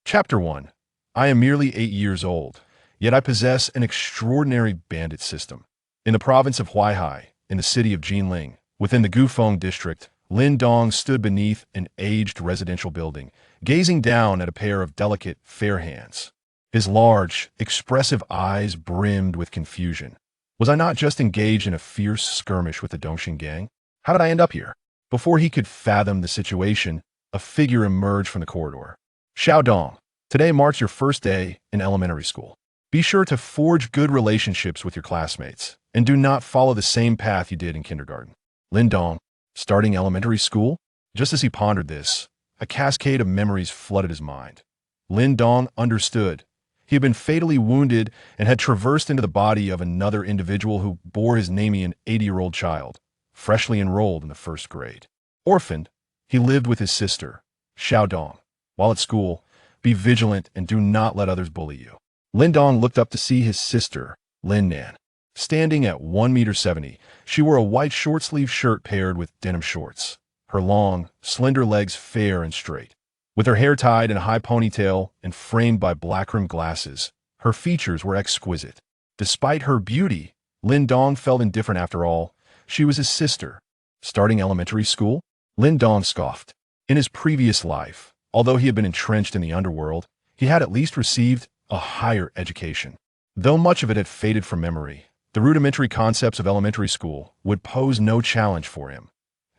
Chapter 1. I am merely 8 years old, yet I possess an extraordinary bandit system. In the province of Huaihai, in the city of Jinling, within the Gufeng district, Lin Dong stood beneath an aged residential building, gazing down at a pair of delicate, fair hands. His large, expressive eyes brimmed with confusion. Was I not just engaged in a fierce skirmish with the Dongxing gang? How did I end up here? Before he could fathom the situation, a figure emerged from the corridor. Xiaodong, today marks your first day in elementary school. Be sure to forge good relationships with your classmates, and do not follow the same path you did in kindergarten. Lin Dong, starting elementary school? Just as he pondered this, a cascade of memories flooded his mind. Lin Dong understood. He had been fatally wounded and had traversed into the body of another individual who bore his name, an 80-year-old child, freshly enrolled in the first grade. Orphaned, he lived with his sister, Xiaodong. While at school, be vigilant and do not let others bully you. Lin Dong looked up to see his sister, Lin Nan. Standing at 1.70 meters, she wore a white short-sleeved shirt paired with denim shorts, her long, slender legs fair and straight. With her hair tied in a high ponytail and framed by black-rimmed glasses, her features were exquisite. Despite her beauty, Lin Dong felt indifferent after all. She was his sister. Starting elementary school? Lin Dong scoffed. In his previous life, although he had been entrenched in the underworld, he had at least received a higher education. Though much of it had faded from memory, the rudimentary concepts of elementary school would pose no challenge for him.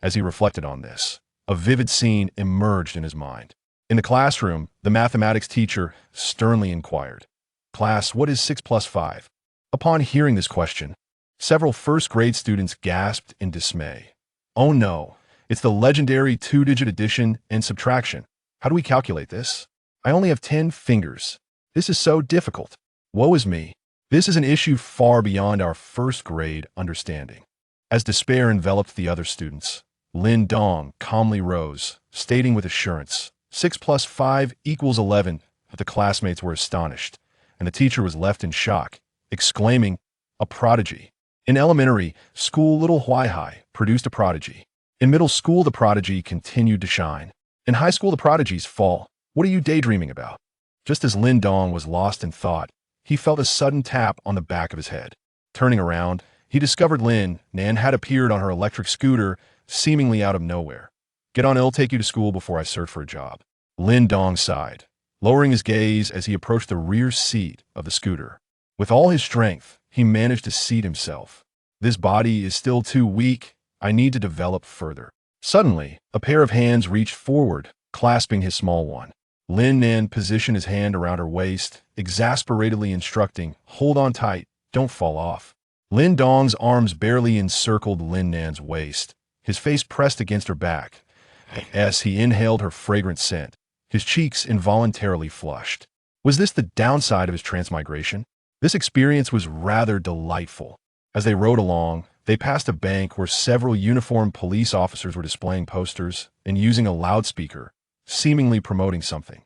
As he reflected on this, a vivid scene emerged in his mind. In the classroom, the mathematics teacher sternly inquired, "Class, what is 6 plus 5? Upon hearing this question, several first-grade students gasped in dismay. "Oh no, it's the legendary two-digit addition and subtraction. How do we calculate this? I only have 10 fingers. This is so difficult. Woe is me. This is an issue far beyond our first-grade understanding." As despair enveloped the other students, Lin Dong calmly rose, stating with assurance, 6 plus 5 equals 11. But the classmates were astonished, and the teacher was left in shock, exclaiming, "A prodigy." In elementary school, little Huaihai produced a prodigy. In middle school, the prodigy continued to shine. In high school, the prodigies fall. What are you daydreaming about? Just as Lin Dong was lost in thought, he felt a sudden tap on the back of his head. Turning around, he discovered Lin Nan had appeared on her electric scooter, seemingly out of nowhere. "Get on, it'll take you to school before I search for a job." Lin Dong sighed, lowering his gaze as he approached the rear seat of the scooter. With all his strength, he managed to seat himself. "This body is still too weak. I need to develop further." Suddenly, a pair of hands reached forward, clasping his small one. Lin Nan positioned his hand around her waist, exasperatedly instructing, "Hold on tight, don't fall off." Lin Dong's arms barely encircled Lin Nan's waist, his face pressed against her back. As he inhaled her fragrant scent, his cheeks involuntarily flushed. Was this the downside of his transmigration? This experience was rather delightful. As they rode along, they passed a bank where several uniformed police officers were displaying posters and using a loudspeaker, seemingly promoting something.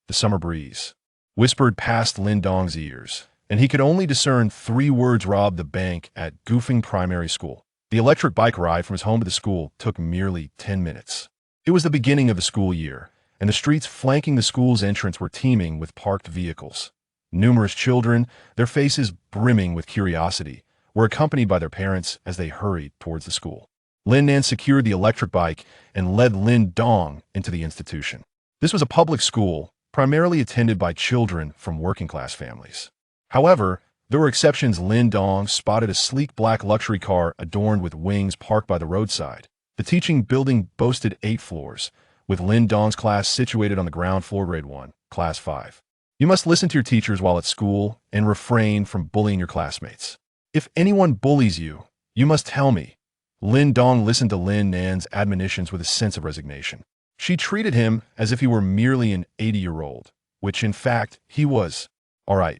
The summer breeze whispered past Lin Dong's ears, and he could only discern 3 words: "Rob the bank at Gufeng Primary School." The electric bike ride from his home to the school took merely 10 minutes. It was the beginning of the school year, and the streets flanking the school's entrance were teeming with parked vehicles. Numerous children, their faces brimming with curiosity, were accompanied by their parents as they hurried towards the school. Lin Nan secured the electric bike and led Lin Dong into the institution. This was a public school, primarily attended by children from working-class families. However, there were exceptions. Lin Dong spotted a sleek black luxury car adorned with wings parked by the roadside. The teaching building boasted 8 floors, with Lin Dong's class situated on the ground floor, grade 1, class 5. You must listen to your teachers while at school and refrain from bullying your classmates. If anyone bullies you, you must tell me. Lin Dong listened to Lin Nan's admonitions with a sense of resignation. She treated him as if he were merely an 80-year-old, which in fact he was. "All right,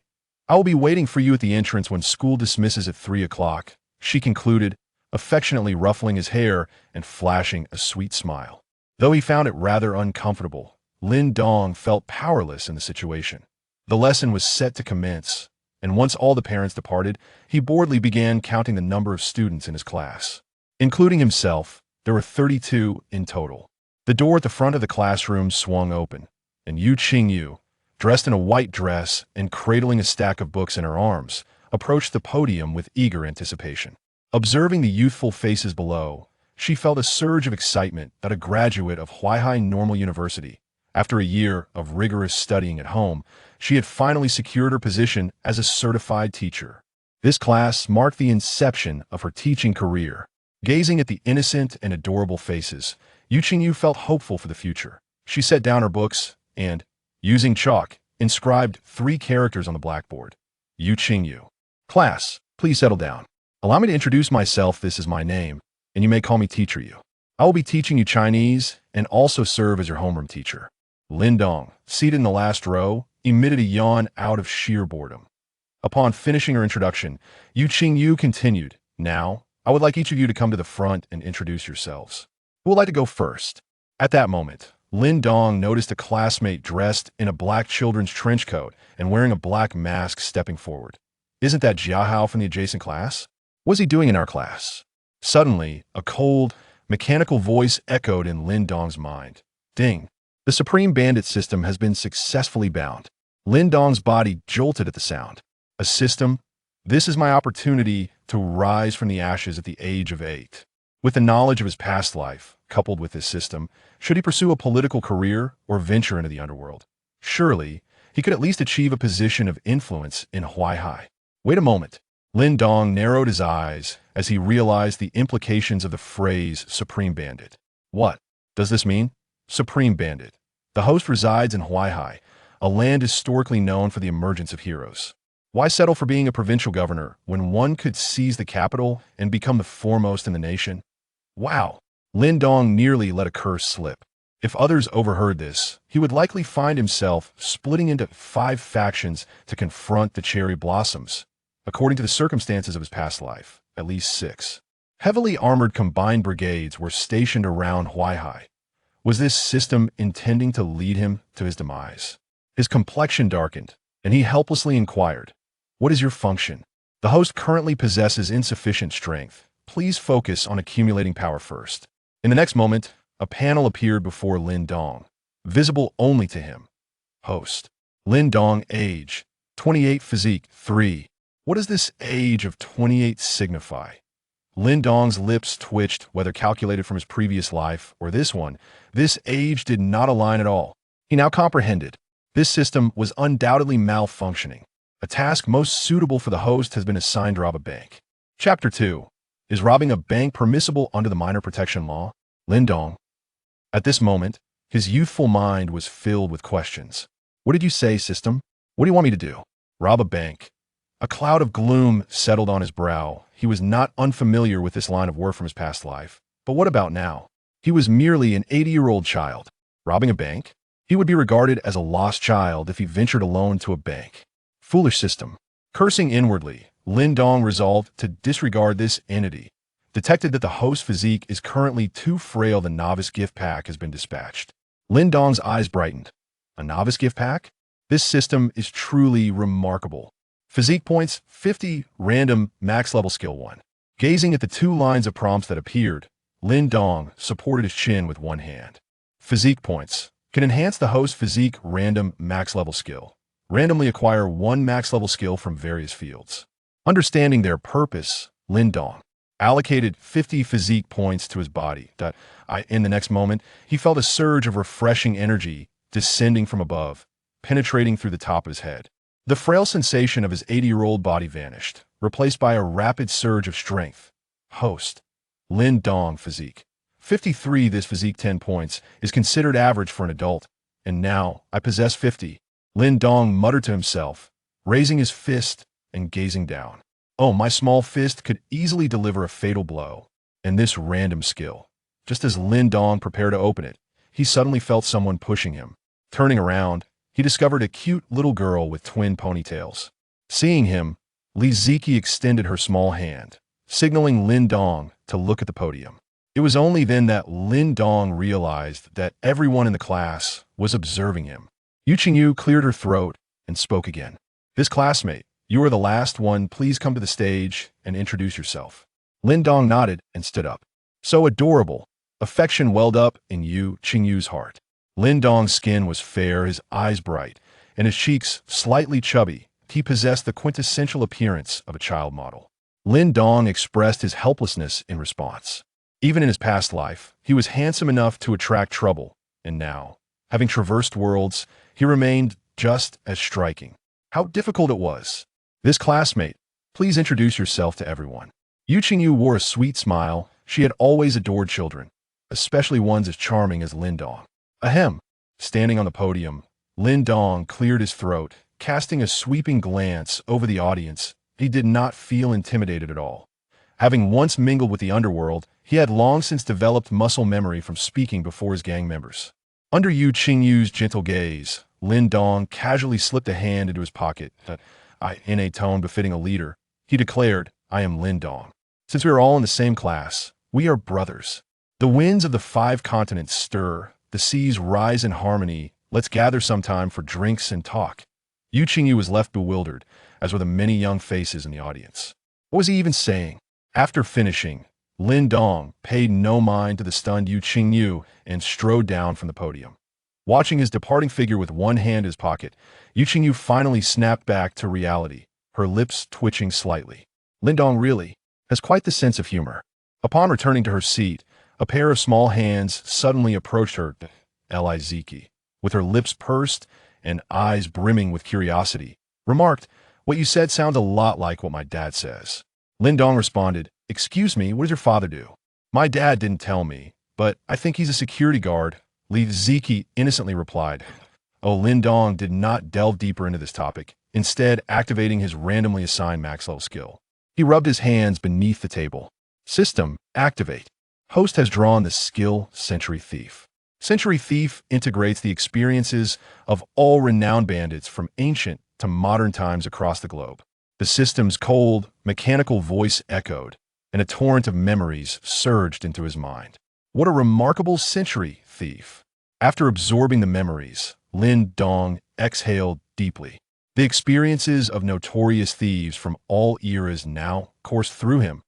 I will be waiting for you at the entrance when school dismisses at 3 o'clock, she concluded, affectionately ruffling his hair and flashing a sweet smile. Though he found it rather uncomfortable, Lin Dong felt powerless in the situation. The lesson was set to commence, and once all the parents departed, he boredly began counting the number of students in his class. Including himself, there were 32 in total. The door at the front of the classroom swung open, and Yu Qingyu, dressed in a white dress and cradling a stack of books in her arms, approached the podium with eager anticipation. Observing the youthful faces below, she felt a surge of excitement that a graduate of Huaihai Normal University, after a year of rigorous studying at home, she had finally secured her position as a certified teacher. This class marked the inception of her teaching career. Gazing at the innocent and adorable faces, Yu Qingyu felt hopeful for the future. She set down her books and, using chalk, inscribed 3 characters on the blackboard. Yu Qingyu. Class, please settle down. Allow me to introduce myself. This is my name, and you may call me Teacher Yu. I will be teaching you Chinese and also serve as your homeroom teacher. Lin Dong, seated in the last row, emitted a yawn out of sheer boredom. Upon finishing her introduction, Yu Qingyu continued, "Now, I would like each of you to come to the front and introduce yourselves. Who would like to go first?" At that moment, Lin Dong noticed a classmate dressed in a black children's trench coat and wearing a black mask stepping forward. "Isn't that Jiahao from the adjacent class? What's he doing in our class?" Suddenly, a cold, mechanical voice echoed in Lin Dong's mind. Ding! The Supreme Bandit System has been successfully bound. Lin Dong's body jolted at the sound. A system? This is my opportunity to rise from the ashes at the age of 8. With the knowledge of his past life, coupled with this system, should he pursue a political career or venture into the underworld? Surely, he could at least achieve a position of influence in Huaihai. Wait a moment. Lin Dong narrowed his eyes as he realized the implications of the phrase Supreme Bandit. What does this mean? Supreme Bandit. The host resides in Huaihai, a land historically known for the emergence of heroes. Why settle for being a provincial governor when one could seize the capital and become the foremost in the nation? Wow! Lin Dong nearly let a curse slip. If others overheard this, he would likely find himself splitting into 5 factions to confront the cherry blossoms. According to the circumstances of his past life, at least 6. Heavily armored combined brigades were stationed around Huaihai. Was this system intending to lead him to his demise? His complexion darkened, and he helplessly inquired, "What is your function?" The host currently possesses insufficient strength. Please focus on accumulating power first. In the next moment, a panel appeared before Lin Dong, visible only to him. Host. Lin Dong, age, 28, physique, 3. What does this age of 28 signify? Lin Dong's lips twitched, whether calculated from his previous life or this one. This age did not align at all. He now comprehended. This system was undoubtedly malfunctioning. A task most suitable for the host has been assigned to rob a bank. Chapter 2. Is robbing a bank permissible under the minor protection law? Lin Dong. At this moment, his youthful mind was filled with questions. What did you say, system? What do you want me to do? Rob a bank. A cloud of gloom settled on his brow. He was not unfamiliar with this line of work from his past life. But what about now? He was merely an 80-year-old child. Robbing a bank? He would be regarded as a lost child if he ventured alone to a bank. Foolish system. Cursing inwardly, Lin Dong resolved to disregard this entity. Detected that the host physique is currently too frail, the novice gift pack has been dispatched. Lin Dong's eyes brightened. A novice gift pack? This system is truly remarkable. Physique points, 50, random, max level skill 1. Gazing at the 2 lines of prompts that appeared, Lin Dong supported his chin with one hand. Physique points. Can enhance the host physique, random, max level skill. Randomly acquire 1 max level skill from various fields. Understanding their purpose, Lin Dong allocated 50 physique points to his body. In the next moment, he felt a surge of refreshing energy descending from above, penetrating through the top of his head. The frail sensation of his 80-year-old body vanished, replaced by a rapid surge of strength. Host. Lin Dong physique. 53. This physique 10 points is considered average for an adult, and now I possess 50. Lin Dong muttered to himself, raising his fist and gazing down. Oh, my small fist could easily deliver a fatal blow. And this random skill. Just as Lin Dong prepared to open it, he suddenly felt someone pushing him. Turning around, he discovered a cute little girl with twin ponytails. Seeing him, Li Ziki extended her small hand, signaling Lin Dong to look at the podium. It was only then that Lin Dong realized that everyone in the class was observing him. Yu Qingyu cleared her throat and spoke again. This classmate, you are the last one. Please come to the stage and introduce yourself. Lin Dong nodded and stood up. So adorable. Affection welled up in Yu Qingyu's heart. Lin Dong's skin was fair, his eyes bright, and his cheeks slightly chubby. He possessed the quintessential appearance of a child model. Lin Dong expressed his helplessness in response. Even in his past life, he was handsome enough to attract trouble, and now, having traversed worlds, he remained just as striking. How difficult it was. This classmate, please introduce yourself to everyone. Yu Qingyu wore a sweet smile. She had always adored children, especially ones as charming as Lin Dong. Ahem. Standing on the podium, Lin Dong cleared his throat, casting a sweeping glance over the audience. He did not feel intimidated at all. Having once mingled with the underworld, he had long since developed muscle memory from speaking before his gang members. Under Yu Qingyu's gentle gaze, Lin Dong casually slipped a hand into his pocket. In a tone befitting a leader, he declared, "I am Lin Dong. Since we are all in the same class, we are brothers. The winds of the 5 continents stir, the seas rise in harmony. Let's gather sometime for drinks and talk." Yu Qingyu was left bewildered, as were the many young faces in the audience. What was he even saying? After finishing, Lin Dong paid no mind to the stunned Yu Qingyu and strode down from the podium. Watching his departing figure with one hand in his pocket, Yu Qingyu finally snapped back to reality, her lips twitching slightly. Lin Dong really has quite the sense of humor. Upon returning to her seat, a pair of small hands suddenly approached her, Liziki, with her lips pursed and eyes brimming with curiosity, remarked, "What you said sounds a lot like what my dad says." Lin Dong responded, "Excuse me, what does your father do?" "My dad didn't tell me, but I think he's a security guard," Liziki innocently replied. Oh, Lin Dong did not delve deeper into this topic, instead activating his randomly assigned max-level skill. He rubbed his hands beneath the table. System, activate. Host has drawn the skill Century Thief. Century Thief integrates the experiences of all renowned bandits from ancient to modern times across the globe. The system's cold, mechanical voice echoed, and a torrent of memories surged into his mind. What a remarkable Century Thief. After absorbing the memories, Lin Dong exhaled deeply. The experiences of notorious thieves from all eras now coursed through him.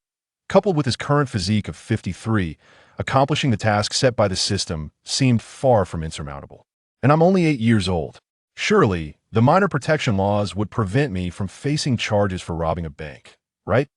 Coupled with his current physique of 53, accomplishing the task set by the system seemed far from insurmountable. And I'm only 8 years old. Surely, the minor protection laws would prevent me from facing charges for robbing a bank, right?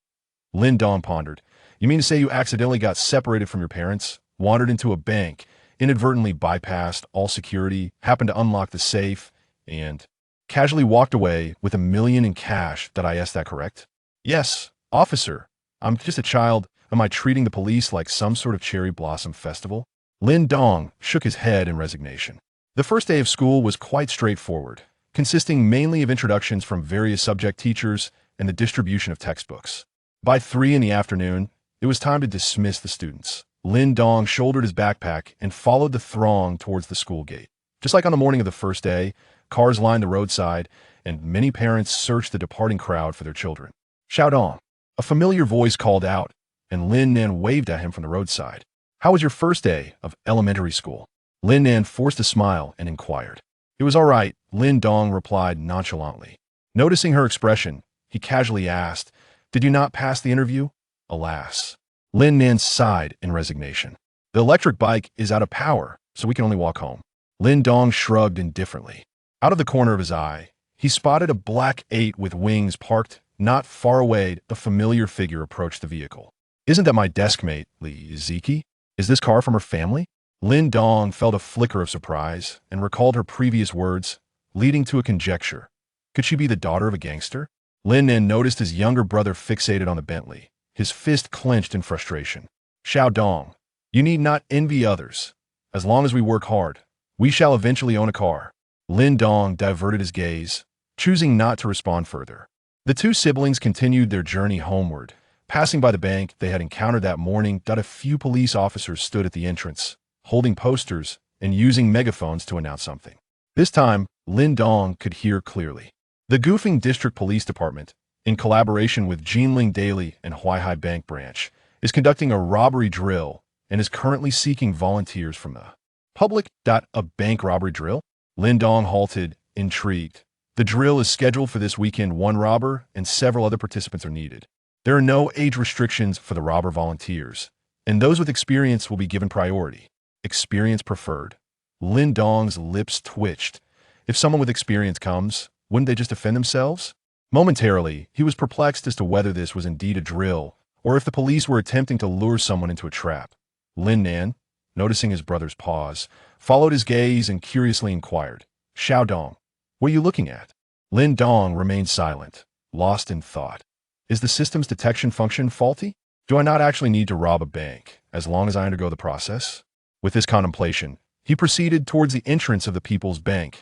Lin Dong pondered. You mean to say you accidentally got separated from your parents, wandered into a bank, inadvertently bypassed all security, happened to unlock the safe, and casually walked away with $1 million in cash? Did I ask that correct? Yes, officer. I'm just a child. Am I treating the police like some sort of cherry blossom festival? Lin Dong shook his head in resignation. The first day of school was quite straightforward, consisting mainly of introductions from various subject teachers and the distribution of textbooks. By 3 in the afternoon, it was time to dismiss the students. Lin Dong shouldered his backpack and followed the throng towards the school gate. Just like on the morning of the first day, cars lined the roadside, and many parents searched the departing crowd for their children. "Xiao Dong," a familiar voice called out, and Lin Nan waved at him from the roadside. "How was your first day of elementary school?" Lin Nan forced a smile and inquired. "It was all right," Lin Dong replied nonchalantly. Noticing her expression, he casually asked, "Did you not pass the interview?" "Alas." Lin Nan sighed in resignation. "The electric bike is out of power, so we can only walk home." Lin Dong shrugged indifferently. Out of the corner of his eye, he spotted a black 8 with wings parked not far away. A familiar figure approached the vehicle. "Isn't that my desk mate, Liziki? Is this car from her family?" Lin Dong felt a flicker of surprise and recalled her previous words, leading to a conjecture. Could she be the daughter of a gangster? Lin Nan noticed his younger brother fixated on the Bentley, his fist clenched in frustration. "Xiao Dong, you need not envy others. As long as we work hard, we shall eventually own a car." Lin Dong diverted his gaze, choosing not to respond further. The two siblings continued their journey homeward. Passing by the bank they had encountered that morning, a few police officers stood at the entrance, holding posters and using megaphones to announce something. This time, Lin Dong could hear clearly. The Gufeng District Police Department, in collaboration with Jinling Daily and Huaihai Bank Branch, is conducting a robbery drill and is currently seeking volunteers from the public. A bank robbery drill? Lin Dong halted, intrigued. The drill is scheduled for this weekend. One robber and several other participants are needed. There are no age restrictions for the robber volunteers, and those with experience will be given priority. Experience preferred. Lin Dong's lips twitched, If someone with experience comes, wouldn't they just defend themselves? Momentarily, he was perplexed as to whether this was indeed a drill, or if the police were attempting to lure someone into a trap. Lin Nan, noticing his brother's pause, followed his gaze and curiously inquired, "Xiao Dong, what are you looking at?" Lin Dong remained silent, lost in thought. Is the system's detection function faulty? Do I not actually need to rob a bank, as long as I undergo the process? With this contemplation, he proceeded towards the entrance of the People's Bank,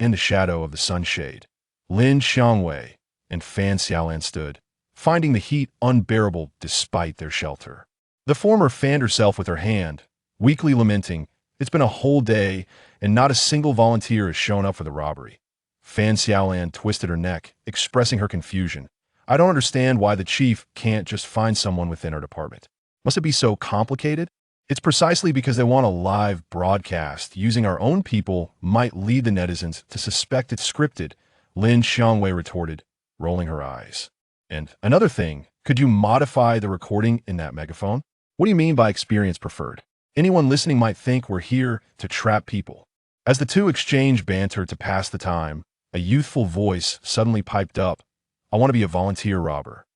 in the shadow of the sunshade. Lin Xiangwei and Fan Xiaolan stood, finding the heat unbearable despite their shelter. The former fanned herself with her hand, weakly lamenting, "It's been a whole day, and not a single volunteer has shown up for the robbery." Fan Xiaolan twisted her neck, expressing her confusion. "I don't understand why the chief can't just find someone within our department. Must it be so complicated?" "It's precisely because they want a live broadcast. Using our own people might lead the netizens to suspect it's scripted," Lin Xiangwei retorted, rolling her eyes. "And another thing, could you modify the recording in that megaphone?" "What do you mean by experience preferred? Anyone listening might think we're here to trap people." As the two exchanged banter to pass the time, a youthful voice suddenly piped up, "I want to be a volunteer robber."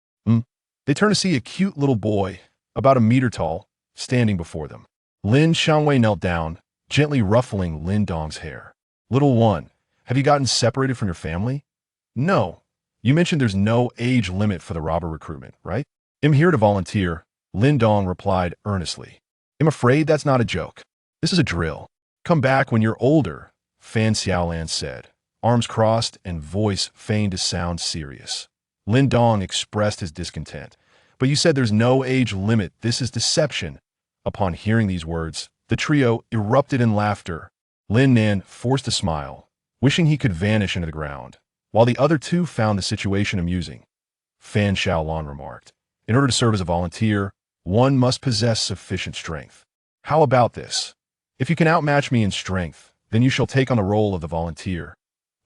They turned to see a cute little boy, about a meter tall, standing before them. Lin Xiangwei knelt down, gently ruffling Lin Dong's hair. "Little one, have you gotten separated from your family?" "No. You mentioned there's no age limit for the robber recruitment, right?" "I'm here to volunteer," Lin Dong replied earnestly. "I'm afraid that's not a joke. This is a drill. Come back when you're older," Fan Xiaolan said, arms crossed and voice feigned to sound serious. Lin Dong expressed his discontent. "But you said there's no age limit. This is deception." Upon hearing these words, the trio erupted in laughter. Lin Nan forced a smile, wishing he could vanish into the ground, while the other two found the situation amusing. Fan Xiaolan remarked, "In order to serve as a volunteer, one must possess sufficient strength. How about this? If you can outmatch me in strength, then you shall take on the role of the volunteer."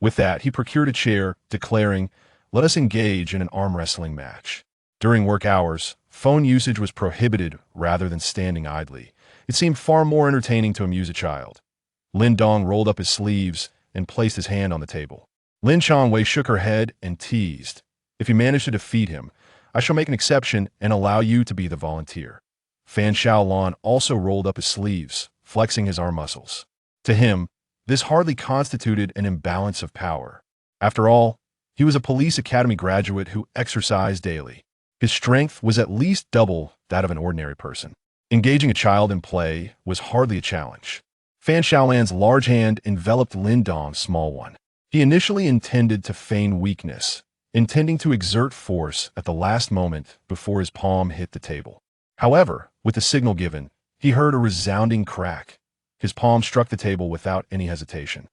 With that, he procured a chair, declaring, "Let us engage in an arm wrestling match." During work hours, phone usage was prohibited rather than standing idly. It seemed far more entertaining to amuse a child. Lin Dong rolled up his sleeves and placed his hand on the table. Lin Xiangwei shook her head and teased, "If you manage to defeat him, I shall make an exception and allow you to be the volunteer." Fan Xiaolan also rolled up his sleeves, flexing his arm muscles. To him, this hardly constituted an imbalance of power. After all, he was a police academy graduate who exercised daily. His strength was at least double that of an ordinary person. Engaging a child in play was hardly a challenge. Fan Xiaolan's large hand enveloped Lin Dong's small one. He initially intended to feign weakness, intending to exert force at the last moment before his palm hit the table. However, with the signal given, he heard a resounding crack. His palm struck the table without any hesitation.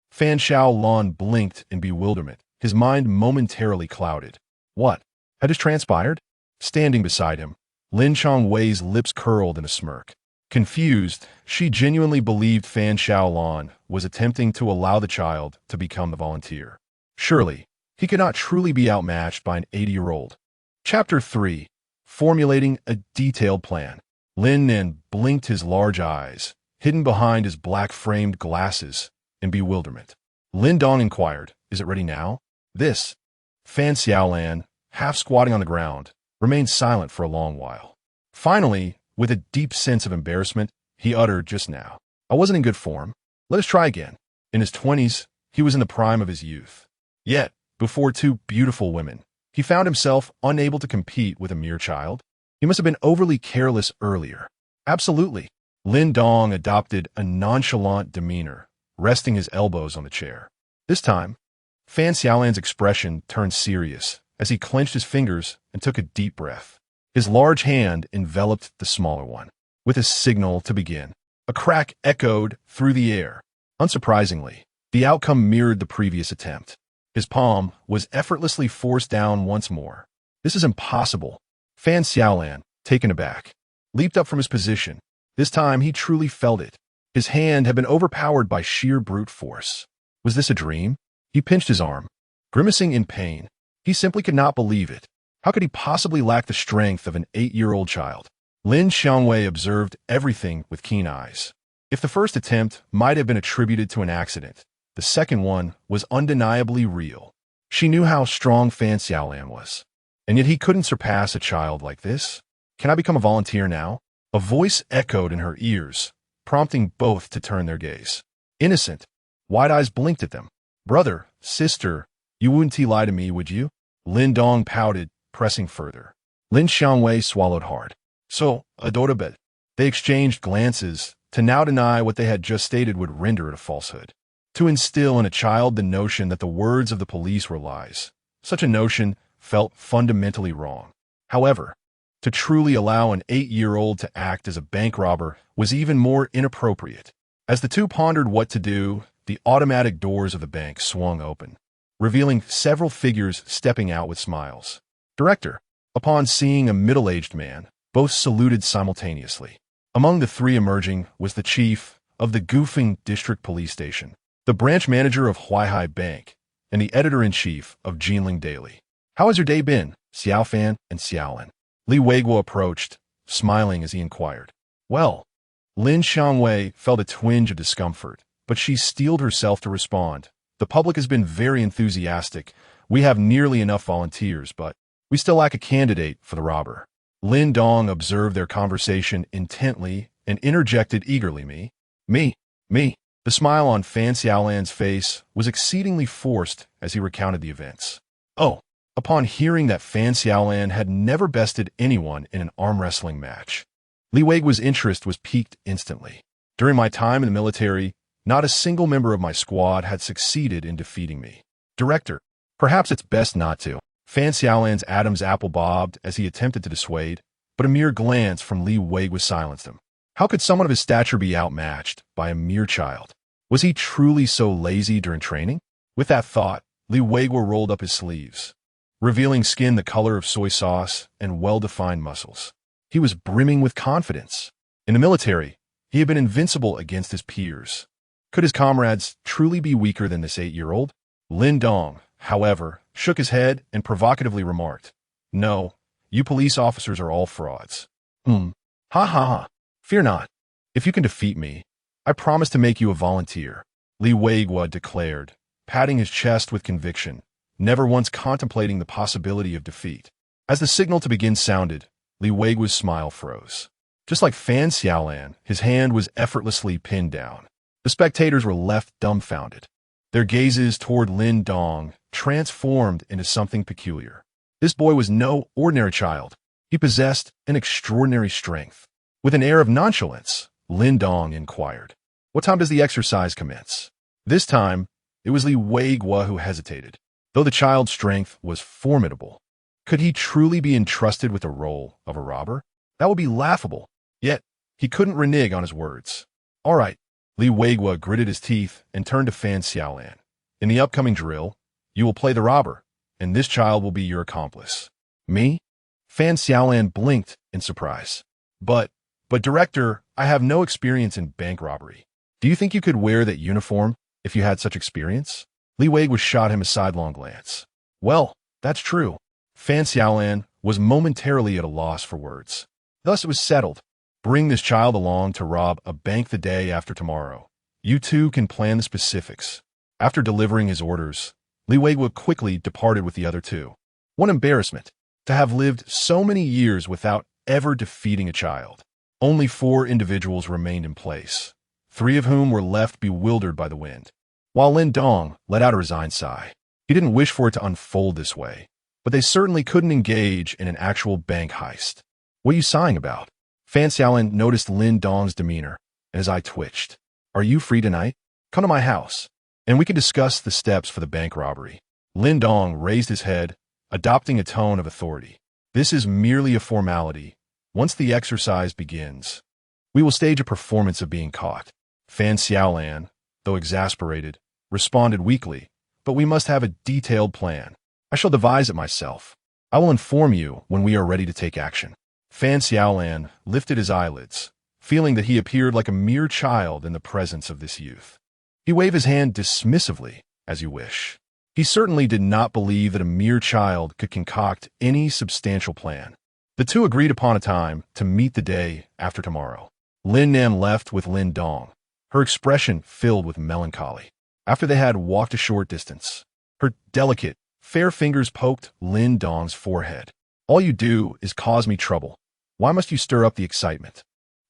Fan Xiaolan blinked in bewilderment, his mind momentarily clouded. What had just transpired? Standing beside him, Lin Xiangwei's lips curled in a smirk. Confused, she genuinely believed Fan Xiaolan was attempting to allow the child to become the volunteer. Surely, he could not truly be outmatched by an 80-year-old. Chapter 3. Formulating a Detailed Plan. Lin Nan blinked his large eyes, hidden behind his black-framed glasses, in bewilderment. Lin Dong inquired, "Is it ready now?" This. Fan Xiaolan, half squatting on the ground, remained silent for a long while. Finally, with a deep sense of embarrassment, he uttered just now, "I wasn't in good form. Let us try again." In his 20s, he was in the prime of his youth. Yet, before two beautiful women, he found himself unable to compete with a mere child. He must have been overly careless earlier. Absolutely. Lin Dong adopted a nonchalant demeanor, resting his elbows on the chair. This time, Fan Xiaolan's expression turned serious as he clenched his fingers and took a deep breath. His large hand enveloped the smaller one. With a signal to begin, a crack echoed through the air. Unsurprisingly, the outcome mirrored the previous attempt. His palm was effortlessly forced down once more. "This is impossible." Fan Xiaolan, taken aback, leaped up from his position. This time he truly felt it. His hand had been overpowered by sheer brute force. Was this a dream? He pinched his arm, grimacing in pain. He simply could not believe it. How could he possibly lack the strength of an 8-year-old child? Lin Xiangwei observed everything with keen eyes. If the first attempt might have been attributed to an accident, The second one was undeniably real. She knew how strong Fan Xiaolan was. And yet he couldn't surpass a child like this. Can I become a volunteer now? A voice echoed in her ears, prompting both to turn their gaze. Innocent, wide eyes blinked at them. Brother, sister, you wouldn't lie to me, would you? Lin Dong pouted, pressing further. Lin Xiangwei swallowed hard. So, adorable. They exchanged glances. To now deny what they had just stated would render it a falsehood. To instill in a child the notion that the words of the police were lies. Such a notion felt fundamentally wrong. However, to truly allow an 8-year-old to act as a bank robber was even more inappropriate. As the two pondered what to do, the automatic doors of the bank swung open, revealing several figures stepping out with smiles. Director, upon seeing a middle-aged man, both saluted simultaneously. Among the three emerging was the chief of the Gufeng District Police Station, the branch manager of Huaihai Bank, and the editor-in-chief of Jinling Daily. How has your day been, Xiaofan and Xiaolin? Li Weiguo approached, smiling as he inquired. Well, Lin Xiangwei felt a twinge of discomfort, but she steeled herself to respond. The public has been very enthusiastic. We have nearly enough volunteers, but we still lack a candidate for the robber. Lin Dong observed their conversation intently and interjected eagerly, Me. The smile on Fan Xiaolan's face was exceedingly forced as he recounted the events. Oh, upon hearing that Fan Xiaolan had never bested anyone in an arm wrestling match, Li Weiguo's interest was piqued instantly. During my time in the military, not a single member of my squad had succeeded in defeating me. Director, perhaps it's best not to. Fan Xiaolan's Adam's apple bobbed as he attempted to dissuade, but a mere glance from Li Weiguo silenced him. How could someone of his stature be outmatched by a mere child? Was he truly so lazy during training? With that thought, Li Weiguo rolled up his sleeves, revealing skin the color of soy sauce and well-defined muscles. He was brimming with confidence. In the military, he had been invincible against his peers. Could his comrades truly be weaker than this 8-year-old? Lin Dong, however, shook his head and provocatively remarked, No, you police officers are all frauds. Ha ha ha. Fear not. If you can defeat me, I promise to make you a volunteer, Li Weiguo declared, patting his chest with conviction, never once contemplating the possibility of defeat. As the signal to begin sounded, Li Weiguo's smile froze. Just like Fan Xiaolan, his hand was effortlessly pinned down. The spectators were left dumbfounded, their gazes toward Lin Dong transformed into something peculiar. This boy was no ordinary child. He possessed an extraordinary strength. With an air of nonchalance, Lin Dong inquired, What time does the exercise commence? This time, it was Li Weiguo who hesitated. Though the child's strength was formidable, could he truly be entrusted with the role of a robber? That would be laughable. Yet, he couldn't renege on his words. All right, Li Weiguo gritted his teeth and turned to Fan Xiaolan. In the upcoming drill, you will play the robber, and this child will be your accomplice. Me? Fan Xiaolan blinked in surprise. But director, I have no experience in bank robbery. Do you think you could wear that uniform if you had such experience? Li Weiguo shot him a sidelong glance. Well, that's true. Fan Xiaolan was momentarily at a loss for words. Thus it was settled. Bring this child along to rob a bank the day after tomorrow. You two can plan the specifics. After delivering his orders, Li Weiguo quickly departed with the other two. What embarrassment, to have lived so many years without ever defeating a child. Only 4 individuals remained in place, 3 of whom were left bewildered by the wind. While Lin Dong let out a resigned sigh. He didn't wish for it to unfold this way, but they certainly couldn't engage in an actual bank heist. What are you sighing about? Fan Xiaolan noticed Lin Dong's demeanor, and his eye twitched. Are you free tonight? Come to my house, and we can discuss the steps for the bank robbery. Lin Dong raised his head, adopting a tone of authority. This is merely a formality. Once the exercise begins, we will stage a performance of being caught. Fan Xiaolan, though exasperated, responded weakly, but we must have a detailed plan. I shall devise it myself. I will inform you when we are ready to take action. Fan Xiaolan lifted his eyelids, feeling that he appeared like a mere child in the presence of this youth. He waved his hand dismissively, as you wish. He certainly did not believe that a mere child could concoct any substantial plan. The two agreed upon a time to meet the day after tomorrow. Lin Nam left with Lin Dong, her expression filled with melancholy. After they had walked a short distance, her delicate, fair fingers poked Lin Dong's forehead. All you do is cause me trouble. Why must you stir up the excitement?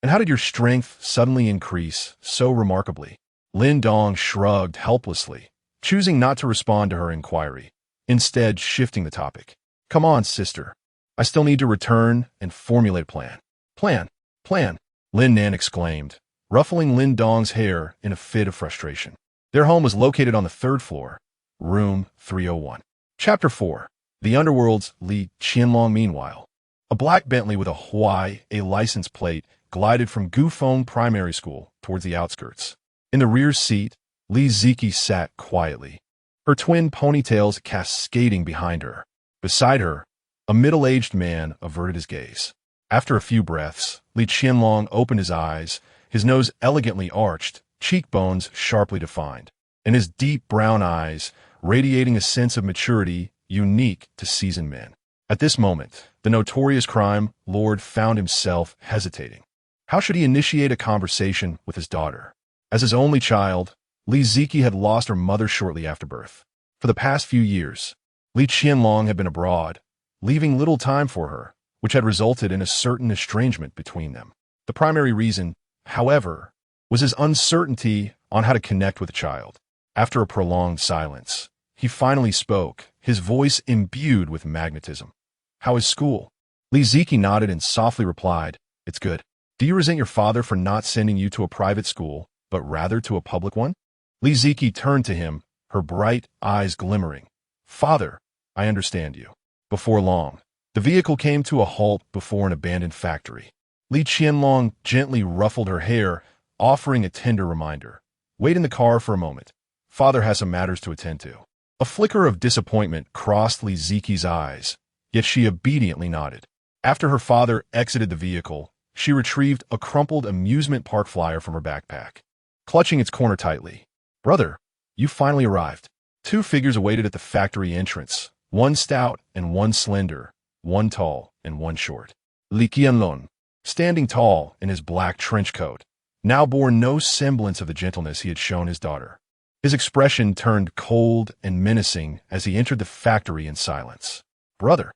And how did your strength suddenly increase so remarkably? Lin Dong shrugged helplessly, choosing not to respond to her inquiry, instead shifting the topic. Come on, sister. I still need to return and formulate a plan. Plan, Lin Nan exclaimed, ruffling Lin Dong's hair in a fit of frustration. Their home was located on the third floor, room 301. Chapter 4. The Underworld's Li Qianlong. Meanwhile, a black Bentley with a Hawaii license plate glided from Gufeng Primary School towards the outskirts. In the rear seat, Li Ziki sat quietly, her twin ponytails cascading behind her. Beside her, a middle-aged man averted his gaze. After a few breaths, Li Qianlong opened his eyes, his nose elegantly arched, cheekbones sharply defined, and his deep brown eyes radiating a sense of maturity unique to seasoned men. At this moment, the notorious crime lord found himself hesitating. How should he initiate a conversation with his daughter? As his only child, Li Ziki had lost her mother shortly after birth. For the past few years, Li Qianlong had been abroad, leaving little time for her, which had resulted in a certain estrangement between them. The primary reason, however, was his uncertainty on how to connect with the child. After a prolonged silence, he finally spoke, his voice imbued with magnetism. How is school? Li Ziki nodded and softly replied, It's good. Do you resent your father for not sending you to a private school, but rather to a public one? Li Ziki turned to him, her bright eyes glimmering. Father, I understand you. Before long, the vehicle came to a halt before an abandoned factory. Li Qianlong gently ruffled her hair, offering a tender reminder. Wait in the car for a moment. Father has some matters to attend to. A flicker of disappointment crossed Li Ziki's eyes, yet she obediently nodded. After her father exited the vehicle, she retrieved a crumpled amusement park flyer from her backpack. Clutching its corner tightly, Brother, you finally arrived. Two figures awaited at the factory entrance, one stout and one slender, one tall and one short. Li Qianlong, standing tall in his black trench coat, now bore no semblance of the gentleness he had shown his daughter. His expression turned cold and menacing as he entered the factory in silence. Brother.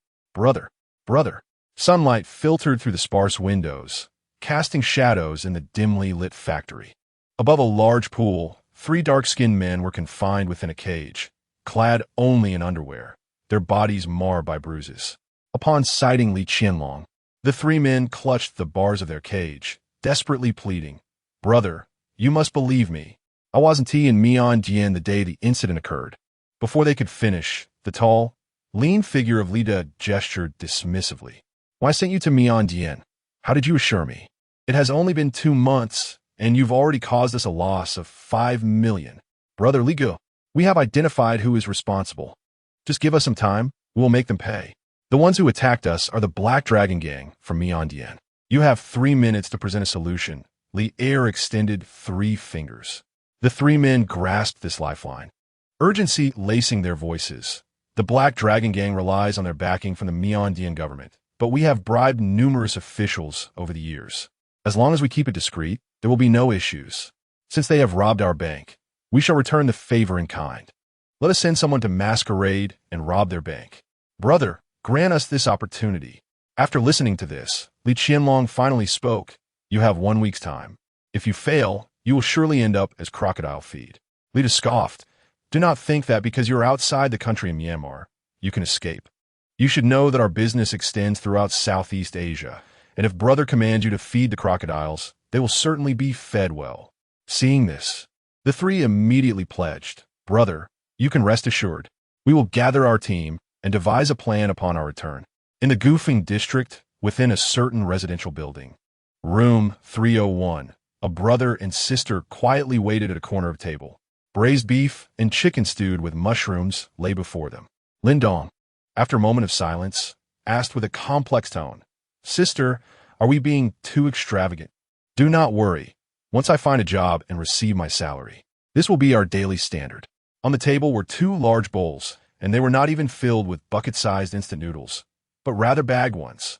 Sunlight filtered through the sparse windows, casting shadows in the dimly lit factory. Above a large pool, three dark-skinned men were confined within a cage, clad only in underwear, their bodies marred by bruises. Upon sighting Li Qianlong, the three men clutched the bars of their cage, desperately pleading, Brother, you must believe me. I wasn't in Miandian the day the incident occurred. Before they could finish, the tall, lean figure of Lida gestured dismissively. When I sent you to Miandian, how did you assure me? It has only been 2 months, and you've already caused us a loss of 5 million. Brother Ligu, we have identified who is responsible. Just give us some time, we will make them pay. The ones who attacked us are the Black Dragon Gang from Miandian. You have 3 minutes to present a solution. Li Air extended 3 fingers. The 3 men grasped this lifeline, urgency lacing their voices. The Black Dragon Gang relies on their backing from the Miandian government, but we have bribed numerous officials over the years. As long as we keep it discreet, there will be no issues. Since they have robbed our bank, we shall return the favor in kind. Let us send someone to masquerade and rob their bank. Brother, grant us this opportunity. After listening to this, Li Qianlong finally spoke. You have 1 week's time. If you fail, you will surely end up as crocodile feed. Lita scoffed. Do not think that because you are outside the country in Myanmar, you can escape. You should know that our business extends throughout Southeast Asia, and if brother commands you to feed the crocodiles, they will certainly be fed well. Seeing this, the 3 immediately pledged, Brother, you can rest assured. We will gather our team and devise a plan upon our return. In the Gufeng district, within a certain residential building, room 301, a brother and sister quietly waited at a corner of a table. Braised beef and chicken stewed with mushrooms lay before them. Lin Dong, after a moment of silence, asked with a complex tone, Sister, are we being too extravagant? Do not worry. Once I find a job and receive my salary, this will be our daily standard. On the table were 2 large bowls, and they were not even filled with bucket-sized instant noodles, but rather bagged ones.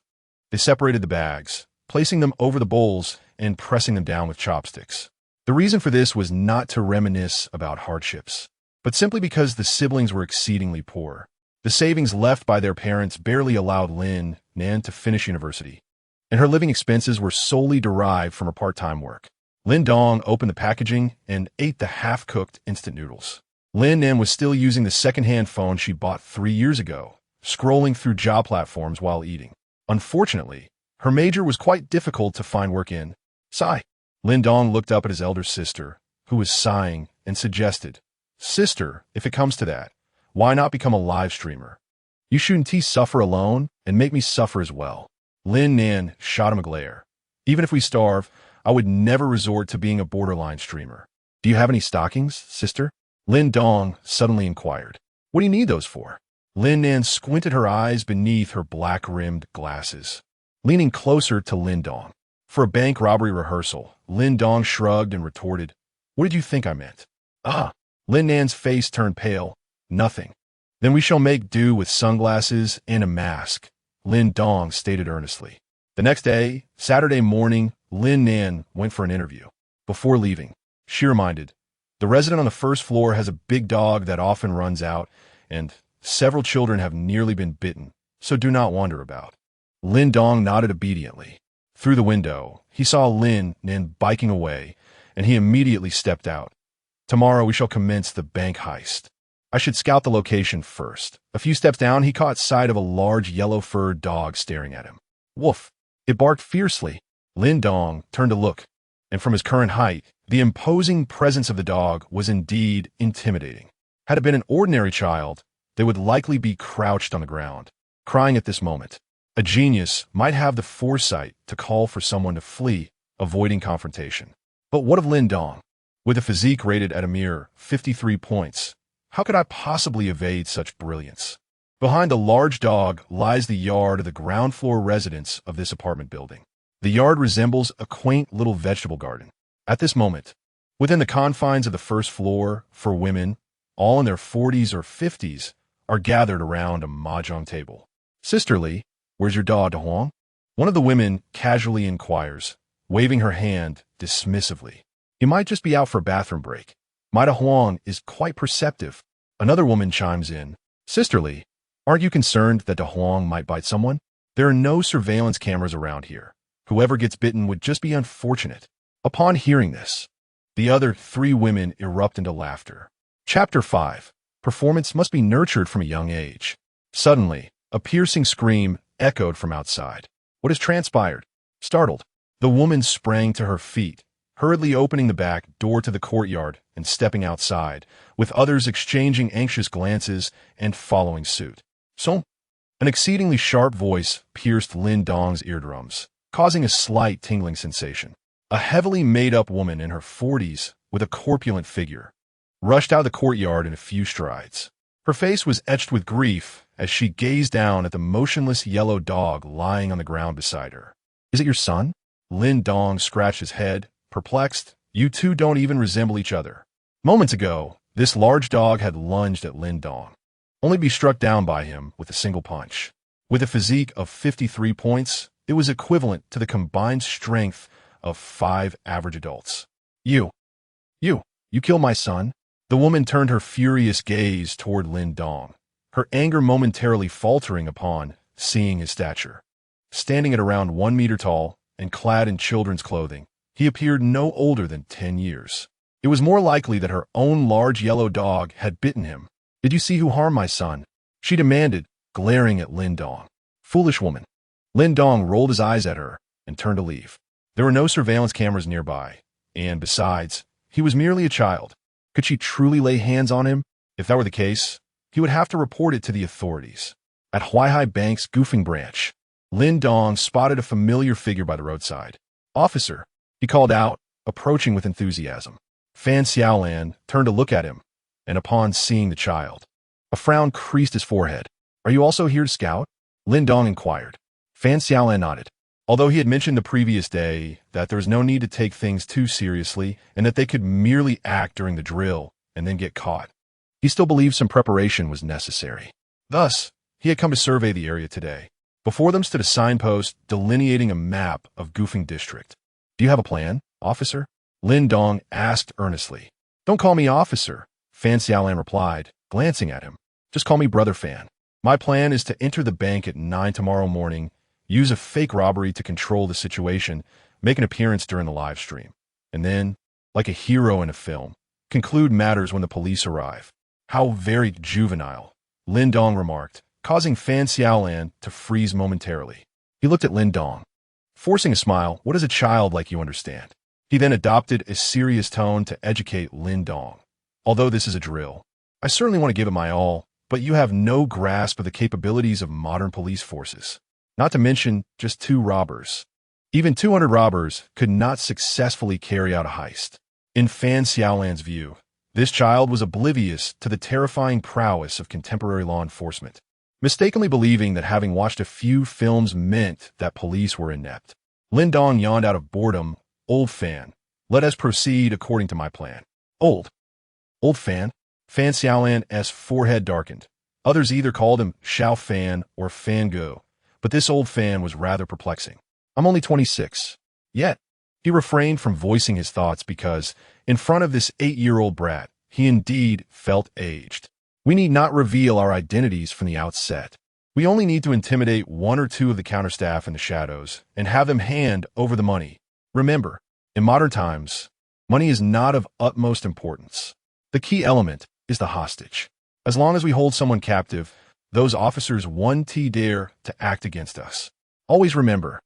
They separated the bags, placing them over the bowls and pressing them down with chopsticks. The reason for this was not to reminisce about hardships, but simply because the siblings were exceedingly poor. The savings left by their parents barely allowed Lin Nan to finish university, and her living expenses were solely derived from her part-time work. Lin Dong opened the packaging and ate the half-cooked instant noodles. Lin Nan was still using the second-hand phone she bought 3 years ago, scrolling through job platforms while eating. Unfortunately, her major was quite difficult to find work in. Sigh. Lin Dong looked up at his elder sister, who was sighing, and suggested, "Sister, if it comes to that, why not become a live streamer? You shouldn't suffer alone and make me suffer as well." Lin Nan shot him a glare. "Even if we starve, I would never resort to being a borderline streamer. Do you have any stockings, sister?" Lin Dong suddenly inquired. "What do you need those for?" Lin Nan squinted her eyes beneath her black-rimmed glasses, leaning closer to Lin Dong. For a bank robbery rehearsal, Lin Dong shrugged and retorted, "What did you think I meant?" "Ah." Lin Nan's face turned pale. "Nothing." "Then we shall make do with sunglasses and a mask," Lin Dong stated earnestly. The next day, Saturday morning, Lin Nan went for an interview. Before leaving, she reminded, "The resident on the first floor has a big dog that often runs out, and several children have nearly been bitten, so do not wander about." Lin Dong nodded obediently. Through the window, he saw Lin Nan biking away, and he immediately stepped out. "Tomorrow we shall commence the bank heist. I should scout the location first." A few steps down, he caught sight of a large yellow-furred dog staring at him. Woof! It barked fiercely. Lin Dong turned to look, and from his current height, the imposing presence of the dog was indeed intimidating. Had it been an ordinary child, they would likely be crouched on the ground, crying at this moment. A genius might have the foresight to call for someone to flee, avoiding confrontation. But what of Lin Dong? With a physique rated at a mere 53 points, how could I possibly evade such brilliance? Behind the large dog lies the yard of the ground floor residence of this apartment building. The yard resembles a quaint little vegetable garden. At this moment, within the confines of the first floor, four women, all in their 40s or 50s, are gathered around a mahjong table. "Sisterly, where's your dog, Huang?" One of the women casually inquires, waving her hand dismissively. "He might just be out for a bathroom break. My Huang is quite perceptive." Another woman chimes in, "Sisterly, aren't you concerned that Huang might bite someone? There are no surveillance cameras around here. Whoever gets bitten would just be unfortunate." Upon hearing this, the other three women erupt into laughter. Chapter 5. Performance must be nurtured from a young age. Suddenly, a piercing scream echoed from outside. "What has transpired?" Startled, the woman sprang to her feet, hurriedly opening the back door to the courtyard and stepping outside, with others exchanging anxious glances and following suit. "So?" An exceedingly sharp voice pierced Lin Dong's eardrums, causing a slight tingling sensation. A heavily made-up woman in her 40s, with a corpulent figure, rushed out of the courtyard in a few strides. Her face was etched with grief as she gazed down at the motionless yellow dog lying on the ground beside her. "Is it your son?" Lin Dong scratched his head, perplexed. "You two don't even resemble each other." Moments ago, this large dog had lunged at Lin Dong, only to be struck down by him with a single punch. With a physique of 53 points, it was equivalent to the combined strength of 5 average adults. You killed my son?" The woman turned her furious gaze toward Lin Dong, her anger momentarily faltering upon seeing his stature. Standing at around 1 meter tall and clad in children's clothing, he appeared no older than 10 years. It was more likely that her own large yellow dog had bitten him. "Did you see who harmed my son?" she demanded, glaring at Lin Dong. "Foolish woman." Lin Dong rolled his eyes at her and turned to leave. There were no surveillance cameras nearby, and besides, he was merely a child. Could she truly lay hands on him? If that were the case, he would have to report it to the authorities. At Huaihai Bank's goofing branch, Lin Dong spotted a familiar figure by the roadside. "Officer," he called out, approaching with enthusiasm. Fan Xiaolan turned to look at him, and upon seeing the child, a frown creased his forehead. "Are you also here to scout?" Lin Dong inquired. Fan Xiaolan nodded. Although he had mentioned the previous day that there was no need to take things too seriously and that they could merely act during the drill and then get caught, he still believed some preparation was necessary. Thus, he had come to survey the area today. Before them stood a signpost delineating a map of Goofing District. "Do you have a plan, officer?" Lin Dong asked earnestly. Don't call me officer, Fan Xiaolan replied, glancing at him. Just call me Brother Fan. My plan is to enter the bank at 9 tomorrow morning, use a fake robbery to control the situation, make an appearance during the live stream, and then, like a hero in a film, conclude matters when the police arrive. How very juvenile, Lin Dong remarked, causing Fan Xiaolan to freeze momentarily. He looked at Lin Dong, forcing a smile. What does a child like you understand? He then adopted a serious tone to educate Lin Dong. Although this is a drill, I certainly want to give it my all, but you have no grasp of the capabilities of modern police forces. Not to mention just 2 robbers. Even 200 robbers could not successfully carry out a heist. In Fan Xiaolan's view, this child was oblivious to the terrifying prowess of contemporary law enforcement, mistakenly believing that having watched a few films meant that police were inept. Lin Dong yawned out of boredom. Old Fan, let us proceed according to my plan. Old Fan? Fan Xiaolan's forehead darkened. Others either called him Xiao Fan or Fan Go, but this old Fan was rather perplexing. I'm only 26. Yet, he refrained from voicing his thoughts because, in front of this 8-year-old brat, he indeed felt aged. We need not reveal our identities from the outset. We only need to intimidate 1 or 2 of the counterstaff in the shadows and have them hand over the money. Remember, in modern times, money is not of utmost importance. The key element is the hostage. As long as we hold someone captive, those officers won't dare to act against us. Always remember,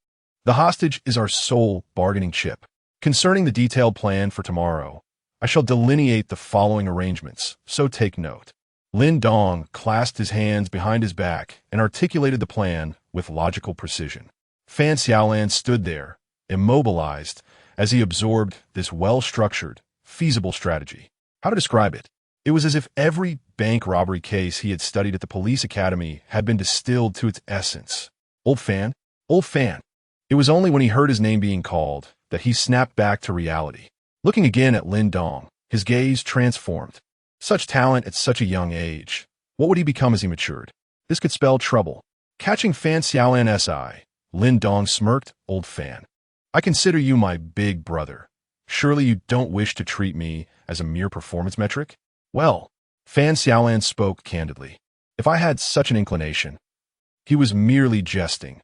the hostage is our sole bargaining chip. Concerning the detailed plan for tomorrow, I shall delineate the following arrangements, so take note. Lin Dong clasped his hands behind his back and articulated the plan with logical precision. Fan Xiaolan stood there, immobilized, as he absorbed this well-structured, feasible strategy. How to describe it? It was as if every bank robbery case he had studied at the police academy had been distilled to its essence. Old Fan? Old Fan. It was only when he heard his name being called that he snapped back to reality. Looking again at Lin Dong, his gaze transformed. Such talent at such a young age. What would he become as he matured? This could spell trouble. Catching Fan Xiaolan's eye, Lin Dong smirked. Old Fan, I consider you my big brother. Surely you don't wish to treat me as a mere performance metric? Well, Fan Xiaolan spoke candidly. If I had such an inclination. He was merely jesting.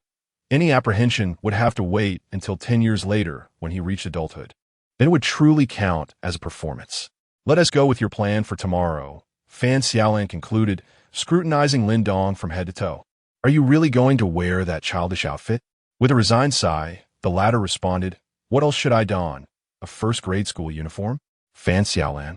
Any apprehension would have to wait until 10 years later when he reached adulthood. Then it would truly count as a performance. Let us go with your plan for tomorrow, Fan Xiaolan concluded, scrutinizing Lin Dong from head to toe. Are you really going to wear that childish outfit? With a resigned sigh, the latter responded, What else should I don? A first-grade school uniform? Fan Xiaolan.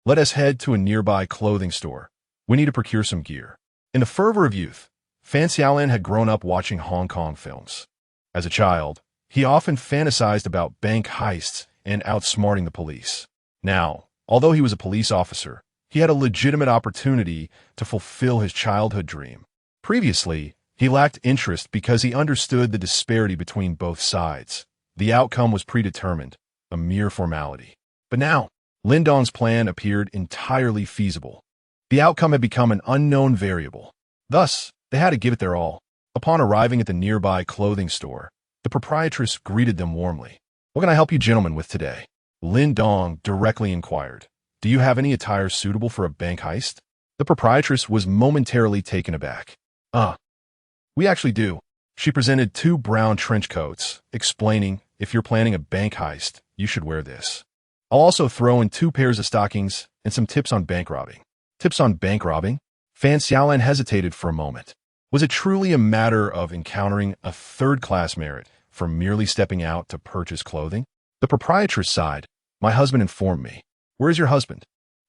Let us head to a nearby clothing store. We need to procure some gear. In the fervor of youth, Fan Xiaolan had grown up watching Hong Kong films. As a child, he often fantasized about bank heists and outsmarting the police. Now, although he was a police officer, he had a legitimate opportunity to fulfill his childhood dream. Previously, he lacked interest because he understood the disparity between both sides. The outcome was predetermined, a mere formality. But now, Lin Dong's plan appeared entirely feasible. The outcome had become an unknown variable. Thus, they had to give it their all. Upon arriving at the nearby clothing store, the proprietress greeted them warmly. What can I help you gentlemen with today? Lin Dong directly inquired. Do you have any attire suitable for a bank heist? The proprietress was momentarily taken aback. We actually do. She presented 2 brown trench coats, explaining, if you're planning a bank heist, you should wear this. I'll also throw in 2 pairs of stockings and some tips on bank robbing. Tips on bank robbing? Fan Xiaolan hesitated for a moment. Was it truly a matter of encountering a third-class merit for merely stepping out to purchase clothing? The proprietress sighed. My husband informed me. Where is your husband?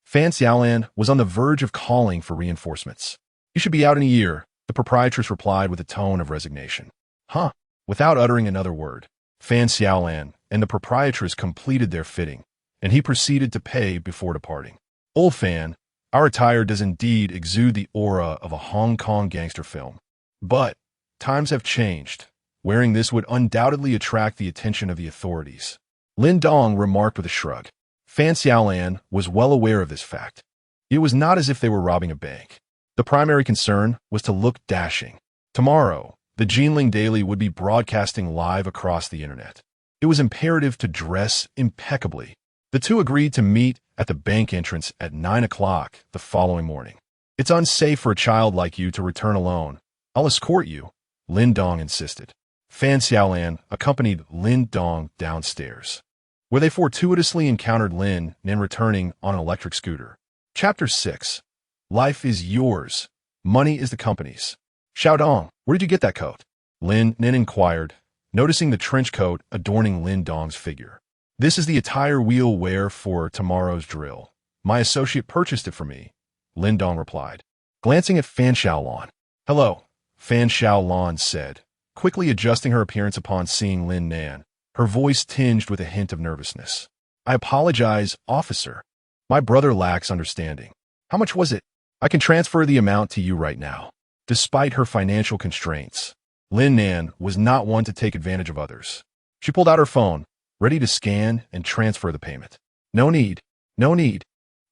Fan Xiaolan was on the verge of calling for reinforcements. You should be out in a year, the proprietress replied with a tone of resignation. Huh? Without uttering another word, Fan Xiaolan and the proprietress completed their fitting, and he proceeded to pay before departing. Old Fan, our attire does indeed exude the aura of a Hong Kong gangster film. But times have changed. Wearing this would undoubtedly attract the attention of the authorities. Lin Dong remarked with a shrug. Fan Xiaolan was well aware of this fact. It was not as if they were robbing a bank. The primary concern was to look dashing. Tomorrow, the Jinling Daily would be broadcasting live across the internet. it was imperative to dress impeccably. The two agreed to meet at the bank entrance at 9 o'clock the following morning. It's unsafe for a child like you to return alone. I'll escort you, Lin Dong insisted. Fan Xiaolan accompanied Lin Dong downstairs, where they fortuitously encountered Lin Nan returning on an electric scooter. Chapter 6. Life is yours. Money is the company's. Xiaodong, where did you get that coat? Lin Nan inquired, noticing the trench coat adorning Lin Dong's figure. This is the attire we'll wear for tomorrow's drill. My associate purchased it for me, Lin Dong replied, glancing at Fan Xiaolan. Hello, Fan Xiaolan said, quickly adjusting her appearance upon seeing Lin Nan, her voice tinged with a hint of nervousness. I apologize, officer. My brother lacks understanding. How much was it? I can transfer the amount to you right now. Despite her financial constraints, Lin Nan was not one to take advantage of others. She pulled out her phone, ready to scan and transfer the payment. No need. No need.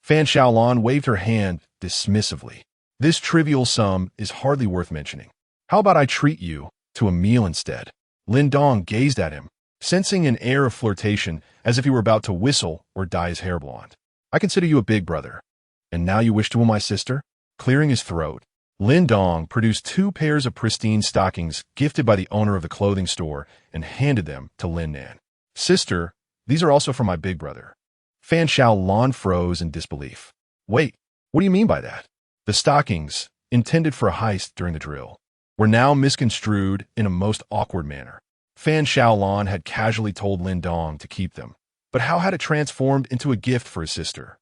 Fan Xiaolan waved her hand dismissively. This trivial sum is hardly worth mentioning. How about I treat you to a meal instead? Lin Dong gazed at him, sensing an air of flirtation as if he were about to whistle or dye his hair blonde. I consider you a big brother. And now you wish to woo my sister? Clearing his throat, Lin Dong produced 2 pairs of pristine stockings gifted by the owner of the clothing store and handed them to Lin Nan. Sister, these are also for my big brother. Fan Xiaolan froze in disbelief. Wait, what do you mean by that? The stockings, intended for a heist during the drill, were now misconstrued in a most awkward manner. Fan Xiaolan had casually told Lin Dong to keep them, but how had it transformed into a gift for his sister?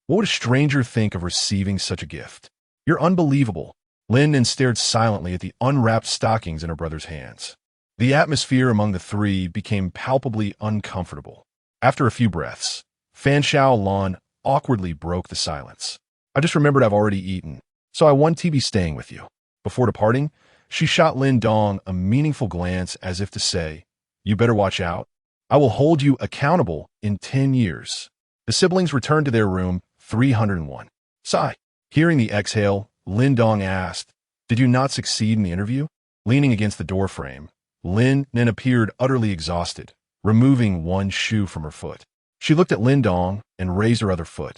What would a stranger think of receiving such a gift? You're unbelievable. Lin Nan stared silently at the unwrapped stockings in her brother's hands. The atmosphere among the three became palpably uncomfortable. After a few breaths, Fan Xiaolan awkwardly broke the silence. I just remembered I've already eaten, so I want to be staying with you. Before departing, she shot Lin Dong a meaningful glance as if to say, you better watch out. I will hold you accountable in 10 years. The siblings returned to their room 301. Sigh. Hearing the exhale, Lin Dong asked, did you not succeed in the interview? Leaning against the doorframe, Lin Nan appeared utterly exhausted, removing one shoe from her foot. She looked at Lin Dong and raised her other foot.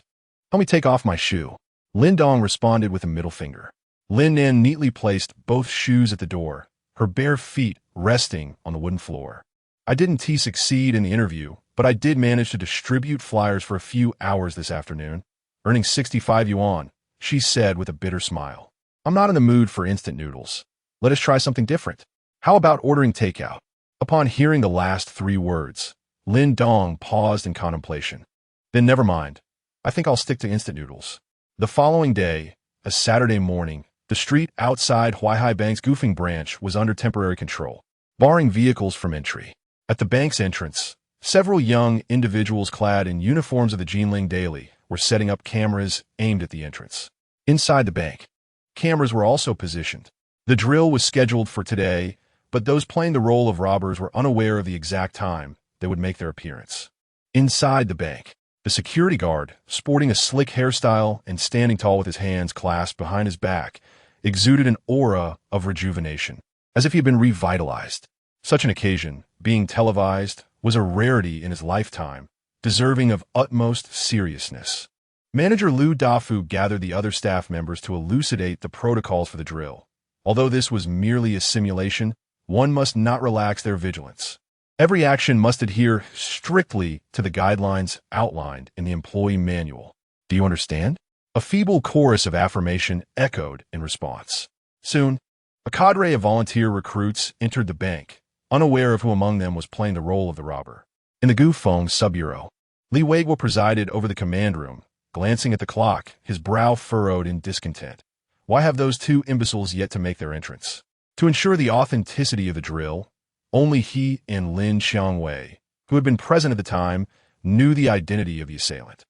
Help me take off my shoe. Lin Dong responded with a middle finger. Lin Nan neatly placed both shoes at the door, her bare feet resting on the wooden floor. I didn't succeed in the interview, but I did manage to distribute flyers for a few hours this afternoon, earning 65 yuan, she said with a bitter smile. I'm not in the mood for instant noodles. Let us try something different. How about ordering takeout? Upon hearing the last 3 words, Lin Dong paused in contemplation. Then never mind. I think I'll stick to instant noodles. The following day, a Saturday morning, the street outside Huaihai Bank's Goofing branch was under temporary control, barring vehicles from entry. At the bank's entrance, several young individuals clad in uniforms of the Jinling Daily were setting up cameras aimed at the entrance. Inside the bank, cameras were also positioned. The drill was scheduled for today, but those playing the role of robbers were unaware of the exact time they would make their appearance. Inside the bank, the security guard, sporting a slick hairstyle and standing tall with his hands clasped behind his back, exuded an aura of rejuvenation, as if he had been revitalized. Such an occasion, being televised, was a rarity in his lifetime, deserving of utmost seriousness. Manager Lu Dafu gathered the other staff members to elucidate the protocols for the drill. Although this was merely a simulation, one must not relax their vigilance. Every action must adhere strictly to the guidelines outlined in the employee manual. Do you understand? A feeble chorus of affirmation echoed in response. Soon, a cadre of volunteer recruits entered the bank, unaware of who among them was playing the role of the robber. In the Gufeng sub-bureau, Li Weiguo presided over the command room, glancing at the clock, his brow furrowed in discontent. Why have those 2 imbeciles yet to make their entrance? To ensure the authenticity of the drill, only he and Lin Xiangwei, who had been present at the time, knew the identity of the assailant.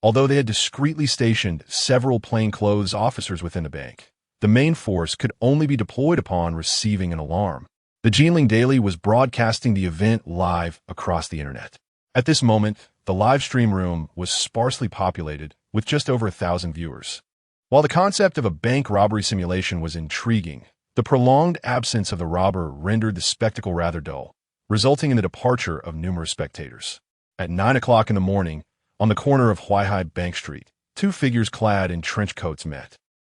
Although they had discreetly stationed several plainclothes officers within the bank, the main force could only be deployed upon receiving an alarm. The Jinling Daily was broadcasting the event live across the internet. At this moment, the live stream room was sparsely populated with just over 1,000 viewers. While the concept of a bank robbery simulation was intriguing, the prolonged absence of the robber rendered the spectacle rather dull. resulting in the departure of numerous spectators. At 9 o'clock in the morning, on the corner of Huaihai Bank Street, two figures clad in trench coats met.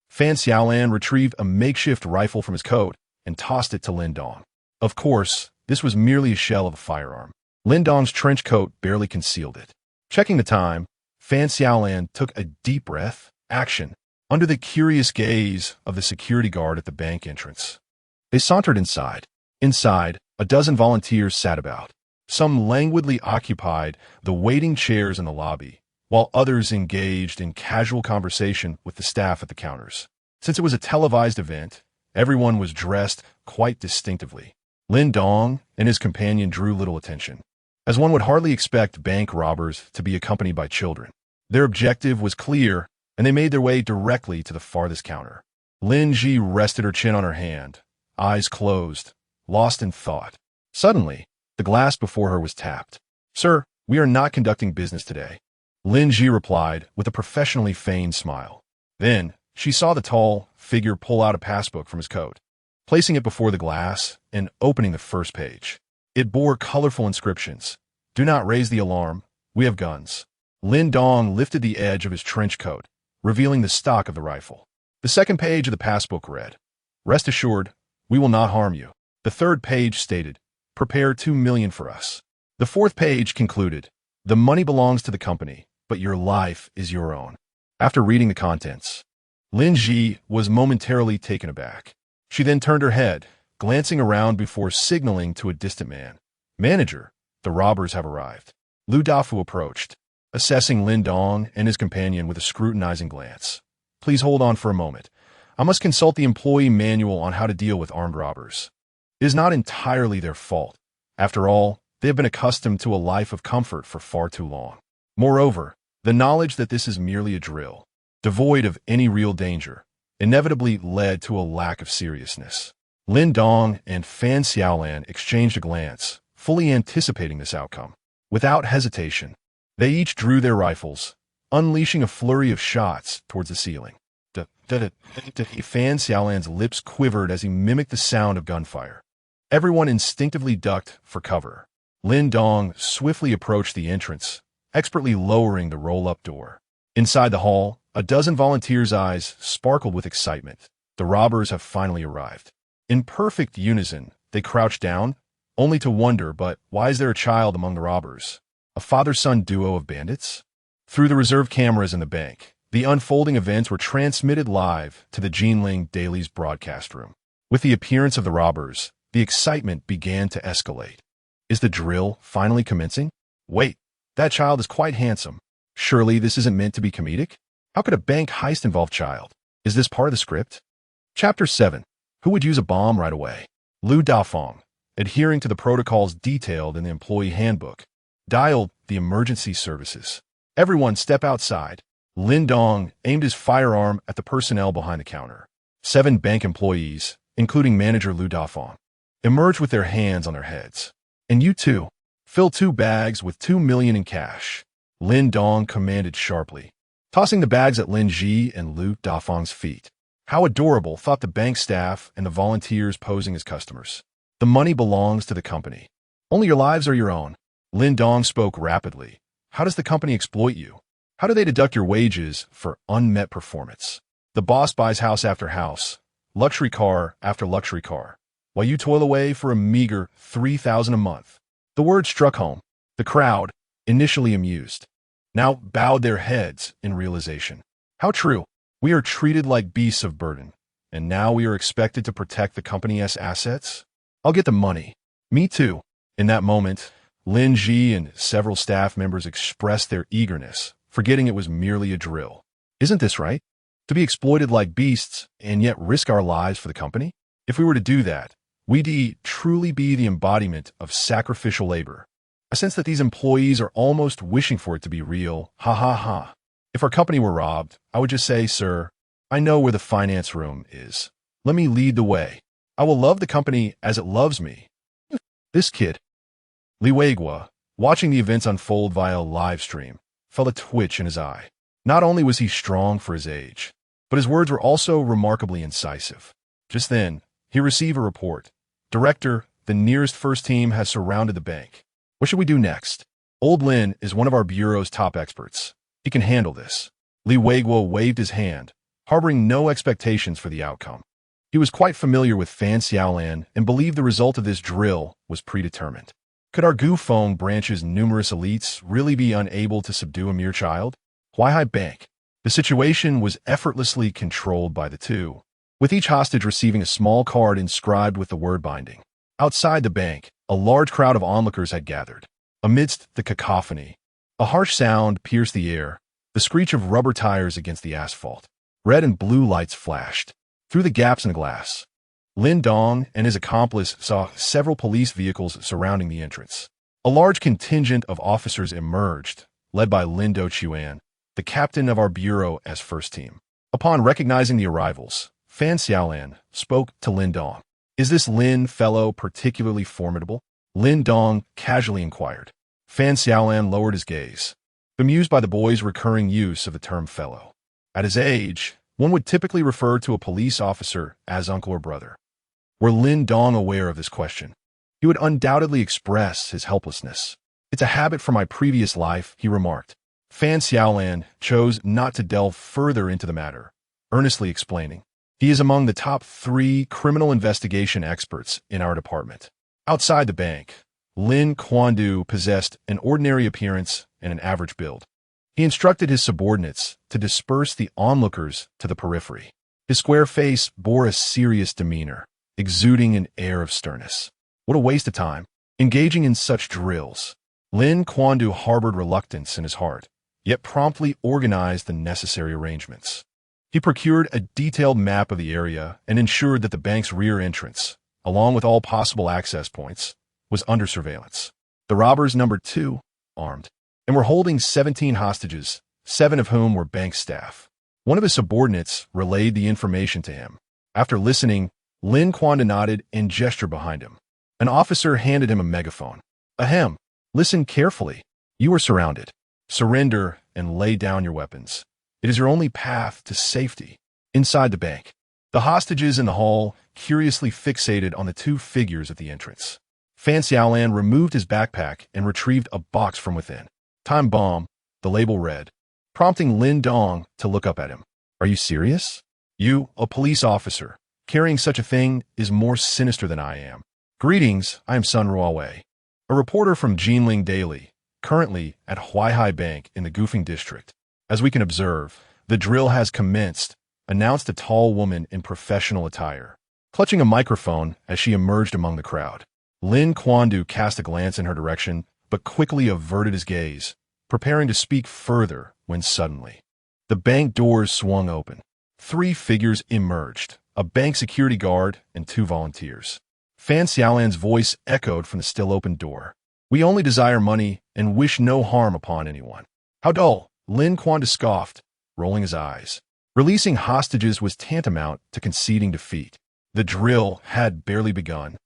Fan Xiaolan retrieved a makeshift rifle from his coat and tossed it to Lin Dong. Of course, this was merely a shell of a firearm. Lin Dong's trench coat barely concealed it. Checking the time, Fan Xiaolan took a deep breath. Action. Under the curious gaze of the security guard at the bank entrance. They sauntered inside. Inside, a dozen volunteers sat about. Some languidly occupied the waiting chairs in the lobby, while others engaged in casual conversation with the staff at the counters. Since it was a televised event, everyone was dressed quite distinctively. Lin Dong and his companion drew little attention, as one would hardly expect bank robbers to be accompanied by children. Their objective was clear, and they made their way directly to the farthest counter. Lin Ji rested her chin on her hand, eyes closed, lost in thought. Suddenly, the glass before her was tapped. "Sir, we are not conducting business today," Lin Ji replied with a professionally feigned smile. Then, she saw the tall figure pull out a passbook from his coat, placing it before the glass and opening the first page. It bore colorful inscriptions. "Do not raise the alarm. We have guns." Lin Dong lifted the edge of his trench coat, revealing the stock of the rifle. The second page of the passbook read, "Rest assured, we will not harm you." The third page stated, "Prepare 2 million for us." The fourth page concluded, "The money belongs to the company, but your life is your own." After reading the contents, Lin Ji was momentarily taken aback. She then turned her head, glancing around before signaling to a distant man. "Manager, the robbers have arrived." Lu Dafu approached, assessing Lin Dong and his companion with a scrutinizing glance. "Please hold on for a moment. I must consult the employee manual on how to deal with armed robbers." It is not entirely their fault. After all, they have been accustomed to a life of comfort for far too long. Moreover, the knowledge that this is merely a drill, devoid of any real danger, inevitably led to a lack of seriousness. Lin Dong and Fan Xiaolan exchanged a glance, fully anticipating this outcome. Without hesitation, they each drew their rifles, unleashing a flurry of shots towards the ceiling. Fan Xiaolan's lips quivered as he mimicked the sound of gunfire. Everyone instinctively ducked for cover. Lin Dong swiftly approached the entrance, expertly lowering the roll-up door. Inside the hall, a dozen volunteers' eyes sparkled with excitement. The robbers have finally arrived. In perfect unison, they crouched down, only to wonder, but why is there a child among the robbers? A father-son duo of bandits? Through the reserve cameras in the bank, the unfolding events were transmitted live to the Jinling Daily's broadcast room. With the appearance of the robbers, the excitement began to escalate. Is the drill finally commencing? Wait, that child is quite handsome. Surely this isn't meant to be comedic? How could a bank heist involve child? Is this part of the script? Chapter 7. Who would use a bomb right away? Lu Dafeng, adhering to the protocols detailed in the employee handbook, dialed the emergency services. "Everyone step outside." Lin Dong aimed his firearm at the personnel behind the counter. 7 bank employees, including manager Lu Dafeng, emerged with their hands on their heads. "And you too, fill 2 bags with 2 million in cash," Lin Dong commanded sharply, tossing the bags at Lin Ji and Lu Dafeng's feet. How adorable, thought the bank staff and the volunteers posing as customers. "The money belongs to the company. Only your lives are your own." Lin Dong spoke rapidly. "How does the company exploit you? How do they deduct your wages for unmet performance? The boss buys house after house, luxury car after luxury car, while you toil away for a meager 3,000 a month." The word struck home. The crowd, initially amused, now bowed their heads in realization. How true. We are treated like beasts of burden, and now we are expected to protect the company's assets? I'll get the money. Me too. In that moment, Lin Ji and several staff members expressed their eagerness, forgetting it was merely a drill. Isn't this right? To be exploited like beasts and yet risk our lives for the company? If we were to do that, we'd truly be the embodiment of sacrificial labor. I sense that these employees are almost wishing for it to be real. Ha ha ha. If our company were robbed, I would just say, "Sir, I know where the finance room is. Let me lead the way. I will love the company as it loves me." This kid, Li Weigua, watching the events unfold via live stream, felt a twitch in his eye. Not only was he strong for his age, but his words were also remarkably incisive. Just then, he received a report. "Director, the nearest first team has surrounded the bank. What should we do next? Old Lin is one of our bureau's top experts. He can handle this. Li Weiguo waved his hand, harboring no expectations for the outcome. He was quite familiar with Fan Xiaolan and believed the result of this drill was predetermined. Could our Gufeng branch's numerous elites really be unable to subdue a mere child? Huaihai Bank. The situation was effortlessly controlled by the two, with each hostage receiving a small card inscribed with the word binding. Outside the bank, a large crowd of onlookers had gathered. Amidst the cacophony, a harsh sound pierced the air, the screech of rubber tires against the asphalt. Red and blue lights flashed. Through the gaps in the glass, Lin Dong and his accomplice saw several police vehicles surrounding the entrance. A large contingent of officers emerged, led by Lin Dochuan, the captain of our bureau as first team. Upon recognizing the arrivals, Fan Xiaolan spoke to Lin Dong. "Is this Lin fellow particularly formidable?" Lin Dong casually inquired. Fan Xiaolan lowered his gaze, bemused by the boy's recurring use of the term fellow. At his age, one would typically refer to a police officer as uncle or brother. Were Lin Dong aware of this question, he would undoubtedly express his helplessness. "It's a habit from my previous life," he remarked. Fan Xiaolan chose not to delve further into the matter, earnestly explaining. "He is among the top 3 criminal investigation experts in our department." Outside the bank, Lin Quandu possessed an ordinary appearance and an average build. He instructed his subordinates to disperse the onlookers to the periphery. His square face bore a serious demeanor, exuding an air of sternness. What a waste of time, engaging in such drills. Lin Quandu harbored reluctance in his heart, yet promptly organized the necessary arrangements. He procured a detailed map of the area and ensured that the bank's rear entrance, along with all possible access points, was under surveillance. The robbers numbered 2, armed, and were holding 17 hostages, 7 of whom were bank staff. One of his subordinates relayed the information to him. After listening, Lin Quandu nodded and gestured behind him. An officer handed him a megaphone. "Ahem, listen carefully. You are surrounded. Surrender and lay down your weapons. It is your only path to safety." Inside the bank, the hostages in the hall curiously fixated on the 2 figures at the entrance. Fan Xiaolan removed his backpack and retrieved a box from within. "Time bomb," the label read, prompting Lin Dong to look up at him. "Are you serious? You, a police officer, carrying such a thing is more sinister than I am." "Greetings, I am Sun Ruowei, a reporter from Jinling Daily, currently at Huaihai Bank in the Gufeng district. As we can observe, the drill has commenced," announced a tall woman in professional attire, clutching a microphone as she emerged among the crowd. Lin Quandu cast a glance in her direction, but quickly averted his gaze, preparing to speak further when suddenly the bank doors swung open. 3 figures emerged, a bank security guard and 2 volunteers. Fan Xiaolan's voice echoed from the still-open door. "We only desire money and wish no harm upon anyone." "How dull," Lin Quandu scoffed, rolling his eyes. Releasing hostages was tantamount to conceding defeat. The drill had barely begun,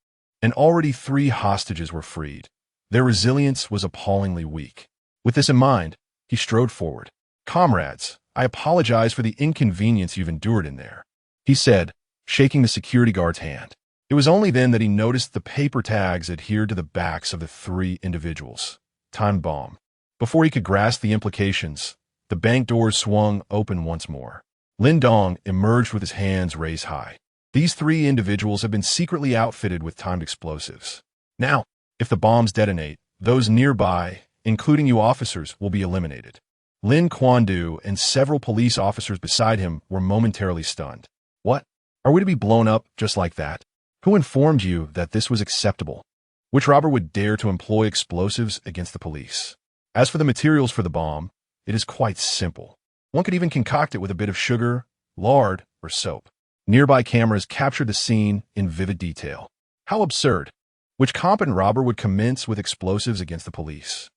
and already 3 hostages were freed. Their resilience was appallingly weak. With this in mind, he strode forward. "Comrades, I apologize for the inconvenience you've endured in there," he said, shaking the security guard's hand. It was only then that he noticed the paper tags adhered to the backs of the 3 individuals. Time bomb. Before he could grasp the implications, the bank doors swung open once more. Lin Dong emerged with his hands raised high. These 3 individuals have been secretly outfitted with timed explosives. Now, if the bombs detonate, those nearby, including you officers, will be eliminated. Lin Quandu and several police officers beside him were momentarily stunned. "What? Are we to be blown up just like that? Who informed you that this was acceptable? Which robber would dare to employ explosives against the police? As for the materials for the bomb, it is quite simple. One could even concoct it with a bit of sugar, lard, or soap." Nearby cameras captured the scene in vivid detail. How absurd! Which competent robber would commence with explosives against the police?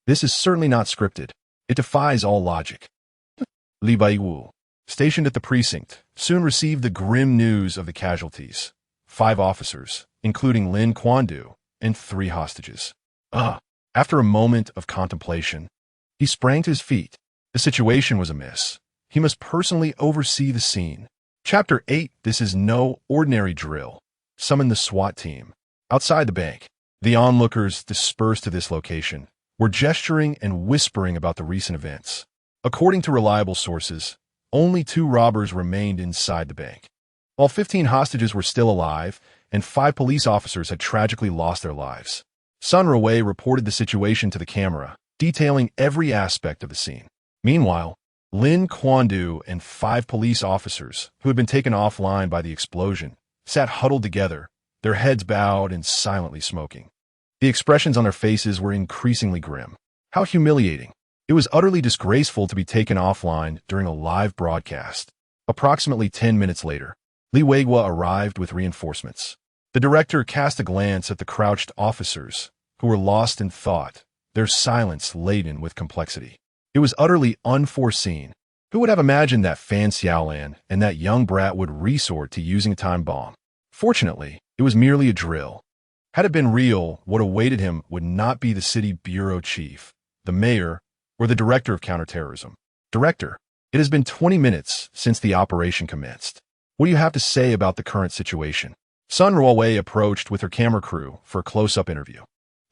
This is certainly not scripted. It defies all logic. Li Baiwu, stationed at the precinct, soon received the grim news of the casualties. 5 officers, including Lin Quandu, and 3 hostages. After a moment of contemplation, he sprang to his feet. The situation was amiss. He must personally oversee the scene. Chapter 8. This is no ordinary drill. Summon the SWAT team. Outside the bank, the onlookers dispersed to this location were gesturing and whispering about the recent events. According to reliable sources, only 2 robbers remained inside the bank. All 15 hostages were still alive, and 5 police officers had tragically lost their lives. Sun Ruwei reported the situation to the camera, detailing every aspect of the scene. Meanwhile, Lin Quandu and 5 police officers, who had been taken offline by the explosion, sat huddled together, their heads bowed and silently smoking. The expressions on their faces were increasingly grim. How humiliating. It was utterly disgraceful to be taken offline during a live broadcast. Approximately 10 minutes later, Li Weiguo arrived with reinforcements. The director cast a glance at the crouched officers, who were lost in thought, their silence laden with complexity. It was utterly unforeseen. Who would have imagined that Fan Xiaolan and that young brat would resort to using a time bomb? Fortunately, it was merely a drill. Had it been real, what awaited him would not be the city bureau chief, the mayor, or the director of counterterrorism. Director, it has been 20 minutes since the operation commenced. What do you have to say about the current situation? Sun Ruwei approached with her camera crew for a close-up interview.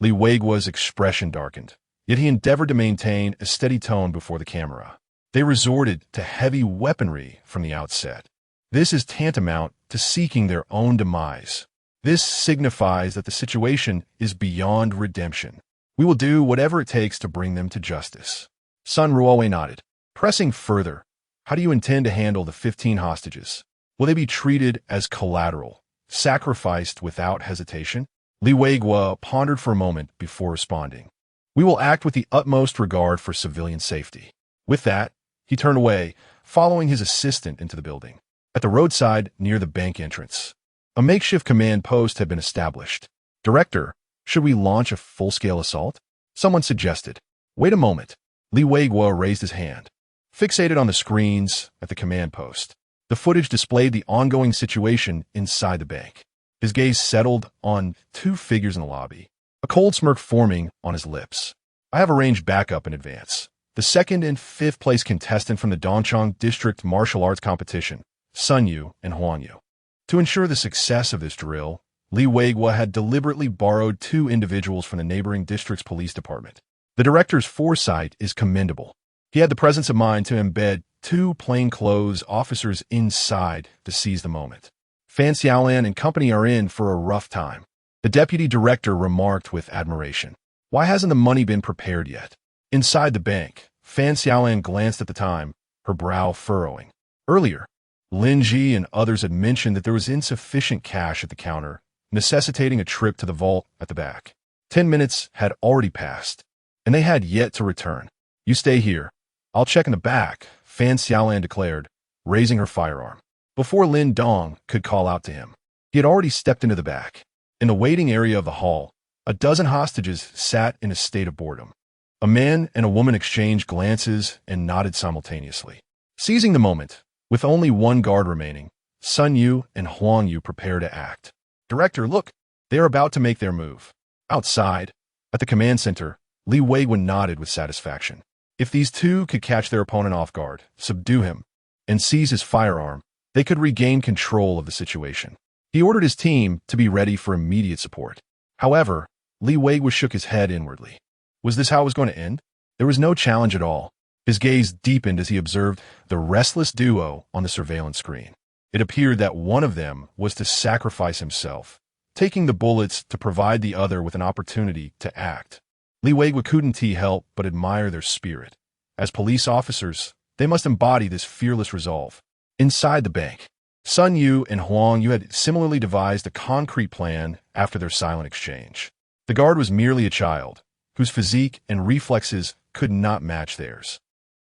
Li Weiguo's expression darkened, yet he endeavored to maintain a steady tone before the camera. They resorted to heavy weaponry from the outset. This is tantamount to seeking their own demise. This signifies that the situation is beyond redemption. We will do whatever it takes to bring them to justice. Sun Ruwei nodded. Pressing further, how do you intend to handle the 15 hostages? Will they be treated as collateral, sacrificed without hesitation? Li Weiguo pondered for a moment before responding. We will act with the utmost regard for civilian safety. With that, he turned away, following his assistant into the building. At the roadside near the bank entrance, a makeshift command post had been established. Director, should we launch a full-scale assault? Someone suggested. Wait a moment. Li Weiguo raised his hand. Fixated on the screens at the command post, the footage displayed the ongoing situation inside the bank. His gaze settled on 2 figures in the lobby, a cold smirk forming on his lips. I have arranged backup in advance. The 2nd and 5th place contestant from the Dongchang District Martial Arts Competition, Sun Yu and Huang Yu. To ensure the success of this drill, Li Weiguo had deliberately borrowed 2 individuals from the neighboring district's police department. The director's foresight is commendable. He had the presence of mind to embed 2 plainclothes officers inside to seize the moment. Fan Xiaolan and company are in for a rough time. The deputy director remarked with admiration. Why hasn't the money been prepared yet? Inside the bank, Fan Xiaolan glanced at the time, her brow furrowing. Earlier, Lin Ji and others had mentioned that there was insufficient cash at the counter, necessitating a trip to the vault at the back. 10 minutes had already passed, and they had yet to return. You stay here. I'll check in the back, Fan Xiaolan declared, raising her firearm. Before Lin Dong could call out to him, he had already stepped into the back. In the waiting area of the hall, a dozen hostages sat in a state of boredom. A man and a woman exchanged glances and nodded simultaneously. Seizing the moment, with only 1 guard remaining, Sun Yu and Huang Yu prepared to act. Director, look, they are about to make their move. Outside, at the command center, Li Weiguo nodded with satisfaction. If these 2 could catch their opponent off guard, subdue him, and seize his firearm, they could regain control of the situation. He ordered his team to be ready for immediate support. However, Li Weiguo shook his head inwardly. Was this how it was going to end? There was no challenge at all. His gaze deepened as he observed the restless duo on the surveillance screen. It appeared that one of them was to sacrifice himself, taking the bullets to provide the other with an opportunity to act. Li Weiguo couldn't help but admire their spirit. As police officers, they must embody this fearless resolve. Inside the bank, Sun Yu and Huang Yu had similarly devised a concrete plan after their silent exchange. The guard was merely a child, whose physique and reflexes could not match theirs,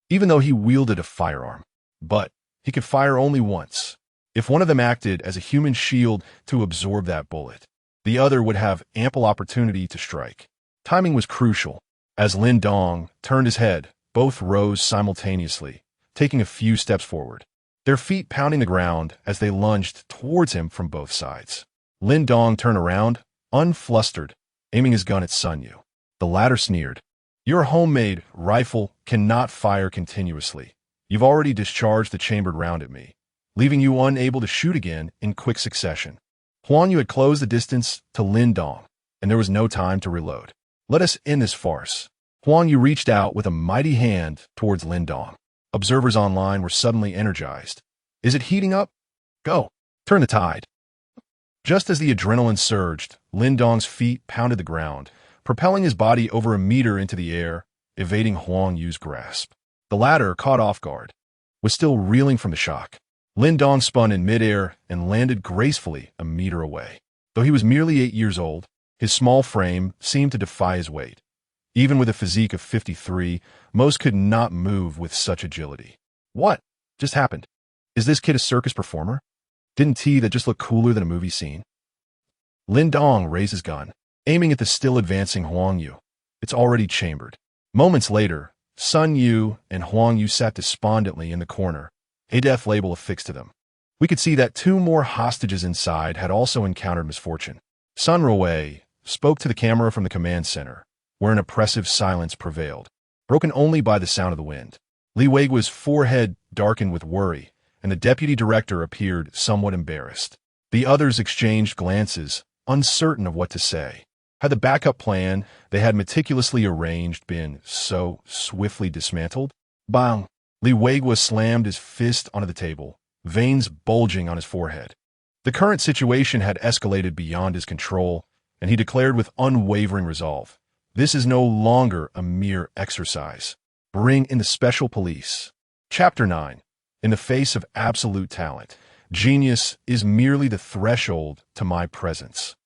even though he wielded a firearm. But he could fire only once. If one of them acted as a human shield to absorb that bullet, the other would have ample opportunity to strike. Timing was crucial. As Lin Dong turned his head, both rose simultaneously, taking a few steps forward, their feet pounding the ground as they lunged towards him from both sides. Lin Dong turned around, unflustered, aiming his gun at Sun Yu. The latter sneered. Your homemade rifle cannot fire continuously. You've already discharged the chambered round at me, leaving you unable to shoot again in quick succession. Huang Yu had closed the distance to Lin Dong, and there was no time to reload. Let us end this farce. Huang Yu reached out with a mighty hand towards Lin Dong. Observers online were suddenly energized. Is it heating up? Go. Turn the tide. Just as the adrenaline surged, Lin Dong's feet pounded the ground, propelling his body over a meter into the air, evading Huang Yu's grasp. The latter, caught off guard, was still reeling from the shock. Lin Dong spun in midair and landed gracefully a meter away. Though he was merely 8 years old, his small frame seemed to defy his weight. Even with a physique of 53, most could not move with such agility. What just happened? Is this kid a circus performer? Didn't he that just look cooler than a movie scene? Lin Dong raised his gun, aiming at the still advancing Huang Yu. It's already chambered. Moments later, Sun Yu and Huang Yu sat despondently in the corner, a death label affixed to them. We could see that 2 more hostages inside had also encountered misfortune. Sun Ruwei spoke to the camera from the command center, where an oppressive silence prevailed, broken only by the sound of the wind. Li Weigua's forehead darkened with worry, and the deputy director appeared somewhat embarrassed. The others exchanged glances, uncertain of what to say. Had the backup plan they had meticulously arranged been so swiftly dismantled? Bang! Li Weigua slammed his fist onto the table, veins bulging on his forehead. The current situation had escalated beyond his control, and he declared with unwavering resolve, "This is no longer a mere exercise. Bring in the special police." Chapter 9. In the face of absolute talent, genius is merely the threshold to my presence.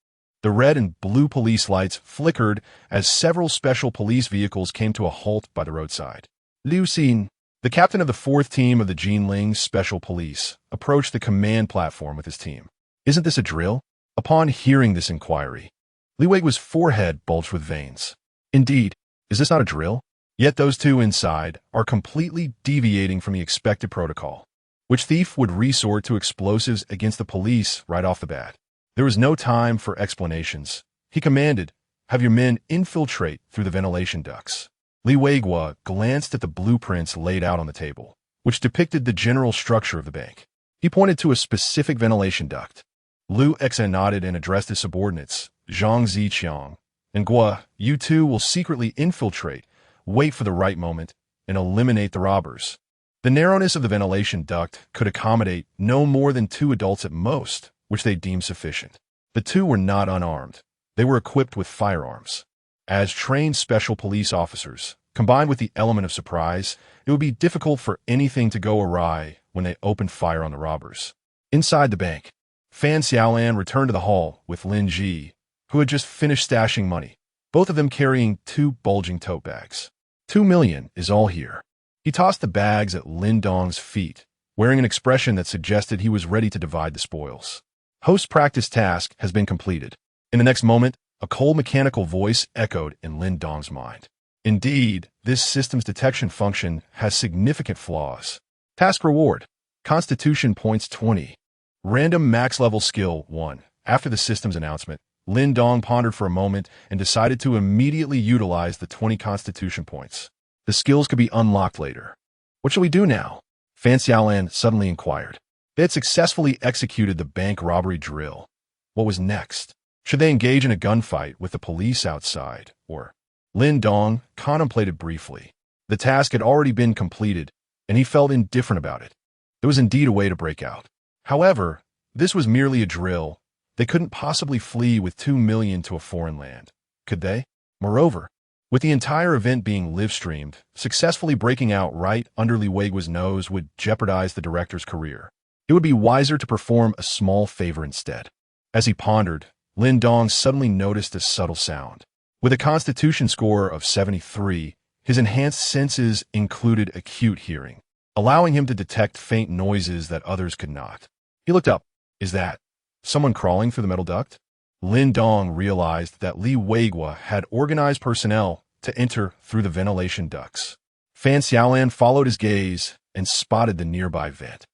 The red and blue police lights flickered as several special police vehicles came to a halt by the roadside. Liu Xin, the captain of the 4th team of the Jinling Special Police, approached the command platform with his team. "Isn't this a drill?" Upon hearing this inquiry, Li Weigua's forehead bulged with veins. "Indeed, is this not a drill?" Yet those 2 inside are completely deviating from the expected protocol. Which thief would resort to explosives against the police right off the bat? There was no time for explanations. He commanded, "Have your men infiltrate through the ventilation ducts." Li Weigua glanced at the blueprints laid out on the table, which depicted the general structure of the bank. He pointed to a specific ventilation duct. Liu Exan nodded and addressed his subordinates, Zhang Ziqiang and Gua. "You 2 will secretly infiltrate, wait for the right moment, and eliminate the robbers." The narrowness of the ventilation duct could accommodate no more than 2 adults at most, which they deemed sufficient. The 2 were not unarmed. They were equipped with firearms. As trained special police officers, combined with the element of surprise, it would be difficult for anything to go awry when they opened fire on the robbers. Inside the bank, Fan Xiaolan returned to the hall with Lin Ji, who had just finished stashing money, both of them carrying 2 bulging tote bags. 2 million is all here. He tossed the bags at Lin Dong's feet, wearing an expression that suggested he was ready to divide the spoils. Host practice task has been completed. In the next moment, a cold mechanical voice echoed in Lin Dong's mind. Indeed, this system's detection function has significant flaws. Task reward: Constitution points 20. Random max level skill 1. After the system's announcement, Lin Dong pondered for a moment and decided to immediately utilize the 20 Constitution points. The skills could be unlocked later. What shall we do now? Fan Xiaolan suddenly inquired. They had successfully executed the bank robbery drill. What was next? Should they engage in a gunfight with the police outside, or? Lin Dong contemplated briefly. The task had already been completed, and he felt indifferent about it. There was indeed a way to break out. However, this was merely a drill. They couldn't possibly flee with 2 million to a foreign land, could they? Moreover, with the entire event being live-streamed, successfully breaking out right under Li Weigua's nose would jeopardize the director's career. It would be wiser to perform a small favor instead. As he pondered, Lin Dong suddenly noticed a subtle sound. With a constitution score of 73, his enhanced senses included acute hearing, allowing him to detect faint noises that others could not. He looked up. Is that someone crawling through the metal duct? Lin Dong realized that Li Weigua had organized personnel to enter through the ventilation ducts. Fan Xiaolan followed his gaze and spotted the nearby vent.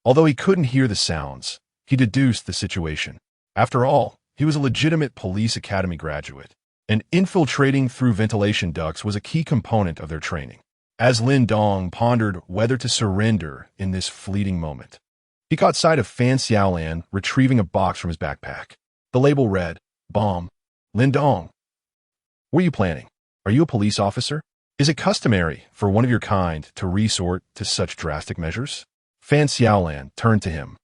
Although he couldn't hear the sounds, he deduced the situation. After all, he was a legitimate police academy graduate, and infiltrating through ventilation ducts was a key component of their training. As Lin Dong pondered whether to surrender in this fleeting moment, he caught sight of Fan Xiaolan retrieving a box from his backpack. The label read, Bomb, Lin Dong. What are you planning? Are you a police officer? Is it customary for one of your kind to resort to such drastic measures? Fan Xiaolan turned to him,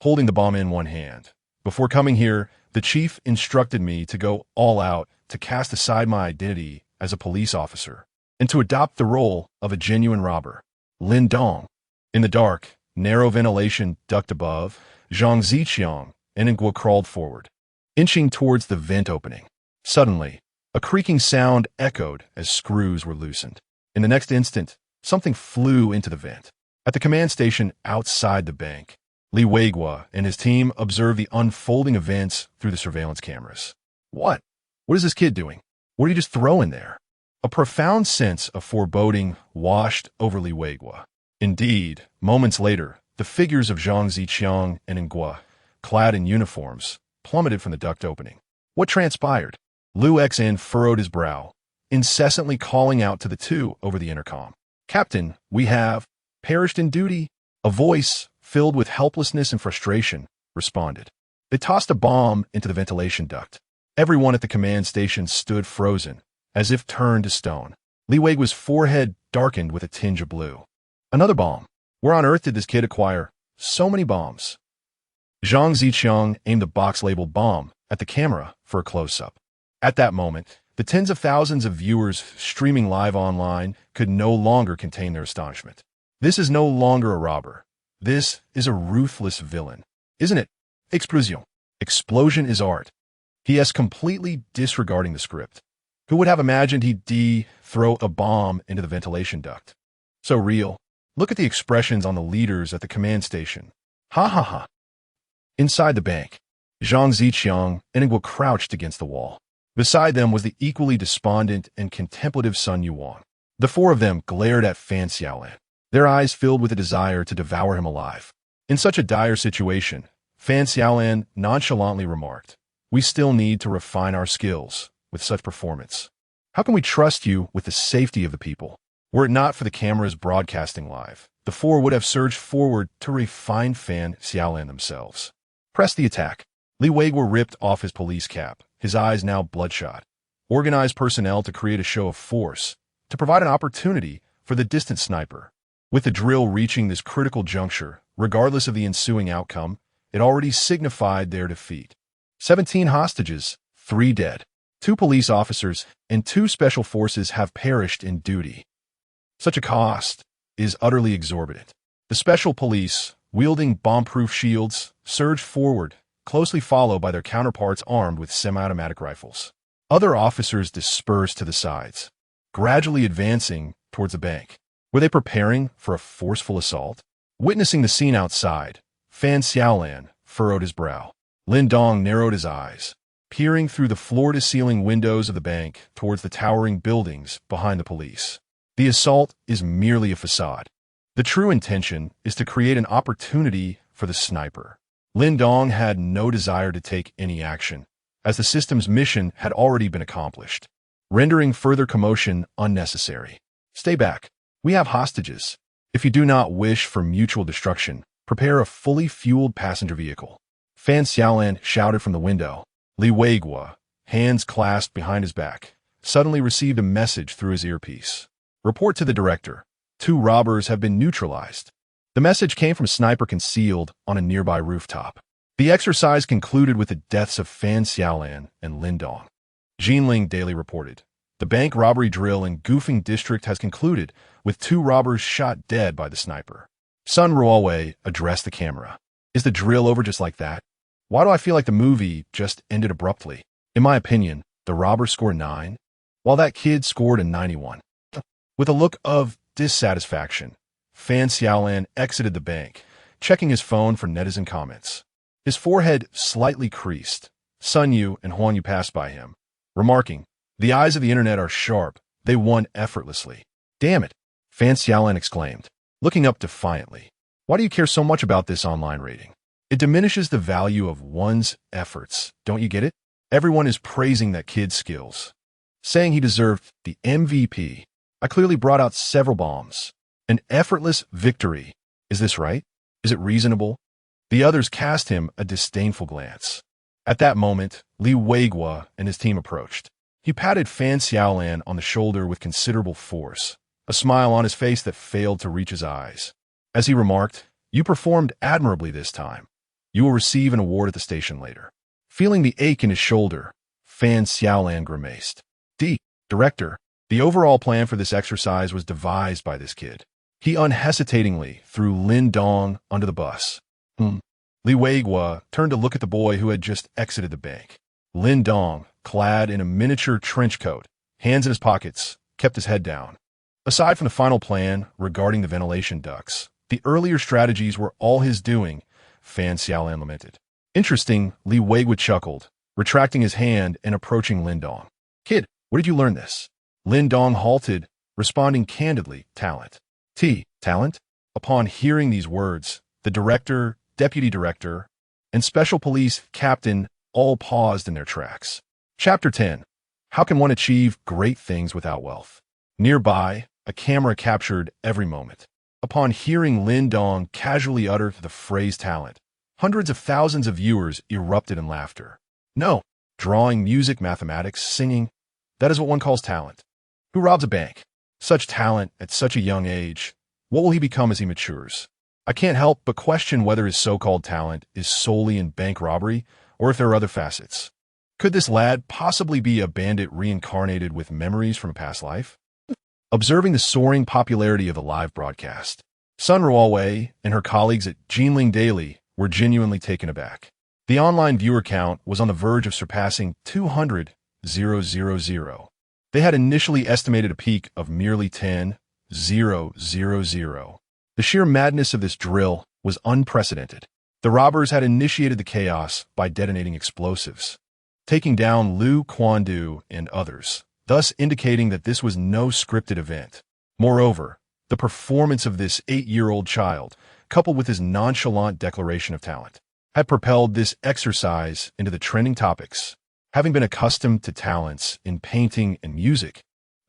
holding the bomb in one hand. Before coming here, the chief instructed me to go all out to cast aside my identity as a police officer and to adopt the role of a genuine robber. Lin Dong. In the dark, narrow ventilation duct above, Zhang Ziqiang and Ingua crawled forward, inching towards the vent opening. Suddenly, a creaking sound echoed as screws were loosened. In the next instant, something flew into the vent. At the command station outside the bank, Li Weigua and his team observed the unfolding events through the surveillance cameras. What? What is this kid doing? What did he just throw in there? A profound sense of foreboding washed over Li Weigua. Indeed, moments later, the figures of Zhang Ziqiang and Ingua, clad in uniforms, plummeted from the duct opening. What transpired? Liu Xn furrowed his brow, incessantly calling out to the two over the intercom. Captain, we have perished in duty. A voice, filled with helplessness and frustration, responded. They tossed a bomb into the ventilation duct. Everyone at the command station stood frozen, as if turned to stone. Li Weigua's forehead darkened with a tinge of blue. Another bomb. Where on earth did this kid acquire so many bombs? Zhang Ziqiang aimed the box labeled bomb at the camera for a close-up. At that moment, the tens of thousands of viewers streaming live online could no longer contain their astonishment. This is no longer a robber. This is a ruthless villain. Isn't it? Explosion. Explosion is art. He.S. completely disregarding the script. Who would have imagined he'd throw a bomb into the ventilation duct? So real. Look at the expressions on the leaders at the command station. Ha ha ha. Inside the bank, Zhang Ziqiang and Ingua crouched against the wall. Beside them was the equally despondent and contemplative Sun Yuan. The four of them glared at Fan Xiaolan, their eyes filled with a desire to devour him alive. In such a dire situation, Fan Xiaolan nonchalantly remarked, "We still need to refine our skills with such performance. How can we trust you with the safety of the people?" Were it not for the cameras broadcasting live, the four would have surged forward to refine Fan Xiaolan themselves. Press the attack. Li Weigua ripped off his police cap, his eyes now bloodshot. Organized personnel to create a show of force, to provide an opportunity for the distant sniper. With the drill reaching this critical juncture, regardless of the ensuing outcome, it already signified their defeat. 17 hostages, 3 dead. 2 police officers and 2 special forces have perished in duty. Such a cost is utterly exorbitant. The special police, wielding bomb-proof shields, surged forward, closely followed by their counterparts armed with semi-automatic rifles. Other officers dispersed to the sides, gradually advancing towards the bank. Were they preparing for a forceful assault? Witnessing the scene outside, Fan Xiaolan furrowed his brow. Lin Dong narrowed his eyes, peering through the floor-to-ceiling windows of the bank towards the towering buildings behind the police. The assault is merely a facade. The true intention is to create an opportunity for the sniper. Lin Dong had no desire to take any action, as the system's mission had already been accomplished, rendering further commotion unnecessary. Stay back. We have hostages. If you do not wish for mutual destruction, prepare a fully fueled passenger vehicle. Fan Xiaolan shouted from the window. Li Weigua, hands clasped behind his back, suddenly received a message through his earpiece. Report to the director. 2 robbers have been neutralized. The message came from a sniper concealed on a nearby rooftop. The exercise concluded with the deaths of Fan Xiaolan and Lin Dong. Jinling daily reported. The bank robbery drill in Gufeng district has concluded, with 2 robbers shot dead by the sniper. Sun Ruowei addressed the camera. Is the drill over just like that? Why do I feel like the movie just ended abruptly? In my opinion, the robbers scored 9, while that kid scored a 91. With a look of dissatisfaction, Fan Xiaolan exited the bank, checking his phone for netizen comments. His forehead slightly creased. Sun Yu and Huan Yu passed by him, remarking, "The eyes of the internet are sharp. They won effortlessly." "Damn it," Fan Xiaolan exclaimed, looking up defiantly. "Why do you care so much about this online rating? It diminishes the value of one's efforts. Don't you get it? Everyone is praising that kid's skills, saying he deserved the MVP. I clearly brought out several bombs. An effortless victory. Is this right? Is it reasonable?" The others cast him a disdainful glance. At that moment, Li Weigua and his team approached. He patted Fan Xiaolan on the shoulder with considerable force, a smile on his face that failed to reach his eyes. As he remarked, "You performed admirably this time. You will receive an award at the station later." Feeling the ache in his shoulder, Fan Xiaolan grimaced. Director, the overall plan for this exercise was devised by this kid. He unhesitatingly threw Lin Dong under the bus. Li Weigua turned to look at the boy who had just exited the bank. Lin Dong, clad in a miniature trench coat, hands in his pockets, kept his head down. Aside from the final plan regarding the ventilation ducts, the earlier strategies were all his doing, Fan Xiaolan lamented. Interesting, Li Weigua chuckled, retracting his hand and approaching Lin Dong. Kid, where did you learn this? Lin Dong halted, responding candidly, talent. Talent? Upon hearing these words, the director, deputy director, and special police captain all paused in their tracks. Chapter 10. How can one achieve great things without wealth? Nearby, a camera captured every moment. Upon hearing Lin Dong casually utter the phrase talent, hundreds of thousands of viewers erupted in laughter. No, drawing, music, mathematics, singing, that is what one calls talent. Who robs a bank? Such talent at such a young age. What will he become as he matures? I can't help but question whether his so-called talent is solely in bank robbery or if there are other facets. Could this lad possibly be a bandit reincarnated with memories from a past life? Observing the soaring popularity of the live broadcast, Sun Ruowei and her colleagues at Jinling Daily were genuinely taken aback. The online viewer count was on the verge of surpassing 200,000. They had initially estimated a peak of merely 10,000. The sheer madness of this drill was unprecedented. The robbers had initiated the chaos by detonating explosives, taking down Liu Quandu and others, thus indicating that this was no scripted event. Moreover, the performance of this 8-year-old child, coupled with his nonchalant declaration of talent, had propelled this exercise into the trending topics. Having been accustomed to talents in painting and music,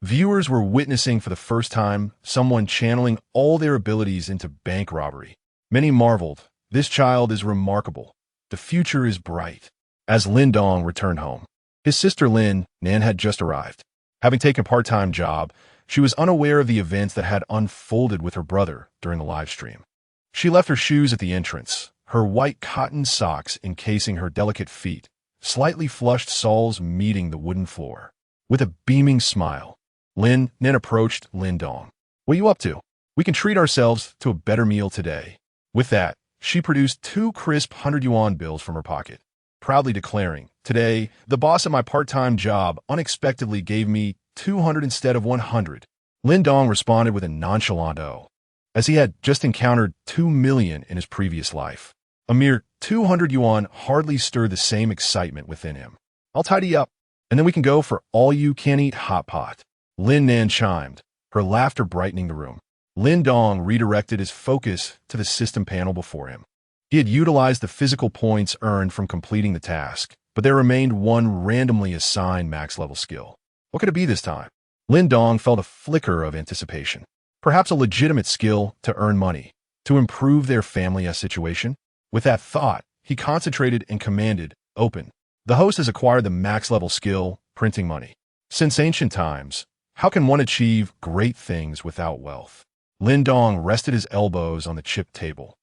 viewers were witnessing for the first time someone channeling all their abilities into bank robbery. Many marveled, "This child is remarkable. The future is bright." As Lin Dong returned home, his sister Lin Nan had just arrived. Having taken a part-time job, she was unaware of the events that had unfolded with her brother during the live stream. She left her shoes at the entrance, her white cotton socks encasing her delicate feet, slightly flushed soles meeting the wooden floor. With a beaming smile, Lin Nan approached Lin Dong. "What are you up to? We can treat ourselves to a better meal today." With that, she produced 2 crisp 100 yuan bills from her pocket, proudly declaring, "Today, the boss at my part-time job unexpectedly gave me 200 instead of 100. Lin Dong responded with a nonchalant "oh," as he had just encountered 2 million in his previous life. A mere 200 yuan hardly stirred the same excitement within him. "I'll tidy up, and then we can go for all-you-can-eat hot pot." Lin Nan chimed, her laughter brightening the room. Lin Dong redirected his focus to the system panel before him. He had utilized the physical points earned from completing the task, but there remained one randomly assigned max-level skill. What could it be this time? Lin Dong felt a flicker of anticipation. Perhaps a legitimate skill to earn money, to improve their family situation? With that thought, he concentrated and commanded, "Open." The host has acquired the max-level skill, printing money. Since ancient times, how can one achieve great things without wealth? Lin Dong rested his elbows on the chipped table,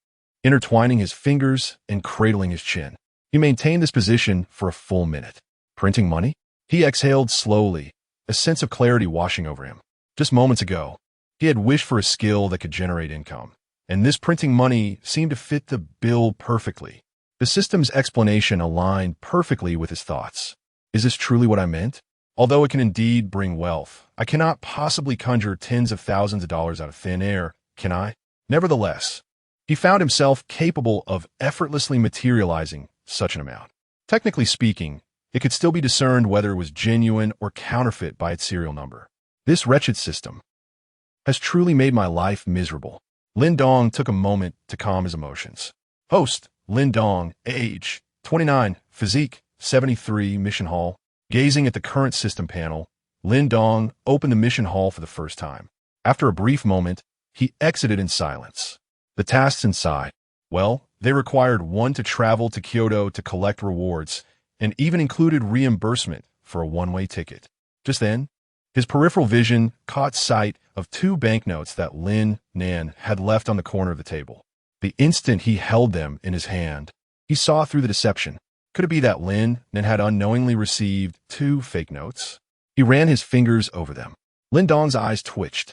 intertwining his fingers and cradling his chin. He maintained this position for a full minute. Printing money? He exhaled slowly, a sense of clarity washing over him. Just moments ago, he had wished for a skill that could generate income, and this printing money seemed to fit the bill perfectly. The system's explanation aligned perfectly with his thoughts. Is this truly what I meant? Although it can indeed bring wealth, I cannot possibly conjure tens of thousands of dollars out of thin air, can I? Nevertheless, he found himself capable of effortlessly materializing such an amount. Technically speaking, it could still be discerned whether it was genuine or counterfeit by its serial number. This wretched system has truly made my life miserable. Lin Dong took a moment to calm his emotions. Host, Lin Dong, age, 29, physique, 73, mission hall. Gazing at the current system panel, Lin Dong opened the mission hall for the first time. After a brief moment, he exited in silence. The tasks inside, well, they required one to travel to Kyoto to collect rewards and even included reimbursement for a one-way ticket. Just then, his peripheral vision caught sight of two banknotes that Lin Nan had left on the corner of the table. The instant he held them in his hand, he saw through the deception. Could it be that Lin Nan had unknowingly received two fake notes? He ran his fingers over them. Lin Dong's eyes twitched.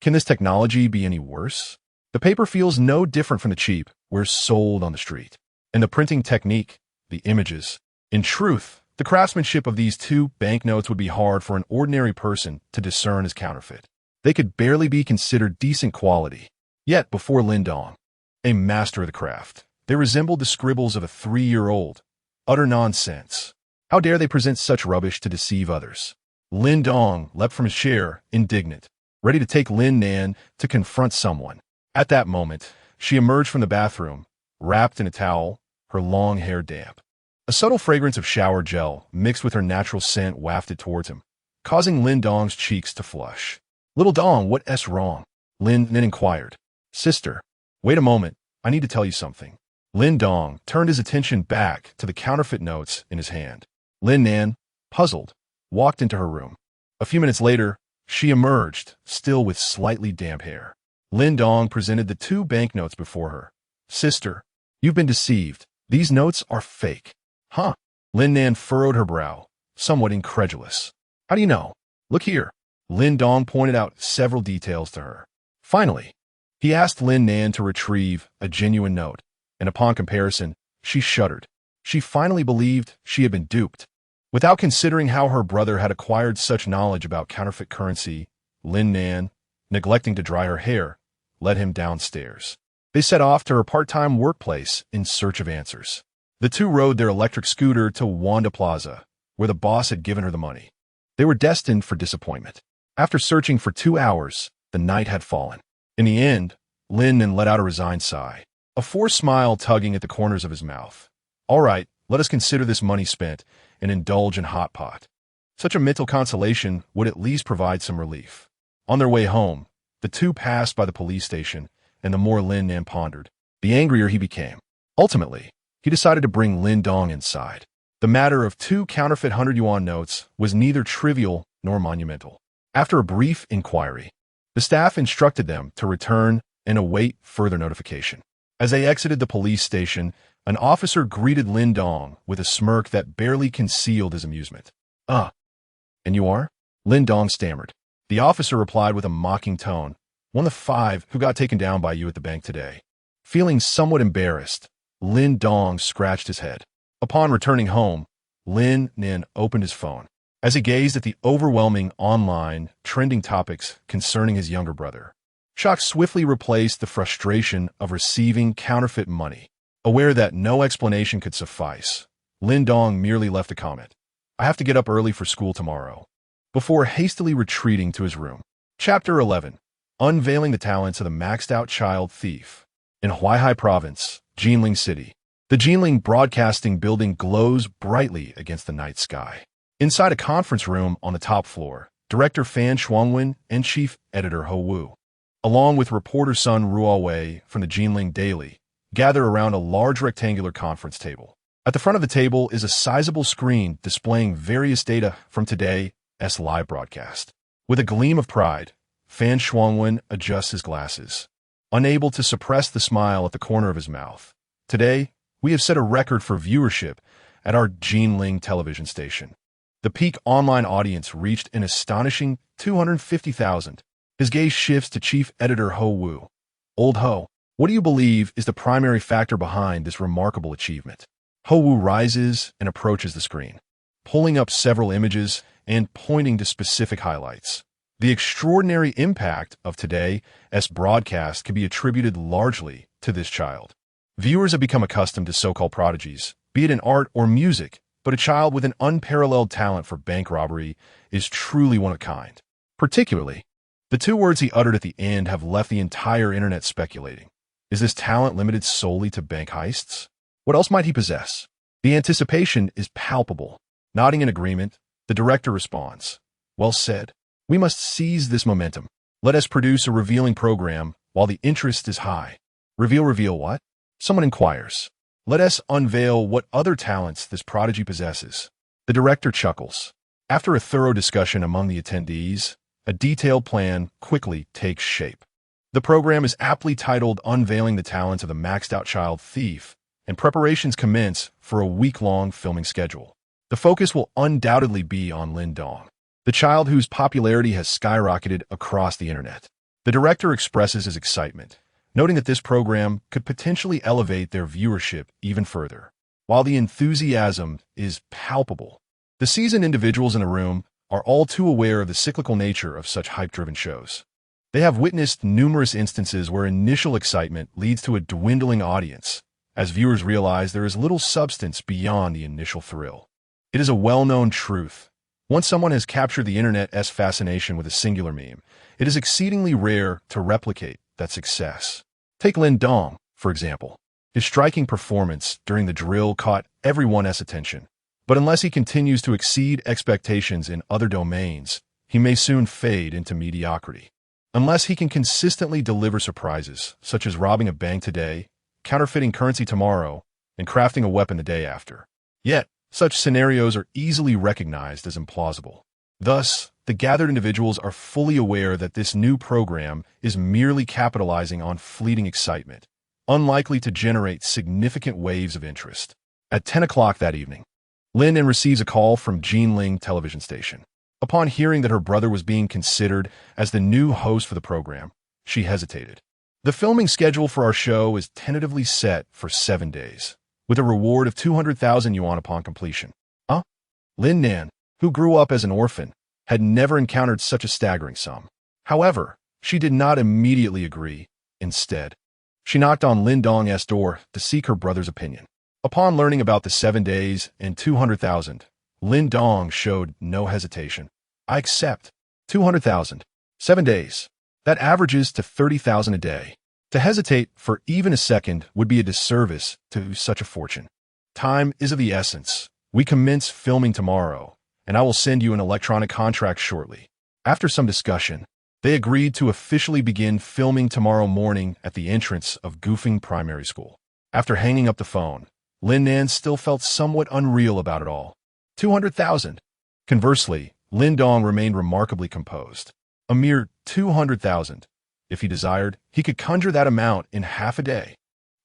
Can this technology be any worse? The paper feels no different from the cheap wares sold on the street. And the printing technique, the images. In truth, the craftsmanship of these two banknotes would be hard for an ordinary person to discern as counterfeit. They could barely be considered decent quality. Yet, before Lin Dong, a master of the craft, they resembled the scribbles of a 3-year-old. Utter nonsense. How dare they present such rubbish to deceive others? Lin Dong leapt from his chair, indignant, ready to take Lin Nan to confront someone. At that moment, she emerged from the bathroom, wrapped in a towel, her long hair damp. A subtle fragrance of shower gel mixed with her natural scent wafted towards him, causing Lin Dong's cheeks to flush. "Little Dong, what's wrong?" Lin Nan inquired. "Sister, wait a moment, I need to tell you something." Lin Dong turned his attention back to the counterfeit notes in his hand. Lin Nan, puzzled, walked into her room. A few minutes later, she emerged, still with slightly damp hair. Lin Dong presented the two banknotes before her. "Sister, you've been deceived. These notes are fake." "Huh?" Lin Nan furrowed her brow, somewhat incredulous. "How do you know?" "Look here." Lin Dong pointed out several details to her. Finally, he asked Lin Nan to retrieve a genuine note, and upon comparison, she shuddered. She finally believed she had been duped. Without considering how her brother had acquired such knowledge about counterfeit currency, Lin Nan, neglecting to dry her hair, led him downstairs. They set off to her part-time workplace in search of answers. The two rode their electric scooter to Wanda Plaza, where the boss had given her the money. They were destined for disappointment. After searching for 2 hours, the night had fallen. In the end, Lin Nan let out a resigned sigh, a forced smile tugging at the corners of his mouth. "All right, let us consider this money spent and indulge in hot pot." Such a mental consolation would at least provide some relief. On their way home, the two passed by the police station, and the more Lin Nan pondered, the angrier he became. Ultimately, he decided to bring Lin Dong inside. The matter of two counterfeit 100-yuan notes was neither trivial nor monumental. After a brief inquiry, the staff instructed them to return and await further notification. As they exited the police station, an officer greeted Lin Dong with a smirk that barely concealed his amusement. And you are?" Lin Dong stammered. The officer replied with a mocking tone, "One of the 5 who got taken down by you at the bank today." Feeling somewhat embarrassed, Lin Dong scratched his head. Upon returning home, Lin Nan opened his phone. As he gazed at the overwhelming online trending topics concerning his younger brother, shock swiftly replaced the frustration of receiving counterfeit money. Aware that no explanation could suffice, Lin Dong merely left a comment, "I have to get up early for school tomorrow," before hastily retreating to his room. Chapter 11. Unveiling the talents of the maxed-out child thief. In Huaihai Province, Jinling City, the Jinling Broadcasting Building glows brightly against the night sky. Inside a conference room on the top floor, Director Fan Shuangwen and Chief Editor Ho Wu, along with reporter Sun Ruowei from the Jinling Daily, gather around a large rectangular conference table. At the front of the table is a sizable screen displaying various data from today's live broadcast. With a gleam of pride, Fan Shuangwen adjusts his glasses, unable to suppress the smile at the corner of his mouth. Today, we have set a record for viewership at our Jinling television station. The peak online audience reached an astonishing 250,000. His gaze shifts to Chief Editor Ho Wu. "Old Ho, what do you believe is the primary factor behind this remarkable achievement?" Ho Wu rises and approaches the screen, pulling up several images and pointing to specific highlights. The extraordinary impact of today's broadcast can be attributed largely to this child. Viewers have become accustomed to so-called prodigies, be it in art or music, but a child with an unparalleled talent for bank robbery is truly one of a kind. Particularly, the 2 words he uttered at the end have left the entire internet speculating. Is this talent limited solely to bank heists? What else might he possess? The anticipation is palpable. Nodding in agreement, the director responds, "Well said. We must seize this momentum. Let us produce a revealing program while the interest is high." Reveal what? Someone inquires. Let us unveil what other talents this prodigy possesses. The director chuckles. After a thorough discussion among the attendees, a detailed plan quickly takes shape. The program is aptly titled Unveiling the Talents of the Maxed-Out Child Thief, and preparations commence for a week-long filming schedule. The focus will undoubtedly be on Lin Dong, the child whose popularity has skyrocketed across the internet. The director expresses his excitement, noting that this program could potentially elevate their viewership even further. While the enthusiasm is palpable, the seasoned individuals in the room are all too aware of the cyclical nature of such hype-driven shows. They have witnessed numerous instances where initial excitement leads to a dwindling audience, as viewers realize there is little substance beyond the initial thrill. It is a well-known truth. Once someone has captured the internet's fascination with a singular meme, it is exceedingly rare to replicate that success. Take Lin Dong, for example. His striking performance during the drill caught everyone's attention. But unless he continues to exceed expectations in other domains, he may soon fade into mediocrity. Unless he can consistently deliver surprises, such as robbing a bank today, counterfeiting currency tomorrow, and crafting a weapon the day after. Yet, such scenarios are easily recognized as implausible. Thus, the gathered individuals are fully aware that this new program is merely capitalizing on fleeting excitement, unlikely to generate significant waves of interest. At 10 o'clock that evening, Lin receives a call from Jinling television station. Upon hearing that her brother was being considered as the new host for the program, she hesitated. The filming schedule for our show is tentatively set for 7 days, with a reward of 200,000 yuan upon completion. Lin Nan, who grew up as an orphan, had never encountered such a staggering sum. However, she did not immediately agree. Instead, she knocked on Lin Dong's door to seek her brother's opinion. Upon learning about the 7 days and 200,000, Lin Dong showed no hesitation. I accept. 200,000. 7 days. That averages to 30,000 a day. To hesitate for even a second would be a disservice to such a fortune. Time is of the essence. We commence filming tomorrow, and I will send you an electronic contract shortly. After some discussion, they agreed to officially begin filming tomorrow morning at the entrance of Goofing Primary School. After hanging up the phone, Lin Nan still felt somewhat unreal about it all. 200,000. Conversely, Lin Dong remained remarkably composed. A mere 200,000. If he desired, he could conjure that amount in half a day.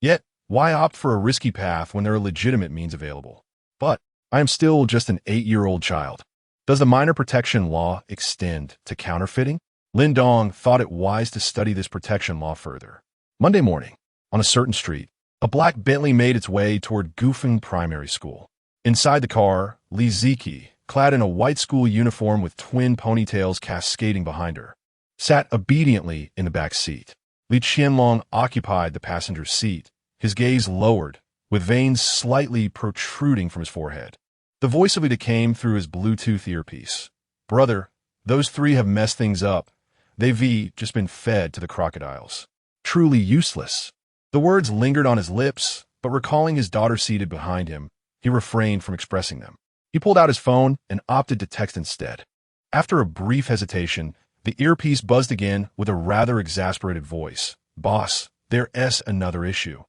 Yet, why opt for a risky path when there are legitimate means available? But I am still just an 8-year-old child. Does the minor protection law extend to counterfeiting? Lin Dong thought it wise to study this protection law further. Monday morning, on a certain street, a black Bentley made its way toward Goofing Primary School. Inside the car, Li Ziki, clad in a white school uniform with twin ponytails cascading behind her, sat obediently in the back seat. Li Qianlong occupied the passenger seat, his gaze lowered, with veins slightly protruding from his forehead. The voice of Ida came through his Bluetooth earpiece. Brother, those three have messed things up. They've just been fed to the crocodiles. Truly useless. The words lingered on his lips, but recalling his daughter seated behind him, he refrained from expressing them. He pulled out his phone and opted to text instead. After a brief hesitation, the earpiece buzzed again with a rather exasperated voice. Boss, there's another issue.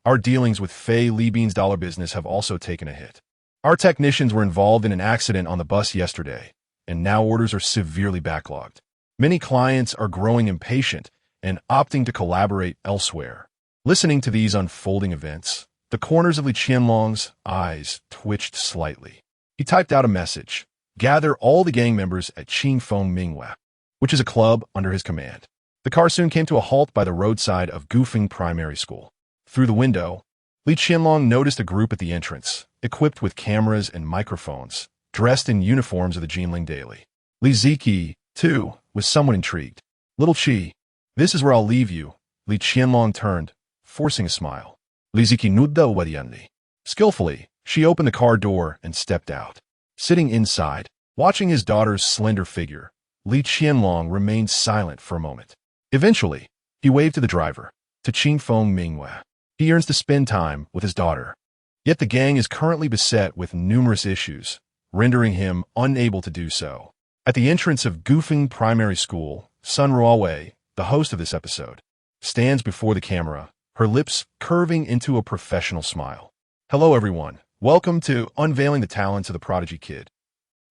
Our dealings with Fei Liebing's dollar business have also taken a hit. Our technicians were involved in an accident on the bus yesterday, and now orders are severely backlogged. Many clients are growing impatient and opting to collaborate elsewhere. Listening to these unfolding events, the corners of Li Qianlong's eyes twitched slightly. He typed out a message. Gather all the gang members at Qingfeng Mingwei, which is a club under his command. The car soon came to a halt by the roadside of Goofing Primary School. Through the window, Li Qianlong noticed a group at the entrance, equipped with cameras and microphones, dressed in uniforms of the Jinling Daily. Li Ziki, too, was somewhat intrigued. Little Qi, this is where I'll leave you. Li Qianlong turned, forcing a smile. Li Ziki nudda wadianli. Skillfully, she opened the car door and stepped out. Sitting inside, watching his daughter's slender figure, Li Qianlong remained silent for a moment. Eventually, he waved to the driver, to Qingfeng Mingwei. He yearns to spend time with his daughter. Yet the gang is currently beset with numerous issues, rendering him unable to do so. At the entrance of Goofing Primary School, Sun Ruowei, the host of this episode, stands before the camera, her lips curving into a professional smile. Hello, everyone. Welcome to Unveiling the Talents of the Prodigy Kid.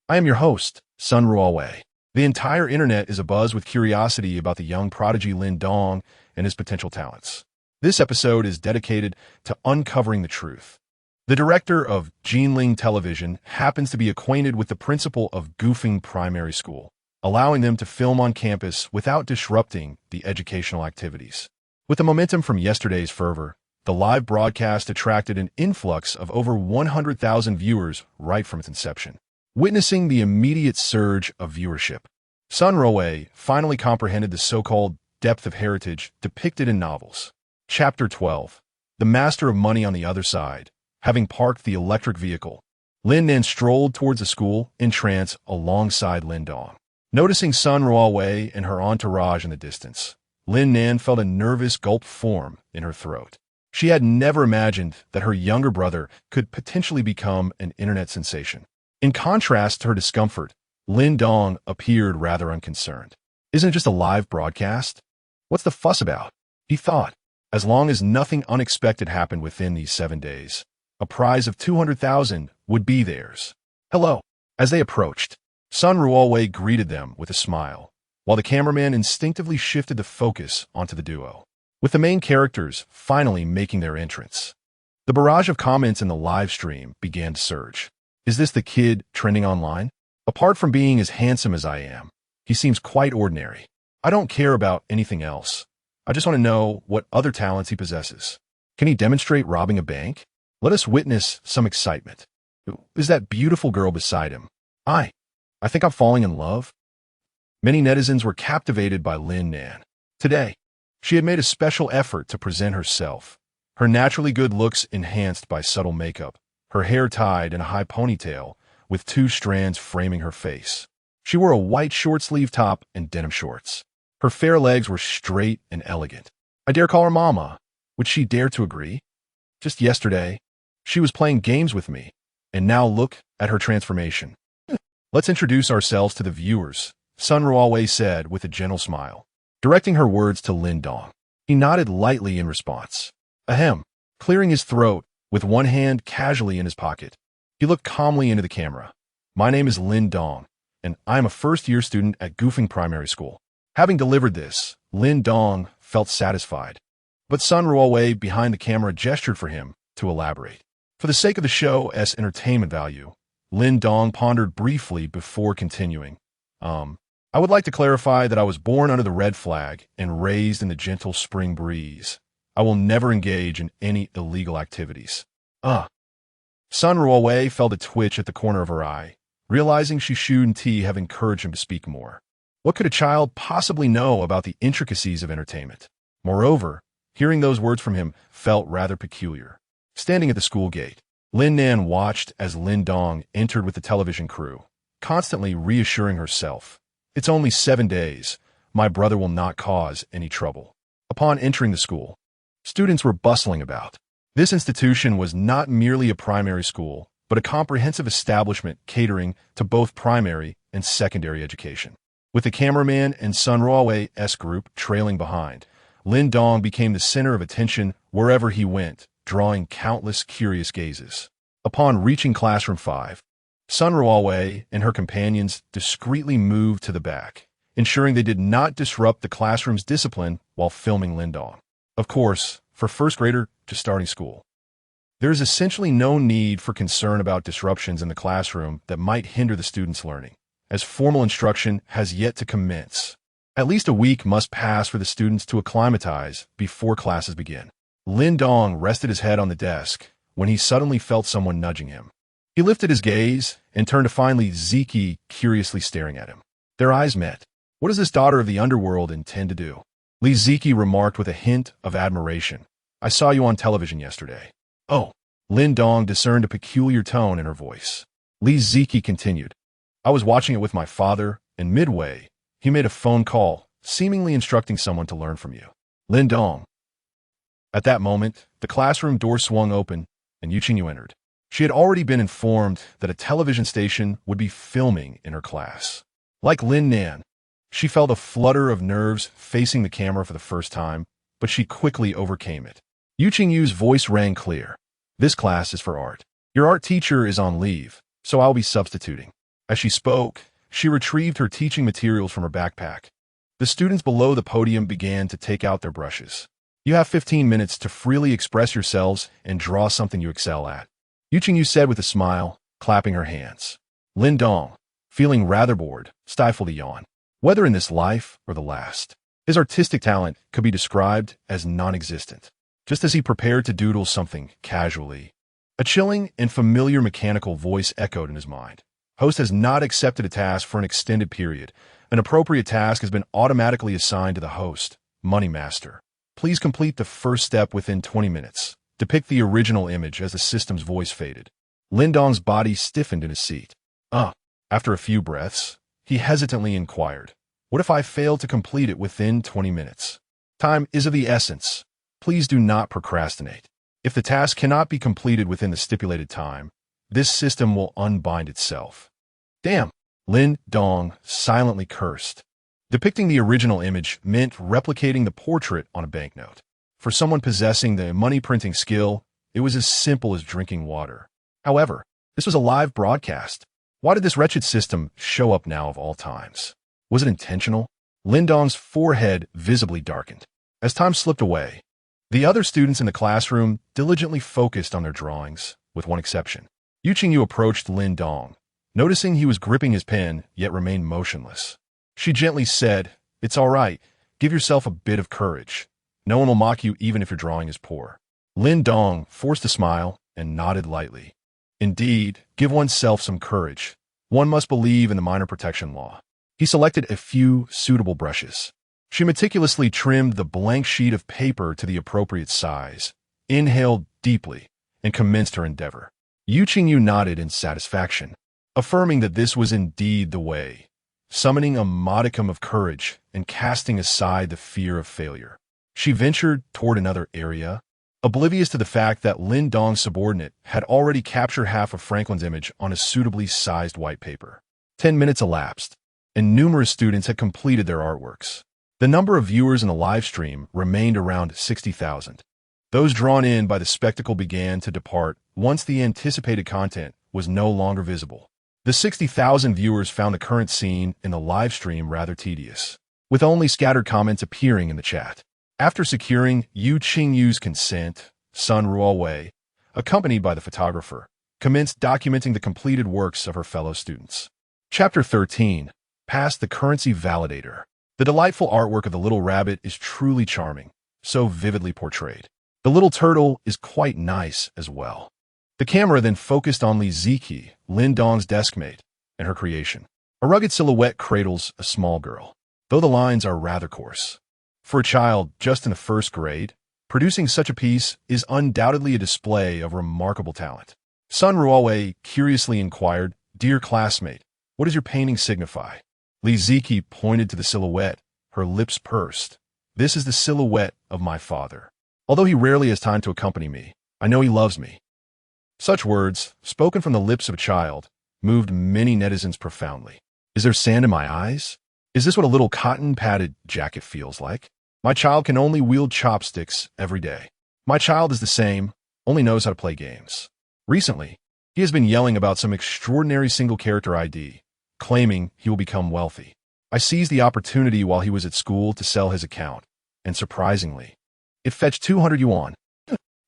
I am your host, Sun Ruawei. The entire internet is abuzz with curiosity about the young prodigy Lin Dong and his potential talents. This episode is dedicated to uncovering the truth. The director of Jinling Television happens to be acquainted with the principal of Gufeng Primary School, allowing them to film on campus without disrupting the educational activities. With the momentum from yesterday's fervor, the live broadcast attracted an influx of over 100,000 viewers right from its inception. Witnessing the immediate surge of viewership, Sun Ruawei finally comprehended the so-called depth of heritage depicted in novels. Chapter 12. The Master of Money on the Other Side. Having parked the electric vehicle, Lin Nan strolled towards the school in trance alongside Lin Dong. Noticing Sun Ruawei and her entourage in the distance, Lin Nan felt a nervous gulp form in her throat. She had never imagined that her younger brother could potentially become an internet sensation. In contrast to her discomfort, Lin Dong appeared rather unconcerned. Isn't it just a live broadcast? What's the fuss about? He thought. As long as nothing unexpected happened within these 7 days, a prize of 200,000 would be theirs. Hello. As they approached, Sun Ruawei greeted them with a smile, while the cameraman instinctively shifted the focus onto the duo, with the main characters finally making their entrance. The barrage of comments in the live stream began to surge. Is this the kid trending online? Apart from being as handsome as I am, he seems quite ordinary. I don't care about anything else. I just want to know what other talents he possesses. Can he demonstrate robbing a bank? Let us witness some excitement. Is that beautiful girl beside him? I think I'm falling in love. Many netizens were captivated by Lin Nan. Today, she had made a special effort to present herself, her naturally good looks enhanced by subtle makeup, her hair tied in a high ponytail with 2 strands framing her face. She wore a white short-sleeve top and denim shorts. Her fair legs were straight and elegant. I dare call her Mama. Would she dare to agree? Just yesterday, she was playing games with me, and now look at her transformation. Let's introduce ourselves to the viewers, Sun Ruawei said with a gentle smile, directing her words to Lin Dong. He nodded lightly in response. Ahem, clearing his throat with one hand casually in his pocket. He looked calmly into the camera. My name is Lin Dong, and I am a first-year student at Gufeng Primary School. Having delivered this, Lin Dong felt satisfied. But Sun Ruawei behind the camera gestured for him to elaborate. For the sake of the show's entertainment value, Lin Dong pondered briefly before continuing. I would like to clarify that I was born under the red flag and raised in the gentle spring breeze. I will never engage in any illegal activities. Sun Ruawei felt a twitch at the corner of her eye, realizing she shouldn't have encouraged him to speak more. What could a child possibly know about the intricacies of entertainment? Moreover, hearing those words from him felt rather peculiar. Standing at the school gate, Lin Nan watched as Lin Dong entered with the television crew, constantly reassuring herself. It's only 7 days. My brother will not cause any trouble. Upon entering the school, students were bustling about. This institution was not merely a primary school, but a comprehensive establishment catering to both primary and secondary education. With the cameraman and Sun Ruawei's group trailing behind, Lin Dong became the center of attention wherever he went, drawing countless curious gazes. Upon reaching classroom 5, Sun Ruawei and her companions discreetly moved to the back, ensuring they did not disrupt the classroom's discipline while filming Lin Dong. Of course, for first grader just starting school, there is essentially no need for concern about disruptions in the classroom that might hinder the students' learning, as formal instruction has yet to commence. At least a week must pass for the students to acclimatize before classes begin. Lin Dong rested his head on the desk when he suddenly felt someone nudging him. He lifted his gaze and turned to find Li Ziki curiously staring at him. Their eyes met. What does this daughter of the underworld intend to do? Li Ziki remarked with a hint of admiration. I saw you on television yesterday. Oh. Lin Dong discerned a peculiar tone in her voice. Li Ziki continued. I was watching it with my father, and midway, he made a phone call, seemingly instructing someone to learn from you. Lin Dong. At that moment, the classroom door swung open, and Yu Qingyu entered. She had already been informed that a television station would be filming in her class. Like Lin Nan, she felt a flutter of nerves facing the camera for the first time, but she quickly overcame it. Yu Qingyu's voice rang clear. This class is for art. Your art teacher is on leave, so I'll be substituting." As she spoke, she retrieved her teaching materials from her backpack. The students below the podium began to take out their brushes. "You have 15 minutes to freely express yourselves and draw something you excel at," Yu Qingyu said with a smile, clapping her hands. Lin Dong, feeling rather bored, stifled a yawn. Whether in this life or the last, his artistic talent could be described as non-existent. Just as he prepared to doodle something casually, a chilling and familiar mechanical voice echoed in his mind. "Host has not accepted a task for an extended period. An appropriate task has been automatically assigned to the host, Money Master. Please complete the first step within 20 minutes. Depict the original image." As the system's voice faded, Lin Dong's body stiffened in his seat. After a few breaths, he hesitantly inquired, "What if I fail to complete it within 20 minutes? Time is of the essence. Please do not procrastinate. If the task cannot be completed within the stipulated time, this system will unbind itself." "Damn!" Lin Dong silently cursed. Depicting the original image meant replicating the portrait on a banknote. For someone possessing the money-printing skill, it was as simple as drinking water. However, this was a live broadcast. Why did this wretched system show up now of all times? Was it intentional? Lin Dong's forehead visibly darkened. As time slipped away, the other students in the classroom diligently focused on their drawings, with one exception. Yu Qingyu approached Lin Dong, noticing he was gripping his pen, yet remained motionless. She gently said, "It's all right. Give yourself a bit of courage. No one will mock you even if your drawing is poor." Lin Dong forced a smile and nodded lightly. Indeed, give oneself some courage. One must believe in the minor protection law. He selected a few suitable brushes. She meticulously trimmed the blank sheet of paper to the appropriate size, inhaled deeply, and commenced her endeavor. Yu Qingyu nodded in satisfaction, affirming that this was indeed the way, summoning a modicum of courage and casting aside the fear of failure. She ventured toward another area, oblivious to the fact that Lin Dong's subordinate had already captured half of Franklin's image on a suitably sized white paper. 10 minutes elapsed, and numerous students had completed their artworks. The number of viewers in the live stream remained around 60,000. Those drawn in by the spectacle began to depart once the anticipated content was no longer visible. The 60,000 viewers found the current scene in the live stream rather tedious, with only scattered comments appearing in the chat. After securing Yu Qingyu's consent, Sun Ruowei, accompanied by the photographer, commenced documenting the completed works of her fellow students. Chapter 13. Past the Currency Validator. The delightful artwork of the little rabbit is truly charming, so vividly portrayed. The little turtle is quite nice as well. The camera then focused on Li Ziki, Lin Dong's deskmate, and her creation. A rugged silhouette cradles a small girl, though the lines are rather coarse. For a child just in the first grade, producing such a piece is undoubtedly a display of remarkable talent. Sun Ruowei curiously inquired, "Dear classmate, what does your painting signify?" Li Ziki pointed to the silhouette, her lips pursed. "This is the silhouette of my father. Although he rarely has time to accompany me, I know he loves me." Such words, spoken from the lips of a child, moved many netizens profoundly. Is there sand in my eyes? Is this what a little cotton-padded jacket feels like? My child can only wield chopsticks every day. My child is the same, only knows how to play games. Recently, he has been yelling about some extraordinary single-character ID, claiming he will become wealthy. I seized the opportunity while he was at school to sell his account, and surprisingly, it fetched 200 yuan.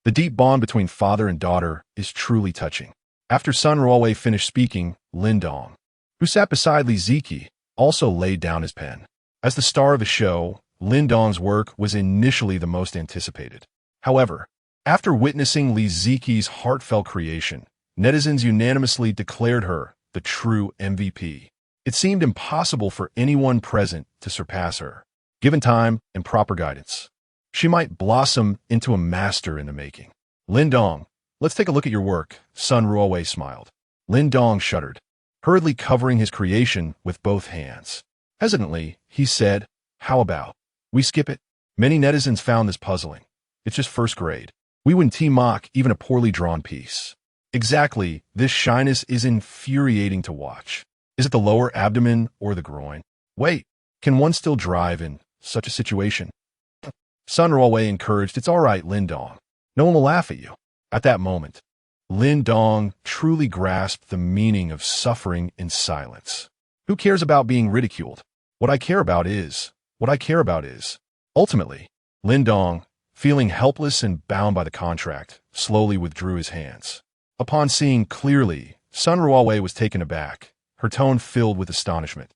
The deep bond between father and daughter is truly touching. After Sun Ruowei finished speaking, Lin Dong, who sat beside Li Ziki, also laid down his pen. As the star of the show, Lin Dong's work was initially the most anticipated. However, after witnessing Li Ziki's heartfelt creation, netizens unanimously declared her the true MVP. It seemed impossible for anyone present to surpass her, given time and proper guidance. She might blossom into a master in the making. "Lin Dong, let's take a look at your work," Sun Ruowei smiled. Lin Dong shuddered, hurriedly covering his creation with both hands. Hesitantly, he said, "How about we skip it?" Many netizens found this puzzling. It's just first grade. We wouldn't mock even a poorly drawn piece. Exactly, this shyness is infuriating to watch. Is it the lower abdomen or the groin? Wait, can one still drive in such a situation? Sun Ruowei encouraged, "It's all right, Lin Dong. No one will laugh at you. At that moment, Lin Dong truly grasped the meaning of suffering in silence. Who cares about being ridiculed? What I care about is. Ultimately, Lin Dong, feeling helpless and bound by the contract, slowly withdrew his hands. Upon seeing clearly, Sun Ruowei was taken aback, her tone filled with astonishment.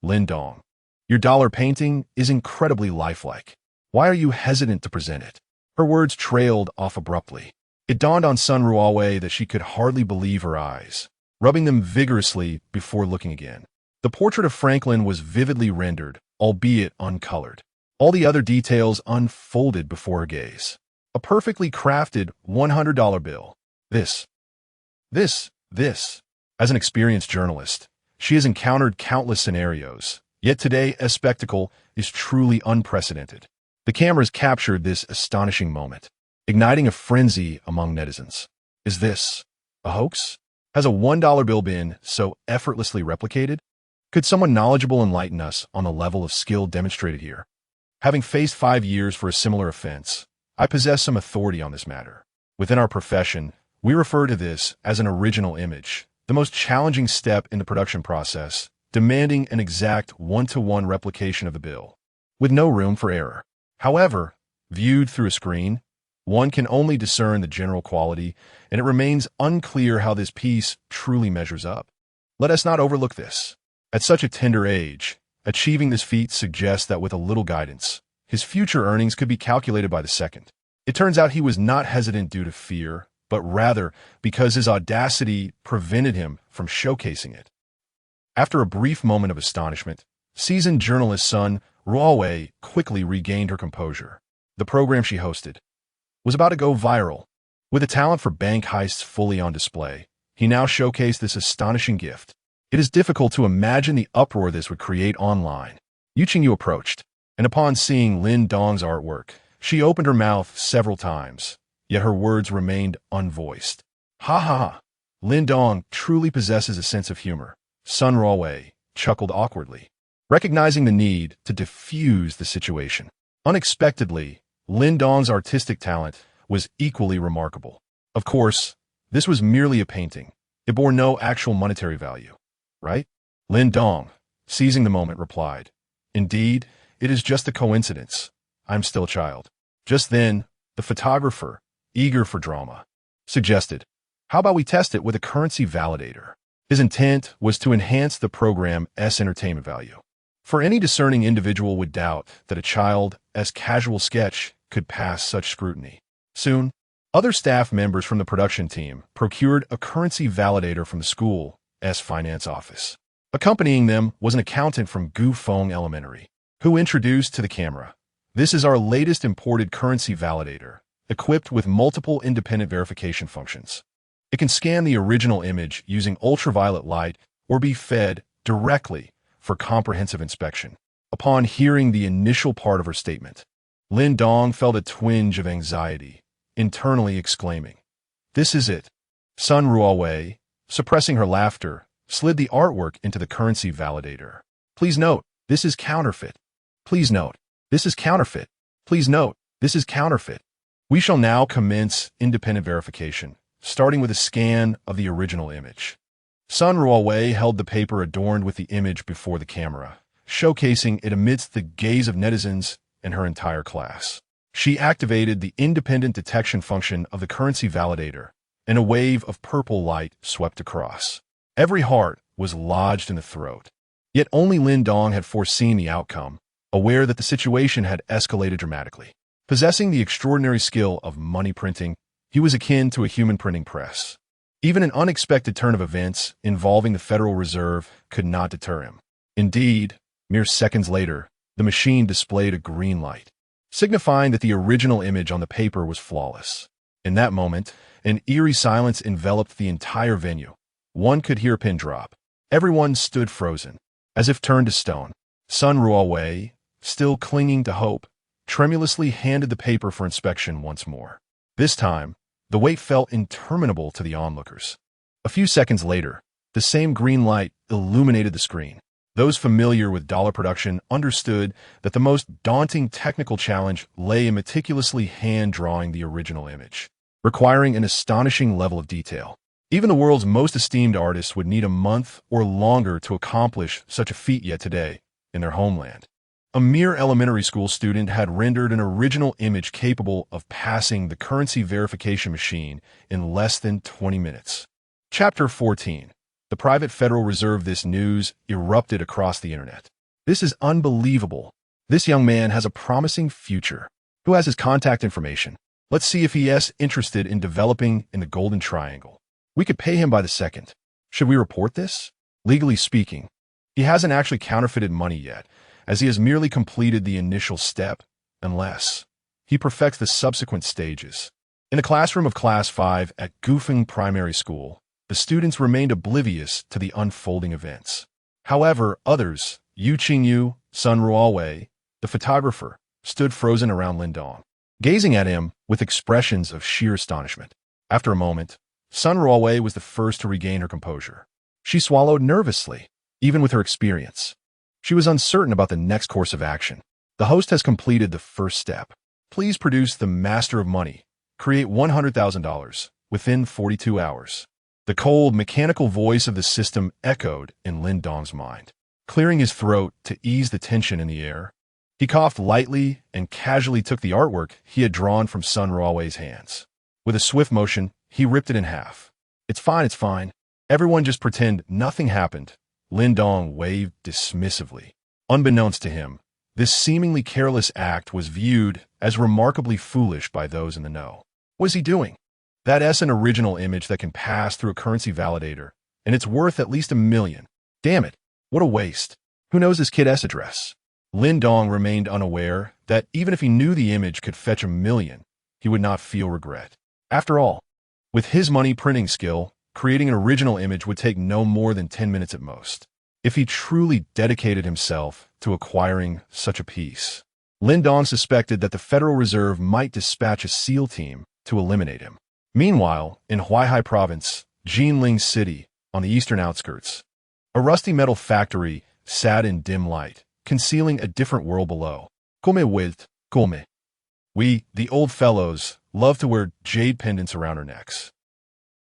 Lin Dong, your dollar painting is incredibly lifelike. Why are you hesitant to present it? Her words trailed off abruptly. It dawned on Sun Ruowei that she could hardly believe her eyes, rubbing them vigorously before looking again. The portrait of Franklin was vividly rendered, albeit uncolored. All the other details unfolded before her gaze. A perfectly crafted $100 bill. This. As an experienced journalist, she has encountered countless scenarios, yet today a spectacle is truly unprecedented. The cameras captured this astonishing moment, igniting a frenzy among netizens. Is this a hoax? Has a $1 bill been so effortlessly replicated? Could someone knowledgeable enlighten us on the level of skill demonstrated here? Having faced 5 years for a similar offense, I possess some authority on this matter. Within our profession, we refer to this as an original image, the most challenging step in the production process, demanding an exact one-to-one replication of the bill, with no room for error. However, viewed through a screen, one can only discern the general quality, and it remains unclear how this piece truly measures up. Let us not overlook this. At such a tender age, achieving this feat suggests that with a little guidance, his future earnings could be calculated by the second. It turns out he was not hesitant due to fear, but rather because his audacity prevented him from showcasing it. After a brief moment of astonishment, seasoned journalist Sun Ruowei quickly regained her composure. The program she hosted was about to go viral. With a talent for bank heists fully on display, he now showcased this astonishing gift. It is difficult to imagine the uproar this would create online. Yu approached, and upon seeing Lin Dong's artwork, she opened her mouth several times, yet her words remained unvoiced. Ha ha ha! Lin Dong truly possesses a sense of humor. Sun Ruowei chuckled awkwardly, recognizing the need to diffuse the situation. Unexpectedly, Lin Dong's artistic talent was equally remarkable. Of course, this was merely a painting. It bore no actual monetary value, right? Lin Dong, seizing the moment, replied, "Indeed, it is just a coincidence. I'm still a child." Just then, the photographer, eager for drama, suggested, "How about we test it with a currency validator?" His intent was to enhance the program's entertainment value. For any discerning individual would doubt that a child's casual sketch could pass such scrutiny. Soon, other staff members from the production team procured a currency validator from the school's finance office. Accompanying them was an accountant from Gufeng Elementary, who introduced to the camera, "This is our latest imported currency validator, equipped with multiple independent verification functions. It can scan the original image using ultraviolet light or be fed directly for comprehensive inspection." Upon hearing the initial part of her statement, Lin Dong felt a twinge of anxiety, internally exclaiming, "This is it." Sun Ruowei, suppressing her laughter, slid the artwork into the currency validator. "Please note, this is counterfeit. Please note, this is counterfeit. Please note, this is counterfeit. We shall now commence independent verification, starting with a scan of the original image." Sun Ruowei held the paper adorned with the image before the camera, showcasing it amidst the gaze of netizens and her entire class. She activated the independent detection function of the currency validator, and a wave of purple light swept across. Every heart was lodged in the throat. Yet only Lin Dong had foreseen the outcome, aware that the situation had escalated dramatically. Possessing the extraordinary skill of money printing, he was akin to a human printing press. Even an unexpected turn of events involving the Federal Reserve could not deter him. Indeed, mere seconds later, the machine displayed a green light, signifying that the original image on the paper was flawless. In that moment, an eerie silence enveloped the entire venue. One could hear a pin drop. Everyone stood frozen, as if turned to stone. Sun Ruowei, still clinging to hope, tremulously handed the paper for inspection once more. This time, the wait felt interminable to the onlookers. A few seconds later, the same green light illuminated the screen. Those familiar with dollar production understood that the most daunting technical challenge lay in meticulously hand-drawing the original image. requiring an astonishing level of detail. Even the world's most esteemed artists would need a month or longer to accomplish such a feat yet today, in their homeland. A mere elementary school student had rendered an original image capable of passing the currency verification machine in less than 20 minutes. Chapter 14. The Private Federal Reserve. This news erupted across the internet. This is unbelievable. This young man has a promising future. Who has his contact information? Let's see if he is interested in developing in the Golden Triangle. We could pay him by the second. Should we report this? Legally speaking, he hasn't actually counterfeited money yet, as he has merely completed the initial step, unless he perfects the subsequent stages. In the classroom of Class 5 at Gufeng Primary School, the students remained oblivious to the unfolding events. However, others, Yu Qingyu, Sun Ruowei, the photographer, stood frozen around Lin Dong, gazing at him with expressions of sheer astonishment. After a moment, Sun Ruowei was the first to regain her composure. She swallowed nervously, even with her experience. She was uncertain about the next course of action. The host has completed the first step. Please produce the Master of Money. Create $100,000 within 42 hours. The cold, mechanical voice of the system echoed in Lin Dong's mind. Clearing his throat to ease the tension in the air, he coughed lightly and casually took the artwork he had drawn from Sun Ruowei's hands. With a swift motion, he ripped it in half. It's fine, it's fine. Everyone just pretend nothing happened. Lin Dong waved dismissively. Unbeknownst to him, this seemingly careless act was viewed as remarkably foolish by those in the know. What is he doing? That's an original image that can pass through a currency validator, and it's worth at least $1 million. Damn it, what a waste. Who knows this kid's address? Lin Dong remained unaware that even if he knew the image could fetch $1 million, he would not feel regret. After all, with his money printing skill, creating an original image would take no more than 10 minutes at most. If he truly dedicated himself to acquiring such a piece, Lin Dong suspected that the Federal Reserve might dispatch a SEAL team to eliminate him. Meanwhile, in Huaihai Province, Jinling City, on the eastern outskirts, a rusty metal factory sat in dim light, concealing a different world below. Come. We, the old fellows, love to wear jade pendants around our necks.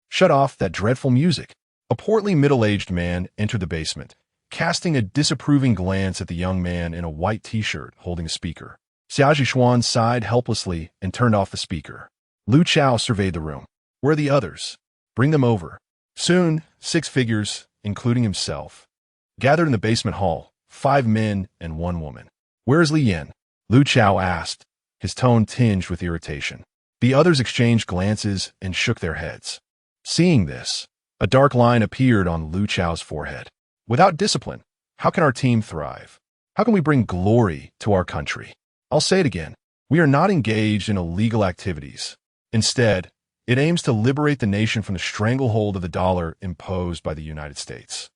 Shut off that dreadful music. A portly middle-aged man entered the basement, casting a disapproving glance at the young man in a white t-shirt holding a speaker. Xia Zhishuan sighed helplessly and turned off the speaker. Lu Chao surveyed the room. Where are the others? Bring them over. Soon, 6 figures, including himself, gathered in the basement hall, 5 men and 1 woman. Where is Li Yan? Lu Chao asked, his tone tinged with irritation. The others exchanged glances and shook their heads. Seeing this, a dark line appeared on Lu Chao's forehead. Without discipline, how can our team thrive? How can we bring glory to our country? I'll say it again. We are not engaged in illegal activities. Instead, it aims to liberate the nation from the stranglehold of the dollar imposed by the United States.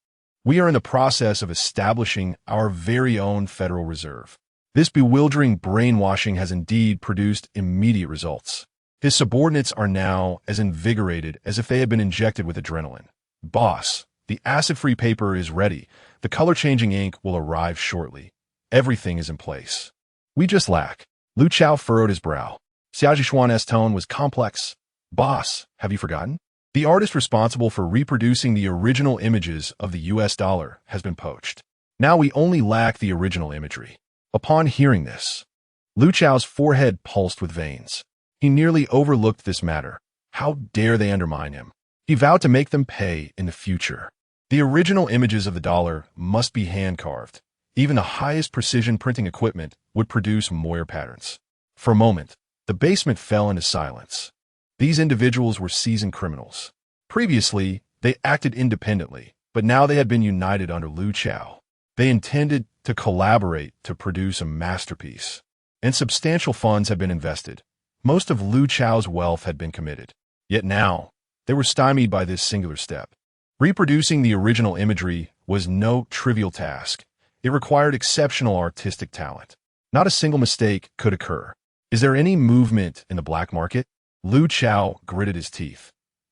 We are in the process of establishing our very own Federal Reserve. This bewildering brainwashing has indeed produced immediate results. His subordinates are now as invigorated as if they had been injected with adrenaline. Boss, the acid-free paper is ready. The color-changing ink will arrive shortly. Everything is in place. We just lack. Lu Chao furrowed his brow. Xia Zhishuan's tone was complex. Boss, have you forgotten? The artist responsible for reproducing the original images of the US dollar has been poached. Now we only lack the original imagery. Upon hearing this, Lu Chao's forehead pulsed with veins. He nearly overlooked this matter. How dare they undermine him? He vowed to make them pay in the future. The original images of the dollar must be hand-carved. Even the highest precision printing equipment would produce Moyer patterns. For a moment, the basement fell into silence. These individuals were seasoned criminals. Previously, they acted independently, but now they had been united under Lu Chao. They intended to collaborate to produce a masterpiece, and substantial funds had been invested. Most of Lu Chao's wealth had been committed. Yet now, they were stymied by this singular step. Reproducing the original imagery was no trivial task. It required exceptional artistic talent. Not a single mistake could occur. Is there any movement in the black market? Lu Chao gritted his teeth.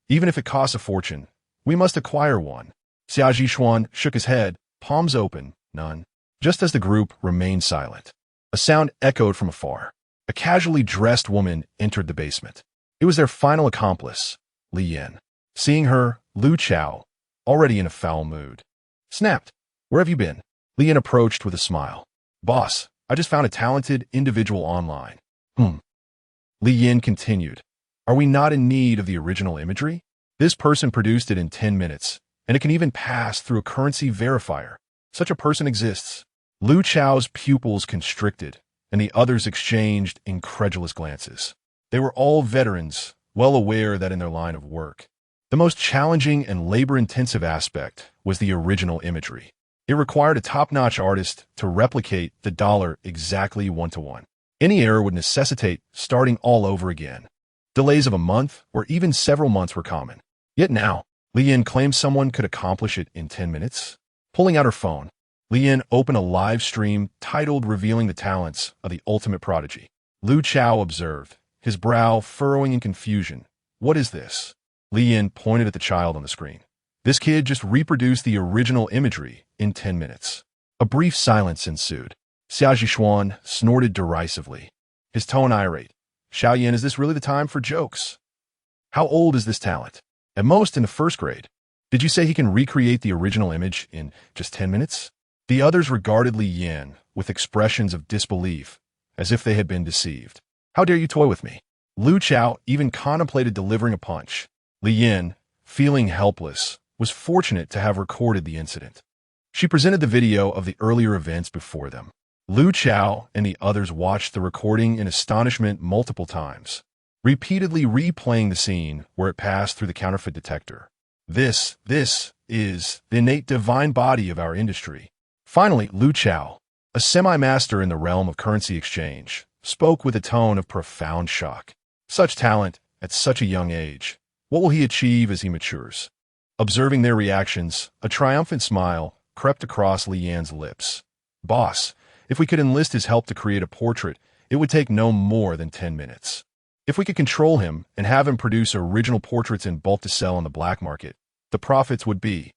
Even if it costs a fortune, we must acquire one. Xia Zhishuan shook his head, palms open, none. Just as the group remained silent, a sound echoed from afar. A casually dressed woman entered the basement. It was their final accomplice, Li Yin. Seeing her, Lu Chao, already in a foul mood, snapped. Where have you been? Li Yin approached with a smile. Boss, I just found a talented individual online. Li Yin continued. Are we not in need of the original imagery? This person produced it in 10 minutes, and it can even pass through a currency verifier. Such a person exists. Lu Chao's pupils constricted, and the others exchanged incredulous glances. They were all veterans, well aware that in their line of work, the most challenging and labor-intensive aspect was the original imagery. It required a top-notch artist to replicate the dollar exactly one-to-one. Any error would necessitate starting all over again. Delays of a month or even several months were common. Yet now, Li Yin claimed someone could accomplish it in 10 minutes. Pulling out her phone, Li Yin opened a live stream titled Revealing the Talents of the Ultimate Prodigy. Lu Chao observed, his brow furrowing in confusion. What is this? Li Yin pointed at the child on the screen. This kid just reproduced the original imagery in 10 minutes. A brief silence ensued. Xia Zhishuan snorted derisively, his tone irate. Xiao Yin, is this really the time for jokes? How old is this talent? At most in the first grade. Did you say he can recreate the original image in just 10 minutes? The others regarded Li Yin with expressions of disbelief, as if they had been deceived. How dare you toy with me? Lu Chao even contemplated delivering a punch. Li Yin, feeling helpless, was fortunate to have recorded the incident. She presented the video of the earlier events before them. Lu Chao and the others watched the recording in astonishment multiple times, repeatedly replaying the scene where it passed through the counterfeit detector. This is the innate divine body of our industry. Finally, Lu Chao, a semi-master in the realm of currency exchange, spoke with a tone of profound shock. Such talent at such a young age. What will he achieve as he matures? Observing their reactions, a triumphant smile crept across Li Yin's lips. Boss, if we could enlist his help to create a portrait, it would take no more than 10 minutes. If we could control him and have him produce original portraits in bulk to sell on the black market, the profits would be.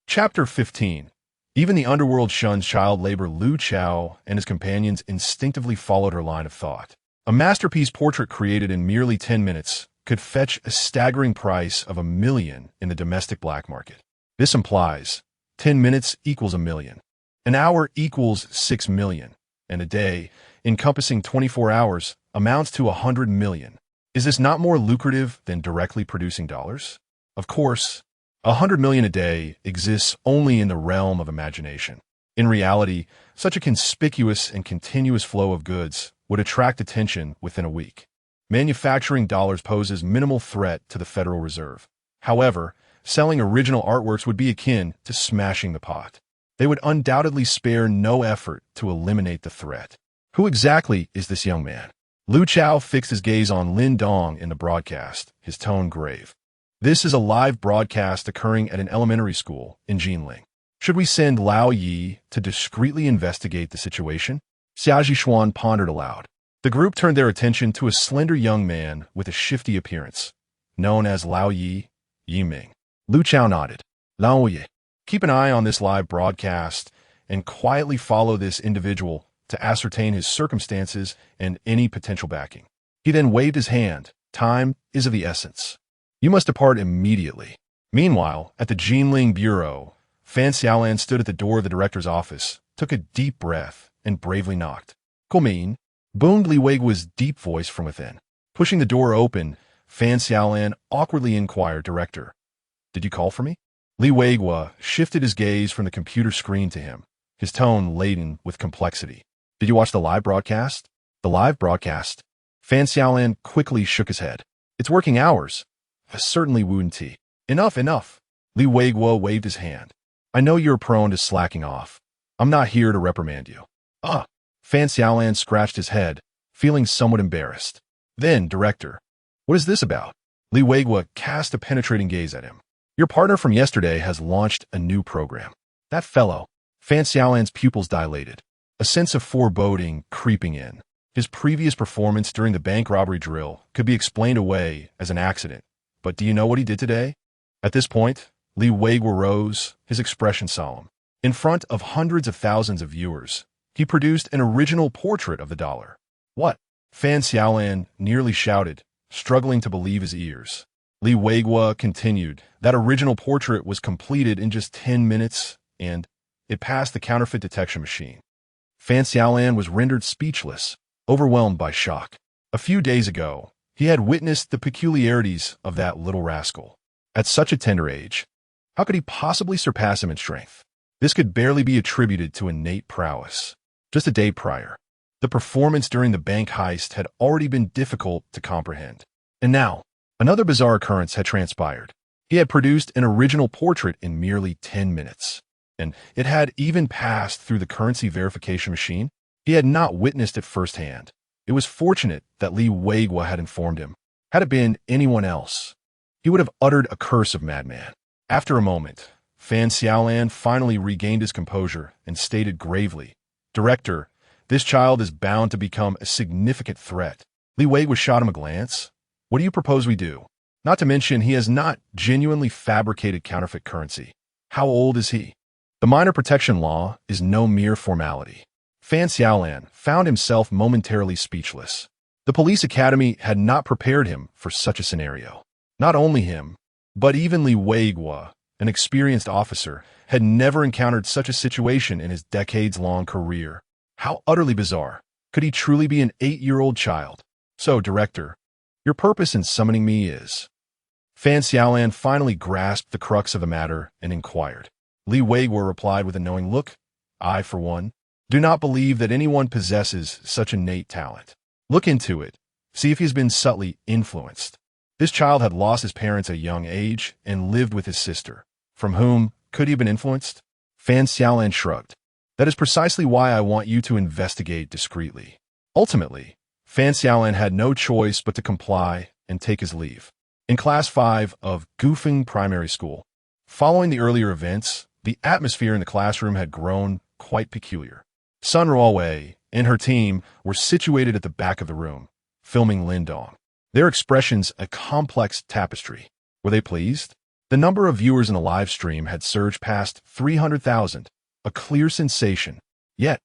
Chapter 15. Even the underworld shuns child labor. Lu Chao and his companions instinctively followed her line of thought. A masterpiece portrait created in merely 10 minutes could fetch a staggering price of $1 million in the domestic black market. This implies 10 minutes equals $1 million. An hour equals 6 million, and a day, encompassing 24 hours, amounts to 100 million. Is this not more lucrative than directly producing dollars? Of course, 100 million a day exists only in the realm of imagination. In reality, such a conspicuous and continuous flow of goods would attract attention within a week. Manufacturing dollars poses minimal threat to the Federal Reserve. However, selling original artworks would be akin to smashing the pot. They would undoubtedly spare no effort to eliminate the threat. Who exactly is this young man? Lu Chao fixed his gaze on Lin Dong in the broadcast, his tone grave. This is a live broadcast occurring at an elementary school in Jinling. Should we send Lao Yi to discreetly investigate the situation? Xia Zhishuan pondered aloud. The group turned their attention to a slender young man with a shifty appearance, known as Lao Yi, Yiming. Lu Chao nodded. Lao Yi. Keep an eye on this live broadcast and quietly follow this individual to ascertain his circumstances and any potential backing. He then waved his hand. Time is of the essence. You must depart immediately. Meanwhile, at the Jinling Bureau, Fan Xiaolan stood at the door of the director's office, took a deep breath, and bravely knocked. Come boomed Li Weiguo's deep voice from within. Pushing the door open, Fan Xiaolan awkwardly inquired, Director, did you call for me? Li Weiguo shifted his gaze from the computer screen to him, his tone laden with complexity. Did you watch the live broadcast? The live broadcast? Fan Xiaolan quickly shook his head. It's working hours. Certainly wouldn't he. Enough. Li Weiguo waved his hand. I know you're prone to slacking off. I'm not here to reprimand you. Fan Xiaolan scratched his head, feeling somewhat embarrassed. Then, Director, what is this about? Li Weiguo cast a penetrating gaze at him. Your partner from yesterday has launched a new program. That fellow. Fan Xiaolan's pupils dilated, a sense of foreboding creeping in. His previous performance during the bank robbery drill could be explained away as an accident. But do you know what he did today? At this point, Li Weiguo rose, his expression solemn. In front of hundreds of thousands of viewers, he produced an original portrait of the dollar. What? Fan Xiaolan nearly shouted, struggling to believe his ears. Li Weigua continued. That original portrait was completed in just 10 minutes, and it passed the counterfeit detection machine. Fan Xiaolan was rendered speechless, overwhelmed by shock. A few days ago, he had witnessed the peculiarities of that little rascal. At such a tender age, how could he possibly surpass him in strength? This could barely be attributed to innate prowess. Just a day prior, the performance during the bank heist had already been difficult to comprehend. And now, another bizarre occurrence had transpired. He had produced an original portrait in merely 10 minutes, and it had even passed through the currency verification machine. He had not witnessed it firsthand. It was fortunate that Li Weigua had informed him. Had it been anyone else, he would have uttered a curse of madman. After a moment, Fan Xiaolan finally regained his composure and stated gravely, "Director, this child is bound to become a significant threat." Li Weigua shot him a glance. "What do you propose we do? Not to mention he has not genuinely fabricated counterfeit currency. How old is he? The minor protection law is no mere formality." Fan Xiaolan found himself momentarily speechless. The police academy had not prepared him for such a scenario. Not only him, but even Li Weigua, an experienced officer, had never encountered such a situation in his decades-long career. How utterly bizarre. Could he truly be an 8-year-old child? "So, Director, your purpose in summoning me is—" Fan Xiaolan finally grasped the crux of the matter and inquired. Li Weigua replied with a knowing look, "I, for one, do not believe that anyone possesses such innate talent. Look into it. See if he has been subtly influenced." This child had lost his parents at a young age and lived with his sister. From whom could he have been influenced? Fan Xiaolan shrugged. "That is precisely why I want you to investigate discreetly." Ultimately, Fan Xiaolan had no choice but to comply and take his leave. In Class 5 of Gufeng Primary School, following the earlier events, the atmosphere in the classroom had grown quite peculiar. Sun Ruowei and her team were situated at the back of the room, filming Lin Dong. Their expressions a complex tapestry. Were they pleased? The number of viewers in the live stream had surged past 300,000, a clear sensation. Yet,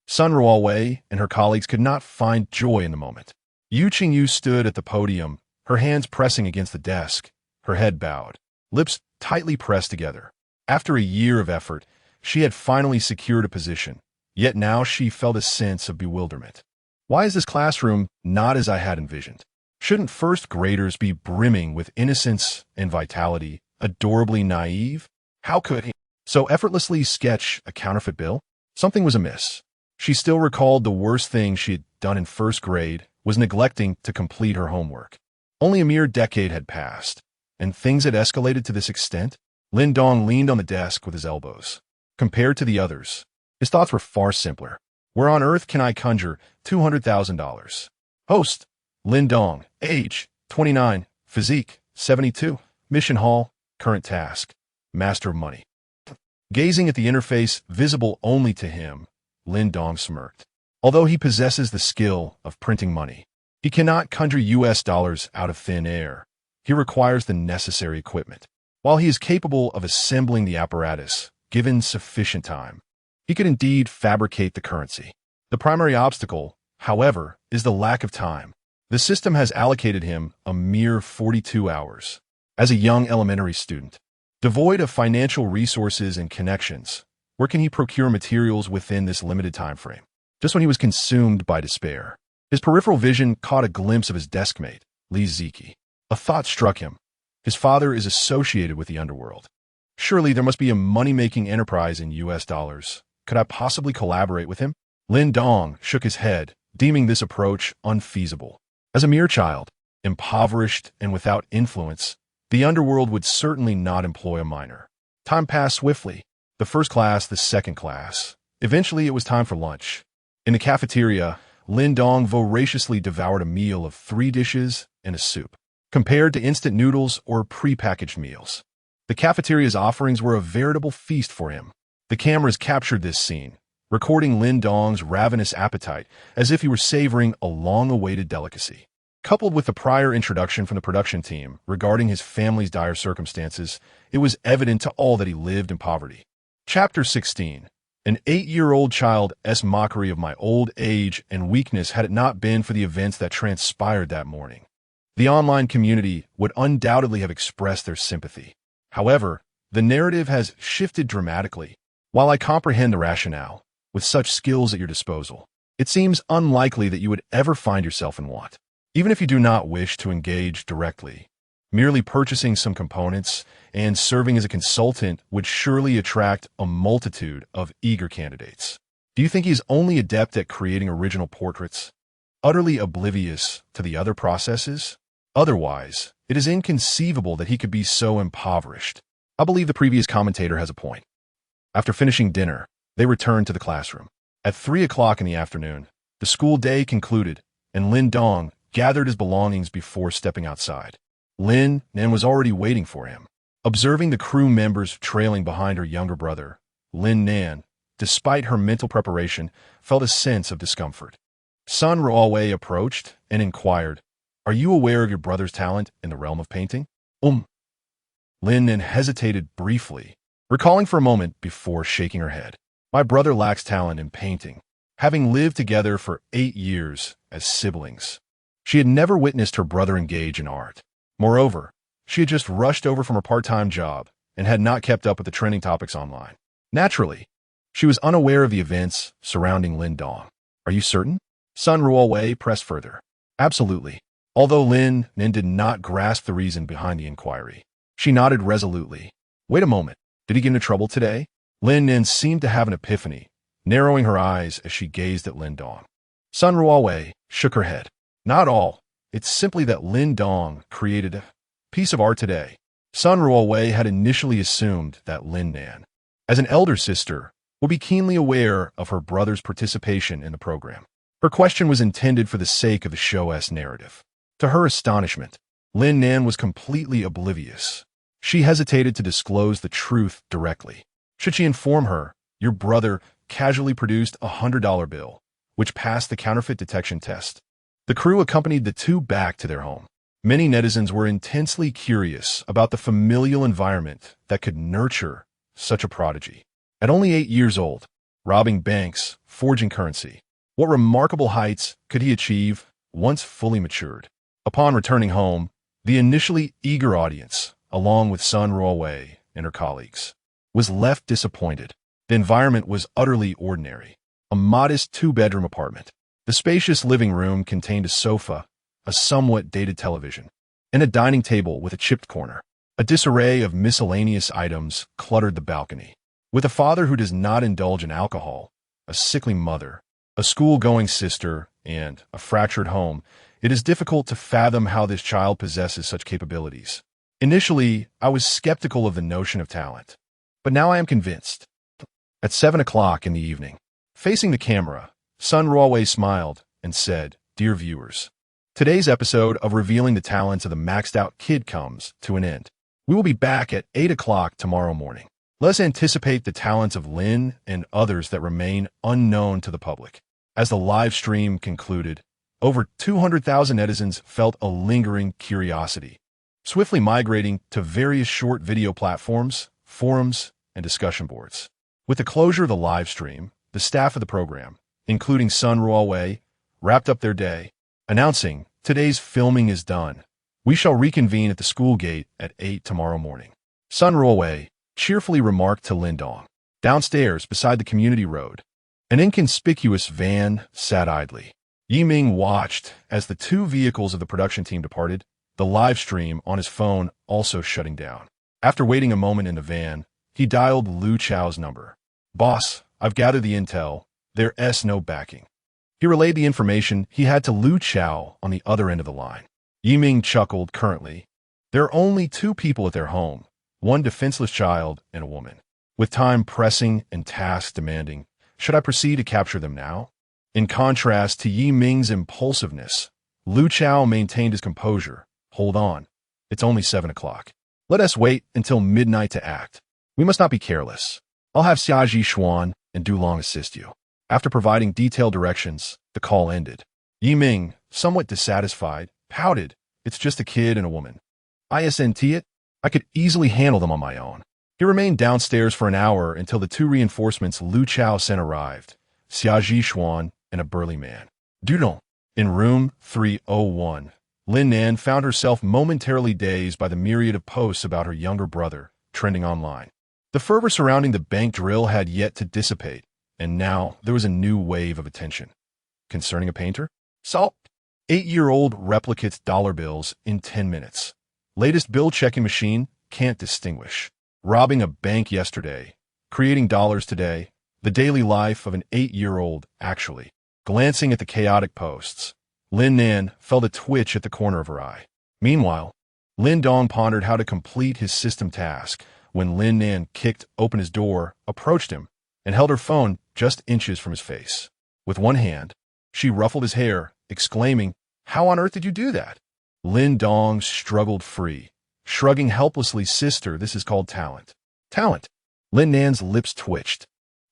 Sun Ruowei and her colleagues could not find joy in the moment. Yu Qingyu stood at the podium, her hands pressing against the desk, her head bowed, lips tightly pressed together. After a year of effort, she had finally secured a position. Yet now she felt a sense of bewilderment. Why is this classroom not as I had envisioned? Shouldn't first graders be brimming with innocence and vitality, adorably naive? How could he so effortlessly sketch a counterfeit bill? Something was amiss. She still recalled the worst thing she had done in first grade was neglecting to complete her homework. Only a mere decade had passed, and things had escalated to this extent. Lin Dong leaned on the desk with his elbows. Compared to the others, his thoughts were far simpler. Where on earth can I conjure $200,000? Host, Lin Dong, age, 29, physique, 72, mission hall, current task, master of money. Gazing at the interface visible only to him, Lin Dong smirked. Although he possesses the skill of printing money, he cannot conjure US dollars out of thin air. He requires the necessary equipment. While he is capable of assembling the apparatus, given sufficient time, he could indeed fabricate the currency. The primary obstacle, however, is the lack of time. The system has allocated him a mere 42 hours. As a young elementary student, devoid of financial resources and connections, where can he procure materials within this limited time frame? Just when he was consumed by despair, his peripheral vision caught a glimpse of his deskmate, Li Ziki. A thought struck him. His father is associated with the underworld. Surely there must be a money-making enterprise in US dollars. Could I possibly collaborate with him? Lin Dong shook his head, deeming this approach unfeasible. As a mere child, impoverished and without influence, the underworld would certainly not employ a minor. Time passed swiftly. The first class, the second class. Eventually, it was time for lunch. In the cafeteria, Lin Dong voraciously devoured a meal of 3 dishes and a soup. Compared to instant noodles or prepackaged meals, the cafeteria's offerings were a veritable feast for him. The cameras captured this scene, recording Lin Dong's ravenous appetite as if he were savoring a long-awaited delicacy. Coupled with the prior introduction from the production team regarding his family's dire circumstances, it was evident to all that he lived in poverty. Chapter 16. An 8-year-old child's mockery of my old age and weakness had it not been for the events that transpired that morning. The online community would undoubtedly have expressed their sympathy. However, the narrative has shifted dramatically. While I comprehend the rationale, with such skills at your disposal, it seems unlikely that you would ever find yourself in want. Even if you do not wish to engage directly, merely purchasing some components and serving as a consultant would surely attract a multitude of eager candidates. Do you think he's only adept at creating original portraits, utterly oblivious to the other processes? Otherwise, it is inconceivable that he could be so impoverished. I believe the previous commentator has a point. After finishing dinner, they returned to the classroom. At 3 o'clock in the afternoon, the school day concluded, and Lin Dong gathered his belongings before stepping outside. Lin Nan was already waiting for him. Observing the crew members trailing behind her younger brother, Lin Nan, despite her mental preparation, felt a sense of discomfort. Sun Ruowei approached and inquired, "Are you aware of your brother's talent in the realm of painting?" Lin Nan hesitated briefly, recalling for a moment before shaking her head. "My brother lacks talent in painting, having lived together for 8 years as siblings." She had never witnessed her brother engage in art. Moreover, she had just rushed over from her part-time job and had not kept up with the trending topics online. Naturally, she was unaware of the events surrounding Lin Dong. "Are you certain?" Sun Ruowei pressed further. "Absolutely." Although Lin Nan did not grasp the reason behind the inquiry, she nodded resolutely. "Wait a moment. Did he get into trouble today?" Lin Nan seemed to have an epiphany, narrowing her eyes as she gazed at Lin Dong. Sun Ruowei shook her head. "Not all. It's simply that Lin Dong created a piece of art today." Sun Ruowei had initially assumed that Lin Nan, as an elder sister, would be keenly aware of her brother's participation in the program. Her question was intended for the sake of the show's narrative. To her astonishment, Lin Nan was completely oblivious. She hesitated to disclose the truth directly. Should she inform her, "Your brother casually produced a $100 bill, which passed the counterfeit detection test"? The crew accompanied the two back to their home. Many netizens were intensely curious about the familial environment that could nurture such a prodigy. At only 8 years old, robbing banks, forging currency, what remarkable heights could he achieve once fully matured? Upon returning home, the initially eager audience, along with Sun Ruowei and her colleagues, was left disappointed. The environment was utterly ordinary. A modest 2-bedroom apartment. The spacious living room contained a sofa, a somewhat dated television, and a dining table with a chipped corner. A disarray of miscellaneous items cluttered the balcony. With a father who does not indulge in alcohol, a sickly mother, a school-going sister, and a fractured home, it is difficult to fathom how this child possesses such capabilities. Initially, I was skeptical of the notion of talent, but now I am convinced. At 7 o'clock in the evening, facing the camera, Sun Ruowei smiled and said, "Dear viewers, today's episode of Revealing the Talents of the Maxed Out Kid comes to an end. We will be back at 8 o'clock tomorrow morning. Let's anticipate the talents of Lin and others that remain unknown to the public." As the live stream concluded, over 200,000 netizens felt a lingering curiosity, swiftly migrating to various short video platforms, forums, and discussion boards. With the closure of the live stream, the staff of the program, including Sun Ruowei, wrapped up their day, announcing, "Today's filming is done. We shall reconvene at the school gate at 8 tomorrow morning." Sun Ruowei cheerfully remarked to Lin Dong. Downstairs, beside the community road, an inconspicuous van sat idly. Yiming watched as the 2 vehicles of the production team departed, the live stream on his phone also shutting down. After waiting a moment in the van, he dialed Lu Chao's number. "Boss, I've gathered the intel. There's no backing." He relayed the information he had to Lu Chao on the other end of the line. Yiming chuckled. "Currently, there are only 2 people at their home, one defenseless child and a woman. With time pressing and tasks demanding, should I proceed to capture them now?" In contrast to Yiming's impulsiveness, Lu Chao maintained his composure. "Hold on. It's only 7 o'clock. Let us wait until midnight to act. We must not be careless. I'll have Xiaji Xuan and Dulong assist you." After providing detailed directions, the call ended. Yiming, somewhat dissatisfied, pouted. "It's just a kid and a woman. Isn't it? I could easily handle them on my own." He remained downstairs for an hour until the 2 reinforcements Lu Chao sent arrived, Xiaji Xuan and a burly man. Dudong. In room 301, Lin Nan found herself momentarily dazed by the myriad of posts about her younger brother trending online. The fervor surrounding the bank drill had yet to dissipate, and now there was a new wave of attention. Concerning a painter? Solved. 8-year-old replicates dollar bills in 10 minutes. Latest bill checking machine can't distinguish. Robbing a bank yesterday. Creating dollars today. The daily life of an 8-year-old, actually. Glancing at the chaotic posts, Lin Nan felt a twitch at the corner of her eye. Meanwhile, Lin Dong pondered how to complete his system task when Lin Nan kicked open his door, approached him, and held her phone just inches from his face. With one hand, she ruffled his hair, exclaiming, "How on earth did you do that?" Lin Dong struggled free, shrugging helplessly. "Sister, this is called talent." "Talent?" Lin Nan's lips twitched.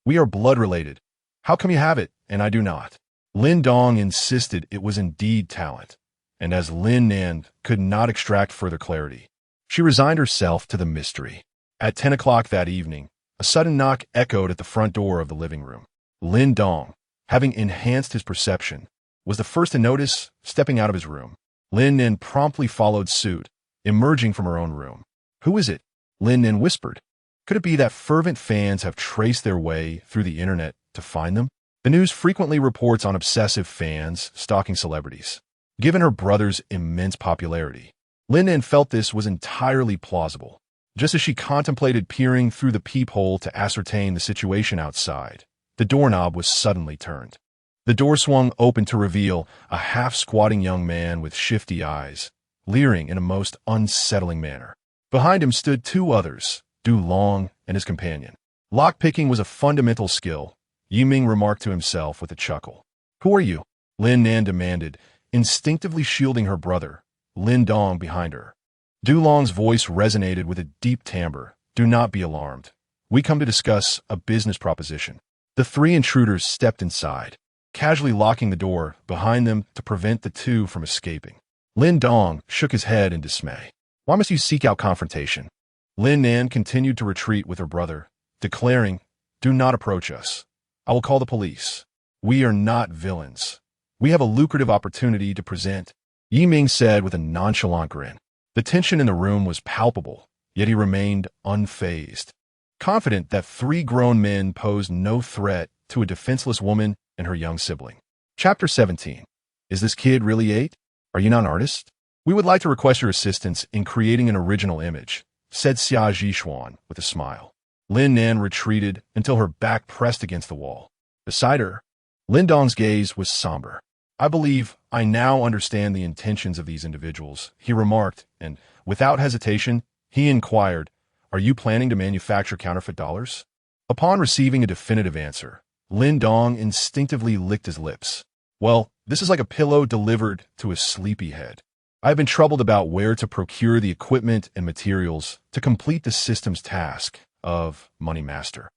"We are blood-related. How come you have it, and I do not?" Lin Dong insisted it was indeed talent, and as Lin Nan could not extract further clarity, she resigned herself to the mystery. At 10 o'clock that evening, a sudden knock echoed at the front door of the living room. Lin Dong, having enhanced his perception, was the first to notice, stepping out of his room. Lin Nan promptly followed suit, emerging from her own room. "Who is it?" Lin Nan whispered. Could it be that fervent fans have traced their way through the internet to find them? The news frequently reports on obsessive fans stalking celebrities. Given her brother's immense popularity, Lin Nan felt this was entirely plausible. Just as she contemplated peering through the peephole to ascertain the situation outside, the doorknob was suddenly turned. The door swung open to reveal a half-squatting young man with shifty eyes, leering in a most unsettling manner. Behind him stood two others, Du Long and his companion. Lockpicking was a fundamental skill, Yiming remarked to himself with a chuckle. "Who are you?" Lin Nan demanded, instinctively shielding her brother, Lin Dong, behind her. Du Long's voice resonated with a deep timbre. "Do not be alarmed. We come to discuss a business proposition." The three intruders stepped inside, casually locking the door behind them to prevent the two from escaping. Lin Dong shook his head in dismay. "Why must you seek out confrontation?" Lin Nan continued to retreat with her brother, declaring, "Do not approach us. I will call the police. We are not villains. We have a lucrative opportunity to present," Yiming said with a nonchalant grin. The tension in the room was palpable, yet he remained unfazed, confident that three grown men posed no threat to a defenseless woman and her young sibling. Chapter 17. Is this kid really 8? Are you not an artist? "We would like to request your assistance in creating an original image," said Xia Zhishuan with a smile. Lin Nan retreated until her back pressed against the wall. Beside her, Lin Dong's gaze was somber. "I believe I now understand the intentions of these individuals," he remarked, and, without hesitation, he inquired, "Are you planning to manufacture counterfeit dollars?" Upon receiving a definitive answer, Lin Dong instinctively licked his lips. "Well, this is like a pillow delivered to a sleepy head. I have been troubled about where to procure the equipment and materials to complete the system's task of Money Master.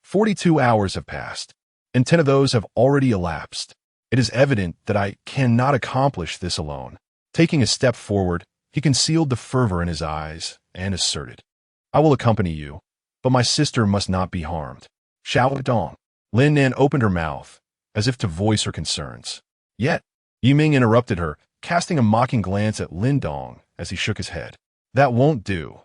42 hours have passed, and 10 of those have already elapsed. It is evident that I cannot accomplish this alone." Taking a step forward, he concealed the fervor in his eyes and asserted, "I will accompany you, but my sister must not be harmed." "Xiao Dong." Lin Nan opened her mouth, as if to voice her concerns. Yet, Yiming interrupted her, casting a mocking glance at Lin Dong as he shook his head. "That won't do.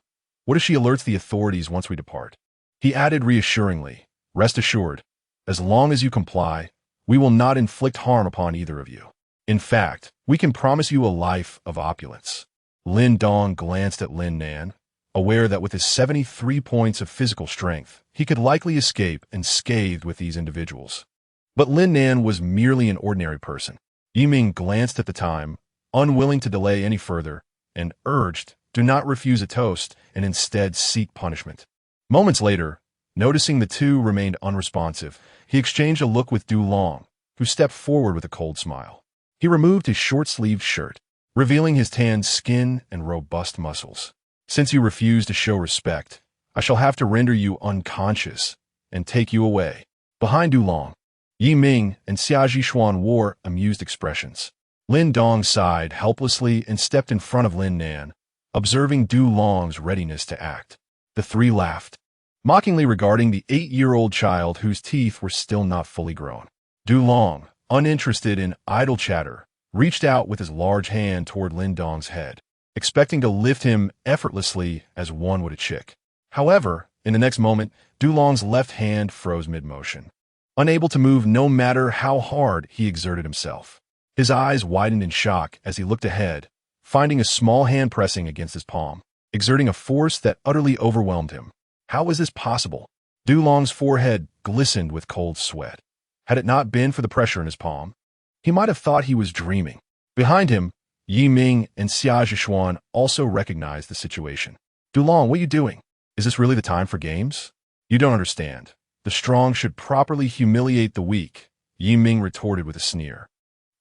What if she alerts the authorities once we depart?" He added reassuringly, "Rest assured, as long as you comply, we will not inflict harm upon either of you. In fact, we can promise you a life of opulence." Lin Dong glanced at Lin Nan, aware that with his 73 points of physical strength, he could likely escape unscathed with these individuals. But Lin Nan was merely an ordinary person. Yiming glanced at the time, unwilling to delay any further, and urged, "Do not refuse a toast and instead seek punishment." Moments later, noticing the two remained unresponsive, he exchanged a look with Du Long, who stepped forward with a cold smile. He removed his short-sleeved shirt, revealing his tanned skin and robust muscles. "Since you refuse to show respect, I shall have to render you unconscious and take you away." Behind Du Long, Yiming and Xia Zhishuan wore amused expressions. Lin Dong sighed helplessly and stepped in front of Lin Nan, observing Du Long's readiness to act. The three laughed, mockingly regarding the 8-year-old child whose teeth were still not fully grown. Du Long, uninterested in idle chatter, reached out with his large hand toward Lin Dong's head, expecting to lift him effortlessly as one would a chick. However, in the next moment, Dulong's left hand froze mid-motion, unable to move no matter how hard he exerted himself. His eyes widened in shock as he looked ahead, finding a small hand pressing against his palm, exerting a force that utterly overwhelmed him. How was this possible? Dulong's forehead glistened with cold sweat. Had it not been for the pressure in his palm, he might have thought he was dreaming. Behind him, Yi Ming and Xia Zhishuan also recognized the situation. Dulong, what are you doing? Is this really the time for games? You don't understand. The strong should properly humiliate the weak, Yi Ming retorted with a sneer.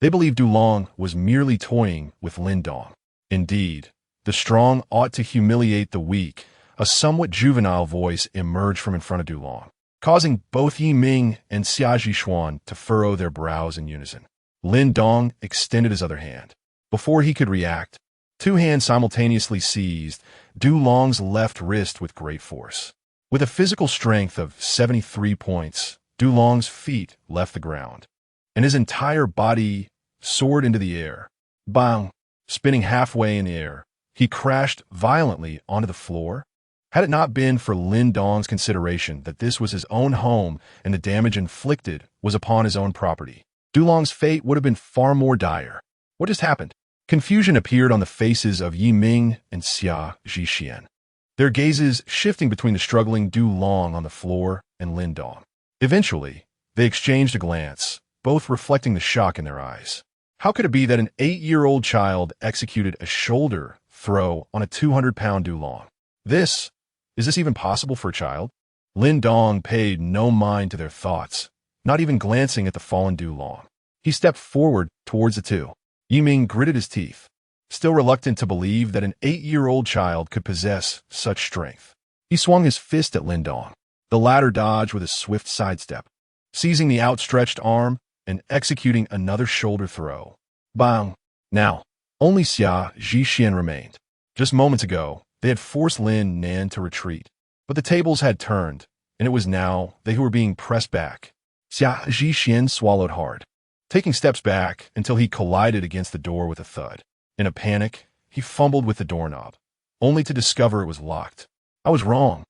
They believed Dulong was merely toying with Lin Dong. Indeed, the strong ought to humiliate the weak. A somewhat juvenile voice emerged from in front of Dulong, causing both Yi Ming and Xia Zhishuan to furrow their brows in unison. Lin Dong extended his other hand. Before he could react, two hands simultaneously seized Dulong's left wrist with great force. With a physical strength of 73 points, Dulong's feet left the ground, and his entire body soared into the air. Bang! Spinning halfway in the air, he crashed violently onto the floor. Had it not been for Lin Dong's consideration that this was his own home and the damage inflicted was upon his own property, Dulong's fate would have been far more dire. What just happened? Confusion appeared on the faces of Yi Ming and Xia Zhishuan, their gazes shifting between the struggling Dulong on the floor and Lin Dong. Eventually, they exchanged a glance, both reflecting the shock in their eyes. How could it be that an 8-year-old child executed a shoulder throw on a 200-pound Dulong? Is this even possible for a child? Lin Dong paid no mind to their thoughts, not even glancing at the fallen Dulong. He stepped forward towards the two. Yi Ming gritted his teeth, still reluctant to believe that an 8-year-old child could possess such strength. He swung his fist at Lin Dong. The latter dodged with a swift sidestep, seizing the outstretched arm and executing another shoulder throw. Bang! Now, only Xia Zhishuan remained. Just moments ago, they had forced Lin Nan to retreat, but the tables had turned, and it was now they who were being pressed back. Xia Zhishuan swallowed hard, taking steps back until he collided against the door with a thud. In a panic, he fumbled with the doorknob, only to discover it was locked. I was wrong.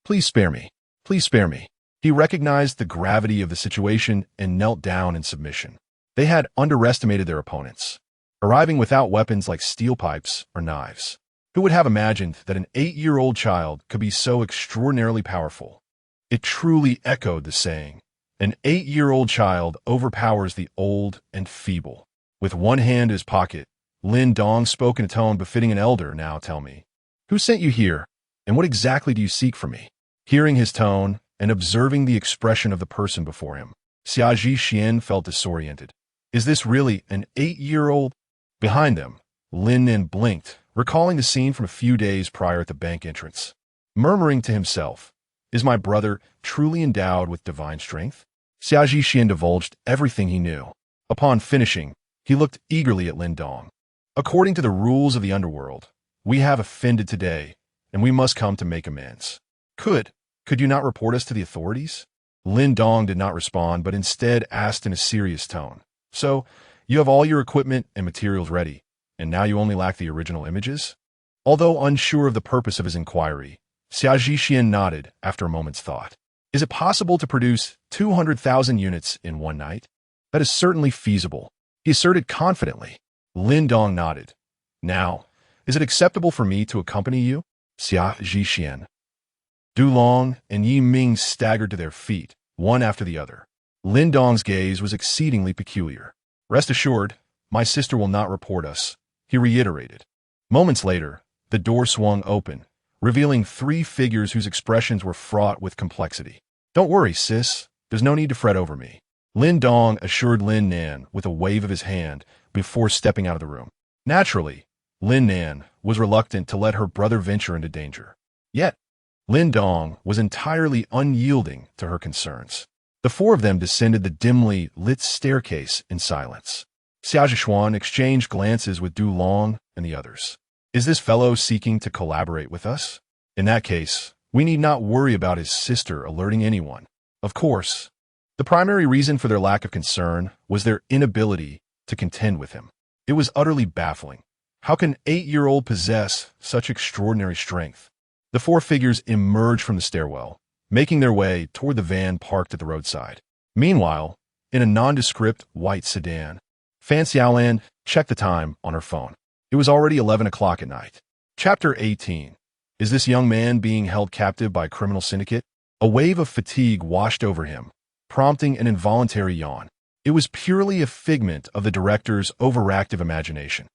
Please spare me. Please spare me. He recognized the gravity of the situation and knelt down in submission. They had underestimated their opponents, arriving without weapons like steel pipes or knives. Who would have imagined that an 8-year-old child could be so extraordinarily powerful? It truly echoed the saying, an 8-year-old child overpowers the old and feeble. With one hand in his pocket, Lin Dong spoke in a tone befitting an elder. Now tell me, who sent you here, and what exactly do you seek from me? Hearing his tone and observing the expression of the person before him, Xia Zhishuan felt disoriented. Is this really an 8-year-old? Behind them, Lin Nan blinked, recalling the scene from a few days prior at the bank entrance. Murmuring to himself, is my brother truly endowed with divine strength? Xia Zhishuan divulged everything he knew. Upon finishing, he looked eagerly at Lin Dong. According to the rules of the underworld, we have offended today, and we must come to make amends. Could you not report us to the authorities? Lin Dong did not respond, but instead asked in a serious tone. So, you have all your equipment and materials ready, and now you only lack the original images? Although unsure of the purpose of his inquiry, Xia Zhishuan nodded after a moment's thought. Is it possible to produce 200,000 units in one night? That is certainly feasible, he asserted confidently. Lin Dong nodded. Now, is it acceptable for me to accompany you? Xia Zhishuan. Dulong and Yi Ming staggered to their feet, one after the other. Lin Dong's gaze was exceedingly peculiar. Rest assured, my sister will not report us, he reiterated. Moments later, the door swung open, revealing 3 figures whose expressions were fraught with complexity. Don't worry, sis. There's no need to fret over me, Lin Dong assured Lin Nan with a wave of his hand before stepping out of the room. Naturally, Lin Nan was reluctant to let her brother venture into danger. Yet, Lin Dong was entirely unyielding to her concerns. The 4 of them descended the dimly lit staircase in silence. Xia Zhishuan exchanged glances with Dulong and the others. Is this fellow seeking to collaborate with us? In that case, we need not worry about his sister alerting anyone. Of course, the primary reason for their lack of concern was their inability to contend with him. It was utterly baffling. How can an 8-year-old possess such extraordinary strength? The four figures emerged from the stairwell, making their way toward the van parked at the roadside. Meanwhile, in a nondescript white sedan, Fan Xiaolan checked the time on her phone. It was already 11 o'clock at night. Chapter 18. Is this young man being held captive by a criminal syndicate? A wave of fatigue washed over him, prompting an involuntary yawn. It was purely a figment of the director's overactive imagination.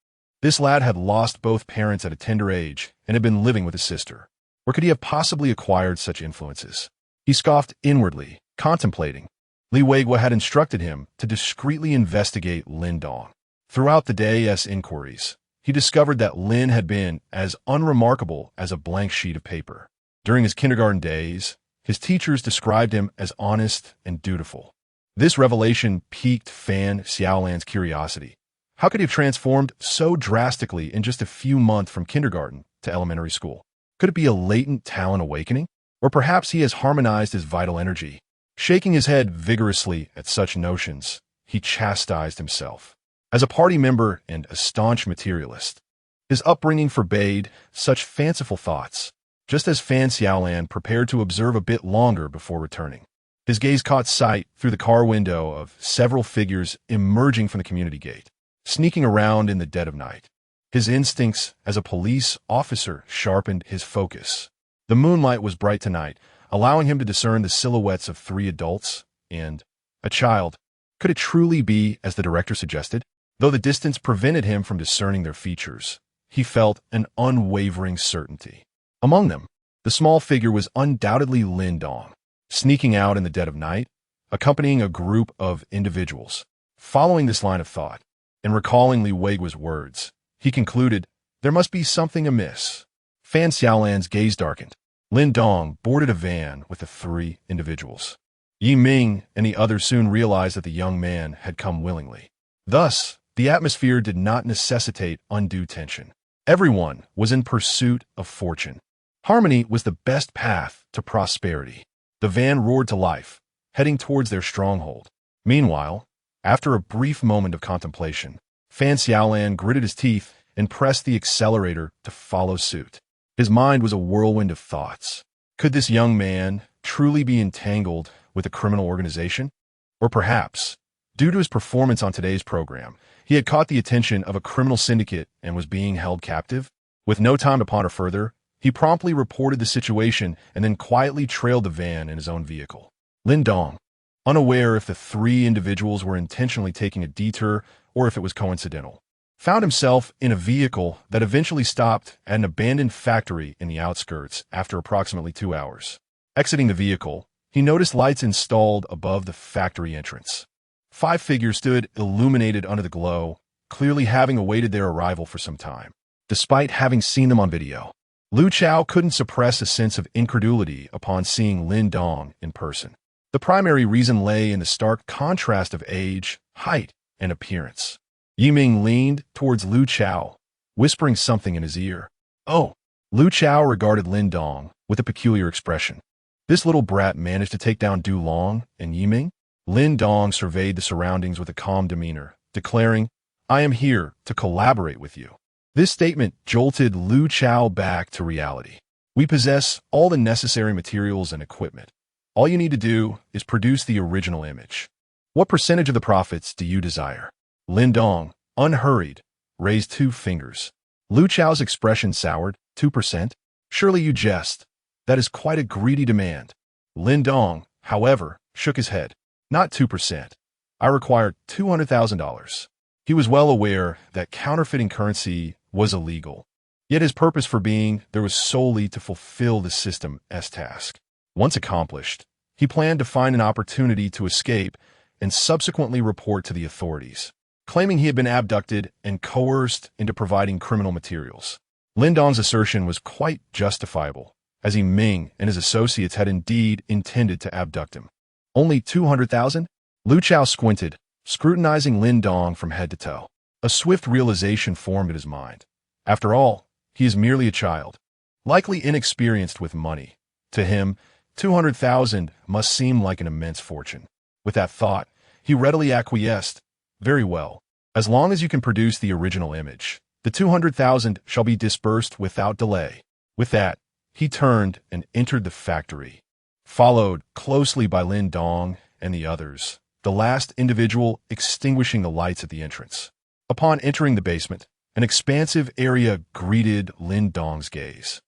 This lad had lost both parents at a tender age and had been living with his sister. Where could he have possibly acquired such influences? He scoffed inwardly, contemplating. Li Weigua had instructed him to discreetly investigate Lin Dong. Throughout the day's inquiries, he discovered that Lin had been as unremarkable as a blank sheet of paper. During his kindergarten days, his teachers described him as honest and dutiful. This revelation piqued Fan Xiaolan's curiosity. How could he have transformed so drastically in just a few months from kindergarten to elementary school? Could it be a latent talent awakening? Or perhaps he has harmonized his vital energy. Shaking his head vigorously at such notions, he chastised himself. As a party member and a staunch materialist, his upbringing forbade such fanciful thoughts. Just as Fan Xiaolan prepared to observe a bit longer before returning, his gaze caught sight through the car window of several figures emerging from the community gate, sneaking around in the dead of night. His instincts as a police officer sharpened his focus. The moonlight was bright tonight, allowing him to discern the silhouettes of 3 adults and a child. Could it truly be as the director suggested? Though the distance prevented him from discerning their features, he felt an unwavering certainty. Among them, the small figure was undoubtedly Lin Dong, sneaking out in the dead of night, accompanying a group of individuals. Following this line of thought, and recalling Li Weigua's words, he concluded, there must be something amiss. Fan Xiaolan's gaze darkened. Lin Dong boarded a van with the 3 individuals. Yi Ming and the others soon realized that the young man had come willingly. Thus, the atmosphere did not necessitate undue tension. Everyone was in pursuit of fortune. Harmony was the best path to prosperity. The van roared to life, heading towards their stronghold. Meanwhile, after a brief moment of contemplation, Fan Xiaolan gritted his teeth and pressed the accelerator to follow suit. His mind was a whirlwind of thoughts. Could this young man truly be entangled with a criminal organization? Or perhaps, due to his performance on today's program, he had caught the attention of a criminal syndicate and was being held captive? With no time to ponder further, he promptly reported the situation and then quietly trailed the van in his own vehicle. Lin Dong, unaware if the 3 individuals were intentionally taking a detour or if it was coincidental, found himself in a vehicle that eventually stopped at an abandoned factory in the outskirts after approximately 2 hours. Exiting the vehicle, he noticed lights installed above the factory entrance. 5 figures stood illuminated under the glow, clearly having awaited their arrival for some time. Despite having seen them on video, Lu Chao couldn't suppress a sense of incredulity upon seeing Lin Dong in person. The primary reason lay in the stark contrast of age, height, and appearance. Yi Ming leaned towards Lu Chao, whispering something in his ear. Oh! Lu Chao regarded Lin Dong with a peculiar expression. This little brat managed to take down Du Long and Yi Ming? Lin Dong surveyed the surroundings with a calm demeanor, declaring, I am here to collaborate with you. This statement jolted Lu Chao back to reality. We possess all the necessary materials and equipment. All you need to do is produce the original image. What percentage of the profits do you desire? Lin Dong, unhurried, raised 2 fingers. Lu Chao's expression soured. 2%? Surely you jest. That is quite a greedy demand. Lin Dong, however, shook his head. Not 2%. I require $200,000. He was well aware that counterfeiting currency was illegal. Yet his purpose for being there was solely to fulfill the system's task. Once accomplished, he planned to find an opportunity to escape and subsequently report to the authorities, claiming he had been abducted and coerced into providing criminal materials. Lin Dong's assertion was quite justifiable, as Yi Ming and his associates had indeed intended to abduct him. Only 200,000? Lu Chao squinted, scrutinizing Lin Dong from head to toe. A swift realization formed in his mind. After all, he is merely a child, likely inexperienced with money. To him, 200,000 must seem like an immense fortune. With that thought, he readily acquiesced. Very well. As long as you can produce the original image, the 200,000 shall be disbursed without delay. With that, he turned and entered the factory, followed closely by Lin Dong and the others, the last individual extinguishing the lights at the entrance. Upon entering the basement, an expansive area greeted Lin Dong's gaze.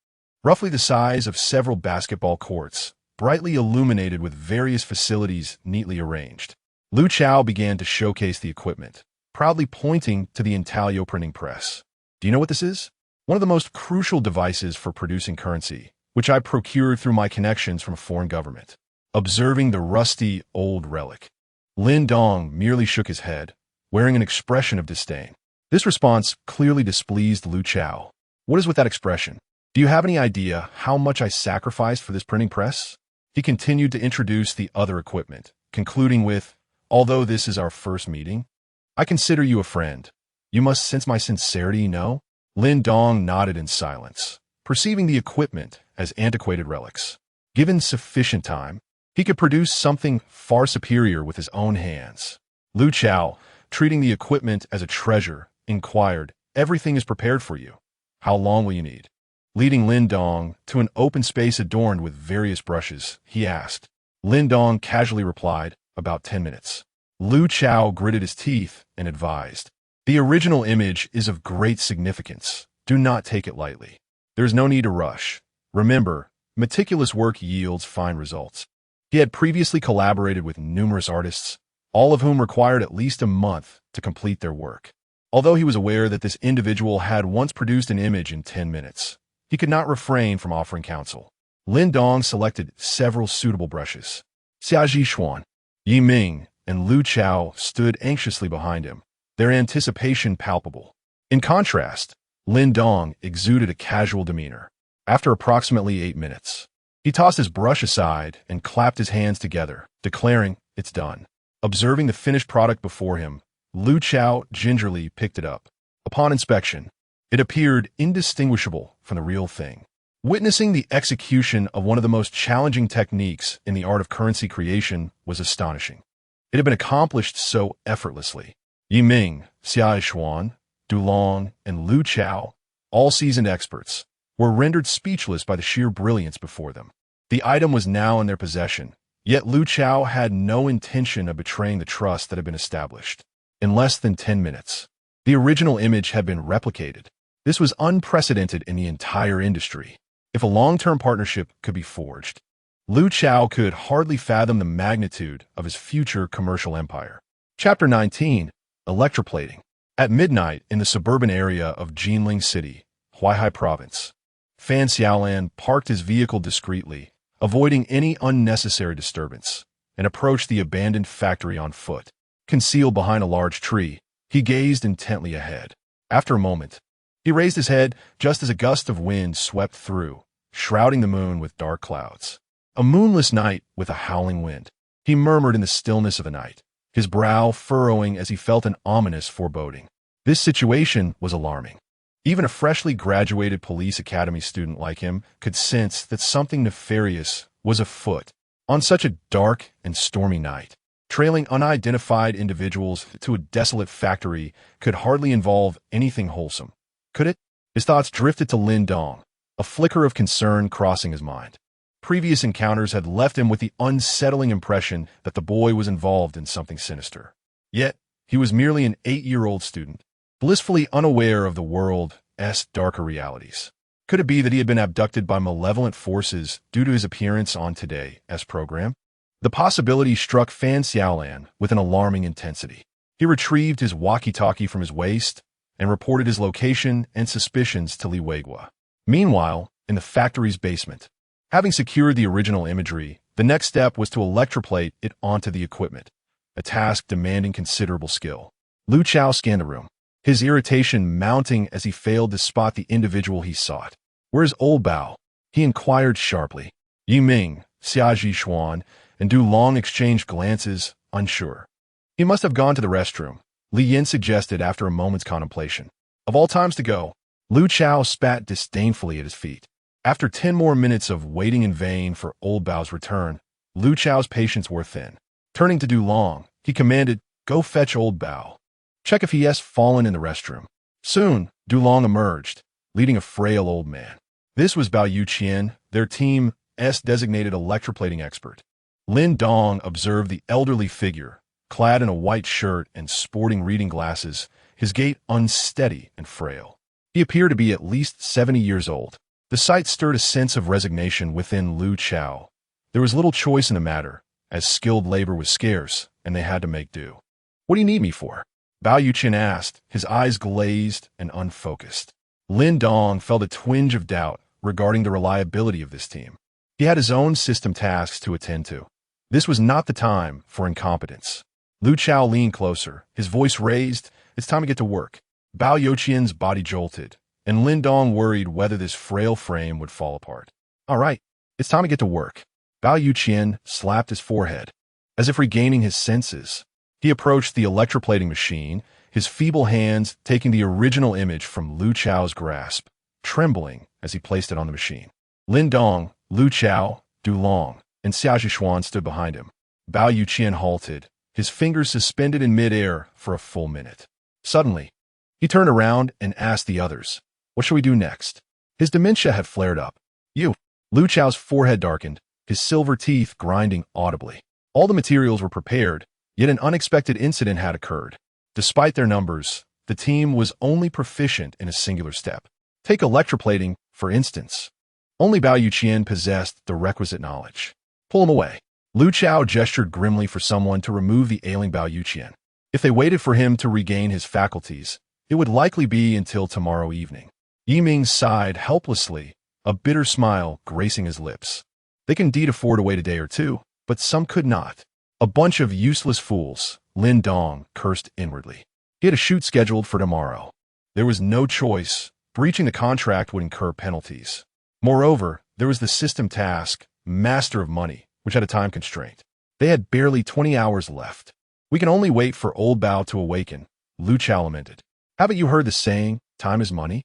Roughly the size of several basketball courts, brightly illuminated with various facilities neatly arranged. Lu Chao began to showcase the equipment, proudly pointing to the intaglio printing press. Do you know what this is? One of the most crucial devices for producing currency, which I procured through my connections from a foreign government. Observing the rusty, old relic, Lin Dong merely shook his head, wearing an expression of disdain. This response clearly displeased Lu Chao. What is with that expression? Do you have any idea how much I sacrificed for this printing press? He continued to introduce the other equipment, concluding with, although this is our first meeting, I consider you a friend. You must sense my sincerity, no? Lin Dong nodded in silence, perceiving the equipment as antiquated relics. Given sufficient time, he could produce something far superior with his own hands. Lu Chao, treating the equipment as a treasure, inquired, everything is prepared for you. How long will you need? Leading Lin Dong to an open space adorned with various brushes, he asked. Lin Dong casually replied, about 10 minutes. Lu Chao gritted his teeth and advised, the original image is of great significance. Do not take it lightly. There is no need to rush. Remember, meticulous work yields fine results. He had previously collaborated with numerous artists, all of whom required at least a month to complete their work. Although he was aware that this individual had once produced an image in 10 minutes, he could not refrain from offering counsel. Lin Dong selected several suitable brushes. Xiaji Xuan, Yi Ming, and Lu Chao stood anxiously behind him, their anticipation palpable. In contrast, Lin Dong exuded a casual demeanor. After approximately 8 minutes, he tossed his brush aside and clapped his hands together, declaring, it's done. Observing the finished product before him, Lu Chao gingerly picked it up. Upon inspection, it appeared indistinguishable from the real thing. Witnessing the execution of one of the most challenging techniques in the art of currency creation was astonishing. It had been accomplished so effortlessly. Yi Ming, Xia Xuan, Du Long, and Lu Chao, all seasoned experts, were rendered speechless by the sheer brilliance before them. The item was now in their possession, yet Lu Chao had no intention of betraying the trust that had been established. In less than 10 minutes, the original image had been replicated. This was unprecedented in the entire industry. If a long-term partnership could be forged, Lu Chao could hardly fathom the magnitude of his future commercial empire. Chapter 19, Electroplating. At midnight in the suburban area of Jinling City, Huaihai Province, Fan Xiaolan parked his vehicle discreetly, avoiding any unnecessary disturbance, and approached the abandoned factory on foot. Concealed behind a large tree, he gazed intently ahead. After a moment, he raised his head just as a gust of wind swept through, shrouding the moon with dark clouds. A moonless night with a howling wind, he murmured in the stillness of the night, his brow furrowing as he felt an ominous foreboding. This situation was alarming. Even a freshly graduated police academy student like him could sense that something nefarious was afoot. On such a dark and stormy night, trailing unidentified individuals to a desolate factory could hardly involve anything wholesome. Could it? His thoughts drifted to Lin Dong, a flicker of concern crossing his mind. Previous encounters had left him with the unsettling impression that the boy was involved in something sinister. Yet, he was merely an 8-year-old student, blissfully unaware of the world's darker realities. Could it be that he had been abducted by malevolent forces due to his appearance on today's program? The possibility struck Fan Xiaolan with an alarming intensity. He retrieved his walkie-talkie from his waist and reported his location and suspicions to Li Weigua. Meanwhile, in the factory's basement, having secured the original imagery, the next step was to electroplate it onto the equipment, a task demanding considerable skill. Lu Chao scanned the room, his irritation mounting as he failed to spot the individual he sought. Where's Old Bao? He inquired sharply. Yi Ming, Xiaji Xuan, and Du Long exchanged glances, unsure. He must have gone to the restroom, Li Yin suggested after a moment's contemplation. Of all times to go, Lu Chao spat disdainfully at his feet. After 10 more minutes of waiting in vain for Old Bao's return, Lu Chao's patience wore thin. Turning to Du Long, he commanded, go fetch Old Bao. Check if he has fallen in the restroom. Soon, Dulong emerged, leading a frail old man. This was Bao Yuqian, their team's designated electroplating expert. Lin Dong observed the elderly figure, clad in a white shirt and sporting reading glasses, his gait unsteady and frail. He appeared to be at least 70 years old. The sight stirred a sense of resignation within Lu Chao. There was little choice in the matter, as skilled labor was scarce, and they had to make do. "What do you need me for?" Bao Yuqian asked, his eyes glazed and unfocused. Lin Dong felt a twinge of doubt regarding the reliability of this team. He had his own system tasks to attend to. This was not the time for incompetence. Lu Chao leaned closer, his voice raised. "It's time to get to work." Bao Yuqian's body jolted, and Lin Dong worried whether this frail frame would fall apart. "All right, it's time to get to work." Bao Yuqian slapped his forehead, as if regaining his senses. He approached the electroplating machine, his feeble hands taking the original image from Lu Chao's grasp, trembling as he placed it on the machine. Lin Dong, Lu Chao, Dulong, and Xia Zhishuan stood behind him. Bao Yuqian halted, his fingers suspended in midair for a full minute. Suddenly, he turned around and asked the others, "What shall we do next?" His dementia had flared up. "You." Lu Chao's forehead darkened, his silver teeth grinding audibly. All the materials were prepared, yet an unexpected incident had occurred. Despite their numbers, the team was only proficient in a singular step. Take electroplating, for instance. Only Bao Yuqian possessed the requisite knowledge. "Pull him away." Lu Chao gestured grimly for someone to remove the ailing Bao Yuqian. If they waited for him to regain his faculties, it would likely be until tomorrow evening. Yiming sighed helplessly, a bitter smile gracing his lips. They can indeed afford to wait a day or two, but some could not. "A bunch of useless fools," Lin Dong cursed inwardly. He had a shoot scheduled for tomorrow. There was no choice. Breaching the contract would incur penalties. Moreover, there was the system task, Master of Money, which had a time constraint. They had barely 20 hours left. "We can only wait for old Bao to awaken," Lu Chao lamented. "Haven't you heard the saying, time is money?"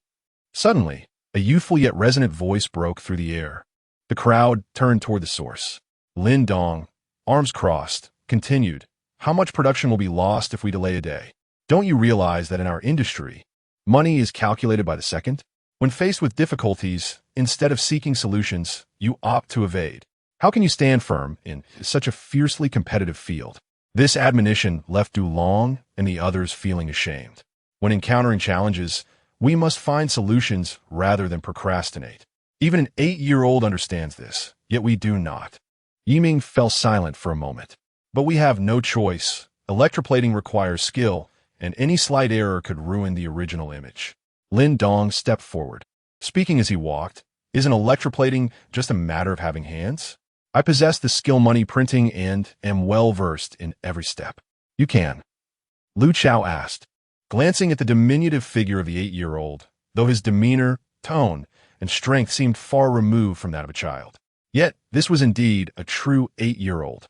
Suddenly, a youthful yet resonant voice broke through the air. The crowd turned toward the source. Lin Dong, arms crossed, continued, "How much production will be lost if we delay a day? Don't you realize that in our industry, money is calculated by the second? When faced with difficulties, instead of seeking solutions, you opt to evade. How can you stand firm in such a fiercely competitive field?" This admonition left Dulong and the others feeling ashamed. When encountering challenges, we must find solutions rather than procrastinate. Even an 8-year-old understands this, yet we do not. Yiming fell silent for a moment. "But we have no choice. Electroplating requires skill, and any slight error could ruin the original image." Lin Dong stepped forward, speaking as he walked. "Isn't electroplating just a matter of having hands? I possess the skill money printing and am well-versed in every step." "You can?" Lu Chao asked, glancing at the diminutive figure of the 8-year-old, though his demeanor, tone, and strength seemed far removed from that of a child. Yet, this was indeed a true 8-year-old.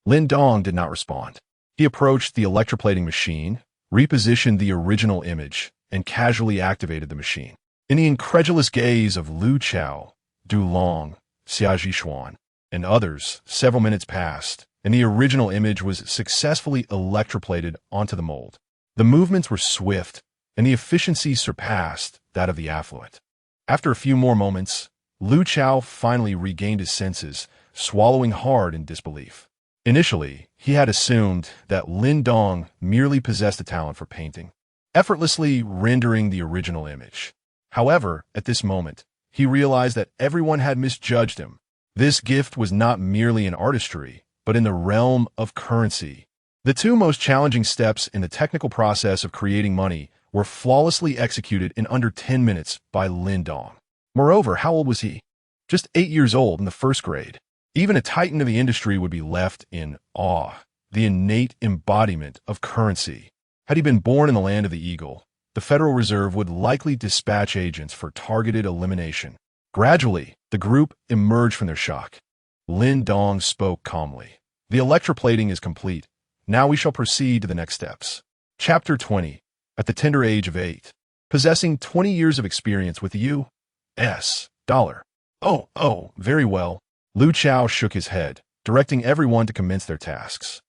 Lin Dong did not respond. He approached the electroplating machine, repositioned the original image, and casually activated the machine. In the incredulous gaze of Lu Chao, Dulong, Xia Zhishuan, and others, several minutes passed, and the original image was successfully electroplated onto the mold. The movements were swift, and the efficiency surpassed that of the affluent. After a few more moments, Lu Chao finally regained his senses, swallowing hard in disbelief. Initially, he had assumed that Lin Dong merely possessed a talent for painting, effortlessly rendering the original image. However, at this moment, he realized that everyone had misjudged him. This gift was not merely in artistry, but in the realm of currency. The two most challenging steps in the technical process of creating money were flawlessly executed in under 10 minutes by Lin Dong. Moreover, how old was he? Just 8 years old in the first grade. Even a titan of the industry would be left in awe, the innate embodiment of currency. Had he been born in the land of the eagle, the Federal Reserve would likely dispatch agents for targeted elimination. Gradually, the group emerged from their shock. Lin Dong spoke calmly. "The electroplating is complete. Now we shall proceed to the next steps." Chapter 20. At the tender age of 8. Possessing 20 years of experience with U.S. dollar. Oh, very well. Lu Chao shook his head, directing everyone to commence their tasks.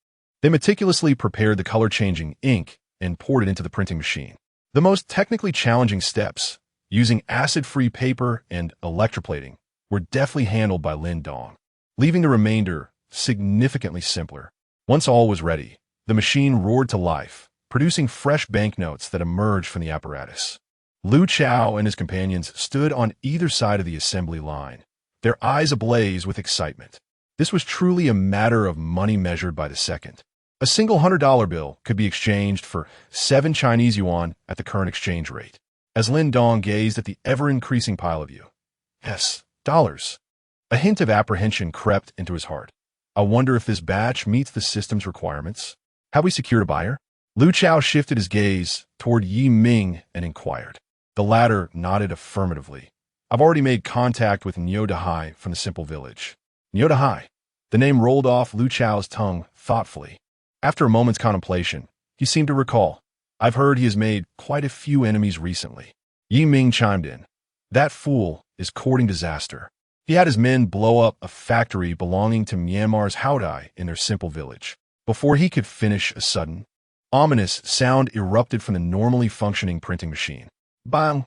They meticulously prepared the color-changing ink and poured it into the printing machine. The most technically challenging steps, using acid-free paper and electroplating, were deftly handled by Lin Dong, leaving the remainder significantly simpler. Once all was ready, the machine roared to life, producing fresh banknotes that emerged from the apparatus. Lu Chao and his companions stood on either side of the assembly line, their eyes ablaze with excitement. This was truly a matter of money measured by the second. A single $100 bill could be exchanged for 7 Chinese yuan at the current exchange rate. As Lin Dong gazed at the ever-increasing pile of U.S. dollars, a hint of apprehension crept into his heart. I wonder if this batch meets the system's requirements. Have we secured a buyer? Lu Chao shifted his gaze toward Yi Ming and inquired. The latter nodded affirmatively. I've already made contact with Niu Dahai from the simple village. Niu Dahai. The name rolled off Lu Chao's tongue thoughtfully. After a moment's contemplation, he seemed to recall. I've heard he has made quite a few enemies recently. Yi Ming chimed in. That fool is courting disaster. He had his men blow up a factory belonging to Myanmar's Haudai in their simple village. Before he could finish, a sudden, ominous sound erupted from the normally functioning printing machine. Bang!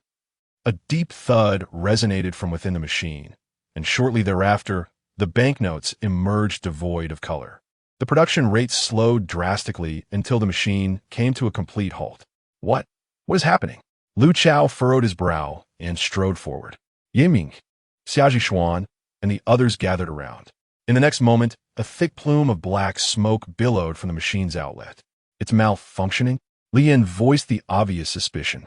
A deep thud resonated from within the machine, and shortly thereafter, the banknotes emerged devoid of color. The production rate slowed drastically until the machine came to a complete halt. What is happening? Lu Chao furrowed his brow and strode forward. Yiming, Xiaji Xuan, and the others gathered around. In the next moment, a thick plume of black smoke billowed from the machine's outlet. It's malfunctioning? Lian voiced the obvious suspicion.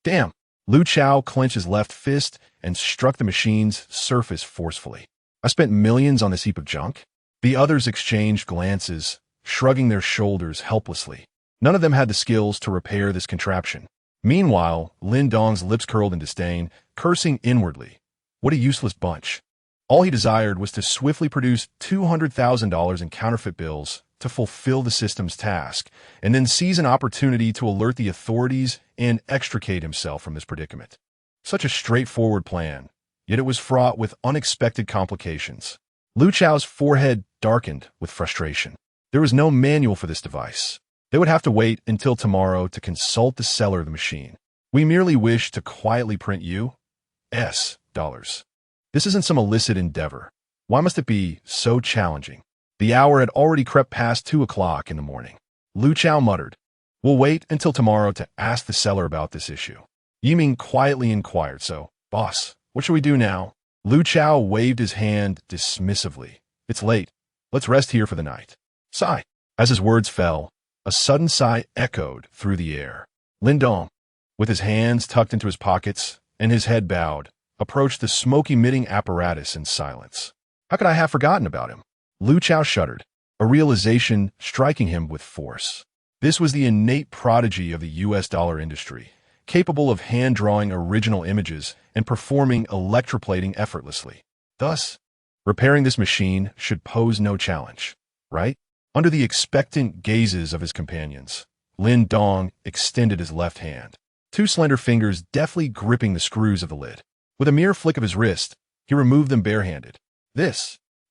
Damn! Lu Chao clenched his left fist and struck the machine's surface forcefully. I spent millions on this heap of junk? The others exchanged glances, shrugging their shoulders helplessly. None of them had the skills to repair this contraption. Meanwhile, Lin Dong's lips curled in disdain, cursing inwardly. What a useless bunch. All he desired was to swiftly produce $200,000 in counterfeit bills to fulfill the system's task, and then seize an opportunity to alert the authorities and extricate himself from this predicament. Such a straightforward plan, yet it was fraught with unexpected complications. Lu Chao's forehead darkened with frustration. There was no manual for this device. They would have to wait until tomorrow to consult the seller of the machine. We merely wish to quietly print U.S. dollars. This isn't some illicit endeavor. Why must it be so challenging? The hour had already crept past 2 o'clock in the morning. Lu Chao muttered, We'll wait until tomorrow to ask the seller about this issue. Yiming quietly inquired, So, boss, what shall we do now? Lu Chao waved his hand dismissively. It's late. Let's rest here for the night. Sigh. As his words fell, a sudden sigh echoed through the air. Lin Dong, with his hands tucked into his pockets and his head bowed, approached the smoke-emitting apparatus in silence. How could I have forgotten about him? Lu Chao shuddered, a realization striking him with force. This was the innate prodigy of the U.S. dollar industry, capable of hand-drawing original images and performing electroplating effortlessly. Thus, repairing this machine should pose no challenge, right? Under the expectant gazes of his companions, Lin Dong extended his left hand, 2 slender fingers deftly gripping the screws of the lid. With a mere flick of his wrist, he removed them barehanded.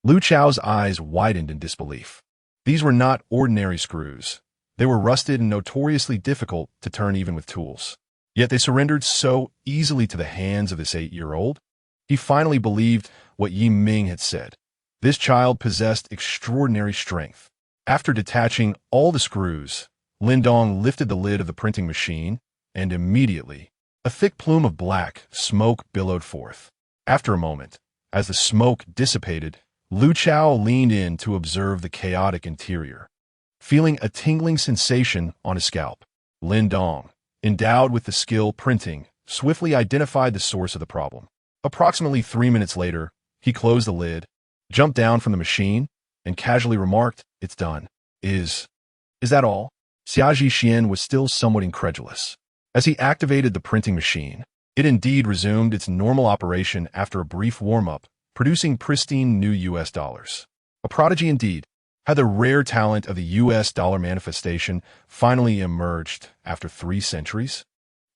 Lu Chao's eyes widened in disbelief. These were not ordinary screws. They were rusted and notoriously difficult to turn even with tools. Yet they surrendered so easily to the hands of this 8-year-old. He finally believed what Yi Ming had said. This child possessed extraordinary strength. After detaching all the screws, Lin Dong lifted the lid of the printing machine, and immediately, a thick plume of black smoke billowed forth. After a moment, as the smoke dissipated, Lu Chao leaned in to observe the chaotic interior. Feeling a tingling sensation on his scalp, Lin Dong, endowed with the skill printing, swiftly identified the source of the problem. Approximately 3 minutes later, he closed the lid, jumped down from the machine, and casually remarked, It's done. Is that all? Xiaji Xian was still somewhat incredulous. As he activated the printing machine, it indeed resumed its normal operation after a brief warm-up, producing pristine new U.S. dollars. A prodigy indeed. Had the rare talent of the U.S. dollar manifestation finally emerged after 3 centuries?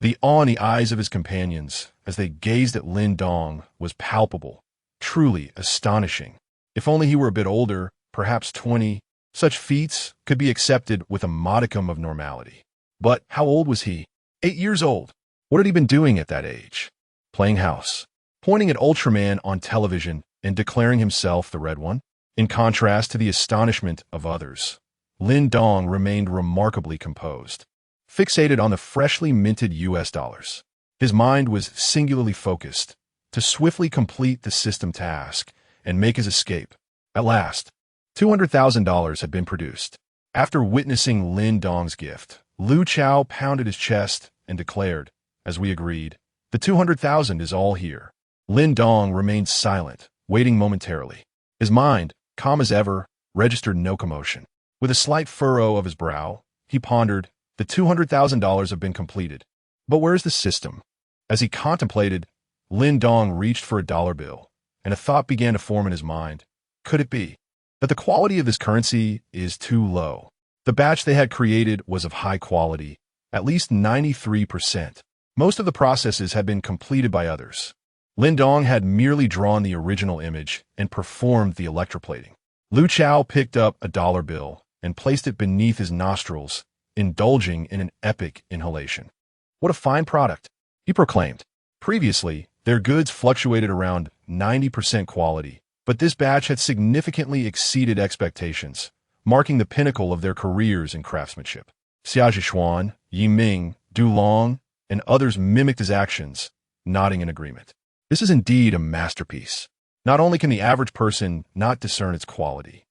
The awe in the eyes of his companions as they gazed at Lin Dong was palpable, truly astonishing. If only he were a bit older, perhaps 20, such feats could be accepted with a modicum of normality. But how old was he? 8 years old. What had he been doing at that age? Playing house, pointing at Ultraman on television and declaring himself the Red One? In contrast to the astonishment of others, Lin Dong remained remarkably composed, fixated on the freshly minted US dollars. His mind was singularly focused to swiftly complete the system task and make his escape. At last, $200,000 had been produced. After witnessing Lin Dong's gift, Lu Chao pounded his chest and declared, as we agreed, the 200,000 is all here. Lin Dong remained silent, waiting momentarily. His mind, calm as ever, registered no commotion. With a slight furrow of his brow, he pondered, the $200,000 have been completed. But where's the system? As he contemplated, Lin Dong reached for a dollar bill, and a thought began to form in his mind. Could it be that the quality of this currency is too low? The batch they had created was of high quality, at least 93%. Most of the processes had been completed by others. Lin Dong had merely drawn the original image and performed the electroplating. Lu Chao picked up a dollar bill and placed it beneath his nostrils, indulging in an epic inhalation. What a fine product, he proclaimed. Previously, their goods fluctuated around 90% quality, but this batch had significantly exceeded expectations, marking the pinnacle of their careers in craftsmanship. Xia Zhishuan, Yi Ming, Du Long, and others mimicked his actions, nodding in agreement. This is indeed a masterpiece. Not only can the average person not discern its quality,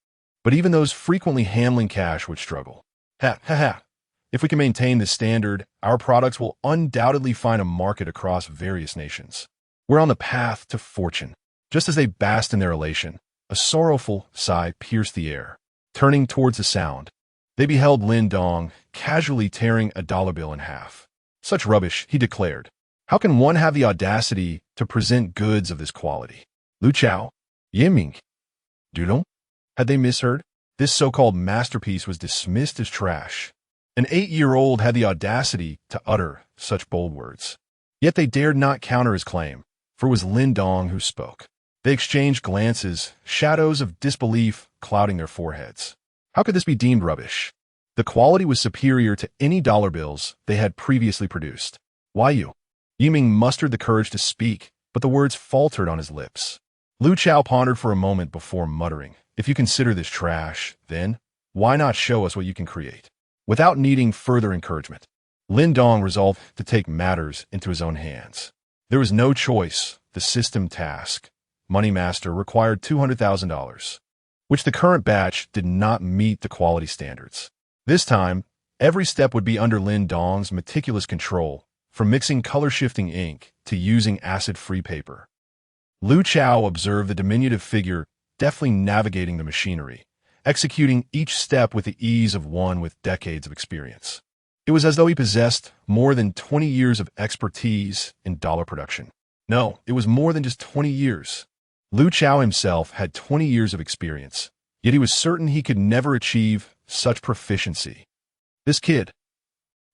but even those frequently handling cash would struggle. Ha ha ha. If we can maintain this standard, our products will undoubtedly find a market across various nations. We're on the path to fortune. Just as they basked in their elation, a sorrowful sigh pierced the air. Turning towards the sound, they beheld Lin Dong casually tearing a dollar bill in half. Such rubbish, he declared. How can one have the audacity to present goods of this quality? Lu Chao, Yiming, Dudong? Had they misheard? This so-called masterpiece was dismissed as trash. An 8-year-old had the audacity to utter such bold words. Yet they dared not counter his claim, for it was Lin Dong who spoke. They exchanged glances, shadows of disbelief clouding their foreheads. How could this be deemed rubbish? The quality was superior to any dollar bills they had previously produced. Why you? Yiming mustered the courage to speak, but the words faltered on his lips. Lu Chao pondered for a moment before muttering, if you consider this trash, then why not show us what you can create? Without needing further encouragement, Lin Dong resolved to take matters into his own hands. There was no choice. The system task, Money Master, required $200,000, which the current batch did not meet the quality standards. This time, every step would be under Lin Dong's meticulous control, from mixing color-shifting ink to using acid-free paper. Lu Chao observed the diminutive figure deftly navigating the machinery, executing each step with the ease of one with decades of experience. It was as though he possessed more than 20 years of expertise in dollar production. No, it was more than just 20 years. Lu Chao himself had 20 years of experience, yet he was certain he could never achieve such proficiency. This kid.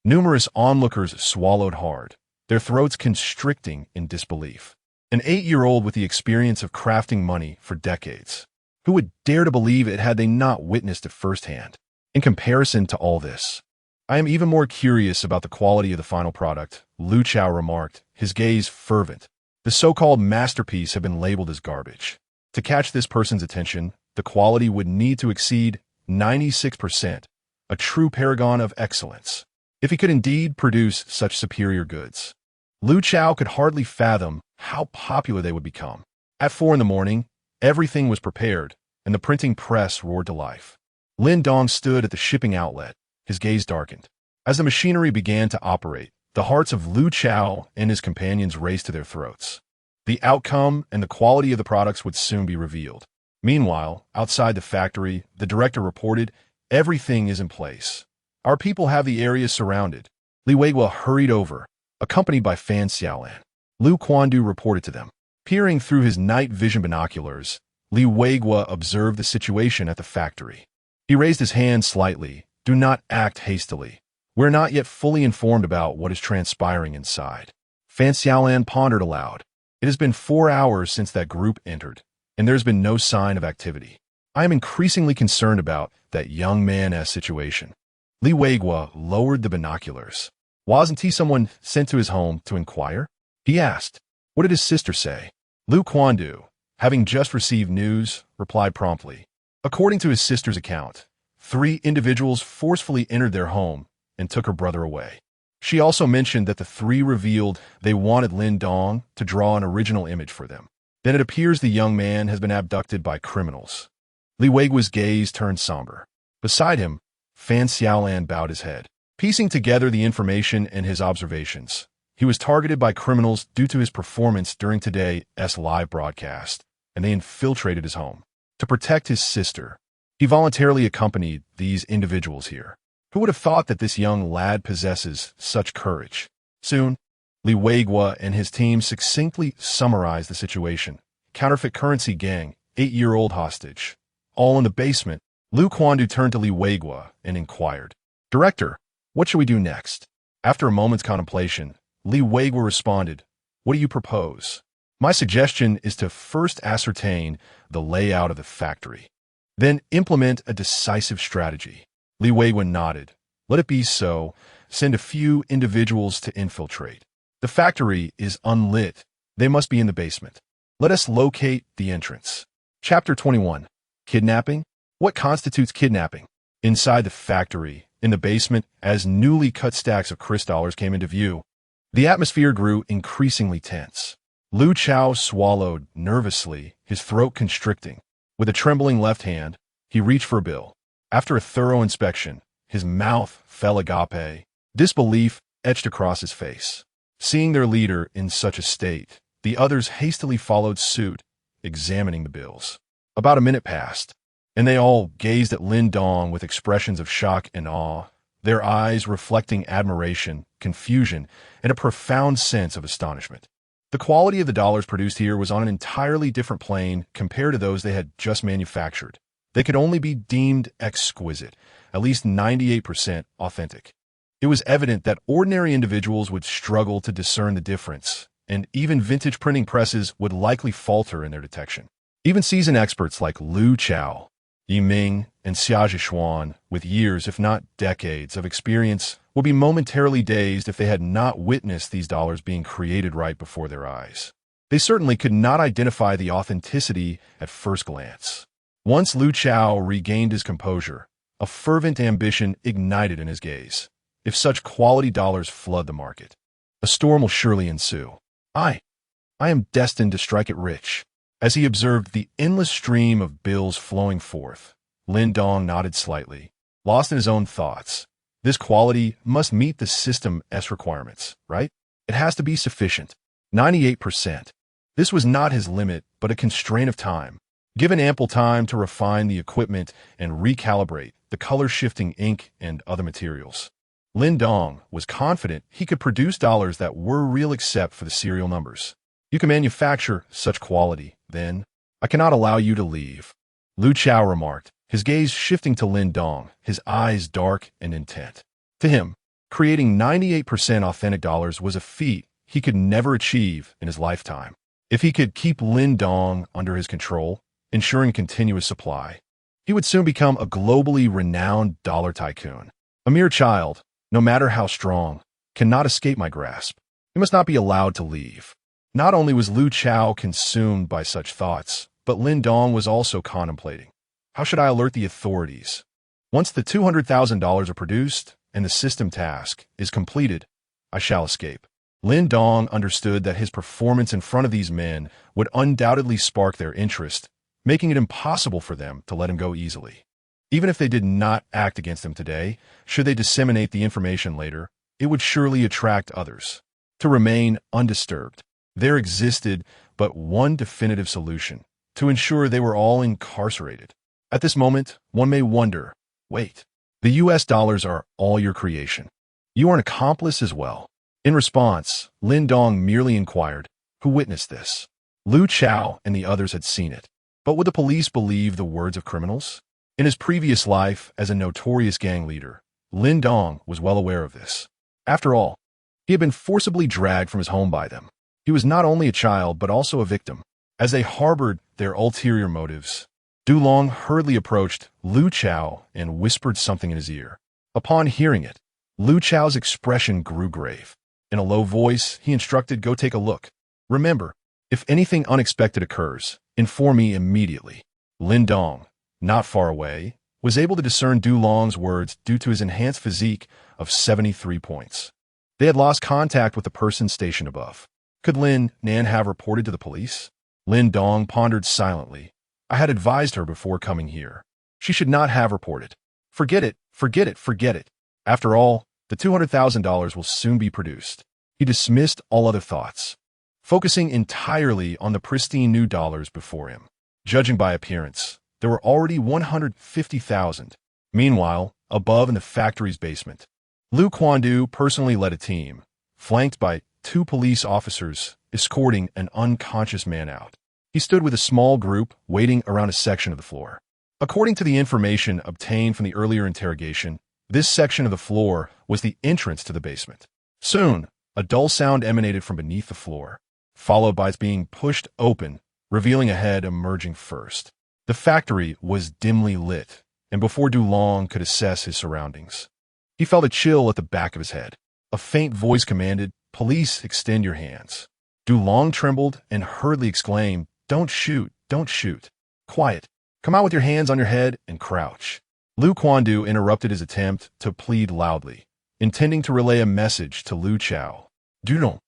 Numerous onlookers swallowed hard, their throats constricting in disbelief. An 8-year-old with the experience of crafting money for decades. Who would dare to believe it had they not witnessed it firsthand? In comparison to all this, I am even more curious about the quality of the final product, Lu Chao remarked, his gaze fervent. The so-called masterpiece had been labeled as garbage. To catch this person's attention, the quality would need to exceed 96%, a true paragon of excellence. If he could indeed produce such superior goods, Lu Chao could hardly fathom how popular they would become. At 4 in the morning, everything was prepared, and the printing press roared to life. Lin Dong stood at the shipping outlet, his gaze darkened. As the machinery began to operate, the hearts of Lu Chao and his companions raced to their throats. The outcome and the quality of the products would soon be revealed. Meanwhile, outside the factory, the director reported, everything is in place. Our people have the area surrounded. Li Weiguo hurried over, accompanied by Fan Xiaolan. Lu Quandu reported to them. Peering through his night vision binoculars, Li Weiguo observed the situation at the factory. He raised his hand slightly. Do not act hastily. We're not yet fully informed about what is transpiring inside. Fan Xiaolan pondered aloud. It has been 4 hours since that group entered, and there's been no sign of activity. I am increasingly concerned about that young man's situation. Li Weiguo lowered the binoculars. Wasn't he someone sent to his home to inquire? He asked. What did his sister say? Lu Quandu, having just received news, replied promptly. According to his sister's account, 3 individuals forcefully entered their home and took her brother away. She also mentioned that the 3 revealed they wanted Lin Dong to draw an original image for them. Then it appears the young man has been abducted by criminals. Li Weiguo's gaze turned somber. Beside him, Fan Xiaolan bowed his head. Piecing together the information and his observations, he was targeted by criminals due to his performance during today's live broadcast, and they infiltrated his home. To protect his sister, he voluntarily accompanied these individuals here. Who would have thought that this young lad possesses such courage? Soon, Li Weiguo and his team succinctly summarized the situation. Counterfeit currency gang, 8-year-old hostage. All in the basement. Lu Quandu turned to Li Weiguo and inquired, Director, what should we do next? After a moment's contemplation, Li Weiguo responded, What do you propose? My suggestion is to first ascertain the layout of the factory, then implement a decisive strategy. Li Weiguo nodded. Let it be so. Send a few individuals to infiltrate. The factory is unlit. They must be in the basement. Let us locate the entrance. Chapter 21. Kidnapping? What constitutes kidnapping? Inside the factory, in the basement, as newly cut stacks of crystallars came into view, the atmosphere grew increasingly tense. Lu Chao swallowed nervously, his throat constricting. With a trembling left hand, he reached for a bill. After a thorough inspection, his mouth fell agape. Disbelief etched across his face. Seeing their leader in such a state, the others hastily followed suit, examining the bills. About a minute passed, and they all gazed at Lin Dong with expressions of shock and awe, their eyes reflecting admiration, confusion, and a profound sense of astonishment. The quality of the dollars produced here was on an entirely different plane compared to those they had just manufactured. They could only be deemed exquisite, at least 98% authentic. It was evident that ordinary individuals would struggle to discern the difference, and even vintage printing presses would likely falter in their detection. Even seasoned experts like Lu Chao, Yi Ming, and Xia Zhishuan, with years, if not decades, of experience, would be momentarily dazed if they had not witnessed these dollars being created right before their eyes. They certainly could not identify the authenticity at first glance. Once Lu Chao regained his composure, a fervent ambition ignited in his gaze. If such quality dollars flood the market, a storm will surely ensue. I am destined to strike it rich. As he observed the endless stream of bills flowing forth, Lin Dong nodded slightly, lost in his own thoughts. This quality must meet the System S requirements, right? It has to be sufficient. 98%. This was not his limit, but a constraint of time. Given ample time to refine the equipment and recalibrate the color-shifting ink and other materials, Lin Dong was confident he could produce dollars that were real except for the serial numbers. You can manufacture such quality, then. I cannot allow you to leave, Lu Chao remarked, his gaze shifting to Lin Dong, his eyes dark and intent. To him, creating 98% authentic dollars was a feat he could never achieve in his lifetime. If he could keep Lin Dong under his control, ensuring continuous supply, he would soon become a globally renowned dollar tycoon. A mere child, no matter how strong, cannot escape my grasp. He must not be allowed to leave. Not only was Lu Chao consumed by such thoughts, but Lin Dong was also contemplating. How should I alert the authorities? Once the $200,000 are produced and the system task is completed, I shall escape. Lin Dong understood that his performance in front of these men would undoubtedly spark their interest, making it impossible for them to let him go easily. Even if they did not act against him today, should they disseminate the information later, it would surely attract others. To remain undisturbed, there existed but one definitive solution, to ensure they were all incarcerated. At this moment, one may wonder, wait, the US dollars are all your creation. You are an accomplice as well. In response, Lin Dong merely inquired, who witnessed this? Lu Chao and the others had seen it. But would the police believe the words of criminals? In his previous life as a notorious gang leader, Lin Dong was well aware of this. After all, he had been forcibly dragged from his home by them. He was not only a child, but also a victim. As they harbored their ulterior motives, Du Long hurriedly approached Lu Chao and whispered something in his ear. Upon hearing it, Lu Chao's expression grew grave. In a low voice, he instructed, "Go take a look. Remember, if anything unexpected occurs, inform me immediately." Lin Dong, not far away, was able to discern Du Long's words due to his enhanced physique of 73 points. They had lost contact with the person stationed above. Could Lin Nan have reported to the police? Lin Dong pondered silently. I had advised her before coming here. She should not have reported. Forget it, forget it, forget it. After all, the $200,000 will soon be produced. He dismissed all other thoughts, focusing entirely on the pristine new dollars before him. Judging by appearance, there were already 150,000. Meanwhile, above in the factory's basement, Lu Quandu personally led a team, flanked by 2 police officers, escorting an unconscious man out. He stood with a small group waiting around a section of the floor. According to the information obtained from the earlier interrogation, this section of the floor was the entrance to the basement. Soon, a dull sound emanated from beneath the floor, followed by its being pushed open, revealing a head emerging first. The factory was dimly lit, and before Du Long could assess his surroundings, he felt a chill at the back of his head. A faint voice commanded, "Police, extend your hands." Du Long trembled and hurriedly exclaimed, "Don't shoot, don't shoot. Quiet. Come out with your hands on your head and crouch." Lu Quandu interrupted his attempt to plead loudly, intending to relay a message to Lu Chao. Du Long,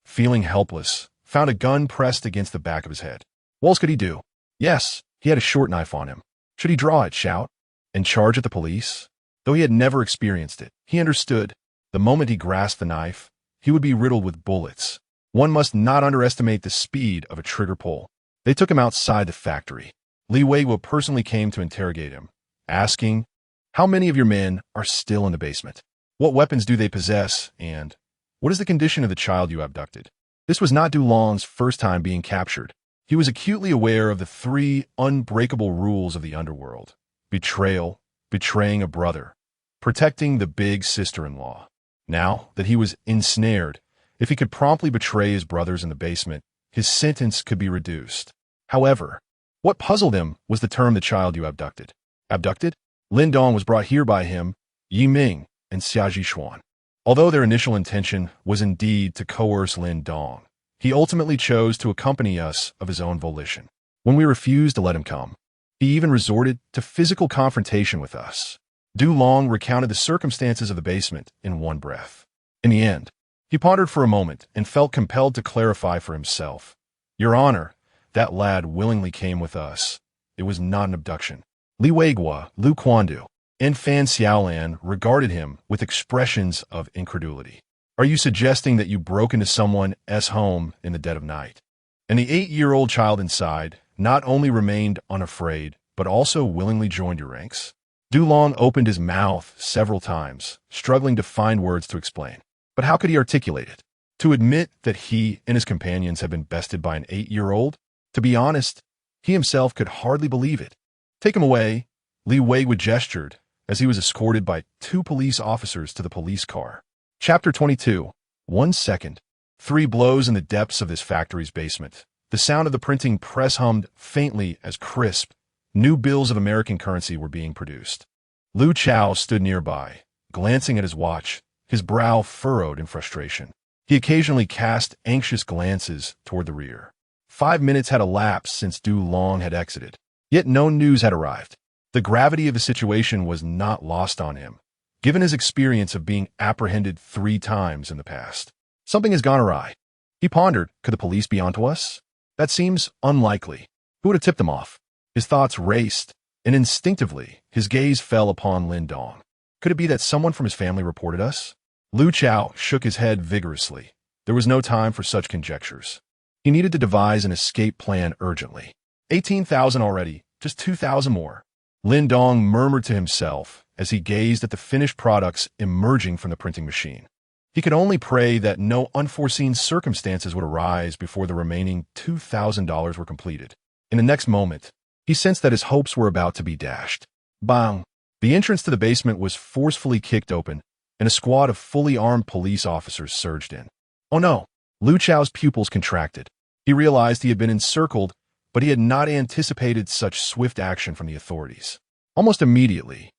feeling helpless, found a gun pressed against the back of his head. What else could he do? Yes, he had a short knife on him. Should he draw it, shout, and charge at the police? Though he had never experienced it, he understood. The moment he grasped the knife, he would be riddled with bullets. One must not underestimate the speed of a trigger pull. They took him outside the factory. Li Weiwo personally came to interrogate him, asking, "How many of your men are still in the basement? What weapons do they possess, and what is the condition of the child you abducted?" This was not Du Long's first time being captured. He was acutely aware of the 3 unbreakable rules of the underworld: betrayal, betraying a brother, protecting the big sister-in-law. Now that he was ensnared, if he could promptly betray his brothers in the basement, his sentence could be reduced. However, what puzzled him was the term "the child you abducted." Abducted? Lin Dong was brought here by him, Yi Ming, and Xia Jishuan. Although their initial intention was indeed to coerce Lin Dong, he ultimately chose to accompany us of his own volition. When we refused to let him come, he even resorted to physical confrontation with us. Du Long recounted the circumstances of the basement in one breath. In the end, he pondered for a moment and felt compelled to clarify for himself. "Your Honor, that lad willingly came with us. It was not an abduction." Li Weigua, Lu Quandu, and Fan Xiaolan regarded him with expressions of incredulity. "Are you suggesting that you broke into someone's home in the dead of night?" And the 8-year-old child inside not only remained unafraid, but also willingly joined your ranks? Du Long opened his mouth several times, struggling to find words to explain. But how could he articulate it? To admit that he and his companions had been bested by an 8-year-old? To be honest, he himself could hardly believe it. "Take him away," Li Weiwu gestured as he was escorted by 2 police officers to the police car. Chapter 22. 1 second. 3 blows in the depths of this factory's basement. The sound of the printing press hummed faintly as crisp, new bills of American currency were being produced. Lu Chao stood nearby, glancing at his watch, his brow furrowed in frustration. He occasionally cast anxious glances toward the rear. 5 minutes had elapsed since Du Long had exited, yet no news had arrived. The gravity of the situation was not lost on him, given his experience of being apprehended 3 times in the past. Something has gone awry. He pondered, could the police be onto us? That seems unlikely. Who would have tipped them off? His thoughts raced, and instinctively, his gaze fell upon Lin Dong. Could it be that someone from his family reported us? Lu Chao shook his head vigorously. There was no time for such conjectures. He needed to devise an escape plan urgently. 18,000 already, just 2,000 more. Lin Dong murmured to himself as he gazed at the finished products emerging from the printing machine. He could only pray that no unforeseen circumstances would arise before the remaining $2,000 were completed. In the next moment, he sensed that his hopes were about to be dashed. Bang! The entrance to the basement was forcefully kicked open, and a squad of fully armed police officers surged in. Oh no! Lu Chao's pupils contracted. He realized he had been encircled, but he had not anticipated such swift action from the authorities. Almost immediately,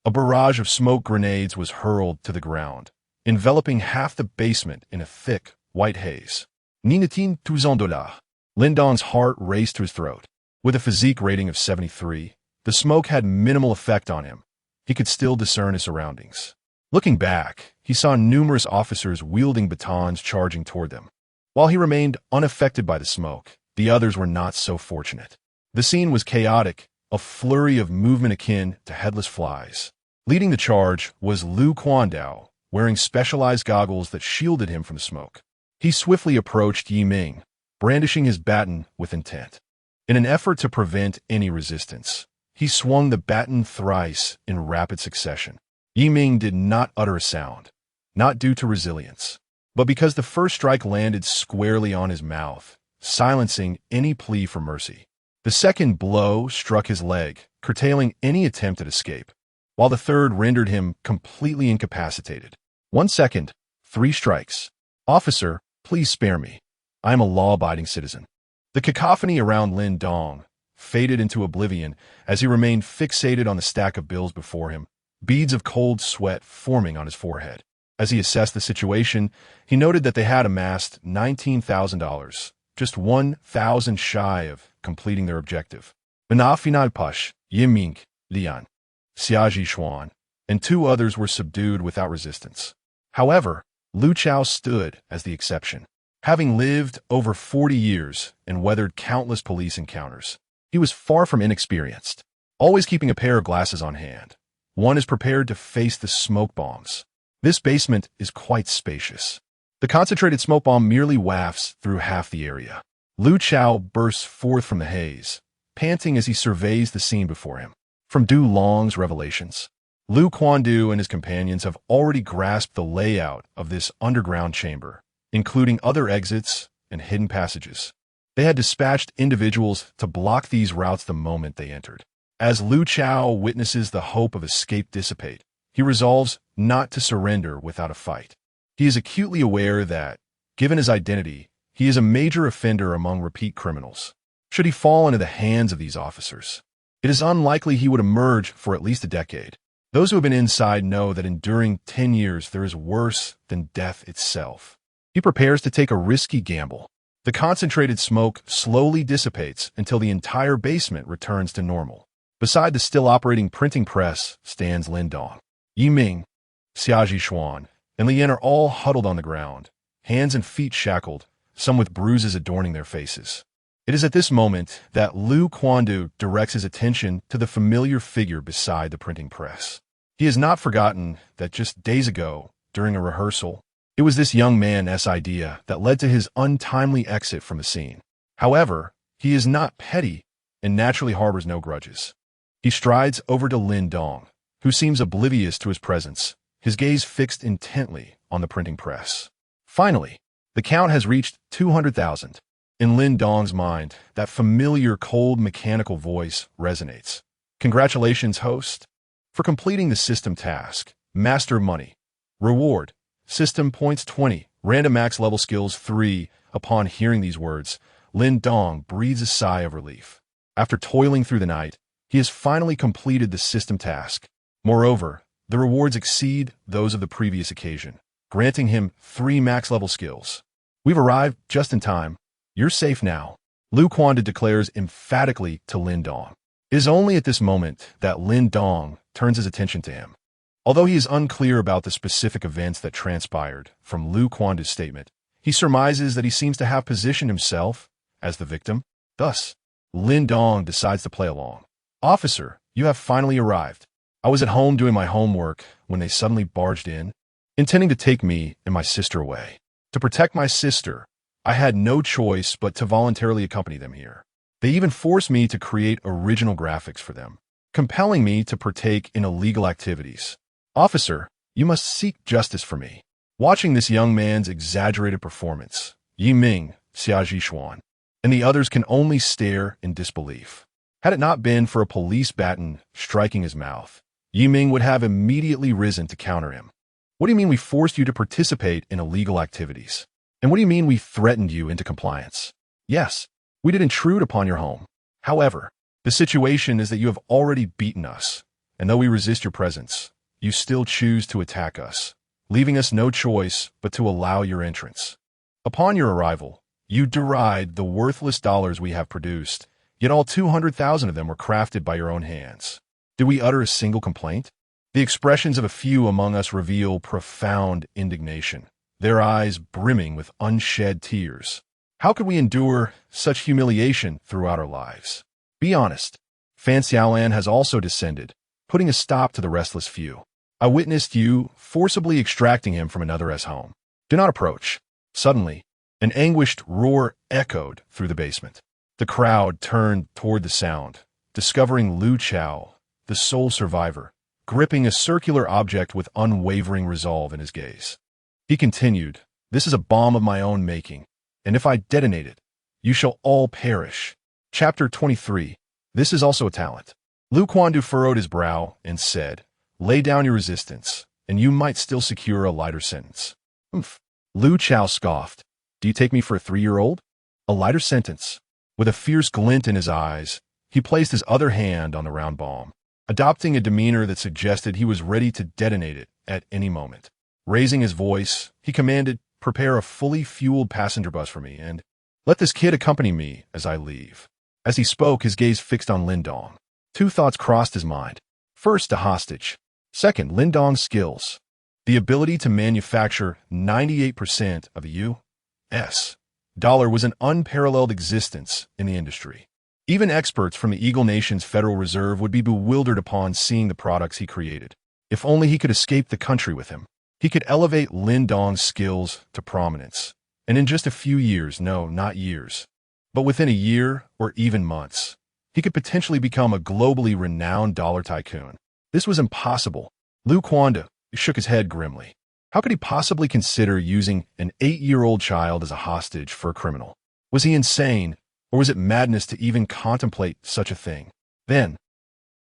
A barrage of smoke grenades was hurled to the ground, enveloping half the basement in a thick, white haze. Ninatin $2,000. Lin Dong's heart raced to his throat. With a physique rating of 73, the smoke had minimal effect on him. He could still discern his surroundings. Looking back, he saw numerous officers wielding batons charging toward them. While he remained unaffected by the smoke, the others were not so fortunate. The scene was chaotic, a flurry of movement akin to headless flies. Leading the charge was Lu Quandao, wearing specialized goggles that shielded him from the smoke. He swiftly approached Yi Ming, brandishing his baton with intent. In an effort to prevent any resistance, he swung the baton thrice in rapid succession. Yi Ming did not utter a sound, not due to resilience, but because the first strike landed squarely on his mouth, silencing any plea for mercy. The second blow struck his leg, curtailing any attempt at escape, while the third rendered him completely incapacitated. 1 second, 3 strikes. Officer, please spare me. I am a law-abiding citizen. The cacophony around Lin Dong faded into oblivion as he remained fixated on the stack of bills before him, beads of cold sweat forming on his forehead. As he assessed the situation, he noted that they had amassed $19,000, just $1,000 shy of completing their objective. Final Push, Yiming, Lian, Xiaji Xuan, and 2 others were subdued without resistance. However, Lu Chao stood as the exception. Having lived over 40 years and weathered countless police encounters, he was far from inexperienced. Always keeping a pair of glasses on hand, one is prepared to face the smoke bombs. This basement is quite spacious. The concentrated smoke bomb merely wafts through half the area. Lu Chao bursts forth from the haze, panting as he surveys the scene before him. From Du Long's revelations, Lu Quandu and his companions have already grasped the layout of this underground chamber, including other exits and hidden passages. They had dispatched individuals to block these routes the moment they entered. As Lu Chao witnesses the hope of escape dissipate, he resolves not to surrender without a fight. He is acutely aware that, given his identity, he is a major offender among repeat criminals. Should he fall into the hands of these officers, it is unlikely he would emerge for at least a decade. Those who have been inside know that enduring 10 years there is worse than death itself. He prepares to take a risky gamble. The concentrated smoke slowly dissipates until the entire basement returns to normal. Beside the still operating printing press stands Lin Dong. Yi Ming, Xiaji Xuan, and Lian are all huddled on the ground, hands and feet shackled, some with bruises adorning their faces. It is at this moment that Lu Quandu directs his attention to the familiar figure beside the printing press. He has not forgotten that just days ago, during a rehearsal, it was this young man's idea that led to his untimely exit from the scene. However, he is not petty and naturally harbors no grudges. He strides over to Lin Dong, who seems oblivious to his presence, his gaze fixed intently on the printing press. Finally, the count has reached 200,000. In Lin Dong's mind, that familiar cold mechanical voice resonates. Congratulations, host, for completing the system task. Master money. Reward. System points 20. Random max level skills 3. Upon hearing these words, Lin Dong breathes a sigh of relief. After toiling through the night, he has finally completed the system task. Moreover, the rewards exceed those of the previous occasion, granting him 3 max level skills. We've arrived just in time. You're safe now, Lu Quandu declares emphatically to Lin Dong. It is only at this moment that Lin Dong turns his attention to him. Although he is unclear about the specific events that transpired from Lu Quandu's statement, he surmises that he seems to have positioned himself as the victim. Thus, Lin Dong decides to play along. Officer, you have finally arrived. I was at home doing my homework when they suddenly barged in, intending to take me and my sister away. To protect my sister, I had no choice but to voluntarily accompany them here. They even forced me to create original graphics for them, compelling me to partake in illegal activities. Officer, you must seek justice for me. Watching this young man's exaggerated performance, Yi Ming, Xiaji Xuan, and the others can only stare in disbelief. Had it not been for a police baton striking his mouth, Yi Ming would have immediately risen to counter him. What do you mean we forced you to participate in illegal activities? And what do you mean we threatened you into compliance? Yes, we did intrude upon your home. However, the situation is that you have already beaten us, and though we resist your presence, you still choose to attack us, leaving us no choice but to allow your entrance. Upon your arrival, you deride the worthless dollars we have produced, yet all 200,000 of them were crafted by your own hands. Did we utter a single complaint? The expressions of a few among us reveal profound indignation, their eyes brimming with unshed tears. How could we endure such humiliation throughout our lives? Be honest. Fan Xiaolan has also descended, putting a stop to the restless few. I witnessed you forcibly extracting him from another home. Do not approach. Suddenly, an anguished roar echoed through the basement. The crowd turned toward the sound, discovering Lu Chao, the sole survivor, gripping a circular object with unwavering resolve in his gaze. He continued, "This is a bomb of my own making, and if I detonate it, you shall all perish." Chapter 23. This is also a talent. Lu Quandu furrowed his brow and said, "Lay down your resistance, and you might still secure a lighter sentence." "Humph." Lu Chao scoffed. "Do you take me for a 3-year-old? A lighter sentence?" With a fierce glint in his eyes, he placed his other hand on the round bomb, adopting a demeanor that suggested he was ready to detonate it at any moment. Raising his voice, he commanded, "Prepare a fully fueled passenger bus for me, and let this kid accompany me as I leave." As he spoke, his gaze fixed on Lin Dong. Two thoughts crossed his mind. First, a hostage. Second, Lin Dong's skills. The ability to manufacture 98% of the U.S. dollar was an unparalleled existence in the industry. Even experts from the Eagle Nation's Federal Reserve would be bewildered upon seeing the products he created. If only he could escape the country with him. He could elevate Lin Dong's skills to prominence. And in just a few years, no, not years, but within a year or even months, he could potentially become a globally renowned dollar tycoon. This was impossible. Lu Quandu shook his head grimly. How could he possibly consider using an 8-year-old child as a hostage for a criminal? Was he insane, or was it madness to even contemplate such a thing? Then,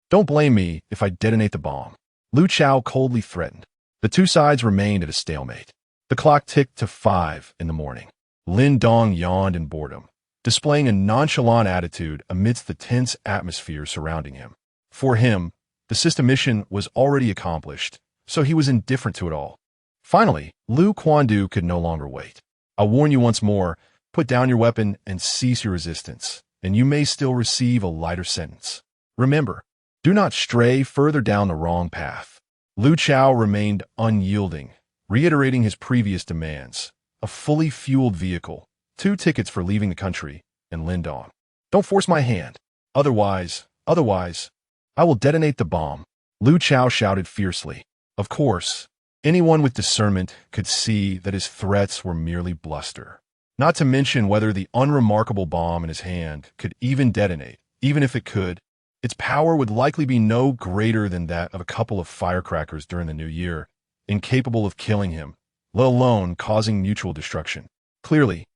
"Don't blame me if I detonate the bomb," Lu Chao coldly threatened. The two sides remained at a stalemate. The clock ticked to 5 in the morning. Lin Dong yawned in boredom, displaying a nonchalant attitude amidst the tense atmosphere surrounding him. For him, the system mission was already accomplished, so he was indifferent to it all. Finally, Lu Quandu could no longer wait. "I'll warn you once more, put down your weapon and cease your resistance, and you may still receive a lighter sentence. Remember, do not stray further down the wrong path." Lu Chao remained unyielding, reiterating his previous demands: a fully fueled vehicle, 2 tickets for leaving the country, and Lin Dong. "Don't force my hand. Otherwise, I will detonate the bomb," Lu Chao shouted fiercely. Of course, anyone with discernment could see that his threats were merely bluster. Not to mention whether the unremarkable bomb in his hand could even detonate. Even if it could, its power would likely be no greater than that of a couple of firecrackers during the new year, incapable of killing him, let alone causing mutual destruction. Clearly,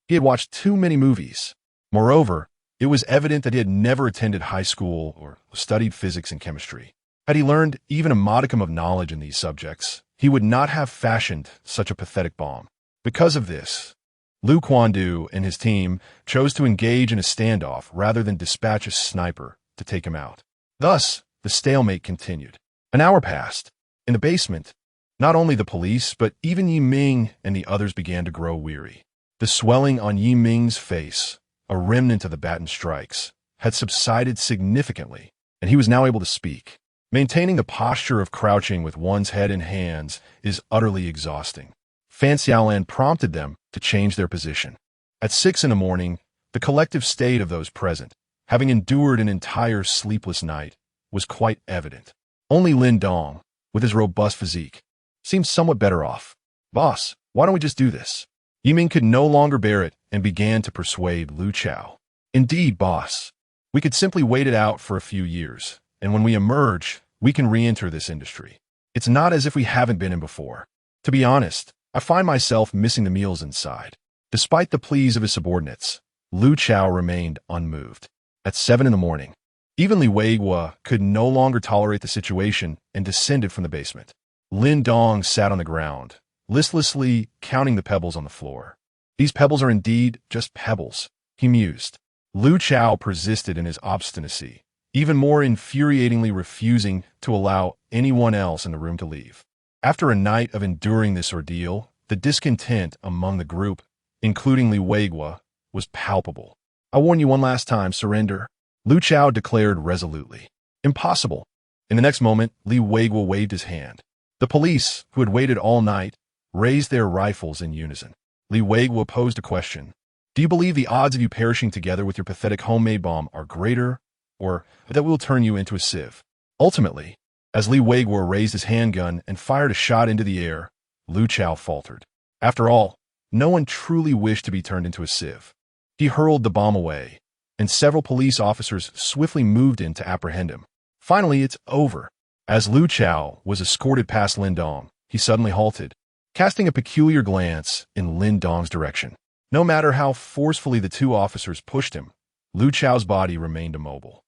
he had watched too many movies. Moreover, it was evident that he had never attended high school or studied physics and chemistry. Had he learned even a modicum of knowledge in these subjects, he would not have fashioned such a pathetic bomb. Because of this, Lu Quandu and his team chose to engage in a standoff rather than dispatch a sniper to take him out. Thus, the stalemate continued. An hour passed. In the basement, not only the police, but even Yi Ming and the others began to grow weary. The swelling on Yi Ming's face, a remnant of the baton strikes, had subsided significantly, and he was now able to speak. Maintaining the posture of crouching with one's head in hands is utterly exhausting. Fan Xiaolan prompted them to change their position. At 6 in the morning, the collective state of those present, having endured an entire sleepless night, was quite evident. Only Lin Dong, with his robust physique, seemed somewhat better off. "Boss, why don't we just do this?" Yiming could no longer bear it and began to persuade Lu Chao. "Indeed, boss. We could simply wait it out for a few years, and when we emerge, we can re-enter this industry. It's not as if we haven't been in before. To be honest, I find myself missing the meals inside." Despite the pleas of his subordinates, Lu Chao remained unmoved. At 7 in the morning, even Li Weiguo could no longer tolerate the situation and descended from the basement. Lin Dong sat on the ground, listlessly counting the pebbles on the floor. "These pebbles are indeed just pebbles," he mused. Lu Chao persisted in his obstinacy, even more infuriatingly refusing to allow anyone else in the room to leave. After a night of enduring this ordeal, the discontent among the group, including Li Weiguo, was palpable. "I warn you one last time, surrender," Lu Chao declared resolutely. "Impossible." In the next moment, Li Weiguo waved his hand. The police, who had waited all night, raised their rifles in unison. Li Weiguo posed a question. "Do you believe the odds of you perishing together with your pathetic homemade bomb are greater, or that we will turn you into a sieve?" Ultimately, as Li Weiguo raised his handgun and fired a shot into the air, Lu Chao faltered. After all, no one truly wished to be turned into a sieve. He hurled the bomb away, and several police officers swiftly moved in to apprehend him. Finally, it's over. As Lu Chao was escorted past Lin Dong, he suddenly halted, casting a peculiar glance in Lin Dong's direction. No matter how forcefully the two officers pushed him, Lu Chao's body remained immobile.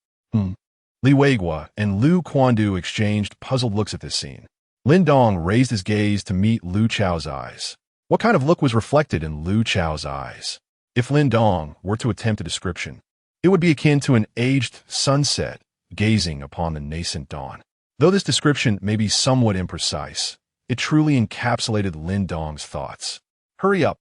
Li Weiguo and Lu Quandu exchanged puzzled looks at this scene. Lin Dong raised his gaze to meet Lu Chao's eyes. What kind of look was reflected in Lu Chao's eyes? If Lin Dong were to attempt a description, it would be akin to an aged sunset gazing upon the nascent dawn. Though this description may be somewhat imprecise, it truly encapsulated Lin Dong's thoughts. "Hurry up."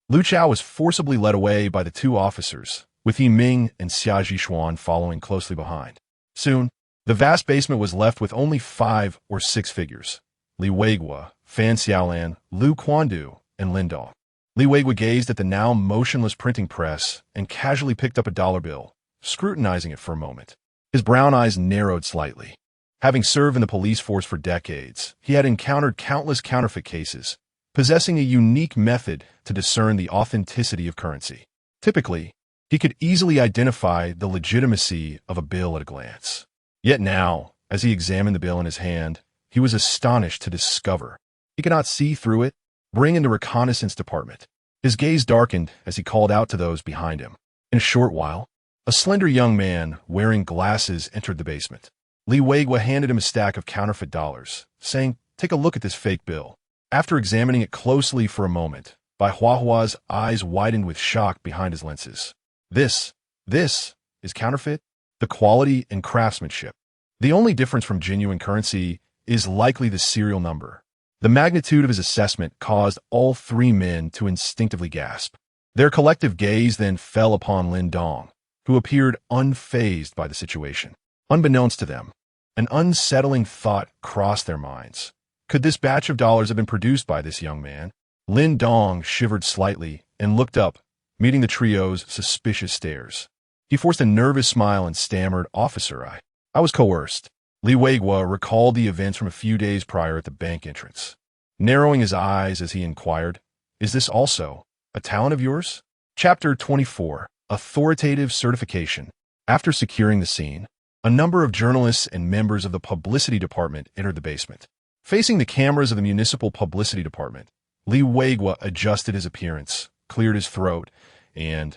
Lu Chao was forcibly led away by the two officers, with Yiming and Xia Zhishuan following closely behind. Soon, the vast basement was left with only 5 or 6 figures: Li Weiguo, Fan Xiaolan, Lu Quandu, and Lin Dong. Li Weiguo gazed at the now motionless printing press and casually picked up a dollar bill, scrutinizing it for a moment. His brown eyes narrowed slightly. Having served in the police force for decades, he had encountered countless counterfeit cases, possessing a unique method to discern the authenticity of currency. Typically, he could easily identify the legitimacy of a bill at a glance. Yet now, as he examined the bill in his hand, he was astonished to discover he could not see through it. "Bring in the reconnaissance department." His gaze darkened as he called out to those behind him. In a short while, a slender young man wearing glasses entered the basement. Li Weiguo handed him a stack of counterfeit dollars, saying, "Take a look at this fake bill." After examining it closely for a moment, Bai Huahua's eyes widened with shock behind his lenses. This is counterfeit? The quality and craftsmanship. The only difference from genuine currency is likely the serial number. The magnitude of his assessment caused all 3 men to instinctively gasp. Their collective gaze then fell upon Lin Dong, who appeared unfazed by the situation. Unbeknownst to them, an unsettling thought crossed their minds. Could this batch of dollars have been produced by this young man? Lin Dong shivered slightly and looked up, meeting the trio's suspicious stares. He forced a nervous smile and stammered, "Officer, I was coerced." Li Weiguo recalled the events from a few days prior at the bank entrance. Narrowing his eyes as he inquired, "Is this also a talent of yours?" Chapter 24. Authoritative Certification. After securing the scene, a number of journalists and members of the publicity department entered the basement. Facing the cameras of the municipal publicity department, Li Weiguo adjusted his appearance, cleared his throat, and,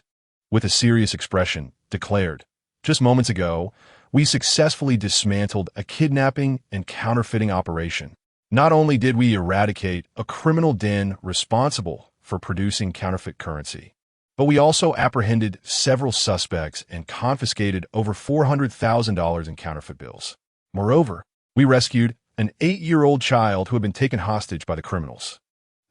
with a serious expression, declared, "Just moments ago, we successfully dismantled a kidnapping and counterfeiting operation. Not only did we eradicate a criminal den responsible for producing counterfeit currency, but we also apprehended several suspects and confiscated over $400,000 in counterfeit bills. Moreover, we rescued an 8-year-old child who had been taken hostage by the criminals."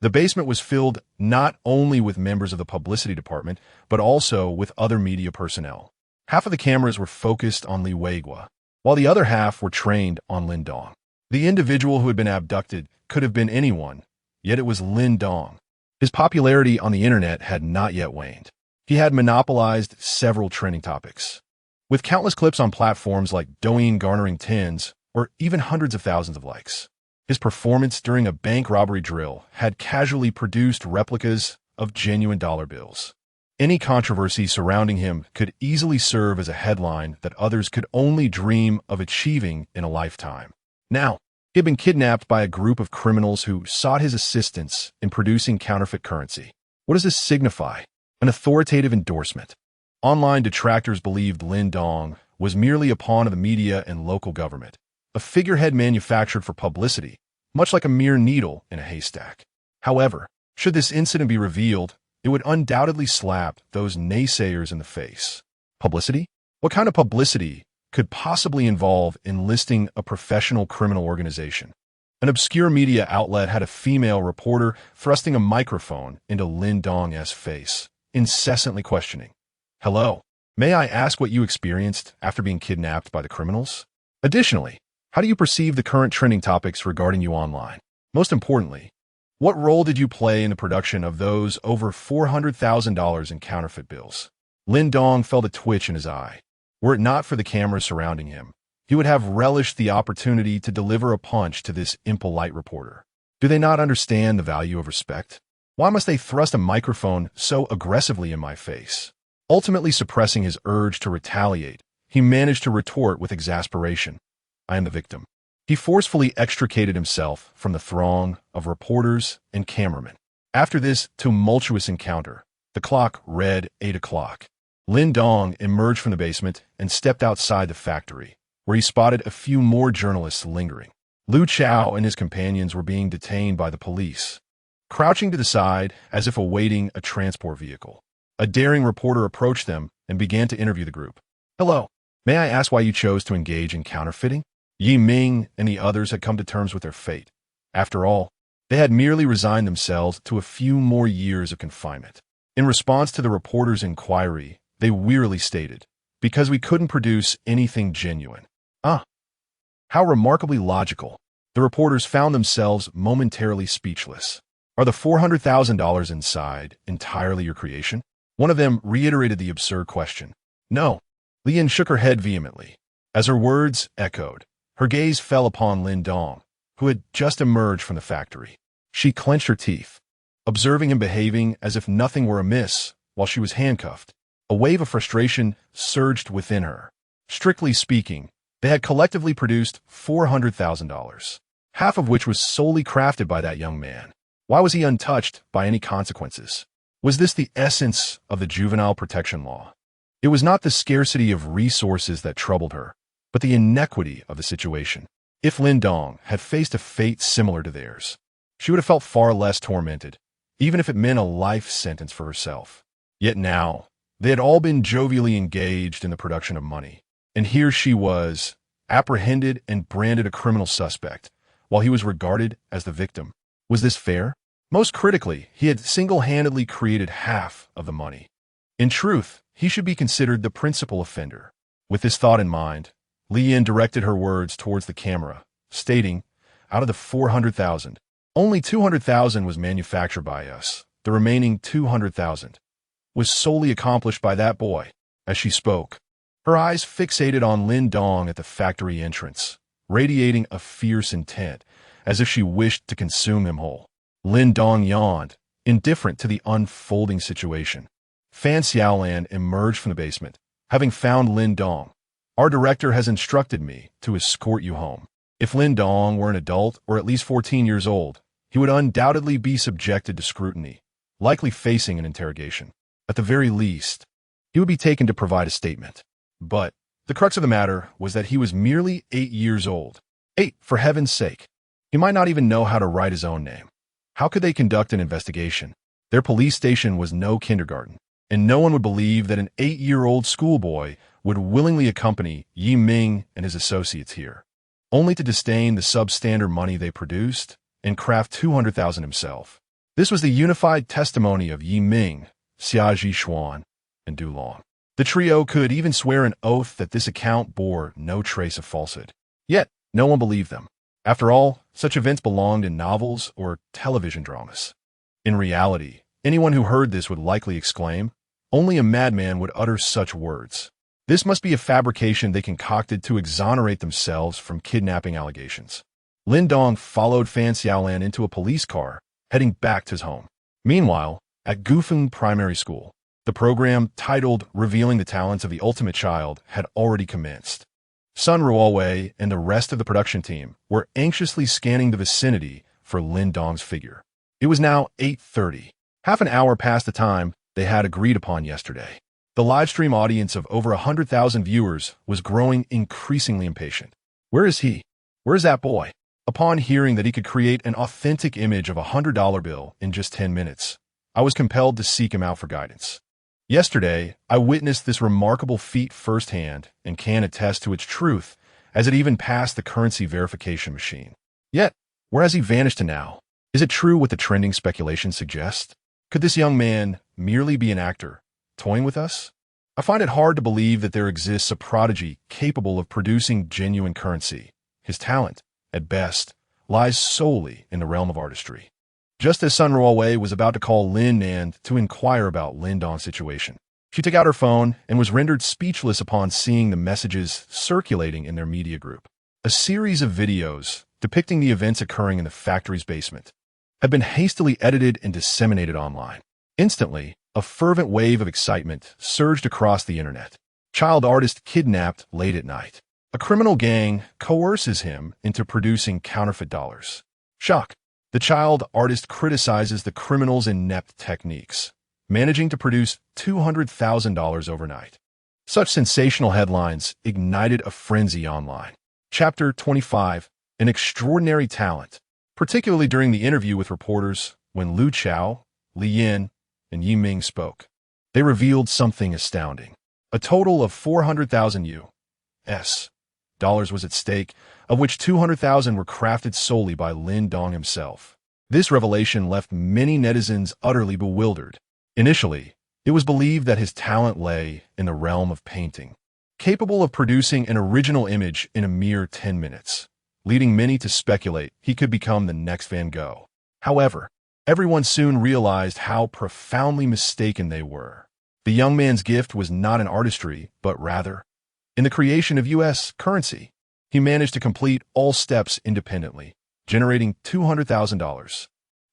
The basement was filled not only with members of the publicity department, but also with other media personnel. Half of the cameras were focused on Li Weiguo, while the other half were trained on Lin Dong. The individual who had been abducted could have been anyone, yet it was Lin Dong. His popularity on the internet had not yet waned. He had monopolized several trending topics, with countless clips on platforms like Douyin garnering tens or even hundreds of thousands of likes. His performance during a bank robbery drill had casually produced replicas of genuine dollar bills. Any controversy surrounding him could easily serve as a headline that others could only dream of achieving in a lifetime. Now, he had been kidnapped by a group of criminals who sought his assistance in producing counterfeit currency. What does this signify? An authoritative endorsement. Online detractors believed Lin Dong was merely a pawn of the media and local government, a figurehead manufactured for publicity, much like a mere needle in a haystack. However, should this incident be revealed, it would undoubtedly slap those naysayers in the face. Publicity? What kind of publicity could possibly involve enlisting a professional criminal organization. An obscure media outlet had a female reporter thrusting a microphone into Lin Dong's face, incessantly questioning, "Hello, may I ask what you experienced after being kidnapped by the criminals? Additionally, how do you perceive the current trending topics regarding you online? Most importantly, what role did you play in the production of those over $400,000 in counterfeit bills?" Lin Dong felt a twitch in his eye. Were it not for the cameras surrounding him, he would have relished the opportunity to deliver a punch to this impolite reporter. Do they not understand the value of respect? Why must they thrust a microphone so aggressively in my face? Ultimately suppressing his urge to retaliate, he managed to retort with exasperation, "I am the victim." He forcefully extricated himself from the throng of reporters and cameramen. After this tumultuous encounter, the clock read 8 o'clock. Lin Dong emerged from the basement and stepped outside the factory, where he spotted a few more journalists lingering. Lu Chao and his companions were being detained by the police. Crouching to the side as if awaiting a transport vehicle, a daring reporter approached them and began to interview the group. "Hello, may I ask why you chose to engage in counterfeiting?" Yi Ming and the others had come to terms with their fate. After all, they had merely resigned themselves to a few more years of confinement. In response to the reporter's inquiry, they wearily stated, "Because we couldn't produce anything genuine." How remarkably logical. The reporters found themselves momentarily speechless. "Are the $400,000 inside entirely your creation?" One of them reiterated the absurd question. "No." Lian shook her head vehemently. As her words echoed, her gaze fell upon Lin Dong, who had just emerged from the factory. She clenched her teeth, observing him behaving as if nothing were amiss while she was handcuffed. A wave of frustration surged within her. Strictly speaking, they had collectively produced $400,000, half of which was solely crafted by that young man. Why was he untouched by any consequences? Was this the essence of the juvenile protection law? It was not the scarcity of resources that troubled her, but the inequity of the situation. If Lin Dong had faced a fate similar to theirs, she would have felt far less tormented, even if it meant a life sentence for herself. Yet now, they had all been jovially engaged in the production of money, and here she was, apprehended and branded a criminal suspect, while he was regarded as the victim. Was this fair? Most critically, he had single-handedly created half of the money. In truth, he should be considered the principal offender. With this thought in mind, Lian directed her words towards the camera, stating, "Out of the 400,000, only 200,000 was manufactured by us. The remaining 200,000 was solely accomplished by that boy." As she spoke, her eyes fixated on Lin Dong at the factory entrance, radiating a fierce intent, as if she wished to consume him whole. Lin Dong yawned, indifferent to the unfolding situation. Fan Xiaolan emerged from the basement, having found Lin Dong. "Our director has instructed me to escort you home." If Lin Dong were an adult or at least 14 years old, he would undoubtedly be subjected to scrutiny, likely facing an interrogation. At the very least, he would be taken to provide a statement. But the crux of the matter was that he was merely 8 years old. 8, for heaven's sake. He might not even know how to write his own name. How could they conduct an investigation? Their police station was no kindergarten, and no one would believe that an 8-year-old schoolboy would willingly accompany Yi Ming and his associates here, only to disdain the substandard money they produced and craft 200,000 himself. This was the unified testimony of Yi Ming, Xia Zhishuan, and Du Long. The trio could even swear an oath that this account bore no trace of falsehood. Yet, no one believed them. After all, such events belonged in novels or television dramas. In reality, anyone who heard this would likely exclaim, "Only a madman would utter such words." This must be a fabrication they concocted to exonerate themselves from kidnapping allegations. Lin Dong followed Fan Xiaolan into a police car, heading back to his home. Meanwhile, at Gufeng Primary School, the program titled Revealing the Talents of the Ultimate Child had already commenced. Sun Ruowei and the rest of the production team were anxiously scanning the vicinity for Lin Dong's figure. It was now 8:30, half an hour past the time they had agreed upon yesterday. The livestream audience of over 100,000 viewers was growing increasingly impatient. Where is he? Where is that boy? Upon hearing that he could create an authentic image of a $100 bill in just 10 minutes, I was compelled to seek him out for guidance. Yesterday, I witnessed this remarkable feat firsthand and can attest to its truth, as it even passed the currency verification machine. Yet, where has he vanished to now? Is it true what the trending speculation suggests? Could this young man merely be an actor, toying with us? I find it hard to believe that there exists a prodigy capable of producing genuine currency. His talent, at best, lies solely in the realm of artistry. Just as Sun Ruowei was about to call Lin Nan to inquire about Lin Dong's situation, she took out her phone and was rendered speechless upon seeing the messages circulating in their media group. A series of videos depicting the events occurring in the factory's basement had been hastily edited and disseminated online. Instantly, a fervent wave of excitement surged across the internet. Child artist kidnapped late at night. A criminal gang coerces him into producing counterfeit dollars. Shock. The child artist criticizes the criminals' inept techniques, managing to produce $200,000 overnight. Such sensational headlines ignited a frenzy online. Chapter 25. An extraordinary talent. Particularly during the interview with reporters, when Lu Chao, Li Yin, and Yi Ming spoke, they revealed something astounding. A total of 400,000 U.S. dollars was at stake, of which 200,000 were crafted solely by Lin Dong himself. This revelation left many netizens utterly bewildered. Initially, it was believed that his talent lay in the realm of painting, capable of producing an original image in a mere 10 minutes, leading many to speculate he could become the next Van Gogh. However, everyone soon realized how profoundly mistaken they were. The young man's gift was not in artistry, but rather in the creation of U.S. currency. He managed to complete all steps independently, generating $200,000.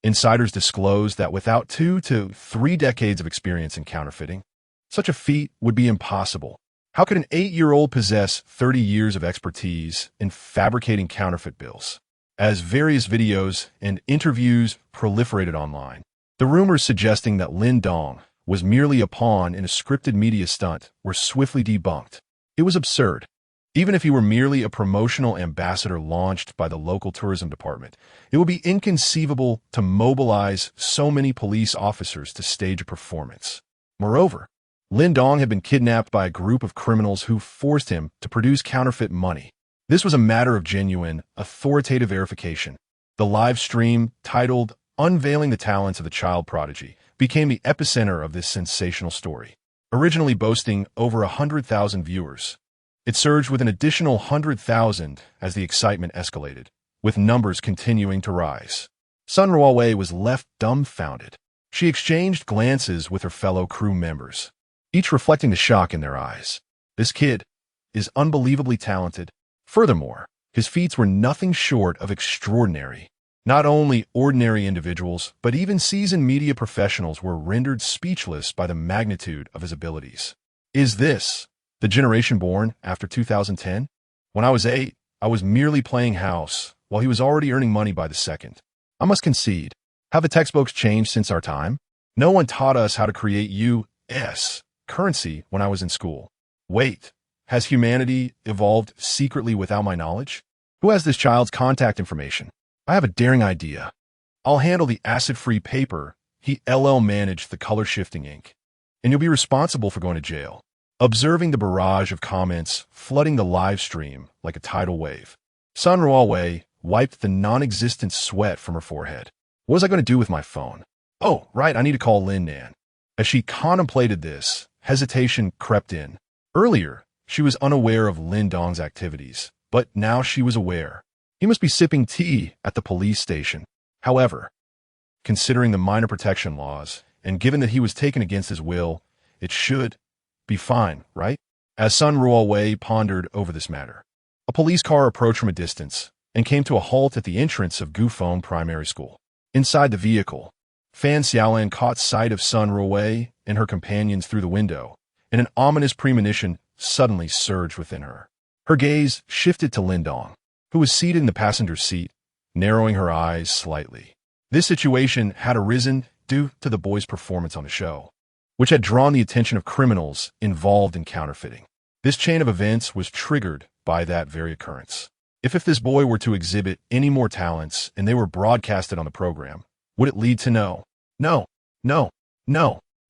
Insiders disclosed that without 2 to 3 decades of experience in counterfeiting, such a feat would be impossible. How could an 8-year-old possess 30 years of expertise in fabricating counterfeit bills? As various videos and interviews proliferated online, the rumors suggesting that Lin Dong was merely a pawn in a scripted media stunt were swiftly debunked. It was absurd. Even if he were merely a promotional ambassador launched by the local tourism department, it would be inconceivable to mobilize so many police officers to stage a performance. Moreover, Lin Dong had been kidnapped by a group of criminals who forced him to produce counterfeit money. This was a matter of genuine, authoritative verification. The live stream, titled Unveiling the Talents of the Child Prodigy, became the epicenter of this sensational story. Originally boasting over 100,000 viewers, it surged with an additional 100,000 as the excitement escalated, with numbers continuing to rise. Sun Ruowei was left dumbfounded. She exchanged glances with her fellow crew members, each reflecting the shock in their eyes. This kid is unbelievably talented. Furthermore, his feats were nothing short of extraordinary. Not only ordinary individuals, but even seasoned media professionals were rendered speechless by the magnitude of his abilities. Is this the generation born after 2010? When I was 8, I was merely playing house, while he was already earning money by the second. I must concede, have the textbooks changed since our time? No one taught us how to create U.S. currency when I was in school. Wait, has humanity evolved secretly without my knowledge? Who has this child's contact information? I have a daring idea. I'll handle the acid-free paper. He LL managed the color-shifting ink. And you'll be responsible for going to jail. Observing the barrage of comments flooding the live stream like a tidal wave, Sun Ruowei wiped the non-existent sweat from her forehead. What was I going to do with my phone? Oh, right, I need to call Lin Nan. As she contemplated this, hesitation crept in. Earlier, she was unaware of Lin Dong's activities, but now she was aware. He must be sipping tea at the police station. However, considering the minor protection laws, and given that he was taken against his will, it should be fine, right? As Sun Ruowei pondered over this matter, a police car approached from a distance and came to a halt at the entrance of Gufeng Primary School. Inside the vehicle, Fan Xiaolan caught sight of Sun Ruowei and her companions through the window, and an ominous premonition suddenly surged within her. Her gaze shifted to Lin Dong, who was seated in the passenger seat, narrowing her eyes slightly. This situation had arisen due to the boy's performance on the show, which had drawn the attention of criminals involved in counterfeiting. This chain of events was triggered by that very occurrence. If this boy were to exhibit any more talents and they were broadcasted on the program, would it lead to no,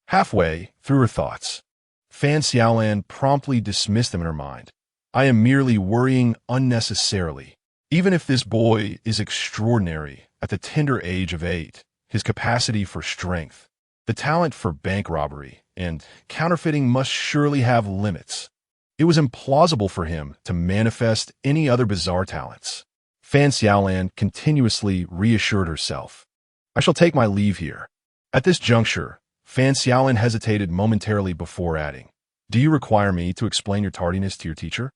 Halfway through her thoughts, Fan Xiaolan promptly dismissed them in her mind. I am merely worrying unnecessarily. Even if this boy is extraordinary at the tender age of 8, his capacity for strength, the talent for bank robbery, and counterfeiting must surely have limits. It was implausible for him to manifest any other bizarre talents. Fan Xiaolan continuously reassured herself. I shall take my leave here. At this juncture, Fan Xiaolan hesitated momentarily before adding, Do you require me to explain your tardiness to your teacher?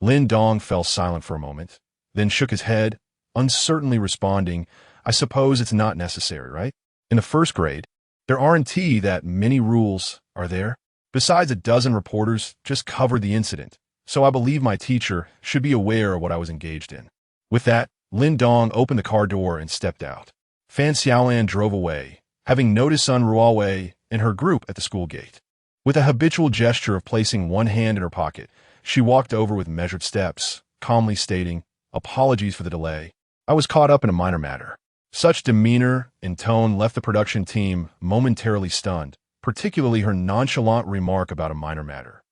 Lin Dong fell silent for a moment, then shook his head, uncertainly responding, I suppose it's not necessary, right? In the first grade, there aren't that many rules, are there? Besides, a dozen reporters just covered the incident, so I believe my teacher should be aware of what I was engaged in. With that, Lin Dong opened the car door and stepped out. Fan Xiaolan drove away, having noticed Sun Ruowei and her group at the school gate. With a habitual gesture of placing one hand in her pocket, she walked over with measured steps, calmly stating, Apologies for the delay. I was caught up in a minor matter. Such demeanor and tone left the production team momentarily stunned, particularly her nonchalant remark about a minor matter.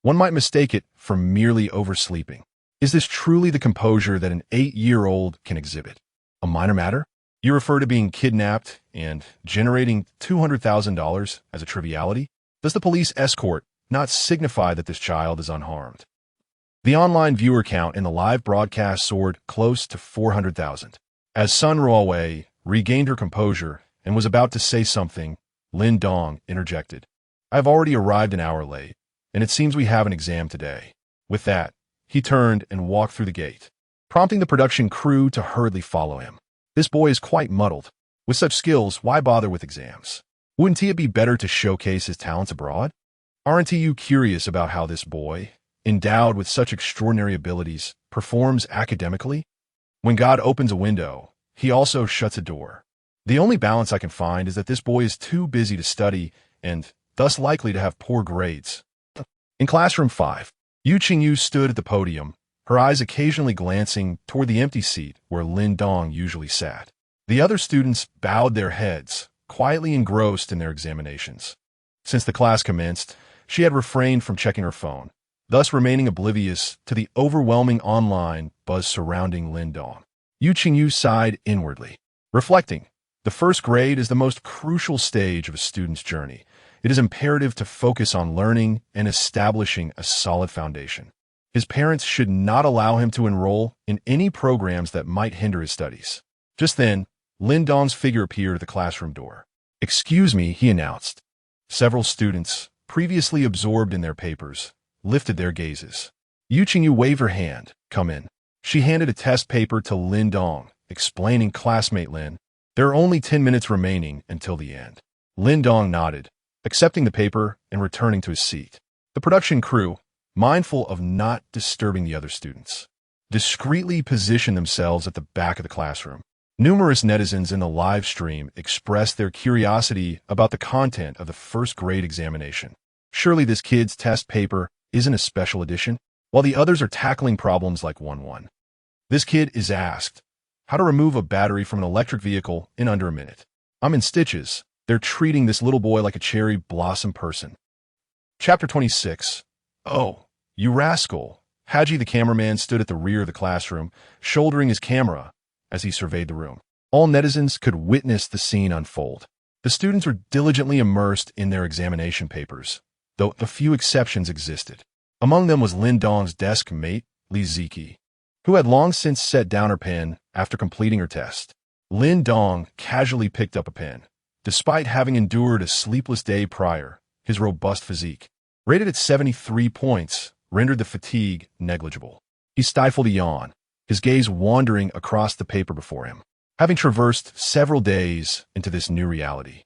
One might mistake it for merely oversleeping. Is this truly the composure that an 8-year-old can exhibit? A minor matter? You refer to being kidnapped and generating $200,000 as a triviality? Does the police escort not signify that this child is unharmed? The online viewer count in the live broadcast soared close to 400,000. As Sun Ruowei regained her composure and was about to say something, Lin Dong interjected. I've already arrived an hour late, and it seems we have an exam today. With that, he turned and walked through the gate, prompting the production crew to hurriedly follow him. This boy is quite muddled. With such skills, why bother with exams? Wouldn't it be better to showcase his talents abroad? Aren't you curious about how this boy, endowed with such extraordinary abilities, performs academically? When God opens a window, he also shuts a door. The only balance I can find is that this boy is too busy to study and thus likely to have poor grades. In classroom 5, Yu Qingyu stood at the podium, her eyes occasionally glancing toward the empty seat where Lin Dong usually sat. The other students bowed their heads, quietly engrossed in their examinations. Since the class commenced, she had refrained from checking her phone, thus remaining oblivious to the overwhelming online buzz surrounding Lin Dong. Yu Qingyu sighed inwardly, reflecting, the first grade is the most crucial stage of a student's journey. It is imperative to focus on learning and establishing a solid foundation. His parents should not allow him to enroll in any programs that might hinder his studies. Just then, Lin Dong's figure appeared at the classroom door. Excuse me, he announced. Several students, previously absorbed in their papers, lifted their gazes. Yu Qingyu waved her hand. Come in. She handed a test paper to Lin Dong, explaining, Classmate Lin, there are only 10 minutes remaining until the end. Lin Dong nodded, accepting the paper and returning to his seat. The production crew, mindful of not disturbing the other students, discreetly positioned themselves at the back of the classroom. Numerous netizens in the live stream expressed their curiosity about the content of the first grade examination. Surely this kid's test paper isn't a special edition, while the others are tackling problems like 1-1. This kid is asked how to remove a battery from an electric vehicle in under a minute. I'm in stitches. They're treating this little boy like a cherry blossom person. Chapter 26. Oh, you rascal. Haji the cameraman stood at the rear of the classroom, shouldering his camera as he surveyed the room. All netizens could witness the scene unfold. The students were diligently immersed in their examination papers, though a few exceptions existed. Among them was Lin Dong's desk mate, Li Ziki, who had long since set down her pen after completing her test. Lin Dong casually picked up a pen. Despite having endured a sleepless day prior, his robust physique, rated at 73 points, rendered the fatigue negligible. He stifled a yawn, his gaze wandering across the paper before him. Having traversed several days into this new reality,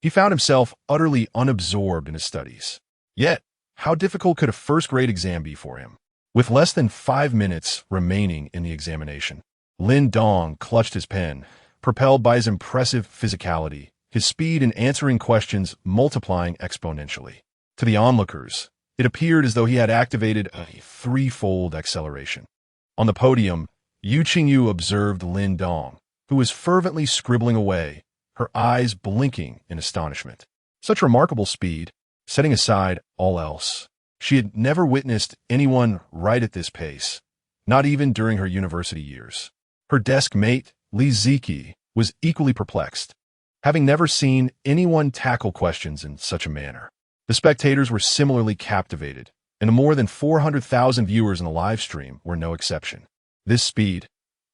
he found himself utterly unabsorbed in his studies. Yet, how difficult could a first-grade exam be for him? With less than 5 minutes remaining in the examination, Lin Dong clutched his pen, propelled by his impressive physicality, his speed in answering questions multiplying exponentially. To the onlookers, it appeared as though he had activated a threefold acceleration. On the podium, Yu Qingyu observed Lin Dong, who was fervently scribbling away, her eyes blinking in astonishment. Such remarkable speed, setting aside all else. She had never witnessed anyone write at this pace, not even during her university years. Her desk mate, Li Ziki, was equally perplexed, having never seen anyone tackle questions in such a manner. The spectators were similarly captivated, and the more than 400,000 viewers in the live stream were no exception. This speed.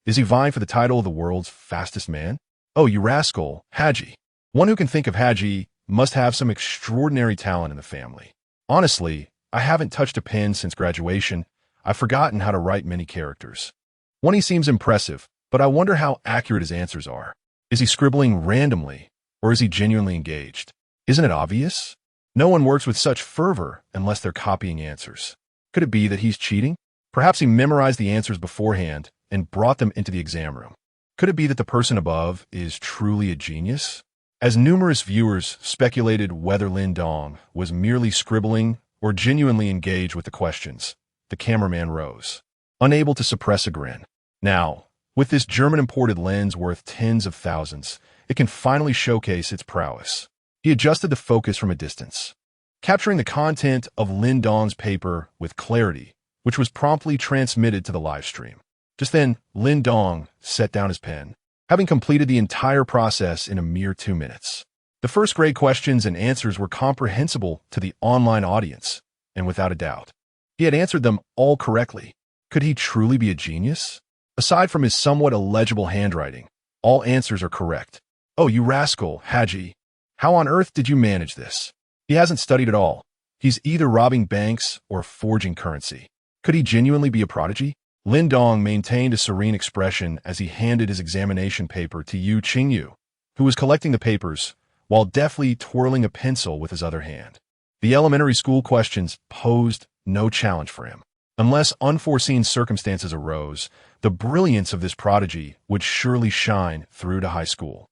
Is he vying for the title of the world's fastest man? Oh, you rascal, Haji. One who can think of Haji must have some extraordinary talent in the family. Honestly, I haven't touched a pen since graduation. I've forgotten how to write many characters. One, he seems impressive, but I wonder how accurate his answers are. Is he scribbling randomly, or is he genuinely engaged? Isn't it obvious? No one works with such fervor unless they're copying answers. Could it be that he's cheating? Perhaps he memorized the answers beforehand and brought them into the exam room. Could it be that the person above is truly a genius? As numerous viewers speculated whether Lin Dong was merely scribbling or genuinely engaged with the questions, the cameraman rose, unable to suppress a grin. Now, with this German-imported lens worth tens of thousands, it can finally showcase its prowess. He adjusted the focus from a distance, capturing the content of Lin Dong's paper with clarity, which was promptly transmitted to the live stream. Just then, Lin Dong set down his pen, having completed the entire process in a mere 2 minutes. The first-grade questions and answers were comprehensible to the online audience, and without a doubt, he had answered them all correctly. Could he truly be a genius? Aside from his somewhat illegible handwriting, all answers are correct. Oh, you rascal, Haji. How on earth did you manage this? He hasn't studied at all. He's either robbing banks or forging currency. Could he genuinely be a prodigy? Lin Dong maintained a serene expression as he handed his examination paper to Yu Qingyu, who was collecting the papers while deftly twirling a pencil with his other hand. The elementary school questions posed no challenge for him. Unless unforeseen circumstances arose, the brilliance of this prodigy would surely shine through to high school.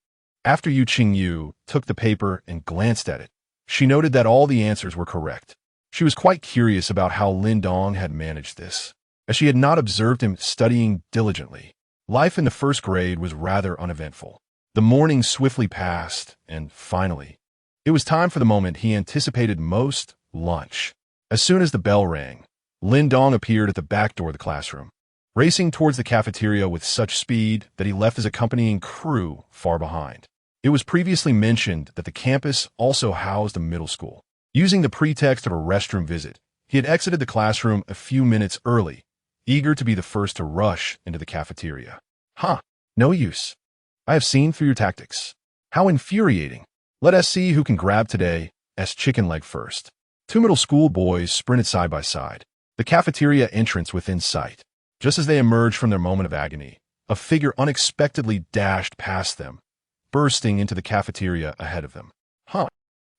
After Yu Qingyu took the paper and glanced at it, she noted that all the answers were correct. She was quite curious about how Lin Dong had managed this, as she had not observed him studying diligently. Life in the first grade was rather uneventful. The morning swiftly passed, and finally, it was time for the moment he anticipated most, lunch. As soon as the bell rang, Lin Dong appeared at the back door of the classroom, racing towards the cafeteria with such speed that he left his accompanying crew far behind. It was previously mentioned that the campus also housed a middle school. Using the pretext of a restroom visit, he had exited the classroom a few minutes early, eager to be the first to rush into the cafeteria. No use. I have seen through your tactics. How infuriating. Let us see who can grab today's chicken leg first. 2 middle school boys sprinted side by side, the cafeteria entrance within sight. Just as they emerged from their moment of agony, a figure unexpectedly dashed past them, bursting into the cafeteria ahead of them.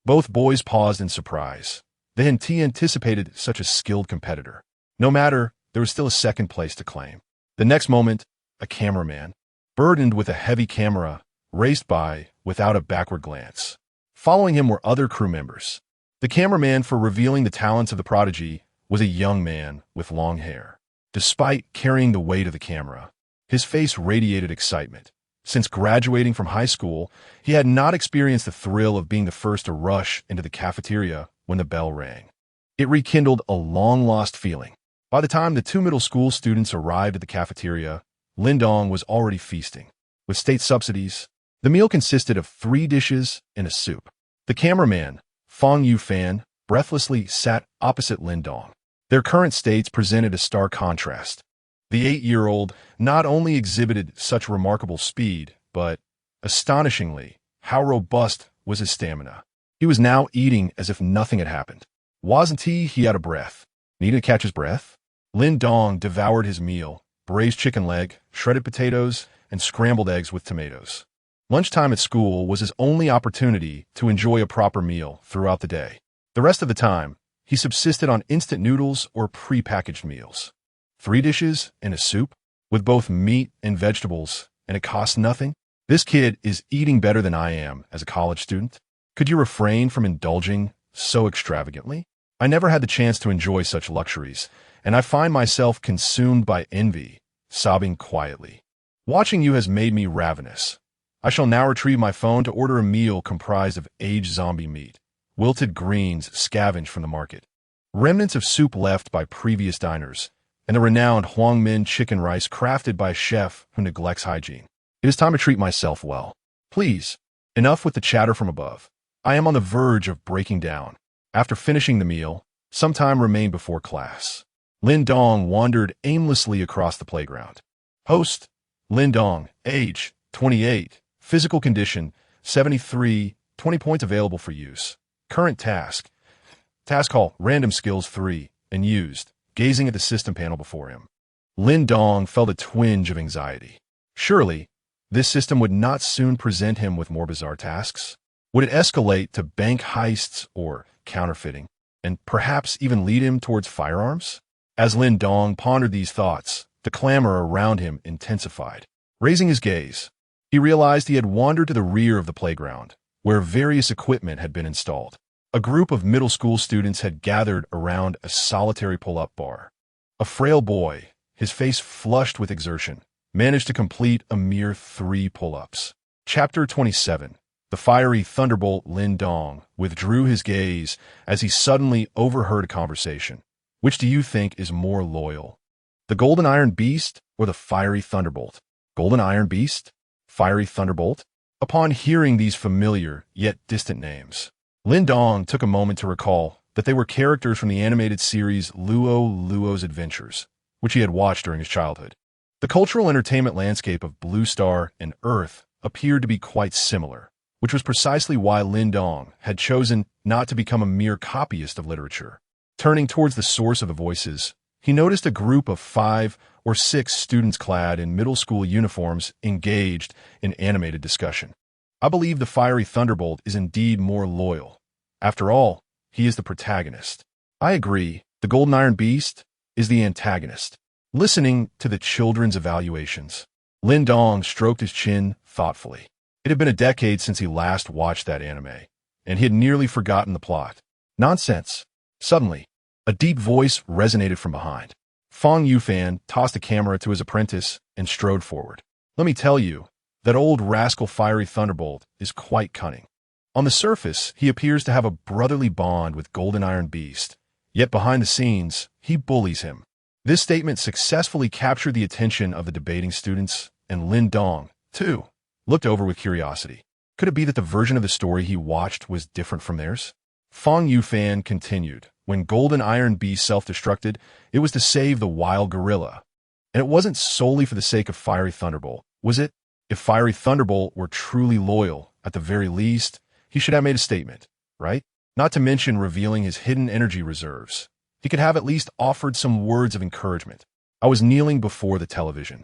Both boys paused in surprise. They had anticipated such a skilled competitor. No matter, there was still a second place to claim. The next moment, a cameraman, burdened with a heavy camera, raced by without a backward glance. Following him were other crew members. The cameraman for revealing the talents of the prodigy was a young man with long hair. Despite carrying the weight of the camera, his face radiated excitement. Since graduating from high school, he had not experienced the thrill of being the first to rush into the cafeteria when the bell rang. It rekindled a long-lost feeling. By the time the 2 middle school students arrived at the cafeteria, Lin Dong was already feasting. With state subsidies, the meal consisted of 3 dishes and a soup. The cameraman, Fong Yufan, breathlessly sat opposite Lin Dong. Their current states presented a stark contrast. The 8-year-old not only exhibited such remarkable speed, but, astonishingly, how robust was his stamina. He was now eating as if nothing had happened. Wasn't he out of breath? Needed to catch his breath? Lin Dong devoured his meal, braised chicken leg, shredded potatoes, and scrambled eggs with tomatoes. Lunchtime at school was his only opportunity to enjoy a proper meal throughout the day. The rest of the time, he subsisted on instant noodles or pre-packaged meals. 3 dishes and a soup, with both meat and vegetables, and it costs nothing? This kid is eating better than I am as a college student. Could you refrain from indulging so extravagantly? I never had the chance to enjoy such luxuries, and I find myself consumed by envy, sobbing quietly. Watching you has made me ravenous. I shall now retrieve my phone to order a meal comprised of aged zombie meat, wilted greens scavenged from the market, remnants of soup left by previous diners, and the renowned Huang Min chicken rice crafted by a chef who neglects hygiene. It is time to treat myself well. Please, enough with the chatter from above. I am on the verge of breaking down. After finishing the meal, some time remained before class. Lin Dong wandered aimlessly across the playground. Host, Lin Dong, age, 28, physical condition, 73, 20 points available for use. Current task. Task call, random skills 3, and used, gazing at the system panel before him. Lin Dong felt a twinge of anxiety. Surely, this system would not soon present him with more bizarre tasks? Would it escalate to bank heists or counterfeiting, and perhaps even lead him towards firearms? As Lin Dong pondered these thoughts, the clamor around him intensified. Raising his gaze, he realized he had wandered to the rear of the playground, where various equipment had been installed. A group of middle school students had gathered around a solitary pull-up bar. A frail boy, his face flushed with exertion, managed to complete a mere 3 pull-ups. Chapter 27. The fiery thunderbolt Lin Dong withdrew his gaze as he suddenly overheard a conversation. Which do you think is more loyal? The Golden Iron Beast or the fiery thunderbolt? Golden Iron Beast? Fiery thunderbolt? Upon hearing these familiar yet distant names, Lin Dong took a moment to recall that they were characters from the animated series Luo's Adventures, which he had watched during his childhood. The cultural entertainment landscape of Blue Star and Earth appeared to be quite similar, which was precisely why Lin Dong had chosen not to become a mere copyist of literature. Turning towards the source of the voices, he noticed a group of 5 or 6 students clad in middle school uniforms engaged in animated discussion. I believe the fiery thunderbolt is indeed more loyal. After all, he is the protagonist. I agree, the Golden Iron Beast is the antagonist. Listening to the children's evaluations, Lin Dong stroked his chin thoughtfully. It had been a decade since he last watched that anime, and he had nearly forgotten the plot. Nonsense. Suddenly, a deep voice resonated from behind. Fong Yufan tossed a camera to his apprentice and strode forward. Let me tell you, that old rascal Fiery Thunderbolt is quite cunning. On the surface, he appears to have a brotherly bond with Golden Iron Beast, yet behind the scenes, he bullies him. This statement successfully captured the attention of the debating students, and Lin Dong, too, looked over with curiosity. Could it be that the version of the story he watched was different from theirs? Fong Yufan continued. When Golden Iron Beast self-destructed, it was to save the wild gorilla. And it wasn't solely for the sake of Fiery Thunderbolt, was it? If Fiery Thunderbolt were truly loyal, at the very least, he should have made a statement, right? Not to mention revealing his hidden energy reserves. He could have at least offered some words of encouragement. I was kneeling before the television,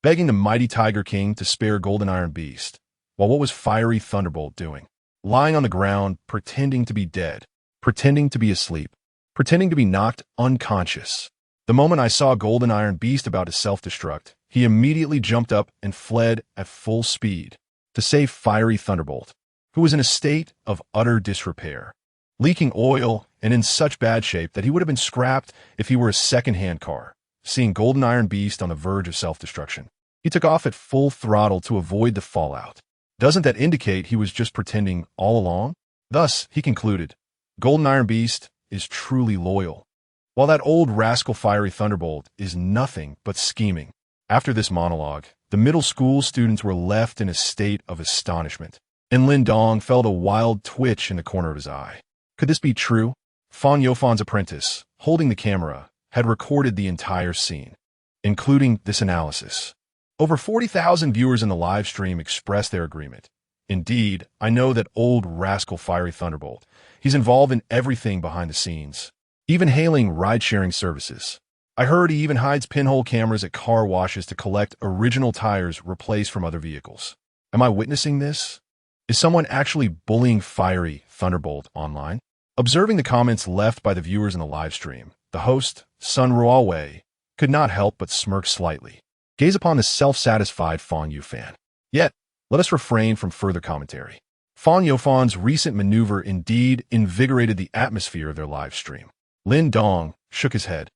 begging the mighty Tiger King to spare Golden Iron Beast. While what was Fiery Thunderbolt doing? Lying on the ground, pretending to be dead, pretending to be asleep, pretending to be knocked unconscious. The moment I saw Golden Iron Beast about to self-destruct, he immediately jumped up and fled at full speed to save Fiery Thunderbolt, who was in a state of utter disrepair, leaking oil and in such bad shape that he would have been scrapped if he were a second-hand car. Seeing Golden Iron Beast on the verge of self-destruction, he took off at full throttle to avoid the fallout. Doesn't that indicate he was just pretending all along? Thus, he concluded, Golden Iron Beast is truly loyal, while that old rascal Fiery Thunderbolt is nothing but scheming. After this monologue, the middle school students were left in a state of astonishment, and Lin Dong felt a wild twitch in the corner of his eye. Could this be true? Fong Yofan's apprentice, holding the camera, had recorded the entire scene, including this analysis. Over 40,000 viewers in the live stream expressed their agreement. Indeed, I know that old rascal Fiery Thunderbolt. He's involved in everything behind the scenes, even hailing ride-sharing services. I heard he even hides pinhole cameras at car washes to collect original tires replaced from other vehicles. Am I witnessing this? Is someone actually bullying Fiery Thunderbolt online? Observing the comments left by the viewers in the live stream, the host, Sun Ruowei, could not help but smirk slightly. Gaze upon the self-satisfied Fong Yufan. Yet, let us refrain from further commentary. Fong Yofan's recent maneuver indeed invigorated the atmosphere of their live stream. Lin Dong shook his head,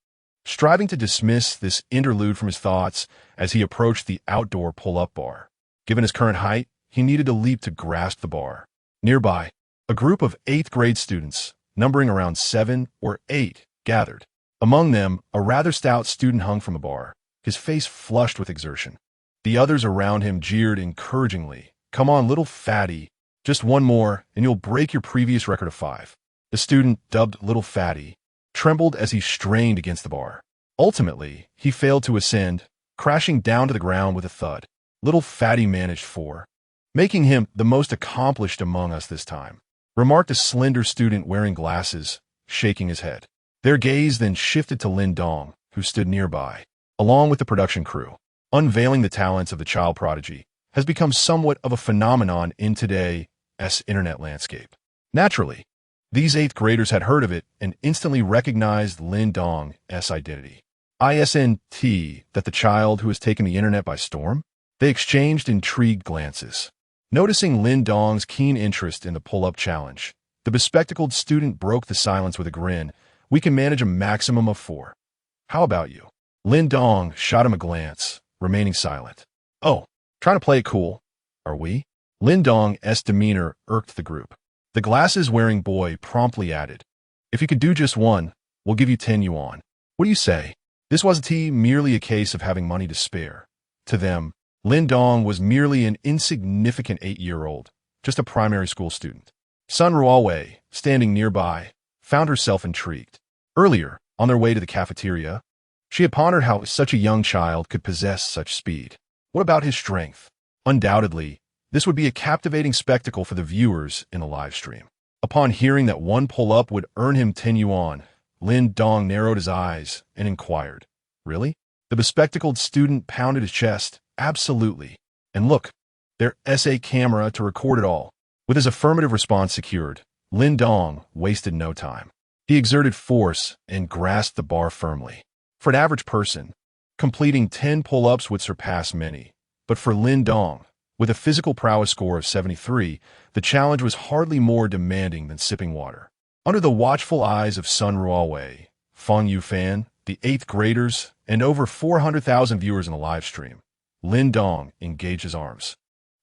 striving to dismiss this interlude from his thoughts as he approached the outdoor pull-up bar. Given his current height, he needed to leap to grasp the bar. Nearby, A group of 8th grade students, numbering around 7 or 8, gathered. Among them, a rather stout student hung from a bar, his face flushed with exertion. The others around him jeered encouragingly. "Come on, little fatty. Just one more, and you'll break your previous record of 5. The student, dubbed Little Fatty, trembled as he strained against the bar. Ultimately, he failed to ascend, crashing down to the ground with a thud. Little Fatty managed 4, making him the most accomplished among us this time, remarked a slender student wearing glasses, shaking his head. Their gaze then shifted to Lin Dong, who stood nearby. Along with the production crew, unveiling the talents of the child prodigy has become somewhat of a phenomenon in today's internet landscape. Naturally, these 8th graders had heard of it and instantly recognized Lin Dong's identity. Isn't that the child who has taken the internet by storm? They exchanged intrigued glances. Noticing Lin Dong's keen interest in the pull-up challenge, the bespectacled student broke the silence with a grin. "We can manage a maximum of 4. How about you?" Lin Dong shot him a glance, remaining silent. "Oh, trying to play it cool, are we?" Lin Dong's demeanor irked the group. The glasses-wearing boy promptly added, "If you could do just 1, we'll give you 10 yuan. What do you say?" This wasn't merely a case of having money to spare. To them, Lin Dong was merely an insignificant 8-year-old, just a primary school student. Sun Ruowei, standing nearby, found herself intrigued. Earlier, on their way to the cafeteria, she had pondered how such a young child could possess such speed. What about his strength? Undoubtedly, this would be a captivating spectacle for the viewers in the live stream. Upon hearing that 1 pull-up would earn him 10 yuan, Lin Dong narrowed his eyes and inquired, "Really?" The bespectacled student pounded his chest. "Absolutely. And look, there's a camera to record it all." With his affirmative response secured, Lin Dong wasted no time. He exerted force and grasped the bar firmly. For an average person, completing 10 pull-ups would surpass many. But for Lin Dong, with a physical prowess score of 73, the challenge was hardly more demanding than sipping water. Under the watchful eyes of Sun Ruowei, Feng Yufan, the 8th graders, and over 400,000 viewers in the live stream, Lin Dong engaged his arms,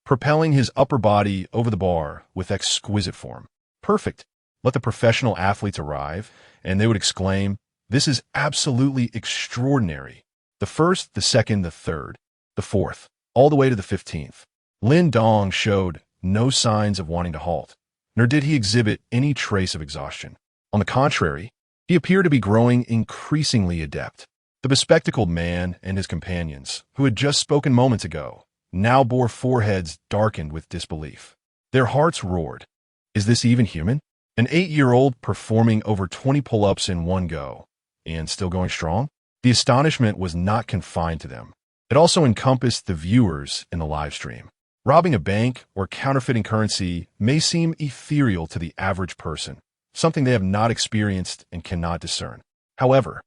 propelling his upper body over the bar with exquisite form. "Perfect. Let the professional athletes arrive, and they would exclaim, 'This is absolutely extraordinary.' The 1st, the 2nd, the 3rd, the 4th, all the way to the 15th. Lin Dong showed no signs of wanting to halt, nor did he exhibit any trace of exhaustion. On the contrary, he appeared to be growing increasingly adept. The bespectacled man and his companions, who had just spoken moments ago, now bore foreheads darkened with disbelief. Their hearts roared. Is this even human? An 8-year-old performing over 20 pull-ups in one go, and still going strong? The astonishment was not confined to them. It also encompassed the viewers in the live stream. Robbing a bank or counterfeiting currency may seem ethereal to the average person, something they have not experienced and cannot discern. However,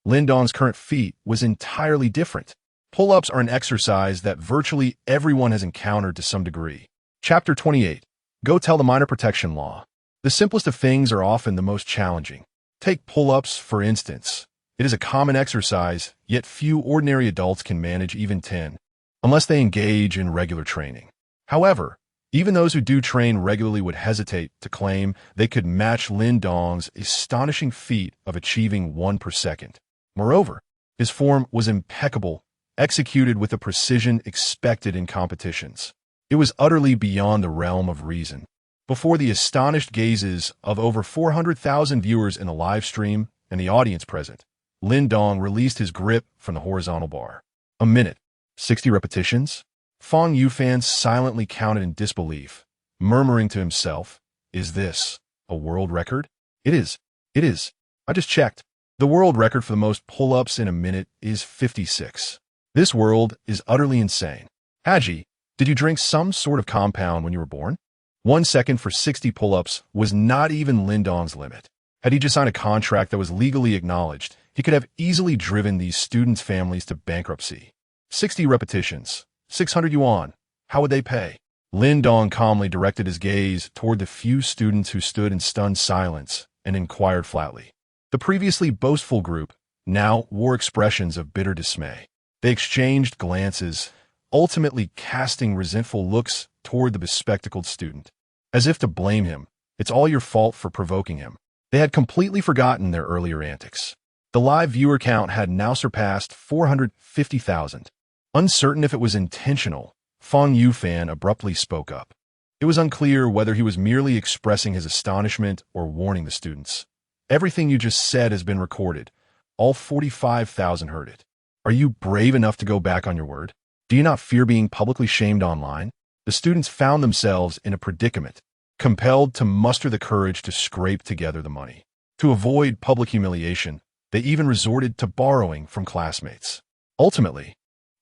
Lin Dong's current feat was entirely different. Pull-ups are an exercise that virtually everyone has encountered to some degree. Chapter 28. Go tell the minor protection law. The simplest of things are often the most challenging. Take pull-ups, for instance. It is a common exercise, yet few ordinary adults can manage even 10, unless they engage in regular training. However, even those who do train regularly would hesitate to claim they could match Lin Dong's astonishing feat of achieving 1 per second. Moreover, his form was impeccable, executed with the precision expected in competitions. It was utterly beyond the realm of reason. Before the astonished gazes of over 400,000 viewers in the live stream and the audience present, Lin Dong released his grip from the horizontal bar. A minute, 60 repetitions? Feng Yufan silently counted in disbelief, murmuring to himself, "Is this a world record?" It is. It is. I just checked. The world record for the most pull-ups in a minute is 56. This world is utterly insane. Haji, did you drink some sort of compound when you were born? 1 second for 60 pull-ups was not even Lin Dong's limit. Had he just signed a contract that was legally acknowledged, he could have easily driven these students' families to bankruptcy. 60 repetitions, 600 yuan. How would they pay? Lin Dong calmly directed his gaze toward the few students who stood in stunned silence and inquired flatly. The previously boastful group now wore expressions of bitter dismay. They exchanged glances, ultimately casting resentful looks toward the bespectacled student, as if to blame him It's all your fault for provoking him. They had completely forgotten their earlier antics. The live viewer count had now surpassed 450,000. Uncertain if it was intentional, Fong Yufan abruptly spoke up. It was unclear whether he was merely expressing his astonishment or warning the students. Everything you just said has been recorded. All 45,000 heard it. Are you brave enough to go back on your word? Do you not fear being publicly shamed online? The students found themselves in a predicament, compelled to muster the courage to scrape together the money. To avoid public humiliation, they even resorted to borrowing from classmates. Ultimately,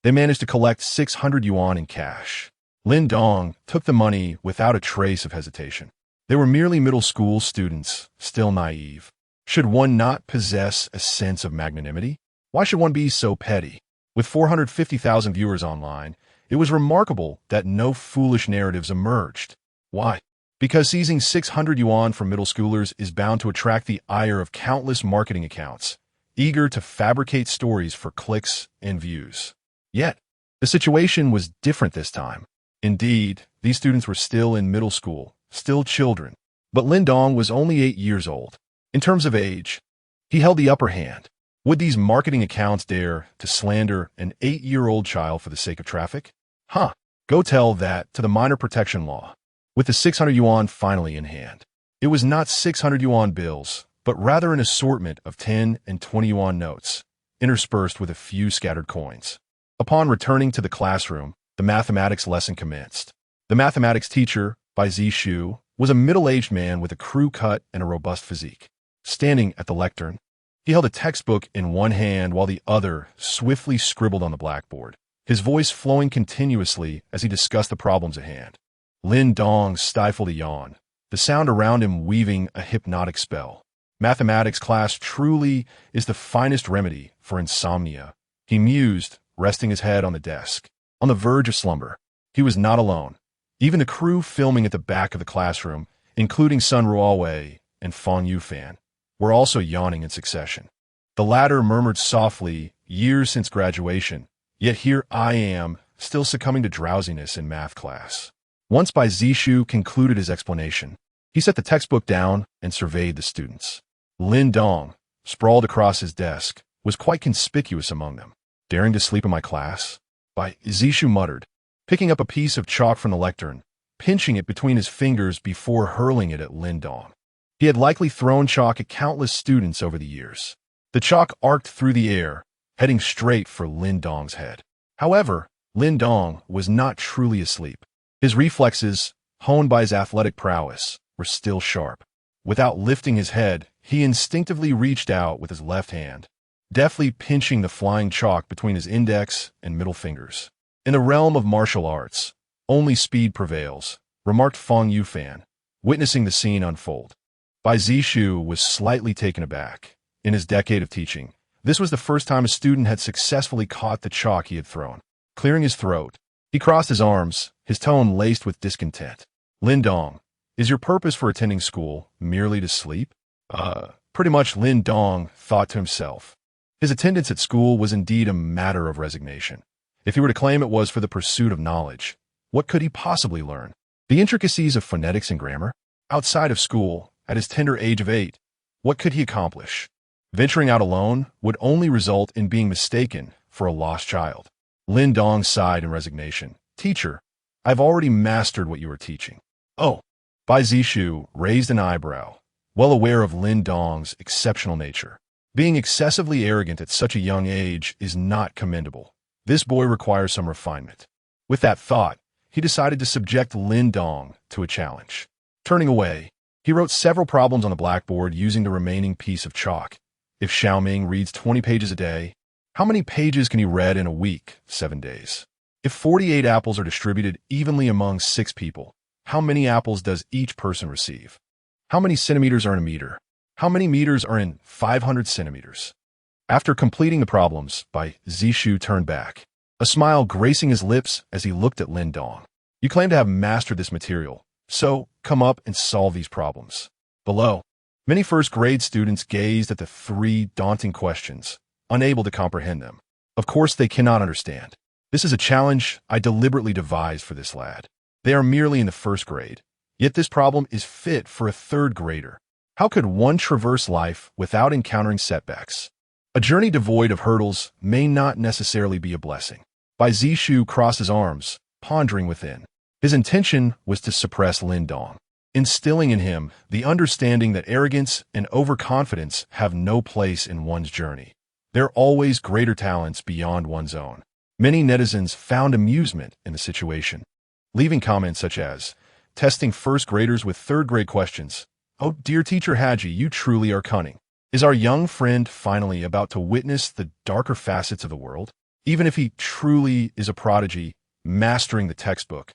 they managed to collect 600 yuan in cash. Lin Dong took the money without a trace of hesitation. They were merely middle school students, still naive. Should one not possess a sense of magnanimity? Why should one be so petty? With 450,000 viewers online, it was remarkable that no foolish narratives emerged. Why? Because seizing 600 yuan from middle schoolers is bound to attract the ire of countless marketing accounts, eager to fabricate stories for clicks and views. Yet, the situation was different this time. Indeed, these students were still in middle school, still children. But Lin Dong was only 8 years old. In terms of age, he held the upper hand. Would these marketing accounts dare to slander an 8-year-old child for the sake of traffic? Go tell that to the minor protection law. With the 600 yuan finally in hand, it was not 600 yuan bills, but rather an assortment of 10 and 20 yuan notes, interspersed with a few scattered coins. Upon returning to the classroom, the mathematics lesson commenced. The mathematics teacher, Bai Zishu, was a middle-aged man with a crew cut and a robust physique. Standing at the lectern, he held a textbook in one hand while the other swiftly scribbled on the blackboard, his voice flowing continuously as he discussed the problems at hand. Lin Dong stifled a yawn, the sound around him weaving a hypnotic spell. Mathematics class truly is the finest remedy for insomnia, he mused, resting his head on the desk. On the verge of slumber, he was not alone. Even the crew filming at the back of the classroom, including Sun Ruowei and Fong Yufan, were also yawning in succession. The latter murmured softly, years since graduation, yet here I am, still succumbing to drowsiness in math class. Once Bai Zishu concluded his explanation, he set the textbook down and surveyed the students. Lin Dong, sprawled across his desk, was quite conspicuous among them. Daring to sleep in my class? Bai Zishu muttered, picking up a piece of chalk from the lectern, pinching it between his fingers before hurling it at Lin Dong. He had likely thrown chalk at countless students over the years. The chalk arced through the air, heading straight for Lin Dong's head. However, Lin Dong was not truly asleep. His reflexes, honed by his athletic prowess, were still sharp. Without lifting his head, he instinctively reached out with his left hand, deftly pinching the flying chalk between his index and middle fingers. In the realm of martial arts, only speed prevails, remarked Fong Yufan, witnessing the scene unfold. Bai Zishu was slightly taken aback. In his decade of teaching, this was the first time a student had successfully caught the chalk he had thrown. Clearing his throat, he crossed his arms, his tone laced with discontent. Lin Dong, is your purpose for attending school merely to sleep? Pretty much, Lin Dong thought to himself. His attendance at school was indeed a matter of resignation. If he were to claim it was for the pursuit of knowledge, what could he possibly learn? The intricacies of phonetics and grammar? Outside of school, at his tender age of 8, what could he accomplish? Venturing out alone would only result in being mistaken for a lost child. Lin Dong sighed in resignation. Teacher, I've already mastered what you are teaching. Oh. Bai Zishu raised an eyebrow, well aware of Lin Dong's exceptional nature. Being excessively arrogant at such a young age is not commendable. This boy requires some refinement. With that thought, he decided to subject Lin Dong to a challenge. Turning away, he wrote several problems on the blackboard using the remaining piece of chalk. If Xiaoming reads 20 pages a day, how many pages can he read in a week, 7 days? If 48 apples are distributed evenly among 6 people, how many apples does each person receive? How many centimeters are in a meter? How many meters are in 500 centimeters? After completing the problems, Bai Zishu turned back, a smile gracing his lips as he looked at Lin Dong. You claim to have mastered this material, so come up and solve these problems. Below, many first-grade students gazed at the 3 daunting questions, unable to comprehend them. Of course they cannot understand. This is a challenge I deliberately devised for this lad. They are merely in the 1st grade, Yet this problem is fit for a third grader. How could one traverse life without encountering setbacks? A journey devoid of hurdles may not necessarily be a blessing. Bai Zishu crossed his arms, pondering within. His intention was to suppress Lin Dong, instilling in him the understanding that arrogance and overconfidence have no place in one's journey. There are always greater talents beyond one's own. Many netizens found amusement in the situation, leaving comments such as, testing first graders with third-grade questions. Oh, dear teacher Haji, you truly are cunning. Is our young friend finally about to witness the darker facets of the world? Even if he truly is a prodigy, mastering the textbook,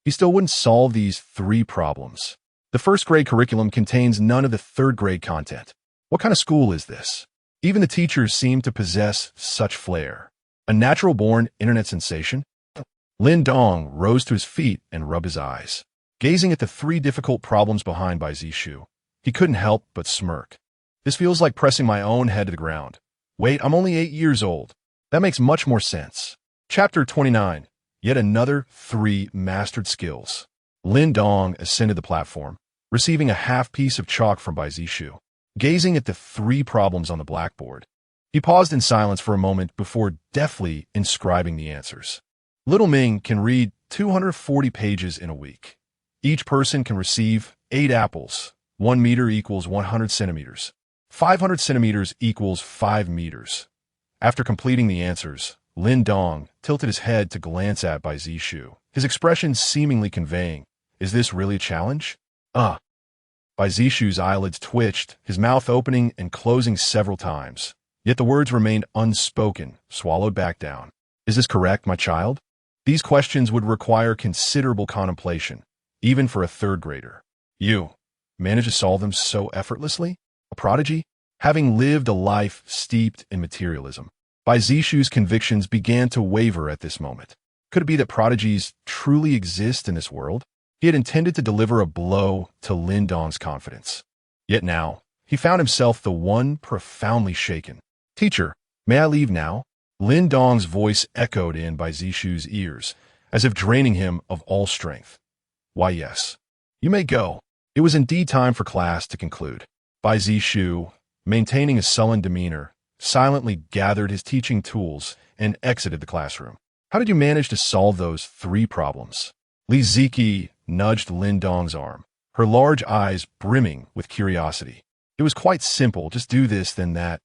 he still wouldn't solve these 3 problems. The first-grade curriculum contains none of the third-grade content. What kind of school is this? Even the teachers seem to possess such flair. A natural-born internet sensation? Lin Dong rose to his feet and rubbed his eyes. Gazing at the 3 difficult problems behind Bai Zishu, he couldn't help but smirk. This feels like pressing my own head to the ground. Wait, I'm only 8 years old. That makes much more sense. Chapter 29. Yet another 3 mastered skills. Lin Dong ascended the platform, receiving a half piece of chalk from Bai Zishu. Gazing at the 3 problems on the blackboard, he paused in silence for a moment before deftly inscribing the answers. Little Ming can read 240 pages in a week. Each person can receive 8 apples. 1 meter equals 100 centimeters. 500 centimeters equals 5 meters. After completing the answers, Lin Dong tilted his head to glance at Bai Zishu, his expression seemingly conveying, is this really a challenge? Bai Zishu's eyelids twitched, his mouth opening and closing several times. Yet the words remained unspoken, swallowed back down. Is this correct, my child? These questions would require considerable contemplation, even for a third grader. You manage to solve them so effortlessly? A prodigy? Having lived a life steeped in materialism, Bai Zishu's convictions began to waver at this moment. Could it be that prodigies truly exist in this world? He had intended to deliver a blow to Lin Dong's confidence. Yet now, he found himself the one profoundly shaken. Teacher, may I leave now? Lin Dong's voice echoed in Bai Zishu's ears, as if draining him of all strength. Why, yes. You may go. It was indeed time for class to conclude. Bai Zishu, maintaining a sullen demeanor, silently gathered his teaching tools and exited the classroom. How did you manage to solve those 3 problems? Li Ziki nudged Lin Dong's arm, her large eyes brimming with curiosity. It was quite simple, just do this, then that,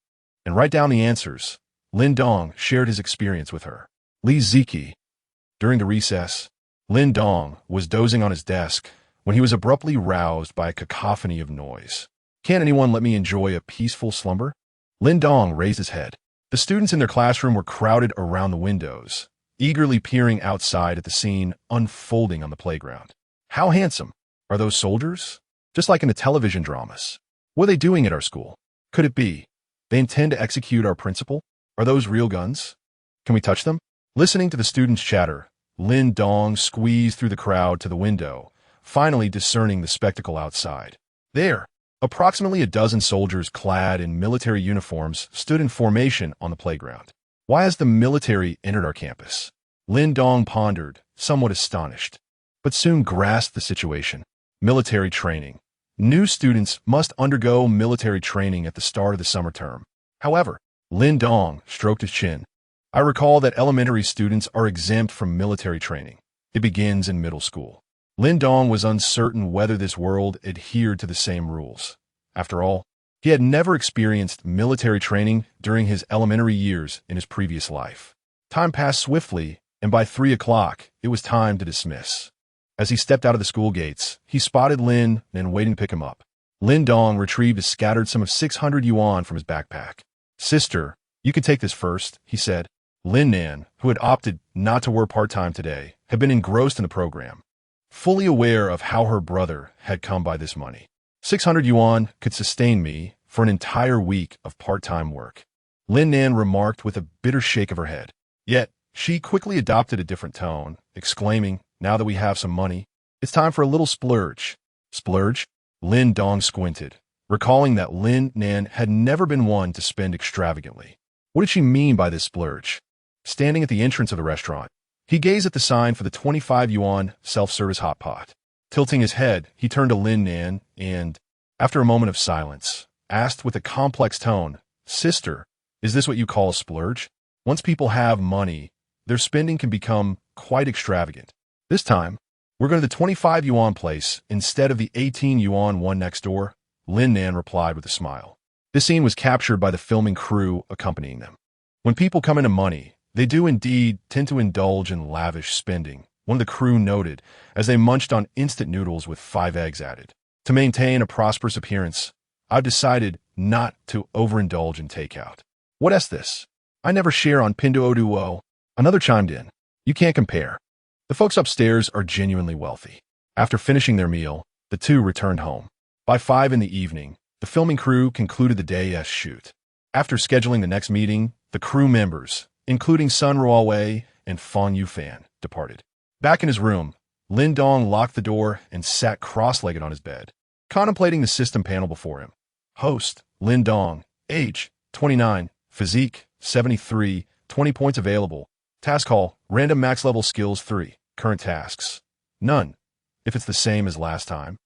and write down the answers. Lin Dong shared his experience with her. Li Ziki. During the recess, Lin Dong was dozing on his desk when he was abruptly roused by a cacophony of noise. Can't anyone let me enjoy a peaceful slumber? Lin Dong raised his head. The students in their classroom were crowded around the windows, eagerly peering outside at the scene unfolding on the playground. How handsome. Are those soldiers? Just like in the television dramas. What are they doing at our school? Could it be they intend to execute our principal? Are those real guns? Can we touch them? Listening to the students' chatter, Lin Dong squeezed through the crowd to the window, finally discerning the spectacle outside. There, approximately a dozen soldiers clad in military uniforms stood in formation on the playground. Why has the military entered our campus? Lin Dong pondered, somewhat astonished, but soon grasped the situation. Military training. New students must undergo military training at the start of the summer term. However, Lin Dong stroked his chin. I recall that elementary students are exempt from military training. It begins in middle school. Lin Dong was uncertain whether this world adhered to the same rules. After all, he had never experienced military training during his elementary years in his previous life. Time passed swiftly, and by 3 o'clock, it was time to dismiss. As he stepped out of the school gates, he spotted Lin and waiting to pick him up. Lin Dong retrieved a scattered sum of 600 yuan from his backpack. Sister, you can take this first, he said. Lin Nan, who had opted not to work part-time today, had been engrossed in the program, fully aware of how her brother had come by this money. 600 yuan could sustain me for an entire week of part-time work, Lin Nan remarked with a bitter shake of her head. Yet, she quickly adopted a different tone, exclaiming, now that we have some money, it's time for a little splurge. Splurge? Lin Dong squinted, recalling that Lin Nan had never been one to spend extravagantly. What did she mean by this splurge? Standing at the entrance of the restaurant, he gazed at the sign for the 25 yuan self-service hot pot. Tilting his head, he turned to Lin Nan and, after a moment of silence, asked with a complex tone, "Sister, is this what you call a splurge? Once people have money, their spending can become quite extravagant. This time, we're going to the 25 yuan place instead of the 18 yuan one next door," Lin Nan replied with a smile. This scene was captured by the filming crew accompanying them. When people come into money, they do indeed tend to indulge in lavish spending, one of the crew noted as they munched on instant noodles with 5 eggs added. To maintain a prosperous appearance, I've decided not to overindulge in takeout. "What is this? I never share on Pinduoduo." Another chimed in. "You can't compare. The folks upstairs are genuinely wealthy." After finishing their meal, the two returned home. By 5 in the evening, the filming crew concluded the day's shoot. After scheduling the next meeting, the crew members, including Sun Ruowei and Fong Yufan, departed. Back in his room, Lin Dong locked the door and sat cross-legged on his bed, contemplating the system panel before him. Host, Lin Dong, age, 29, physique, 73, 20 points available. Task call, random max level skills 3, current tasks, none, if it's the same as last time.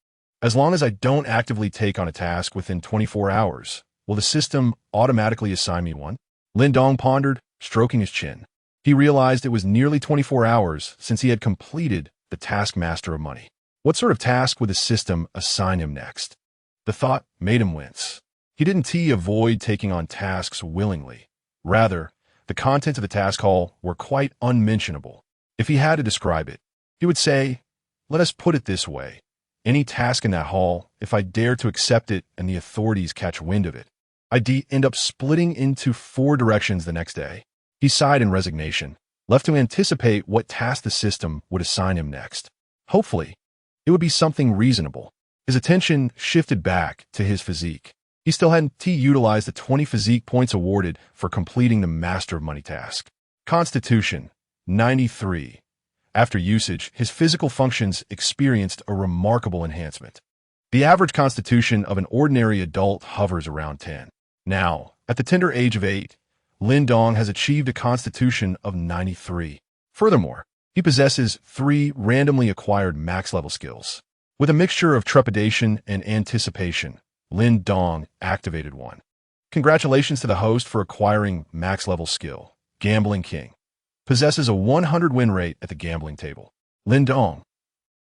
As long as I don't actively take on a task within 24 hours, will the system automatically assign me one? Lin Dong pondered, stroking his chin. He realized it was nearly 24 hours since he had completed the Taskmaster of Money. What sort of task would the system assign him next? The thought made him wince. He didn't avoid taking on tasks willingly. Rather, the contents of the task hall were quite unmentionable. If he had to describe it, he would say, "Let us put it this way. Any task in that hall, if I dare to accept it and the authorities catch wind of it, I'd end up splitting into 4 directions the next day." He sighed in resignation, left to anticipate what task the system would assign him next. Hopefully, it would be something reasonable. His attention shifted back to his physique. He still hadn't utilized the 20 physique points awarded for completing the Master of Money task. Constitution, 93. After usage, his physical functions experienced a remarkable enhancement. The average constitution of an ordinary adult hovers around 10. Now, at the tender age of 8, Lin Dong has achieved a constitution of 93. Furthermore, he possesses 3 randomly acquired max-level skills. With a mixture of trepidation and anticipation, Lin Dong activated one. Congratulations to the host for acquiring max-level skill, Gambling King. Possesses a 100 win rate at the gambling table. Lin Dong.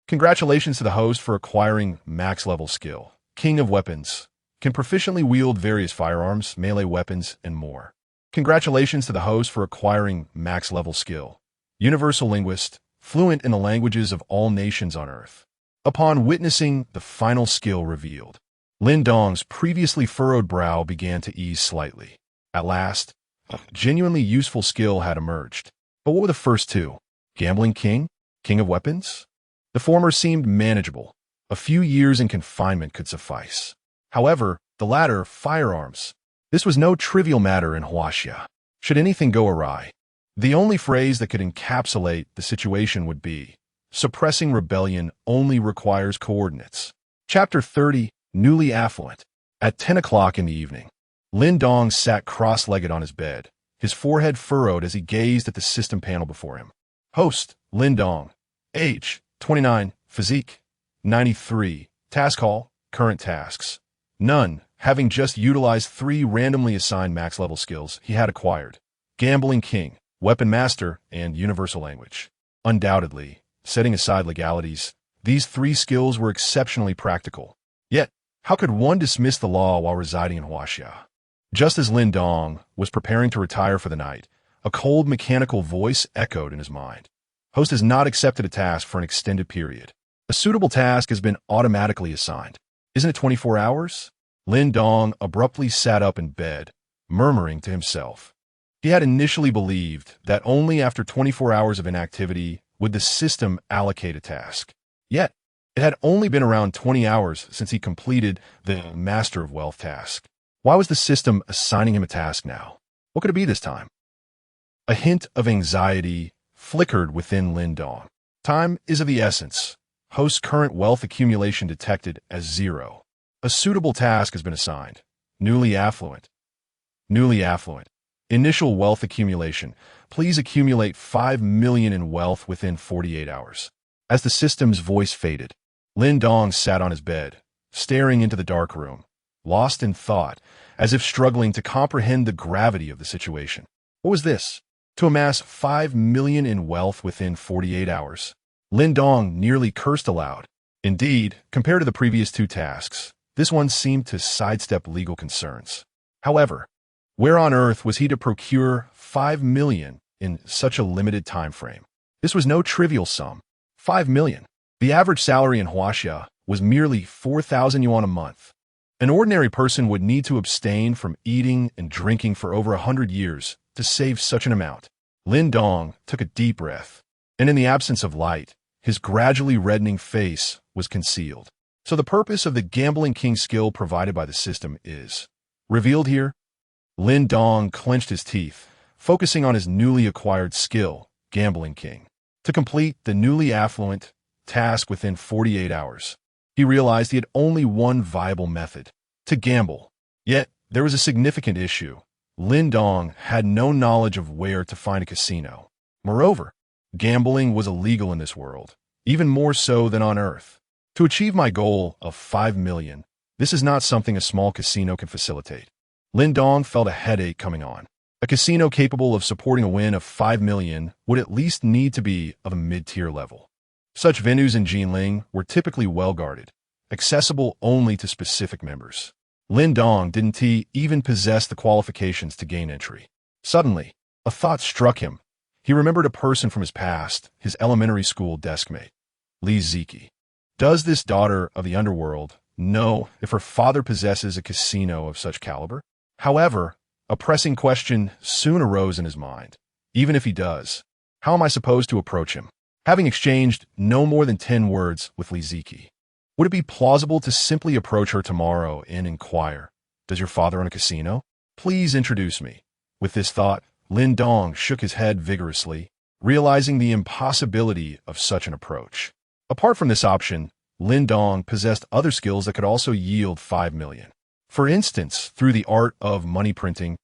Congratulations to the host for acquiring max-level skill, King of Weapons. Can proficiently wield various firearms, melee weapons, and more. Congratulations to the host for acquiring max-level skill, Universal Linguist, fluent in the languages of all nations on Earth. Upon witnessing the final skill revealed, Lin Dong's previously furrowed brow began to ease slightly. At last, a genuinely useful skill had emerged. But what were the first 2? Gambling King? King of Weapons? The former seemed manageable. A few years in confinement could suffice. However, the latter, firearms. This was no trivial matter in Huaxia. Should anything go awry, the only phrase that could encapsulate the situation would be, "Suppressing rebellion only requires coordinates." Chapter 30, Newly Affluent. At 10 o'clock in the evening, Lin Dong sat cross-legged on his bed, his forehead furrowed as he gazed at the system panel before him. Host, Lin Dong. Age, 29. Physique, 93. Task hall, current tasks, none, having just utilized 3 randomly assigned max-level skills he had acquired. Gambling King, Weapon Master, and Universal Language. Undoubtedly, setting aside legalities, these 3 skills were exceptionally practical. Yet, how could one dismiss the law while residing in Huaxia? Just as Lin Dong was preparing to retire for the night, a cold mechanical voice echoed in his mind. Host has not accepted a task for an extended period. A suitable task has been automatically assigned. Isn't it 24 hours? Lin Dong abruptly sat up in bed, murmuring to himself. He had initially believed that only after 24 hours of inactivity would the system allocate a task. Yet, it had only been around 20 hours since he completed the Master of Wealth task. Why was the system assigning him a task now? What could it be this time? A hint of anxiety flickered within Lin Dong. Time is of the essence. Host's current wealth accumulation detected as 0. A suitable task has been assigned. Newly affluent. Newly affluent. Initial wealth accumulation. Please accumulate 5 million in wealth within 48 hours. As the system's voice faded, Lin Dong sat on his bed, staring into the dark room, lost in thought, as if struggling to comprehend the gravity of the situation. What was this? To amass 5 million in wealth within 48 hours. Lin Dong nearly cursed aloud. Indeed, compared to the previous two tasks, this one seemed to sidestep legal concerns. However, where on earth was he to procure 5 million in such a limited time frame? This was no trivial sum. 5 million. The average salary in Huaxia was merely 4,000 yuan a month. An ordinary person would need to abstain from eating and drinking for over 100 years to save such an amount. Lin Dong took a deep breath, and in the absence of light, his gradually reddening face was concealed. So the purpose of the Gambling King skill provided by the system is revealed here. Lin Dong clenched his teeth, focusing on his newly acquired skill, Gambling King. To complete the newly affluent task within 48 hours, he realized he had only one viable method: to gamble. Yet, there was a significant issue. Lin Dong had no knowledge of where to find a casino. Moreover, gambling was illegal in this world, even more so than on Earth. To achieve my goal of 5 million, this is not something a small casino can facilitate. Lin Dong felt a headache coming on. A casino capable of supporting a win of 5 million would at least need to be of a mid-tier level. Such venues in Jinling were typically well-guarded, accessible only to specific members. Lin Dong didn't even possess the qualifications to gain entry. Suddenly, a thought struck him. He remembered a person from his past, his elementary school deskmate, Li Ziki. Does this daughter of the underworld know if her father possesses a casino of such caliber? However, a pressing question soon arose in his mind. Even if he does, how am I supposed to approach him? Having exchanged no more than 10 words with Li Ziki, would it be plausible to simply approach her tomorrow and inquire, "Does your father own a casino? Please introduce me." With this thought, Lin Dong shook his head vigorously, realizing the impossibility of such an approach. Apart from this option, Lin Dong possessed other skills that could also yield 5 million. For instance, through the art of money printing,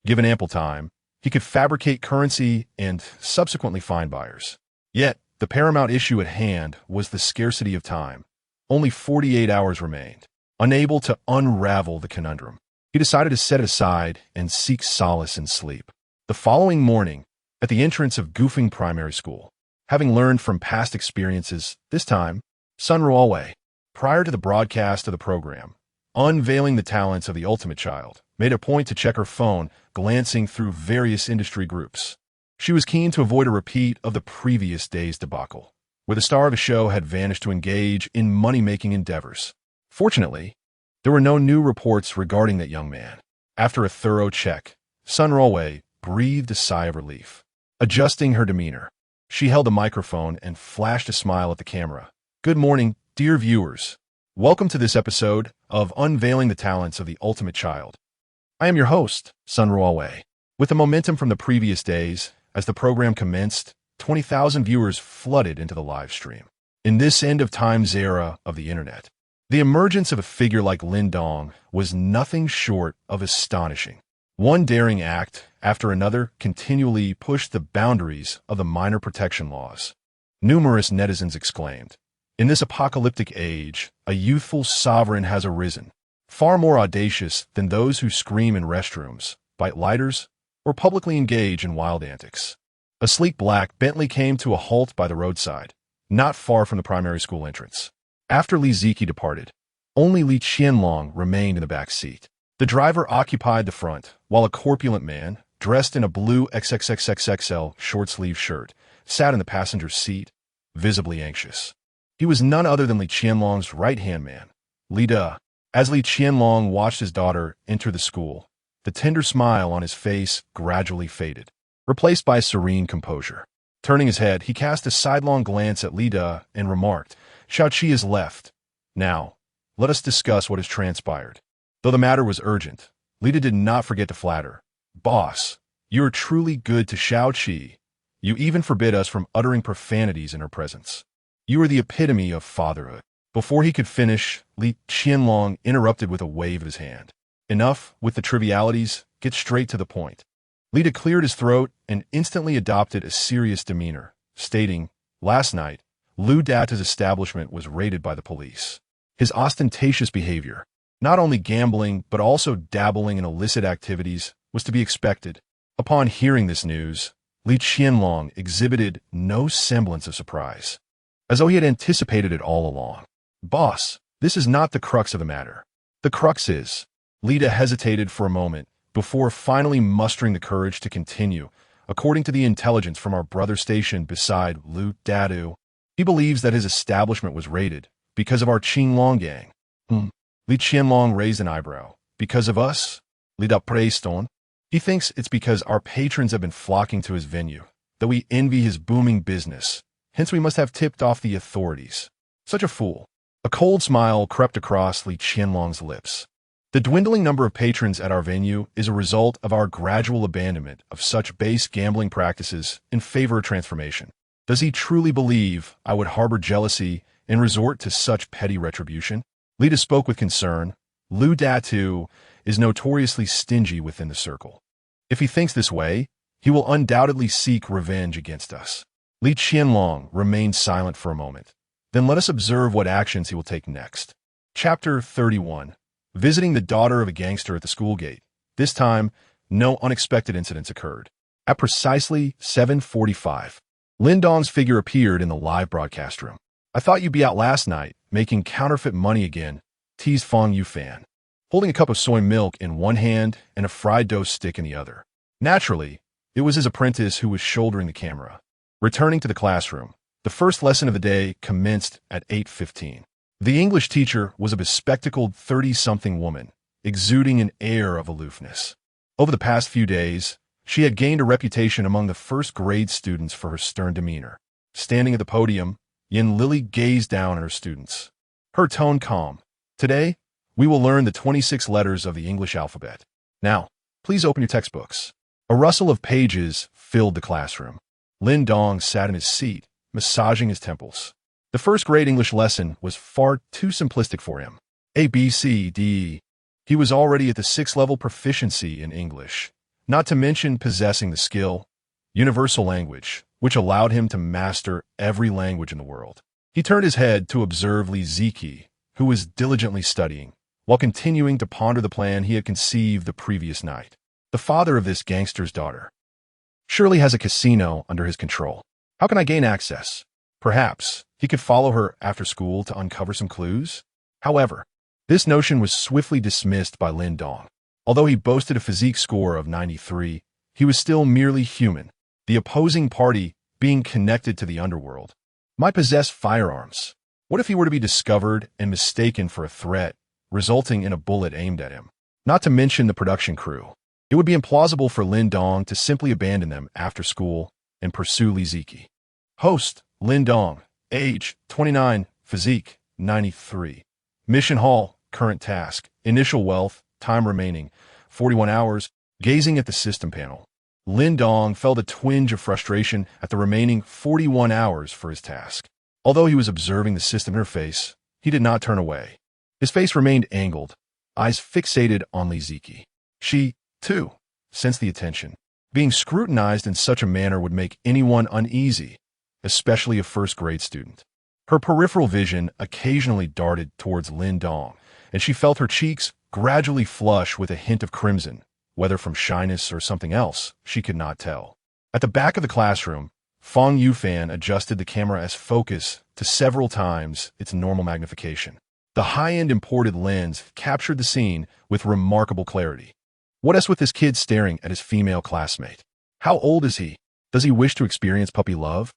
given ample time, he could fabricate currency and subsequently find buyers. Yet, the paramount issue at hand was the scarcity of time. Only 48 hours remained. Unable to unravel the conundrum, he decided to set it aside and seek solace in sleep. The following morning, at the entrance of Gufeng Primary School, having learned from past experiences, this time, Sun Ruowei, prior to the broadcast of the program, unveiling the talents of the ultimate child, made a point to check her phone, glancing through various industry groups. She was keen to avoid a repeat of the previous day's debacle, where the star of the show had vanished to engage in money-making endeavors. Fortunately, there were no new reports regarding that young man. After a thorough check, Sun Ruowei breathed a sigh of relief. Adjusting her demeanor, she held a microphone and flashed a smile at the camera. "Good morning, dear viewers. Welcome to this episode of Unveiling the Talents of the Ultimate Child. I am your host, Sun Ruowei." With the momentum from the previous days, as the program commenced, 20,000 viewers flooded into the live stream. In this end-of-times era of the internet, the emergence of a figure like Lin Dong was nothing short of astonishing. One daring act after another continually pushed the boundaries of the minor protection laws. Numerous netizens exclaimed, "In this apocalyptic age, a youthful sovereign has arisen, far more audacious than those who scream in restrooms, bite lighters, or publicly engage in wild antics." A sleek black Bentley came to a halt by the roadside, not far from the primary school entrance. After Li Ziki departed, only Li Qianlong remained in the back seat. The driver occupied the front, while a corpulent man, dressed in a blue XXXXXL short-sleeved shirt, sat in the passenger's seat, visibly anxious. He was none other than Li Qianlong's right-hand man, Li De. As Li Qianlong watched his daughter enter the school, the tender smile on his face gradually faded, replaced by serene composure. Turning his head, he cast a sidelong glance at Li De and remarked, "Xiaoqi is left. Now, let us discuss what has transpired." Though the matter was urgent, Li De did not forget to flatter. "Boss, you are truly good to Xiaoqi. You even forbid us from uttering profanities in her presence. You are the epitome of fatherhood." Before he could finish, Li Qianlong interrupted with a wave of his hand. "Enough with the trivialities, get straight to the point." Li De cleared his throat and instantly adopted a serious demeanor, stating, "Last night, Lu Data's establishment was raided by the police. His ostentatious behavior, not only gambling but also dabbling in illicit activities, was to be expected. Upon hearing this news, Li Qianlong exhibited no semblance of surprise, as though he had anticipated it all along. "Boss, this is not the crux of the matter. The crux is..." Lida hesitated for a moment before finally mustering the courage to continue. "According to the intelligence from our brother stationed beside Lu Dadu, he believes that his establishment was raided because of our Qinglong gang." Li Qianlong raised an eyebrow. "Because of us? Lida Preston?" "He thinks it's because our patrons have been flocking to his venue, that we envy his booming business. Hence we must have tipped off the authorities." Such a fool. A cold smile crept across Li Qianlong's lips. "The dwindling number of patrons at our venue is a result of our gradual abandonment of such base gambling practices in favor of transformation. Does he truly believe I would harbor jealousy and resort to such petty retribution?" Lida spoke with concern. "Lu Datu is notoriously stingy within the circle. If he thinks this way, he will undoubtedly seek revenge against us." Li Qianlong remained silent for a moment. "Then let us observe what actions he will take next." Chapter 31. Visiting the daughter of a gangster at the school gate. This time, no unexpected incidents occurred. At precisely 7:45, Lin Dong's figure appeared in the live broadcast room. "I thought you'd be out last night, making counterfeit money again," teased Fong Yufan, holding a cup of soy milk in one hand and a fried dough stick in the other. Naturally, it was his apprentice who was shouldering the camera. Returning to the classroom, the first lesson of the day commenced at 8:15. The English teacher was a bespectacled 30-something woman, exuding an air of aloofness. Over the past few days, she had gained a reputation among the first-grade students for her stern demeanor. Standing at the podium, Yin Lily gazed down at her students. Her tone calm. "Today, we will learn the 26 letters of the English alphabet. Now, please open your textbooks." A rustle of pages filled the classroom. Lin Dong sat in his seat, massaging his temples. The first-grade English lesson was far too simplistic for him. A, B, C, D. He was already at the 6th-level proficiency in English, not to mention possessing the skill, universal language, which allowed him to master every language in the world. He turned his head to observe Li Ziki, who was diligently studying, while continuing to ponder the plan he had conceived the previous night. The father of this gangster's daughter surely has a casino under his control. How can I gain access? Perhaps he could follow her after school to uncover some clues? However, this notion was swiftly dismissed by Lin Dong. Although he boasted a physique score of 93, he was still merely human, the opposing party being connected to the underworld. Might possess firearms. What if he were to be discovered and mistaken for a threat, resulting in a bullet aimed at him? Not to mention the production crew. It would be implausible for Lin Dong to simply abandon them after school and pursue Li Ziki. Host, Lin Dong. Age, 29. Physique, 93. Mission Hall, current task. Initial wealth, time remaining, 41 hours. Gazing at the system panel, Lin Dong felt a twinge of frustration at the remaining 41 hours for his task. Although he was observing the system interface, he did not turn away. His face remained angled, eyes fixated on Li Ziki. She, too, sensed the attention. Being scrutinized in such a manner would make anyone uneasy, especially a first-grade student. Her peripheral vision occasionally darted towards Lin Dong, and she felt her cheeks gradually flush with a hint of crimson, whether from shyness or something else, she could not tell. At the back of the classroom, Fong Yufan adjusted the camera as focus to several times its normal magnification. The high-end imported lens captured the scene with remarkable clarity. What else with this kid staring at his female classmate? How old is he? Does he wish to experience puppy love?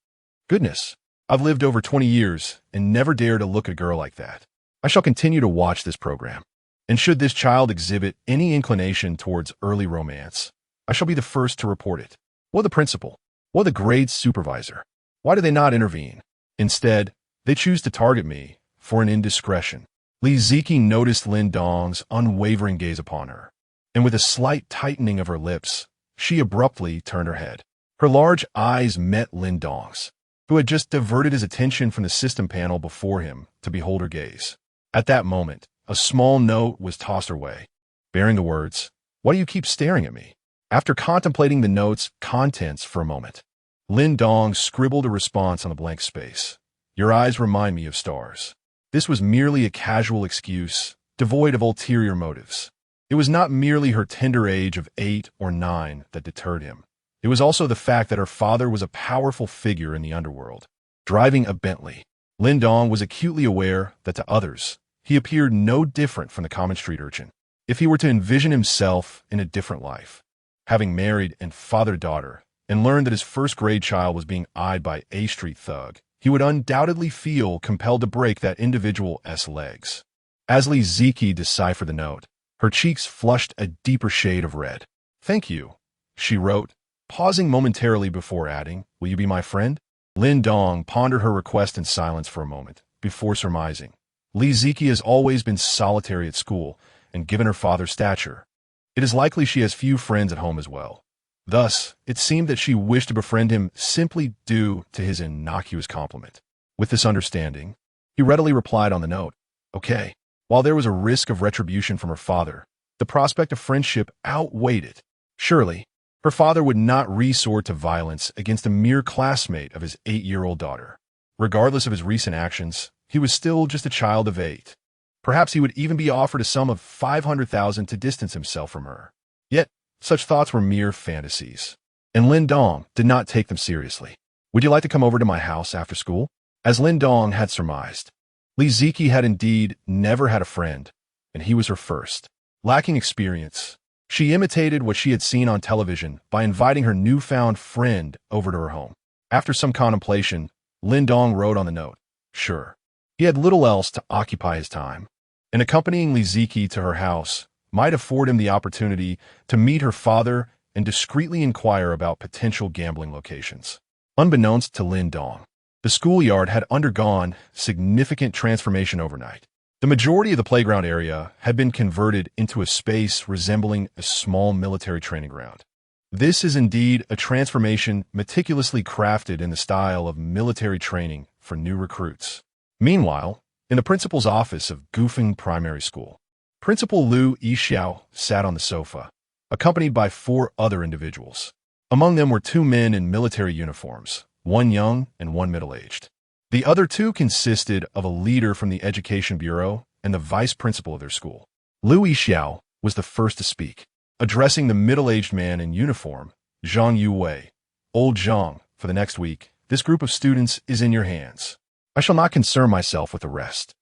Goodness, I've lived over 20 years and never dared to look at a girl like that. I shall continue to watch this program. And should this child exhibit any inclination towards early romance, I shall be the first to report it. What the principal? What the grade supervisor? Why do they not intervene? Instead, they choose to target me for an indiscretion. Li Ziki noticed Lin Dong's unwavering gaze upon her, and with a slight tightening of her lips, she abruptly turned her head. Her large eyes met Lin Dong's, who had just diverted his attention from the system panel before him to behold her gaze. At that moment, a small note was tossed her way, bearing the words, "Why do you keep staring at me?" After contemplating the note's contents for a moment, Lin Dong scribbled a response on the blank space. Your eyes remind me of stars. This was merely a casual excuse, devoid of ulterior motives. It was not merely her tender age of 8 or 9 that deterred him. It was also the fact that her father was a powerful figure in the underworld. Driving a Bentley, Lin Dong was acutely aware that to others, he appeared no different from the common street urchin. If he were to envision himself in a different life, having married and fathered a daughter, and learned that his first-grade child was being eyed by a street thug, he would undoubtedly feel compelled to break that individual's legs. As Li Ziki deciphered the note, her cheeks flushed a deeper shade of red. "Thank you," she wrote, pausing momentarily before adding, "Will you be my friend?" Lin Dong pondered her request in silence for a moment, before surmising. Li Ziki has always been solitary at school, and given her father's stature, it is likely she has few friends at home as well. Thus, it seemed that she wished to befriend him simply due to his innocuous compliment. With this understanding, he readily replied on the note, "Okay." While there was a risk of retribution from her father, the prospect of friendship outweighed it. Surely, her father would not resort to violence against a mere classmate of his 8-year-old daughter. Regardless of his recent actions, he was still just a child of 8. Perhaps he would even be offered a sum of 500,000 to distance himself from her. Yet, such thoughts were mere fantasies, and Lin Dong did not take them seriously. "Would you like to come over to my house after school?" As Lin Dong had surmised, Li Ziki had indeed never had a friend, and he was her first. Lacking experience, she imitated what she had seen on television by inviting her newfound friend over to her home. After some contemplation, Lin Dong wrote on the note, "Sure." He had little else to occupy his time, and accompanying Li Ziki to her house might afford him the opportunity to meet her father and discreetly inquire about potential gambling locations. Unbeknownst to Lin Dong, the schoolyard had undergone significant transformation overnight. The majority of the playground area had been converted into a space resembling a small military training ground. This is indeed a transformation meticulously crafted in the style of military training for new recruits. Meanwhile, in the principal's office of Gufeng Primary School, Principal Liu Yixiao sat on the sofa, accompanied by 4 other individuals. Among them were 2 men in military uniforms, one young and one middle-aged. The other 2 consisted of a leader from the Education Bureau and the vice principal of their school. Liu Yixiao was the first to speak, addressing the middle-aged man in uniform, Zhang Yuwei. "Old Zhang, for the next week, this group of students is in your hands. I shall not concern myself with the rest.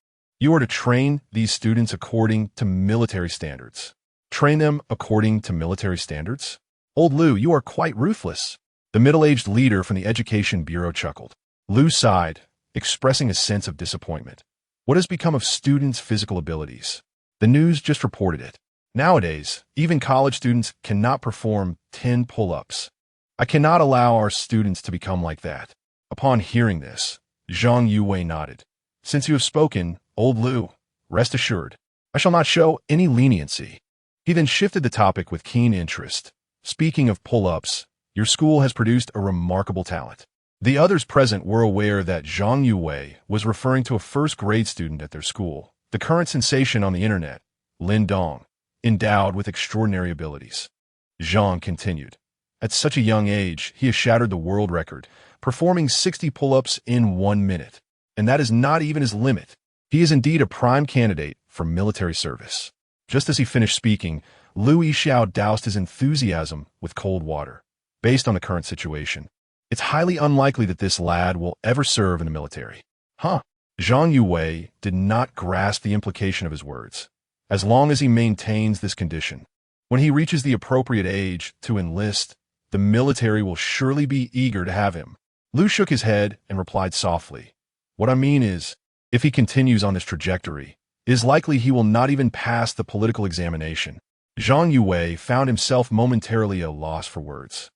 You are to train these students according to military standards." "Train them according to military standards? Old Liu, you are quite ruthless." The middle-aged leader from the Education Bureau chuckled. Liu sighed, expressing a sense of disappointment. What has become of students' physical abilities? The news just reported it. Nowadays, even college students cannot perform 10 pull-ups. I cannot allow our students to become like that. Upon hearing this, Zhang Yuwei nodded. "Since you have spoken, old Liu, rest assured, I shall not show any leniency." He then shifted the topic with keen interest. "Speaking of pull-ups, your school has produced a remarkable talent." The others present were aware that Zhang Yuwei was referring to a first-grade student at their school, the current sensation on the internet, Lin Dong, endowed with extraordinary abilities. Zhang continued, "At such a young age, he has shattered the world record, performing 60 pull-ups in 1 minute. And that is not even his limit. He is indeed a prime candidate for military service." Just as he finished speaking, Liu Yixiao doused his enthusiasm with cold water. "Based on the current situation, it's highly unlikely that this lad will ever serve in the military." "Huh?" Zhang Yuwei did not grasp the implication of his words. "As long as he maintains this condition, when he reaches the appropriate age to enlist, the military will surely be eager to have him." Liu shook his head and replied softly, "What I mean is, if he continues on this trajectory, it is likely he will not even pass the political examination." Zhang Yuwei found himself momentarily at a loss for words,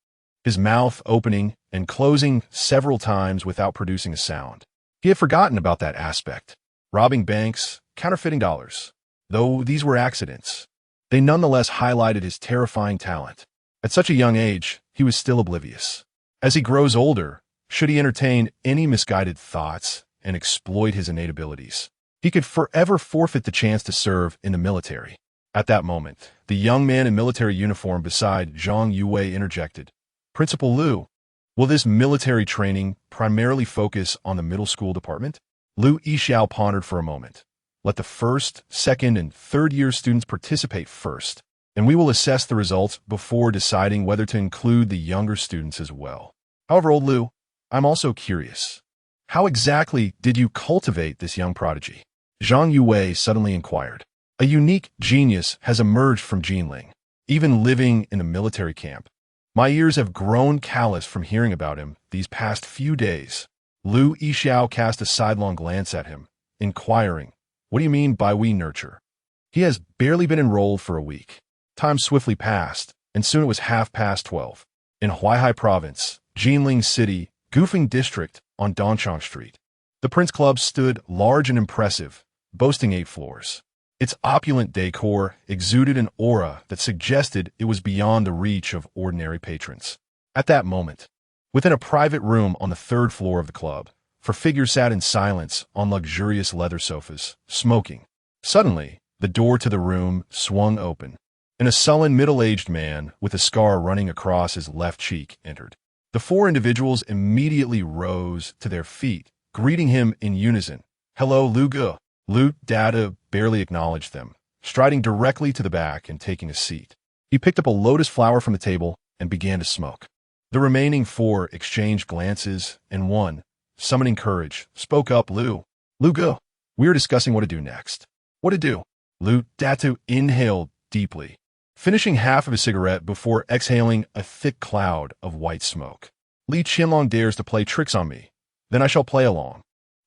his mouth opening and closing several times without producing a sound. He had forgotten about that aspect. Robbing banks, counterfeiting dollars. Though these were accidents, they nonetheless highlighted his terrifying talent. At such a young age, he was still oblivious. As he grows older, should he entertain any misguided thoughts and exploit his innate abilities, he could forever forfeit the chance to serve in the military. At that moment, the young man in military uniform beside Zhang Yuwei interjected, "Principal Liu, Will this military training primarily focus on the middle school department? Lu Yixiao pondered for a moment. Let the first, second, and third-year students participate first, and we will assess the results before deciding whether to include the younger students as well. However, old Lu, I'm also curious. How exactly did you cultivate this young prodigy? Zhang Yue suddenly inquired. A unique genius has emerged from Jinling, even living in a military camp. My ears have grown callous from hearing about him these past few days. Lu Yixiao cast a sidelong glance at him, inquiring, what do you mean by we nurture? He has barely been enrolled for a week. Time swiftly passed, and soon it was 12:30. In Huaihai Province, Jinling City, Gufeng District, on Dongchang Street. The Prince Club stood large and impressive, boasting 8 floors. Its opulent decor exuded an aura that suggested it was beyond the reach of ordinary patrons. At that moment, within a private room on the 3rd floor of the club, 4 figures sat in silence on luxurious leather sofas, smoking. Suddenly, the door to the room swung open, and a sullen middle-aged man with a scar running across his left cheek entered. The 4 individuals immediately rose to their feet, greeting him in unison. Hello, Lu Ge. Lu Dada barely acknowledged them, striding directly to the back and taking a seat. He picked up a lotus flower from the table and began to smoke. The remaining 4 exchanged glances, and one, summoning courage, spoke up. Lu Ge, we are discussing what to do next. What to do? Lu Datu inhaled deeply, finishing half of his cigarette before exhaling a thick cloud of white smoke. Li Qianlong dares to play tricks on me. Then I shall play along.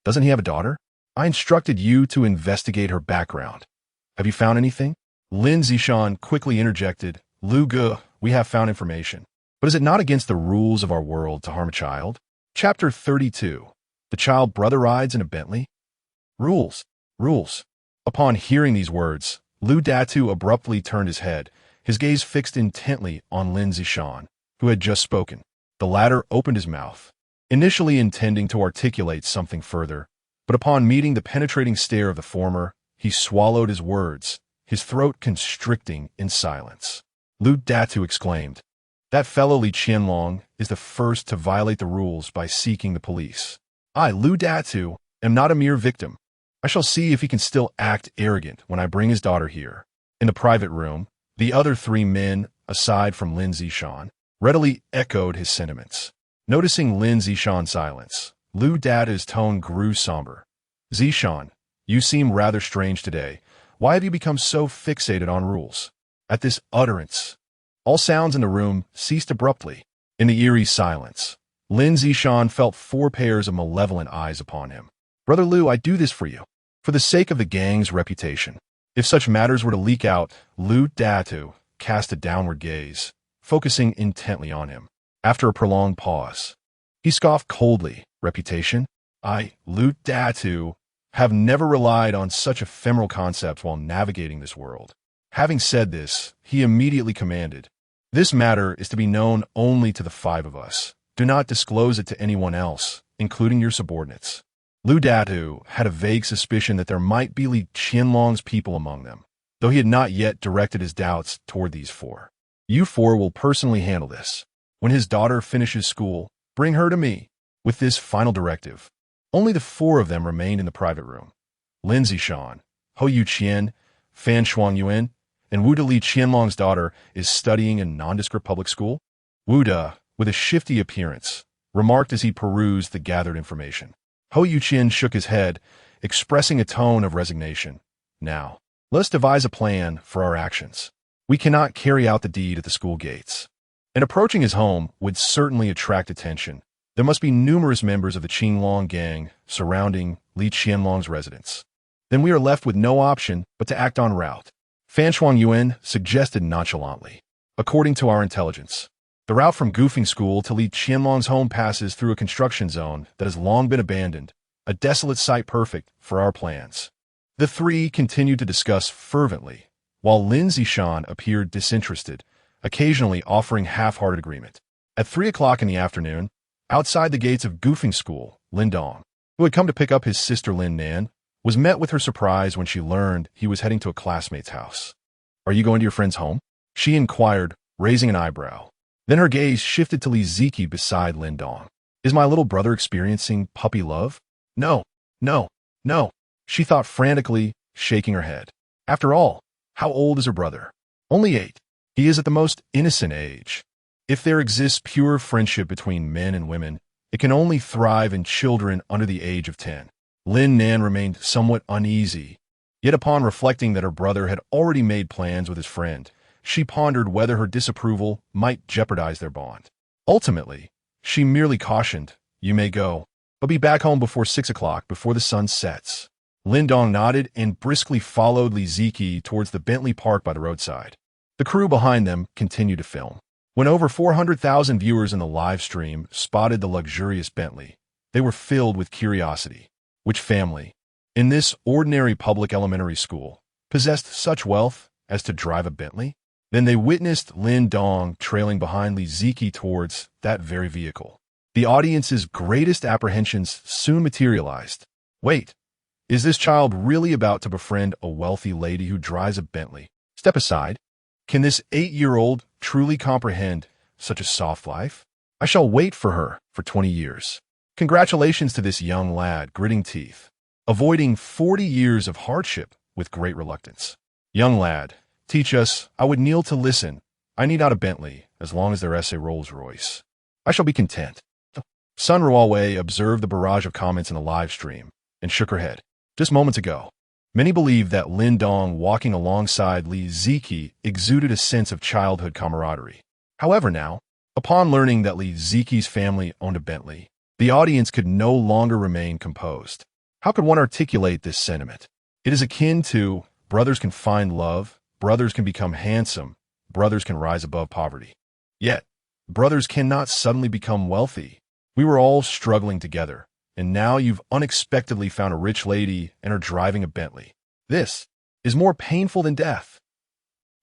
Doesn't he have a daughter? I instructed you to investigate her background. Have you found anything? Lin Zishan quickly interjected. Lu Ge, we have found information. But is it not against the rules of our world to harm a child? Chapter 32. The child brother rides in a Bentley? Rules. Rules. Upon hearing these words, Lu Datu abruptly turned his head, his gaze fixed intently on Lin Zishan, who had just spoken. The latter opened his mouth, initially intending to articulate something further, but upon meeting the penetrating stare of the former, he swallowed his words, his throat constricting in silence. Lu Datu exclaimed, that fellow Li Qianlong is the first to violate the rules by seeking the police. I, Lu Datu, am not a mere victim. I shall see if he can still act arrogant when I bring his daughter here. In the private room, the other 3 men, aside from Lin Zishan, readily echoed his sentiments. Noticing Lin Zishan's silence, Lu Datu's tone grew somber. Zishan, you seem rather strange today. Why have you become so fixated on rules? At this utterance, all sounds in the room ceased abruptly. In the eerie silence, Lin Zishan felt 4 pairs of malevolent eyes upon him. Brother Lu, I do this for you, for the sake of the gang's reputation. If such matters were to leak out, Lu Datu cast a downward gaze, focusing intently on him. After a prolonged pause, he scoffed coldly. Reputation? I, Lu Datu, have never relied on such ephemeral concepts while navigating this world. Having said this, he immediately commanded, this matter is to be known only to the 5 of us. Do not disclose it to anyone else, including your subordinates. Lu Datu had a vague suspicion that there might be Li Qianlong's people among them, though he had not yet directed his doubts toward these 4. You 4 will personally handle this. When his daughter finishes school, bring her to me. With this final directive, only the 4 of them remained in the private room. Lin Zishan, Hou Yuqian, Fan Shuangyuan, and Wu De Li Qianlong's daughter is studying in nondescript public school. Wu De, with a shifty appearance, remarked as he perused the gathered information. Hou Yuqian shook his head, expressing a tone of resignation. Now, let us devise a plan for our actions. We cannot carry out the deed at the school gates. And approaching his home would certainly attract attention. There must be numerous members of the Qinglong gang surrounding Li Qianlong's residence. Then we are left with no option but to act en route. Fan Shuangyuan suggested nonchalantly. According to our intelligence, the route from Gufeng School to Li Qianlong's home passes through a construction zone that has long been abandoned, a desolate site perfect for our plans. The 3 continued to discuss fervently, while Lin Zishan appeared disinterested, occasionally offering half-hearted agreement. At 3 o'clock in the afternoon, outside the gates of Gufeng School, Lin Dong, who had come to pick up his sister Lin Nan, was met with her surprise when she learned he was heading to a classmate's house. Are you going to your friend's home? She inquired, raising an eyebrow. Then her gaze shifted to Li Ziki beside Lin Dong. Is my little brother experiencing puppy love? No, no, no, she thought frantically, shaking her head. After all, how old is her brother? Only 8. He is at the most innocent age. If there exists pure friendship between men and women, it can only thrive in children under the age of 10. Lin Nan remained somewhat uneasy. Yet upon reflecting that her brother had already made plans with his friend, she pondered whether her disapproval might jeopardize their bond. Ultimately, she merely cautioned, "You may go, but be back home before 6 o'clock, before the sun sets." Lin Dong nodded and briskly followed Li Ziki towards the Bentley parked by the roadside. The crew behind them continued to film. When over 400,000 viewers in the live stream spotted the luxurious Bentley, they were filled with curiosity. Which family, in this ordinary public elementary school, possessed such wealth as to drive a Bentley? Then they witnessed Lin Dong trailing behind Li Ziki towards that very vehicle. The audience's greatest apprehensions soon materialized. Wait, is this child really about to befriend a wealthy lady who drives a Bentley? Step aside. Can this 8-year-old truly comprehend such a soft life? I shall wait for her for 20 years. Congratulations to this young lad, gritting teeth, avoiding 40 years of hardship with great reluctance. Young lad, teach us. I would kneel to listen. I need not a Bentley, as long as there is a Rolls Royce. I shall be content. Sun Ruawei observed the barrage of comments in the live stream and shook her head. Just moments ago, many believed that Lin Dong walking alongside Li Ziki exuded a sense of childhood camaraderie. However now, upon learning that Li Ziki's family owned a Bentley, the audience could no longer remain composed. How could one articulate this sentiment? It is akin to, brothers can find love, brothers can become handsome, brothers can rise above poverty. Yet, brothers cannot suddenly become wealthy. We were all struggling together, and now you've unexpectedly found a rich lady and are driving a Bentley. This is more painful than death.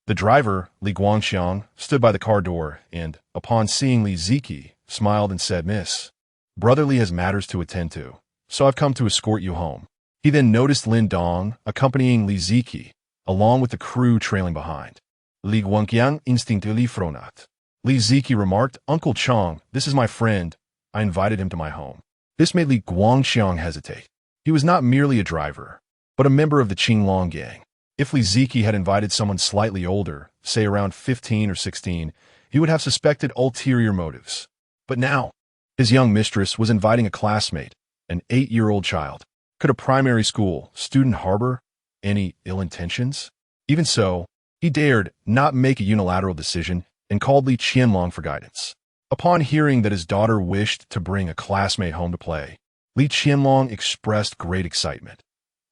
The driver, Li Guangxiang, stood by the car door and, upon seeing Li Ziki, smiled and said, "Miss, Brother Li has matters to attend to, so I've come to escort you home." He then noticed Lin Dong accompanying Li Ziki, along with the crew trailing behind. Li Guangqiang instinctively frowned. Li Ziki remarked, "Uncle Chong, this is my friend. I invited him to my home." This made Li Guangxiang hesitate. He was not merely a driver, but a member of the Qinglong gang. If Li Ziki had invited someone slightly older, say around 15 or 16, he would have suspected ulterior motives. But now, his young mistress was inviting a classmate, an 8-year-old child. Could a primary school student harbor any ill intentions? Even so, he dared not make a unilateral decision and called Li Qianlong for guidance. Upon hearing that his daughter wished to bring a classmate home to play, Li Qianlong expressed great excitement.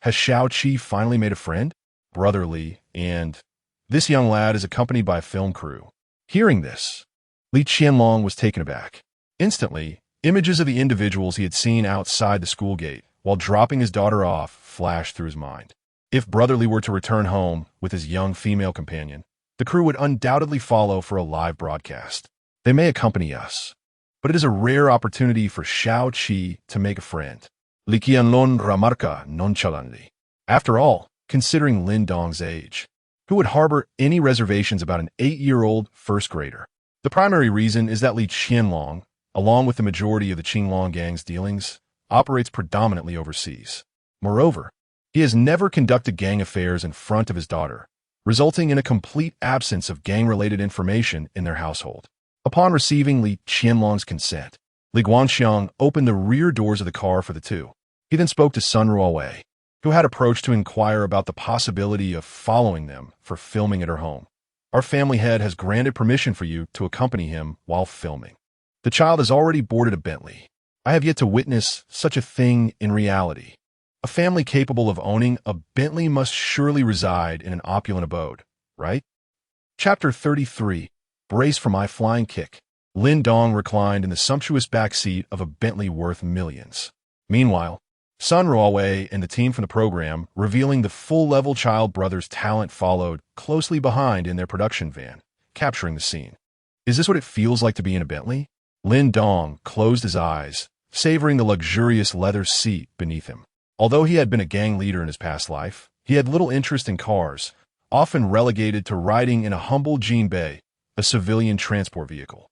Has Xiao Qi finally made a friend? Brother Li, and this young lad is accompanied by a film crew. Hearing this, Li Qianlong was taken aback. Instantly, images of the individuals he had seen outside the school gate while dropping his daughter off flashed through his mind. If Brother Li were to return home with his young female companion, the crew would undoubtedly follow for a live broadcast. They may accompany us, but it is a rare opportunity for Xiao Qi to make a friend. Li Qianlong remarca nonchalantly. After all, considering Lin Dong's age, who would harbor any reservations about an 8-year-old first grader? The primary reason is that Li Qianlong, along with the majority of the Qinglong gang's dealings, operates predominantly overseas. Moreover, he has never conducted gang affairs in front of his daughter, resulting in a complete absence of gang-related information in their household. Upon receiving Li Qianlong's consent, Li Guangxiang opened the rear doors of the car for the two. He then spoke to Sun Ruawei, who had approached to inquire about the possibility of following them for filming at her home. Our family head has granted permission for you to accompany him while filming. The child has already boarded a Bentley. I have yet to witness such a thing in reality. A family capable of owning a Bentley must surely reside in an opulent abode, right? Chapter 33. Brace for my flying kick. Lin Dong reclined in the sumptuous back seat of a Bentley worth millions. Meanwhile, Sun Ruawei and the team from the program, revealing the full-level child brother's talent, followed closely behind in their production van, capturing the scene. Is this what it feels like to be in a Bentley? Lin Dong closed his eyes, savoring the luxurious leather seat beneath him. Although he had been a gang leader in his past life, he had little interest in cars, often relegated to riding in a humble jinbei, a civilian transport vehicle.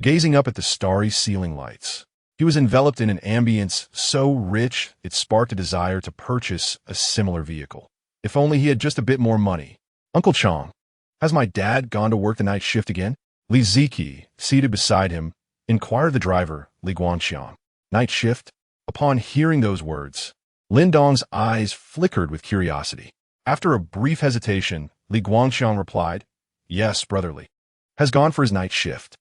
gazing up at the starry ceiling lights. He was enveloped in an ambience so rich it sparked a desire to purchase a similar vehicle. If only he had just a bit more money. "Uncle Chong, has my dad gone to work the night shift again?" Li Ziki, seated beside him, inquired the driver, Li Guangxiang. "Night shift?" Upon hearing those words, Lin Dong's eyes flickered with curiosity. After a brief hesitation, Li Guangxiang replied, "Yes, brotherly. Has gone for his night shift."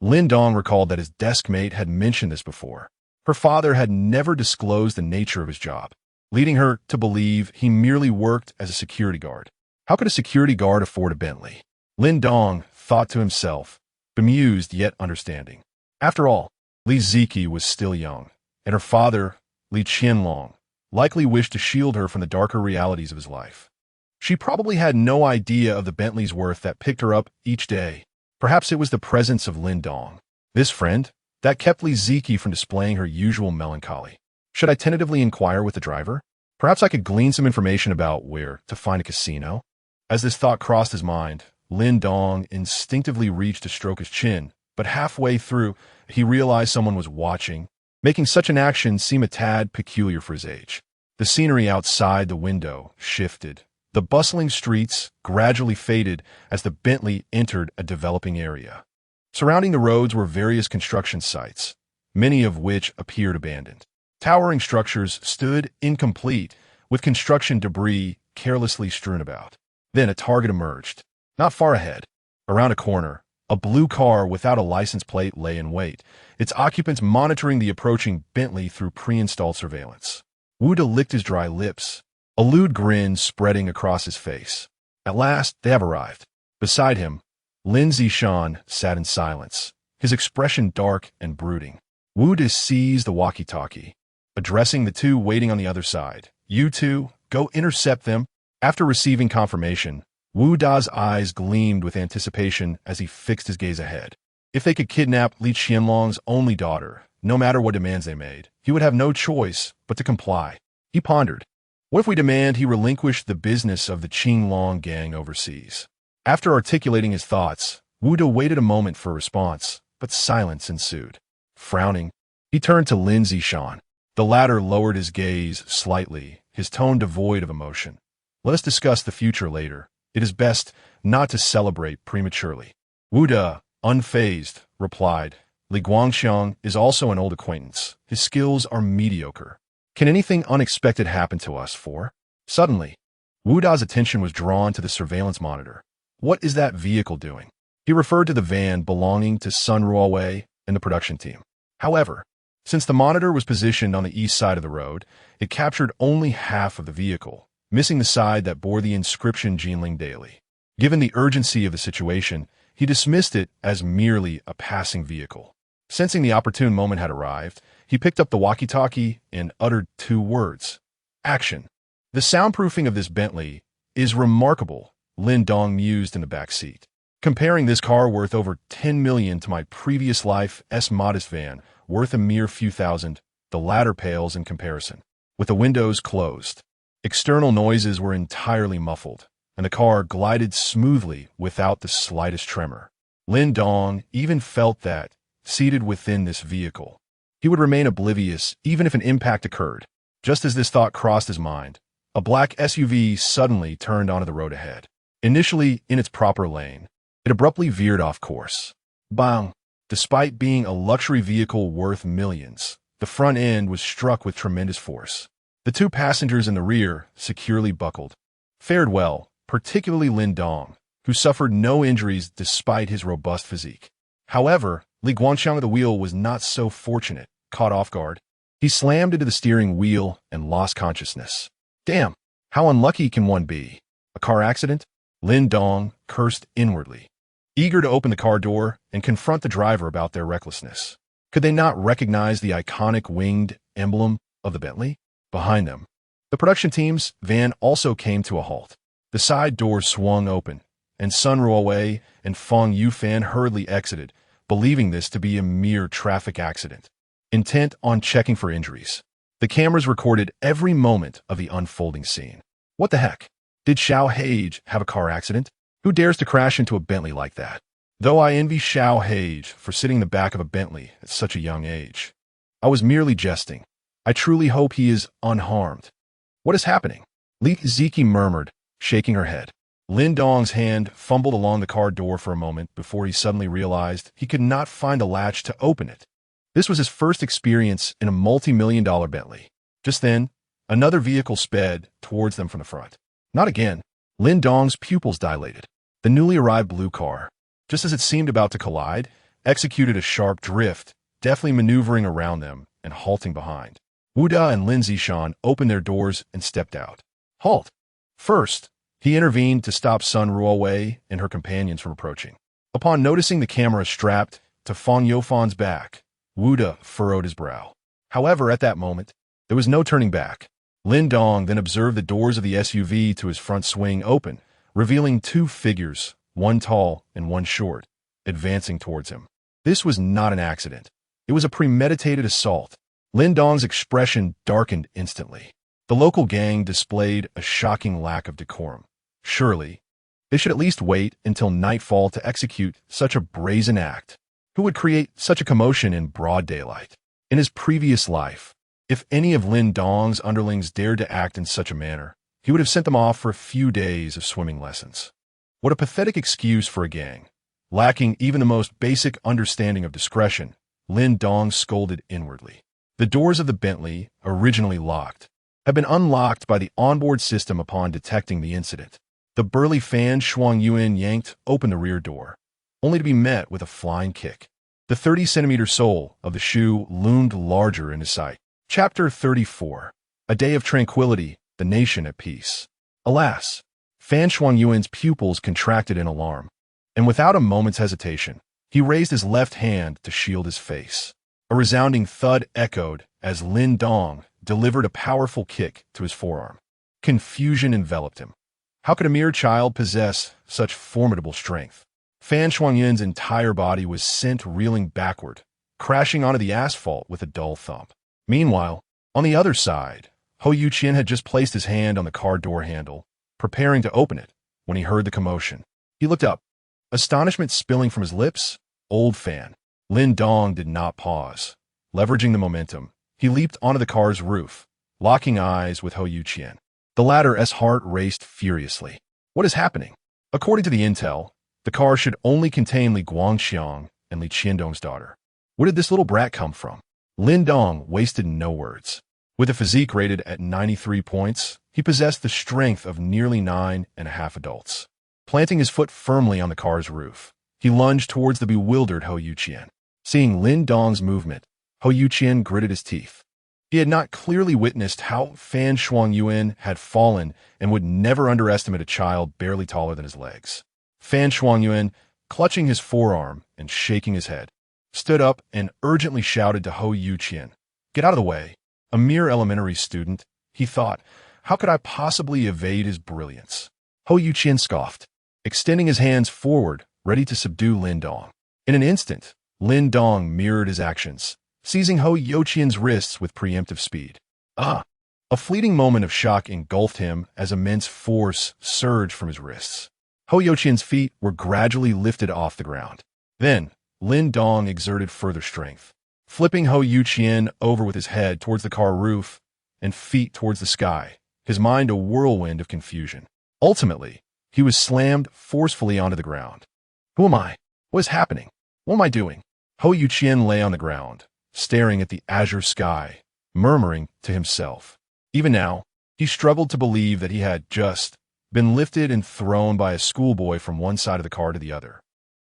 Lin Dong recalled that his desk mate had mentioned this before. Her father had never disclosed the nature of his job, leading her to believe he merely worked as a security guard. How could a security guard afford a Bentley? Lin Dong thought to himself, bemused yet understanding. After all, Li Ziki was still young, and her father, Li Qianlong, likely wished to shield her from the darker realities of his life. She probably had no idea of the Bentley's worth that picked her up each day. Perhaps it was the presence of Lin Dong, this friend, that kept Li Ziki from displaying her usual melancholy. Should I tentatively inquire with the driver? Perhaps I could glean some information about where to find a casino? As this thought crossed his mind, Lin Dong instinctively reached to stroke his chin, but halfway through, he realized someone was watching, making such an action seem a tad peculiar for his age. The scenery outside the window shifted. The bustling streets gradually faded as the Bentley entered a developing area. Surrounding the roads were various construction sites, many of which appeared abandoned. Towering structures stood incomplete, with construction debris carelessly strewn about. Then a target emerged. Not far ahead, around a corner, a blue car without a license plate lay in wait, its occupants monitoring the approaching Bentley through pre-installed surveillance. Wu De licked his dry lips, a lewd grin spreading across his face. At last, they have arrived. Beside him, Lin Zishan sat in silence, his expression dark and brooding. Wu De seized the walkie-talkie, addressing the two waiting on the other side. "You two, go intercept them." After receiving confirmation, Wu Da's eyes gleamed with anticipation as he fixed his gaze ahead. If they could kidnap Li Qianlong's only daughter, no matter what demands they made, he would have no choice but to comply. He pondered. What if we demand he relinquish the business of the Qinglong gang overseas? After articulating his thoughts, Wu Da waited a moment for a response, but silence ensued. Frowning, he turned to Lin Zishan. The latter lowered his gaze slightly, his tone devoid of emotion. "Let us discuss the future later. It is best not to celebrate prematurely." Wu Da, unfazed, replied, "Li Guangxiang is also an old acquaintance. His skills are mediocre. Can anything unexpected happen to us, for?" Suddenly, Wu Da's attention was drawn to the surveillance monitor. "What is that vehicle doing?" He referred to the van belonging to Sun Ruowei and the production team. However, since the monitor was positioned on the east side of the road, it captured only half of the vehicle, missing the side that bore the inscription Jinling Daily. Given the urgency of the situation, he dismissed it as merely a passing vehicle. Sensing the opportune moment had arrived, he picked up the walkie-talkie and uttered 2 words. "Action." "The soundproofing of this Bentley is remarkable," Lin Dong mused in the back seat. "Comparing this car worth over 10 million to my previous life's modest van, worth a mere few thousand, the latter pales in comparison." With the windows closed, external noises were entirely muffled, and the car glided smoothly without the slightest tremor. Lin Dong even felt that, seated within this vehicle, he would remain oblivious even if an impact occurred. Just as this thought crossed his mind, a black SUV suddenly turned onto the road ahead. Initially in its proper lane, it abruptly veered off course. Bang! Despite being a luxury vehicle worth millions, the front end was struck with tremendous force. The 2 passengers in the rear, securely buckled, fared well, particularly Lin Dong, who suffered no injuries despite his robust physique. However, Li Guangxiang at the wheel was not so fortunate. Caught off guard, he slammed into the steering wheel and lost consciousness. Damn, how unlucky can one be? A car accident? Lin Dong cursed inwardly, eager to open the car door and confront the driver about their recklessness. Could they not recognize the iconic winged emblem of the Bentley? Behind them, the production team's van also came to a halt. The side doors swung open, and Sun Ruowei and Feng Yufan hurriedly exited, believing this to be a mere traffic accident. Intent on checking for injuries, the cameras recorded every moment of the unfolding scene. What the heck? Did Xiao Hage have a car accident? Who dares to crash into a Bentley like that? though I envy Xiao Hage for sitting in the back of a Bentley at such a young age. I was merely jesting. I truly hope he is unharmed. What is happening? Li Ziki murmured, shaking her head. Lin Dong's hand fumbled along the car door for a moment before he suddenly realized he could not find a latch to open it. This was his first experience in a multi-million-dollar Bentley. Just then, another vehicle sped towards them from the front. Not again. Lin Dong's pupils dilated. The newly arrived blue car, just as it seemed about to collide, executed a sharp drift, deftly maneuvering around them and halting behind. Wu Da and Lin Zishan opened their doors and stepped out. Halt! First, he intervened to stop Sun Ruowei and her companions from approaching. Upon noticing the camera strapped to Fang Youfan's back, Wu Da furrowed his brow. However, at that moment, there was no turning back. Lin Dong then observed the doors of the SUV to his front swing open, revealing two figures, one tall and one short, advancing towards him. This was not an accident. It was a premeditated assault. Lin Dong's expression darkened instantly. The local gang displayed a shocking lack of decorum. Surely, they should at least wait until nightfall to execute such a brazen act. Who would create such a commotion in broad daylight? In his previous life, if any of Lin Dong's underlings dared to act in such a manner, he would have sent them off for a few days of swimming lessons. What a pathetic excuse for a gang. Lacking even the most basic understanding of discretion, Lin Dong scolded inwardly. The doors of the Bentley, originally locked, had been unlocked by the onboard system upon detecting the incident. The burly Fan Shuangyuan yanked open the rear door, only to be met with a flying kick. The 30-centimeter sole of the shoe loomed larger in his sight. Chapter 34. A day of tranquility, the nation at peace. Alas, Fan Shuangyuan's pupils contracted in alarm, and without a moment's hesitation, he raised his left hand to shield his face. A resounding thud echoed as Lin Dong delivered a powerful kick to his forearm. Confusion enveloped him. How could a mere child possess such formidable strength? Fan Shuangyuan's entire body was sent reeling backward, crashing onto the asphalt with a dull thump. Meanwhile, on the other side, Hou Yuqian had just placed his hand on the car door handle, preparing to open it, when he heard the commotion. He looked up, astonishment spilling from his lips. Old Fan. Lin Dong did not pause. Leveraging the momentum, he leaped onto the car's roof, locking eyes with Hou Yuqian. The latter's heart raced furiously. What is happening? According to the intel, the car should only contain Li Guangxiang and Li Qiandong's daughter. Where did this little brat come from? Lin Dong wasted no words. With a physique rated at 93 points, he possessed the strength of nearly 9.5 adults. Planting his foot firmly on the car's roof, he lunged towards the bewildered Hou Yuqian. Seeing Lin Dong's movement, Hou Yuqian gritted his teeth. He had not clearly witnessed how Fan Shuangyuan had fallen and would never underestimate a child barely taller than his legs. Fan Shuangyuan, clutching his forearm and shaking his head, stood up and urgently shouted to Hou Yuqian, "Get out of the way." A mere elementary student, he thought, how could I possibly evade his brilliance? Hou Yuqian scoffed, extending his hands forward, ready to subdue Lin Dong. In an instant, Lin Dong mirrored his actions, seizing Hou Yuqian's wrists with preemptive speed. Ah! A fleeting moment of shock engulfed him as immense force surged from his wrists. Hou Yuqian's feet were gradually lifted off the ground. Then, Lin Dong exerted further strength, flipping Hou Yuqian over with his head towards the car roof and feet towards the sky, his mind a whirlwind of confusion. Ultimately, he was slammed forcefully onto the ground. Who am I? What is happening? What am I doing? Hou Yuqian lay on the ground, staring at the azure sky, murmuring to himself. Even now, he struggled to believe that he had just been lifted and thrown by a schoolboy from one side of the car to the other.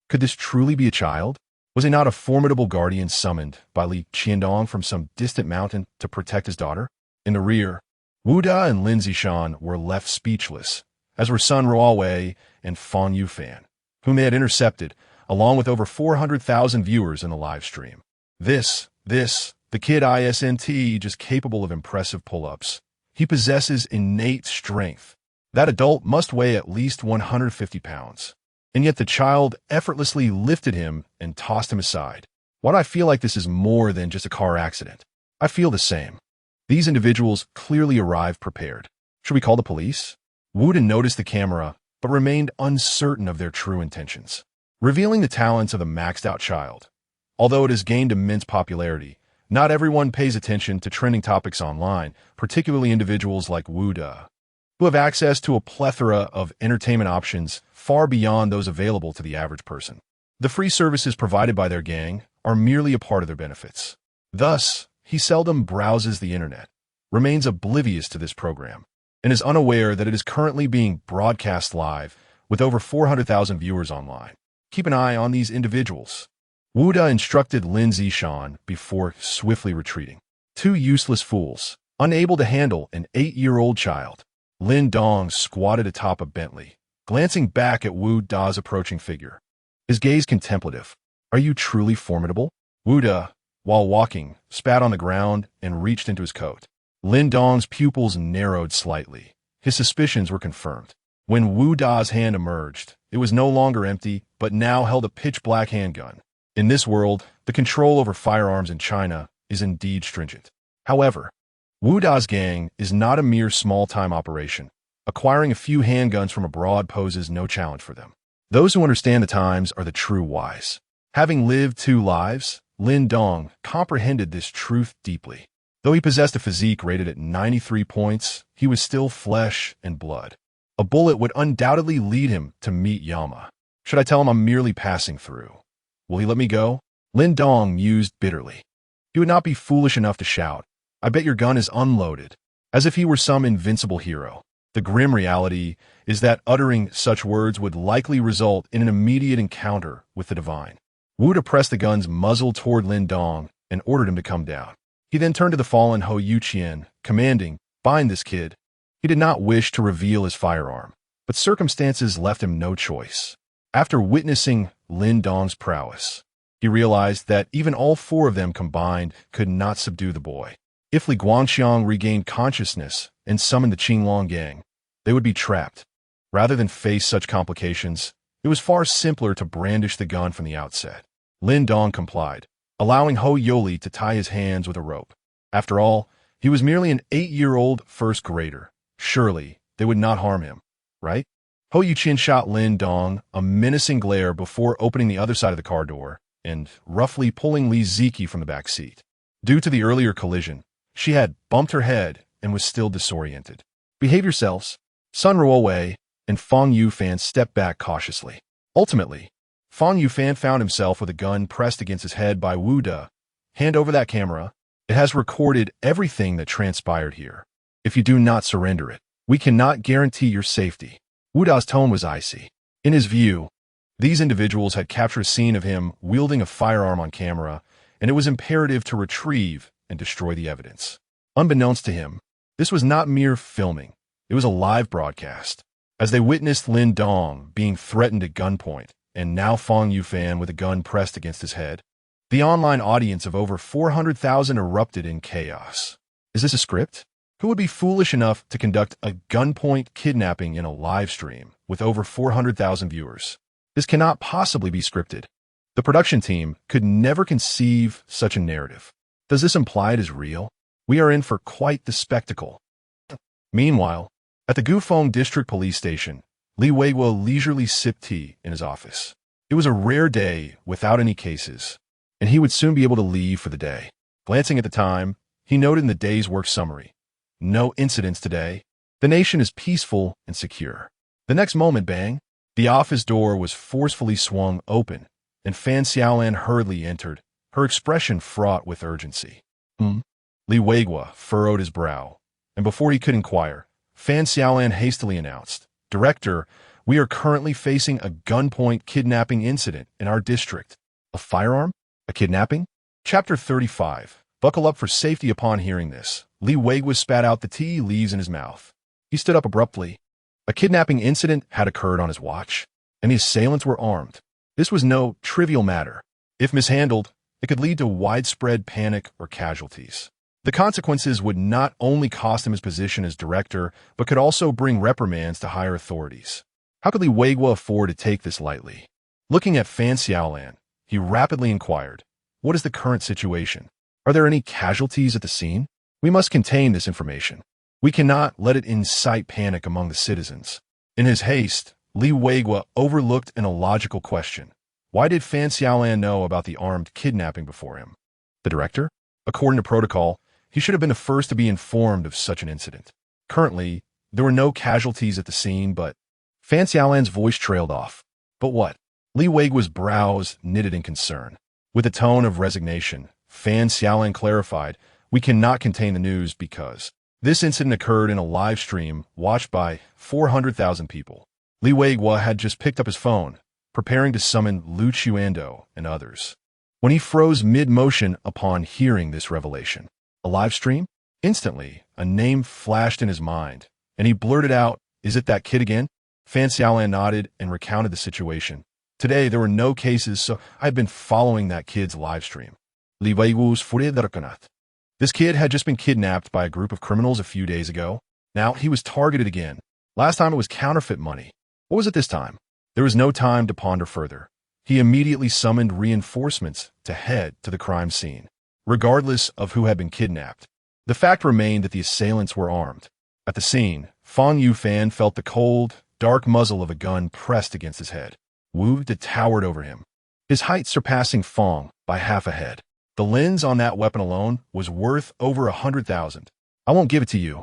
Could this truly be a child? Was he not a formidable guardian summoned by Li Qiandong from some distant mountain to protect his daughter? In the rear, Wu Da and Lin Zishan were left speechless, as were Sun Ruowei and Fang Yufan, whom they had intercepted, along with over 400,000 viewers in the live stream. The kid isn't just capable of impressive pull-ups. He possesses innate strength. That adult must weigh at least 150 pounds. And yet the child effortlessly lifted him and tossed him aside. Why do I feel like this is more than just a car accident? I feel the same. These individuals clearly arrived prepared. Should we call the police? Wooden noticed the camera, but remained uncertain of their true intentions. revealing the talents of the maxed-out child. Although it has gained immense popularity, not everyone pays attention to trending topics online, particularly individuals like Wu Da, who have access to a plethora of entertainment options far beyond those available to the average person. The free services provided by their gang are merely a part of their benefits. Thus, he seldom browses the internet, remains oblivious to this program, and is unaware that it is currently being broadcast live with over 400,000 viewers online. Keep an eye on these individuals. Wu Da instructed Lin Zishan before swiftly retreating. Two useless fools, unable to handle an 8-year-old child. Lin Dong squatted atop a Bentley, glancing back at Wu Da's approaching figure, his gaze contemplative. Are you truly formidable? Wu Da, while walking, spat on the ground and reached into his coat. Lin Dong's pupils narrowed slightly. His suspicions were confirmed. When Wu Da's hand emerged, it was no longer empty, but now held a pitch-black handgun. In this world, the control over firearms in China is indeed stringent. However, Wu Da's gang is not a mere small-time operation. Acquiring a few handguns from abroad poses no challenge for them. Those who understand the times are the true wise. Having lived 2 lives, Lin Dong comprehended this truth deeply. Though he possessed a physique rated at 93 points, he was still flesh and blood. A bullet would undoubtedly lead him to meet Yama. Should I tell him I'm merely passing through? Will he let me go? Lin Dong mused bitterly. He would not be foolish enough to shout, I bet your gun is unloaded, as if he were some invincible hero. The grim reality is that uttering such words would likely result in an immediate encounter with the divine. Wu Da pressed the gun's muzzle toward Lin Dong and ordered him to come down. He then turned to the fallen Ho Yuqian, commanding, bind this kid. He did not wish to reveal his firearm, but circumstances left him no choice. After witnessing Lin Dong's prowess, he realized that even all 4 of them combined could not subdue the boy. If Li Guangxiang regained consciousness and summoned the Qinglong gang, they would be trapped. Rather than face such complications, it was far simpler to brandish the gun from the outset. Lin Dong complied, allowing Ho Yoli to tie his hands with a rope. After all, he was merely an 8-year-old first grader. Surely, they would not harm him, right? Ho Yuqian shot Lin Dong a menacing glare before opening the other side of the car door and roughly pulling Li Ziki from the back seat. Due to the earlier collision, she had bumped her head and was still disoriented. Behave yourselves. Sun Ruowei and Fang Yufan stepped back cautiously. Ultimately, Fang Yufan found himself with a gun pressed against his head by Wu Da. Hand over that camera. It has recorded everything that transpired here. If you do not surrender it, we cannot guarantee your safety. Wu Da's tone was icy. In his view, these individuals had captured a scene of him wielding a firearm on camera, and it was imperative to retrieve and destroy the evidence. Unbeknownst to him, this was not mere filming. It was a live broadcast. As they witnessed Lin Dong being threatened at gunpoint, and now Fang Yufan with a gun pressed against his head, the online audience of over 400,000 erupted in chaos. Is this a script? Who would be foolish enough to conduct a gunpoint kidnapping in a live stream with over 400,000 viewers? This cannot possibly be scripted. The production team could never conceive such a narrative. Does this imply it is real? We are in for quite the spectacle. Meanwhile, at the Gufeng District Police Station, Li Weiguo leisurely sipped tea in his office. It was a rare day without any cases, and he would soon be able to leave for the day. Glancing at the time, he noted in the day's work summary, no incidents today. The nation is peaceful and secure. The next moment, bang, the office door was forcefully swung open, and Fan Xiaolan hurriedly entered, her expression fraught with urgency. Li Weiguo furrowed his brow, and before he could inquire, Fan Xiaolan hastily announced, Director, we are currently facing a gunpoint kidnapping incident in our district. A firearm? A kidnapping? Chapter 35. Buckle up for safety. Upon hearing this, Li Weiguo spat out the tea leaves in his mouth. He stood up abruptly. A kidnapping incident had occurred on his watch, and the assailants were armed. This was no trivial matter. If mishandled, it could lead to widespread panic or casualties. The consequences would not only cost him his position as director, but could also bring reprimands to higher authorities. How could Li Weiguo afford to take this lightly? Looking at Fan Xiaolan, he rapidly inquired, what is the current situation? Are there any casualties at the scene? We must contain this information. We cannot let it incite panic among the citizens. In his haste, Li Weiguo overlooked an illogical question. Why did Fan Xiaolan know about the armed kidnapping before him? The director? According to protocol, he should have been the first to be informed of such an incident. Currently, there were no casualties at the scene, but Fan Xiaolan's voice trailed off. But what? Li Weiguo's brows knitted in concern. With a tone of resignation, Fan Xiaolan clarified, "We cannot contain the news because this incident occurred in a live stream watched by 400,000 people." Li Weiguo had just picked up his phone, preparing to summon Lu Chuando and others, when he froze mid-motion upon hearing this revelation. A live stream? Instantly, a name flashed in his mind, and he blurted out, "Is it that kid again?" Fan Xiaolan nodded and recounted the situation. "Today, there were no cases, so I've been following that kid's live stream." Li Weiguo's furidakanat. This kid had just been kidnapped by a group of criminals a few days ago. Now he was targeted again. Last time it was counterfeit money. What was it this time? There was no time to ponder further. He immediately summoned reinforcements to head to the crime scene. Regardless of who had been kidnapped, the fact remained that the assailants were armed. At the scene, Fang Yufan felt the cold, dark muzzle of a gun pressed against his head. Wu De towered over him, his height surpassing Fang by half a head. The lens on that weapon alone was worth over 100,000. "I won't give it to you."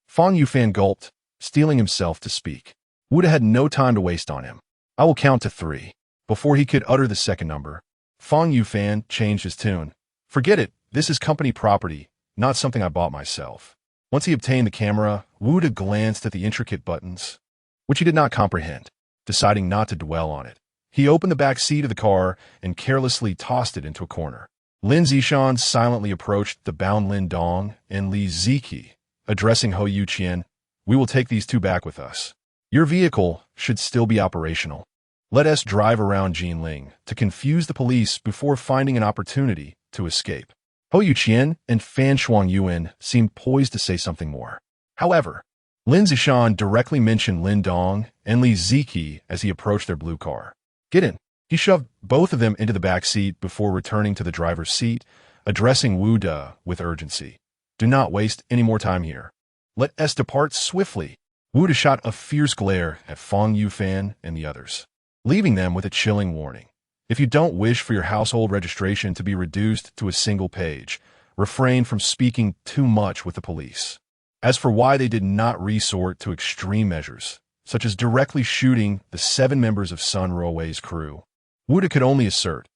Fang Yufan gulped, steeling himself to speak. Wu De had no time to waste on him. "I will count to 3. Before he could utter the second number, Fang Yufan changed his tune. "Forget it, this is company property, not something I bought myself." Once he obtained the camera, Wu De glanced at the intricate buttons, which he did not comprehend. Deciding not to dwell on it, he opened the back seat of the car and carelessly tossed it into a corner. Lin Zishan silently approached the bound Lin Dong and Li Ziki, addressing Hou Yuqian, "We will take these two back with us. Your vehicle should still be operational. Let us drive around Jinling to confuse the police before finding an opportunity to escape." Hou Yuqian and Fan Shuangyuan seemed poised to say something more. However, Lin Zishan directly mentioned Lin Dong and Li Ziki as he approached their blue car. "Get in." He shoved both of them into the back seat before returning to the driver's seat, addressing Wu De with urgency. "Do not waste any more time here. Let us depart swiftly." Wu De shot a fierce glare at Fang Yufan and the others, leaving them with a chilling warning. "If you don't wish for your household registration to be reduced to a single page, refrain from speaking too much with the police." As for why they did not resort to extreme measures, such as directly shooting the 7 members of Sun Railway's crew, Wu De could only assert,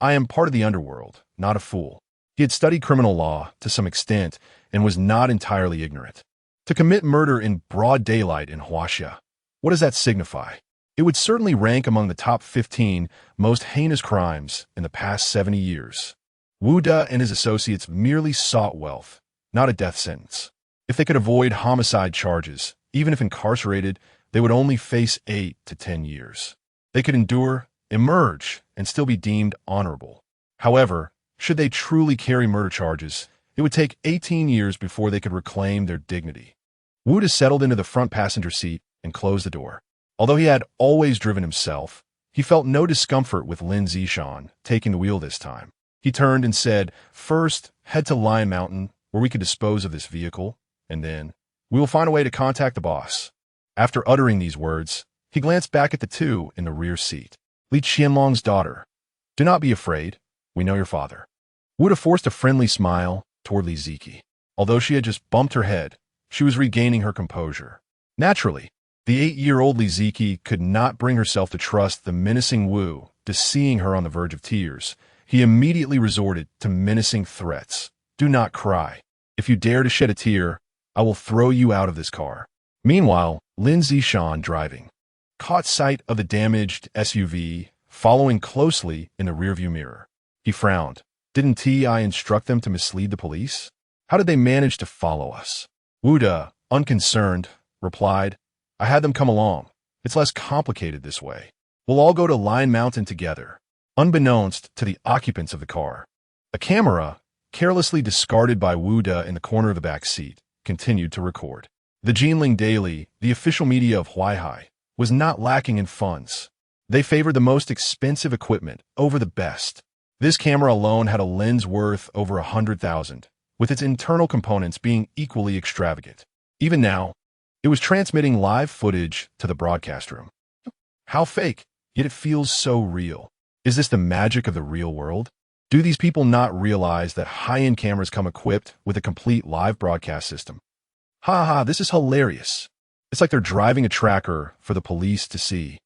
"I am part of the underworld, not a fool." He had studied criminal law to some extent and was not entirely ignorant. To commit murder in broad daylight in Huaxia, what does that signify? It would certainly rank among the top 15 most heinous crimes in the past 70 years. Wu De and his associates merely sought wealth, not a death sentence. If they could avoid homicide charges, even if incarcerated, they would only face 8 to 10 years. They could endure, emerge, and still be deemed honorable. However, should they truly carry murder charges, it would take 18 years before they could reclaim their dignity. Wu De settled into the front passenger seat and closed the door. Although he had always driven himself, he felt no discomfort with Lin Zishan taking the wheel this time. He turned and said, "First, head to Lion Mountain, where we could dispose of this vehicle, and then we will find a way to contact the boss." After uttering these words, he glanced back at the two in the rear seat. "Li Qianlong's daughter, do not be afraid. We know your father." Wu De forced a friendly smile toward Li Ziki. Although she had just bumped her head, she was regaining her composure. Naturally, the 8-year-old Li Ziki could not bring herself to trust the menacing Wu De. Seeing her on the verge of tears, he immediately resorted to menacing threats. "Do not cry. If you dare to shed a tear, I will throw you out of this car." Meanwhile, Lin Zishan, driving, caught sight of the damaged SUV following closely in the rearview mirror. He frowned. Didn't I instruct them to mislead the police? How did they manage to follow us? Wu De, unconcerned, replied, "I had them come along. It's less complicated this way. We'll all go to Lion Mountain together." Unbeknownst to the occupants of the car, a camera, carelessly discarded by Wu De in the corner of the back seat, continued to record. The Jinling Daily, the official media of Huaihai, was not lacking in funds. They favored the most expensive equipment over the best. This camera alone had a lens worth over 100,000, with its internal components being equally extravagant. Even now, it was transmitting live footage to the broadcast room. How fake, yet it feels so real. Is this the magic of the real world? Do these people not realize that high-end cameras come equipped with a complete live broadcast system? Ha ha, this is hilarious. It's like they're driving a tracker for the police to see.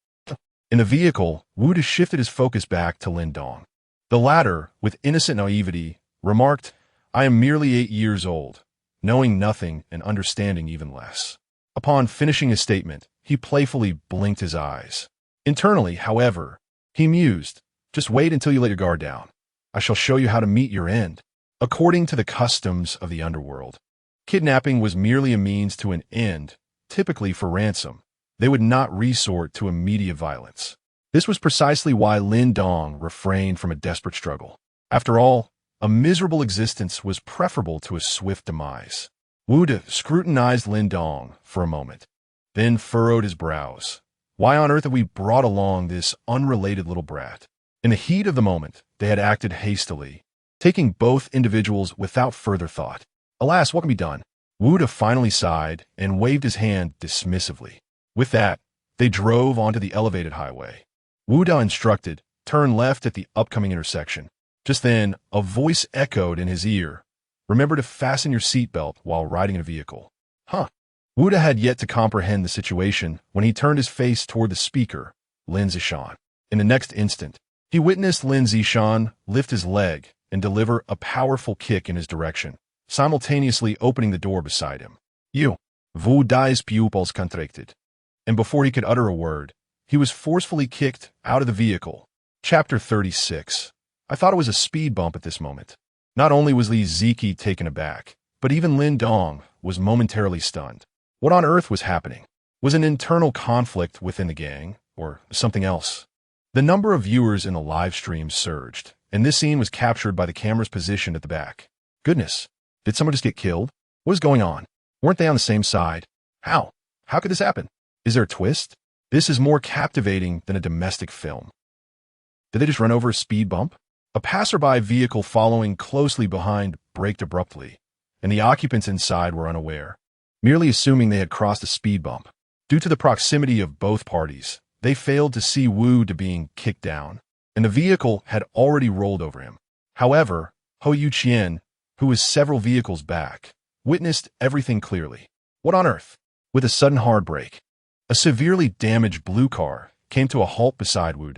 In the vehicle, Wu shifted his focus back to Lin Dong. The latter, with innocent naivety, remarked, "I am merely 8 years old, knowing nothing and understanding even less." Upon finishing his statement, he playfully blinked his eyes. Internally, however, he mused, "Just wait until you let your guard down. I shall show you how to meet your end." According to the customs of the underworld, kidnapping was merely a means to an end, typically for ransom. They would not resort to immediate violence. This was precisely why Lin Dong refrained from a desperate struggle. After all, a miserable existence was preferable to a swift demise. Wu scrutinized Lin Dong for a moment, then furrowed his brows. Why on earth had we brought along this unrelated little brat? In the heat of the moment, they had acted hastily, taking both individuals without further thought. Alas, what can be done? Wu finally sighed and waved his hand dismissively. With that, they drove onto the elevated highway. Wu instructed, "Turn left at the upcoming intersection." Just then, a voice echoed in his ear, "Remember to fasten your seatbelt while riding in a vehicle." Wu had yet to comprehend the situation when he turned his face toward the speaker, Lin Zishan. In the next instant, he witnessed Lin Zishan lift his leg and deliver a powerful kick in his direction, simultaneously opening the door beside him. Wu's pupils contracted, and before he could utter a word, he was forcefully kicked out of the vehicle. Chapter 36. I thought it was a speed bump at this moment. Not only was Li Ziki taken aback, but even Lin Dong was momentarily stunned. What on earth was happening? Was an internal conflict within the gang, or something else? The number of viewers in the live stream surged, and this scene was captured by the cameras positioned at the back. Goodness, did someone just get killed? What is going on? Weren't they on the same side? How? How could this happen? Is there a twist? This is more captivating than a domestic film. Did they just run over a speed bump? A passerby vehicle following closely behind braked abruptly, and the occupants inside were unaware, merely assuming they had crossed a speed bump. Due to the proximity of both parties, they failed to see Wu being kicked down, and the vehicle had already rolled over him. However, Hou Yuqian, who was several vehicles back, witnessed everything clearly. What on earth? With a sudden hard brake, a severely damaged blue car came to a halt beside Wu.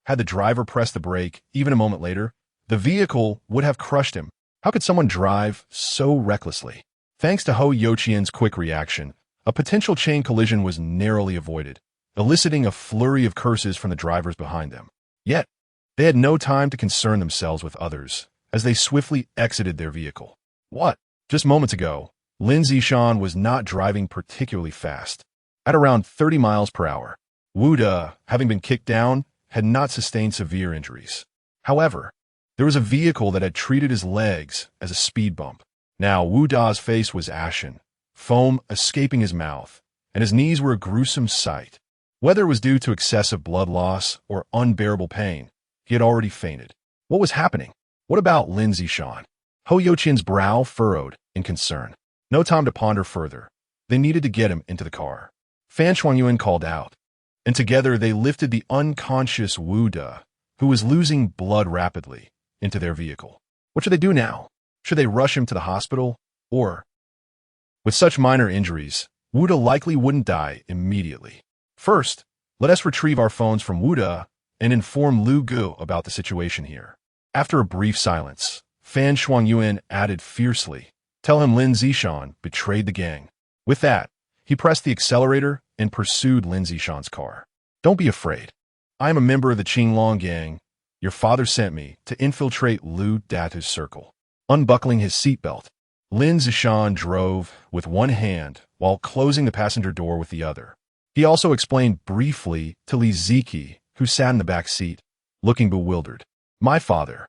Had the driver pressed the brake even a moment later, the vehicle would have crushed him. How could someone drive so recklessly? Thanks to Hou Yuqian's quick reaction, a potential chain collision was narrowly avoided, eliciting a flurry of curses from the drivers behind them. Yet, they had no time to concern themselves with others, as they swiftly exited their vehicle. What? Just moments ago, Lin Zishan was not driving particularly fast. At around 30 miles per hour, Wu, having been kicked down, had not sustained severe injuries. However, there was a vehicle that had treated his legs as a speed bump. Now Wu's face was ashen, foam escaping his mouth, and his knees were a gruesome sight. Whether it was due to excessive blood loss or unbearable pain, he had already fainted. What was happening? What about Lin Zishan? Hou Yuqian's brow furrowed in concern. No time to ponder further. They needed to get him into the car. Fan Shuangyuan called out, and together they lifted the unconscious Wu, who was losing blood rapidly, into their vehicle. What should they do now? Should they rush him to the hospital? Or, with such minor injuries, Wu likely wouldn't die immediately. First, let us retrieve our phones from Wu and inform Lu Gu about the situation here. After a brief silence, Fan Shuangyuan added fiercely, "Tell him Lin Zishan betrayed the gang." With that, he pressed the accelerator and pursued Lin Zishan's car. "Don't be afraid. I am a member of the Qinglong gang. Your father sent me to infiltrate Lu Datu's circle." Unbuckling his seatbelt, Lin Zishan drove with one hand while closing the passenger door with the other. He also explained briefly to Li Ziki, who sat in the back seat, looking bewildered. "My father."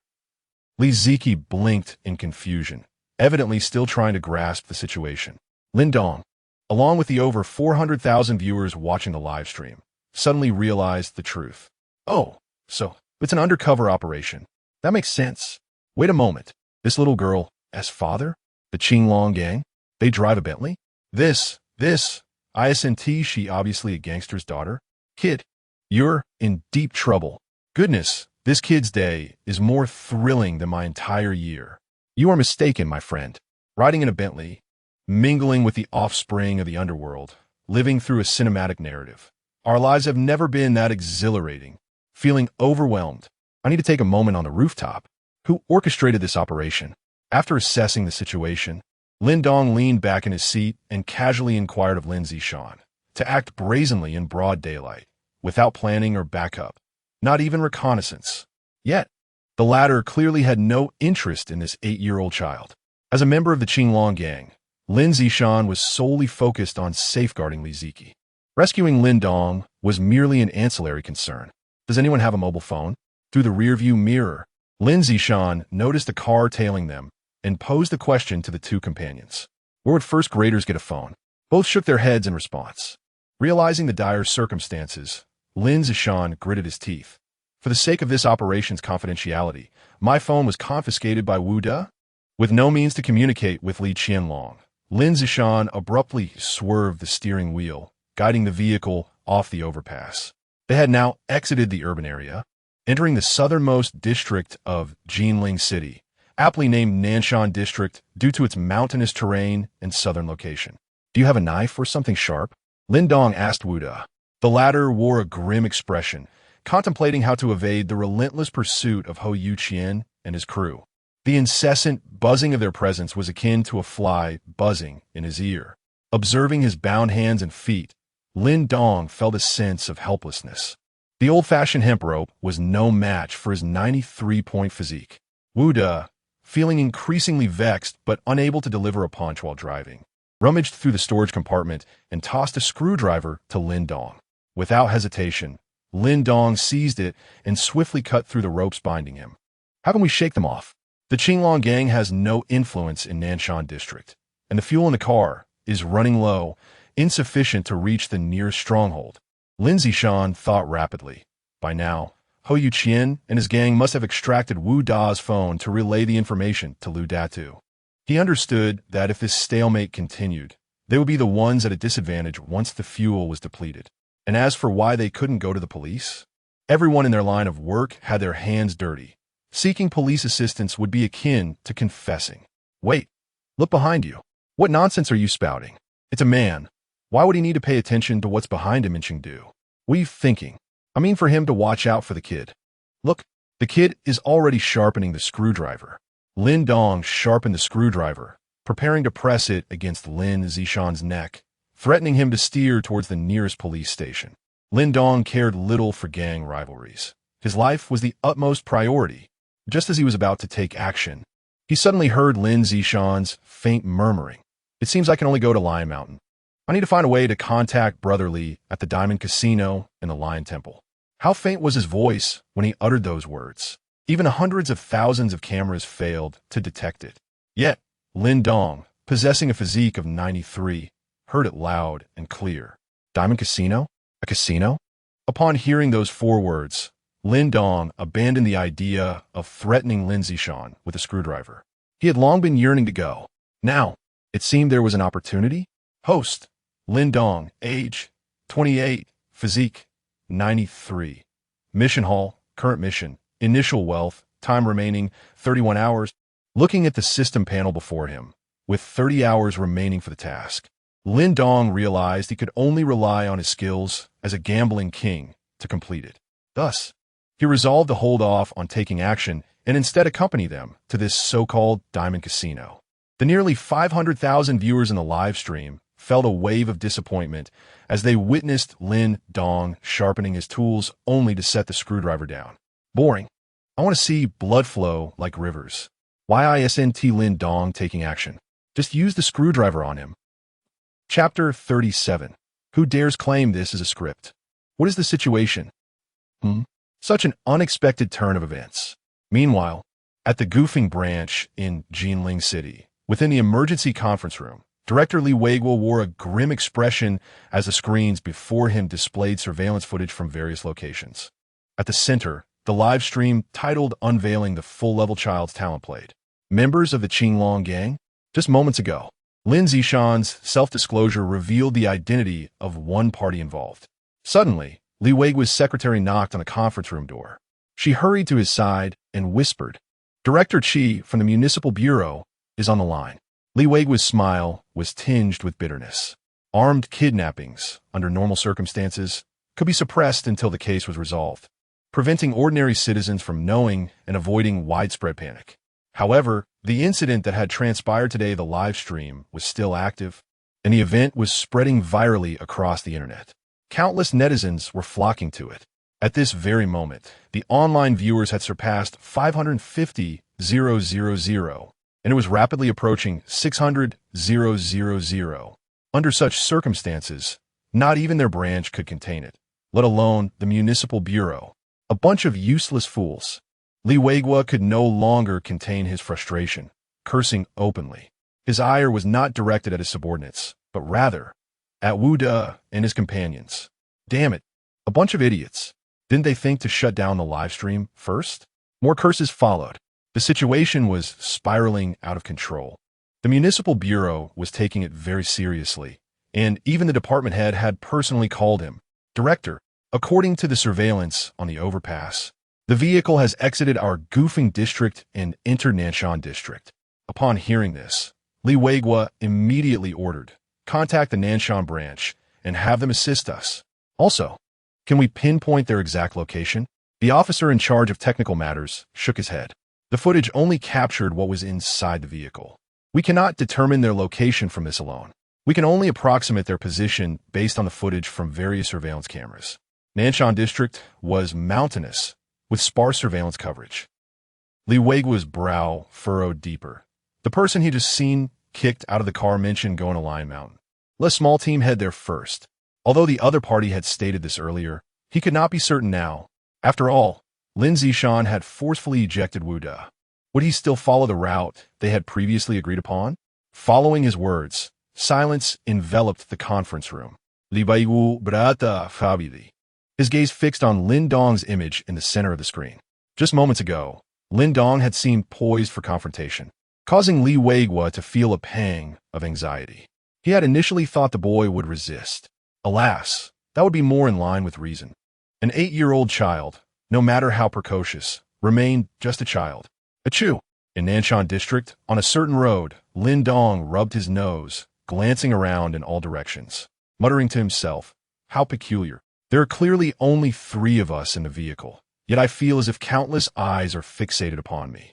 Li Ziki blinked in confusion, evidently still trying to grasp the situation. Lin Dong, along with the over 400,000 viewers watching the live stream, suddenly realized the truth. "Oh, so it's an undercover operation. That makes sense. Wait a moment. This little girl, as father? The Qinglong gang? They drive a Bentley? This, isn't she obviously a gangster's daughter? Kid, you're in deep trouble. Goodness, This kid's day is more thrilling than my entire year. You are mistaken, my friend. Riding in a Bentley, mingling with the offspring of the underworld, living through a cinematic narrative. Our lives have never been that exhilarating. Feeling overwhelmed. I need to take a moment on the rooftop. Who orchestrated this operation? After assessing the situation, Lin Dong leaned back in his seat and casually inquired of Lin Zishan to act brazenly in broad daylight, without planning or backup, not even reconnaissance. Yet, the latter clearly had no interest in this 8-year-old child. As a member of the Qinglong gang, Lin Zishan was solely focused on safeguarding Li Ziki. Rescuing Lin Dong was merely an ancillary concern. Does anyone have a mobile phone? Through the rearview mirror, Lin Zishan noticed a car tailing them and posed the question to the two companions. Where would first graders get a phone? Both shook their heads in response. Realizing the dire circumstances, Lin Zishan gritted his teeth. For the sake of this operation's confidentiality, my phone was confiscated by Wu De. With no means to communicate with Li Qianlong, Lin Zishan abruptly swerved the steering wheel, guiding the vehicle off the overpass. They had now exited the urban area, entering the southernmost district of Jinling City, aptly named Nanshan District due to its mountainous terrain and southern location. Do you have a knife or something sharp? Lin Dong asked Wu De. The latter wore a grim expression, contemplating how to evade the relentless pursuit of Hou Yuqian and his crew. The incessant buzzing of their presence was akin to a fly buzzing in his ear. Observing his bound hands and feet, Lin Dong felt a sense of helplessness. The old-fashioned hemp rope was no match for his 93-point physique. Wu De, feeling increasingly vexed but unable to deliver a punch while driving, rummaged through the storage compartment and tossed a screwdriver to Lin Dong. Without hesitation, Lin Dong seized it and swiftly cut through the ropes binding him. How can we shake them off? The Qinglong gang has no influence in Nanshan District, and the fuel in the car is running low, insufficient to reach the nearest stronghold. Lin Zishan thought rapidly. By now, Hou Yuqian and his gang must have extracted Wu Da's phone to relay the information to Lu Datu. He understood that if this stalemate continued, they would be the ones at a disadvantage once the fuel was depleted. And as for why they couldn't go to the police, everyone in their line of work had their hands dirty. Seeking police assistance would be akin to confessing. Wait, look behind you. What nonsense are you spouting? It's a man. Why would he need to pay attention to what's behind him in Chengdu? What are you thinking? I mean for him to watch out for the kid. Look, the kid is already sharpening the screwdriver. Lin Dong sharpened the screwdriver, preparing to press it against Lin Zishan's neck, threatening him to steer towards the nearest police station. Lin Dong cared little for gang rivalries. His life was the utmost priority. Just as he was about to take action, he suddenly heard Lin Zishan's faint murmuring. It seems I can only go to Lion Mountain. I need to find a way to contact Brother Li at the Diamond Casino and the Lion Temple. How faint was his voice when he uttered those words? Even hundreds of thousands of cameras failed to detect it. Yet, Lin Dong, possessing a physique of 93, heard it loud and clear. Diamond Casino? A casino? Upon hearing those 4 words, Lin Dong abandoned the idea of threatening Lin Zishan with a screwdriver. He had long been yearning to go. Now, it seemed there was an opportunity. Host, Lin Dong, age, 28, physique, 93. Mission hall, current mission, initial wealth, time remaining, 31 hours. Looking at the system panel before him, with 30 hours remaining for the task, Lin Dong realized he could only rely on his skills as a gambling king to complete it. Thus, he resolved to hold off on taking action and instead accompany them to this so-called Diamond Casino. The nearly 500,000 viewers in the live stream felt a wave of disappointment as they witnessed Lin Dong sharpening his tools only to set the screwdriver down. Boring. I want to see blood flow like rivers. Why isn't Lin Dong taking action? Just use the screwdriver on him. Chapter 37. Who dares claim this is a script? What is the situation? Such an unexpected turn of events. Meanwhile, at the Goofing branch in Jinling City, within the emergency conference room, Director Li Weiguo wore a grim expression as the screens before him displayed surveillance footage from various locations. At the center, the live stream titled Unveiling the Full-Level Child's Talent played. Members of the Qinglong gang? Just moments ago, Lin Zishan's self-disclosure revealed the identity of one party involved. Suddenly, Li Weiguo's secretary knocked on a conference room door. She hurried to his side and whispered, "Director Chi from the Municipal Bureau is on the line." Li Weigua's smile was tinged with bitterness. Armed kidnappings, under normal circumstances, could be suppressed until the case was resolved, preventing ordinary citizens from knowing and avoiding widespread panic. However, the incident that had transpired today, the live stream, was still active, and the event was spreading virally across the internet. Countless netizens were flocking to it. At this very moment, the online viewers had surpassed 550,000, and it was rapidly approaching 600,000. Under such circumstances, not even their branch could contain it, let alone the Municipal Bureau. A bunch of useless fools. Li Weigua could no longer contain his frustration, cursing openly. His ire was not directed at his subordinates, but rather at Wu De and his companions. Damn it, a bunch of idiots. Didn't they think to shut down the live stream first? More curses followed. The situation was spiraling out of control. The Municipal Bureau was taking it very seriously, and even the department head had personally called him. "Director, according to the surveillance on the overpass, the vehicle has exited our Gufeng district and entered Nanshan district." Upon hearing this, Li Weigua immediately ordered, "Contact the Nanshan branch and have them assist us. Also, can we pinpoint their exact location?" The officer in charge of technical matters shook his head. The footage only captured what was inside the vehicle. "We cannot determine their location from this alone. We can only approximate their position based on the footage from various surveillance cameras." Nanshan district was mountainous, with sparse surveillance coverage. Li Weigua's brow furrowed deeper. The person he just seen kicked out of the car mentioned going to Lion Mountain. Let a small team head there first. Although the other party had stated this earlier, he could not be certain now. After all, Lin Zishan had forcefully ejected Wu De. Would he still follow the route they had previously agreed upon? Following his words, silence enveloped the conference room. Li Baiwu Brata Fabili. His gaze fixed on Lin Dong's image in the center of the screen. Just moments ago, Lin Dong had seemed poised for confrontation, causing Li Weigua to feel a pang of anxiety. He had initially thought the boy would resist. Alas, that would be more in line with reason. An 8-year-old child, no matter how precocious, remained just a child. Achoo! In Nanshan district, on a certain road, Lin Dong rubbed his nose, glancing around in all directions, muttering to himself, "How peculiar. There are clearly only 3 of us in the vehicle, yet I feel as if countless eyes are fixated upon me."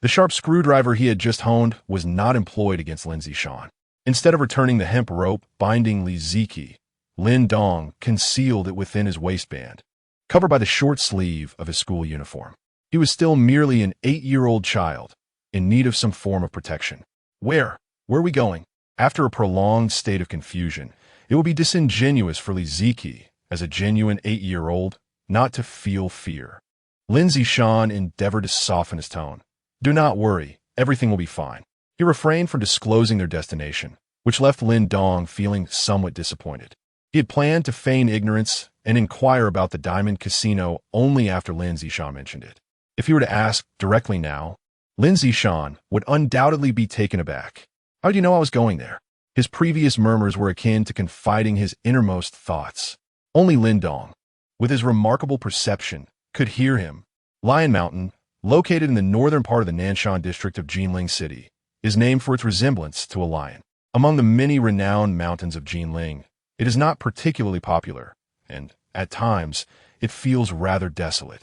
The sharp screwdriver he had just honed was not employed against Lin Zishan. Instead of returning the hemp rope binding Li Ziki, Lin Dong concealed it within his waistband, covered by the short sleeve of his school uniform. He was still merely an 8-year-old child, in need of some form of protection. Where are we going? After a prolonged state of confusion, it would be disingenuous for Li Ziki, as a genuine 8-year-old, not to feel fear. Lin Zishan endeavored to soften his tone. "Do not worry, everything will be fine." He refrained from disclosing their destination, which left Lin Dong feeling somewhat disappointed. He had planned to feign ignorance and inquire about the Diamond Casino only after Lin Zishan mentioned it. If he were to ask directly now, Lin Zishan would undoubtedly be taken aback. "How do you know I was going there?" His previous murmurs were akin to confiding his innermost thoughts. Only Lin Dong, with his remarkable perception, could hear him. Lion Mountain, located in the northern part of the Nanshan district of Jinling City, is named for its resemblance to a lion. Among the many renowned mountains of Jinling, it is not particularly popular, and, at times, it feels rather desolate.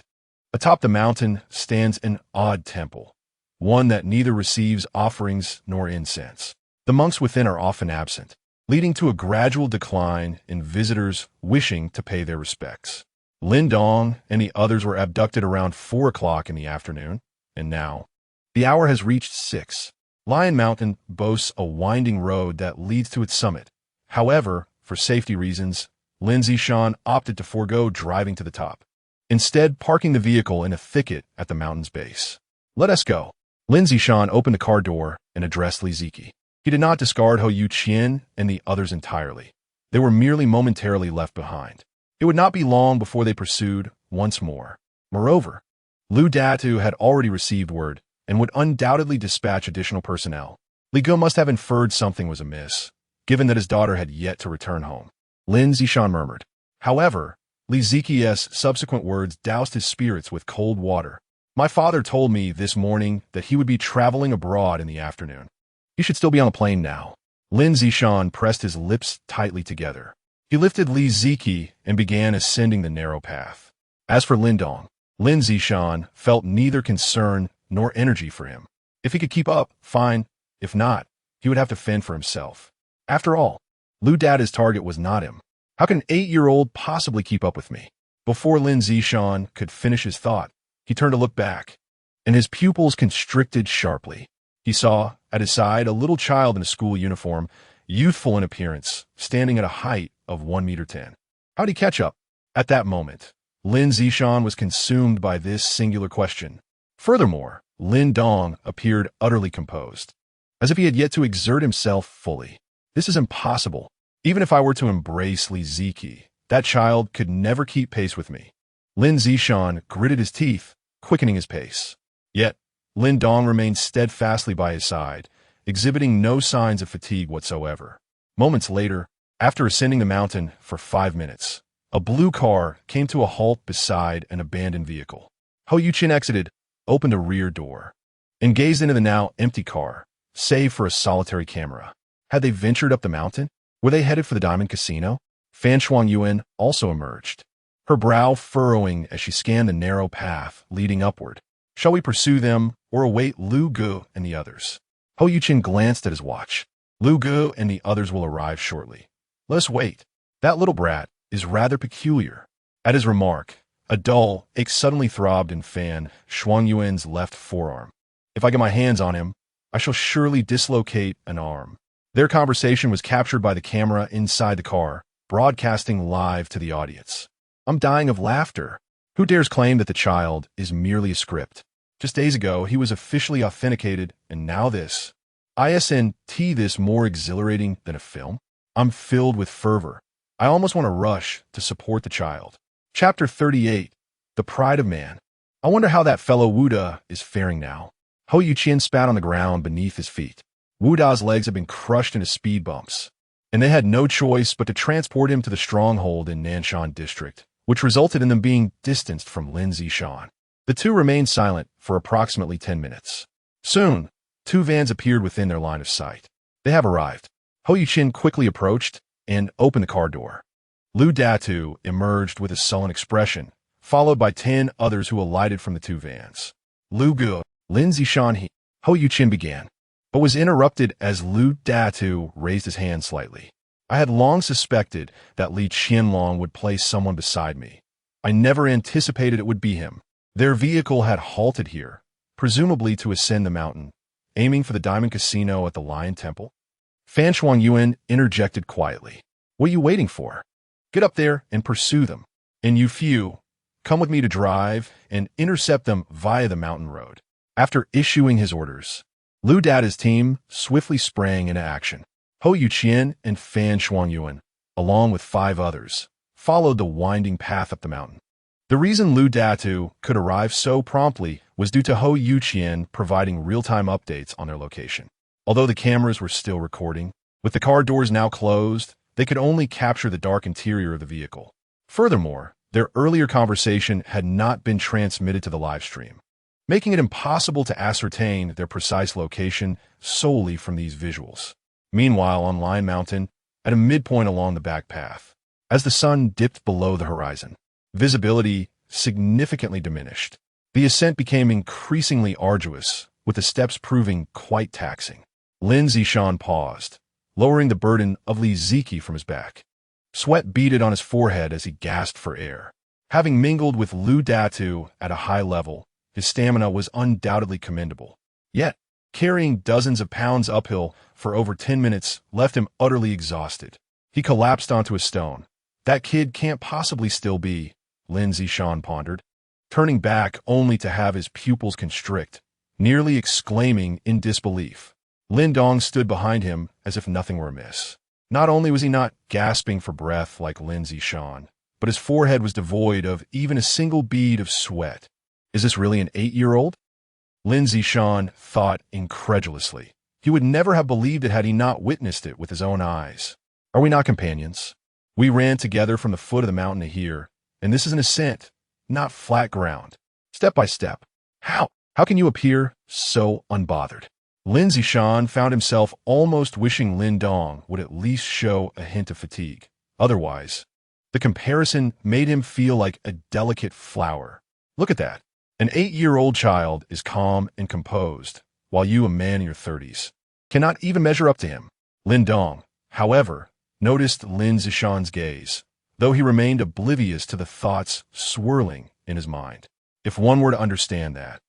Atop the mountain stands an odd temple, one that neither receives offerings nor incense. The monks within are often absent, leading to a gradual decline in visitors wishing to pay their respects. Lin Dong and the others were abducted around 4 o'clock in the afternoon, and now, the hour has reached 6. Lion Mountain boasts a winding road that leads to its summit. However, for safety reasons, Lin Zishan opted to forego driving to the top, instead parking the vehicle in a thicket at the mountain's base. "Let us go." Lin Zishan opened the car door and addressed Li Ziki. He did not discard Hou Yu Qian and the others entirely. They were merely momentarily left behind. It would not be long before they pursued once more. Moreover, Lu Datu had already received word and would undoubtedly dispatch additional personnel. Li Ge must have inferred something was amiss, given that his daughter had yet to return home. Lin Zishan murmured. However, Li Ziqi's subsequent words doused his spirits with cold water. My father told me this morning that he would be traveling abroad in the afternoon. He should still be on a plane now. Lin Zishan pressed his lips tightly together. He lifted Li Ziqi and began ascending the narrow path. As for Lin Dong, Lin Zishan felt neither concern nor energy for him. If he could keep up, fine. If not, he would have to fend for himself. After all, Lu Dada's target was not him. How can an 8-year-old possibly keep up with me? Before Lin Zishan could finish his thought, he turned to look back, and his pupils constricted sharply. He saw, at his side, a little child in a school uniform, youthful in appearance, standing at a height of 1.10 meters. How'd he catch up? At that moment, Lin Zishan was consumed by this singular question. Furthermore, Lin Dong appeared utterly composed, as if he had yet to exert himself fully. This is impossible. Even if I were to embrace Li Ziqi, that child could never keep pace with me. Lin Zishan gritted his teeth, quickening his pace. Yet, Lin Dong remained steadfastly by his side, exhibiting no signs of fatigue whatsoever. Moments later, after ascending the mountain for 5 minutes, a blue car came to a halt beside an abandoned vehicle. Hou Yuqin exited, opened a rear door, and gazed into the now empty car, save for a solitary camera. Had they ventured up the mountain? Were they headed for the Diamond Casino? Fan Shuangyuan also emerged, her brow furrowing as she scanned the narrow path leading upward. Shall we pursue them or await Lu Gu and the others? Hou Yuqin glanced at his watch. Lu Gu and the others will arrive shortly. Let us wait. That little brat is rather peculiar. At his remark, a dull ache suddenly throbbed in Fan Shuangyuan's left forearm. If I get my hands on him, I shall surely dislocate an arm. Their conversation was captured by the camera inside the car, broadcasting live to the audience. I'm dying of laughter. Who dares claim that the child is merely a script? Just days ago, he was officially authenticated, and now this. Isn't this more exhilarating than a film? I'm filled with fervor. I almost want to rush to support the child. Chapter 38, The Pride of Man. I wonder how that fellow Wu Da is faring now. Hou Yuqin spat on the ground beneath his feet. Wu Da's legs had been crushed into speed bumps, and they had no choice but to transport him to the stronghold in Nanshan District, which resulted in them being distanced from Lin Zishan. The two remained silent for approximately 10 minutes. Soon, 2 vans appeared within their line of sight. They have arrived. Hou Yuqin quickly approached and opened the car door. Lu Datu emerged with a sullen expression, followed by 10 others who alighted from the 2 vans. Lu Gu, Lin Zishan, Hou Yuqin began, but was interrupted as Lu Datu raised his hand slightly. I had long suspected that Li Qianlong would place someone beside me. I never anticipated it would be him. Their vehicle had halted here, presumably to ascend the mountain, aiming for the Diamond Casino at the Lion Temple. Fan Shuangyuan interjected quietly. What are you waiting for? Get up there and pursue them. And you few, come with me to drive and intercept them via the mountain road. After issuing his orders, Lu Dada's team swiftly sprang into action. Hou Yuqin and Fan Shuangyuan, along with 5 others, followed the winding path up the mountain. The reason Lu Datu could arrive so promptly was due to Hou Yuqin providing real-time updates on their location. Although the cameras were still recording, with the car doors now closed, they could only capture the dark interior of the vehicle. Furthermore, their earlier conversation had not been transmitted to the live stream, making it impossible to ascertain their precise location solely from these visuals. Meanwhile, on Lion Mountain, at a midpoint along the back path, as the sun dipped below the horizon, visibility significantly diminished. The ascent became increasingly arduous, with the steps proving quite taxing. Lin Zishan paused, lowering the burden of Li Ziqi from his back. Sweat beaded on his forehead as he gasped for air. Having mingled with Lu Datu at a high level, his stamina was undoubtedly commendable. Yet, carrying dozens of pounds uphill for over 10 minutes left him utterly exhausted. He collapsed onto a stone. That kid can't possibly still be, Lin Zishan pondered, turning back only to have his pupils constrict, nearly exclaiming in disbelief. Lin Dong stood behind him as if nothing were amiss. Not only was he not gasping for breath like Lin Zishan, but his forehead was devoid of even a single bead of sweat. Is this really an 8-year-old? Lin Zishan thought incredulously. He would never have believed it had he not witnessed it with his own eyes. Are we not companions? We ran together from the foot of the mountain to here, And this is an ascent, not flat ground. Step by step. How? How can you appear so unbothered? Lin Zishan found himself almost wishing Lin Dong would at least show a hint of fatigue. Otherwise, the comparison made him feel like a delicate flower. Look at that. An 8-year-old child is calm and composed, while you, a man in your 30s, cannot even measure up to him. Lin Dong, however, noticed Lin Zishan's gaze, though he remained oblivious to the thoughts swirling in his mind. If one were to understand that,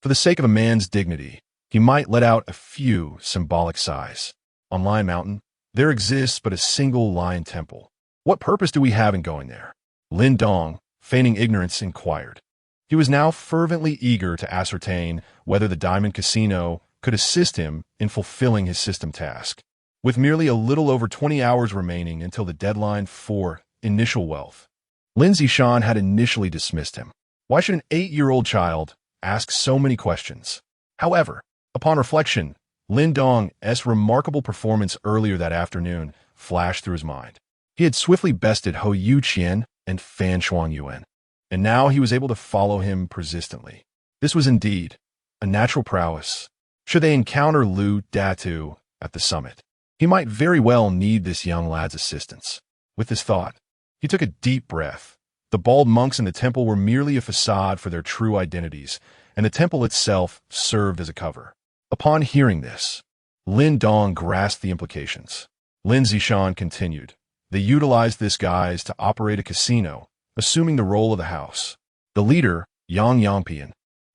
for the sake of a man's dignity, he might let out a few symbolic sighs. On Lion Mountain, there exists but a single lion temple. What purpose do we have in going there? Lin Dong, feigning ignorance, inquired. He was now fervently eager to ascertain whether the Diamond Casino could assist him in fulfilling his system task. With merely a little over 20 hours remaining until the deadline for initial wealth, Lin Zishan had initially dismissed him. Why should an 8-year-old child ask so many questions? However, upon reflection, Lin Dong's remarkable performance earlier that afternoon flashed through his mind. He had swiftly bested Hou Yuqian and Fan Shuangyuan, and now he was able to follow him persistently. This was indeed a natural prowess. Should they encounter Lu Datu at the summit, he might very well need this young lad's assistance. With this thought, he took a deep breath. The bald monks in the temple were merely a facade for their true identities, and the temple itself served as a cover. Upon hearing this, Lin Dong grasped the implications. Lin Zishan continued. They utilized this guise to operate a casino, assuming the role of the house. The leader, Yang Yangpian,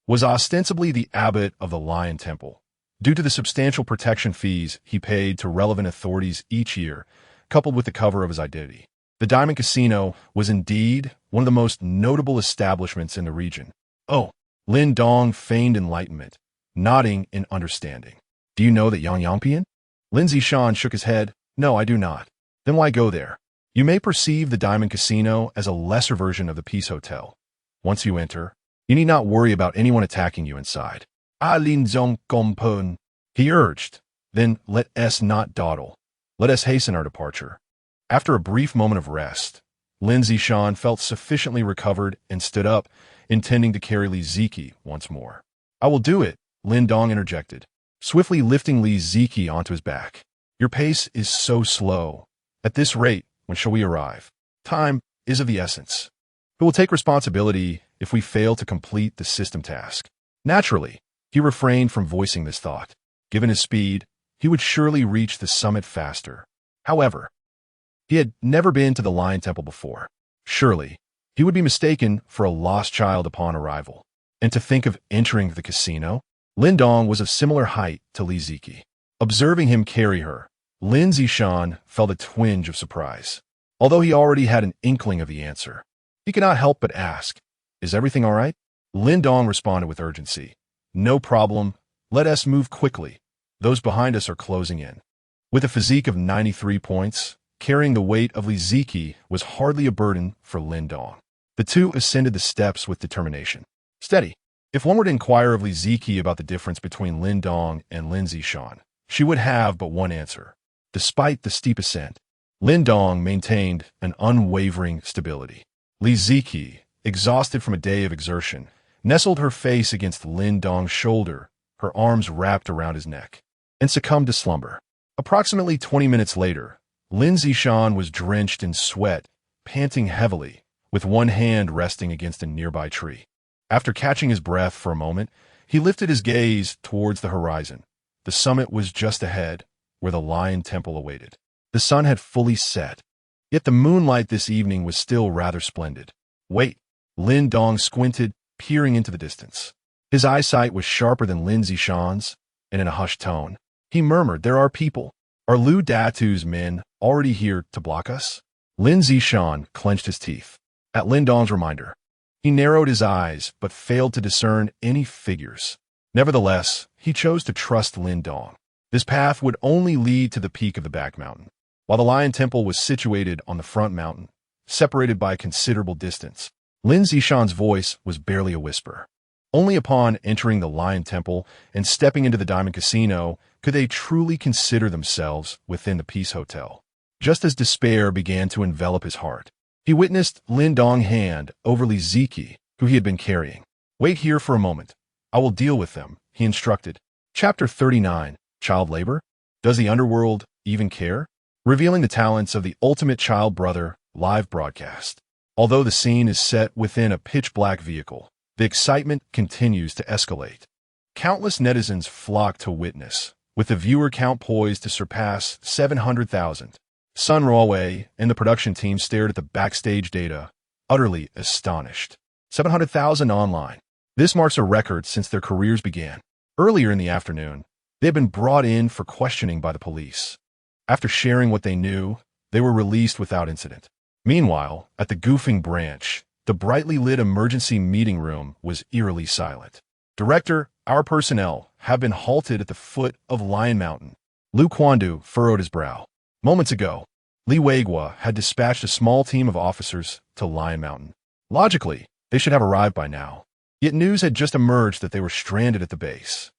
was ostensibly the abbot of the Lion Temple. Due to the substantial protection fees he paid to relevant authorities each year, coupled with the cover of his identity, the Diamond Casino was indeed one of the most notable establishments in the region. Oh, Lin Dong feigned enlightenment, nodding in understanding. Do you know that Yang Yangpian? Lin Zishan shook his head. No, I do not. Then why go there? You may perceive the Diamond Casino as a lesser version of the Peace Hotel. Once you enter, you need not worry about anyone attacking you inside. Ah, Lin Zong Gongpun, he urged. Then let us not dawdle. Let us hasten our departure. After a brief moment of rest, Lin Zishan felt sufficiently recovered and stood up, intending to carry Li Ziki once more. I will do it, Lin Dong interjected, swiftly lifting Li Ziki onto his back. Your pace is so slow. At this rate, when shall we arrive? Time is of the essence. Who will take responsibility if we fail to complete the system task? Naturally, he refrained from voicing this thought. Given his speed, he would surely reach the summit faster. However, he had never been to the Lion Temple before. Surely, he would be mistaken for a lost child upon arrival. And to think of entering the casino? Lin Dong was of similar height to Li Ziki. Observing him carry her, Lin Zishan felt a twinge of surprise. Although he already had an inkling of the answer, he could not help but ask, "Is everything all right?" Lin Dong responded with urgency. "No problem. Let us move quickly. Those behind us are closing in." With a physique of 93 points, carrying the weight of Li Ziki was hardly a burden for Lin Dong. The two ascended the steps with determination. Steady. If one were to inquire of Li Ziki about the difference between Lin Dong and Lin Zishan, she would have but one answer. Despite the steep ascent, Lin Dong maintained an unwavering stability. Li Ziki, exhausted from a day of exertion, nestled her face against Lin Dong's shoulder, her arms wrapped around his neck, and succumbed to slumber. Approximately 20 minutes later, Lin Zishan was drenched in sweat, panting heavily, with one hand resting against a nearby tree. After catching his breath for a moment, he lifted his gaze towards the horizon. The summit was just ahead, where the Lion Temple awaited. The sun had fully set, yet the moonlight this evening was still rather splendid. Wait, Lin Dong squinted, peering into the distance. His eyesight was sharper than Lin Zishan's, and in a hushed tone, he murmured, "There are people. Are Lu Datu's men already here to block us?" Lin Zishan clenched his teeth. At Lin Dong's reminder, he narrowed his eyes but failed to discern any figures. Nevertheless, he chose to trust Lin Dong. This path would only lead to the peak of the back mountain, while the Lion Temple was situated on the front mountain, separated by a considerable distance. Lin Zishan's voice was barely a whisper. Only upon entering the Lion Temple and stepping into the Diamond Casino could they truly consider themselves within the Peace Hotel. Just as despair began to envelop his heart, He witnessed Lin Dong hand over Li Ziki, who he had been carrying. "Wait here for a moment. I will deal with them," he instructed. Chapter 39. Child Labor? Does the underworld even care? Revealing the talents of the ultimate child brother live broadcast. Although the scene is set within a pitch-black vehicle, the excitement continues to escalate. Countless netizens flock to witness, with the viewer count poised to surpass 700,000. Sun Rawway and the production team stared at the backstage data, utterly astonished. 700,000 online. This marks a record since their careers began. Earlier in the afternoon, they had been brought in for questioning by the police. After sharing what they knew, they were released without incident. Meanwhile, at the Goofing branch, the brightly lit emergency meeting room was eerily silent. "Director, our personnel have been halted at the foot of Lion Mountain." Lu Quandu furrowed his brow. Moments ago, Li Weigua had dispatched a small team of officers to Lion Mountain. Logically, they should have arrived by now. Yet news had just emerged that they were stranded at the base.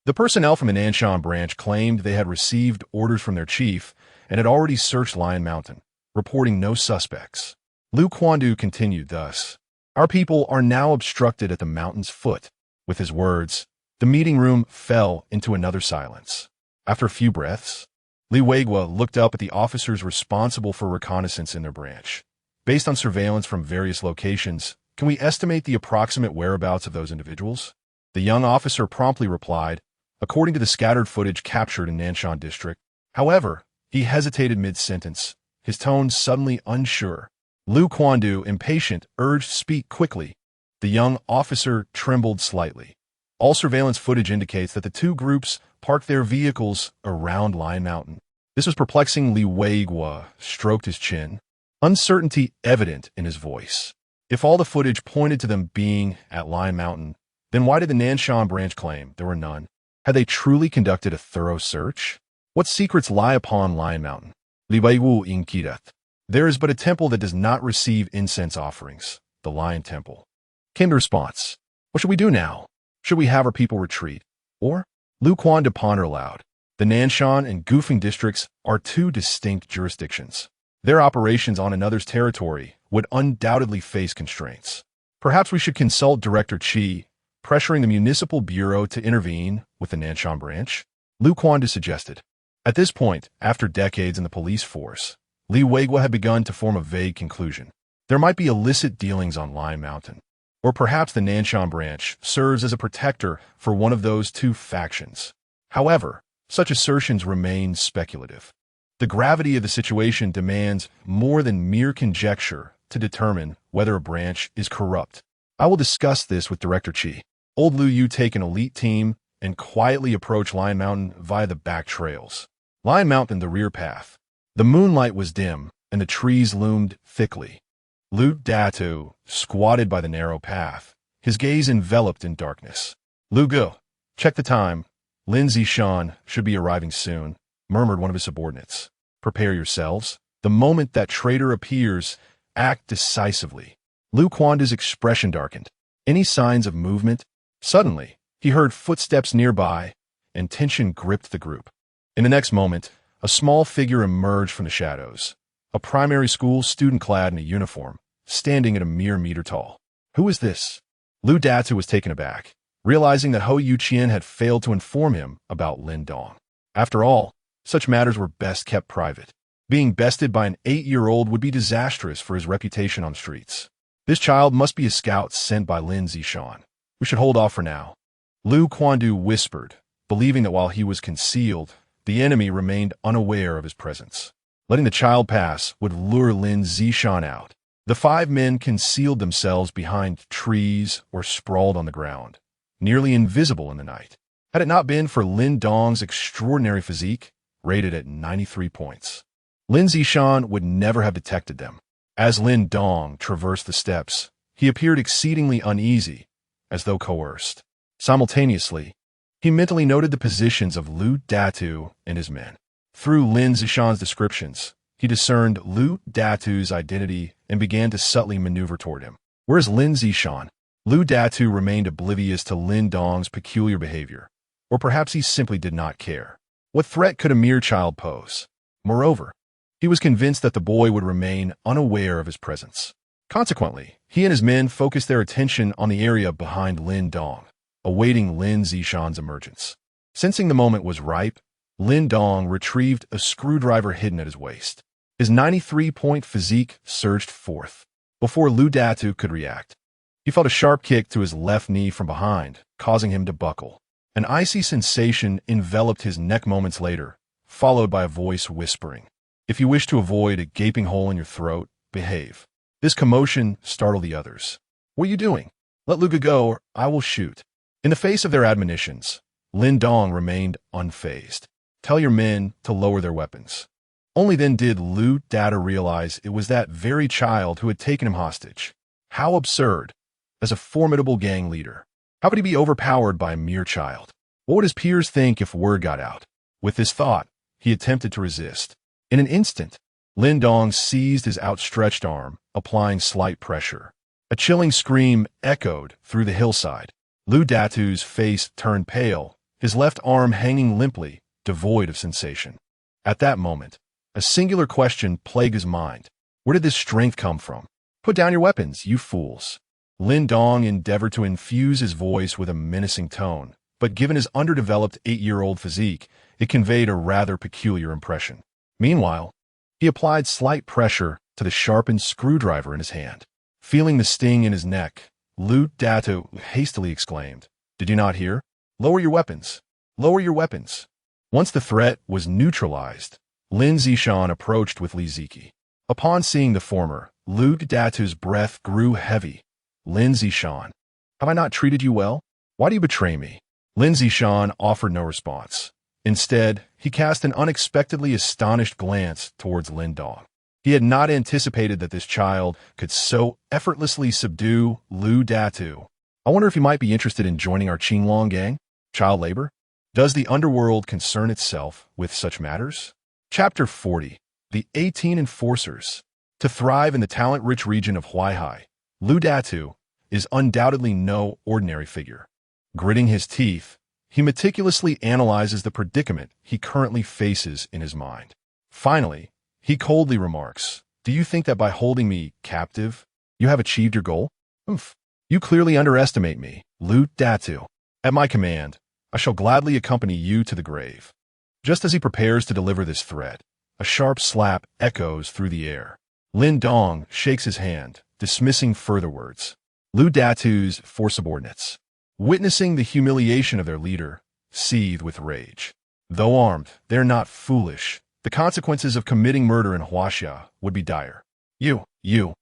The personnel from the Nanshan branch claimed they had received orders from their chief and had already searched Lion Mountain, reporting no suspects. Lu Quandu continued thus, "Our people are now obstructed at the mountain's foot." With his words, the meeting room fell into another silence. After a few breaths, Li Weigua looked up at the officers responsible for reconnaissance in their branch. "Based on surveillance from various locations, can we estimate the approximate whereabouts of those individuals?" The young officer promptly replied, "According to the scattered footage captured in Nanshan District." However, he hesitated mid-sentence, his tone suddenly unsure. Lu Quandu, impatient, urged, "Speak quickly." The young officer trembled slightly. "All surveillance footage indicates that the two groups parked their vehicles around Lion Mountain." This was perplexing. Li Weigua stroked his chin, uncertainty evident in his voice. If all the footage pointed to them being at Lion Mountain, then why did the Nanshan branch claim there were none? Had they truly conducted a thorough search? What secrets lie upon Lion Mountain? Li Weiwu inquirat. "There is but a temple that does not receive incense offerings, the Lion Temple." Came the response. "What should we do now? Should we have our people retreat? Or?" Lu Quandu pondered aloud. The Nanshan and Goofing districts are two distinct jurisdictions. Their operations on another's territory would undoubtedly face constraints. "Perhaps we should consult Director Chi, pressuring the Municipal Bureau to intervene with the Nanshan branch," Lu Quandu suggested. At this point, after decades in the police force, Li Weigua had begun to form a vague conclusion. There might be illicit dealings on Lion Mountain. Or perhaps the Nanshan branch serves as a protector for one of those two factions. However, such assertions remain speculative. The gravity of the situation demands more than mere conjecture to determine whether a branch is corrupt. I will discuss this with Director Chi. Old Lu Yu take an elite team and quietly approach Lion Mountain via the back trails. Lion Mountain, the rear path. The moonlight was dim, and the trees loomed thickly. Lu Datu squatted by the narrow path, his gaze enveloped in darkness. "Lu Gu, check the time. Lin Zishan should be arriving soon," murmured one of his subordinates. "Prepare yourselves. The moment that traitor appears, act decisively." Lu Quandu's expression darkened. Any signs of movement? Suddenly, he heard footsteps nearby, and tension gripped the group. In the next moment, a small figure emerged from the shadows. A primary school student clad in a uniform, standing at a mere meter tall. "Who is this?" Lu Datu was taken aback, realizing that Ho Yuqian had failed to inform him about Lin Dong. After all, such matters were best kept private. Being bested by an 8-year-old would be disastrous for his reputation on the streets. This child must be a scout sent by Lin Zishan. We should hold off for now. Lu Quandu whispered, believing that while he was concealed, the enemy remained unaware of his presence. Letting the child pass would lure Lin Zishan out. The 5 men concealed themselves behind trees or sprawled on the ground, nearly invisible in the night. Had it not been for Lin Dong's extraordinary physique, rated at 93 points, Lin Zishan would never have detected them. As Lin Dong traversed the steps, he appeared exceedingly uneasy, as though coerced. Simultaneously, he mentally noted the positions of Lu Datu and his men. Through Lin Zishan's descriptions, he discerned Lu Datu's identity and began to subtly maneuver toward him. Whereas Lin Zishan, Lu Datu remained oblivious to Lin Dong's peculiar behavior, or perhaps he simply did not care. What threat could a mere child pose? Moreover, He was convinced that the boy would remain unaware of his presence. Consequently, he and his men focused their attention on the area behind Lin Dong, awaiting Lin Zishan's emergence. Sensing the moment was ripe, Lin Dong retrieved a screwdriver hidden at his waist. His 93-point physique surged forth. Before Lu Datu could react, he felt a sharp kick to his left knee from behind, causing him to buckle. An icy sensation enveloped his neck moments later, followed by a voice whispering, "If you wish to avoid a gaping hole in your throat, behave." This commotion startled the others. "What are you doing? Let Luga go or I will shoot." In the face of their admonitions, Lin Dong remained unfazed. "Tell your men to lower their weapons." Only then did Lu Data realize it was that very child who had taken him hostage. How absurd! As a formidable gang leader, how could he be overpowered by a mere child? What would his peers think if word got out? With this thought, he attempted to resist. In an instant, Lin Dong seized his outstretched arm, applying slight pressure. A chilling scream echoed through the hillside. Lu Datu's face turned pale, his left arm hanging limply, devoid of sensation. At that moment, a singular question plagued his mind. Where did this strength come from? "Put down your weapons, you fools." Lin Dong endeavored to infuse his voice with a menacing tone, but given his underdeveloped 8-year-old physique, it conveyed a rather peculiar impression. Meanwhile, he applied slight pressure to the sharpened screwdriver in his hand. Feeling the sting in his neck, Lu Datu hastily exclaimed, "Did you not hear? Lower your weapons. Lower your weapons." Once the threat was neutralized, Lin Zishan approached with Li Ziki. Upon seeing the former, Lu Datu's breath grew heavy. "Lin Zishan, have I not treated you well? Why do you betray me?" Lin Zishan offered no response. Instead, he cast an unexpectedly astonished glance towards Lin Dong. He had not anticipated that this child could so effortlessly subdue Lu Datu. "I wonder if you might be interested in joining our Qinglong gang? Child labor? Does the underworld concern itself with such matters?" Chapter 40. The 18 Enforcers. To thrive in the talent-rich region of Huaihai, Lu Datu is undoubtedly no ordinary figure. Gritting his teeth, he meticulously analyzes the predicament he currently faces in his mind. Finally, he coldly remarks, "Do you think that by holding me captive, you have achieved your goal? Oomph. You clearly underestimate me, Lu Datu. At my command, I shall gladly accompany you to the grave." Just as he prepares to deliver this threat, a sharp slap echoes through the air. Lin Dong shakes his hand, dismissing further words. Lu Datu's four subordinates, witnessing the humiliation of their leader, seethe with rage. Though armed, they're not foolish. The consequences of committing murder in Huaxia would be dire. You.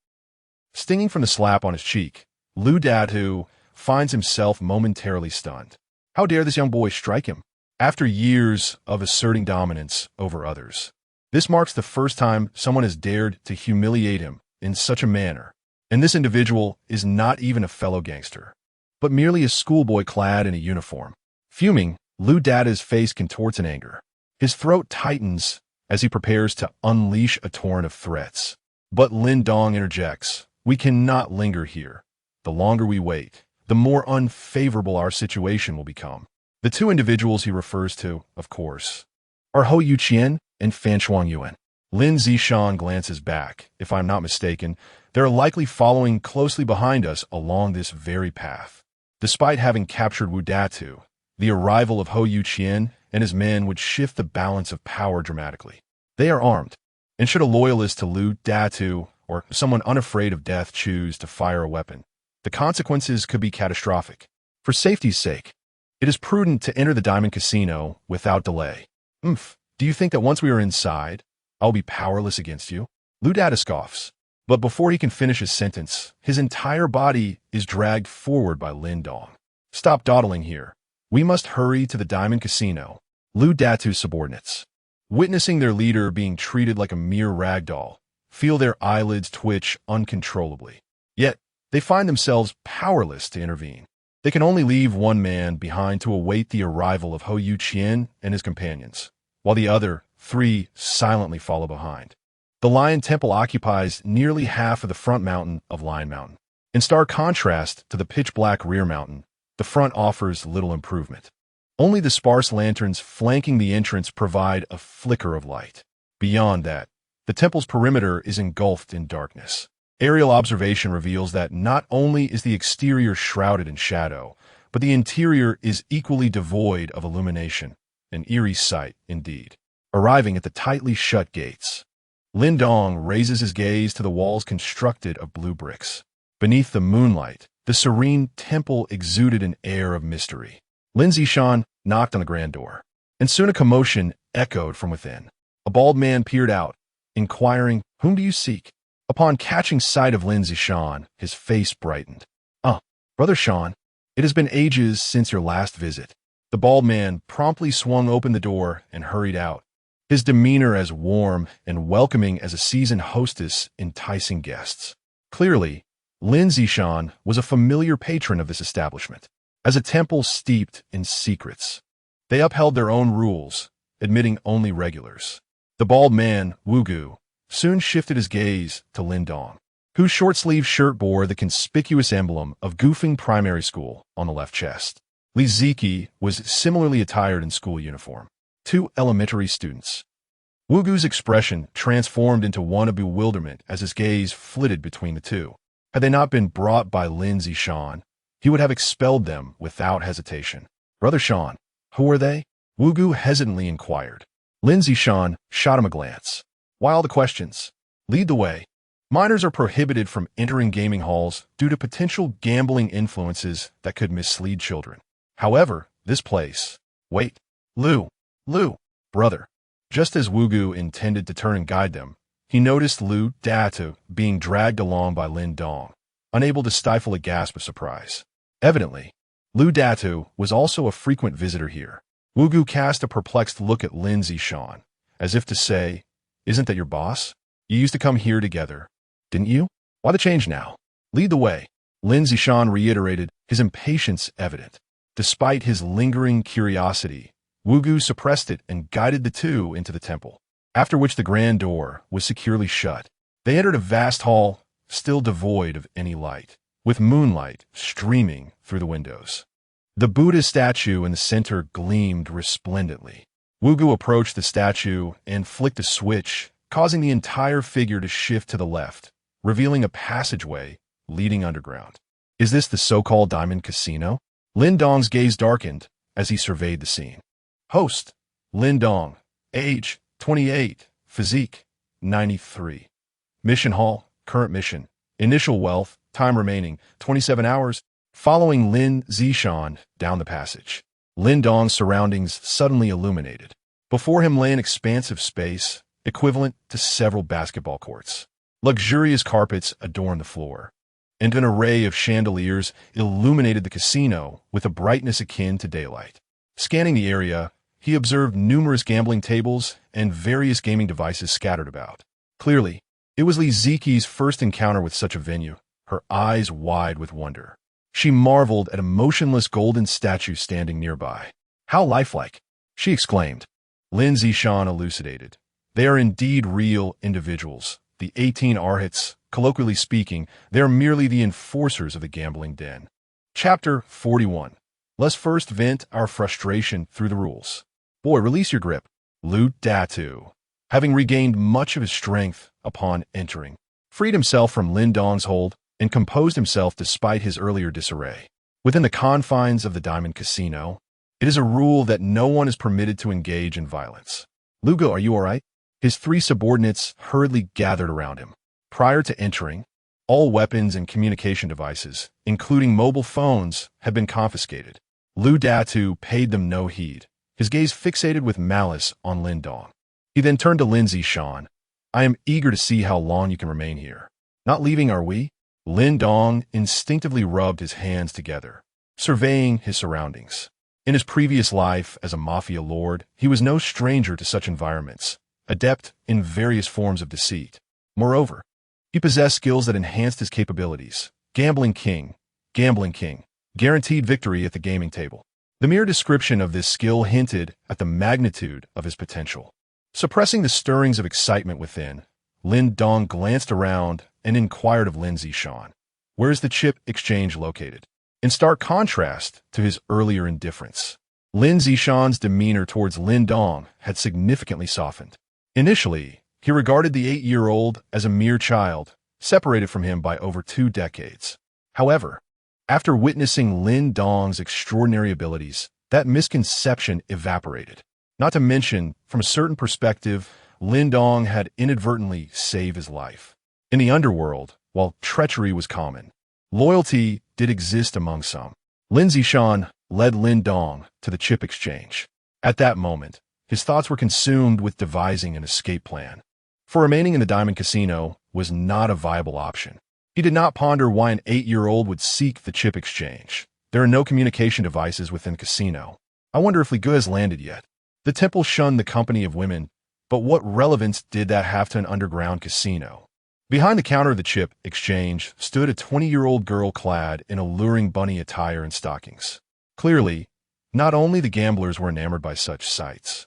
Stinging from the slap on his cheek, Lu Datu finds himself momentarily stunned. How dare this young boy strike him? After years of asserting dominance over others, this marks the first time someone has dared to humiliate him in such a manner. And this individual is not even a fellow gangster, but merely a schoolboy clad in a uniform. Fuming, Lu Datu's face contorts in anger. His throat tightens as he prepares to unleash a torrent of threats. But Lin Dong interjects, "We cannot linger here. The longer we wait, the more unfavorable our situation will become." The two individuals he refers to, of course, are Hou Yuqian and Fan Shuangyuan. Lin Zishan glances back. If I'm not mistaken, they're likely following closely behind us along this very path. Despite having captured Wu Datu, the arrival of Hou Yuqian and his men would shift the balance of power dramatically. They are armed, and should a loyalist to Lu Datu or someone unafraid of death choose to fire a weapon, the consequences could be catastrophic. For safety's sake, it is prudent to enter the Diamond Casino without delay. Do you think that once we are inside, I'll be powerless against you? Lu Datu scoffs, but before he can finish his sentence, his entire body is dragged forward by Lin Dong. "Stop dawdling here. We must hurry to the Diamond Casino." Lu Datu's subordinates, witnessing their leader being treated like a mere ragdoll, feel their eyelids twitch uncontrollably. Yet, they find themselves powerless to intervene. They can only leave one man behind to await the arrival of Hou Yuqian and his companions, while the other three silently follow behind. The Lion Temple occupies nearly half of the front mountain of Lion Mountain. In stark contrast to the pitch-black rear mountain, the front offers little improvement. Only the sparse lanterns flanking the entrance provide a flicker of light. Beyond that, The temple's perimeter is engulfed in darkness. Aerial observation reveals that not only is the exterior shrouded in shadow, but the interior is equally devoid of illumination. An eerie sight, indeed. Arriving at the tightly shut gates, Lin Dong raises his gaze to the walls constructed of blue bricks. Beneath the moonlight, the serene temple exuded an air of mystery. Lin Zishan knocked on the grand door, and soon a commotion echoed from within. A bald man peered out, inquiring, "Whom do you seek?" Upon catching sight of Lin Zishan, his face brightened. Brother Shan, it has been ages since your last visit." The bald man promptly swung open the door and hurried out, his demeanor as warm and welcoming as a seasoned hostess enticing guests. Clearly, Lin Zishan was a familiar patron of this establishment. As a temple steeped in secrets, they upheld their own rules, admitting only regulars. The bald man, Wugu, soon shifted his gaze to Lin Dong, whose short-sleeved shirt bore the conspicuous emblem of Gufeng Primary School on the left chest. Li Ziki was similarly attired in school uniform. Two elementary students. Wugu's expression transformed into one of bewilderment as his gaze flitted between the two. Had they not been brought by Lin Zishan, he would have expelled them without hesitation. "Brother Shan, who are they?" Wugu hesitantly inquired. Lin Zishan shot him a glance. "Why all the questions? Lead the way. Minors are prohibited from entering gaming halls due to potential gambling influences that could mislead children. However, this place..." "Wait. Lu, brother." Just as Wugu intended to turn and guide them, he noticed Lu Datu being dragged along by Lin Dong, unable to stifle a gasp of surprise. Evidently, Lu Datu was also a frequent visitor here. Wugu cast a perplexed look at Lin Zishan, as if to say, "Isn't that your boss? You used to come here together, didn't you? Why the change now? Lead the way." Lin Zishan reiterated, his impatience evident. Despite his lingering curiosity, Wugu suppressed it and guided the two into the temple, after which the grand door was securely shut. They entered a vast hall, still devoid of any light, with moonlight streaming through the windows. The Buddha statue in the center gleamed resplendently. Wugu approached the statue and flicked a switch, causing the entire figure to shift to the left, revealing a passageway leading underground. "Is this the so-called Diamond Casino?" Lin Dong's gaze darkened as he surveyed the scene. Host, Lin Dong. Age, 28. Physique, 93. Mission hall, current mission. Initial wealth, time remaining, 27 hours. Following Lin Zishan down the passage, Lin Dong's surroundings suddenly illuminated. Before him lay an expansive space, equivalent to several basketball courts. Luxurious carpets adorned the floor, and an array of chandeliers illuminated the casino with a brightness akin to daylight. Scanning the area, he observed numerous gambling tables and various gaming devices scattered about. Clearly, it was Li Ziki's first encounter with such a venue, her eyes wide with wonder. She marveled at a motionless golden statue standing nearby. "How lifelike!" she exclaimed. Lin Zishan elucidated. "They are indeed real individuals. The 18 arhats, colloquially speaking, they are merely the enforcers of the gambling den." Chapter 41. Let's first vent our frustration through the rules. "Boy, release your grip." Lu Datu, having regained much of his strength upon entering, freed himself from Lin Dong's hold and composed himself despite his earlier disarray. Within the confines of the Diamond Casino, it is a rule that no one is permitted to engage in violence. "Lugo, are you all right?" His three subordinates hurriedly gathered around him. Prior to entering, all weapons and communication devices, including mobile phones, had been confiscated. Lu Datu paid them no heed, his gaze fixated with malice on Lin Dong. He then turned to Lin Zishan. "I am eager to see how long you can remain here. Not leaving, are we?" Lin Dong instinctively rubbed his hands together, surveying his surroundings. In his previous life as a mafia lord, he was no stranger to such environments, adept in various forms of deceit. Moreover, he possessed skills that enhanced his capabilities. Gambling king, guaranteed victory at the gaming table. The mere description of this skill hinted at the magnitude of his potential. Suppressing the stirrings of excitement within, Lin Dong glanced around and inquired of Lin Zishan, "Where is the chip exchange located?" In stark contrast to his earlier indifference, Lin Zishan's demeanor towards Lin Dong had significantly softened. Initially, He regarded the 8-year-old as a mere child, separated from him by over 2 decades. However, after witnessing Lin Dong's extraordinary abilities, that misconception evaporated. Not to mention, from a certain perspective, Lin Dong had inadvertently saved his life. In the underworld, while treachery was common, loyalty did exist among some. Lin Zishan led Lin Dong to the chip exchange. At that moment, his thoughts were consumed with devising an escape plan. For remaining in the Diamond Casino was not a viable option. He did not ponder why an 8-year-old would seek the chip exchange. There are no communication devices within the casino. I wonder if Li Gu has landed yet. The temple shunned the company of women, but what relevance did that have to an underground casino? Behind the counter of the chip exchange stood a 20-year-old girl clad in alluring bunny attire and stockings. Clearly, not only the gamblers were enamored by such sights.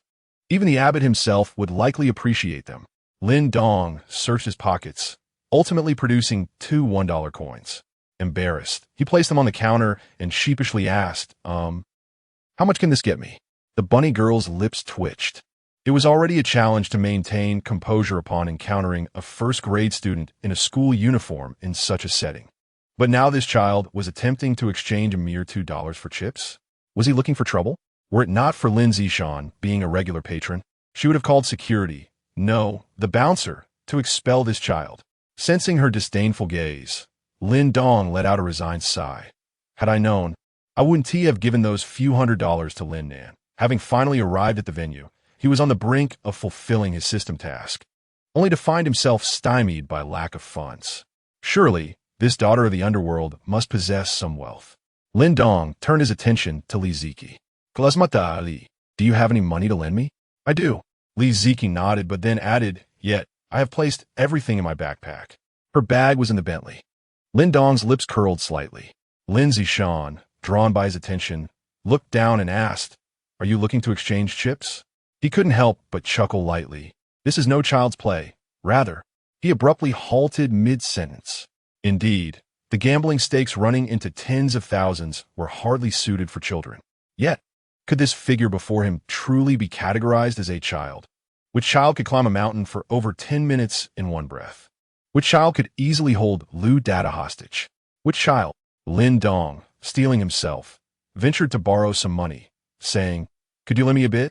Even the abbot himself would likely appreciate them. Lin Dong searched his pockets, ultimately producing 2 $1 coins. Embarrassed, he placed them on the counter and sheepishly asked, how much can this get me? The bunny girl's lips twitched. It was already a challenge to maintain composure upon encountering a first-grade student in a school uniform in such a setting. But now this child was attempting to exchange a mere $2 for chips? Was he looking for trouble? Were it not for Lin Zishan being a regular patron, she would have called security, no, the bouncer, to expel this child. Sensing her disdainful gaze, Lin Dong let out a resigned sigh. Had I known, I wouldn't have given those few $100s to Lin Nan. Having finally arrived at the venue, he was on the brink of fulfilling his system task, only to find himself stymied by lack of funds. Surely, this daughter of the underworld must possess some wealth. Lin Dong turned his attention to Li Ziki. Kalasmata Li, do you have any money to lend me? I do. Li Ziki nodded but then added, yet, I have placed everything in my backpack. Her bag was in the Bentley. Lin Dong's lips curled slightly. Lin Zishan, drawn by his attention, looked down and asked, are you looking to exchange chips? He couldn't help but chuckle lightly. This is no child's play. Rather, he abruptly halted mid-sentence. Indeed, the gambling stakes running into tens of thousands were hardly suited for children. Yet, could this figure before him truly be categorized as a child? Which child could climb a mountain for over 10 minutes in one breath? Which child could easily hold Lu Data hostage? Which child? Lin Dong, steeling himself, ventured to borrow some money, saying, could you lend me a bit?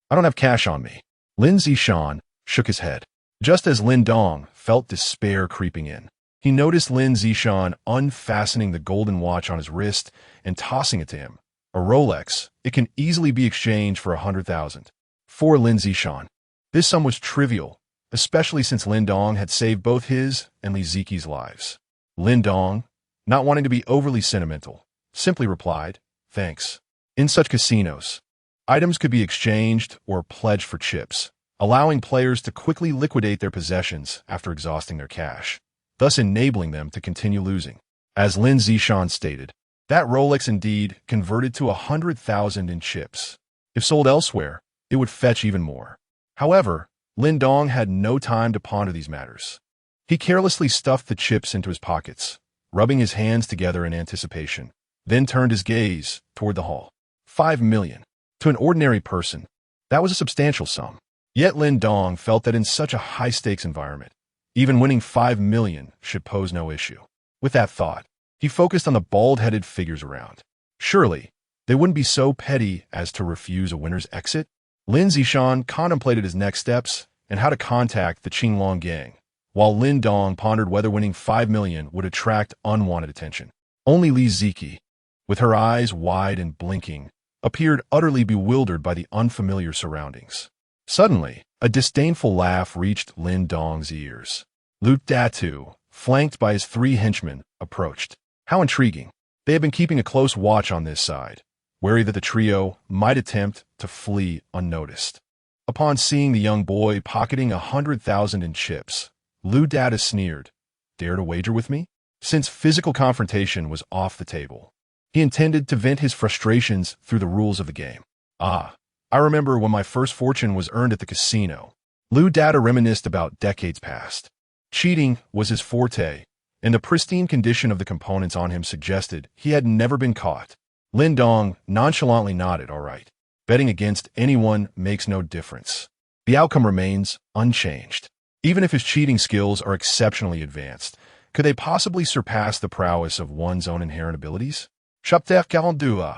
I don't have cash on me. Lin Zishan shook his head. Just as Lin Dong felt despair creeping in, he noticed Lin Zishan unfastening the golden watch on his wrist and tossing it to him. A Rolex, it can easily be exchanged for 100,000. For Lin Zishan, this sum was trivial, especially since Lin Dong had saved both his and Li Ziki's lives. Lin Dong, not wanting to be overly sentimental, simply replied, thanks. In such casinos, items could be exchanged or pledged for chips, allowing players to quickly liquidate their possessions after exhausting their cash, thus enabling them to continue losing. As Lin Zishan stated, that Rolex indeed converted to 100,000 in chips. If sold elsewhere, it would fetch even more. However, Lin Dong had no time to ponder these matters. He carelessly stuffed the chips into his pockets, rubbing his hands together in anticipation, then turned his gaze toward the hall. 5 million. To an ordinary person, that was a substantial sum. Yet Lin Dong felt that in such a high-stakes environment, even winning 5 million should pose no issue. With that thought, he focused on the bald-headed figures around. Surely, they wouldn't be so petty as to refuse a winner's exit? Lin Zishan contemplated his next steps and how to contact the Qinglong gang, while Lin Dong pondered whether winning 5 million would attract unwanted attention. Only Li Ziki, with her eyes wide and blinking, appeared utterly bewildered by the unfamiliar surroundings. Suddenly, a disdainful laugh reached Lin Dong's ears. Lu Datu, flanked by his 3 henchmen, approached. How intriguing. They had been keeping a close watch on this side, wary that the trio might attempt to flee unnoticed. Upon seeing the young boy pocketing 100,000 in chips, Lu Data sneered. Dare to wager with me? Since physical confrontation was off the table, he intended to vent his frustrations through the rules of the game. I remember when my first fortune was earned at the casino. Lu Data reminisced about decades past. Cheating was his forte, and the pristine condition of the components on him suggested he had never been caught. Lin Dong nonchalantly nodded, all right. Betting against anyone makes no difference. The outcome remains unchanged. Even if his cheating skills are exceptionally advanced, could they possibly surpass the prowess of one's own inherent abilities? Chapter 42.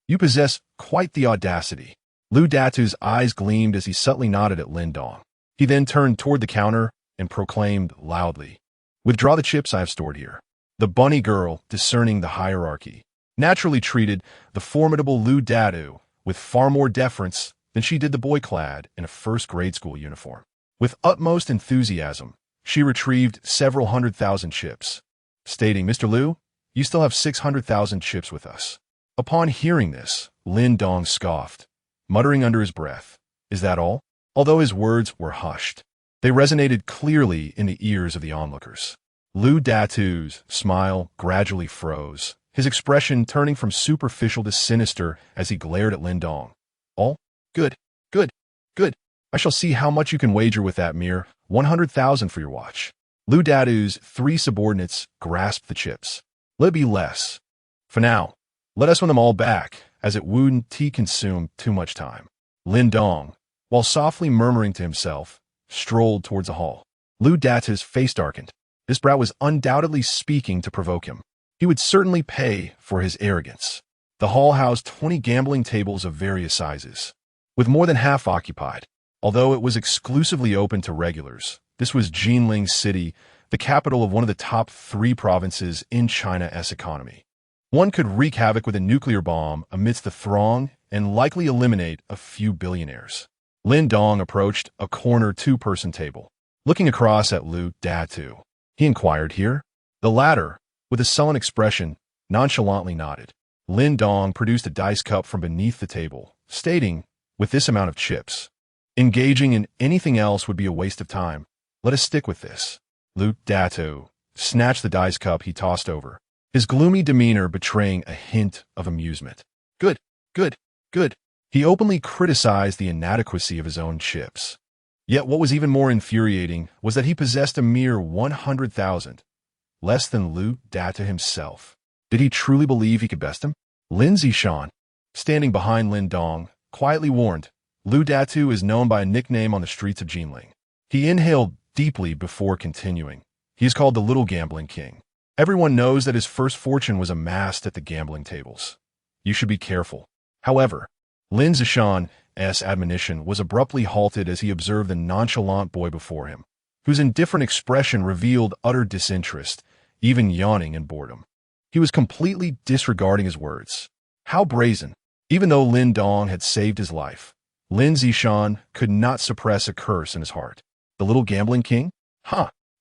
You possess quite the audacity. Lu Datu's eyes gleamed as he subtly nodded at Lin Dong. He then turned toward the counter and proclaimed loudly, "Withdraw the chips I have stored here." The bunny girl, discerning the hierarchy, naturally treated the formidable Lu Datu with far more deference than she did the boy clad in a first-grade school uniform. With utmost enthusiasm, she retrieved several 100,000 chips, stating, "Mr. Lu, you still have 600,000 chips with us." Upon hearing this, Lin Dong scoffed, muttering under his breath, "Is that all?" Although his words were hushed, they resonated clearly in the ears of the onlookers. Lu Datu's smile gradually froze, his expression turning from superficial to sinister as he glared at Lin Dong. "All? Good, good, good. I shall see how much you can wager with that mere 100,000 for your watch." Lu Datu's three subordinates grasped the chips. "Let it be less. For now, let us win them all back, as it wouldn't consume too much time." Lin Dong, while softly murmuring to himself, strolled towards the hall. Lu Datu's face darkened. This brat was undoubtedly speaking to provoke him. He would certainly pay for his arrogance. The hall housed 20 gambling tables of various sizes, with more than half occupied. Although it was exclusively open to regulars, this was Jinling City, the capital of one of the top 3 provinces in China's economy. One could wreak havoc with a nuclear bomb amidst the throng and likely eliminate a few billionaires. Lin Dong approached a corner 2-person table. Looking across at Lu Datu, he inquired, "Here?" The latter, with a sullen expression, nonchalantly nodded. Lin Dong produced a dice cup from beneath the table, stating, "With this amount of chips, engaging in anything else would be a waste of time. Let us stick with this." Lu Datu snatched the dice cup he tossed over, his gloomy demeanor betraying a hint of amusement. Good, good, good. He openly criticized the inadequacy of his own chips. Yet what was even more infuriating was that he possessed a mere 100,000, less than Lu Datu himself. Did he truly believe he could best him? Lin Zishan, standing behind Lin Dong, quietly warned, "Lu Datu is known by a nickname on the streets of Jinling." He inhaled deeply before continuing. "He is called the Little Gambling King. Everyone knows that his first fortune was amassed at the gambling tables. You should be careful." However, Lin Zishan's admonition was abruptly halted as he observed the nonchalant boy before him, whose indifferent expression revealed utter disinterest, even yawning in boredom. He was completely disregarding his words. How brazen! Even though Lin Dong had saved his life, Lin Zishan could not suppress a curse in his heart. The Little Gambling King?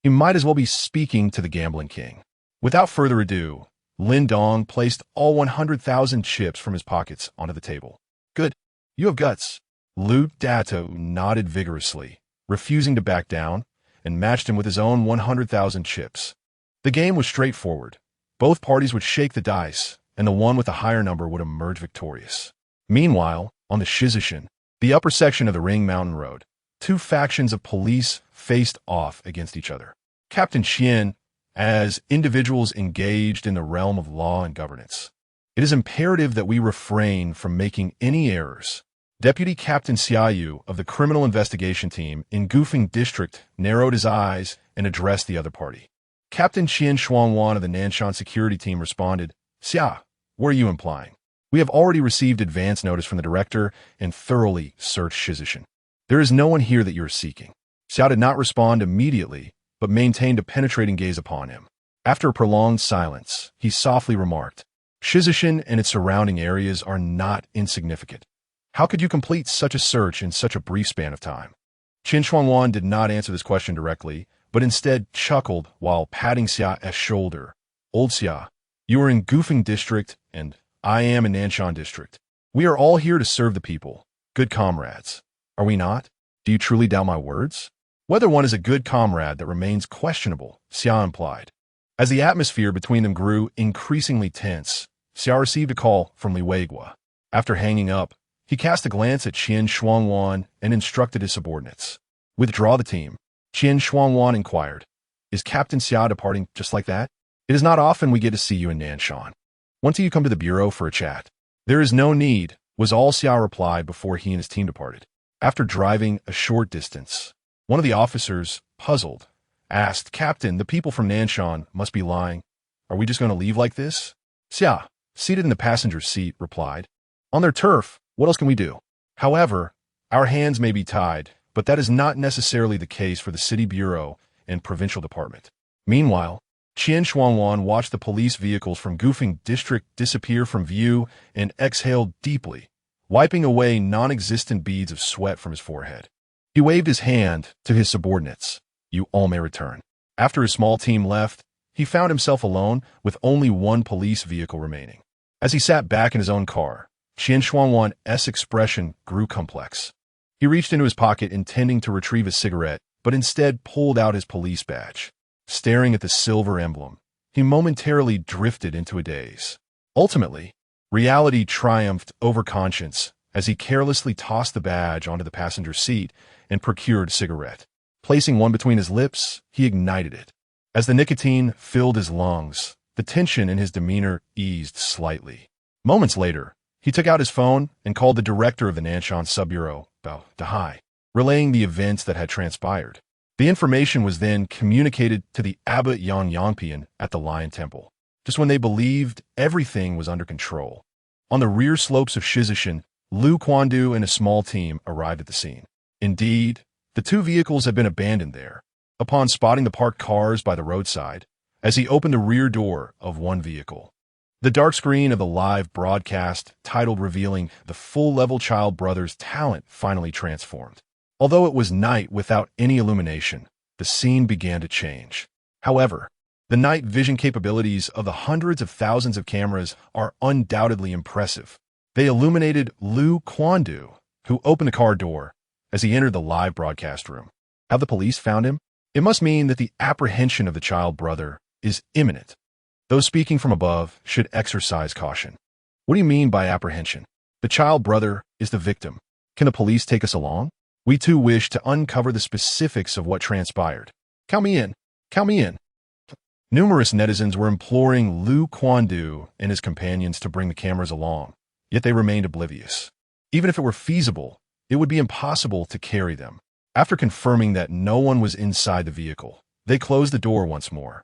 He might as well be speaking to the Gambling King. Without further ado, Lin Dong placed all 100,000 chips from his pockets onto the table. "Good. You have guts." Lu Datu nodded vigorously, refusing to back down, and matched him with his own 100,000 chips. The game was straightforward. Both parties would shake the dice, and the one with the higher number would emerge victorious. Meanwhile, on the Shizishin, the upper section of the Ring Mountain Road, 2 factions of police faced off against each other. Captain Qian, as individuals engaged in the realm of law and governance. It is imperative that we refrain from making any errors. Deputy Captain Xiaoyu of the Criminal Investigation Team in Gufeng District narrowed his eyes and addressed the other party. Captain Qian Shuangwan of the Nanshan Security Team responded, "Xia, what are you implying? We have already received advance notice from the director and thoroughly searched Shizishin. There is no one here that you are seeking." Xia did not respond immediately, but maintained a penetrating gaze upon him. After a prolonged silence, he softly remarked, "Shizishin and its surrounding areas are not insignificant. How could you complete such a search in such a brief span of time?" Qin Shuangwan did not answer this question directly, but instead chuckled while patting Xia's shoulder. "Old Xia, you are in Gufeng District, and I am in Nanshan District. We are all here to serve the people, good comrades. Are we not? Do you truly doubt my words?" Whether one is a good comrade that remains questionable, Xia implied. As the atmosphere between them grew increasingly tense, Xia received a call from Li Weigua. After hanging up, he cast a glance at Qian Shuangwan and instructed his subordinates. "Withdraw the team." Qian Shuangwan inquired, "Is Captain Xia departing just like that? It is not often we get to see you in Nanshan. When do you come to the bureau for a chat?" "There is no need," was all Xia replied before he and his team departed. After driving a short distance, one of the officers puzzled, asked, "Captain, the people from Nanshan must be lying. Are we just going to leave like this?" Xia, seated in the passenger seat, replied, "On their turf, what else can we do? However, our hands may be tied, but that is not necessarily the case for the city bureau and provincial department." Meanwhile, Qian Shuangwan watched the police vehicles from Gufeng district disappear from view and exhaled deeply, wiping away non-existent beads of sweat from his forehead. He waved his hand to his subordinates. "You all may return." After his small team left, he found himself alone with only one police vehicle remaining. As he sat back in his own car, Qian Shuangwan's expression grew complex. He reached into his pocket intending to retrieve a cigarette, but instead pulled out his police badge. Staring at the silver emblem, he momentarily drifted into a daze. Ultimately, reality triumphed over conscience as he carelessly tossed the badge onto the passenger seat and procured a cigarette. Placing one between his lips, he ignited it. As the nicotine filled his lungs, the tension in his demeanor eased slightly. Moments later, he took out his phone and called the director of the Nanshan Subbureau, Bao Dahai, relaying the events that had transpired. The information was then communicated to the abbot Yang Yangpian at the Lion Temple, just when they believed everything was under control. On the rear slopes of Shizishan, Lu Quandu and a small team arrived at the scene. Indeed, the two vehicles had been abandoned there. Upon spotting the parked cars by the roadside, as he opened the rear door of one vehicle, the dark screen of the live broadcast titled revealing the full-level child brother's talent finally transformed. Although it was night without any illumination, the scene began to change. However, the night vision capabilities of the hundreds of thousands of cameras are undoubtedly impressive. They illuminated Lu Quandu, who opened the car door as he entered the live broadcast room. Have the police found him? It must mean that the apprehension of the child brother is imminent. Those speaking from above should exercise caution. What do you mean by apprehension? The child brother is the victim. Can the police take us along? We too wish to uncover the specifics of what transpired. Count me in. Count me in. Numerous netizens were imploring Lu Quandu and his companions to bring the cameras along, yet they remained oblivious. Even if it were feasible, it would be impossible to carry them. After confirming that no one was inside the vehicle, they closed the door once more.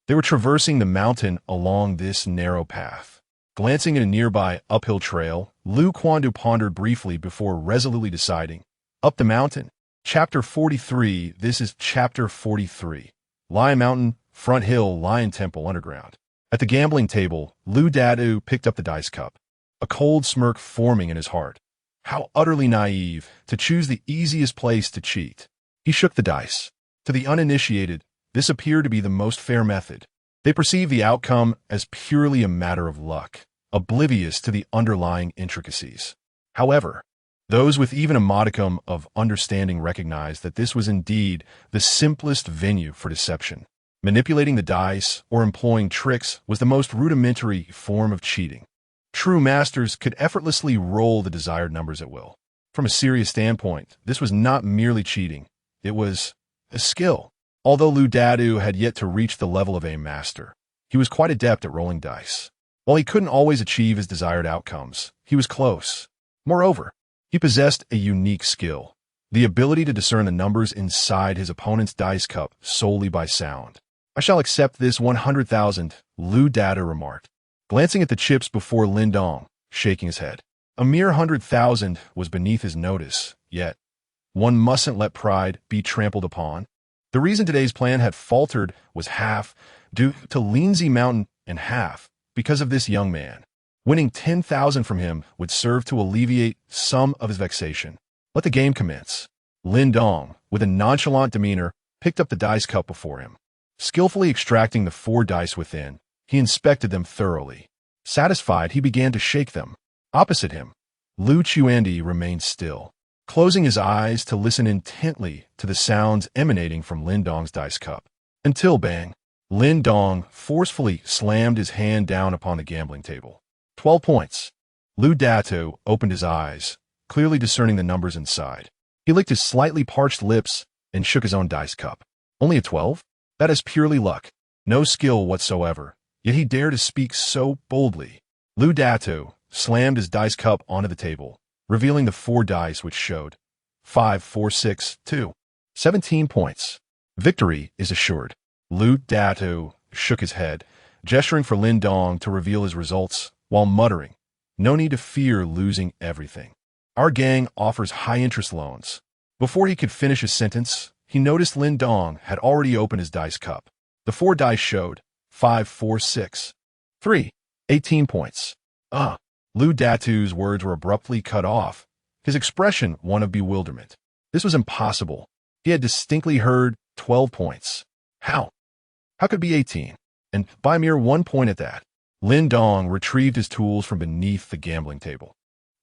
They were traversing the mountain along this narrow path. Glancing at a nearby uphill trail, Lu Quandu pondered briefly before resolutely deciding, "Up the mountain." Chapter 43. This is Chapter 43. Lion Mountain, Front Hill, Lion Temple Underground. At the gambling table, Lu Dadu picked up the dice cup, a cold smirk forming in his heart. How utterly naive to choose the easiest place to cheat. He shook the dice. To the uninitiated, this appeared to be the most fair method. They perceived the outcome as purely a matter of luck, oblivious to the underlying intricacies. However, those with even a modicum of understanding recognized that this was indeed the simplest venue for deception. Manipulating the dice or employing tricks was the most rudimentary form of cheating. True masters could effortlessly roll the desired numbers at will. From a serious standpoint, this was not merely cheating. It was a skill. Although Lu Dadu had yet to reach the level of a master, he was quite adept at rolling dice. While he couldn't always achieve his desired outcomes, he was close. Moreover, he possessed a unique skill, the ability to discern the numbers inside his opponent's dice cup solely by sound. "I shall accept this 100,000, Lu Dadu remarked, glancing at the chips before Lin Dong, shaking his head. A mere 100,000 was beneath his notice, yet one mustn't let pride be trampled upon. The reason today's plan had faltered was half due to Linzi Mountain and half because of this young man. Winning 10,000 from him would serve to alleviate some of his vexation. Let the game commence." Lin Dong, with a nonchalant demeanor, picked up the dice cup before him. Skillfully extracting the 4 dice within, he inspected them thoroughly. Satisfied, he began to shake them. Opposite him, Lu Chuandi remained still, closing his eyes to listen intently to the sounds emanating from Lin Dong's dice cup. Until bang, Lin Dong forcefully slammed his hand down upon the gambling table. 12 points. Lu Datu opened his eyes, clearly discerning the numbers inside. He licked his slightly parched lips and shook his own dice cup. Only a 12? That is purely luck. No skill whatsoever. Yet he dared to speak so boldly. Lu Datu slammed his dice cup onto the table, revealing the 4 dice which showed 5, 4, 6, 2. 17 points. Victory is assured. Lu Datu shook his head, gesturing for Lin Dong to reveal his results, while muttering, "No need to fear losing everything. Our gang offers high-interest loans." Before he could finish his sentence, he noticed Lin Dong had already opened his dice cup. The 4 dice showed 5, 4, 6, 3, 18 points. Lu Datu's words were abruptly cut off, his expression one of bewilderment. This was impossible. He had distinctly heard 12 points. How? How could it be 18? And by mere 1 point at that. Lin Dong retrieved his tools from beneath the gambling table,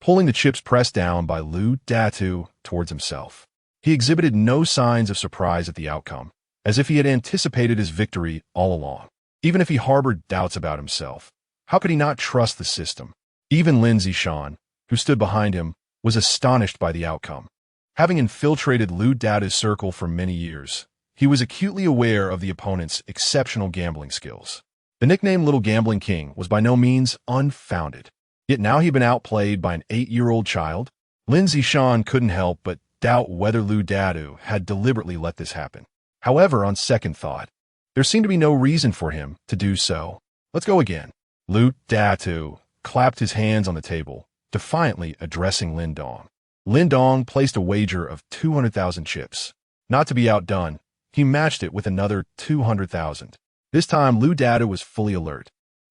pulling the chips pressed down by Lu Datu towards himself. He exhibited no signs of surprise at the outcome, as if he had anticipated his victory all along. Even if he harbored doubts about himself, how could he not trust the system? Even Lin Zishan, who stood behind him, was astonished by the outcome. Having infiltrated Lu Datu's circle for many years, he was acutely aware of the opponent's exceptional gambling skills. The nickname Little Gambling King was by no means unfounded. Yet now he'd been outplayed by an 8-year-old child. Lin Zishan couldn't help but doubt whether Lu Datu had deliberately let this happen. However, on second thought, there seemed to be no reason for him to do so. Let's go again. Lu Datu clapped his hands on the table, defiantly addressing Lin Dong. Lin Dong placed a wager of 200,000 chips. Not to be outdone, he matched it with another 200,000. This time, Lu Datu was fully alert,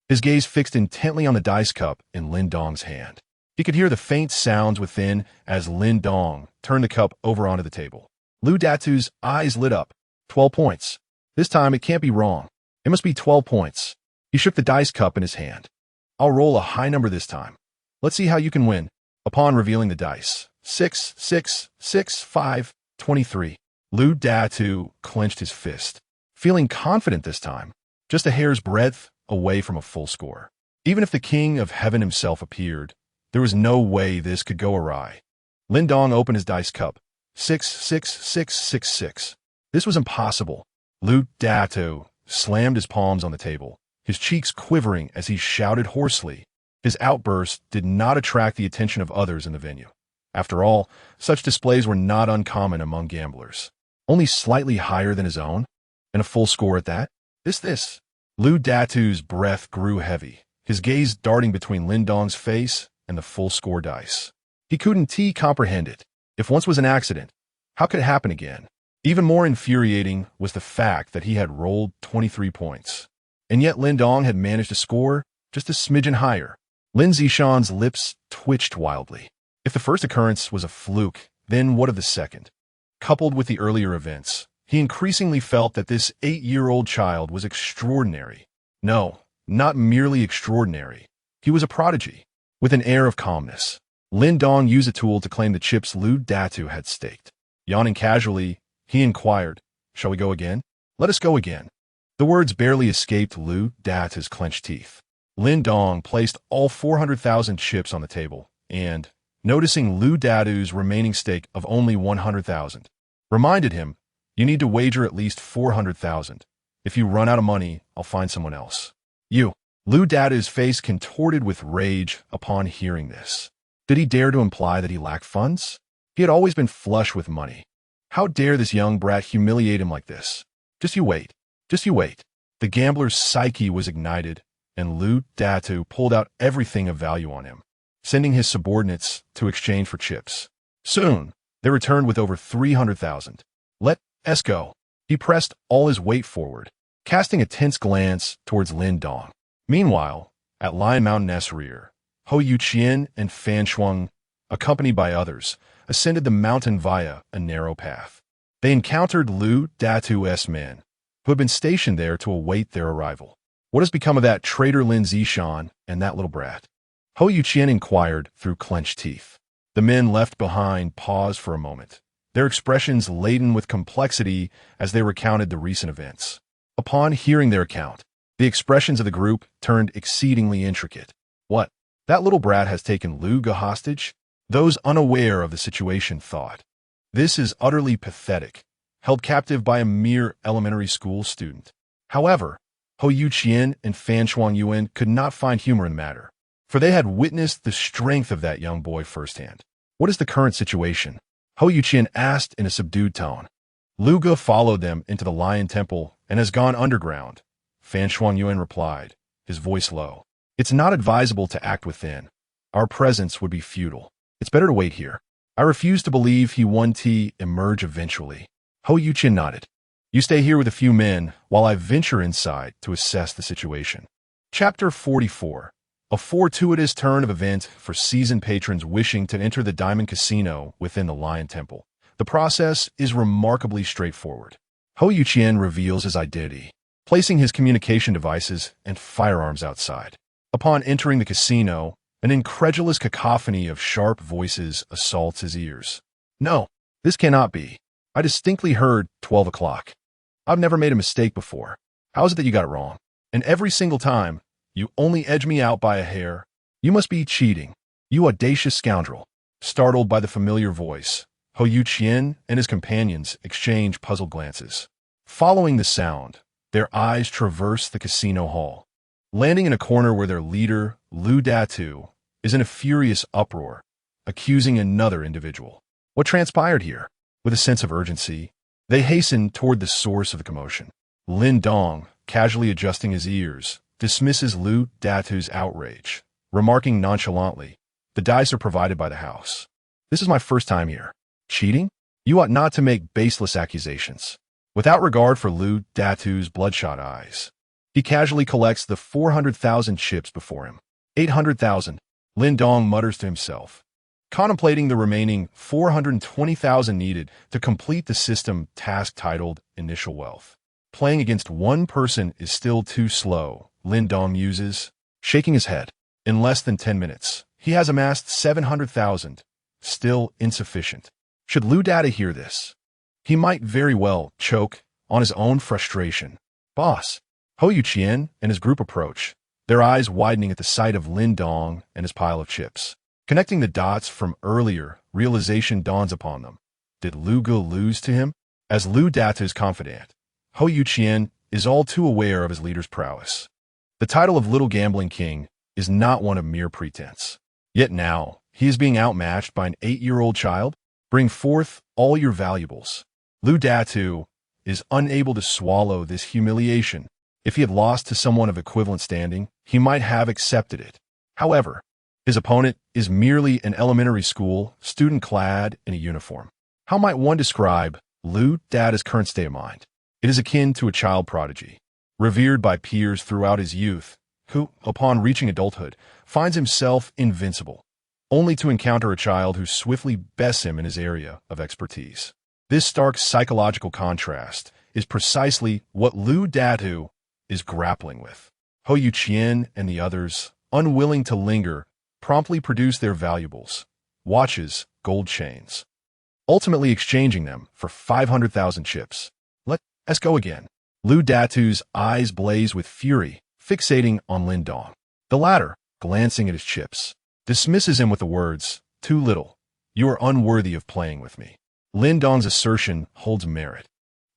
his gaze fixed intently on the dice cup in Lin Dong's hand. He could hear the faint sounds within as Lin Dong turned the cup over onto the table. Lu Datu's eyes lit up. 12 points. This time, it can't be wrong. It must be 12 points. He shook the dice cup in his hand. I'll roll a high number this time. Let's see how you can win. Upon revealing the dice, 6, 6, 6, 5, 23. Lu Datu clenched his fist, feeling confident this time, just a hair's breadth away from a full score. Even if the King of Heaven himself appeared, there was no way this could go awry. Lin Dong opened his dice cup. 6, 6, 6, 6, 6. This was impossible. Lu Datu slammed his palms on the table, his cheeks quivering as he shouted hoarsely. His outburst did not attract the attention of others in the venue. After all, such displays were not uncommon among gamblers. Only slightly higher than his own, and a full score at that? This. Lu Datu's breath grew heavy, his gaze darting between Lin Dong's face and the full score dice. He couldn't comprehend it. If once was an accident, how could it happen again? Even more infuriating was the fact that he had rolled 23 points. And yet Lin Dong had managed to score just a smidgen higher. Lin Zishan's lips twitched wildly. If the first occurrence was a fluke, then what of the second? Coupled with the earlier events, he increasingly felt that this 8-year-old child was extraordinary. No, not merely extraordinary. He was a prodigy. With an air of calmness, Lin Dong used a tool to claim the chips Lu Datu had staked. Yawning casually, he inquired, "Shall we go again?" "Let us go again." The words barely escaped Lu Datu's clenched teeth. Lin Dong placed all 400,000 chips on the table, and, noticing Lu Datu's remaining stake of only 100,000, reminded him, "You need to wager at least 400,000. If you run out of money, I'll find someone else." "You." Lu Datu's face contorted with rage upon hearing this. Did he dare to imply that he lacked funds? He had always been flush with money. How dare this young brat humiliate him like this? Just you wait. Just you wait. The gambler's psyche was ignited, and Lu Datu pulled out everything of value on him, sending his subordinates to exchange for chips. Soon, they returned with over 300,000. "Let's go." He pressed all his weight forward, casting a tense glance towards Lin Dong. Meanwhile, at Lion Mountain rear, Hou Yuqian and Fan Shuang, accompanied by others, ascended the mountain via a narrow path. They encountered Lu Datu's men, who had been stationed there to await their arrival. "What has become of that traitor Lin Zishan and that little brat?" Hou Yuqian inquired through clenched teeth. The men left behind paused for a moment, their expressions laden with complexity as they recounted the recent events. Upon hearing their account, the expressions of the group turned exceedingly intricate. "What? That little brat has taken Lu hostage?" Those unaware of the situation thought. "This is utterly pathetic, held captive by a mere elementary school student." However, Hou Yuqian and Fan Shuangyuan could not find humor in the matter, for they had witnessed the strength of that young boy firsthand. "What is the current situation?" Hou Yuqian asked in a subdued tone. Lu Ge followed them into the Lion Temple and has gone underground, Fan Shuangyuan replied, his voice low. It's not advisable to act within. Our presence would be futile. It's better to wait here. I refuse to believe he won to emerge eventually. Hou Yuqian nodded. You stay here with a few men while I venture inside to assess the situation. Chapter 44. A fortuitous turn of events for seasoned patrons wishing to enter the Diamond Casino within the Lion Temple. The process is remarkably straightforward. Hou Yuqian reveals his identity, placing his communication devices and firearms outside. Upon entering the casino, an incredulous cacophony of sharp voices assaults his ears. No, this cannot be. I distinctly heard 12 o'clock. I've never made a mistake before. How is it that you got it wrong? And every single time, you only edge me out by a hair. You must be cheating. You audacious scoundrel. Startled by the familiar voice, Hou Yuqian and his companions exchange puzzled glances. Following the sound, their eyes traverse the casino hall, landing in a corner where their leader, Lu Datu, is in a furious uproar, accusing another individual. What transpired here? With a sense of urgency, they hasten toward the source of the commotion. Lin Dong, casually adjusting his ears, dismisses Lu Datu's outrage, remarking nonchalantly, the dice are provided by the house. This is my first time here. Cheating? You ought not to make baseless accusations. Without regard for Lu Datu's bloodshot eyes, he casually collects the 400,000 chips before him. 800,000, Lin Dong mutters to himself, contemplating the remaining 420,000 needed to complete the system task titled Initial Wealth. Playing against one person is still too slow, Lin Dong muses, shaking his head. In less than 10 minutes, he has amassed 700,000, still insufficient. Should Lu Data hear this, he might very well choke on his own frustration. Boss, Hou Yuqian and his group approach, their eyes widening at the sight of Lin Dong and his pile of chips. Connecting the dots from earlier, realization dawns upon them. Did Lu Ge lose to him? As Lu Data's confidant, Hou Yuqian is all too aware of his leader's prowess. The title of Little Gambling King is not one of mere pretense. Yet now, he is being outmatched by an 8-year-old child? Bring forth all your valuables. Lu Datu is unable to swallow this humiliation. If he had lost to someone of equivalent standing, he might have accepted it. However, his opponent is merely an elementary school student clad in a uniform. How might one describe Lu Data's current state of mind? It is akin to a child prodigy, revered by peers throughout his youth, who, upon reaching adulthood, finds himself invincible, only to encounter a child who swiftly bests him in his area of expertise. This stark psychological contrast is precisely what Lu Datu is grappling with. Hou Yuqian and the others, unwilling to linger, promptly produce their valuables, watches, gold chains, ultimately exchanging them for 500,000 chips. Let's go again. Lu Datu's eyes blaze with fury, fixating on Lin Dong. The latter, glancing at his chips, dismisses him with the words, too little. You are unworthy of playing with me. Lin Dong's assertion holds merit.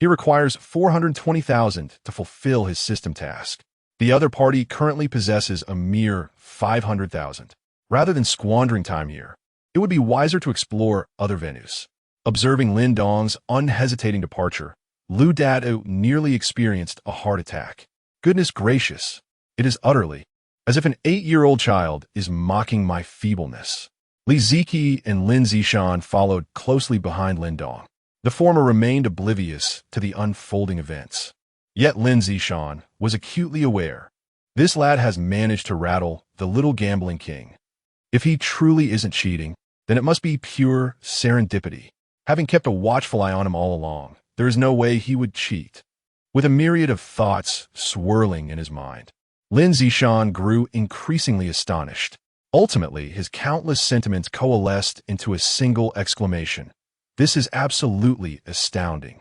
He requires 420,000 to fulfill his system task. The other party currently possesses a mere 500,000. Rather than squandering time here, it would be wiser to explore other venues. Observing Lin Dong's unhesitating departure, Lu Datu nearly experienced a heart attack. Goodness gracious, it is utterly as if an 8-year-old child is mocking my feebleness. Li Ziqi and Lin Zishan followed closely behind Lin Dong. The former remained oblivious to the unfolding events. Yet Lin Zishan was acutely aware. This lad has managed to rattle the Little Gambling King. If he truly isn't cheating, then it must be pure serendipity. Having kept a watchful eye on him all along, there is no way he would cheat. With a myriad of thoughts swirling in his mind, Lin Zishan grew increasingly astonished. Ultimately, his countless sentiments coalesced into a single exclamation. This is absolutely astounding.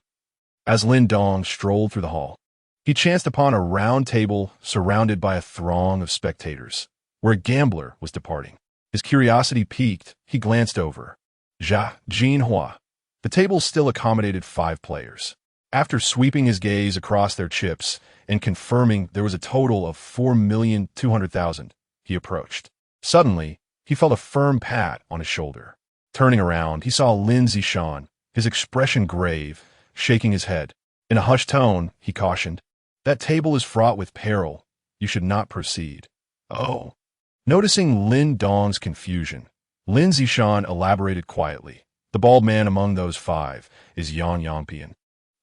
As Lin Dong strolled through the hall, he chanced upon a round table surrounded by a throng of spectators, where a gambler was departing. His curiosity piqued, he glanced over. Jinhua. The table still accommodated 5 players. After sweeping his gaze across their chips and confirming there was a total of 4,200,000, he approached. Suddenly, he felt a firm pat on his shoulder. Turning around, he saw Lin Zishan, his expression grave, shaking his head. In a hushed tone, he cautioned, "That table is fraught with peril. You should not proceed." "Oh." Noticing Lin Dong's confusion, Lin Zishan elaborated quietly. "The bald man among those five is Yang Yangpian,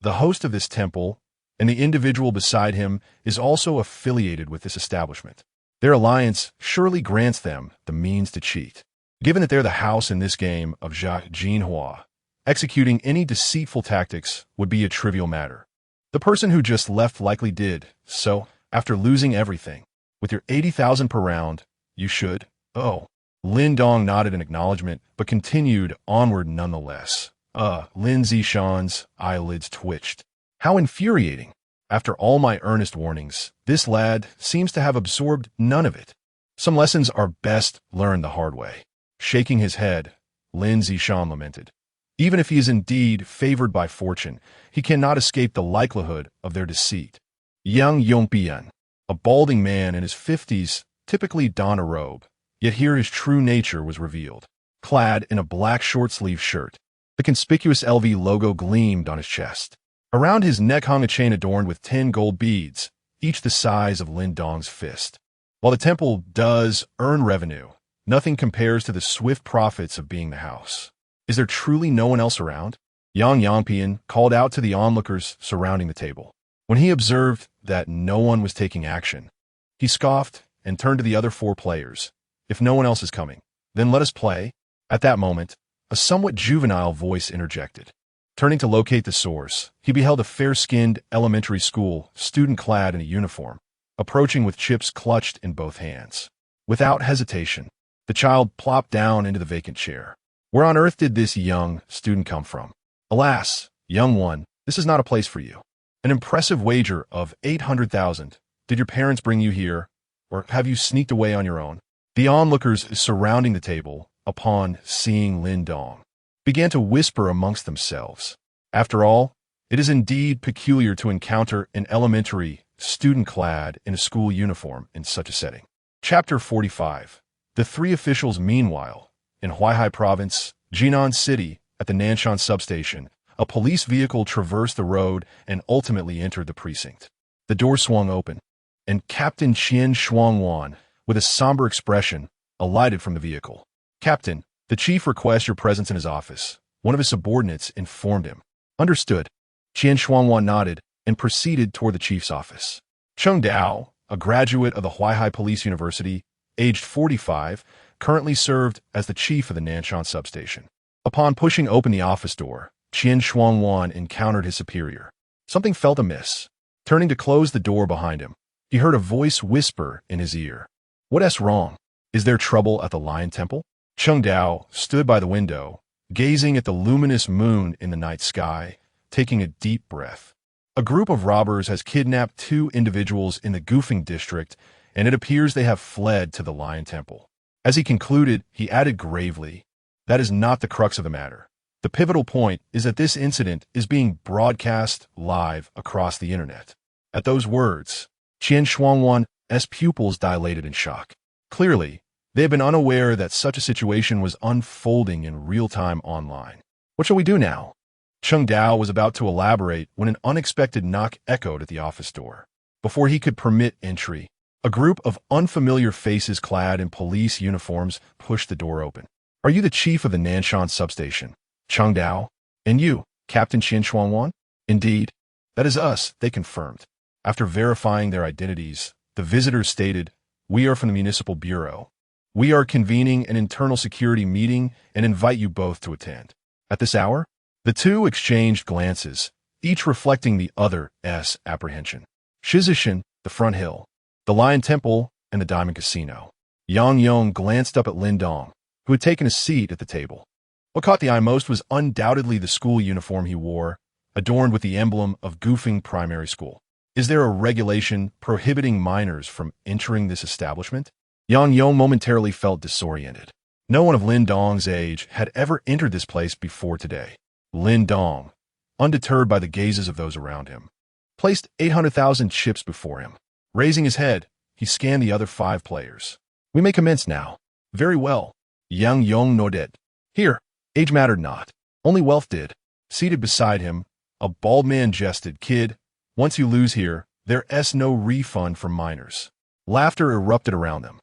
the host of this temple, and the individual beside him is also affiliated with this establishment. Their alliance surely grants them the means to cheat. Given that they're the house in this game of Jacques Jinhua, executing any deceitful tactics would be a trivial matter. The person who just left likely did, so, after losing everything, with your 80,000 per round, you should." "Oh." Lin Dong nodded in acknowledgement, but continued onward nonetheless. Lin Zishan's eyelids twitched. How infuriating. After all my earnest warnings, this lad seems to have absorbed none of it. Some lessons are best learned the hard way. Shaking his head, Lin Zishan lamented. Even if he is indeed favored by fortune, he cannot escape the likelihood of their deceit. Yang Yongbian, a balding man in his 50s, typically donned a robe, yet here his true nature was revealed. Clad in a black short-sleeved shirt, the conspicuous LV logo gleamed on his chest. Around his neck hung a chain adorned with 10 gold beads, each the size of Lin Dong's fist. While the temple does earn revenue, nothing compares to the swift profits of being the house. Is there truly no one else around? Yang Yangpian called out to the onlookers surrounding the table. When he observed that no one was taking action, he scoffed and turned to the other 4 players. "If no one else is coming, then let us play." At that moment, a somewhat juvenile voice interjected. Turning to locate the source, he beheld a fair-skinned elementary school student clad in a uniform, approaching with chips clutched in both hands. Without hesitation, the child plopped down into the vacant chair. Where on earth did this young student come from? "Alas, young one, this is not a place for you. An impressive wager of 800,000. Did your parents bring you here, or have you sneaked away on your own?" The onlookers surrounding the table, upon seeing Lin Dong, began to whisper amongst themselves. After all, it is indeed peculiar to encounter an elementary student clad in a school uniform in such a setting. Chapter 45. The 3 officials meanwhile, in Huaihai Province, Jinan City, at the Nanshan substation, a police vehicle traversed the road and ultimately entered the precinct. The door swung open, and Captain Qian Shuangwan, with a somber expression, alighted from the vehicle. "Captain, the chief requests your presence in his office," one of his subordinates informed him. "Understood." Qian Shuangwan nodded and proceeded toward the chief's office. Cheng Dao, a graduate of the Huaihai Police University, aged 45, currently served as the chief of the Nanshan substation. Upon pushing open the office door, Qian Shuangwan encountered his superior. Something felt amiss. Turning to close the door behind him, he heard a voice whisper in his ear. "What's wrong? Is there trouble at the Lion Temple?" Cheng Dao stood by the window, gazing at the luminous moon in the night sky, taking a deep breath. A group of robbers has kidnapped 2 individuals in the Gufeng district, and it appears they have fled to the Lion Temple. As he concluded, he added gravely, "That is not the crux of the matter. The pivotal point is that this incident is being broadcast live across the internet." At those words, Qian Shuangwan's pupils dilated in shock. Clearly, they had been unaware that such a situation was unfolding in real time online. "What shall we do now?" Cheng Dao was about to elaborate when an unexpected knock echoed at the office door. Before he could permit entry, a group of unfamiliar faces clad in police uniforms pushed the door open. "Are you the chief of the Nanshan substation?" Cheng Dao. "And you, Captain Qian Shuangwan?" "Indeed. That is us," they confirmed. After verifying their identities, the visitors stated, "We are from the Municipal Bureau. We are convening an internal security meeting and invite you both to attend." At this hour, the 2 exchanged glances, each reflecting the other's apprehension. Shizishin, the Front Hill, the Lion Temple, and the Diamond Casino. Yang Yong glanced up at Lin Dong, who had taken a seat at the table. What caught the eye most was undoubtedly the school uniform he wore, adorned with the emblem of Gufeng Primary School. "Is there a regulation prohibiting minors from entering this establishment?" Yang Yong momentarily felt disoriented. No one of Lin Dong's age had ever entered this place before today. Lin Dong, undeterred by the gazes of those around him, placed 800,000 chips before him. Raising his head, he scanned the other 5 players. "We may commence now." "Very well." Yang Yong nodded. "Here, age mattered not. Only wealth did." Seated beside him, A bald man jested, "Kid, once you lose here, there's no refund for minors." Laughter erupted around them.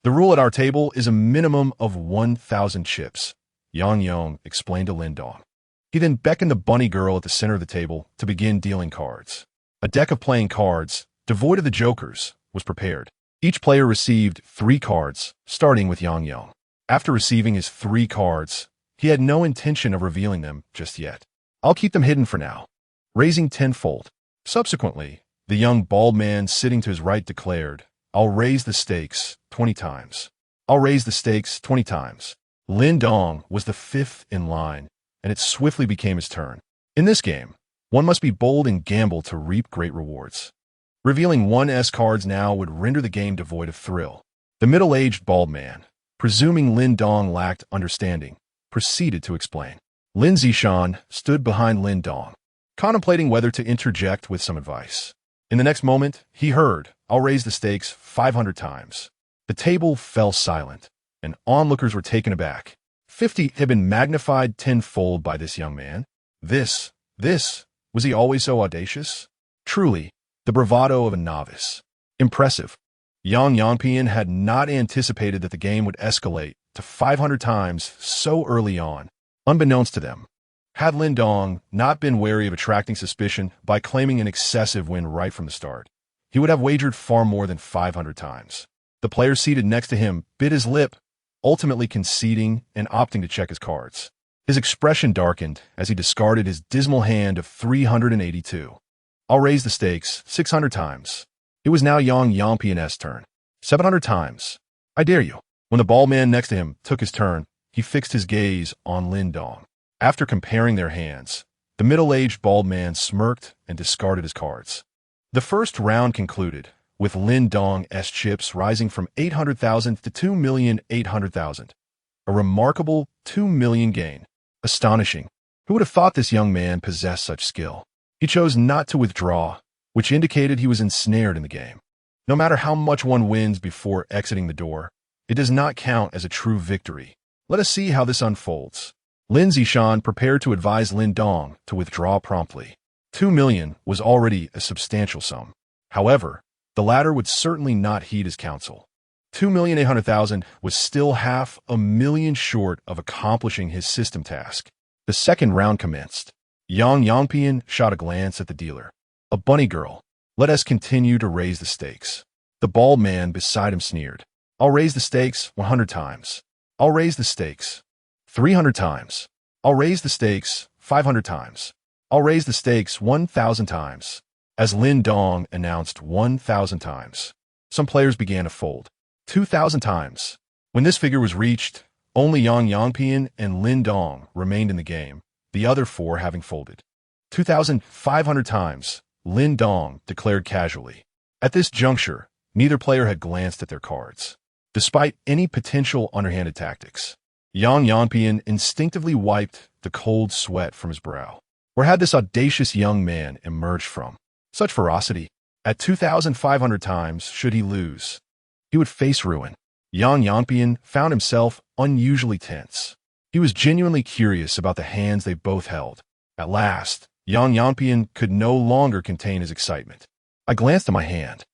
"The rule at our table is a minimum of 1,000 chips," Yang Yong explained to Lin Dong. He then beckoned the bunny girl at the center of the table to begin dealing cards. A deck of playing cards, devoid of the jokers, was prepared. Each player received 3 cards, starting with Yang Yong. After receiving his 3 cards, he had no intention of revealing them just yet. "I'll keep them hidden for now," raising tenfold. Subsequently, the young bald man sitting to his right declared, "I'll raise the stakes 20 times. I'll raise the stakes 20 times." Lin Dong was the 5th in line, and it swiftly became his turn. In this game, one must be bold and gamble to reap great rewards. Revealing 1's cards now would render the game devoid of thrill. The middle-aged bald man, presuming Lin Dong lacked understanding, proceeded to explain. Lin Zishan stood behind Lin Dong, contemplating whether to interject with some advice. In the next moment, he heard, "I'll raise the stakes 500 times." The table fell silent, and onlookers were taken aback. 50 had been magnified tenfold by this young man. This, was he always so audacious? Truly, the bravado of a novice. Impressive. Yang Yangpian had not anticipated that the game would escalate to 500 times so early on. Unbeknownst to them, had Lin Dong not been wary of attracting suspicion by claiming an excessive win right from the start, he would have wagered far more than 500 times. The player seated next to him bit his lip, ultimately conceding and opting to check his cards. His expression darkened as he discarded his dismal hand of 382. "I'll raise the stakes 600 times." It was now Yang Yangpian's turn. 700 times. "I dare you." When the bald man next to him took his turn, he fixed his gaze on Lin Dong. After comparing their hands, the middle-aged bald man smirked and discarded his cards. The first round concluded, with Lin Dong's chips rising from 800,000 to 2,800,000. A remarkable 2 million gain. Astonishing. Who would have thought this young man possessed such skill? He chose not to withdraw, which indicated he was ensnared in the game. No matter how much one wins before exiting the door, it does not count as a true victory. Let us see how this unfolds. Lin Zishan prepared to advise Lin Dong to withdraw promptly. 2 million was already a substantial sum. However, the latter would certainly not heed his counsel. 2,800,000 was still 500,000 short of accomplishing his system task. The second round commenced. Yang Yangpian shot a glance at the dealer. "A bunny girl. Let us continue to raise the stakes." The bald man beside him sneered. "I'll raise the stakes 100 times. I'll raise the stakes 300 times. I'll raise the stakes 500 times. I'll raise the stakes 1,000 times." As Lin Dong announced 1,000 times, some players began to fold. 2,000 times. When this figure was reached, only Yang Yangpian and Lin Dong remained in the game, the other 4 having folded. 2,500 times, Lin Dong declared casually. At this juncture, neither player had glanced at their cards. Despite any potential underhanded tactics, Yang Yangpian instinctively wiped the cold sweat from his brow. Where had this audacious young man emerged from? Such ferocity. At 2,500 times, should he lose, he would face ruin. Yang Yangpian found himself unusually tense. He was genuinely curious about the hands they both held. At last, Yang Yangpian could no longer contain his excitement. I glanced at my hand.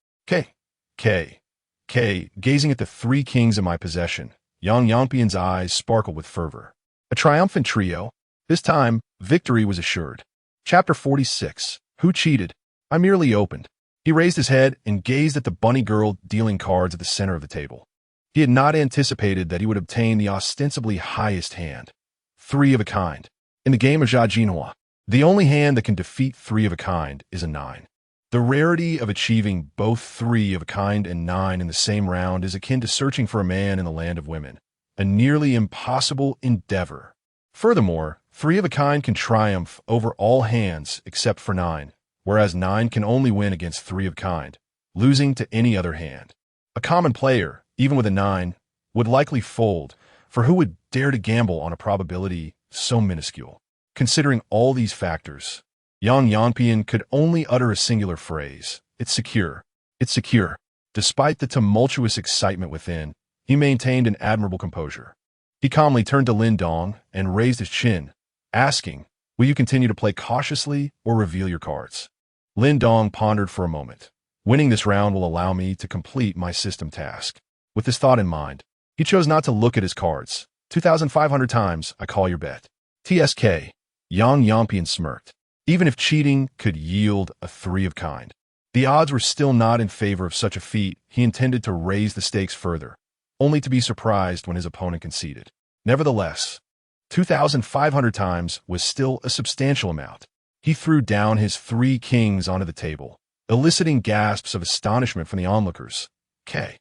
Gazing at the 3 kings in my possession, Yang Yangpian's eyes sparkled with fervor. A triumphant trio. This time, victory was assured. Chapter 46. Who cheated? I merely opened. He raised his head and gazed at the bunny girl dealing cards at the center of the table. He had not anticipated that he would obtain the ostensibly highest hand. 3 of a kind. In the game of Jiajinhua, the only hand that can defeat 3 of a kind is a 9. The rarity of achieving both 3 of a kind and 9 in the same round is akin to searching for a man in the land of women, a nearly impossible endeavor. Furthermore, 3 of a kind can triumph over all hands except for 9, whereas 9 can only win against 3 of a kind, losing to any other hand. A common player, even with a 9, would likely fold, for who would dare to gamble on a probability so minuscule? Considering all these factors, Yang Yangpian could only utter a singular phrase: "It's secure. It's secure." Despite the tumultuous excitement within, he maintained an admirable composure. He calmly turned to Lin Dong and raised his chin, asking, Will you continue to play cautiously or reveal your cards? Lin Dong pondered for a moment. Winning this round will allow me to complete my system task. With this thought in mind, he chose not to look at his cards. 2,500 times, I call your bet. TSK. Yang Yampian smirked. Even if cheating could yield a 3 of kind. The odds were still not in favor of such a feat. He intended to raise the stakes further, only to be surprised when his opponent conceded. Nevertheless, 2,500 times was still a substantial amount. He threw down his 3 kings onto the table, eliciting gasps of astonishment from the onlookers. K.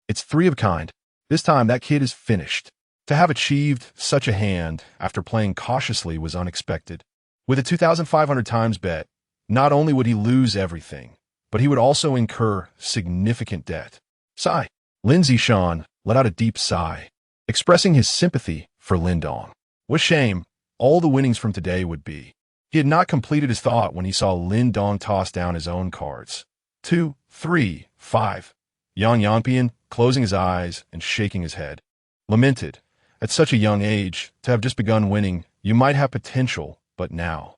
It's 3 of kind. This time that kid is finished. To have achieved such a hand after playing cautiously was unexpected. With a 2,500 times bet, not only would he lose everything, but he would also incur significant debt. Sigh. Lin Zishan let out a deep sigh, expressing his sympathy for Lin Dong. What shame all the winnings from today would be. He had not completed his thought when he saw Lin Dong toss down his own cards. 2, 3, 5. Yang Yanpian, closing his eyes and shaking his head, lamented, at such a young age, to have just begun winning, you might have potential, but now,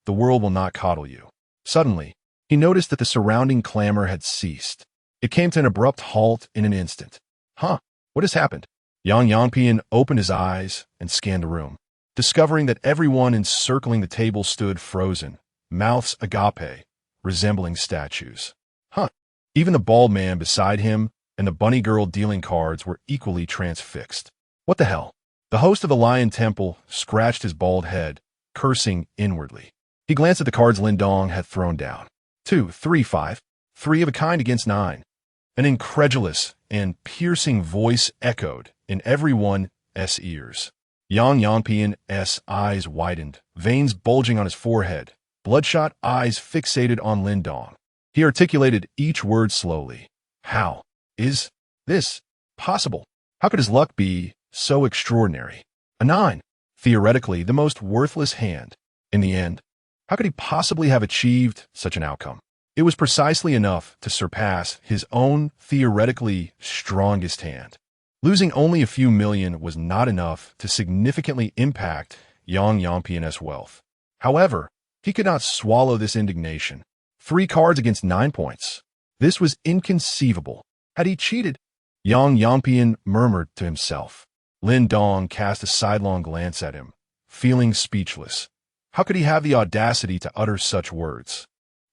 the world will not coddle you. Suddenly, he noticed that the surrounding clamor had ceased. It came to an abrupt halt in an instant. Huh? What has happened? Yang Yanpian opened his eyes and scanned the room, discovering that everyone encircling the table stood frozen, mouths agape, resembling statues. Huh? Even the bald man beside him and the bunny girl dealing cards were equally transfixed. What the hell? The host of the Lion Temple scratched his bald head, cursing inwardly. He glanced at the cards Lin Dong had thrown down. 2, 3, 5. 3 of a kind against 9. An incredulous and piercing voice echoed in everyone's ears. Yang Yanpian's eyes widened, veins bulging on his forehead, bloodshot eyes fixated on Lin Dong. He articulated each word slowly. How is this possible? How could his luck be so extraordinary? A 9, theoretically the most worthless hand. In the end, how could he possibly have achieved such an outcome? It was precisely enough to surpass his own theoretically strongest hand. Losing only a few million was not enough to significantly impact Yang Yampian's wealth. However, he could not swallow this indignation. 3 cards against 9 points. This was inconceivable. Had he cheated? Yang Yampian murmured to himself. Lin Dong cast a sidelong glance at him, feeling speechless. How could he have the audacity to utter such words?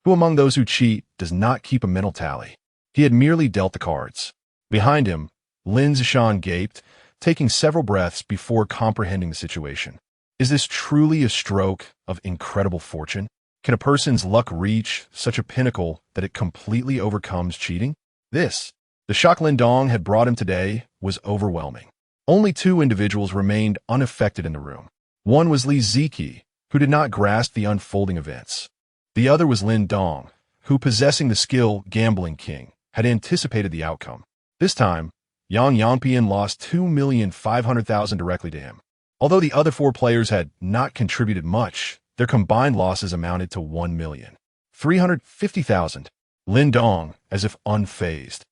Who among those who cheat does not keep a mental tally? He had merely dealt the cards. Behind him, Lin Zishan gaped, taking several breaths before comprehending the situation. Is this truly a stroke of incredible fortune? Can a person's luck reach such a pinnacle that it completely overcomes cheating? The shock Lin Dong had brought him today was overwhelming. Only 2 individuals remained unaffected in the room. One was Li Ziki, who did not grasp the unfolding events. The other was Lin Dong, who, possessing the skill Gambling King, had anticipated the outcome. This time, Yang Yanpian lost 2,500,000 directly to him. Although the other 4 players had not contributed much, their combined losses amounted to 1,350,000. Lin Dong, as if unfazed,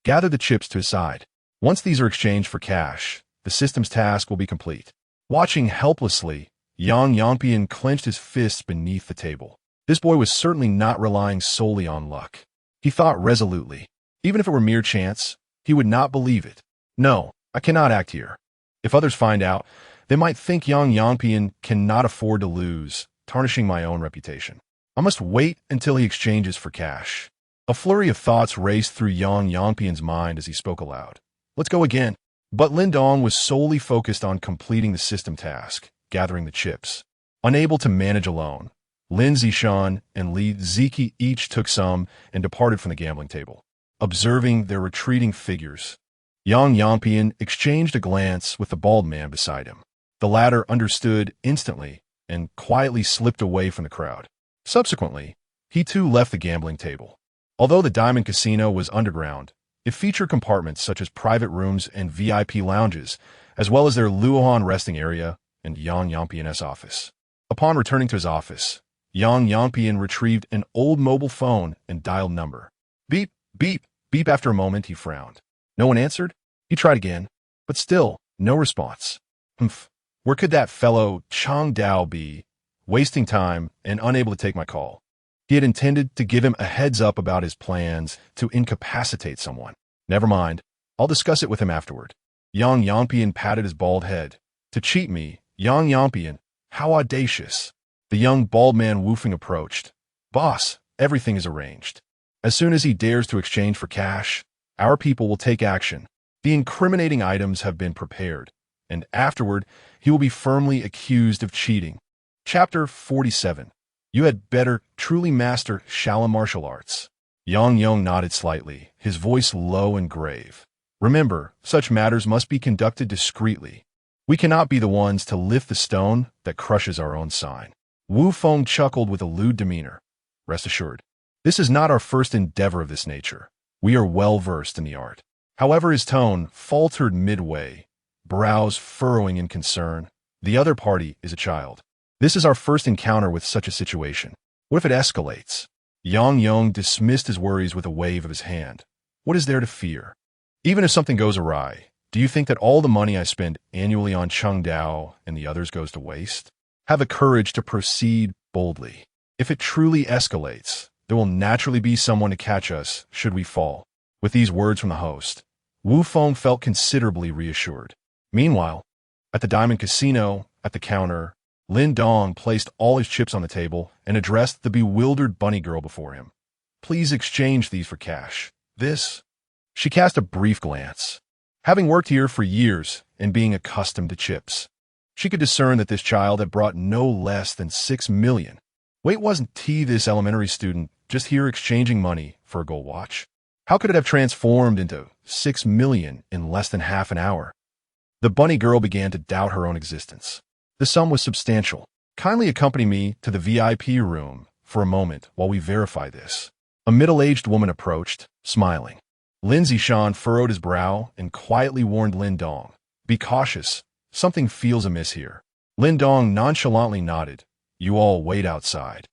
gathered the chips to his side. Once these are exchanged for cash, the system's task will be complete. Watching helplessly, Yang Yanpian clenched his fists beneath the table. This boy was certainly not relying solely on luck. He thought resolutely. Even if it were mere chance, he would not believe it. No, I cannot act here. If others find out, they might think Yang Yanpian cannot afford to lose, tarnishing my own reputation. I must wait until he exchanges for cash. A flurry of thoughts raced through Yang Yanpian's mind as he spoke aloud. Let's go again. But Lin Dong was solely focused on completing the system task, gathering the chips. Unable to manage alone, Lin Zishan and Li Ziki each took some and departed from the gambling table. Observing their retreating figures, Yang Yanpian exchanged a glance with the bald man beside him. The latter understood instantly and quietly slipped away from the crowd. Subsequently, he too left the gambling table. Although the Diamond Casino was underground, it featured compartments such as private rooms and VIP lounges, as well as their Luohan resting area and Yang Yampian's office. Upon returning to his office, Yang Yampian retrieved an old mobile phone and dialed number. Beep, beep, beep. After a moment, he frowned. No one answered? He tried again, but still, no response. Humph. Where could that fellow Chang Dao be, wasting time and unable to take my call? He had intended to give him a heads up about his plans to incapacitate someone. Never mind. I'll discuss it with him afterward. Yang Yangpian patted his bald head. To cheat me, Yang Yangpian, how audacious. The young bald man woofing approached. Boss, everything is arranged. As soon as he dares to exchange for cash, our people will take action. The incriminating items have been prepared, and afterward, he will be firmly accused of cheating. Chapter 47. You had better truly master Shaolin martial arts. Yang Yong nodded slightly, his voice low and grave. Remember, such matters must be conducted discreetly. We cannot be the ones to lift the stone that crushes our own sign. Wu Feng chuckled with a lewd demeanor. Rest assured, this is not our first endeavor of this nature. We are well versed in the art. However, his tone faltered midway, brows furrowing in concern. The other party is a child. This is our first encounter with such a situation. What if it escalates? Yang Yong dismissed his worries with a wave of his hand. What is there to fear? Even if something goes awry, do you think that all the money I spend annually on Cheng Dao and the others goes to waste? Have the courage to proceed boldly. If it truly escalates, there will naturally be someone to catch us should we fall. With these words from the host, Wu Feng felt considerably reassured. Meanwhile, at the Diamond Casino, at the counter, Lin Dong placed all his chips on the table and addressed the bewildered bunny girl before him. Please exchange these for cash. This? She cast a brief glance. Having worked here for years and being accustomed to chips, she could discern that this child had brought no less than 6 million. Wait, wasn't T this elementary student just here exchanging money for a gold watch? How could it have transformed into 6 million in less than half an hour? The bunny girl began to doubt her own existence. The sum was substantial. Kindly accompany me to the VIP room for a moment while we verify this. A middle-aged woman approached, smiling. Lin Zishan furrowed his brow and quietly warned Lin Dong. Be cautious. Something feels amiss here. Lin Dong nonchalantly nodded. You all wait outside.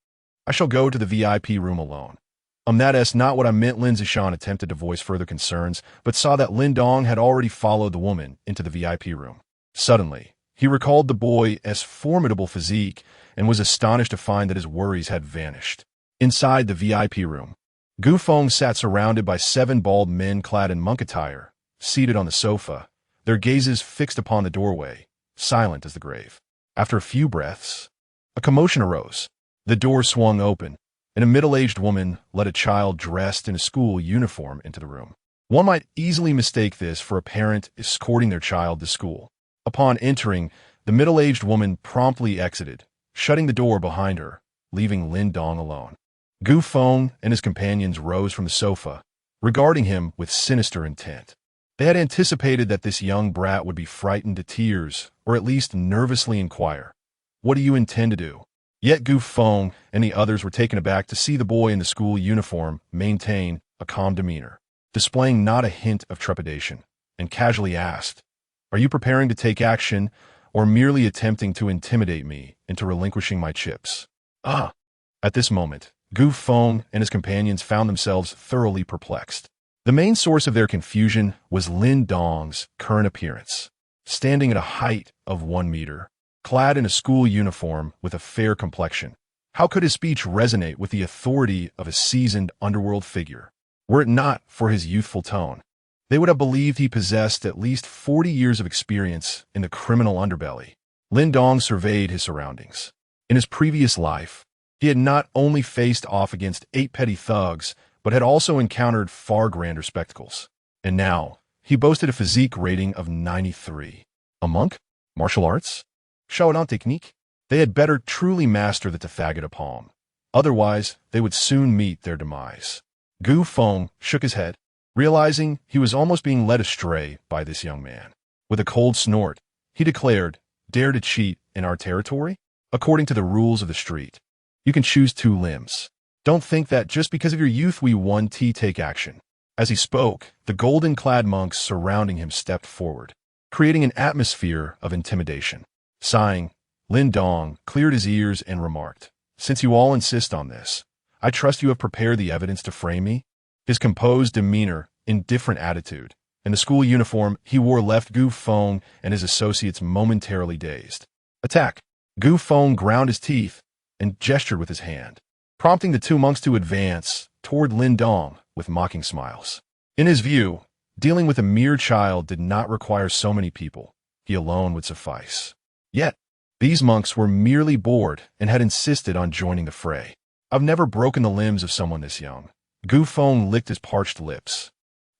I shall go to the VIP room alone. That's not what I meant. Lin Zishan attempted to voice further concerns, but saw that Lin Dong had already followed the woman into the VIP room. Suddenly, he recalled the boy's formidable physique and was astonished to find that his worries had vanished. Inside the VIP room, Gu Feng sat surrounded by 7 bald men clad in monk attire, seated on the sofa, their gazes fixed upon the doorway, silent as the grave. After a few breaths, a commotion arose. The door swung open, and a middle-aged woman led a child dressed in a school uniform into the room. One might easily mistake this for a parent escorting their child to school. Upon entering, the middle-aged woman promptly exited, shutting the door behind her, leaving Lin Dong alone. Gu Feng and his companions rose from the sofa, regarding him with sinister intent. They had anticipated that this young brat would be frightened to tears, or at least nervously inquire, "What do you intend to do?" Yet Gu Feng and the others were taken aback to see the boy in the school uniform maintain a calm demeanor, displaying not a hint of trepidation, and casually asked, "Are you preparing to take action, or merely attempting to intimidate me into relinquishing my chips?" At this moment, Gu Feng and his companions found themselves thoroughly perplexed. The main source of their confusion was Lin Dong's current appearance. Standing at a height of 1 meter, clad in a school uniform with a fair complexion, how could his speech resonate with the authority of a seasoned underworld figure? Were it not for his youthful tone, they would have believed he possessed at least 40 years of experience in the criminal underbelly. Lin Dong surveyed his surroundings. In his previous life, he had not only faced off against 8 petty thugs, but had also encountered far grander spectacles. And now, he boasted a physique rating of 93. A monk? Martial arts? Shaolin technique? They had better truly master the Tathagata palm. Otherwise, they would soon meet their demise. Gu Feng shook his head, realizing he was almost being led astray by this young man. With a cold snort, he declared, "Dare to cheat in our territory? According to the rules of the street, you can choose 2 limbs. Don't think that just because of your youth we want to take action." As he spoke, the golden-clad monks surrounding him stepped forward, creating an atmosphere of intimidation. Sighing, Lin Dong cleared his ears and remarked, "Since you all insist on this, I trust you have prepared the evidence to frame me." His composed demeanor, indifferent attitude, and the school uniform he wore left Gu Feng and his associates momentarily dazed. Attack! Gu Feng ground his teeth and gestured with his hand, prompting the two monks to advance toward Lin Dong with mocking smiles. In his view, dealing with a mere child did not require so many people. He alone would suffice. Yet, these monks were merely bored and had insisted on joining the fray. I've never broken the limbs of someone this young. Gu Feng licked his parched lips.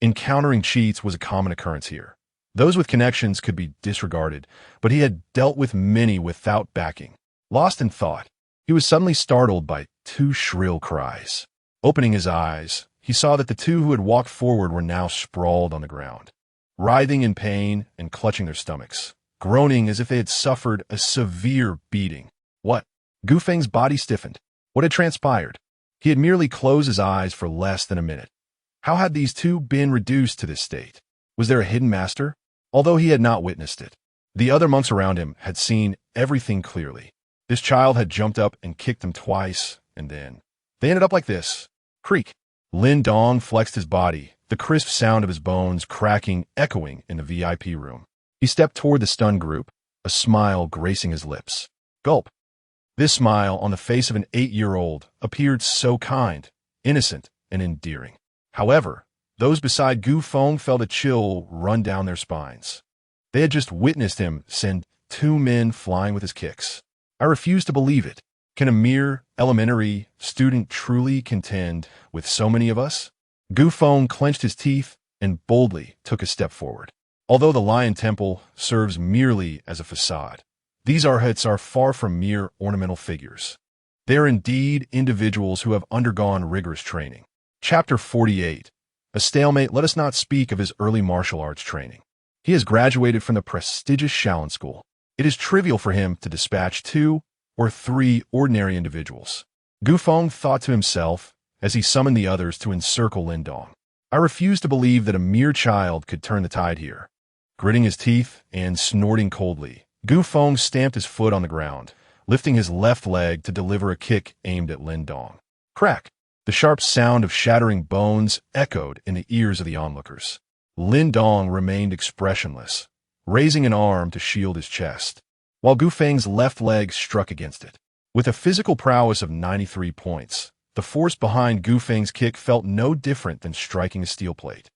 Encountering cheats was a common occurrence here. Those with connections could be disregarded, but he had dealt with many without backing. Lost in thought, he was suddenly startled by two shrill cries. Opening his eyes, he saw that the two who had walked forward were now sprawled on the ground, writhing in pain and clutching their stomachs, groaning as if they had suffered a severe beating. What? Gu Feng's body stiffened. What had transpired? He had merely closed his eyes for less than a minute. How had these two been reduced to this state? Was there a hidden master? Although he had not witnessed it, the other monks around him had seen everything clearly. This child had jumped up and kicked them twice, and then they ended up like this. Creak. Lin Dong flexed his body, the crisp sound of his bones cracking, echoing in the VIP room. He stepped toward the stunned group, a smile gracing his lips. Gulp. This smile on the face of an 8-year-old appeared so kind, innocent, and endearing. However, those beside Gu Feng felt a chill run down their spines. They had just witnessed him send two men flying with his kicks. I refuse to believe it. Can a mere elementary student truly contend with so many of us? Gu Feng clenched his teeth and boldly took a step forward. Although the Lion Temple serves merely as a facade, these arhats are far from mere ornamental figures. They are indeed individuals who have undergone rigorous training. Chapter 48. A stalemate. Let us not speak of his early martial arts training. He has graduated from the prestigious Shaolin School. It is trivial for him to dispatch 2 or 3 ordinary individuals. Gu Feng thought to himself as he summoned the others to encircle Lin Dong. I refuse to believe that a mere child could turn the tide here. Gritting his teeth and snorting coldly, Gu Feng stamped his foot on the ground, lifting his left leg to deliver a kick aimed at Lin Dong. Crack! The sharp sound of shattering bones echoed in the ears of the onlookers. Lin Dong remained expressionless, raising an arm to shield his chest, while Gu Feng's left leg struck against it. With a physical prowess of 93 points, the force behind Gu Feng's kick felt no different than striking a steel plate.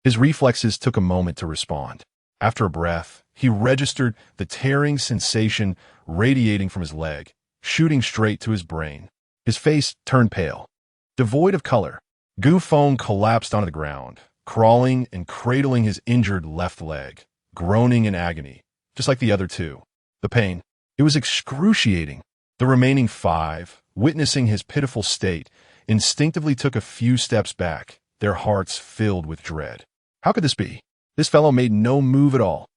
His reflexes took a moment to respond. After a breath, he registered the tearing sensation radiating from his leg, shooting straight to his brain. His face turned pale. Devoid of color, Gu Feng collapsed onto the ground, crawling and cradling his injured left leg, groaning in agony, just like the other two. The pain, it was excruciating. The remaining 5, witnessing his pitiful state, instinctively took a few steps back, their hearts filled with dread. How could this be? This fellow made no move at all.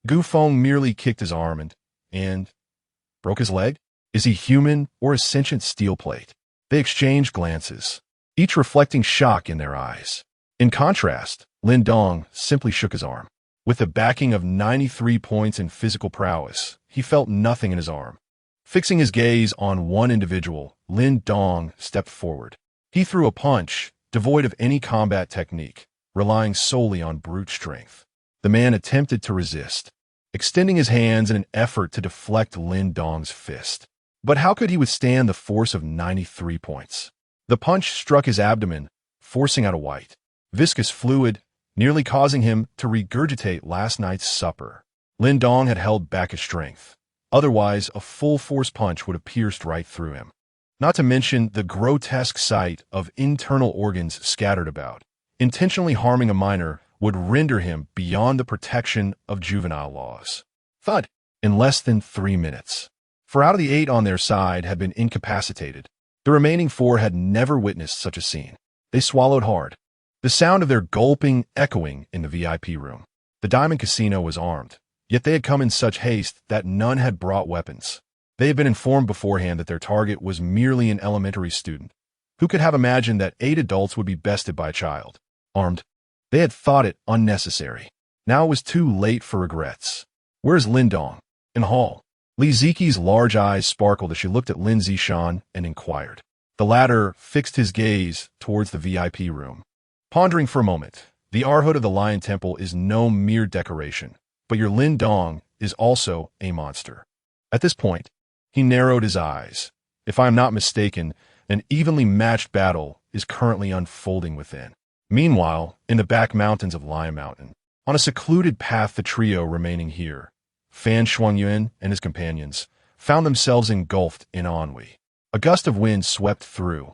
Gu Feng merely kicked his arm and broke his leg? Is he human or a sentient steel plate? They exchanged glances, each reflecting shock in their eyes. In contrast, Lin Dong simply shook his arm. With the backing of 93 points in physical prowess, he felt nothing in his arm. Fixing his gaze on one individual, Lin Dong stepped forward. He threw a punch, devoid of any combat technique, relying solely on brute strength. The man attempted to resist, extending his hands in an effort to deflect Lin Dong's fist. But how could he withstand the force of 93 points? The punch struck his abdomen, forcing out a white, viscous fluid, nearly causing him to regurgitate last night's supper. Lin Dong had held back his strength. Otherwise, a full-force punch would have pierced right through him. Not to mention the grotesque sight of internal organs scattered about. Intentionally harming a minor would render him beyond the protection of juvenile laws. Thud! In less than 3 minutes. 4 out of the 8 on their side had been incapacitated. The remaining 4 had never witnessed such a scene. They swallowed hard, the sound of their gulping echoing in the VIP room. The Diamond Casino was armed, yet they had come in such haste that none had brought weapons. They had been informed beforehand that their target was merely an elementary student. Who could have imagined that 8 adults would be bested by a child? Armed. They had thought it unnecessary. Now it was too late for regrets. Where's Lin Dong? In the hall. Li Ziqi's large eyes sparkled as she looked at Lin Zishan and inquired. The latter fixed his gaze towards the VIP room. Pondering for a moment, The Arhood of the Lion Temple is no mere decoration, but your Lin Dong is also a monster. At this point, he narrowed his eyes. If I am not mistaken, an evenly matched battle is currently unfolding within. Meanwhile, in the back mountains of Lion Mountain, on a secluded path, the trio remaining here, Fan Shuangyuan and his companions, found themselves engulfed in ennui. A gust of wind swept through,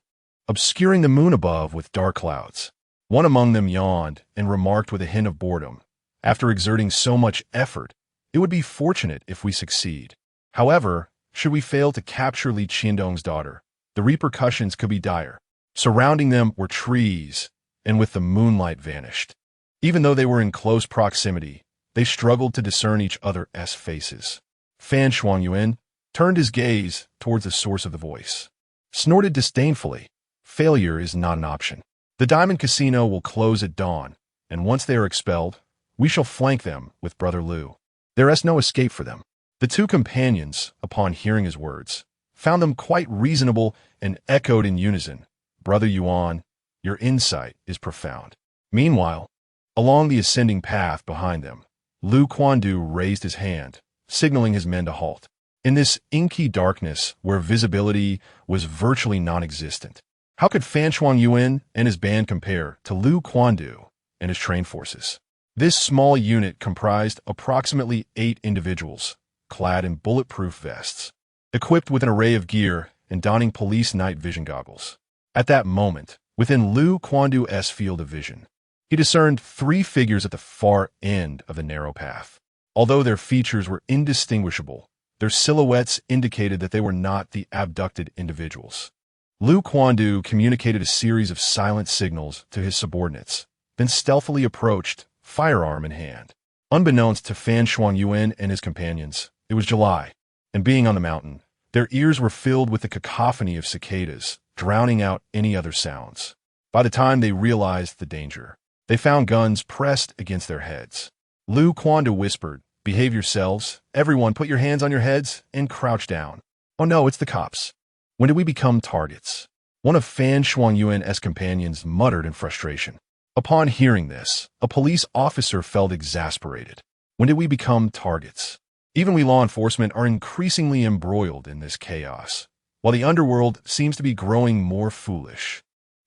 obscuring the moon above with dark clouds. One among them yawned and remarked with a hint of boredom, "After exerting so much effort, it would be fortunate if we succeed. However, should we fail to capture Li Qiandong's daughter, the repercussions could be dire." Surrounding them were trees, and with the moonlight vanished. Even though they were in close proximity, they struggled to discern each other's faces. Fan Shuangyuan turned his gaze towards the source of the voice, snorted disdainfully. "Failure is not an option. The Diamond Casino will close at dawn, and once they are expelled, we shall flank them with Brother Liu. There is no escape for them." The two companions, upon hearing his words, found them quite reasonable and echoed in unison, "Brother Yuan, your insight is profound." Meanwhile, along the ascending path behind them, Lu Quandu raised his hand, signaling his men to halt. In this inky darkness where visibility was virtually non-existent, how could Fan Shuangyuan and his band compare to Lu Quandu and his trained forces? This small unit comprised approximately 8 individuals, clad in bulletproof vests, equipped with an array of gear and donning police night vision goggles. At that moment, within Lu Quandu's field of vision, he discerned 3 figures at the far end of the narrow path. Although their features were indistinguishable, their silhouettes indicated that they were not the abducted individuals. Lu Quandu communicated a series of silent signals to his subordinates, then stealthily approached, firearm in hand. Unbeknownst to Fan Shuangyuan and his companions, it was July, and being on the mountain, their ears were filled with the cacophony of cicadas, drowning out any other sounds. By the time they realized the danger, they found guns pressed against their heads. Lu Quandu whispered, "Behave yourselves. Everyone put your hands on your heads and crouch down." "Oh no, it's the cops. When did we become targets?" One of Fan Shuangyuan's companions muttered in frustration. Upon hearing this, a police officer felt exasperated. When did we become targets? Even we law enforcement are increasingly embroiled in this chaos, while the underworld seems to be growing more foolish.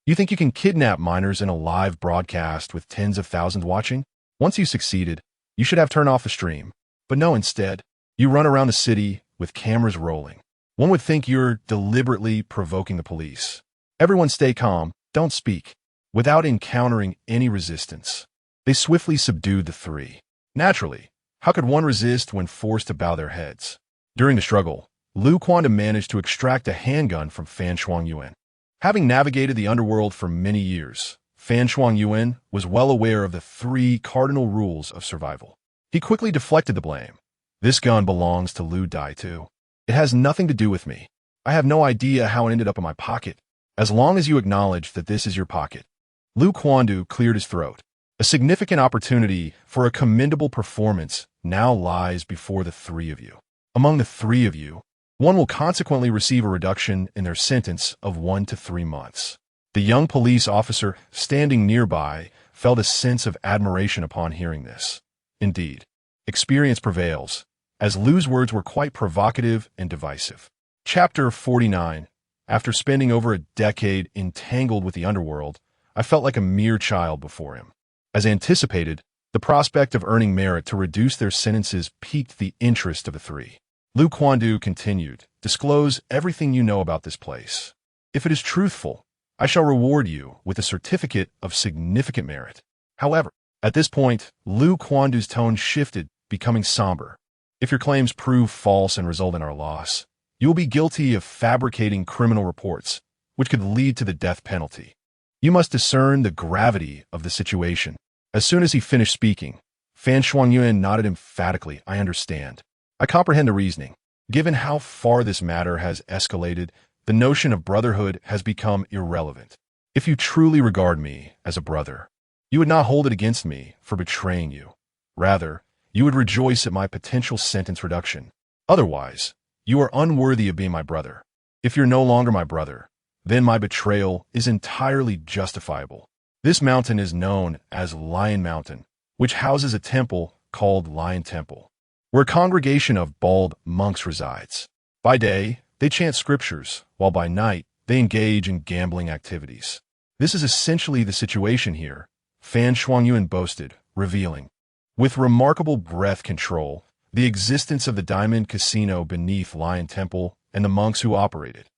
You think you can kidnap minors in a live broadcast with tens of thousands watching? Once you succeeded, you should have turned off the stream. But no, instead, you run around the city with cameras rolling. One would think you're deliberately provoking the police. Everyone stay calm, don't speak. Without encountering any resistance, they swiftly subdued the 3. Naturally, how could one resist when forced to bow their heads? During the struggle, Lu Quandu managed to extract a handgun from Fan Shuangyuan. Having navigated the underworld for many years, Fan Shuangyuan was well aware of the 3 cardinal rules of survival. He quickly deflected the blame. "This gun belongs to Lu Dai too. It has nothing to do with me. I have no idea how it ended up in my pocket. As long as you acknowledge that this is your pocket." Lu Quandu cleared his throat. A significant opportunity for a commendable performance now lies before the 3 of you. Among the 3 of you, one will consequently receive a reduction in their sentence of 1 to 3 months. The young police officer standing nearby felt a sense of admiration upon hearing this. Indeed, experience prevails, as Lu's words were quite provocative and divisive. Chapter 49. After spending over a decade entangled with the underworld, I felt like a mere child before him. As anticipated, the prospect of earning merit to reduce their sentences piqued the interest of the 3. Lu Quandu continued, "Disclose everything you know about this place. If it is truthful, I shall reward you with a certificate of significant merit." However, at this point, Lu Quandu's tone shifted, becoming somber. "If your claims prove false and result in our loss, you will be guilty of fabricating criminal reports, which could lead to the death penalty. You must discern the gravity of the situation." As soon as he finished speaking, Fan Shuangyuan nodded emphatically. "I understand. I comprehend the reasoning. Given how far this matter has escalated, the notion of brotherhood has become irrelevant. If you truly regard me as a brother, you would not hold it against me for betraying you. Rather, you would rejoice at my potential sentence reduction. Otherwise, you are unworthy of being my brother. If you're no longer my brother, then my betrayal is entirely justifiable. This mountain is known as Lion Mountain, which houses a temple called Lion Temple, where a congregation of bald monks resides. By day, they chant scriptures, while by night, they engage in gambling activities. This is essentially the situation here, Fan Shuangyuan boasted, revealing, with remarkable breath control, the existence of the diamond casino beneath Lion Temple and the monks who operate it.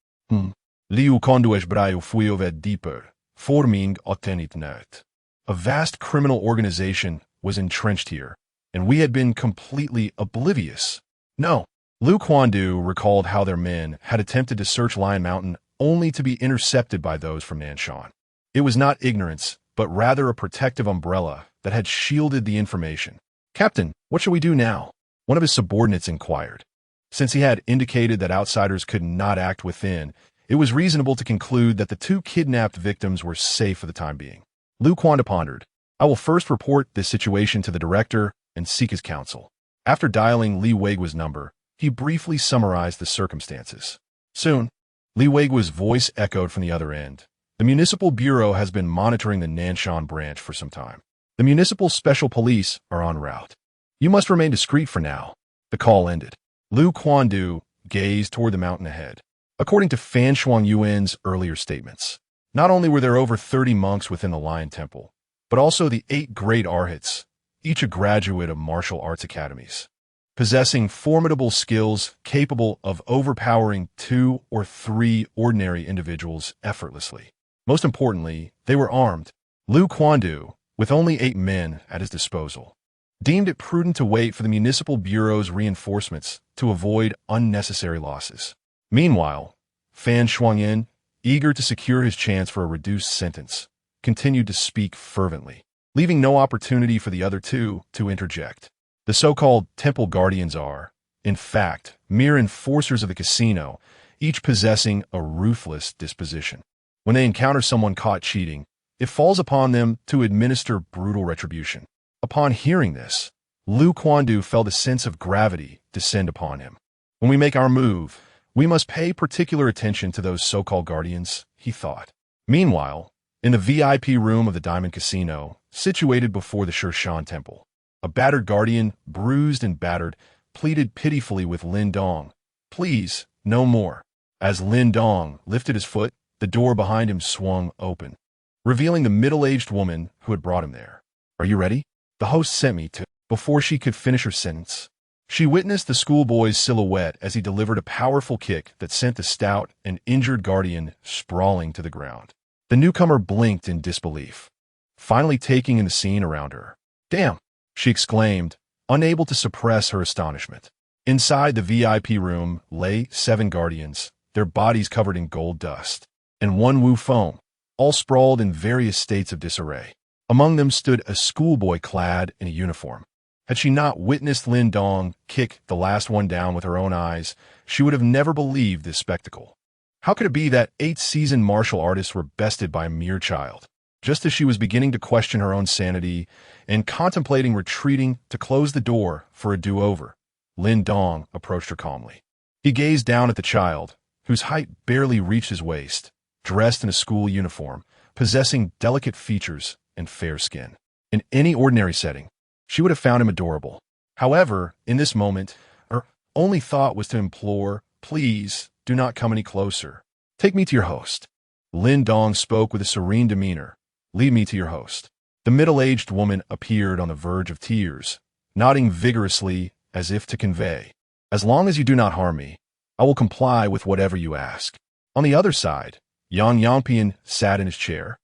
Liu konduesh braio fuio ved deeper, forming otenit net. A vast criminal organization was entrenched here, and we had been completely oblivious. No. Lu Quandu recalled how their men had attempted to search Lion Mountain only to be intercepted by those from Nanshan. It was not ignorance, but rather a protective umbrella that had shielded the information. "Captain, what shall we do now?" one of his subordinates inquired. Since he had indicated that outsiders could not act within, it was reasonable to conclude that the two kidnapped victims were safe for the time being. Lu Quandu pondered, "I will first report this situation to the director and seek his counsel." After dialing Li Weigua's number, he briefly summarized the circumstances. Soon, Li Weigua's voice echoed from the other end. "The Municipal Bureau has been monitoring the Nanshan branch for some time. The Municipal Special Police are en route. You must remain discreet for now." The call ended. Lu Quandu gazed toward the mountain ahead. According to Fan Shuangyuan's earlier statements, not only were there over 30 monks within the Lion Temple, but also the 8 great arhats, each a graduate of martial arts academies, possessing formidable skills capable of overpowering 2 or 3 ordinary individuals effortlessly. Most importantly, they were armed. Lu Quandu, with only 8 men at his disposal, deemed it prudent to wait for the Municipal Bureau's reinforcements to avoid unnecessary losses. Meanwhile, Fan Shuangyuan, eager to secure his chance for a reduced sentence, continued to speak fervently, leaving no opportunity for the other two to interject. The so-called temple guardians are, in fact, mere enforcers of the casino, each possessing a ruthless disposition. When they encounter someone caught cheating, it falls upon them to administer brutal retribution. Upon hearing this, Lu Quandu felt a sense of gravity descend upon him. "When we make our move, we must pay particular attention to those so-called guardians," he thought. Meanwhile, in the VIP room of the Diamond Casino, situated before the Shirshan Temple, a battered guardian, bruised and battered, pleaded pitifully with Lin Dong, "Please, no more." As Lin Dong lifted his foot, the door behind him swung open, revealing the middle-aged woman who had brought him there. "Are you ready? The host sent me to..." Before she could finish her sentence, she witnessed the schoolboy's silhouette as he delivered a powerful kick that sent the stout and injured guardian sprawling to the ground. The newcomer blinked in disbelief, finally taking in the scene around her. "Damn!" she exclaimed, unable to suppress her astonishment. Inside the VIP room lay 7 guardians, their bodies covered in gold dust, and 1 Wu Feng, all sprawled in various states of disarray. Among them stood a schoolboy clad in a uniform. Had she not witnessed Lin Dong kick the last one down with her own eyes, she would have never believed this spectacle. How could it be that 8 seasoned martial artists were bested by a mere child? Just as she was beginning to question her own sanity and contemplating retreating to close the door for a do-over, Lin Dong approached her calmly. He gazed down at the child, whose height barely reached his waist, dressed in a school uniform, possessing delicate features and fair skin. In any ordinary setting, she would have found him adorable. However, in this moment, her only thought was to implore, "Please, do not come any closer. Take me to your host." Lin Dong spoke with a serene demeanor. "Lead me to your host." The middle-aged woman appeared on the verge of tears, nodding vigorously as if to convey, "As long as you do not harm me, I will comply with whatever you ask." On the other side, Yang Yangpian sat in his chair,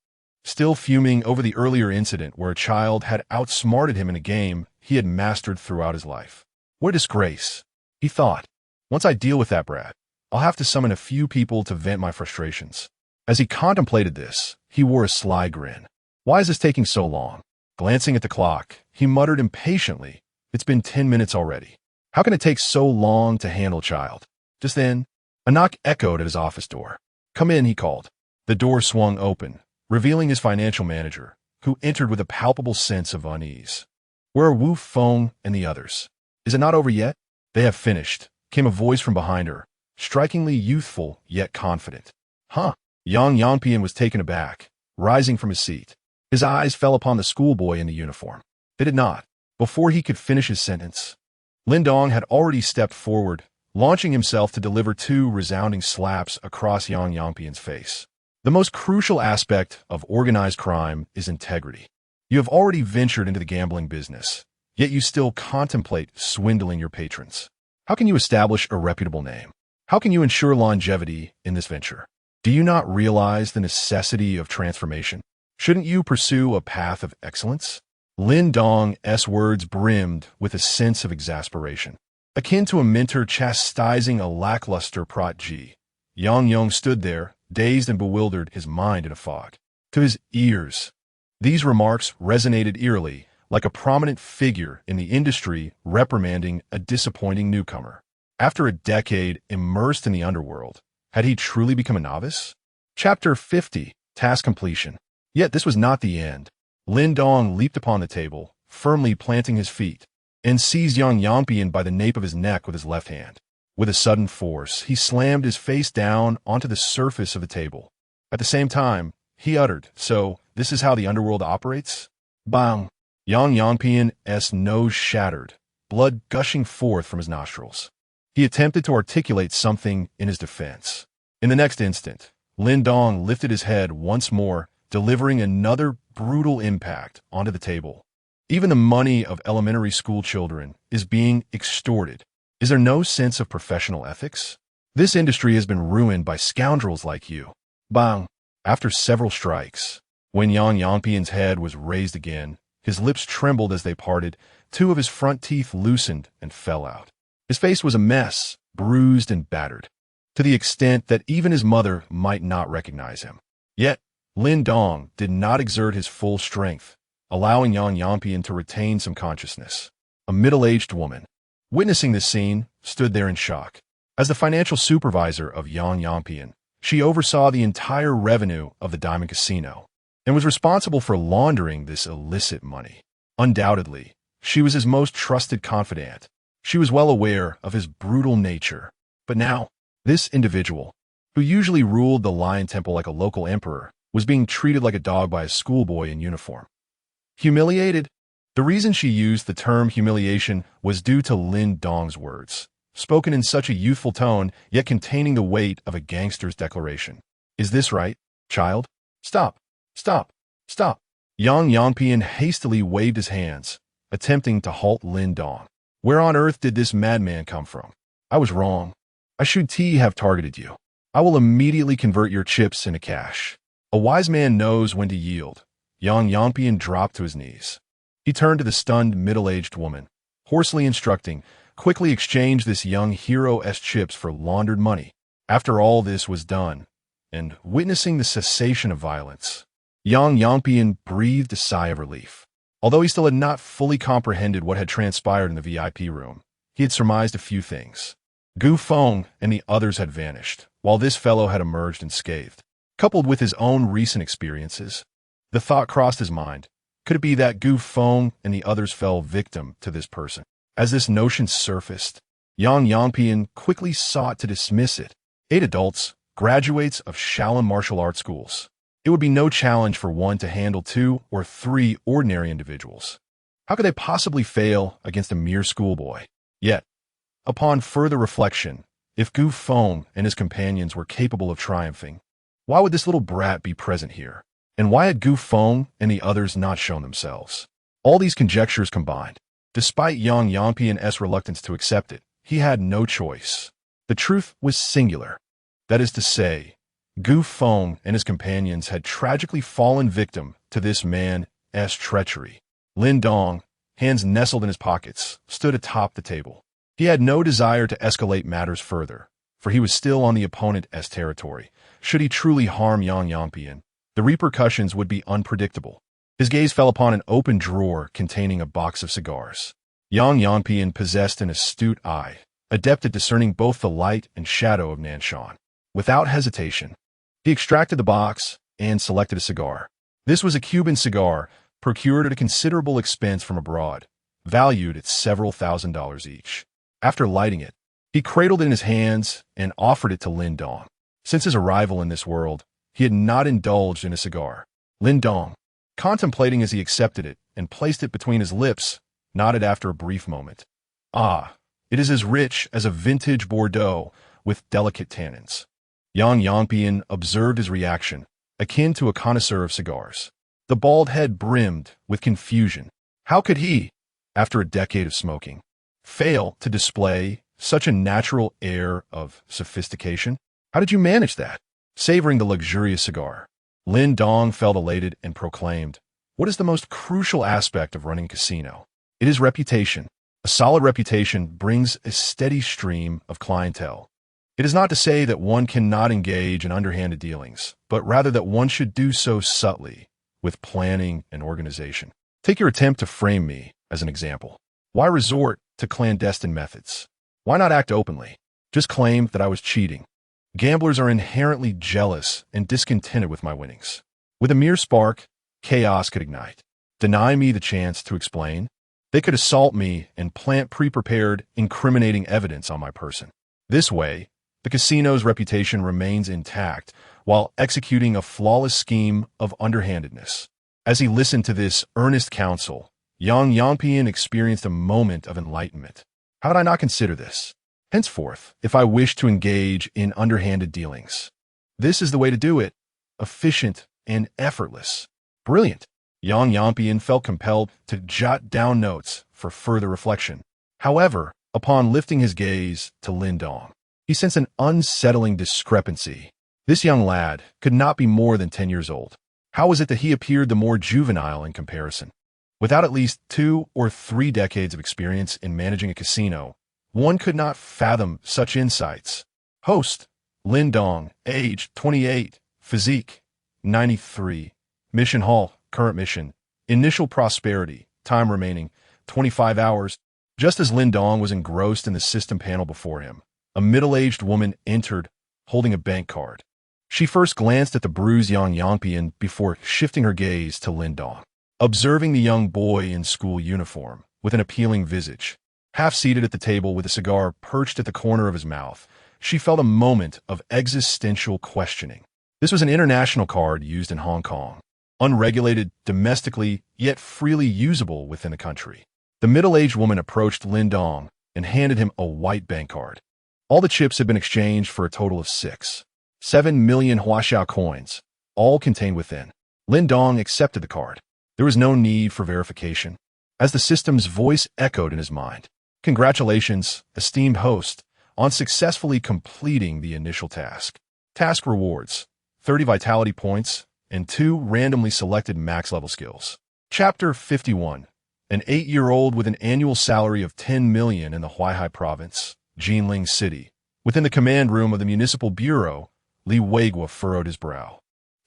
still fuming over the earlier incident where a child had outsmarted him in a game he had mastered throughout his life. "What a disgrace," he thought. "Once I deal with that brat, I'll have to summon a few people to vent my frustrations." As he contemplated this, he wore a sly grin. "Why is this taking so long?" Glancing at the clock, he muttered impatiently, "It's been 10 minutes already. How can it take so long to handle a child?" Just then, a knock echoed at his office door. "Come in," he called. The door swung open, revealing his financial manager, who entered with a palpable sense of unease. "Where are Wu Feng and the others? Is it not over yet?" "They have finished," came a voice from behind her, strikingly youthful yet confident. "Huh?" Yang Yangpian was taken aback, rising from his seat. His eyes fell upon the schoolboy in the uniform. They did not. Before he could finish his sentence, Lin Dong had already stepped forward, launching himself to deliver two resounding slaps across Yang Yangpian's face. The most crucial aspect of organized crime is integrity. You have already ventured into the gambling business, yet you still contemplate swindling your patrons. How can you establish a reputable name? How can you ensure longevity in this venture? Do you not realize the necessity of transformation? Shouldn't you pursue a path of excellence? Lin Dong's words brimmed with a sense of exasperation, akin to a mentor chastising a lackluster protege. Yang Yong stood there, dazed and bewildered, his mind in a fog. To his ears, these remarks resonated eerily, like a prominent figure in the industry reprimanding a disappointing newcomer. After a decade immersed in the underworld, had he truly become a novice? Chapter 50, Task Completion. Yet this was not the end. Lin Dong leaped upon the table, firmly planting his feet, and seized Yang Yangpian by the nape of his neck with his left hand. With a sudden force, he slammed his face down onto the surface of the table. At the same time, he uttered, "So, this is how the underworld operates?" Bang! Yang Yangpian's nose shattered, blood gushing forth from his nostrils. He attempted to articulate something in his defense. In the next instant, Lin Dong lifted his head once more, delivering another brutal impact onto the table. Even the money of elementary school children is being extorted. Is there no sense of professional ethics? This industry has been ruined by scoundrels like you. Bang! After several strikes, when Yang Yangpian's head was raised again, his lips trembled as they parted, two of his front teeth loosened and fell out. His face was a mess, bruised and battered, to the extent that even his mother might not recognize him. Yet, Lin Dong did not exert his full strength, allowing Yang Yangpian to retain some consciousness. A middle-aged woman, witnessing this scene, stood there in shock. As the financial supervisor of Yang Yangpian, she oversaw the entire revenue of the Diamond Casino and was responsible for laundering this illicit money. Undoubtedly, she was his most trusted confidant. She was well aware of his brutal nature. But now, this individual, who usually ruled the Lion Temple like a local emperor, was being treated like a dog by a schoolboy in uniform. Humiliated? The reason she used the term humiliation was due to Lin Dong's words, spoken in such a youthful tone, yet containing the weight of a gangster's declaration. Is this right, child? Stop! Stop! Stop! Yang Yangpian hastily waved his hands, attempting to halt Lin Dong. Where on earth did this madman come from? I was wrong. I should have targeted you. I will immediately convert your chips into cash. A wise man knows when to yield. Yang Yangpian dropped to his knees. He turned to the stunned middle-aged woman, hoarsely instructing, "Quickly exchange this young hero's chips for laundered money." After all this was done, and witnessing the cessation of violence, Yang Yangpian breathed a sigh of relief. Although he still had not fully comprehended what had transpired in the VIP room, he had surmised a few things. Gu Feng and the others had vanished, while this fellow had emerged unscathed. Coupled with his own recent experiences, the thought crossed his mind, could it be that Gu Feng and the others fell victim to this person? As this notion surfaced, Yang Yangpian quickly sought to dismiss it. 8 adults, graduates of Shaolin martial arts schools. It would be no challenge for one to handle 2 or 3 ordinary individuals. How could they possibly fail against a mere schoolboy? Yet, upon further reflection, if Gu Feng and his companions were capable of triumphing, why would this little brat be present here? And why had Gu Feng and the others not shown themselves? All these conjectures combined, despite Yang Yangpian's reluctance to accept it, he had no choice. The truth was singular. That is to say, Gu Feng and his companions had tragically fallen victim to this man's treachery. Lin Dong, hands nestled in his pockets, stood atop the table. He had no desire to escalate matters further, for he was still on the opponent's territory. Should he truly harm Yang Yangpian, the repercussions would be unpredictable. His gaze fell upon an open drawer containing a box of cigars. Yang Yangpian possessed an astute eye, adept at discerning both the light and shadow of Nanshan. Without hesitation, he extracted the box and selected a cigar. This was a Cuban cigar, procured at a considerable expense from abroad, valued at several $1,000s each. After lighting it, he cradled it in his hands and offered it to Lin Dong. Since his arrival in this world, he had not indulged in a cigar. Lin Dong, contemplating as he accepted it and placed it between his lips, nodded after a brief moment. Ah, it is as rich as a vintage Bordeaux with delicate tannins. Yang Yangpian observed his reaction, akin to a connoisseur of cigars. The bald head brimmed with confusion. How could he, after a decade of smoking, fail to display such a natural air of sophistication? How did you manage that? Savoring the luxurious cigar, Lin Dong felt elated and proclaimed, "What is the most crucial aspect of running a casino? It is reputation. A solid reputation brings a steady stream of clientele. It is not to say that one cannot engage in underhanded dealings, but rather that one should do so subtly, with planning and organization. Take your attempt to frame me as an example. Why resort to clandestine methods? Why not act openly? Just claim that I was cheating. Gamblers are inherently jealous and discontented with my winnings. With a mere spark, chaos could ignite. Deny me the chance to explain. They could assault me and plant pre-prepared, incriminating evidence on my person. This way, the casino's reputation remains intact while executing a flawless scheme of underhandedness." As he listened to this earnest counsel, Yang Yangpian experienced a moment of enlightenment. How did I not consider this? Henceforth, if I wish to engage in underhanded dealings, this is the way to do it. Efficient and effortless. Brilliant. Yang Yangpian felt compelled to jot down notes for further reflection. However, upon lifting his gaze to Lin Dong, he sensed an unsettling discrepancy. This young lad could not be more than 10 years old. How was it that he appeared the more juvenile in comparison? Without at least 2 or 3 decades of experience in managing a casino, one could not fathom such insights. Host: Lin Dong, age 28, physique 93, mission hall, current mission, initial prosperity, time remaining 25 hours. Just as Lin Dong was engrossed in the system panel before him, a middle-aged woman entered, holding a bank card. She first glanced at the bruised Yang Yangpian before shifting her gaze to Lin Dong. Observing the young boy in school uniform, with an appealing visage, half-seated at the table with a cigar perched at the corner of his mouth, she felt a moment of existential questioning. This was an international card used in Hong Kong, unregulated domestically, yet freely usable within the country. The middle-aged woman approached Lin Dong and handed him a white bank card. All the chips had been exchanged for a total of 7 million Huaxiao coins, all contained within. Lin Dong accepted the card. There was no need for verification, as the system's voice echoed in his mind. Congratulations, esteemed host, on successfully completing the initial task. Task rewards: 30 vitality points and 2 randomly selected max-level skills. Chapter 51. An 8-year-old with an annual salary of 10 million in the Huaihai province, Jinling City. Within the command room of the municipal bureau, Li Weigua furrowed his brow.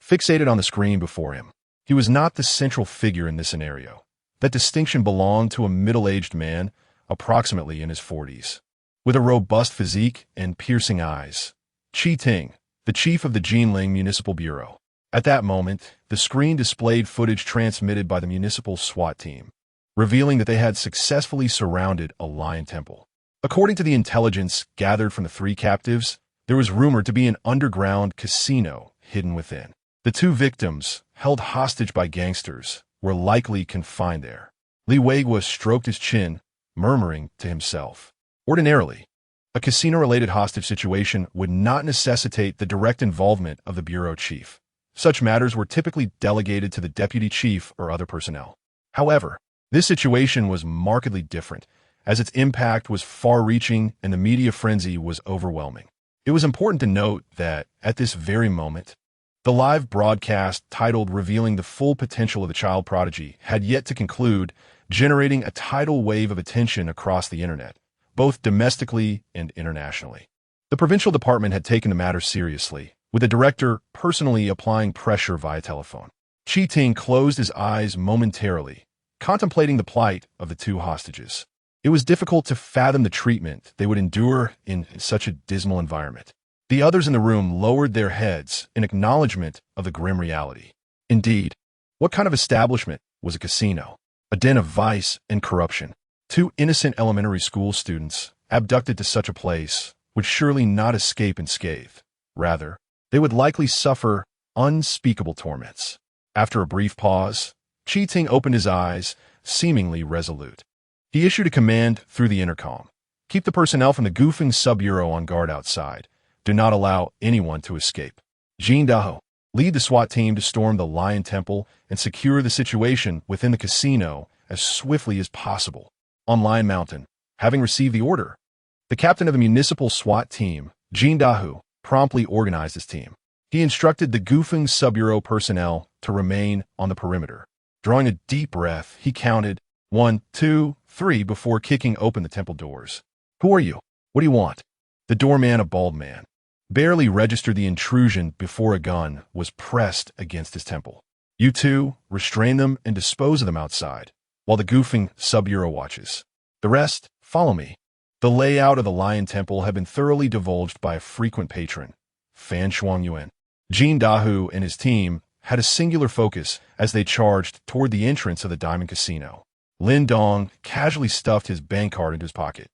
Fixated on the screen before him, he was not the central figure in this scenario. That distinction belonged to a middle-aged man, approximately in his 40s, with a robust physique and piercing eyes. Qi Ting, the chief of the Jinling Municipal Bureau. At that moment, the screen displayed footage transmitted by the municipal SWAT team, revealing that they had successfully surrounded a lion temple. According to the intelligence gathered from the 3 captives, there was rumored to be an underground casino hidden within. The 2 victims, held hostage by gangsters, were likely confined there. Li Weigua stroked his chin, murmuring to himself. Ordinarily, a casino-related hostage situation would not necessitate the direct involvement of the bureau chief. Such matters were typically delegated to the deputy chief or other personnel. However, this situation was markedly different, as its impact was far-reaching and the media frenzy was overwhelming. It was important to note that, at this very moment, the live broadcast titled Revealing the Full Potential of the Child Prodigy had yet to conclude, generating a tidal wave of attention across the internet, both domestically and internationally. The provincial department had taken the matter seriously, with the director personally applying pressure via telephone. Qi Ting closed his eyes momentarily, contemplating the plight of the 2 hostages. It was difficult to fathom the treatment they would endure in such a dismal environment. The others in the room lowered their heads in acknowledgement of the grim reality. Indeed, what kind of establishment was a casino? A den of vice and corruption. 2 innocent elementary school students, abducted to such a place, would surely not escape unscathed. Rather, they would likely suffer unspeakable torments. After a brief pause, Chi Ting opened his eyes, seemingly resolute. He issued a command through the intercom. Keep the personnel from the goofing sub-bureau on guard outside. Do not allow anyone to escape. Jin Daho, lead the SWAT team to storm the Lion Temple and secure the situation within the casino as swiftly as possible. On Lion Mountain, having received the order, the captain of the municipal SWAT team, Jin Dahu, promptly organized his team. He instructed the goofing sub-bureau personnel to remain on the perimeter. Drawing a deep breath, he counted 1, 2, 3 before kicking open the temple doors. Who are you? What do you want? The doorman, a bald man, barely registered the intrusion before a gun was pressed against his temple. You two, restrain them and dispose of them outside, while the goofing sub-bureau watches. The rest, follow me. The layout of the Lion Temple had been thoroughly divulged by a frequent patron, Fan Shuangyuan. Jin Dahu and his team had a singular focus as they charged toward the entrance of the Diamond Casino. Lin Dong casually stuffed his bank card into his pocket,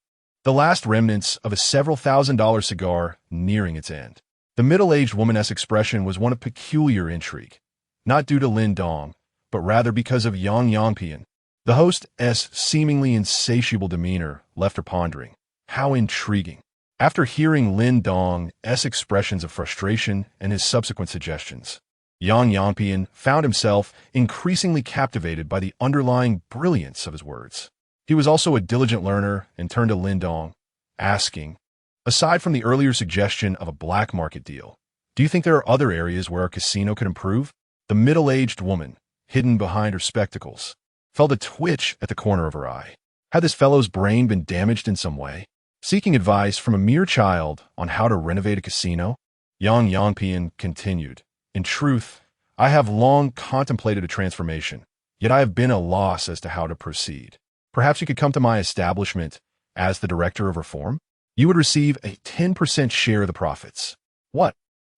the last remnants of a several $1,000 cigar nearing its end. The middle-aged woman's expression was one of peculiar intrigue, not due to Lin Dong, but rather because of Yang Yangpian. The host's seemingly insatiable demeanor left her pondering. How intriguing. After hearing Lin Dong's expressions of frustration and his subsequent suggestions, Yang Yangpian found himself increasingly captivated by the underlying brilliance of his words. He was also a diligent learner and turned to Lin Dong, asking, aside from the earlier suggestion of a black market deal, do you think there are other areas where our casino could improve? The middle-aged woman, hidden behind her spectacles, felt a twitch at the corner of her eye. Had this fellow's brain been damaged in some way? Seeking advice from a mere child on how to renovate a casino, Yang Yangpian continued, in truth, I have long contemplated a transformation, yet I have been at a loss as to how to proceed. Perhaps you could come to my establishment as the director of reform? You would receive a 10% share of the profits. What?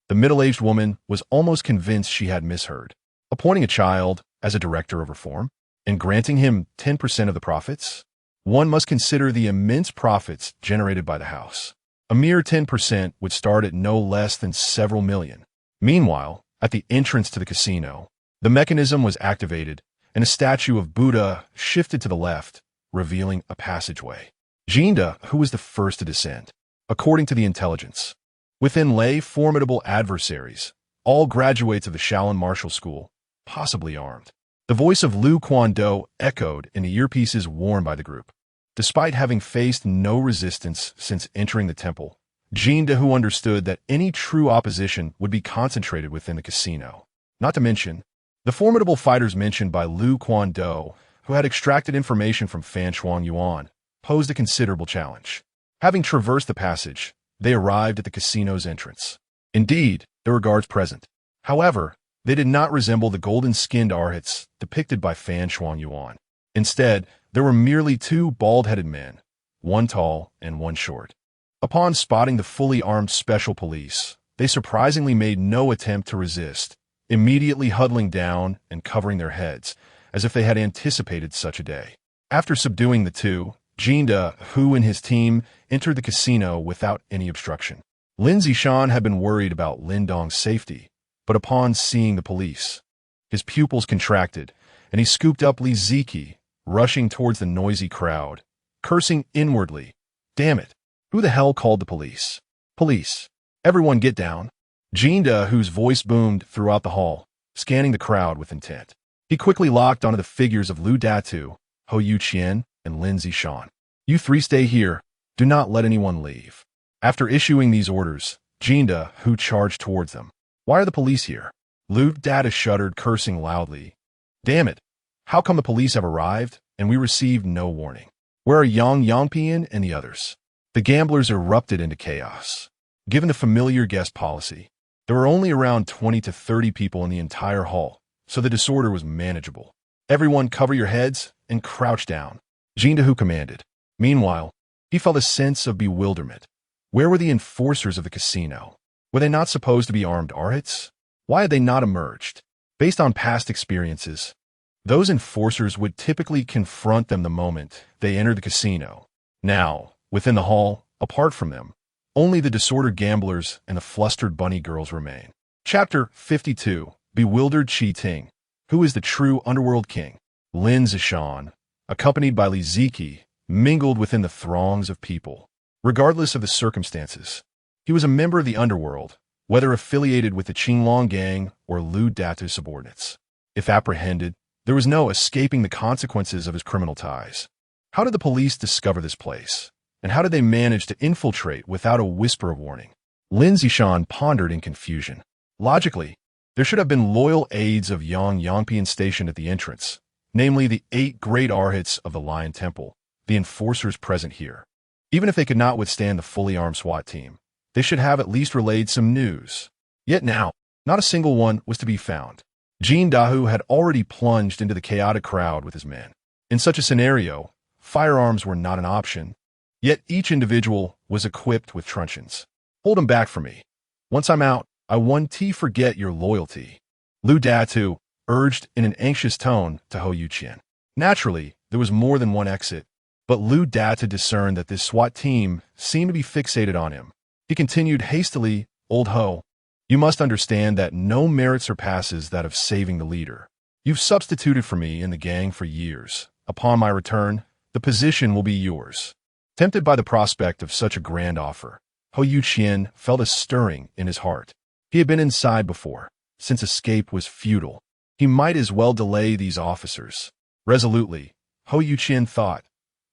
The middle-aged woman was almost convinced she had misheard. Appointing a child as a director of reform and granting him 10% of the profits? One must consider the immense profits generated by the house. A mere 10% would start at no less than several million. Meanwhile, at the entrance to the casino, the mechanism was activated and a statue of Buddha shifted to the left, revealing a passageway. Jinda, who was the first to descend, according to the intelligence. Within lay formidable adversaries, all graduates of the Shaolin Martial School, possibly armed. The voice of Lu Quando echoed in the earpieces worn by the group. Despite having faced no resistance since entering the temple, Jinda, who understood that any true opposition would be concentrated within the casino. Not to mention, the formidable fighters mentioned by Lu Quando, who had extracted information from Fan Shuangyuan, posed a considerable challenge. Having traversed the passage, they arrived at the casino's entrance. Indeed, there were guards present. However, they did not resemble the golden-skinned arhats depicted by Fan Shuangyuan. Instead, there were merely two bald-headed men, one tall and one short. Upon spotting the fully armed special police, they surprisingly made no attempt to resist, immediately huddling down and covering their heads, as if they had anticipated such a day. After subduing the two, Jinda, who and his team entered the casino without any obstruction. Lin Zishan had been worried about Lin Dong's safety, but upon seeing the police, his pupils contracted, and he scooped up Li Ziki, rushing towards the noisy crowd, cursing inwardly. Damn it! Who the hell called the police? Police! Everyone get down! Jinda, whose voice boomed throughout the hall, scanning the crowd with intent. He quickly locked onto the figures of Lu Datu, Ho Yu Qian, and Lin Zishan. You three stay here. Do not let anyone leave. After issuing these orders, Jinda, who charged towards them. Why are the police here? Lu Datu shuddered, cursing loudly. Damn it! How come the police have arrived, and we received no warning? Where are Yang Yangpian and the others? The gamblers erupted into chaos. Given the familiar guest policy, there were only around 20 to 30 people in the entire hall, so the disorder was manageable. Everyone cover your heads and crouch down. Jinda, who commanded. Meanwhile, he felt a sense of bewilderment. Where were the enforcers of the casino? Were they not supposed to be armed arhats? Why had they not emerged? Based on past experiences, those enforcers would typically confront them the moment they entered the casino. Now, within the hall, apart from them, only the disordered gamblers and the flustered bunny girls remain. Chapter 52. Bewildered Chi Ting. Who is the true underworld king? Lin Zishan, accompanied by Li Ziki, mingled within the throngs of people. Regardless of the circumstances, he was a member of the underworld, whether affiliated with the Qinglong gang or Lu Datu subordinates. If apprehended, there was no escaping the consequences of his criminal ties. How did the police discover this place? And how did they manage to infiltrate without a whisper of warning? Lin Zishan pondered in confusion. Logically, there should have been loyal aides of Yang Yangpian stationed at the entrance, namely the 8 great arhats of the Lion Temple, the enforcers present here. Even if they could not withstand the fully armed SWAT team, they should have at least relayed some news. Yet now, not a single one was to be found. Jin Dahu had already plunged into the chaotic crowd with his men. In such a scenario, firearms were not an option, yet each individual was equipped with truncheons. Hold them back for me. Once I'm out, I won't forget your loyalty. Lu Datu urged in an anxious tone to Ho Yuqian. Naturally, there was more than one exit, but Lu Datu discerned that this SWAT team seemed to be fixated on him. He continued hastily, "Old Ho, you must understand that no merit surpasses that of saving the leader. You've substituted for me in the gang for years. Upon my return, the position will be yours." Tempted by the prospect of such a grand offer, Ho Yuqian felt a stirring in his heart. He had been inside before. Since escape was futile, he might as well delay these officers. Resolutely, Ho Yuqian thought,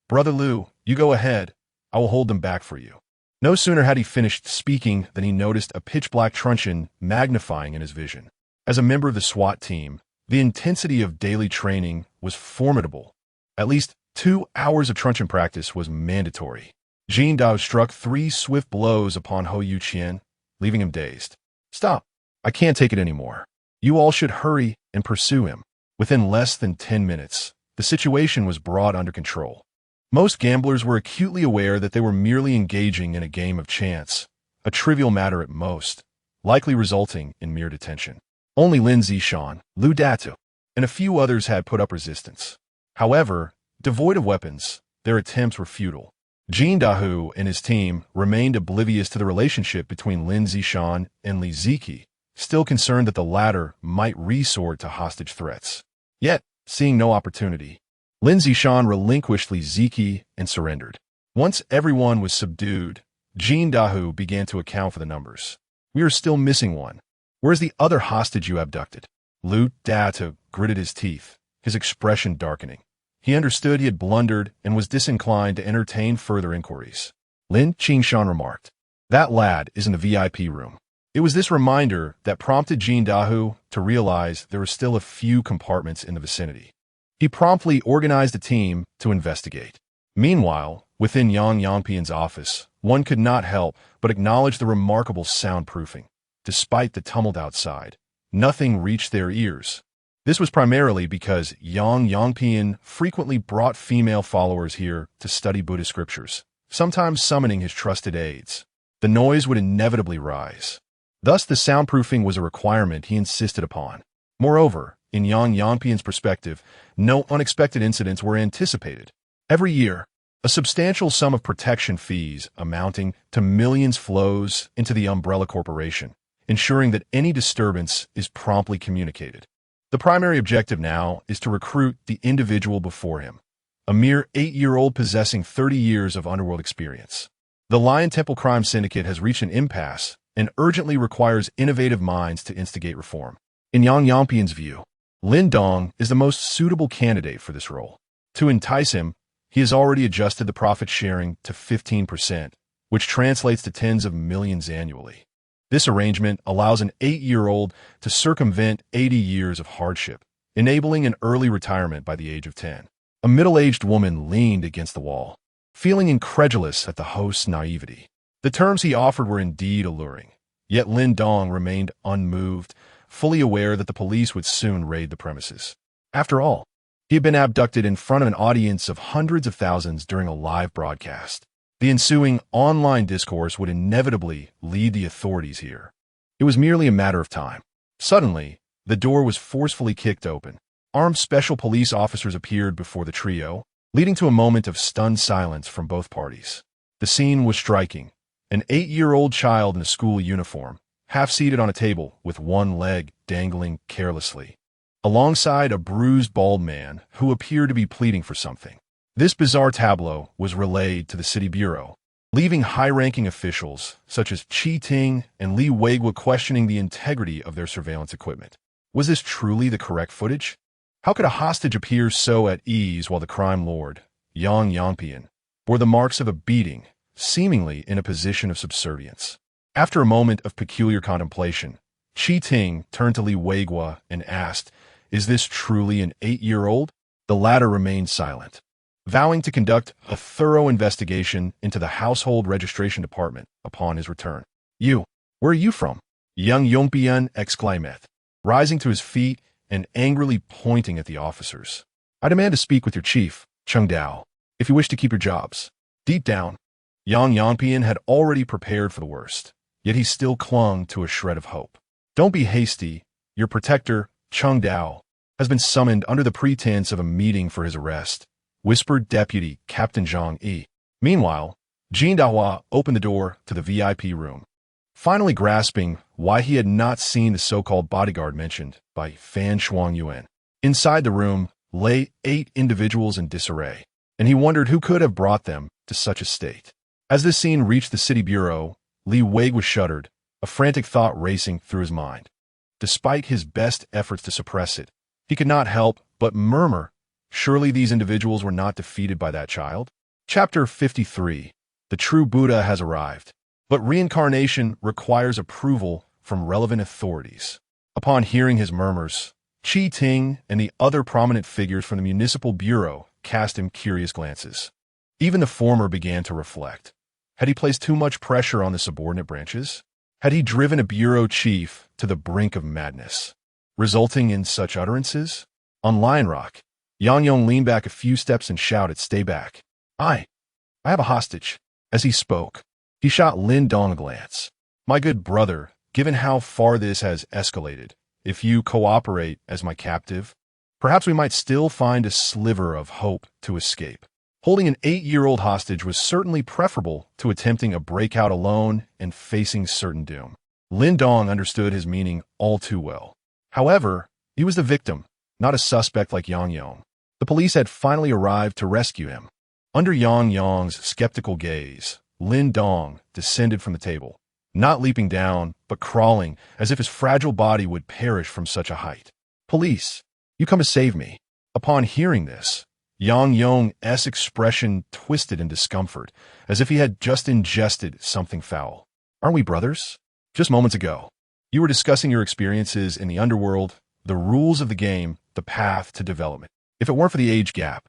"Brother Lu, you go ahead. I will hold them back for you." No sooner had he finished speaking than he noticed a pitch-black truncheon magnifying in his vision. As a member of the SWAT team, the intensity of daily training was formidable. At least 2 hours of truncheon practice was mandatory. Jin Dao struck 3 swift blows upon Ho Yuqian, leaving him dazed. "Stop. I can't take it anymore. You all should hurry and pursue him." Within less than 10 minutes, the situation was brought under control. Most gamblers were acutely aware that they were merely engaging in a game of chance, a trivial matter at most, likely resulting in mere detention. Only Lin Zishan, Lu Datu, and a few others had put up resistance. However, devoid of weapons, their attempts were futile. Jin Dahu and his team remained oblivious to the relationship between Lin Zishan and Li Ziki, still concerned that the latter might resort to hostage threats. Yet, seeing no opportunity, Lin Zishan relinquished Li Ziki and surrendered. Once everyone was subdued, Jin Dahu began to account for the numbers. "We are still missing one. Where's the other hostage you abducted?" Lu Datu gritted his teeth, his expression darkening. He understood he had blundered and was disinclined to entertain further inquiries. Lin Qingshan remarked, "That lad is in the VIP room." It was this reminder that prompted Jin Dahu to realize there were still a few compartments in the vicinity. He promptly organized a team to investigate. Meanwhile, within Yang Yangpian's office, one could not help but acknowledge the remarkable soundproofing. Despite the tumult outside, nothing reached their ears. This was primarily because Yang Yangpian frequently brought female followers here to study Buddhist scriptures, sometimes summoning his trusted aides. The noise would inevitably rise. Thus, the soundproofing was a requirement he insisted upon. Moreover, in Yang Yangpian's perspective, no unexpected incidents were anticipated. Every year, a substantial sum of protection fees amounting to millions flows into the umbrella corporation, ensuring that any disturbance is promptly communicated. The primary objective now is to recruit the individual before him, a mere 8-year-old possessing 30 years of underworld experience. The Lion Temple crime syndicate has reached an impasse and urgently requires innovative minds to instigate reform. In Yang Yangpian's view, Lin Dong is the most suitable candidate for this role. To entice him, he has already adjusted the profit sharing to 15%, which translates to tens of millions annually. This arrangement allows an 8-year-old to circumvent 80 years of hardship, enabling an early retirement by the age of 10. A middle-aged woman leaned against the wall, feeling incredulous at the host's naivety. The terms he offered were indeed alluring, yet Lin Dong remained unmoved, fully aware that the police would soon raid the premises. After all, he had been abducted in front of an audience of hundreds of thousands during a live broadcast. The ensuing online discourse would inevitably lead the authorities here. It was merely a matter of time. Suddenly, the door was forcefully kicked open. Armed special police officers appeared before the trio, leading to a moment of stunned silence from both parties. The scene was striking. An 8-year-old child in a school uniform, half-seated on a table with one leg dangling carelessly. alongside a bruised bald man who appeared to be pleading for something. This bizarre tableau was relayed to the city bureau, leaving high-ranking officials such as Chi Ting and Li Weigua questioning the integrity of their surveillance equipment. Was this truly the correct footage? How could a hostage appear so at ease while the crime lord, Yang Yangpian, bore the marks of a beating, seemingly in a position of subservience? After a moment of peculiar contemplation, Chi Ting turned to Li Weigua and asked, "Is this truly an 8-year-old?" The latter remained silent, vowing to conduct a thorough investigation into the household registration department upon his return. "You, where are you from?" Yang Yongpian exclaimed, rising to his feet and angrily pointing at the officers. "I demand to speak with your chief, Chung Dao, if you wish to keep your jobs." Deep down, Yang Yongpian had already prepared for the worst, yet he still clung to a shred of hope. "Don't be hasty. Your protector, Chung Dao, has been summoned under the pretense of a meeting for his arrest," whispered Deputy Captain Zhang Yi. Meanwhile, Jin Dahua opened the door to the VIP room, finally grasping why he had not seen the so-called bodyguard mentioned by Fan Shuangyuan. Inside the room lay 8 individuals in disarray, and he wondered who could have brought them to such a state. As this scene reached the city bureau, Li Weigua shuddered, a frantic thought racing through his mind. Despite his best efforts to suppress it, he could not help but murmur, surely these individuals were not defeated by that child? Chapter 53. The true Buddha has arrived. But reincarnation requires approval from relevant authorities. Upon hearing his murmurs, Chi Ting and the other prominent figures from the municipal bureau cast him curious glances. Even the former began to reflect. Had he placed too much pressure on the subordinate branches? Had he driven a bureau chief to the brink of madness, resulting in such utterances? On Lion Rock, Yang Yong leaned back a few steps and shouted, "Stay back. I have a hostage." As he spoke, he shot Lin Dong a glance. "My good brother, given how far this has escalated, if you cooperate as my captive, perhaps we might still find a sliver of hope to escape." Holding an 8-year-old hostage was certainly preferable to attempting a breakout alone and facing certain doom. Lin Dong understood his meaning all too well. However, he was the victim, not a suspect like Yang Yong. The police had finally arrived to rescue him. Under Yang Yong's skeptical gaze, Lin Dong descended from the table, not leaping down, but crawling as if his fragile body would perish from such a height. "Police, you come to save me." Upon hearing this, Yang Yong's expression twisted in discomfort, as if he had just ingested something foul. "Aren't we brothers? Just moments ago, you were discussing your experiences in the underworld, the rules of the game, the path to development. If it weren't for the age gap,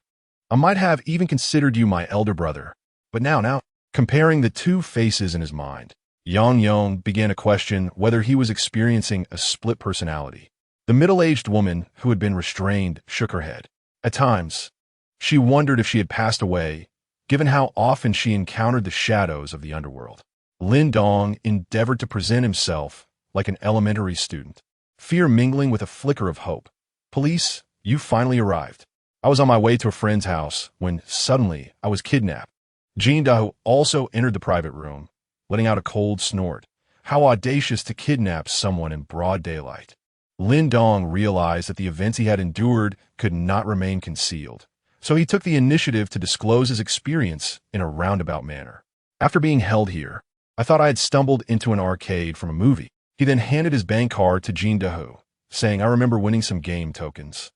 I might have even considered you my elder brother. But now, comparing the two faces in his mind, Yang Yong began to question whether he was experiencing a split personality. The middle-aged woman who had been restrained shook her head. At times, she wondered if she had passed away, given how often she encountered the shadows of the underworld. Lin Dong endeavored to present himself like an elementary student, fear mingling with a flicker of hope. "Police, you finally arrived. I was on my way to a friend's house when suddenly I was kidnapped." Jin Dahu also entered the private room, letting out a cold snort. How audacious to kidnap someone in broad daylight. Lin Dong realized that the events he had endured could not remain concealed, so he took the initiative to disclose his experience in a roundabout manner. "After being held here, I thought I had stumbled into an arcade from a movie." He then handed his bank card to Jin Dahu, saying, "I remember winning some game tokens,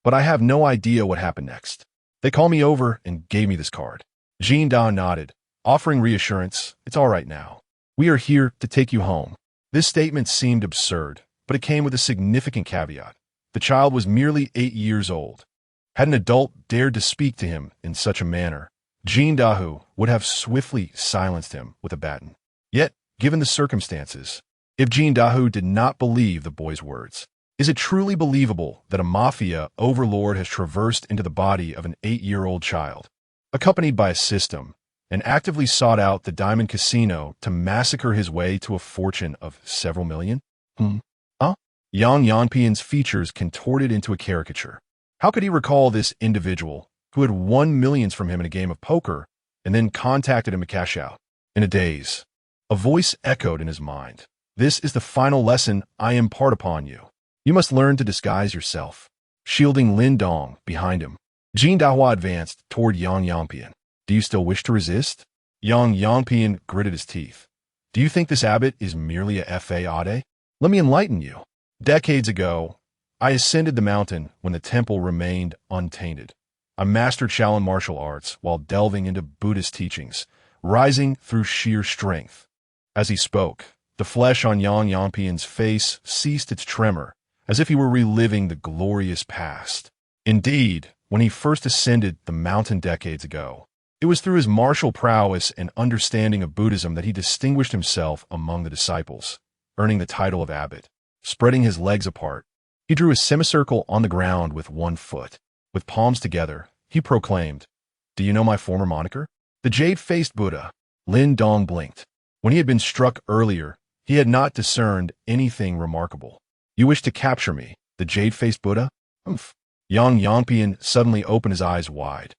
but I have no idea what happened next. They called me over and gave me this card." Jin Da nodded, offering reassurance. "It's all right now. We are here to take you home." This statement seemed absurd, but it came with a significant caveat. The child was merely 8 years old. Had an adult dared to speak to him in such a manner, Jin Dahu would have swiftly silenced him with a baton. Yet, given the circumstances, if Jin Dahu did not believe the boy's words, is it truly believable that a mafia overlord has traversed into the body of an 8-year-old child, accompanied by a system, and actively sought out the Diamond Casino to massacre his way to a fortune of several million? Yang Yanpian's features contorted into a caricature. How could he recall this individual who had won millions from him in a game of poker and then contacted him to cash out? In a daze, a voice echoed in his mind. "This is the final lesson I impart upon you. You must learn to disguise yourself. Shielding Lin Dong behind him, Jin Dahua advanced toward Yang Yangpian. Do you still wish to resist? Yang Yangpian gritted his teeth. Do you think this abbot is merely a fade? Let me enlighten you. Decades ago, I ascended the mountain when the temple remained untainted. I mastered Shaolin martial arts while delving into Buddhist teachings, rising through sheer strength. As he spoke, the flesh on Yang Yangpian's face ceased its tremor, as if he were reliving the glorious past. Indeed, when he first ascended the mountain decades ago, it was through his martial prowess and understanding of Buddhism that he distinguished himself among the disciples, earning the title of abbot. Spreading his legs apart, he drew a semicircle on the ground with one foot. With palms together, he proclaimed, "Do you know my former moniker? The Jade-Faced Buddha." Lin Dong blinked. When he had been struck earlier, he had not discerned anything remarkable. You wish to capture me, the Jade-Faced Buddha? Humph. Yang Yangpian suddenly opened his eyes wide,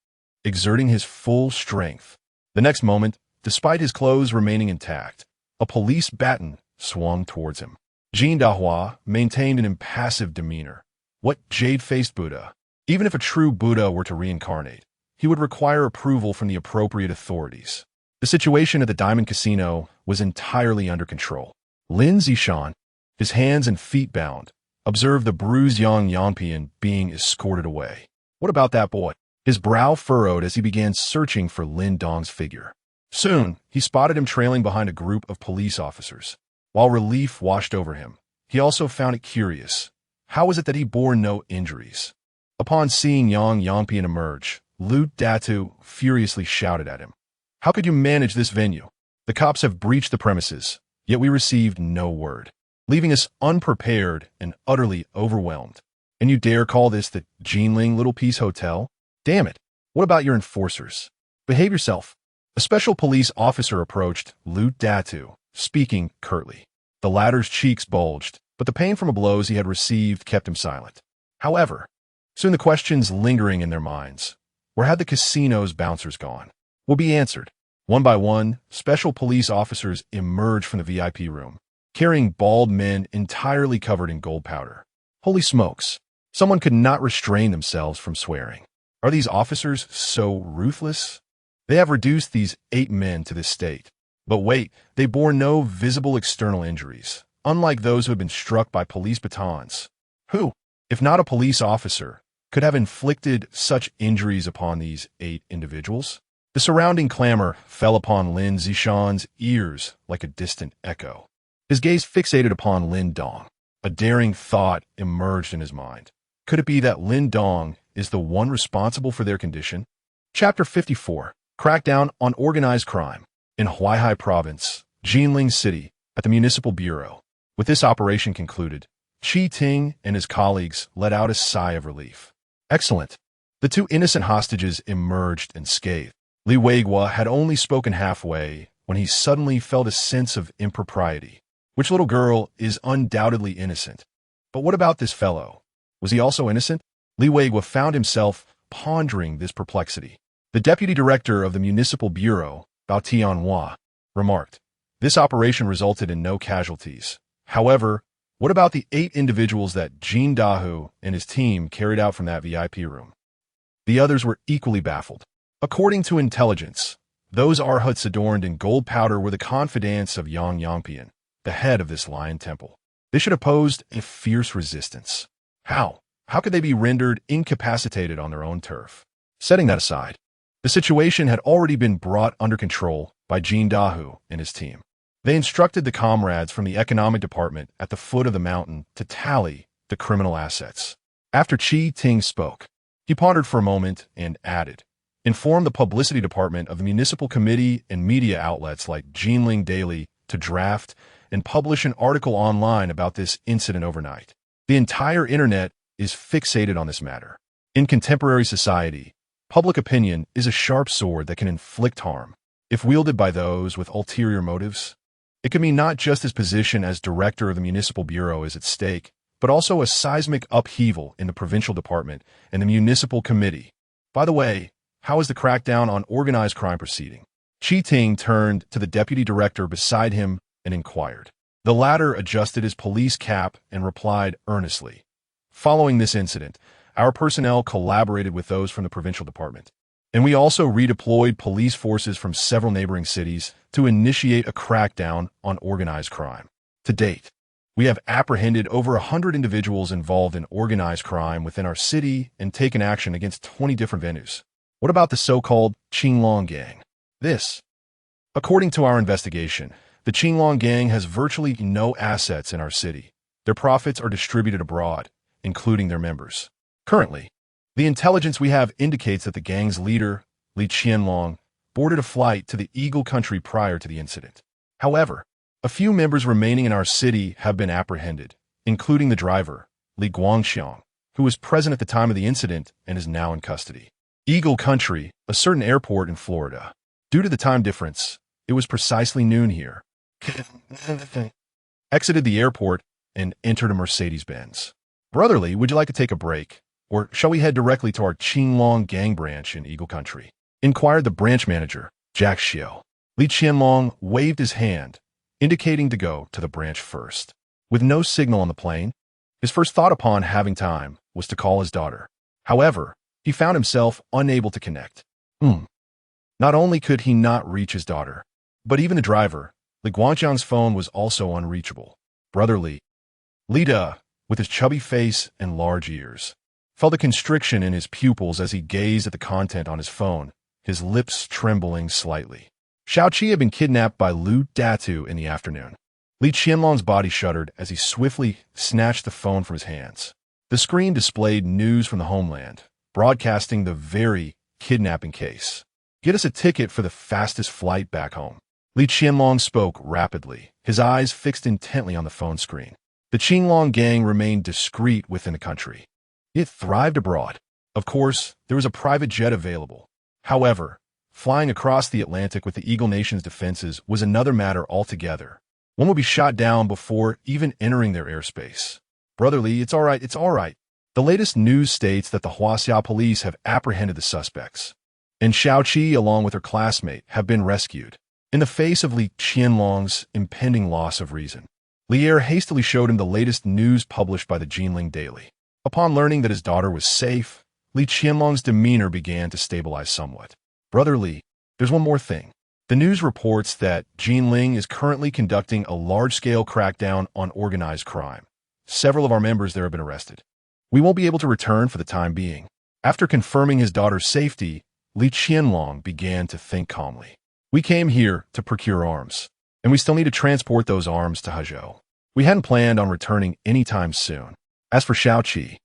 exerting his full strength. The next moment, despite his clothes remaining intact, a police baton swung towards him. Jin Dahua maintained an impassive demeanor. What jade-faced Buddha? Even if a true Buddha were to reincarnate, he would require approval from the appropriate authorities. The situation at the Diamond Casino was entirely under control. Lin Zishan, his hands and feet bound, observed the bruised Yang Yangpian being escorted away. What about that boy? His brow furrowed as he began searching for Lin Dong's figure. Soon, he spotted him trailing behind a group of police officers. While relief washed over him, he also found it curious. How was it that he bore no injuries? Upon seeing Yang Yangpian emerge, Lu Datu furiously shouted at him. How could you manage this venue? The cops have breached the premises, yet we received no word, leaving us unprepared and utterly overwhelmed. And you dare call this the Jinling Little Peace Hotel? Damn it. What about your enforcers? Behave yourself. A special police officer approached Lu Datu, speaking curtly. The latter's cheeks bulged, but the pain from the blows he had received kept him silent. However, soon the questions lingering in their minds, where had the casino's bouncers gone, will be answered. One by one, special police officers emerged from the VIP room, carrying bald men entirely covered in gold powder. Holy smokes! Someone could not restrain themselves from swearing. Are these officers so ruthless? They have reduced these 8 men to this state. But wait, they bore no visible external injuries, unlike those who had been struck by police batons. Who, if not a police officer, could have inflicted such injuries upon these 8 individuals? The surrounding clamor fell upon Lin Zishan's ears like a distant echo. His gaze fixated upon Lin Dong. A daring thought emerged in his mind. Could it be that Lin Dong is the one responsible for their condition? Chapter 54. Crackdown on Organized Crime. In Huaihai Province, Jinling City, at the Municipal Bureau. With this operation concluded, Qi Ting and his colleagues let out a sigh of relief. Excellent. The 2 innocent hostages emerged unscathed. Li Weiguo had only spoken halfway when he suddenly felt a sense of impropriety. Which little girl is undoubtedly innocent? But what about this fellow? Was he also innocent? Li Weiguo found himself pondering this perplexity. The deputy director of the Municipal Bureau, Bao Tianhua, remarked, "This operation resulted in no casualties. However, what about the 8 individuals that Jin Dahu and his team carried out from that VIP room?" The others were equally baffled. According to intelligence, those arhats adorned in gold powder were the confidants of Yang Yangpian, the head of this lion temple. They should have posed a fierce resistance. How? How could they be rendered incapacitated on their own turf? Setting that aside, the situation had already been brought under control by Jin Dahu and his team. They instructed the comrades from the economic department at the foot of the mountain to tally the criminal assets. After Qi Ting spoke, he pondered for a moment and added, "Inform the publicity department of the municipal committee and media outlets like Jinling Daily to draft and publish an article online about this incident overnight. The entire internet is fixated on this matter. In contemporary society, public opinion is a sharp sword that can inflict harm. If wielded by those with ulterior motives, it can mean not just his position as director of the Municipal Bureau is at stake, but also a seismic upheaval in the provincial department and the municipal committee. By the way, how is the crackdown on organized crime proceeding?" Qi Ting turned to the deputy director beside him and inquired. The latter adjusted his police cap and replied earnestly. Following this incident, our personnel collaborated with those from the provincial department, and we also redeployed police forces from several neighboring cities to initiate a crackdown on organized crime. To date, we have apprehended over 100 individuals involved in organized crime within our city and taken action against 20 different venues. What about the so-called Qinglong Gang? According to our investigation, the Qinglong Gang has virtually no assets in our city. Their profits are distributed abroad, including their members. Currently, the intelligence we have indicates that the gang's leader, Li Qianlong, boarded a flight to the Eagle country prior to the incident. However, a few members remaining in our city have been apprehended, including the driver, Li Guangxiang, who was present at the time of the incident and is now in custody. Eagle country, a certain airport in Florida. Due to the time difference, it was precisely noon here. Exited the airport and entered a Mercedes-Benz. Brotherly, would you like to take a break? Or shall we head directly to our Qinglong gang branch in Eagle country? Inquired the branch manager, Jack Xiao. Li Qianlong waved his hand, indicating to go to the branch first. With no signal on the plane, his first thought upon having time was to call his daughter. However, he found himself unable to connect. Not only could he not reach his daughter, but even the driver, Li Guangxiang's phone was also unreachable. Brotherly, Lida, with his chubby face and large ears, felt a constriction in his pupils as he gazed at the content on his phone, his lips trembling slightly. Xiaoqi had been kidnapped by Lu Datu in the afternoon. Li Qianlong's body shuddered as he swiftly snatched the phone from his hands. The screen displayed news from the homeland, broadcasting the very kidnapping case. Get us a ticket for the fastest flight back home. Li Qianlong spoke rapidly, his eyes fixed intently on the phone screen. The Qinglong gang remained discreet within the country. It thrived abroad. Of course, there was a private jet available. However, flying across the Atlantic with the Eagle Nation's defenses was another matter altogether. One would be shot down before even entering their airspace. Brotherly, it's all right. The latest news states that the Huaxia police have apprehended the suspects, and Xiaoqi, along with her classmate, have been rescued. In the face of Li Qianlong's impending loss of reason, Lier hastily showed him the latest news published by the Jinling Daily. Upon learning that his daughter was safe, Li Qianlong's demeanor began to stabilize somewhat. Brotherly, there's one more thing. The news reports that Jinling is currently conducting a large-scale crackdown on organized crime. Several of our members there have been arrested. We won't be able to return for the time being. After confirming his daughter's safety, Li Qianlong began to think calmly. We came here to procure arms, and we still need to transport those arms to Hezhou. We hadn't planned on returning anytime soon. As for Xiaoqi,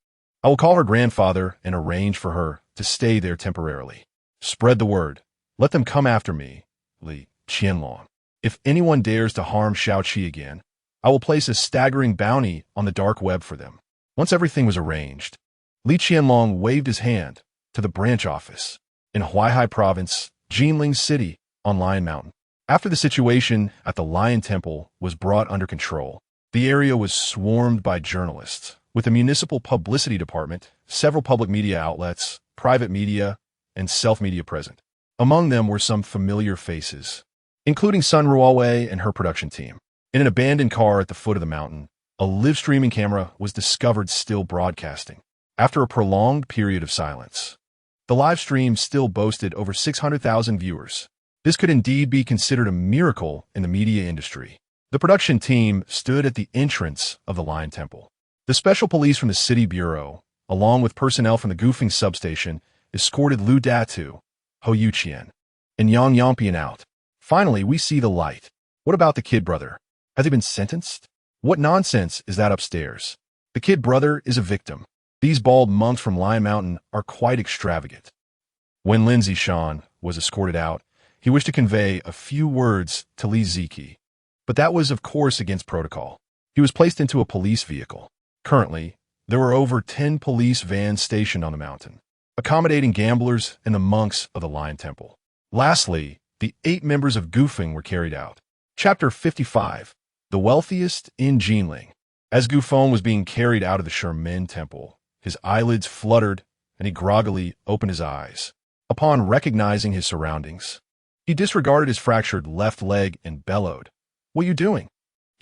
I will call her grandfather and arrange for her to stay there temporarily. Spread the word. Let them come after me, Li Qianlong. If anyone dares to harm Xiaoqi again, I will place a staggering bounty on the dark web for them. Once everything was arranged, Li Qianlong waved his hand to the branch office in Huaihai Province, Jinling City, on Lion Mountain. After the situation at the Lion Temple was brought under control, the area was swarmed by journalists, with the municipal publicity department, several public media outlets, private media, and self-media present. Among them were some familiar faces, including Sun Ruowei and her production team. In an abandoned car at the foot of the mountain, a live-streaming camera was discovered still broadcasting. After a prolonged period of silence, the live stream still boasted over 600,000 viewers. This could indeed be considered a miracle in the media industry. The production team stood at the entrance of the Lion Temple. The special police from the city bureau, along with personnel from the Gufeng substation, escorted Lu Datu, Hou Yuqian, and Yang Yangpian out. Finally, we see the light. What about the kid brother? Has he been sentenced? What nonsense is that upstairs? The kid brother is a victim. These bald monks from Lion Mountain are quite extravagant. When Lin Zishan was escorted out, he wished to convey a few words to Li Ziki, but that was of course against protocol. He was placed into a police vehicle. Currently, there were over 10 police vans stationed on the mountain, accommodating gamblers and the monks of the Lion Temple. Lastly, the 8 members of Gufeng were carried out. Chapter 55. The Wealthiest in Jinling. As Gufeng was being carried out of the Shermin Temple, his eyelids fluttered and he groggily opened his eyes. Upon recognizing his surroundings, he disregarded his fractured left leg and bellowed, "What are you doing?"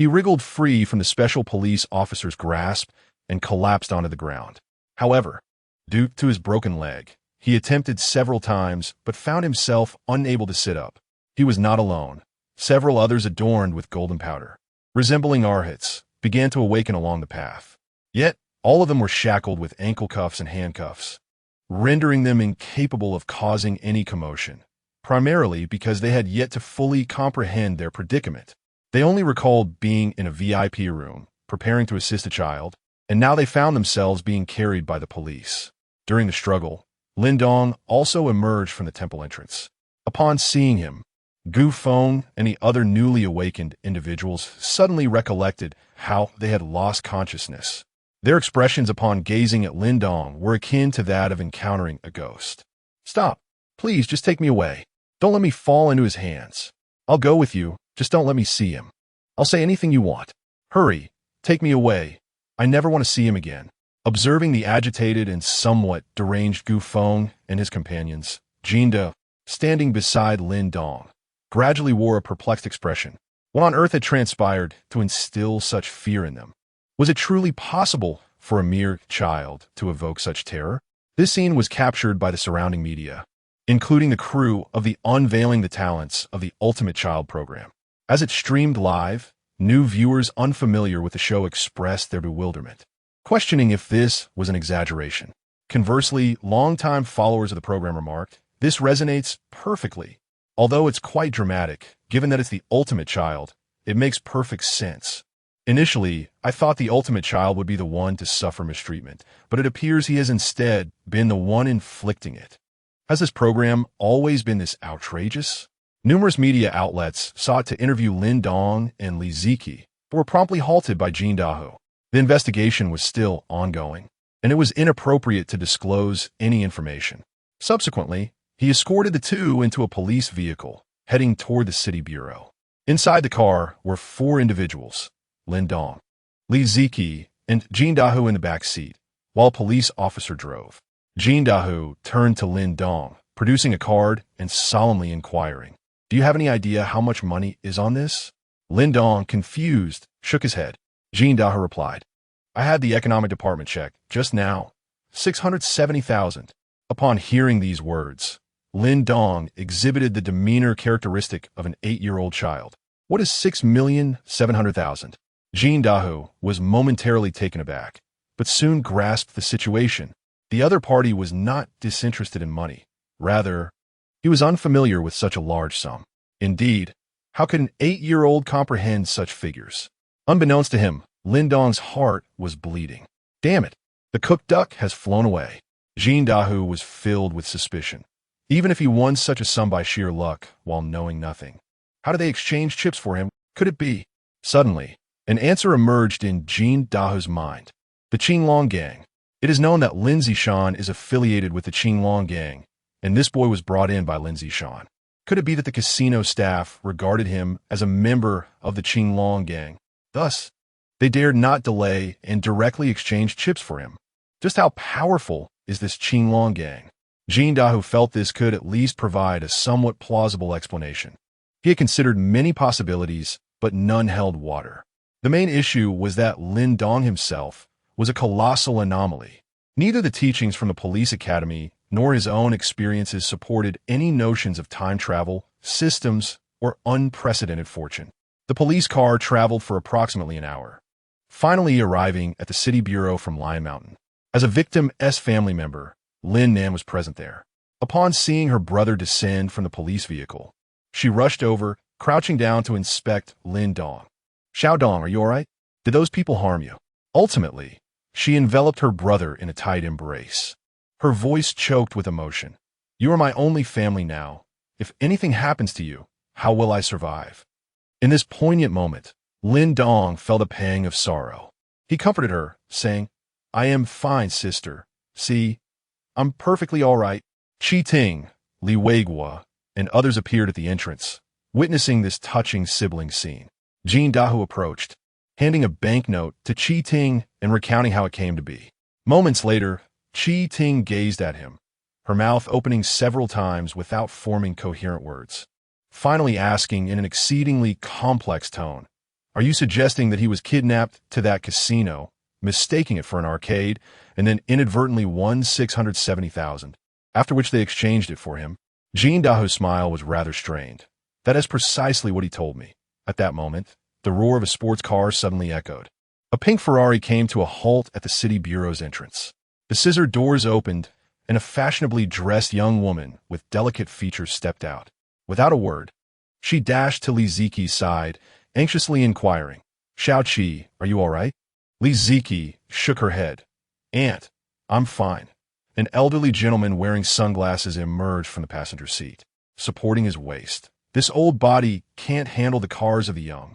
He wriggled free from the special police officer's grasp and collapsed onto the ground. However, due to his broken leg, he attempted several times but found himself unable to sit up. He was not alone. Several others adorned with golden powder, resembling arhats, began to awaken along the path. Yet, all of them were shackled with ankle cuffs and handcuffs, rendering them incapable of causing any commotion, primarily because they had yet to fully comprehend their predicament. They only recalled being in a VIP room, preparing to assist a child, and now they found themselves being carried by the police. During the struggle, Lin Dong also emerged from the temple entrance. Upon seeing him, Gu Feng and the other newly awakened individuals suddenly recollected how they had lost consciousness. Their expressions upon gazing at Lin Dong were akin to that of encountering a ghost. "Stop. Please, just take me away. Don't let me fall into his hands. I'll go with you, just don't let me see him. I'll say anything you want. Hurry, take me away. I never want to see him again." Observing the agitated and somewhat deranged Gu Feng and his companions, Jinda, standing beside Lin Dong, gradually wore a perplexed expression. What on earth had transpired to instill such fear in them? Was it truly possible for a mere child to evoke such terror? This scene was captured by the surrounding media, including the crew of the Unveiling the Talents of the Ultimate Child program. As it streamed live, new viewers unfamiliar with the show expressed their bewilderment, questioning if this was an exaggeration. Conversely, longtime followers of the program remarked, "This resonates perfectly. Although it's quite dramatic, given that it's the ultimate child, it makes perfect sense. Initially, I thought the ultimate child would be the one to suffer mistreatment, but it appears he has instead been the one inflicting it. Has this program always been this outrageous?" Numerous media outlets sought to interview Lin Dong and Li Ziki, but were promptly halted by Jin Dahu. The investigation was still ongoing, and it was inappropriate to disclose any information. Subsequently, he escorted the two into a police vehicle, heading toward the city bureau. Inside the car were 4 individuals, Lin Dong, Li Ziki, and Jin Dahu in the back seat, while a police officer drove. Jin Dahu turned to Lin Dong, producing a card and solemnly inquiring, "Do you have any idea how much money is on this?" Lin Dong, confused, shook his head. Jin Dahu replied, "I had the economic department check just now, 670,000. Upon hearing these words, Lin Dong exhibited the demeanor characteristic of an 8-year-old child. "What is 6,700,000? Jin Dahu was momentarily taken aback, but soon grasped the situation. The other party was not disinterested in money. Rather, he was unfamiliar with such a large sum. Indeed, how could an 8-year-old comprehend such figures? Unbeknownst to him, Lin Dong's heart was bleeding. Damn it, the cooked duck has flown away. Jin Dahu was filled with suspicion. Even if he won such a sum by sheer luck while knowing nothing, how did they exchange chips for him? Could it be? Suddenly, an answer emerged in Jin Dahu's mind. The Qinglong Gang. It is known that Lin Zishan is affiliated with the Qinglong Gang, and this boy was brought in by Lin Zishan. Could it be that the casino staff regarded him as a member of the Qinglong Gang? Thus, they dared not delay and directly exchange chips for him. Just how powerful is this Qinglong Gang? Jin Dahu felt this could at least provide a somewhat plausible explanation. He had considered many possibilities, but none held water. The main issue was that Lin Dong himself was a colossal anomaly. Neither the teachings from the police academy nor his own experiences supported any notions of time travel, systems, or unprecedented fortune. The police car traveled for approximately an hour, finally arriving at the city bureau from Lion Mountain. As a victim's family member, Lin Nan was present there. Upon seeing her brother descend from the police vehicle, she rushed over, crouching down to inspect Lin Dong. "Xiao Dong, are you all right? Did those people harm you?" Ultimately, she enveloped her brother in a tight embrace. Her voice choked with emotion. "You are my only family now. If anything happens to you, how will I survive?" In this poignant moment, Lin Dong felt a pang of sorrow. He comforted her, saying, "I am fine, sister. See, I'm perfectly all right." Qi Ting, Li Weiguo, and others appeared at the entrance, witnessing this touching sibling scene. Jin Dahu approached, handing a banknote to Qi Ting and recounting how it came to be. Moments later, Qi Ting gazed at him, her mouth opening several times without forming coherent words, finally asking in an exceedingly complex tone, Are you suggesting that he was kidnapped to that casino, mistaking it for an arcade, and then inadvertently won 670,000, after which they exchanged it for him? Jean Daho's smile was rather strained. That is precisely what he told me. At that moment, the roar of a sports car suddenly echoed. A pink Ferrari came to a halt at the city bureau's entrance. The scissor doors opened, and a fashionably dressed young woman with delicate features stepped out. Without a word, she dashed to Li Ziqi's side, anxiously inquiring, "Xiao Qi, are you all right?" Li Ziqi shook her head. "Aunt, I'm fine." An elderly gentleman wearing sunglasses emerged from the passenger seat, supporting his waist. This old body can't handle the cars of the young.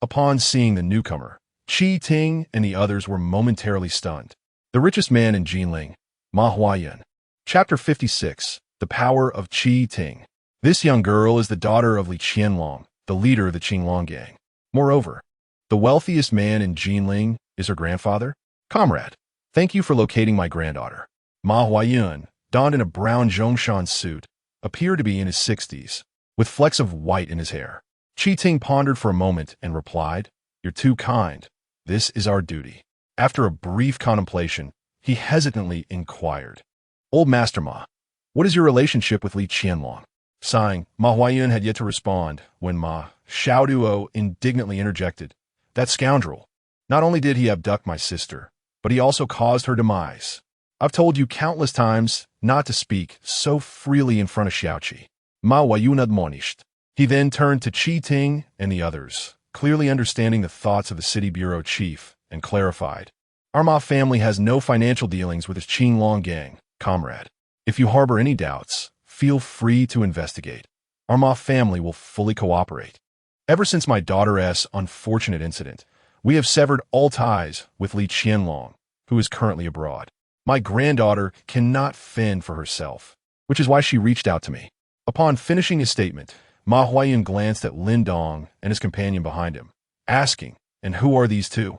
Upon seeing the newcomer, Qi Ting and the others were momentarily stunned. The richest man in Jinling, Ma Huayan. Chapter 56. The Power of Qi Ting. This young girl is the daughter of Li Qianlong, the leader of the Qinglong gang. Moreover, the wealthiest man in Jinling is her grandfather. "Comrade, thank you for locating my granddaughter." Ma Huayan, donned in a brown Zhongshan suit, appeared to be in his 60s, with flecks of white in his hair. Qi Ting pondered for a moment and replied, "You're too kind. This is our duty." After a brief contemplation, he hesitantly inquired, "Old Master Ma, what is your relationship with Li Qianlong?" Sighing, Ma Huayan had yet to respond when Ma Xiaoduo indignantly interjected, "That scoundrel. Not only did he abduct my sister, but he also caused her demise. I've told you countless times not to speak so freely in front of Xiaoqi." Ma Huayan admonished. He then turned to Qi Ting and the others, clearly understanding the thoughts of the city bureau chief, and clarified, "Our Ma family has no financial dealings with this Qinglong gang, comrade. If you harbor any doubts, feel free to investigate. Our Ma family will fully cooperate. Ever since my daughter's unfortunate incident, we have severed all ties with Li Qianlong, who is currently abroad. My granddaughter cannot fend for herself, which is why she reached out to me." Upon finishing his statement, Ma Huayan glanced at Lin Dong and his companion behind him, asking, "And who are these two?"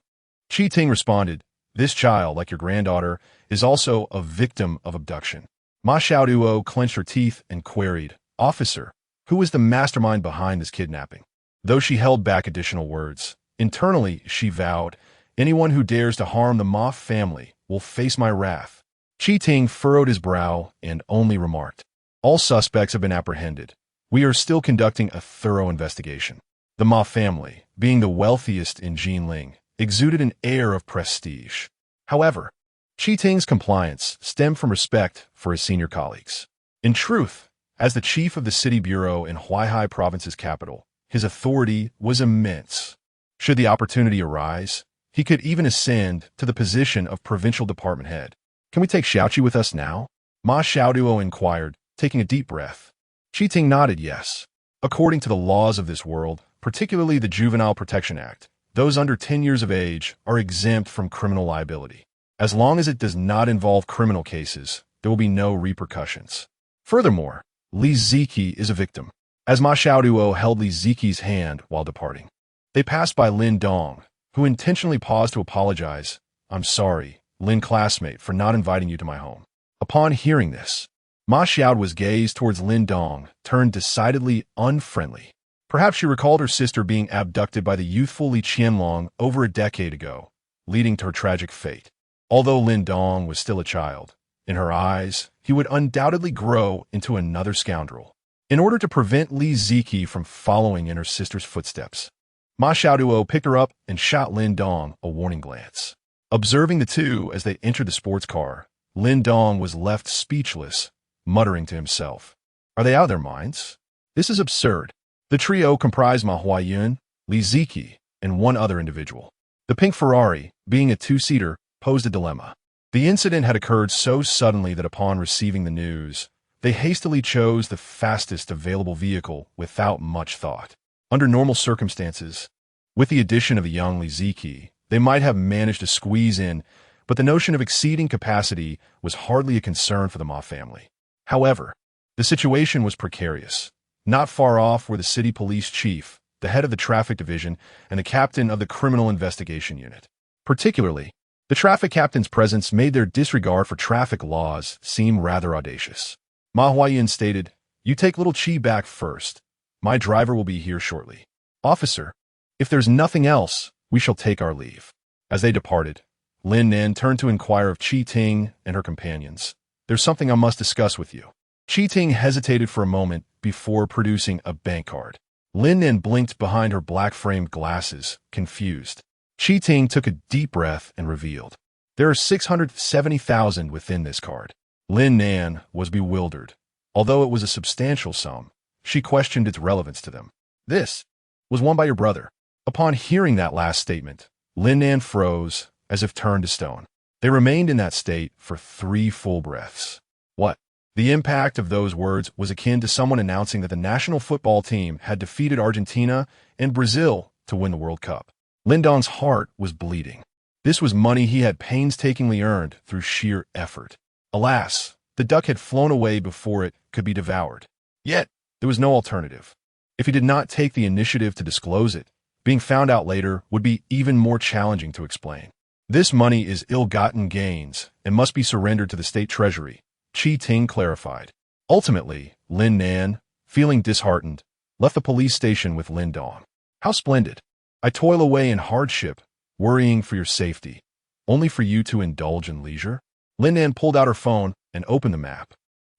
Qi Ting responded, "This child, like your granddaughter, is also a victim of abduction." Ma Xiaoduo clenched her teeth and queried, "Officer, who is the mastermind behind this kidnapping?" Though she held back additional words, internally she vowed, "Anyone who dares to harm the Ma family will face my wrath." Qi Ting furrowed his brow and only remarked, "All suspects have been apprehended. We are still conducting a thorough investigation." The Ma family, being the wealthiest in Jinling, exuded an air of prestige. However, Qi Ting's compliance stemmed from respect for his senior colleagues. In truth, as the chief of the city bureau in Huaihai province's capital, his authority was immense. Should the opportunity arise, he could even ascend to the position of provincial department head. "Can we take Xiaoqi with us now?" Ma Xiaoduo inquired, taking a deep breath. Qi Ting nodded yes. According to the laws of this world, particularly the Juvenile Protection Act, those under 10 years of age are exempt from criminal liability. As long as it does not involve criminal cases, there will be no repercussions. Furthermore, Li Ziqi is a victim, as Ma Xiaoduo held Li Ziqi's hand while departing. They passed by Lin Dong, who intentionally paused to apologize. "I'm sorry, Lin classmate, for not inviting you to my home." Upon hearing this, Ma Xiaoduo's gaze towards Lin Dong turned decidedly unfriendly. Perhaps she recalled her sister being abducted by the youthful Li Qianlong over a decade ago, leading to her tragic fate. Although Lin Dong was still a child, in her eyes, he would undoubtedly grow into another scoundrel. In order to prevent Li Ziqi from following in her sister's footsteps, Ma Xiaoduo picked her up and shot Lin Dong a warning glance. Observing the two as they entered the sports car, Lin Dong was left speechless, muttering to himself, "Are they out of their minds? This is absurd." The trio comprised Ma Huayan, Li Ziqi, and one other individual. The pink Ferrari, being a two-seater, posed a dilemma. The incident had occurred so suddenly that upon receiving the news, they hastily chose the fastest available vehicle without much thought. Under normal circumstances, with the addition of the young Li Ziqi, they might have managed to squeeze in, but the notion of exceeding capacity was hardly a concern for the Ma family. However, the situation was precarious. Not far off were the city police chief, the head of the traffic division, and the captain of the criminal investigation unit. Particularly, the traffic captain's presence made their disregard for traffic laws seem rather audacious. Ma Huayan stated, "You take little Qi back first. My driver will be here shortly." "Officer, If there's nothing else, we shall take our leave. As they departed, Lin Nan turned to inquire of Qi Ting and her companions. There's something I must discuss with you. Qi Ting hesitated for a moment before producing a bank card. Lin Nan blinked behind her black-framed glasses, confused. Qi Ting took a deep breath and revealed, there are 670,000 within this card. Lin Nan was bewildered. Although it was a substantial sum, she questioned its relevance to them. This was won by your brother. Upon hearing that last statement, Lin Nan froze, as if turned to stone. They remained in that state for 3 full breaths. What? The impact of those words was akin to someone announcing that the national football team had defeated Argentina and Brazil to win the World Cup. Lin Dong's heart was bleeding. This was money he had painstakingly earned through sheer effort. Alas, the duck had flown away before it could be devoured. Yet, there was no alternative. If he did not take the initiative to disclose it, being found out later would be even more challenging to explain. This money is ill-gotten gains and must be surrendered to the state treasury, Qi Ting clarified. Ultimately, Lin Nan, feeling disheartened, left the police station with Lin Dong. How splendid. I toil away in hardship, worrying for your safety, only for you to indulge in leisure? Lin Nan pulled out her phone and opened the map.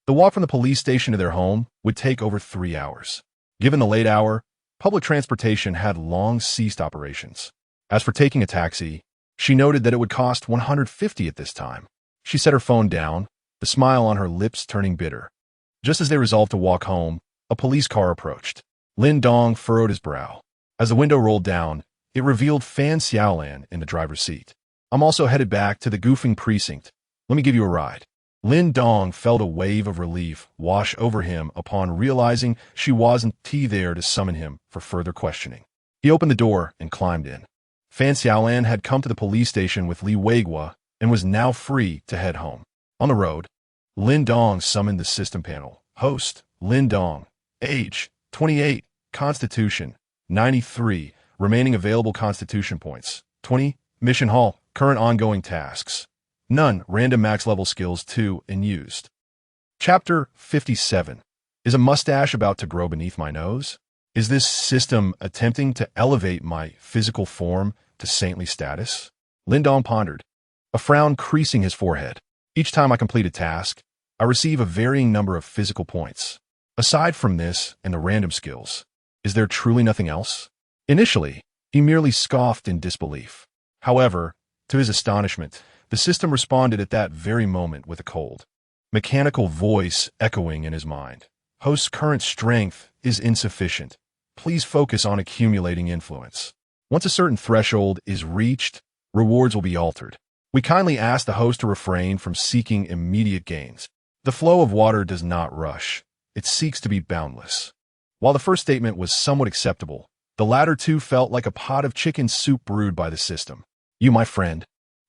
The walk from the police station to their home would take over 3 hours. Given the late hour, public transportation had long ceased operations. As for taking a taxi, she noted that it would cost $150 at this time. She set her phone down, the smile on her lips turning bitter. Just as they resolved to walk home, a police car approached. Lin Dong furrowed his brow. As the window rolled down, it revealed Fan Xiaolan in the driver's seat. I'm also headed back to the Gufeng precinct. Let me give you a ride. Lin Dong felt a wave of relief wash over him upon realizing she wasn't there to summon him for further questioning. He opened the door and climbed in. Fan Xiaolan had come to the police station with Li Weiguo and was now free to head home. On the road, Lin Dong summoned the system panel. Host, Lin Dong. Age, 28. Constitution, 93. Remaining available constitution points, 20. Mission Hall. Current ongoing tasks, none. Random max level skills 2 and used. Chapter 57. Is a mustache about to grow beneath my nose? Is this system attempting to elevate my physical form to saintly status? Lin Dong pondered, a frown creasing his forehead. Each time I complete a task, I receive a varying number of physical points. Aside from this and the random skills, is there truly nothing else? Initially, he merely scoffed in disbelief. However, to his astonishment, the system responded at that very moment with a cold, mechanical voice echoing in his mind. Host's current strength is insufficient. Please focus on accumulating influence. Once a certain threshold is reached, rewards will be altered. We kindly ask the host to refrain from seeking immediate gains. The flow of water does not rush. It seeks to be boundless. While the first statement was somewhat acceptable, the latter two felt like a pot of chicken soup brewed by the system. You, my friend,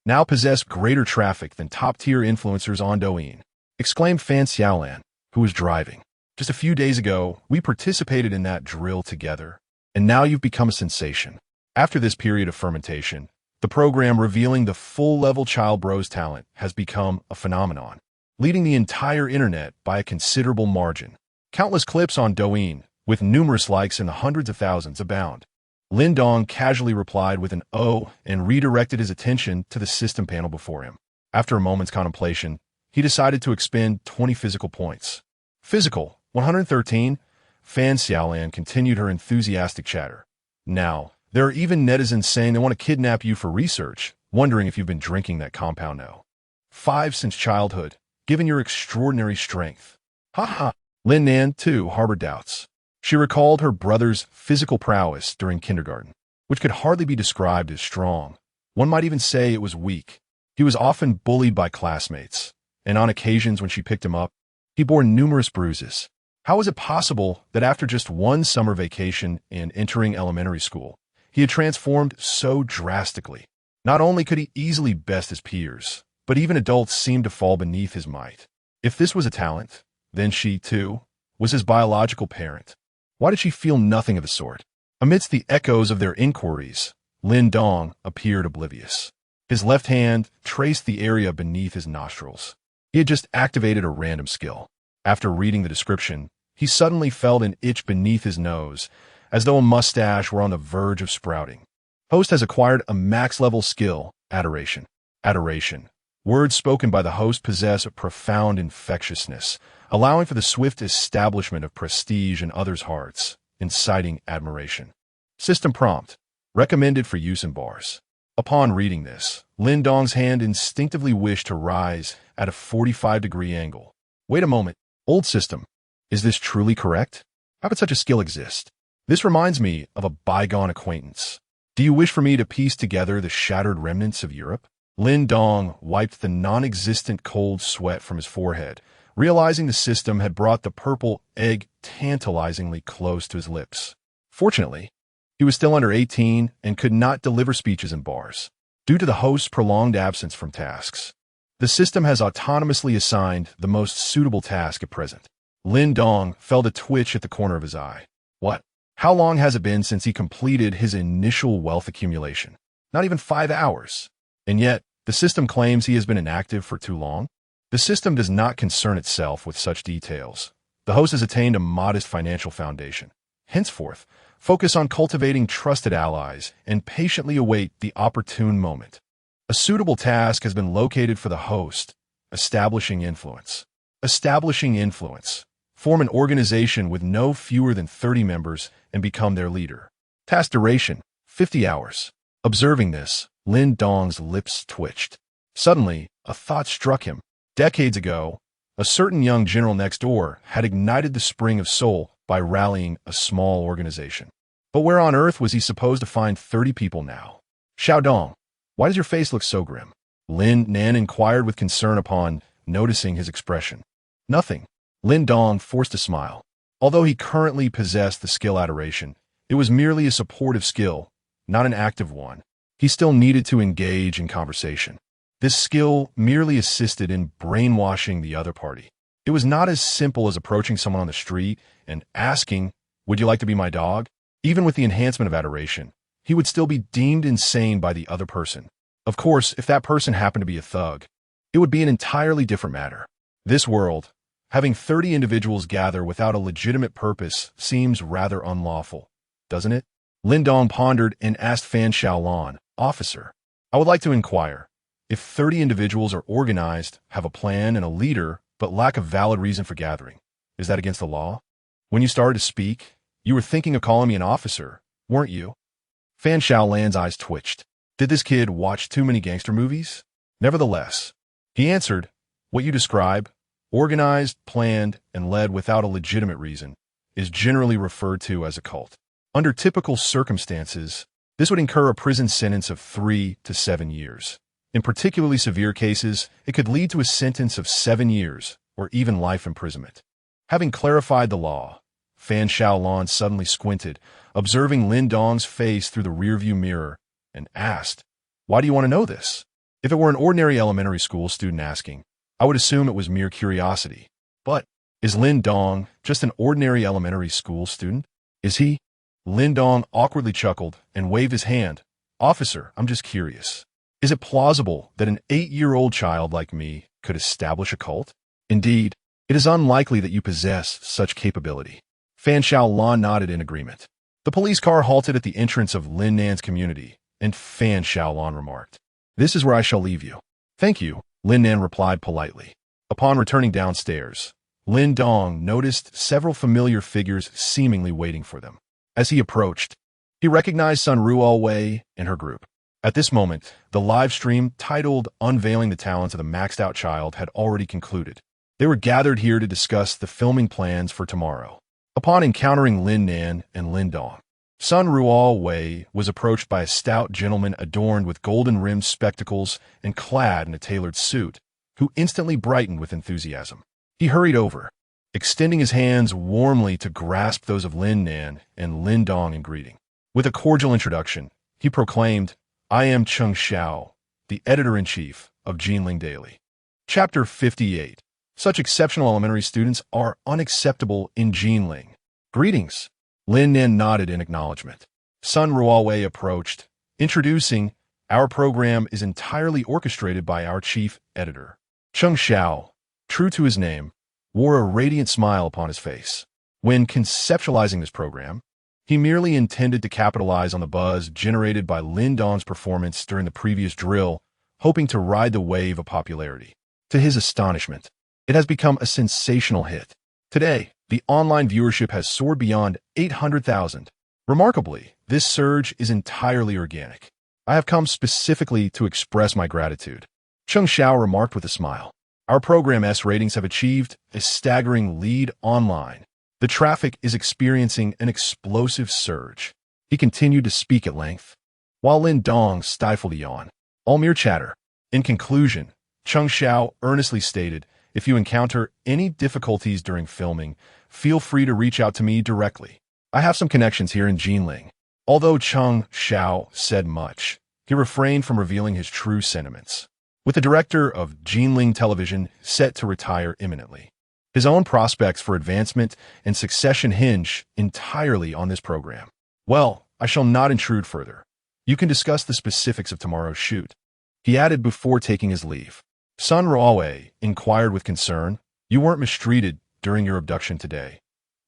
now possess greater traffic than top-tier influencers on Douyin, exclaimed Fan Xiaolan, who was driving. Just a few days ago, we participated in that drill together, and now you've become a sensation. After this period of fermentation, the program revealing the full-level Child Bros talent has become a phenomenon, leading the entire internet by a considerable margin. Countless clips on Douyin, with numerous likes in the hundreds of thousands, abound. Lin Dong casually replied with an "oh" and redirected his attention to the system panel before him. After a moment's contemplation, he decided to expend 20 physical points. Physical, 113. Fan Xiaolan continued her enthusiastic chatter. Now, there are even netizens saying they want to kidnap you for research, wondering if you've been drinking that compound no. 5 since childhood, given your extraordinary strength. Ha ha. Lin Nan, too, harbored doubts. She recalled her brother's physical prowess during kindergarten, which could hardly be described as strong. One might even say it was weak. He was often bullied by classmates, and on occasions when she picked him up, he bore numerous bruises. How was it possible that after just one summer vacation and entering elementary school, he had transformed so drastically? Not only could he easily best his peers, but even adults seemed to fall beneath his might. If this was a talent, then she, too, was his biological parent. Why did she feel nothing of the sort? Amidst the echoes of their inquiries, Lin Dong appeared oblivious. His left hand traced the area beneath his nostrils. He had just activated a random skill. After reading the description, he suddenly felt an itch beneath his nose, as though a mustache were on the verge of sprouting. Host has acquired a max-level skill, adoration. Adoration. Words spoken by the host possess a profound infectiousness, allowing for the swift establishment of prestige in others' hearts, inciting admiration. System prompt. Recommended for use in bars. Upon reading this, Lin Dong's hand instinctively wished to rise at a 45-degree angle. Wait a moment. Old system. Is this truly correct? How could such a skill exist? This reminds me of a bygone acquaintance. Do you wish for me to piece together the shattered remnants of Europe? Lin Dong wiped the non-existent cold sweat from his forehead, realizing the system had brought the purple egg tantalizingly close to his lips. Fortunately, he was still under 18 and could not deliver speeches in bars, due to the host's prolonged absence from tasks. The system has autonomously assigned the most suitable task at present. Lin Dong felt a twitch at the corner of his eye. What? How long has it been since he completed his initial wealth accumulation? Not even 5 hours. And yet, the system claims he has been inactive for too long? The system does not concern itself with such details. The host has attained a modest financial foundation. Henceforth, focus on cultivating trusted allies and patiently await the opportune moment. A suitable task has been located for the host. Establishing influence. Establishing influence. Form an organization with no fewer than 30 members and become their leader. Task duration, 50 hours. Observing this, Lin Dong's lips twitched. Suddenly, a thought struck him. Decades ago, a certain young general next door had ignited the spring of soul by rallying a small organization. But where on earth was he supposed to find 30 people now? Xiao Dong, why does your face look so grim? Lin Nan inquired with concern upon noticing his expression. Nothing. Lin Dong forced a smile. Although he currently possessed the skill adoration, it was merely a supportive skill, not an active one. He still needed to engage in conversation. This skill merely assisted in brainwashing the other party. It was not as simple as approaching someone on the street and asking, "Would you like to be my dog?" Even with the enhancement of adoration, he would still be deemed insane by the other person. Of course, if that person happened to be a thug, it would be an entirely different matter. This world, having 30 individuals gather without a legitimate purpose seems rather unlawful, doesn't it? Lin Dong pondered and asked Fan Xiaolan, "Officer, I would like to inquire, if 30 individuals are organized, have a plan and a leader, but lack a valid reason for gathering, is that against the law?" When you started to speak, you were thinking of calling me an officer, weren't you? Fan Xiaolan's eyes twitched. Did this kid watch too many gangster movies? Nevertheless, he answered, "What you describe, organized, planned, and led without a legitimate reason, is generally referred to as a cult. Under typical circumstances, this would incur a prison sentence of 3 to 7 years. In particularly severe cases, it could lead to a sentence of 7 years or even life imprisonment." Having clarified the law, Fan Xiaolan suddenly squinted, observing Lin Dong's face through the rearview mirror, and asked, "Why do you want to know this?" If it were an ordinary elementary school student asking, I would assume it was mere curiosity. But is Lin Dong just an ordinary elementary school student? Is he? Lin Dong awkwardly chuckled and waved his hand. "Officer, I'm just curious. Is it plausible that an 8-year-old child like me could establish a cult? Indeed, it is unlikely that you possess such capability." Fan Xiaolan nodded in agreement. The police car halted at the entrance of Lin Nan's community, and Fan Xiaolan remarked, "This is where I shall leave you." "Thank you," Lin Nan replied politely. Upon returning downstairs, Lin Dong noticed several familiar figures seemingly waiting for them. As he approached, he recognized Sun Ruo Wei and her group. At this moment, the live stream titled Unveiling the Talents of the Maxed Out Child had already concluded. They were gathered here to discuss the filming plans for tomorrow. Upon encountering Lin Nan and Lin Dong, Sun Ruo Wei was approached by a stout gentleman adorned with golden-rimmed spectacles and clad in a tailored suit, who instantly brightened with enthusiasm. He hurried over, extending his hands warmly to grasp those of Lin Nan and Lin Dong in greeting. With a cordial introduction, he proclaimed, "I am Cheng Xiao, the editor-in-chief of Jinling Daily." Chapter 58. Such exceptional elementary students are unacceptable in Jinling. "Greetings." Lin Nan nodded in acknowledgement. Sun Ruowei approached, introducing, "Our program is entirely orchestrated by our chief editor." Cheng Xiao, true to his name, wore a radiant smile upon his face. When conceptualizing this program, He merely intended to capitalize on the buzz generated by Lin Dong's performance during the previous drill, hoping to ride the wave of popularity. To his astonishment, it has become a sensational hit. Today, the online viewership has soared beyond 800,000. Remarkably, this surge is entirely organic. I have come specifically to express my gratitude. Chung Xiao remarked with a smile. Our program's ratings have achieved a staggering lead online. The traffic is experiencing an explosive surge. He continued to speak at length, while Lin Dong stifled a yawn. All mere chatter. In conclusion, Chung Xiao earnestly stated, if you encounter any difficulties during filming, feel free to reach out to me directly. I have some connections here in Jinling. Although Chung Xiao said much, he refrained from revealing his true sentiments. With the director of Jinling Television set to retire imminently, his own prospects for advancement and succession hinge entirely on this program. Well, I shall not intrude further. You can discuss the specifics of tomorrow's shoot, he added before taking his leave. Sun Ruowei inquired with concern, you weren't mistreated during your abduction today,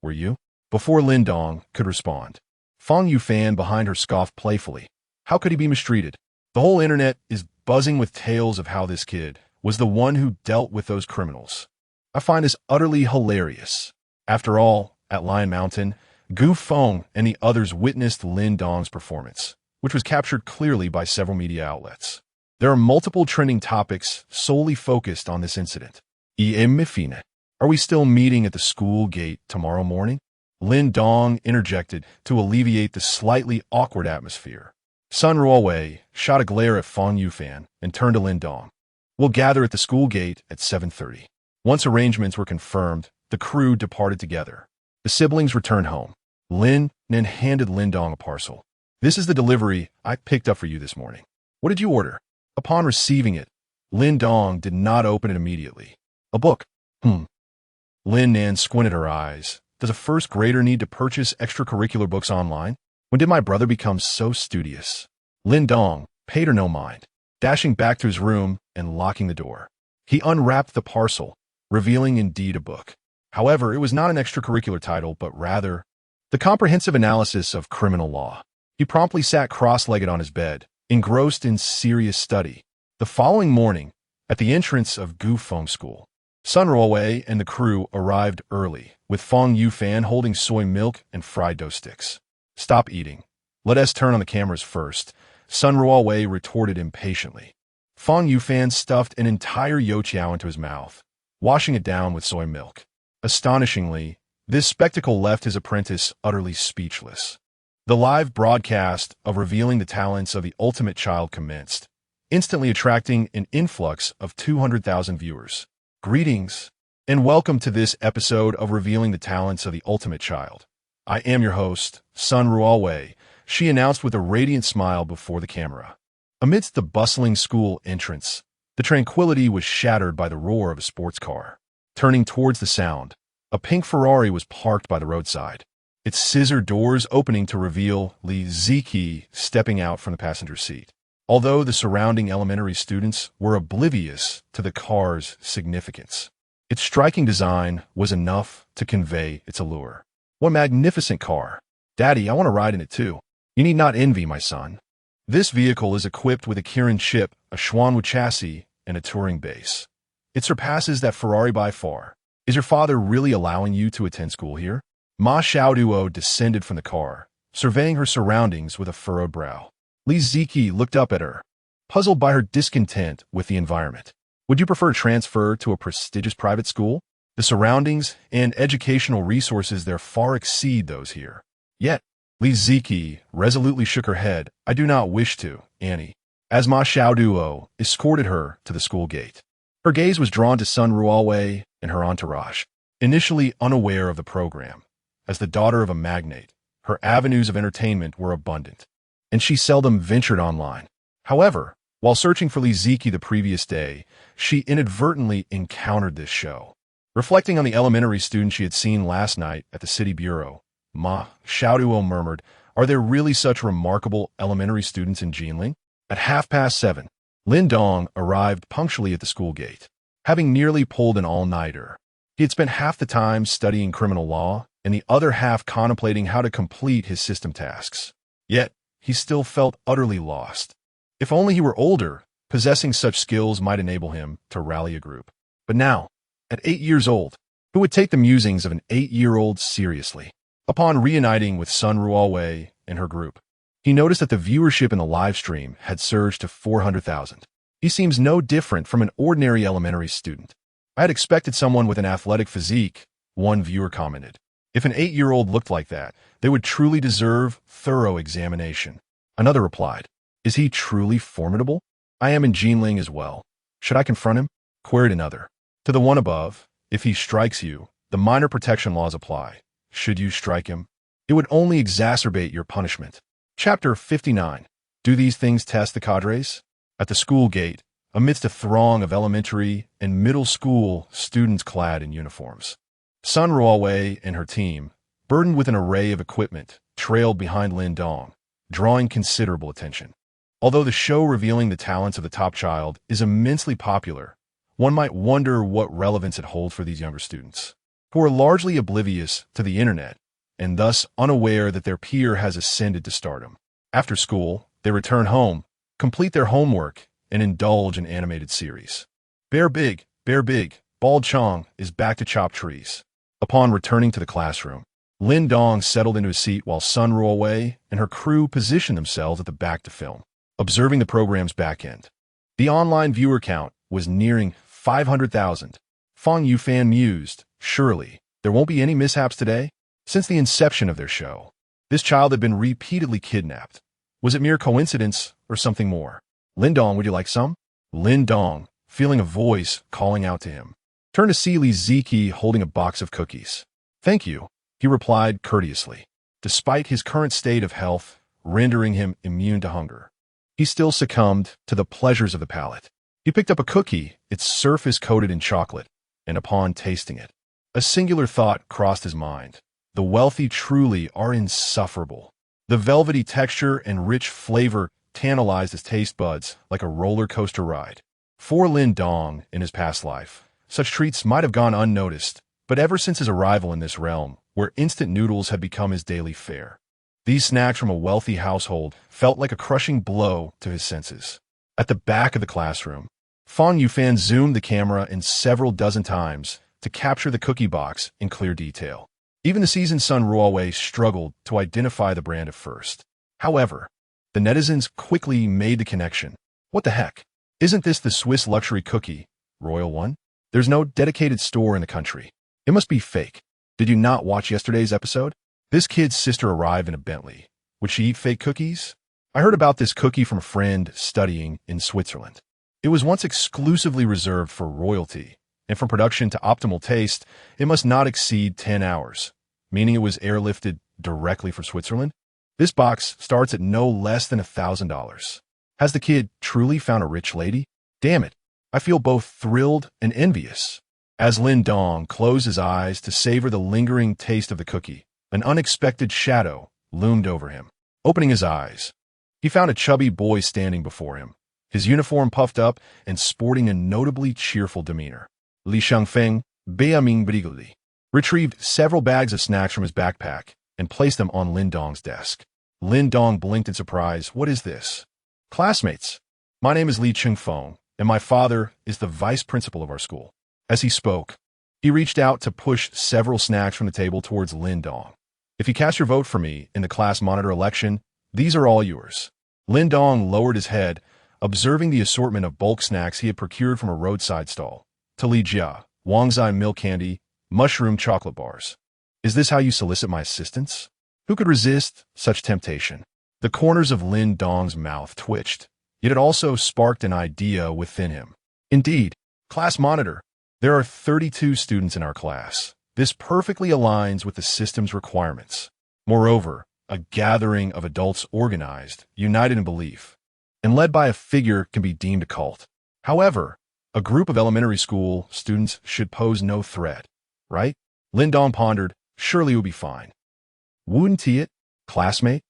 were you? Before Lin Dong could respond, Fang Yufan behind her scoffed playfully. How could he be mistreated? The whole internet is buzzing with tales of how this kid was the one who dealt with those criminals. I find this utterly hilarious. After all, at Lion Mountain, Gu Feng and the others witnessed Lin Dong's performance, which was captured clearly by several media outlets. There are multiple trending topics solely focused on this incident. Are we still meeting at the school gate tomorrow morning? Lin Dong interjected to alleviate the slightly awkward atmosphere. Sun Ruowei shot a glare at Fang Yufan and turned to Lin Dong. We'll gather at the school gate at 7:30. Once arrangements were confirmed, the crew departed together. The siblings returned home. Lin then handed Lin Dong a parcel. This is the delivery I picked up for you this morning. What did you order? Upon receiving it, Lin Dong did not open it immediately. A book. Lin Nan squinted her eyes. Does a first grader need to purchase extracurricular books online? When did my brother become so studious? Lin Dong paid her no mind, dashing back to his room and locking the door. He unwrapped the parcel, revealing indeed a book. However, it was not an extracurricular title, but rather The Comprehensive Analysis of Criminal Law. He promptly sat cross-legged on his bed, engrossed in serious study. The following morning, at the entrance of Gu Feng School, Sun Ruowei and the crew arrived early, with Fang Yufan holding soy milk and fried dough sticks. Stop eating. Let us turn on the cameras first, Sun Ruowei retorted impatiently. Fang Yufan stuffed an entire youtiao into his mouth, washing it down with soy milk. Astonishingly, this spectacle left his apprentice utterly speechless. The live broadcast of revealing the talents of the ultimate child commenced, instantly attracting an influx of 200,000 viewers. Greetings, and welcome to this episode of Revealing the Talents of the Ultimate Child. I am your host, Sun Ruowei, she announced with a radiant smile before the camera. Amidst the bustling school entrance, the tranquility was shattered by the roar of a sports car. Turning towards the sound, a pink Ferrari was parked by the roadside, its scissor doors opening to reveal Li Ziki stepping out from the passenger seat. Although the surrounding elementary students were oblivious to the car's significance, its striking design was enough to convey its allure. What magnificent car! Daddy, I want to ride in it too. You need not envy, my son. This vehicle is equipped with a Kirin chip, a Schwanwu chassis, and a touring base. It surpasses that Ferrari by far. Is your father really allowing you to attend school here? Ma Xiaoduo descended from the car, surveying her surroundings with a furrowed brow. Li Ziki looked up at her, puzzled by her discontent with the environment. Would you prefer to transfer to a prestigious private school? The surroundings and educational resources there far exceed those here. Yet, Li Ziki resolutely shook her head. I do not wish to, Annie. As Ma Xiaoduo escorted her to the school gate, her gaze was drawn to Sun Ruowei and her entourage. Initially unaware of the program, as the daughter of a magnate, her avenues of entertainment were abundant, and she seldom ventured online. However, while searching for Li Ziki the previous day, she inadvertently encountered this show. Reflecting on the elementary student she had seen last night at the city bureau, Ma Xiaoduo murmured, are there really such remarkable elementary students in Jinling? At 7:30, Lin Dong arrived punctually at the school gate. Having nearly pulled an all-nighter, he had spent half the time studying criminal law and the other half contemplating how to complete his system tasks. Yet, he still felt utterly lost. If only he were older, possessing such skills might enable him to rally a group. But now, at 8 years old, who would take the musings of an 8-year-old seriously? Upon reuniting with Sun Ruowei and her group, he noticed that the viewership in the live stream had surged to 400,000. He seems no different from an ordinary elementary student. I had expected someone with an athletic physique, one viewer commented. If an 8-year-old looked like that, they would truly deserve thorough examination. Another replied, is he truly formidable? I am in Jinling as well. Should I confront him? Queried another. To the one above, if he strikes you, the minor protection laws apply. Should you strike him? It would only exacerbate your punishment. Chapter 59. Do these things test the cadres? At the school gate, amidst a throng of elementary and middle school students clad in uniforms, Sun Ruowei and her team, burdened with an array of equipment, trailed behind Lin Dong, drawing considerable attention. Although the show revealing the talents of the top child is immensely popular, one might wonder what relevance it holds for these younger students, who are largely oblivious to the internet and thus unaware that their peer has ascended to stardom. After school, they return home, complete their homework, and indulge in animated series. Bear Big, Bald Chong is back to chop trees. Upon returning to the classroom, Lin Dong settled into a seat while Sun Ruowei and her crew positioned themselves at the back to film, observing the program's back end. The online viewer count was nearing 500,000. Fang Yufan mused, surely, there won't be any mishaps today? Since the inception of their show, this child had been repeatedly kidnapped. Was it mere coincidence or something more? Lin Dong, would you like some? Lin Dong, feeling a voice calling out to him, turned to see Li Ziki holding a box of cookies. Thank you, he replied courteously. Despite his current state of health, rendering him immune to hunger, he still succumbed to the pleasures of the palate. He picked up a cookie, its surface coated in chocolate, and upon tasting it, a singular thought crossed his mind. The wealthy truly are insufferable. The velvety texture and rich flavor tantalized his taste buds like a roller coaster ride. For Lin Dong, in his past life, such treats might have gone unnoticed, but ever since his arrival in this realm, where instant noodles had become his daily fare, these snacks from a wealthy household felt like a crushing blow to his senses. At the back of the classroom, Fang Yufan zoomed the camera in several dozen times to capture the cookie box in clear detail. Even the seasoned Sun Ruowei struggled to identify the brand at first. However, the netizens quickly made the connection. What the heck? Isn't this the Swiss luxury cookie, Royal One? There's no dedicated store in the country. It must be fake. Did you not watch yesterday's episode? This kid's sister arrived in a Bentley. Would she eat fake cookies? I heard about this cookie from a friend studying in Switzerland. It was once exclusively reserved for royalty, and from production to optimal taste, it must not exceed 10 hours, meaning it was airlifted directly from Switzerland. This box starts at no less than $1,000. Has the kid truly found a rich lady? Damn it, I feel both thrilled and envious. As Lin Dong closed his eyes to savor the lingering taste of the cookie, an unexpected shadow loomed over him. Opening his eyes, he found a chubby boy standing before him, his uniform puffed up and sporting a notably cheerful demeanor. Li Shangfeng, Beaming Brigoli, retrieved several bags of snacks from his backpack and placed them on Lin Dong's desk. Lin Dong blinked in surprise. What is this? Classmates, my name is Li Chengfeng, and my father is the vice principal of our school. As he spoke, he reached out to push several snacks from the table towards Lin Dong. If you cast your vote for me in the class monitor election, these are all yours. Lin Dong lowered his head, observing the assortment of bulk snacks he had procured from a roadside stall. Li Jia, Wangzai milk candy, mushroom chocolate bars. Is this how you solicit my assistance? Who could resist such temptation? The corners of Lin Dong's mouth twitched, yet it also sparked an idea within him. Indeed, class monitor, there are 32 students in our class. This perfectly aligns with the system's requirements. Moreover, a gathering of adults organized, united in belief, and led by a figure can be deemed a cult. However, a group of elementary school students should pose no threat, right? Lin Dong pondered, surely it would be fine. Wouldn't it? Classmate?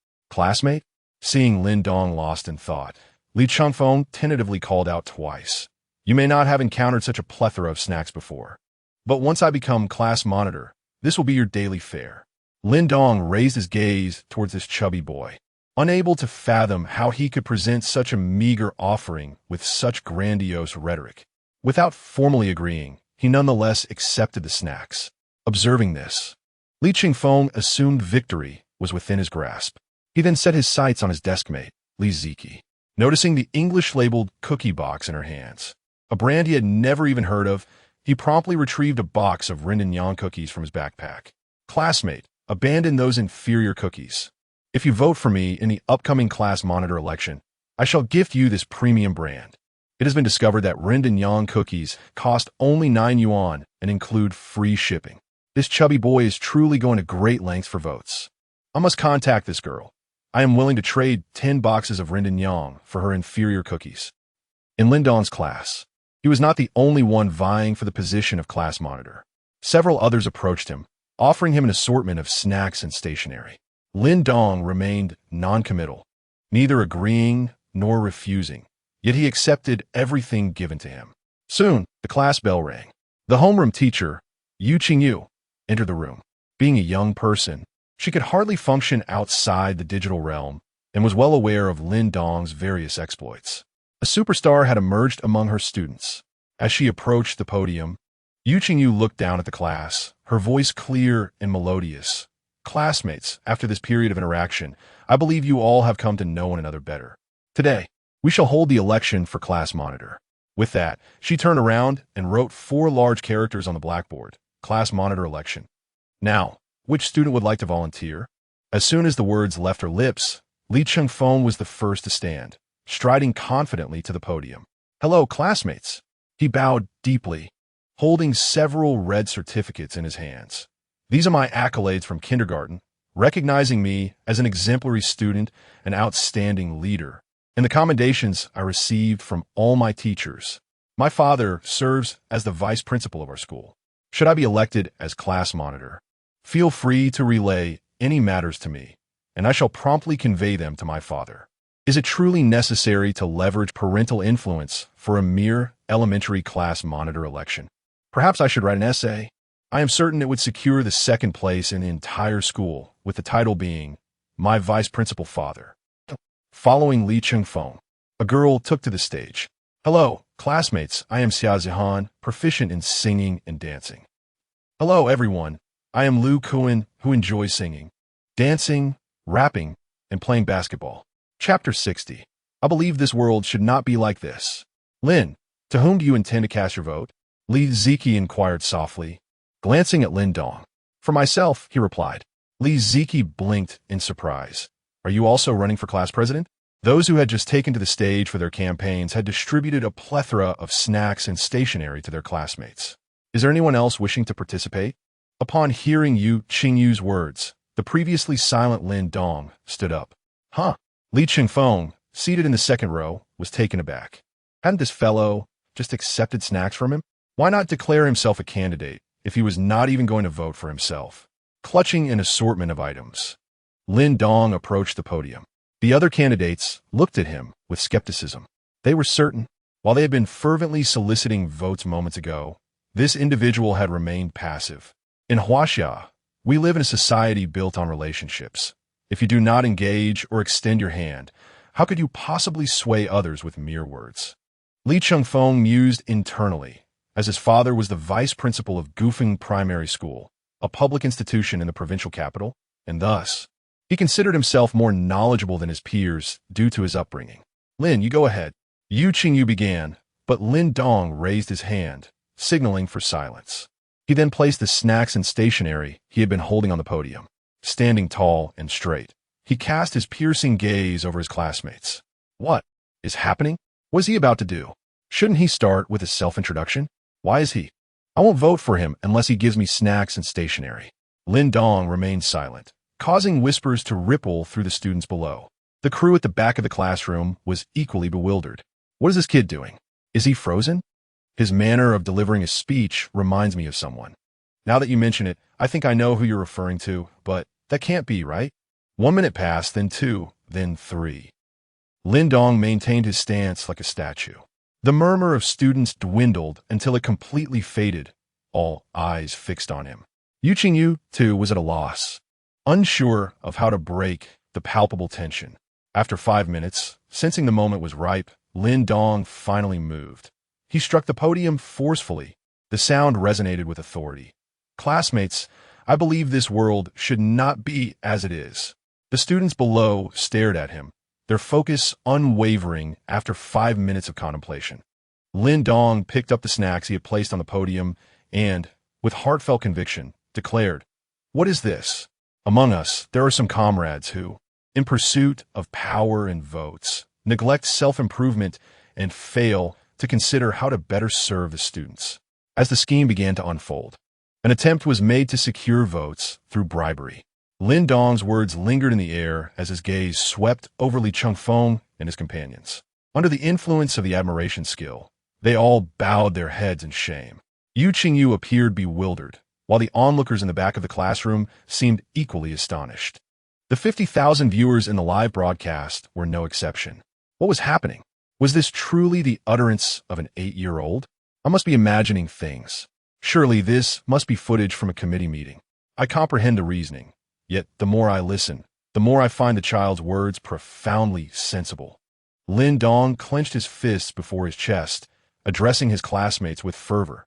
Seeing Lin Dong lost in thought, Li Changfeng tentatively called out twice. You may not have encountered such a plethora of snacks before, but once I become class monitor, This will be your daily fare. Lin Dong raised his gaze towards this chubby boy, unable to fathom how he could present such a meager offering with such grandiose rhetoric. Without formally agreeing, he nonetheless accepted the snacks. Observing this, Li Qingfeng assumed victory was within his grasp. He then set his sights on his deskmate, Li Ziki, noticing the English-labeled cookie box in her hands. A brand he had never even heard of, he promptly retrieved a box of Yang cookies from his backpack. Classmate, abandon those inferior cookies. If you vote for me in the upcoming class monitor election, I shall gift you this premium brand. It has been discovered that Yang cookies cost only 9 yuan and include free shipping. This chubby boy is truly going to great lengths for votes. I must contact this girl. I am willing to trade 10 boxes of Yang for her inferior cookies. In Lin Dong's class, he was not the only one vying for the position of class monitor. Several others approached him, offering him an assortment of snacks and stationery. Lin Dong remained non-committal, neither agreeing nor refusing, yet he accepted everything given to him. Soon, the class bell rang. The homeroom teacher, Yu Qingyu, entered the room. Being a young person, she could hardly function outside the digital realm and was well aware of Lin Dong's various exploits. A superstar had emerged among her students. As she approached the podium, Yu Qingyu looked down at the class, her voice clear and melodious. Classmates, after this period of interaction, I believe you all have come to know one another better. Today, we shall hold the election for class monitor. With that, she turned around and wrote 4 large characters on the blackboard. Class monitor election. Now, which student would like to volunteer? As soon as the words left her lips, Li Qingfeng was the first to stand, striding confidently to the podium. Hello, classmates. He bowed deeply, holding several red certificates in his hands. These are my accolades from kindergarten, recognizing me as an exemplary student and outstanding leader, and the commendations I received from all my teachers. My father serves as the vice principal of our school. Should I be elected as class monitor, feel free to relay any matters to me, and I shall promptly convey them to my father. Is it truly necessary to leverage parental influence for a mere elementary class monitor election? Perhaps I should write an essay. I am certain it would secure the second place in the entire school, with the title being, My Vice Principal Father. Following Li Qingfeng, a girl took to the stage. Hello, classmates, I am Xia Zihan, proficient in singing and dancing. Hello, everyone. I am Lu Kuan, who enjoys singing, dancing, rapping, and playing basketball. Chapter 60. I believe this world should not be like this. Lin, to whom do you intend to cast your vote? Li Ziki inquired softly, glancing at Lin Dong. For myself, he replied. Li Ziki blinked in surprise. Are you also running for class president? Those who had just taken to the stage for their campaigns had distributed a plethora of snacks and stationery to their classmates. Is there anyone else wishing to participate? Upon hearing Yu Qingyu's words, the previously silent Lin Dong stood up. Huh? Li Qingfeng, seated in the second row, was taken aback. Hadn't this fellow just accepted snacks from him? Why not declare himself a candidate if he was not even going to vote for himself? Clutching an assortment of items, Lin Dong approached the podium. The other candidates looked at him with skepticism. They were certain, while they had been fervently soliciting votes moments ago, this individual had remained passive. In Huaxia, we live in a society built on relationships. If you do not engage or extend your hand, how could you possibly sway others with mere words? Li Qingfeng mused internally, as his father was the vice principal of Gufeng Primary School, a public institution in the provincial capital, and thus, he considered himself more knowledgeable than his peers due to his upbringing. Lin, you go ahead. Yu Qingyu began, but Lin Dong raised his hand, signaling for silence. He then placed the snacks and stationery he had been holding on the podium. Standing tall and straight, he cast his piercing gaze over his classmates. What is happening? What is he about to do? Shouldn't he start with a self-introduction? Why is he? I won't vote for him unless he gives me snacks and stationery. Lin Dong remained silent, causing whispers to ripple through the students below. The crew at the back of the classroom was equally bewildered. What is this kid doing? Is he frozen? His manner of delivering a speech reminds me of someone. Now that you mention it, I think I know who you're referring to, but that can't be, right? 1 minute passed, then 2, then 3. Lin Dong maintained his stance like a statue. The murmur of students dwindled until it completely faded, all eyes fixed on him. Yu Qingyu, too, was at a loss, unsure of how to break the palpable tension. After 5 minutes, sensing the moment was ripe, Lin Dong finally moved. He struck the podium forcefully. The sound resonated with authority. Classmates, I believe this world should not be as it is. The students below stared at him, their focus unwavering after 5 minutes of contemplation. Lin Dong picked up the snacks he had placed on the podium and, with heartfelt conviction, declared, "What is this? Among us, there are some comrades who, in pursuit of power and votes, neglect self-improvement and fail to consider how to better serve the students." As the scheme began to unfold, an attempt was made to secure votes through bribery. Lin Dong's words lingered in the air as his gaze swept over Li Chengfeng and his companions. Under the influence of the admiration skill, they all bowed their heads in shame. Yu Qingyu appeared bewildered, while the onlookers in the back of the classroom seemed equally astonished. The 50,000 viewers in the live broadcast were no exception. What was happening? Was this truly the utterance of an 8-year-old? I must be imagining things. Surely this must be footage from a committee meeting. I comprehend the reasoning, yet the more I listen, the more I find the child's words profoundly sensible. Lin Dong clenched his fists before his chest, addressing his classmates with fervor.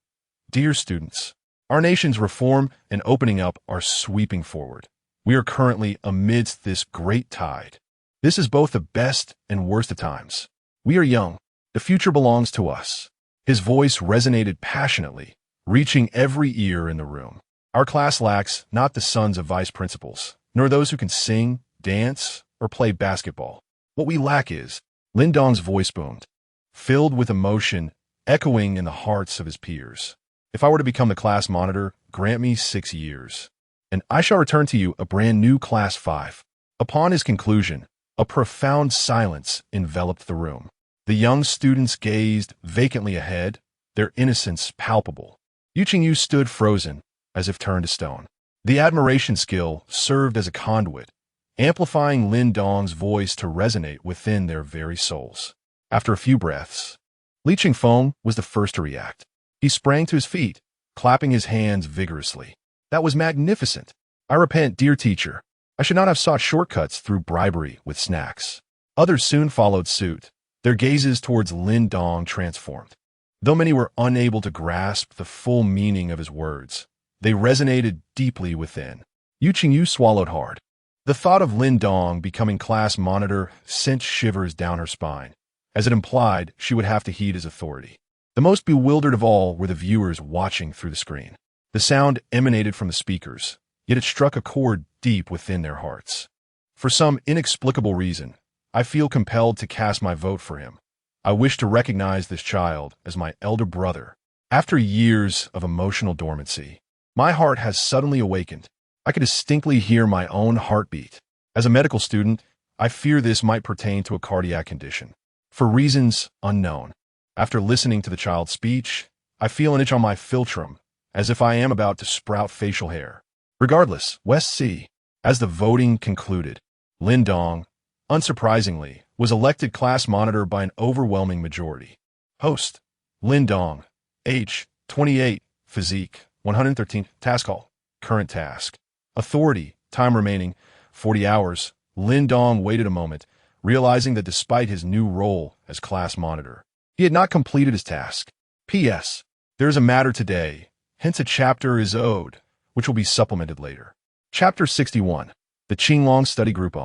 Dear students, our nation's reform and opening up are sweeping forward. We are currently amidst this great tide. This is both the best and worst of times. We are young. The future belongs to us. His voice resonated passionately, reaching every ear in the room. Our class lacks not the sons of vice principals, nor those who can sing, dance, or play basketball. What we lack is, Lin Dong's voice boomed, filled with emotion, echoing in the hearts of his peers. If I were to become the class monitor, grant me 6 years, and I shall return to you a brand new class 5. Upon his conclusion, a profound silence enveloped the room. The young students gazed vacantly ahead, their innocence palpable. Yu Qingyu stood frozen, as if turned to stone. The admiration skill served as a conduit, amplifying Lin Dong's voice to resonate within their very souls. After a few breaths, Li Chengfeng was the first to react. He sprang to his feet, clapping his hands vigorously. That was magnificent. I repent, dear teacher. I should not have sought shortcuts through bribery with snacks. Others soon followed suit, their gazes towards Lin Dong transformed. Though many were unable to grasp the full meaning of his words, they resonated deeply within. Yu Qingyu swallowed hard. The thought of Lin Dong becoming class monitor sent shivers down her spine, as it implied she would have to heed his authority. The most bewildered of all were the viewers watching through the screen. The sound emanated from the speakers, yet it struck a chord deep within their hearts. For some inexplicable reason, I feel compelled to cast my vote for him. I wish to recognize this child as my elder brother. After years of emotional dormancy, my heart has suddenly awakened. I could distinctly hear my own heartbeat. As a medical student, I fear this might pertain to a cardiac condition. For reasons unknown, after listening to the child's speech, I feel an itch on my philtrum, as if I am about to sprout facial hair. Regardless, West C. As the voting concluded, Lin Dong, unsurprisingly, was elected class monitor by an overwhelming majority. Host, Lin Dong, age, 28, physique, 113, task call, current task. Authority, time remaining, 40 hours. Lin Dong waited a moment, realizing that despite his new role as class monitor, he had not completed his task. P.S. There is a matter today, hence a chapter is owed, which will be supplemented later. Chapter 61, the Qinglong Study Group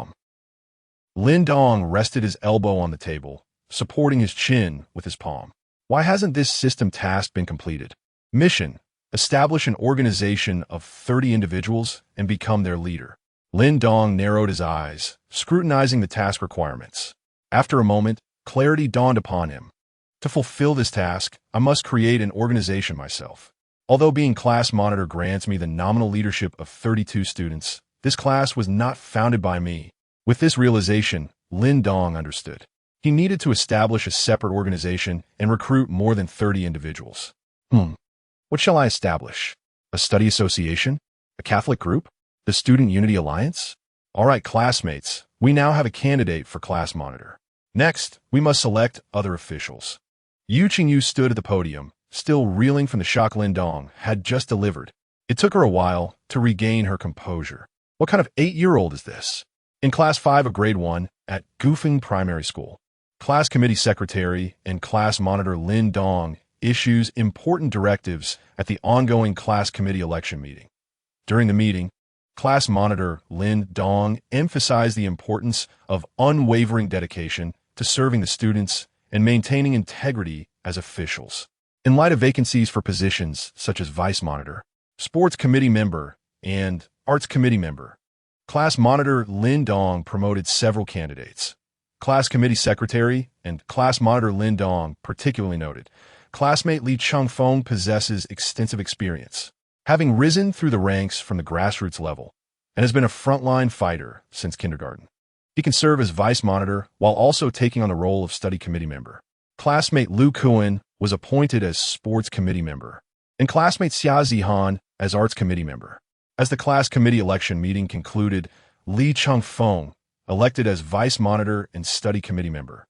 Lin Dong rested his elbow on the table, supporting his chin with his palm. Why hasn't this system task been completed? Mission, establish an organization of 30 individuals and become their leader. Lin Dong narrowed his eyes, scrutinizing the task requirements. After a moment, clarity dawned upon him. To fulfill this task, I must create an organization myself. Although being class monitor grants me the nominal leadership of 32 students, this class was not founded by me. With this realization, Lin Dong understood. He needed to establish a separate organization and recruit more than 30 individuals. What shall I establish? A study association? A Catholic group? The Student Unity Alliance? All right, classmates, we now have a candidate for class monitor. Next, we must select other officials. Yu Qingyu stood at the podium, still reeling from the shock Lin Dong had just delivered. It It took her a while to regain her composure. What kind of 8-year-old is this? In Class 5 of Grade 1 at Goofing Primary School, Class Committee Secretary and Class Monitor Lin Dong issues important directives at the ongoing Class Committee election meeting. During the meeting, Class Monitor Lin Dong emphasized the importance of unwavering dedication to serving the students and maintaining integrity as officials. In light of vacancies for positions such as Vice Monitor, Sports Committee Member, and Arts Committee Member, Class Monitor Lin Dong promoted several candidates. Class Committee Secretary and Class Monitor Lin Dong particularly noted, classmate Li Changfeng possesses extensive experience, having risen through the ranks from the grassroots level, and has been a frontline fighter since kindergarten. He can serve as Vice Monitor while also taking on the role of Study Committee Member. Classmate Lu Kuan was appointed as Sports Committee Member, and classmate Xia Zihan as Arts Committee Member. As the Class Committee election meeting concluded, Li Changfeng, elected as Vice Monitor and Study Committee Member,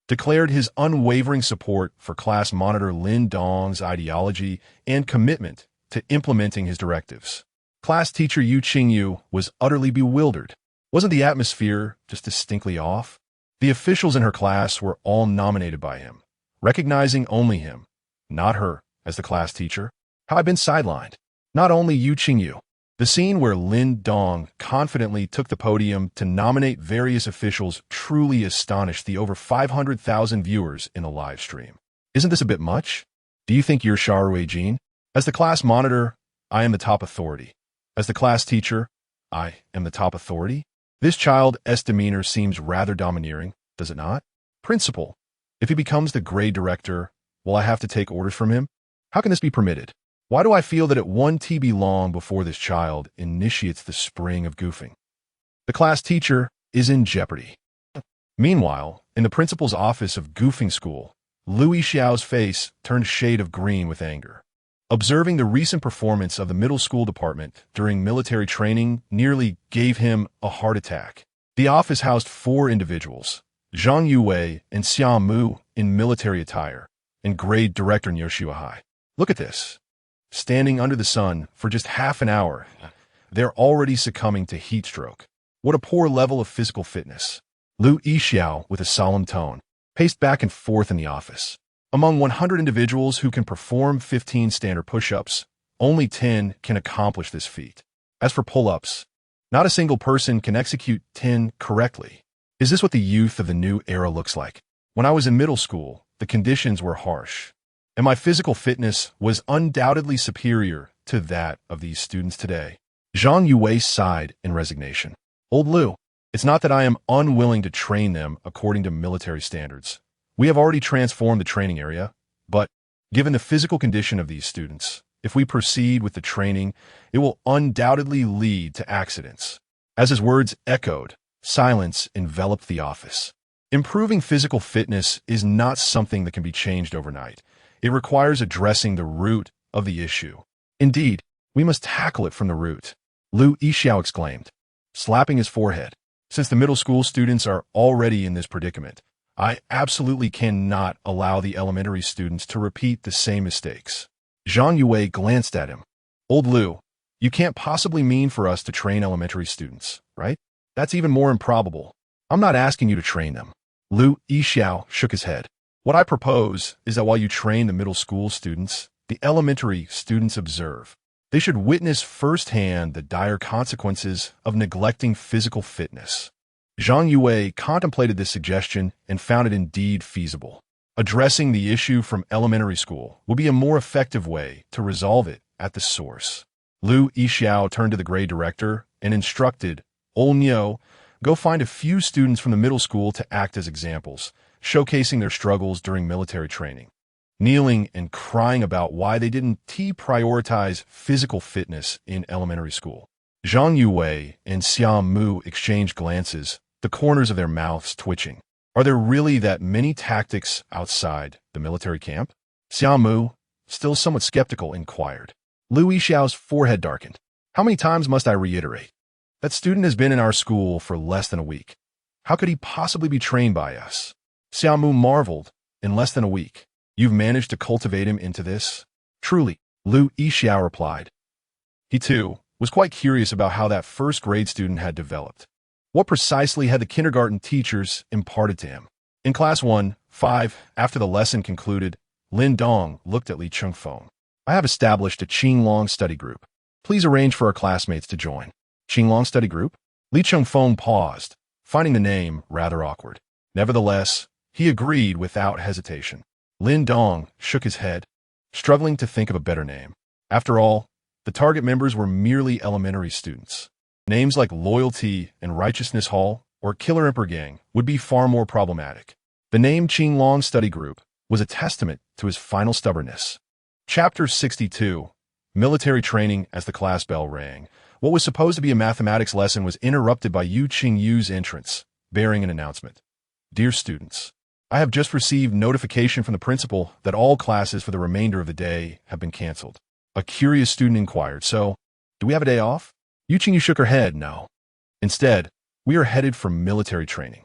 declared his unwavering support for Class Monitor Lin Dong's ideology and commitment to implementing his directives. Class teacher Yu Qingyu was utterly bewildered. Wasn't the atmosphere just distinctly off? The officials in her class were all nominated by him, recognizing only him, not her, as the class teacher. How I've been sidelined. Not only Yu Qingyu. The scene where Lin Dong confidently took the podium to nominate various officials truly astonished the over 500,000 viewers in the live stream. Isn't this a bit much? Do you think you're Shaorui Jin? As the class monitor, I am the top authority. As the class teacher, I am the top authority. This child's demeanor seems rather domineering, does it not? Principal, if he becomes the grade director, will I have to take orders from him? How can this be permitted? Why do I feel that it won't be long before this child initiates the spring of goofing? The class teacher is in jeopardy. Meanwhile, in the principal's office of Goofing School, Louis Xiao's face turned a shade of green with anger. Observing the recent performance of the middle school department during military training nearly gave him a heart attack. The office housed 4 individuals, Zhang Yuwei and Xiao Mu in military attire, and grade director Niu High. Look at this. Standing under the sun for just half an hour, they're already succumbing to heat stroke. What a poor level of physical fitness. Lu Yixiao, with a solemn tone, paced back and forth in the office. Among 100 individuals who can perform 15 standard push-ups, only 10 can accomplish this feat. As for pull-ups, not a single person can execute 10 correctly. Is this what the youth of the new era looks like? When I was in middle school, the conditions were harsh, and my physical fitness was undoubtedly superior to that of these students today. Zhang Yuwei sighed in resignation. Old Lu, it's not that I am unwilling to train them according to military standards. We have already transformed the training area, but given the physical condition of these students, if we proceed with the training, it will undoubtedly lead to accidents. As his words echoed, silence enveloped the office. Improving physical fitness is not something that can be changed overnight. It requires addressing the root of the issue. Indeed, we must tackle it from the root, Lu Yixiao exclaimed, slapping his forehead. Since the middle school students are already in this predicament, I absolutely cannot allow the elementary students to repeat the same mistakes. Zhang Yuwei glanced at him. Old Lu, you can't possibly mean for us to train elementary students, right? That's even more improbable. I'm not asking you to train them. Lu Yixiao shook his head. What I propose is that while you train the middle school students, the elementary students observe. They should witness firsthand the dire consequences of neglecting physical fitness. Zhang Yuwei contemplated this suggestion and found it indeed feasible. Addressing the issue from elementary school will be a more effective way to resolve it at the source. Lu Yixiao turned to the grade director and instructed, Old Niu, go find a few students from the middle school to act as examples, showcasing their struggles during military training. Kneeling and crying about why they didn't prioritize physical fitness in elementary school. Zhang Yuwei and Xiao Mu exchanged glances, the corners of their mouths twitching. Are there really that many tactics outside the military camp? Xiao Mu, still somewhat skeptical, inquired. Lu Yixiao's forehead darkened. How many times must I reiterate? That student has been in our school for less than a week. How could he possibly be trained by us? Xiao Mu marveled. In less than a week, you've managed to cultivate him into this? Truly, Lu Yixiao replied. He, too, was quite curious about how that first-grade student had developed. What precisely had the kindergarten teachers imparted to him? In Class 1-5, after the lesson concluded, Lin Dong looked at Li Chengfeng. I have established a Qinglong study group. Please arrange for our classmates to join. Qinglong study group? Li Chengfeng paused, finding the name rather awkward. Nevertheless, he agreed without hesitation. Lin Dong shook his head, struggling to think of a better name. After all, the target members were merely elementary students. Names like Loyalty and Righteousness Hall or Killer Emperor Gang would be far more problematic. The name Qinglong Study Group was a testament to his final stubbornness. Chapter 62. Military Training. As the class bell rang, what was supposed to be a mathematics lesson was interrupted by Yu Qingyu's entrance, bearing an announcement. Dear students, I have just received notification from the principal that all classes for the remainder of the day have been canceled. A curious student inquired, so, do we have a day off? Yu Qingyu shook her head, no. Instead, we are headed for military training.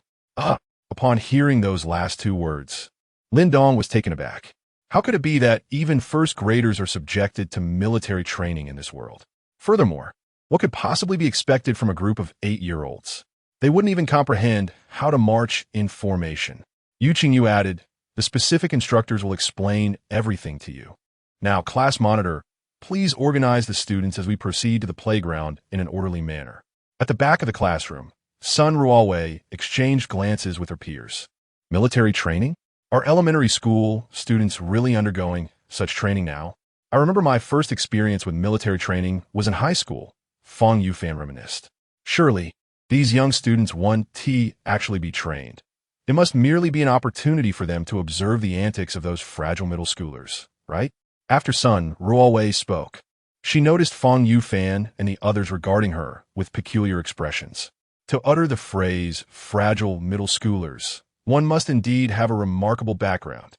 Upon hearing those last two words, Lin Dong was taken aback. How could it be that even first graders are subjected to military training in this world? Furthermore, what could possibly be expected from a group of 8-year-olds? They wouldn't even comprehend how to march in formation. Yu Qingyu added, the specific instructors will explain everything to you. Now, class monitor, please organize the students as we proceed to the playground in an orderly manner. At the back of the classroom, Sun Ruowei exchanged glances with her peers. Military training? Are elementary school students really undergoing such training now? I remember my first experience with military training was in high school, Fong Yufan reminisced. Surely, these young students want to actually be trained. It must merely be an opportunity for them to observe the antics of those fragile middle schoolers, right? After Sun Ruowei spoke, she noticed Fong Yufan and the others regarding her with peculiar expressions. To utter the phrase, fragile middle schoolers, one must indeed have a remarkable background.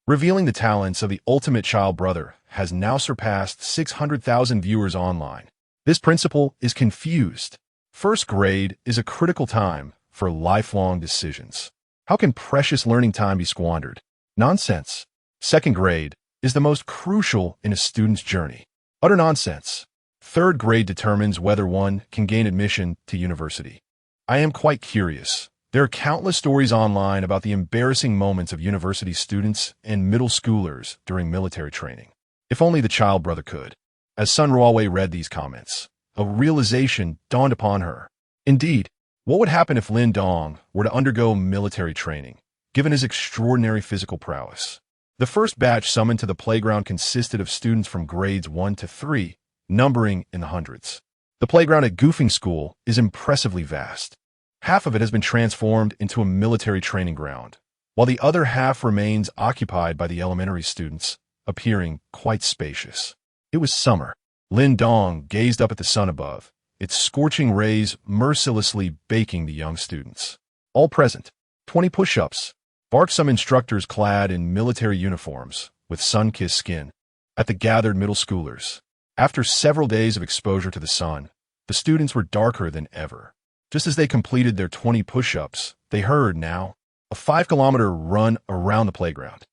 Revealing the talents of the ultimate child brother has now surpassed 600,000 viewers online. This principal is confused. First grade is a critical time for lifelong decisions. How can precious learning time be squandered? Nonsense. Second grade is the most crucial in a student's journey. Utter nonsense. Third grade determines whether one can gain admission to university. I am quite curious. There are countless stories online about the embarrassing moments of university students and middle schoolers during military training. If only the child brother could. As Sun Ruowei read these comments, a realization dawned upon her. Indeed, what would happen if Lin Dong were to undergo military training, given his extraordinary physical prowess? The first batch summoned to the playground consisted of students from grades 1 to 3, numbering in the hundreds. The playground at Goofing School is impressively vast. Half of it has been transformed into a military training ground, while the other half remains occupied by the elementary students, appearing quite spacious. It was summer. Lin Dong gazed up at the sun above, its scorching rays mercilessly baking the young students. All present, 20 push-ups, barked some instructors clad in military uniforms with sun-kissed skin at the gathered middle schoolers. After several days of exposure to the sun, the students were darker than ever. Just as they completed their 20 push-ups, they heard now a 5-kilometer run around the playground.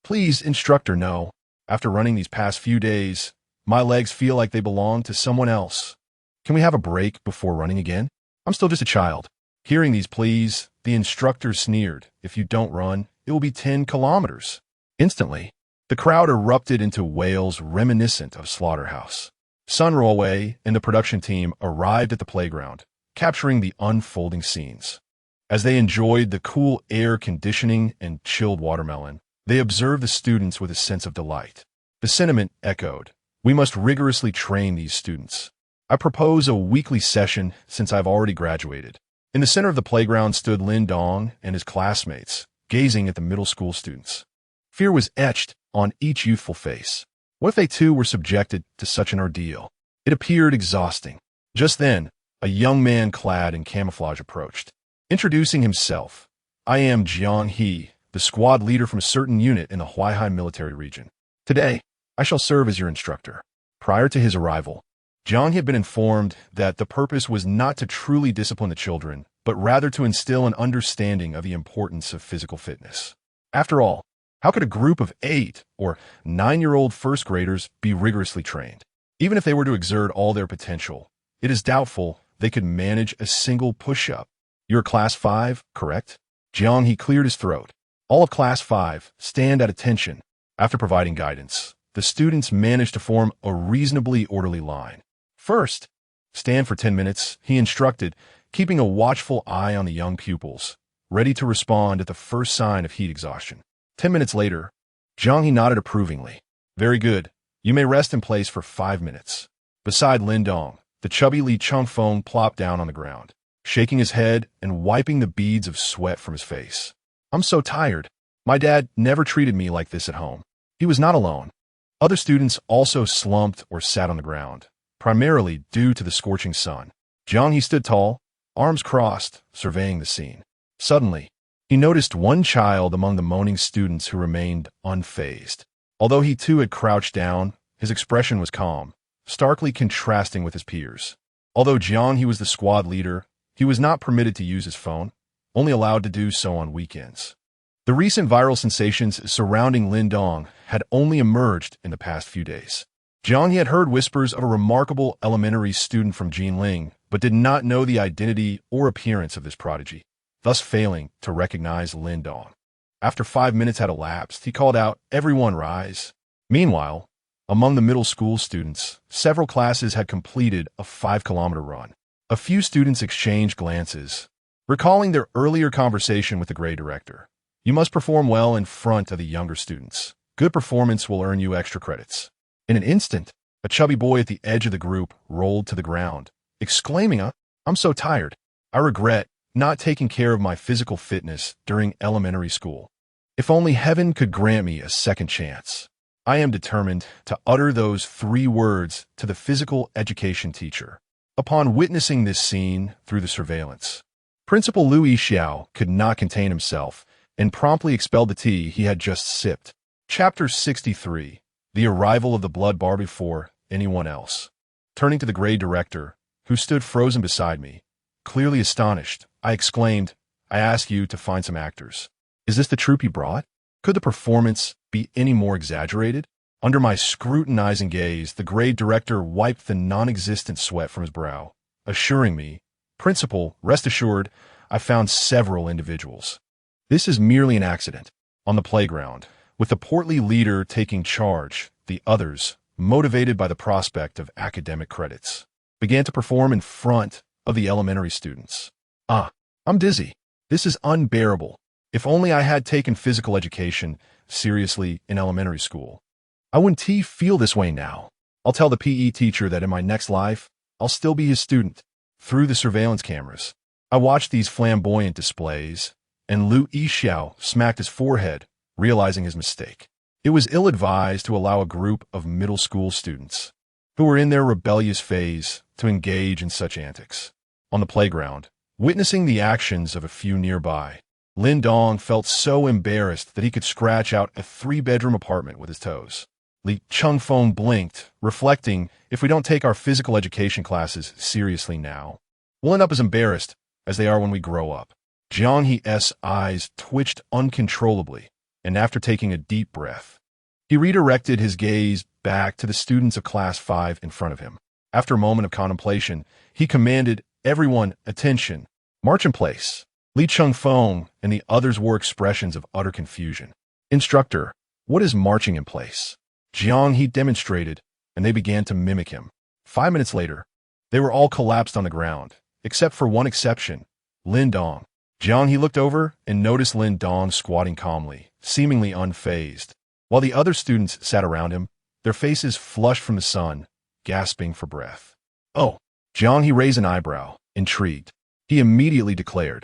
Please, instructor, no. After running these past few days, my legs feel like they belong to someone else. Can we have a break before running again? I'm still just a child. Hearing these pleas, the instructor sneered. If you don't run, it will be 10 kilometers. Instantly, the crowd erupted into wails reminiscent of Slaughterhouse. Sun Ruowei and the production team arrived at the playground, capturing the unfolding scenes. As they enjoyed the cool air conditioning and chilled watermelon, they observed the students with a sense of delight. The sentiment echoed. We must rigorously train these students. I propose a weekly session since I've already graduated. In the center of the playground stood Lin Dong and his classmates, gazing at the middle school students. Fear was etched on each youthful face. What if they too were subjected to such an ordeal? It appeared exhausting. Just then, a young man clad in camouflage approached. Introducing himself, I am Jiang He, the squad leader from a certain unit in the Huaihai military region. Today, I shall serve as your instructor. Prior to his arrival, Jiang had been informed that the purpose was not to truly discipline the children, but rather to instill an understanding of the importance of physical fitness. After all, how could a group of 8 or 9-year-old first graders be rigorously trained? Even if they were to exert all their potential, it is doubtful they could manage a single push-up. You're class 5, correct? Jiang He cleared his throat. All of class 5 stand at attention. After providing guidance, the students managed to form a reasonably orderly line. First, stand for 10 minutes, he instructed, keeping a watchful eye on the young pupils, ready to respond at the first sign of heat exhaustion. 10 minutes later, Jiang He nodded approvingly. Very good. You may rest in place for 5 minutes. Beside Lin Dong, the chubby Li Changfeng plopped down on the ground, shaking his head and wiping the beads of sweat from his face. I'm so tired. My dad never treated me like this at home. He was not alone. Other students also slumped or sat on the ground, primarily due to the scorching sun. Jiang He stood tall, arms crossed, surveying the scene. Suddenly, he noticed one child among the moaning students who remained unfazed. Although he too had crouched down, his expression was calm, starkly contrasting with his peers. Although Jiang He was the squad leader, he was not permitted to use his phone, only allowed to do so on weekends. The recent viral sensations surrounding Lin Dong had only emerged in the past few days. Jiang He had heard whispers of a remarkable elementary student from Jinling, but did not know the identity or appearance of this prodigy, thus failing to recognize Lin Dong. After 5 minutes had elapsed, he called out, "Everyone rise." Meanwhile, among the middle school students, several classes had completed a 5-kilometer run. A few students exchanged glances, recalling their earlier conversation with the grade director. You must perform well in front of the younger students. Good performance will earn you extra credits. In an instant, a chubby boy at the edge of the group rolled to the ground, exclaiming, I'm so tired. I regret not taking care of my physical fitness during elementary school. If only heaven could grant me a second chance. I am determined to utter those 3 words to the physical education teacher. Upon witnessing this scene through the surveillance, Principal Liu Yixiao could not contain himself and promptly expelled the tea he had just sipped. Chapter 63. The Arrival of the Blood Bar Before Anyone Else. Turning to the grade director, who stood frozen beside me, clearly astonished, I exclaimed, I ask you to find some actors. Is this the troupe you brought? Could the performance be any more exaggerated? Under my scrutinizing gaze, the grade director wiped the non-existent sweat from his brow, assuring me, Principal, rest assured, I found several individuals. This is merely an accident. On the playground, with the portly leader taking charge, the others, motivated by the prospect of academic credits, began to perform in front of the elementary students. I'm dizzy. This is unbearable. If only I had taken physical education seriously in elementary school. I wouldn't feel this way now. I'll tell the PE teacher that in my next life, I'll still be his student. Through the surveillance cameras, I watched these flamboyant displays, and Liu Yixiao smacked his forehead, realizing his mistake. It was ill-advised to allow a group of middle school students, who were in their rebellious phase, to engage in such antics. On the playground, witnessing the actions of a few nearby, Lin Dong felt so embarrassed that he could scratch out a 3-bedroom apartment with his toes. Li Changfeng blinked, reflecting, if we don't take our physical education classes seriously now, we'll end up as embarrassed as they are when we grow up. Jiang He's eyes twitched uncontrollably, and after taking a deep breath, he redirected his gaze back to the students of Class 5 in front of him. After a moment of contemplation, he commanded, everyone, attention, march in place. Li Changfeng and the others wore expressions of utter confusion. Instructor, what is marching in place? Jiang He demonstrated, and they began to mimic him. 5 minutes later, they were all collapsed on the ground, except for one exception, Lin Dong. Jiang He looked over and noticed Lin Dong squatting calmly, seemingly unfazed, while the other students sat around him, their faces flushed from the sun, gasping for breath. Oh, Jiang He raised an eyebrow, intrigued. He immediately declared.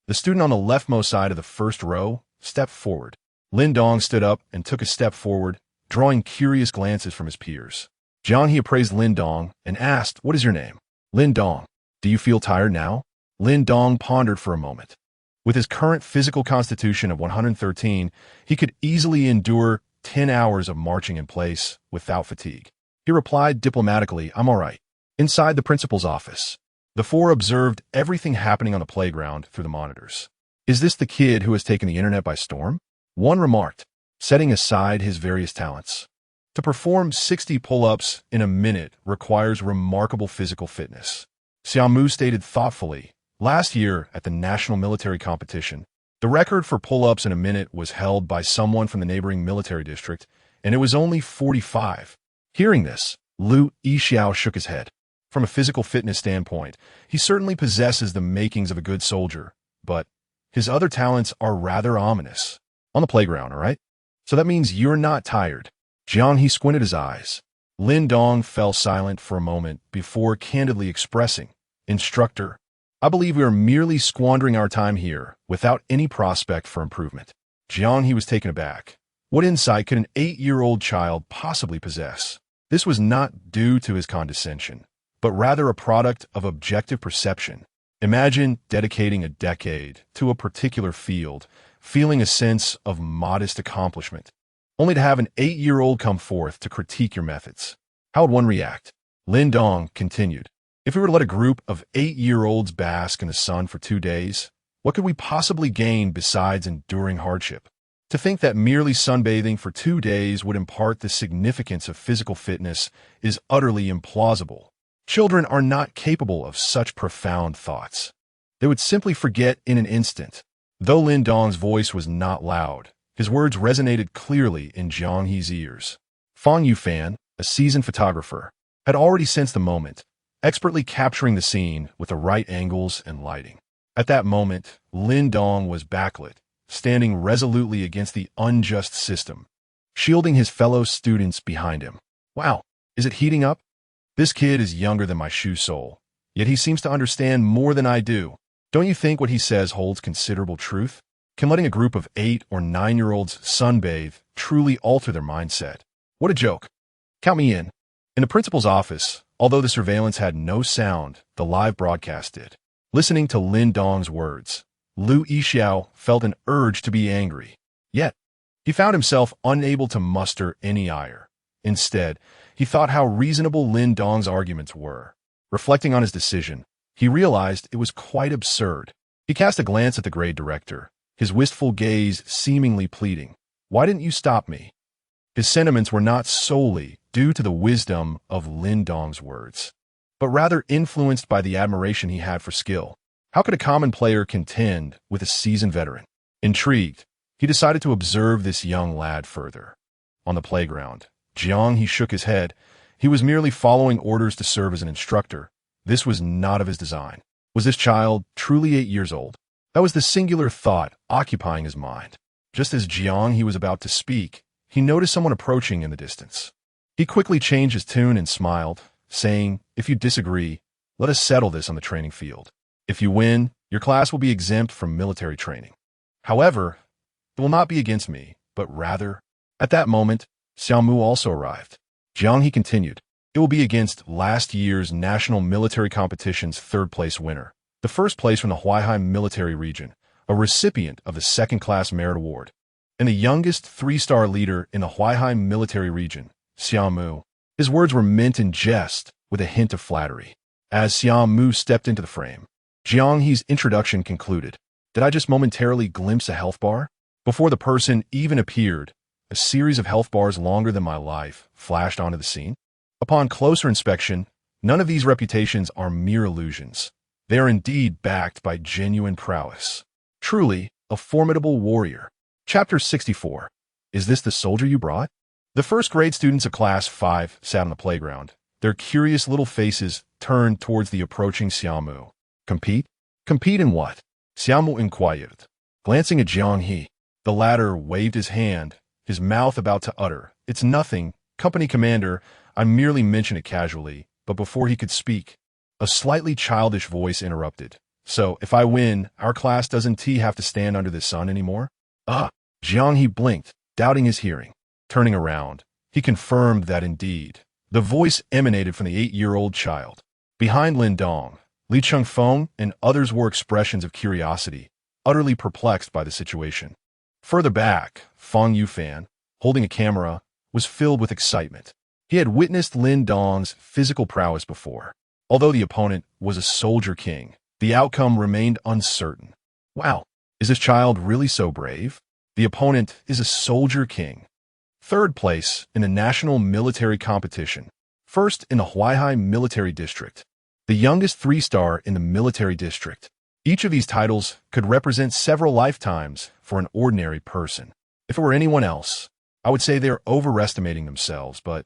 The student on the leftmost side of the first row stepped forward. Lin Dong stood up and took a step forward, drawing curious glances from his peers. Jiang He appraised Lin Dong and asked, what is your name? Lin Dong. Do you feel tired now? Lin Dong pondered for a moment. With his current physical constitution of 113, he could easily endure 10 hours of marching in place without fatigue. He replied diplomatically, I'm all right. Inside the principal's office, the 4 observed everything happening on the playground through the monitors. Is this the kid who has taken the internet by storm? One remarked, setting aside his various talents. To perform 60 pull-ups in a minute requires remarkable physical fitness. Xiaomu stated thoughtfully, last year at the national military competition, the record for pull-ups in a minute was held by someone from the neighboring military district, and it was only 45. Hearing this, Lu Yixiao shook his head. From a physical fitness standpoint, he certainly possesses the makings of a good soldier, but his other talents are rather ominous. On the playground, all right? So that means you're not tired. Jiang He squinted his eyes. Lin Dong fell silent for a moment before candidly expressing, Instructor, I believe we are merely squandering our time here without any prospect for improvement. Jiang He was taken aback. What insight could an 8-year-old child possibly possess? This was not due to his condescension, but rather a product of objective perception. Imagine dedicating a decade to a particular field, feeling a sense of modest accomplishment, only to have an 8-year-old come forth to critique your methods. How would one react? Lin Dong continued. If we were to let a group of 8-year-olds bask in the sun for 2 days, what could we possibly gain besides enduring hardship? To think that merely sunbathing for 2 days would impart the significance of physical fitness is utterly implausible. Children are not capable of such profound thoughts. They would simply forget in an instant. Though Lin Dong's voice was not loud, his words resonated clearly in Jiang He's ears. Fang Yufan, a seasoned photographer, had already sensed the moment, expertly capturing the scene with the right angles and lighting. At that moment, Lin Dong was backlit, standing resolutely against the unjust system, shielding his fellow students behind him. Wow, is it heating up? This kid is younger than my shoe sole, yet he seems to understand more than I do. Don't you think what he says holds considerable truth? Can letting a group of 8 or 9-year-olds sunbathe truly alter their mindset? What a joke. Count me in. In the principal's office, although the surveillance had no sound, the live broadcast did. Listening to Lin Dong's words, Lu Yixiao felt an urge to be angry. Yet, he found himself unable to muster any ire. Instead, he thought how reasonable Lin Dong's arguments were. Reflecting on his decision, he realized it was quite absurd. He cast a glance at the grade director, his wistful gaze seemingly pleading. Why didn't you stop me? His sentiments were not solely due to the wisdom of Lin Dong's words, but rather influenced by the admiration he had for skill. How could a common player contend with a seasoned veteran? Intrigued, he decided to observe this young lad further. On the playground, Jiang He shook his head. He was merely following orders to serve as an instructor. This was not of his design. Was this child truly 8 years old? That was the singular thought occupying his mind. Just as Jiang He was about to speak, he noticed someone approaching in the distance. He quickly changed his tune and smiled, saying, If you disagree, let us settle this on the training field. If you win, your class will be exempt from military training. However, it will not be against me, but rather, at that moment, Xiaomu also arrived. Jiang He continued, it will be against last year's national military competition's 3rd-place winner, the 1st place from the Huaihai military region, a recipient of the 2nd-class merit award, and the youngest 3-star leader in the Huaihai military region, Xiaomu. His words were meant in jest with a hint of flattery. As Xiaomu stepped into the frame, Jiang He's introduction concluded. Did I just momentarily glimpse a health bar? Before the person even appeared, a series of health bars longer than my life flashed onto the scene. Upon closer inspection, none of these reputations are mere illusions. They are indeed backed by genuine prowess. Truly, a formidable warrior. Chapter 64. Is this the soldier you brought? The 1st-grade students of Class 5 sat on the playground, their curious little faces turned towards the approaching Xiaomu. Compete? Compete in what? Xiaomu inquired. Glancing at Jiang He, the latter waved his hand, his mouth about to utter, It's nothing, company commander, I merely mention it casually, but before he could speak, a slightly childish voice interrupted. So, if I win, our class doesn't have to stand under the sun anymore? Jiang He blinked, doubting his hearing. Turning around, he confirmed that indeed, the voice emanated from the 8-year-old child. Behind Lin Dong, Li Chengfeng and others wore expressions of curiosity, utterly perplexed by the situation. Further back, Fang Yufan, holding a camera, was filled with excitement. He had witnessed Lin Dong's physical prowess before. Although the opponent was a soldier king, the outcome remained uncertain. Wow, is this child really so brave? The opponent is a soldier king. third place in the national military competition, first in the Huaihai Military District, the youngest 3-star in the military district. Each of these titles could represent several lifetimes for an ordinary person. If it were anyone else, I would say they are overestimating themselves, but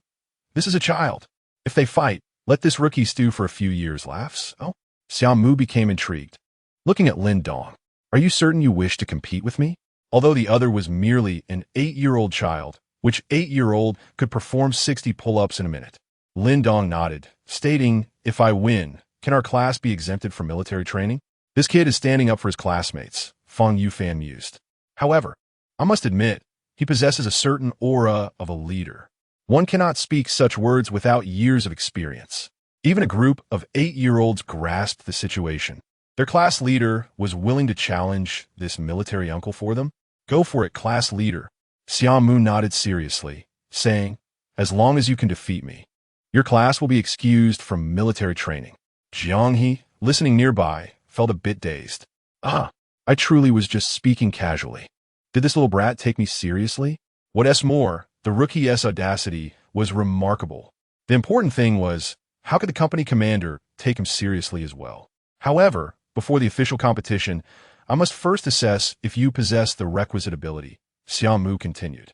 this is a child. If they fight, let this rookie stew for a few years. Laughs? Oh. Xiaomu became intrigued. Looking at Lin Dong, are you certain you wish to compete with me? Although the other was merely an 8-year-old child, which 8-year-old could perform 60 pull-ups in a minute. Lin Dong nodded, stating, if I win, can our class be exempted from military training? This kid is standing up for his classmates, Feng Yufan mused. However, I must admit, he possesses a certain aura of a leader. One cannot speak such words without years of experience. Even a group of 8-year-olds grasped the situation. Their class leader was willing to challenge this military uncle for them. Go for it, class leader. Xiaomu nodded seriously, saying, as long as you can defeat me, your class will be excused from military training. Jianghe, listening nearby, felt a bit dazed. I truly was just speaking casually. Did this little brat take me seriously? What's more, the rookie's audacity was remarkable. The important thing was, how could the company commander take him seriously as well? However, before the official competition, I must first assess if you possess the requisite ability, Xiaomu continued.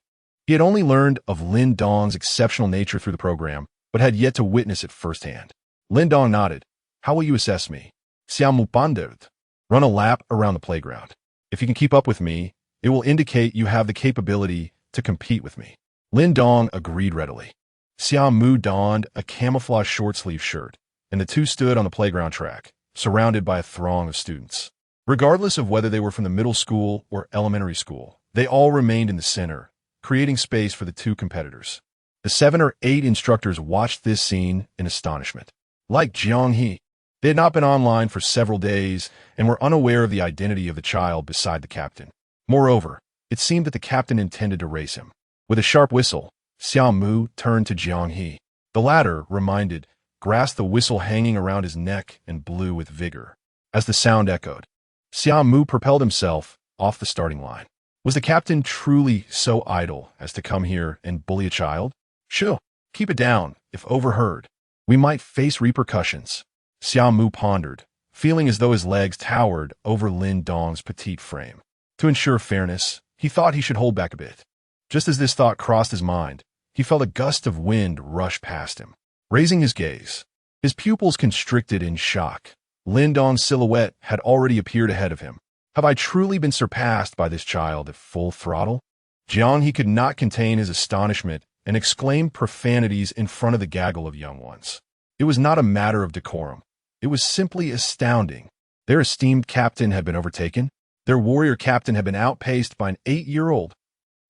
He had only learned of Lin Dong's exceptional nature through the program, but had yet to witness it firsthand. Lin Dong nodded. How will you assess me? Xiaomu pondered. Run a lap around the playground. If you can keep up with me, it will indicate you have the capability to compete with me. Lin Dong agreed readily. Xiaomu donned a camouflage short-sleeve shirt, and the two stood on the playground track, surrounded by a throng of students. Regardless of whether they were from the middle school or elementary school, they all remained in the center, creating space for the two competitors. The 7 or 8 instructors watched this scene in astonishment. Like Jianghe, they had not been online for several days and were unaware of the identity of the child beside the captain. Moreover, it seemed that the captain intended to race him. With a sharp whistle, Xiaomu turned to Jianghe. The latter, reminded, grasped the whistle hanging around his neck and blew with vigor. As the sound echoed, Xiaomu propelled himself off the starting line. Was the captain truly so idle as to come here and bully a child? Shoo, keep it down. If overheard, we might face repercussions. Xiaomu pondered, feeling as though his legs towered over Lin Dong's petite frame. To ensure fairness, he thought he should hold back a bit. Just as this thought crossed his mind, he felt a gust of wind rush past him. Raising his gaze, his pupils constricted in shock. Lin Dong's silhouette had already appeared ahead of him. Have I truly been surpassed by this child at full throttle? Jianghe could not contain his astonishment and exclaimed profanities in front of the gaggle of young ones. It was not a matter of decorum. It was simply astounding. Their esteemed captain had been overtaken. Their warrior captain had been outpaced by an 8-year-old.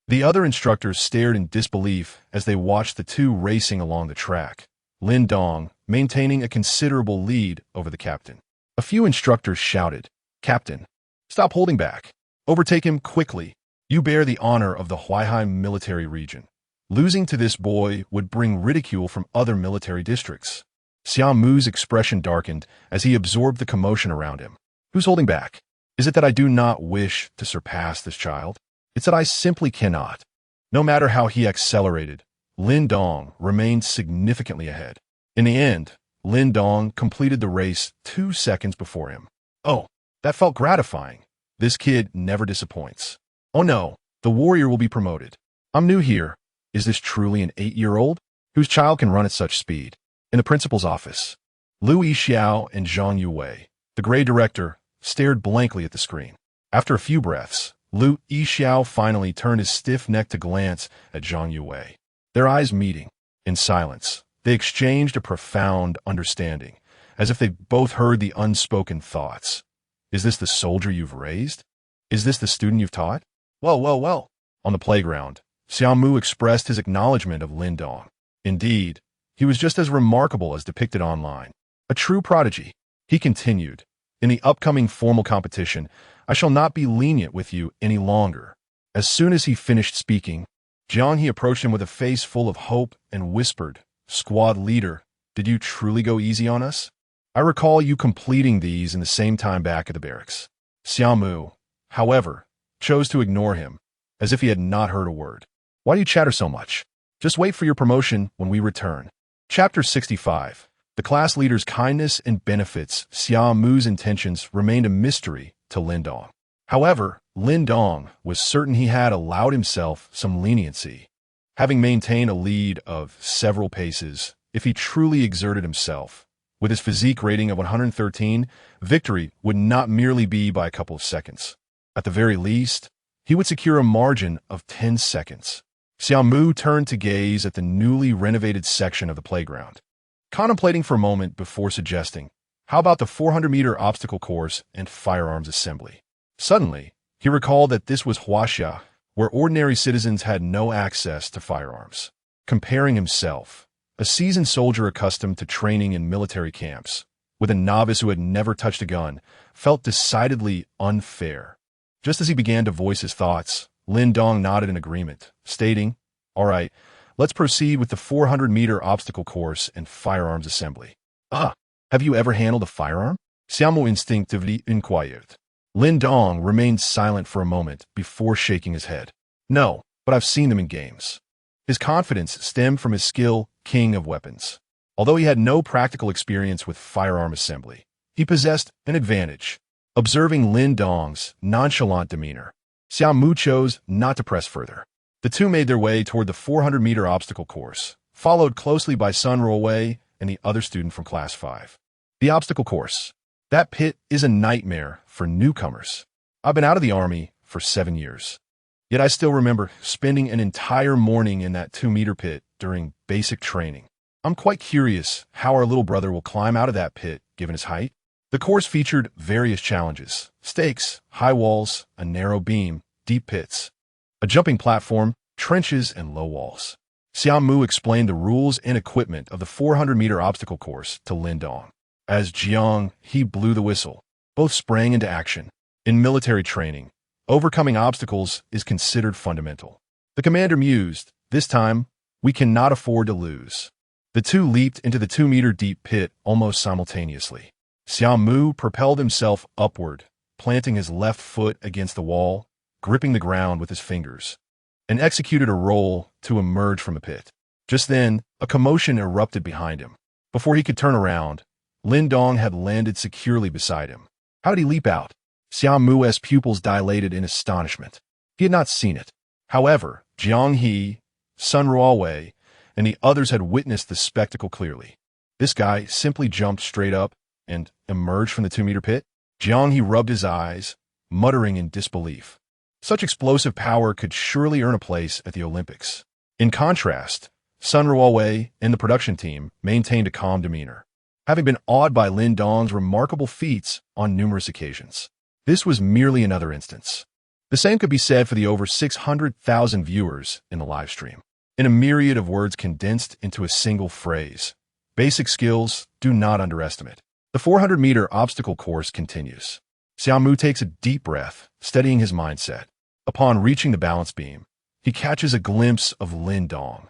The other instructors stared in disbelief as they watched the two racing along the track, Lin Dong maintaining a considerable lead over the captain. A few instructors shouted, Captain, stop holding back. Overtake him quickly. You bear the honor of the Huaihai military region. Losing to this boy would bring ridicule from other military districts. Xiaomu's expression darkened as he absorbed the commotion around him. Who's holding back? Is it that I do not wish to surpass this child? It's that I simply cannot. No matter how he accelerated, Lin Dong remained significantly ahead. In the end, Lin Dong completed the race 2 seconds before him. Oh, that felt gratifying. This kid never disappoints. Oh no, the warrior will be promoted. I'm new here. Is this truly an 8-year-old? Whose child can run at such speed? In the principal's office, Liu Yixiao and Zhang Yuwei, the gray director, stared blankly at the screen. After a few breaths, Liu Yixiao finally turned his stiff neck to glance at Zhang Yuwei. Their eyes meeting. In silence, they exchanged a profound understanding, as if they both heard the unspoken thoughts. Is this the soldier you've raised? Is this the student you've taught? Well. On the playground, Xiaomu expressed his acknowledgement of Lin Dong. Indeed, he was just as remarkable as depicted online. A true prodigy. He continued, in the upcoming formal competition, I shall not be lenient with you any longer. As soon as he finished speaking, Jianghe approached him with a face full of hope and whispered, Squad leader, did you truly go easy on us? I recall you completing these in the same time back at the barracks. Xiaomu, however, chose to ignore him, as if he had not heard a word. Why do you chatter so much? Just wait for your promotion when we return. Chapter 65. The class leader's kindness and benefits. Xiao Mu's intentions remained a mystery to Lin Dong. However, Lin Dong was certain he had allowed himself some leniency. Having maintained a lead of several paces, if he truly exerted himself, with his physique rating of 113, victory would not merely be by a couple of seconds. At the very least, he would secure a margin of 10 seconds. Xiao Mu turned to gaze at the newly renovated section of the playground, contemplating for a moment before suggesting, how about the 400-meter obstacle course and firearms assembly? Suddenly, he recalled that this was Huaxia, where ordinary citizens had no access to firearms. Comparing himself, a seasoned soldier accustomed to training in military camps, with a novice who had never touched a gun, felt decidedly unfair. Just as he began to voice his thoughts, Lin Dong nodded in agreement, stating, "All right, let's proceed with the 400-meter obstacle course and firearms assembly." Have you ever handled a firearm? Xiao Mu instinctively inquired. Lin Dong remained silent for a moment before shaking his head. No, but I've seen them in games. His confidence stemmed from his skill, king of weapons. Although he had no practical experience with firearm assembly, he possessed an advantage. Observing Lin Dong's nonchalant demeanor, Xiao Mu chose not to press further. The two made their way toward the 400-meter obstacle course, followed closely by Sun Ruowei and the other student from Class 5. The obstacle course. That pit is a nightmare for newcomers. I've been out of the army for 7 years. Yet I still remember spending an entire morning in that 2-meter pit during basic training. I'm quite curious how our little brother will climb out of that pit given his height. The course featured various challenges: stakes, high walls, a narrow beam, deep pits, a jumping platform, trenches, and low walls. Xiao Mu explained the rules and equipment of the 400-meter obstacle course to Lin Dong. As Jiang, he blew the whistle. Both sprang into action. In military training, overcoming obstacles is considered fundamental. The commander mused, "This time, we cannot afford to lose." The two leaped into the 2-meter deep pit almost simultaneously. Xiao Mu propelled himself upward, planting his left foot against the wall, gripping the ground with his fingers, and executed a roll to emerge from the pit. Just then, a commotion erupted behind him. Before he could turn around, Lin Dong had landed securely beside him. How did he leap out? Xiao Mu's pupils dilated in astonishment. He had not seen it. However, Jiang He, Sun Ruowei, and the others had witnessed the spectacle clearly. This guy simply jumped straight up and emerged from the 2-meter pit. Jiang He rubbed his eyes, muttering in disbelief. Such explosive power could surely earn a place at the Olympics. In contrast, Sun Ruowei and the production team maintained a calm demeanor, having been awed by Lin Dong's remarkable feats on numerous occasions. This was merely another instance. The same could be said for the over 600,000 viewers in the live stream. In a myriad of words condensed into a single phrase, basic skills do not underestimate. The 400-meter obstacle course continues. Xiao Mu takes a deep breath, steadying his mindset. Upon reaching the balance beam, he catches a glimpse of Lin Dong,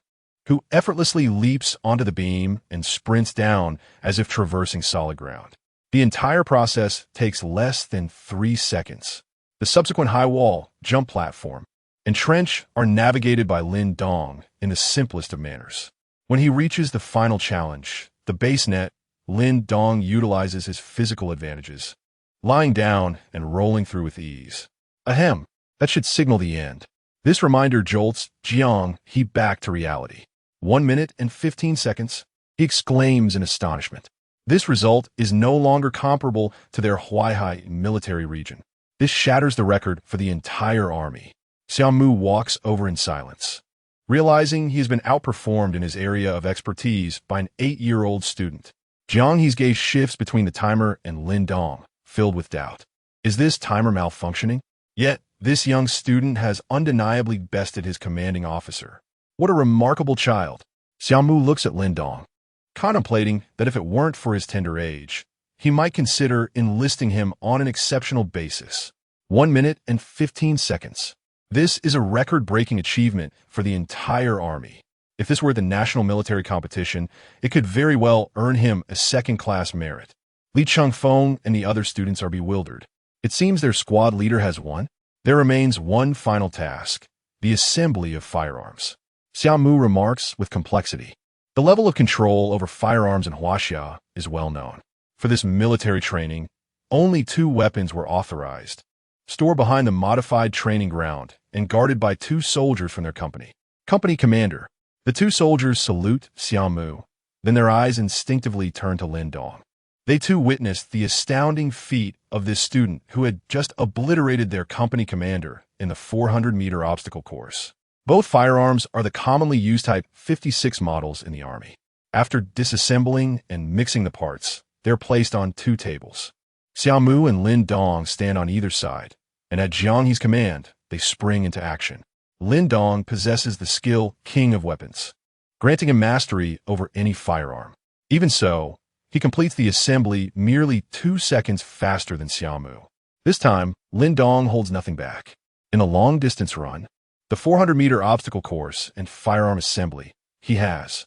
who effortlessly leaps onto the beam and sprints down as if traversing solid ground. The entire process takes less than 3 seconds. The subsequent high wall, jump platform, and trench are navigated by Lin Dong in the simplest of manners. When he reaches the final challenge, the base net, Lin Dong utilizes his physical advantages, lying down and rolling through with ease. Ahem, that should signal the end. This reminder jolts Jiang He back to reality. 1 minute and 15 seconds, he exclaims in astonishment. This result is no longer comparable to their Huaihai military region. This shatters the record for the entire army. Xiao Mu walks over in silence, realizing he has been outperformed in his area of expertise by an 8-year-old student. Jiang He's gaze shifts between the timer and Lin Dong, filled with doubt. Is this timer malfunctioning? Yet, this young student has undeniably bested his commanding officer. What a remarkable child. Xiao Mu looks at Lin Dong, contemplating that if it weren't for his tender age, he might consider enlisting him on an exceptional basis. 1 minute and 15 seconds. This is a record-breaking achievement for the entire army. If this were the national military competition, it could very well earn him a second-class merit. Li Chengfeng and the other students are bewildered. It seems their squad leader has won. There remains one final task, the assembly of firearms. Xiaomu remarks with complexity. The level of control over firearms in Huaxia is well known. For this military training, only 2 weapons were authorized, stored behind the modified training ground and guarded by 2 soldiers from their company. Company commander. The 2 soldiers salute Xiaomu, then their eyes instinctively turn to Lin Dong. They too witnessed the astounding feat of this student who had just obliterated their company commander in the 400-meter obstacle course. Both firearms are the commonly used Type 56 models in the Army. After disassembling and mixing the parts, they're placed on 2 tables. Xiaomu and Lin Dong stand on either side, and at Jianghe's command, they spring into action. Lin Dong possesses the skill King of Weapons, granting him mastery over any firearm. Even so, he completes the assembly merely 2 seconds faster than Xiaomu. This time, Lin Dong holds nothing back. In a long-distance run, the 400-meter obstacle course and firearm assembly, he has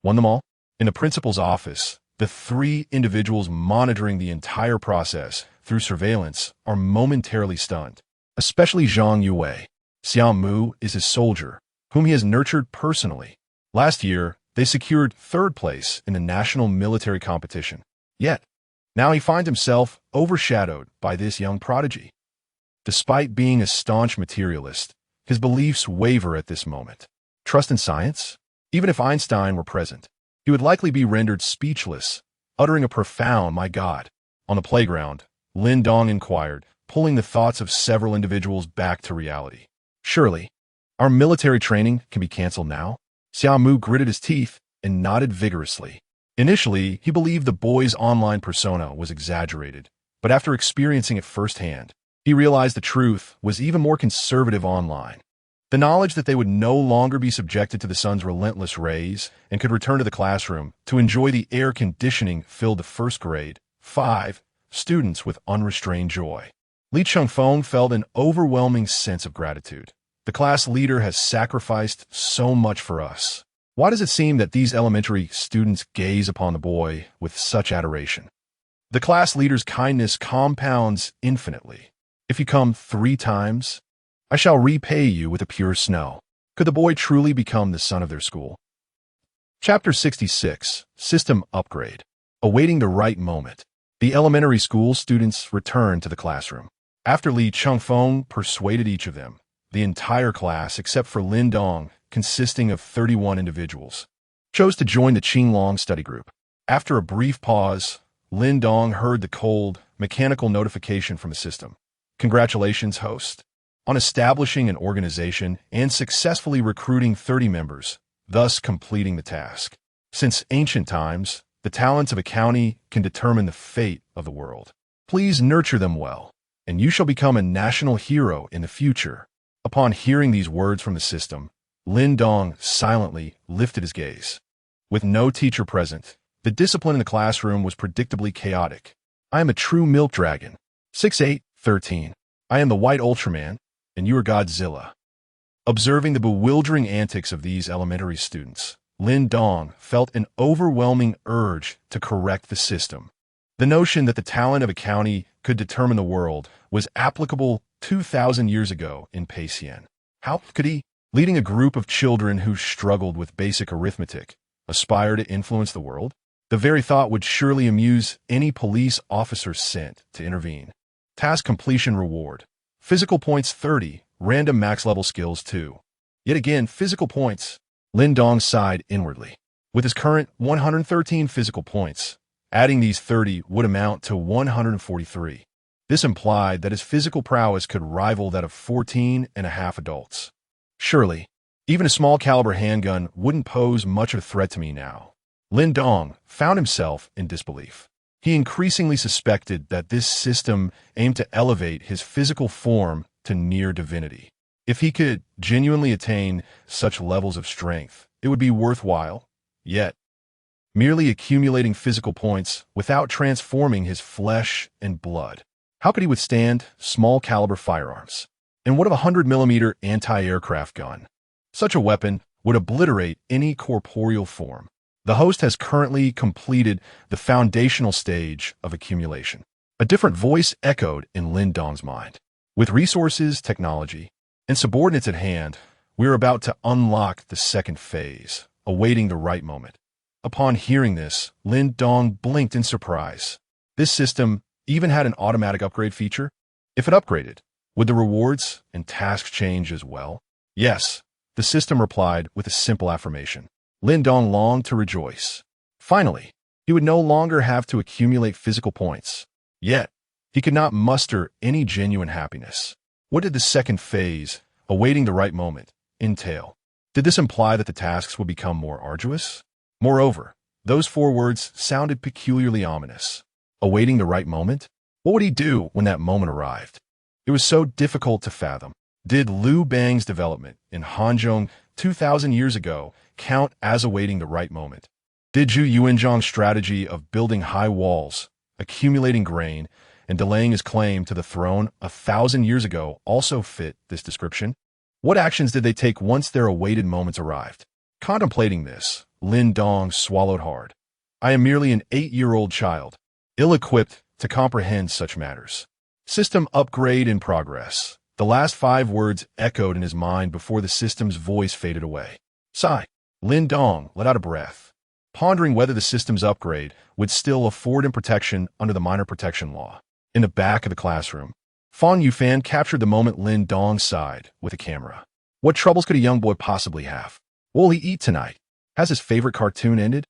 won them all. In the principal's office, the 3 individuals monitoring the entire process through surveillance are momentarily stunned, especially Zhang Yue. Xiaomu is his soldier, whom he has nurtured personally. Last year, they secured 3rd place in the national military competition. Yet, now he finds himself overshadowed by this young prodigy. Despite being a staunch materialist, his beliefs waver at this moment. Trust in science? Even if Einstein were present, he would likely be rendered speechless, uttering a profound "my God." On the playground, Lin Dong inquired, pulling the thoughts of several individuals back to reality. Surely, our military training can be canceled now? Xiaomu gritted his teeth and nodded vigorously. Initially, he believed the boy's online persona was exaggerated, but after experiencing it firsthand, he realized the truth was even more conservative online. The knowledge that they would no longer be subjected to the sun's relentless rays and could return to the classroom to enjoy the air conditioning filled the 1st grade, 5 students with unrestrained joy. Li Chengfeng felt an overwhelming sense of gratitude. The class leader has sacrificed so much for us. Why does it seem that these elementary students gaze upon the boy with such adoration? The class leader's kindness compounds infinitely. If you come 3 times, I shall repay you with a pure snow. Could the boy truly become the son of their school? Chapter 66, System Upgrade. Awaiting the right moment, the elementary school students returned to the classroom. After Li Chengfeng persuaded each of them, the entire class, except for Lin Dong, consisting of 31 individuals, chose to join the Qinglong study group. After a brief pause, Lin Dong heard the cold, mechanical notification from the system. Congratulations, host, on establishing an organization and successfully recruiting 30 members, thus completing the task. Since ancient times, the talents of a county can determine the fate of the world. Please nurture them well, and you shall become a national hero in the future. Upon hearing these words from the system, Lin Dong silently lifted his gaze. With no teacher present, the discipline in the classroom was predictably chaotic. I am a true milk dragon. 6'8", 13. I am the White Ultraman, and you are Godzilla. Observing the bewildering antics of these elementary students, Lin Dong felt an overwhelming urge to correct the system. The notion that the talent of a county could determine the world was applicable 2,000 years ago in Peixian. How could he, leading a group of children who struggled with basic arithmetic, aspire to influence the world? The very thought would surely amuse any police officer sent to intervene. Task completion reward. Physical points 30, random max level skills 2. Yet again, physical points. Lin Dong sighed inwardly. With his current 113 physical points, adding these 30 would amount to 143. This implied that his physical prowess could rival that of 14 and a half adults. Surely, even a small caliber handgun wouldn't pose much of a threat to me now. Lin Dong found himself in disbelief. He increasingly suspected that this system aimed to elevate his physical form to near divinity. If he could genuinely attain such levels of strength, it would be worthwhile. Yet, merely accumulating physical points without transforming his flesh and blood. How could he withstand small caliber firearms? And what of a 100mm anti-aircraft gun? Such a weapon would obliterate any corporeal form. The host has currently completed the foundational stage of accumulation. A different voice echoed in Lin Dong's mind. With resources, technology, and subordinates at hand, We are about to unlock the second phase, awaiting the right moment. Upon hearing this, Lin Dong blinked in surprise. This system even had an automatic upgrade feature? If it upgraded, would the rewards and tasks change as well? Yes, the system replied with a simple affirmation. Lin Dong longed to rejoice. Finally, he would no longer have to accumulate physical points. Yet, he could not muster any genuine happiness. What did the second phase, awaiting the right moment, entail? Did this imply that the tasks would become more arduous? Moreover, those four words sounded peculiarly ominous. Awaiting the right moment? What would he do when that moment arrived? It was so difficult to fathom. Did Liu Bang's development in Hanzhong 2,000 years ago count as awaiting the right moment? Did Zhu Yuanzhang's strategy of building high walls, accumulating grain, and delaying his claim to the throne 1,000 years ago also fit this description? What actions did they take once their awaited moments arrived? Contemplating this, Lin Dong swallowed hard. I am merely an 8-year-old child, ill-equipped to comprehend such matters. System upgrade in progress. The last 5 words echoed in his mind before the system's voice faded away. Sigh. Lin Dong let out a breath, pondering whether the system's upgrade would still afford him protection under the minor protection law. In the back of the classroom, Fan Yufan captured the moment Lin Dong sighed with a camera. What troubles could a young boy possibly have? What will he eat tonight? Has his favorite cartoon ended?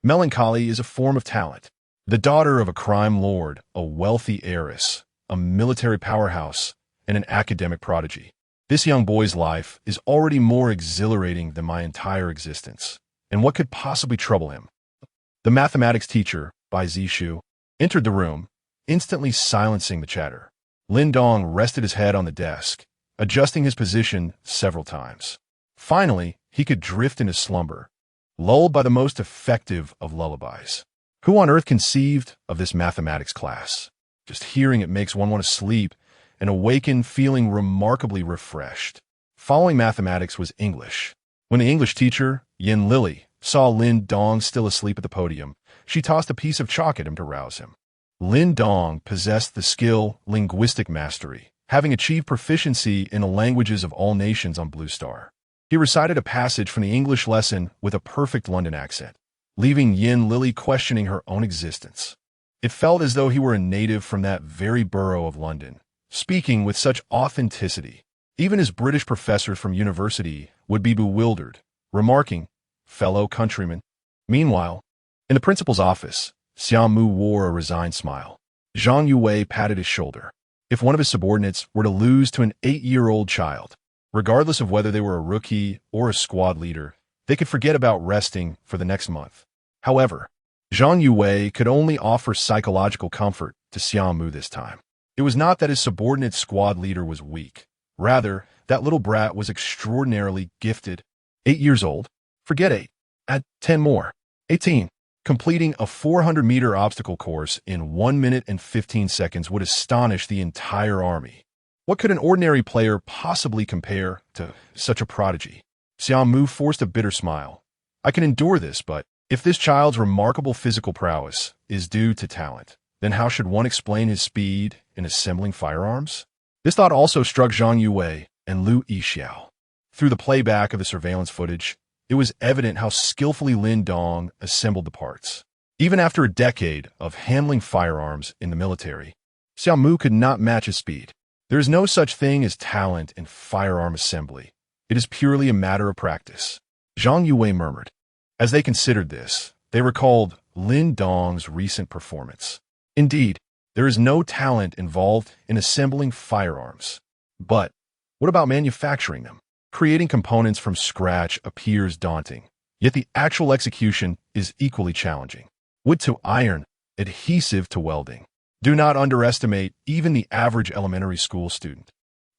Melancholy is a form of talent. The daughter of a crime lord, a wealthy heiress, a military powerhouse, and an academic prodigy. This young boy's life is already more exhilarating than my entire existence. And what could possibly trouble him? The mathematics teacher, Bai Zishu, entered the room, instantly silencing the chatter. Lin Dong rested his head on the desk, adjusting his position several times. Finally, he could drift into slumber, lulled by the most effective of lullabies. Who on earth conceived of this mathematics class? Just hearing it makes one want to sleep and awaken feeling remarkably refreshed. Following mathematics was English. When the English teacher, Yin Lily, saw Lin Dong still asleep at the podium, she tossed a piece of chalk at him to rouse him. Lin Dong possessed the skill linguistic mastery, having achieved proficiency in the languages of all nations on Blue Star. He recited a passage from the English lesson with a perfect London accent, leaving Yin Lily questioning her own existence. It felt as though he were a native from that very borough of London, speaking with such authenticity. Even his British professors from university would be bewildered, remarking, "Fellow countrymen." Meanwhile, in the principal's office, Xiaomu wore a resigned smile. Zhang Yue patted his shoulder. If one of his subordinates were to lose to an 8-year-old child, regardless of whether they were a rookie or a squad leader, they could forget about resting for the next month. However, Zhang Yue could only offer psychological comfort to Xiaomu this time. It was not that his subordinate squad leader was weak. Rather, that little brat was extraordinarily gifted. 8 years old? Forget 8. Add 10 more. 18. Completing a 400-meter obstacle course in 1 minute and 15 seconds would astonish the entire army. What could an ordinary player possibly compare to such a prodigy? Xiaomu forced a bitter smile. I can endure this, but if this child's remarkable physical prowess is due to talent, then how should one explain his speed in assembling firearms? This thought also struck Zhang Yue and Liu Yixiao. Through the playback of the surveillance footage, it was evident how skillfully Lin Dong assembled the parts. Even after a decade of handling firearms in the military, Xiaomu could not match his speed. There is no such thing as talent in firearm assembly. It is purely a matter of practice. Zhang Yue murmured. As they considered this, they recalled Lin Dong's recent performance. Indeed, there is no talent involved in assembling firearms. But what about manufacturing them? Creating components from scratch appears daunting, yet the actual execution is equally challenging. Wood to iron, adhesive to welding. Do not underestimate even the average elementary school student.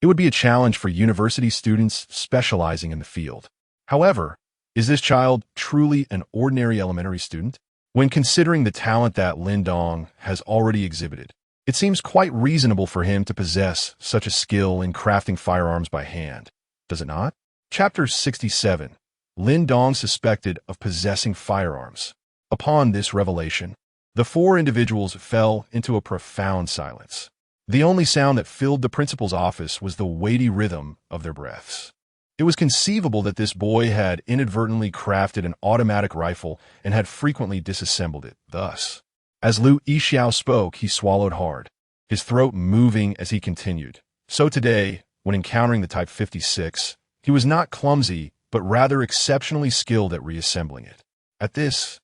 It would be a challenge for university students specializing in the field. However, is this child truly an ordinary elementary student? When considering the talent that Lin Dong has already exhibited, it seems quite reasonable for him to possess such a skill in crafting firearms by hand. Does it not? Chapter 67. Lin Dong suspected of possessing firearms. Upon this revelation, the 4 individuals fell into a profound silence. The only sound that filled the principal's office was the weighty rhythm of their breaths. It was conceivable that this boy had inadvertently crafted an automatic rifle and had frequently disassembled it. Thus, as Lu Yixiao spoke, he swallowed hard, his throat moving as he continued. So today, when encountering the Type 56, he was not clumsy, but rather exceptionally skilled at reassembling it. At this,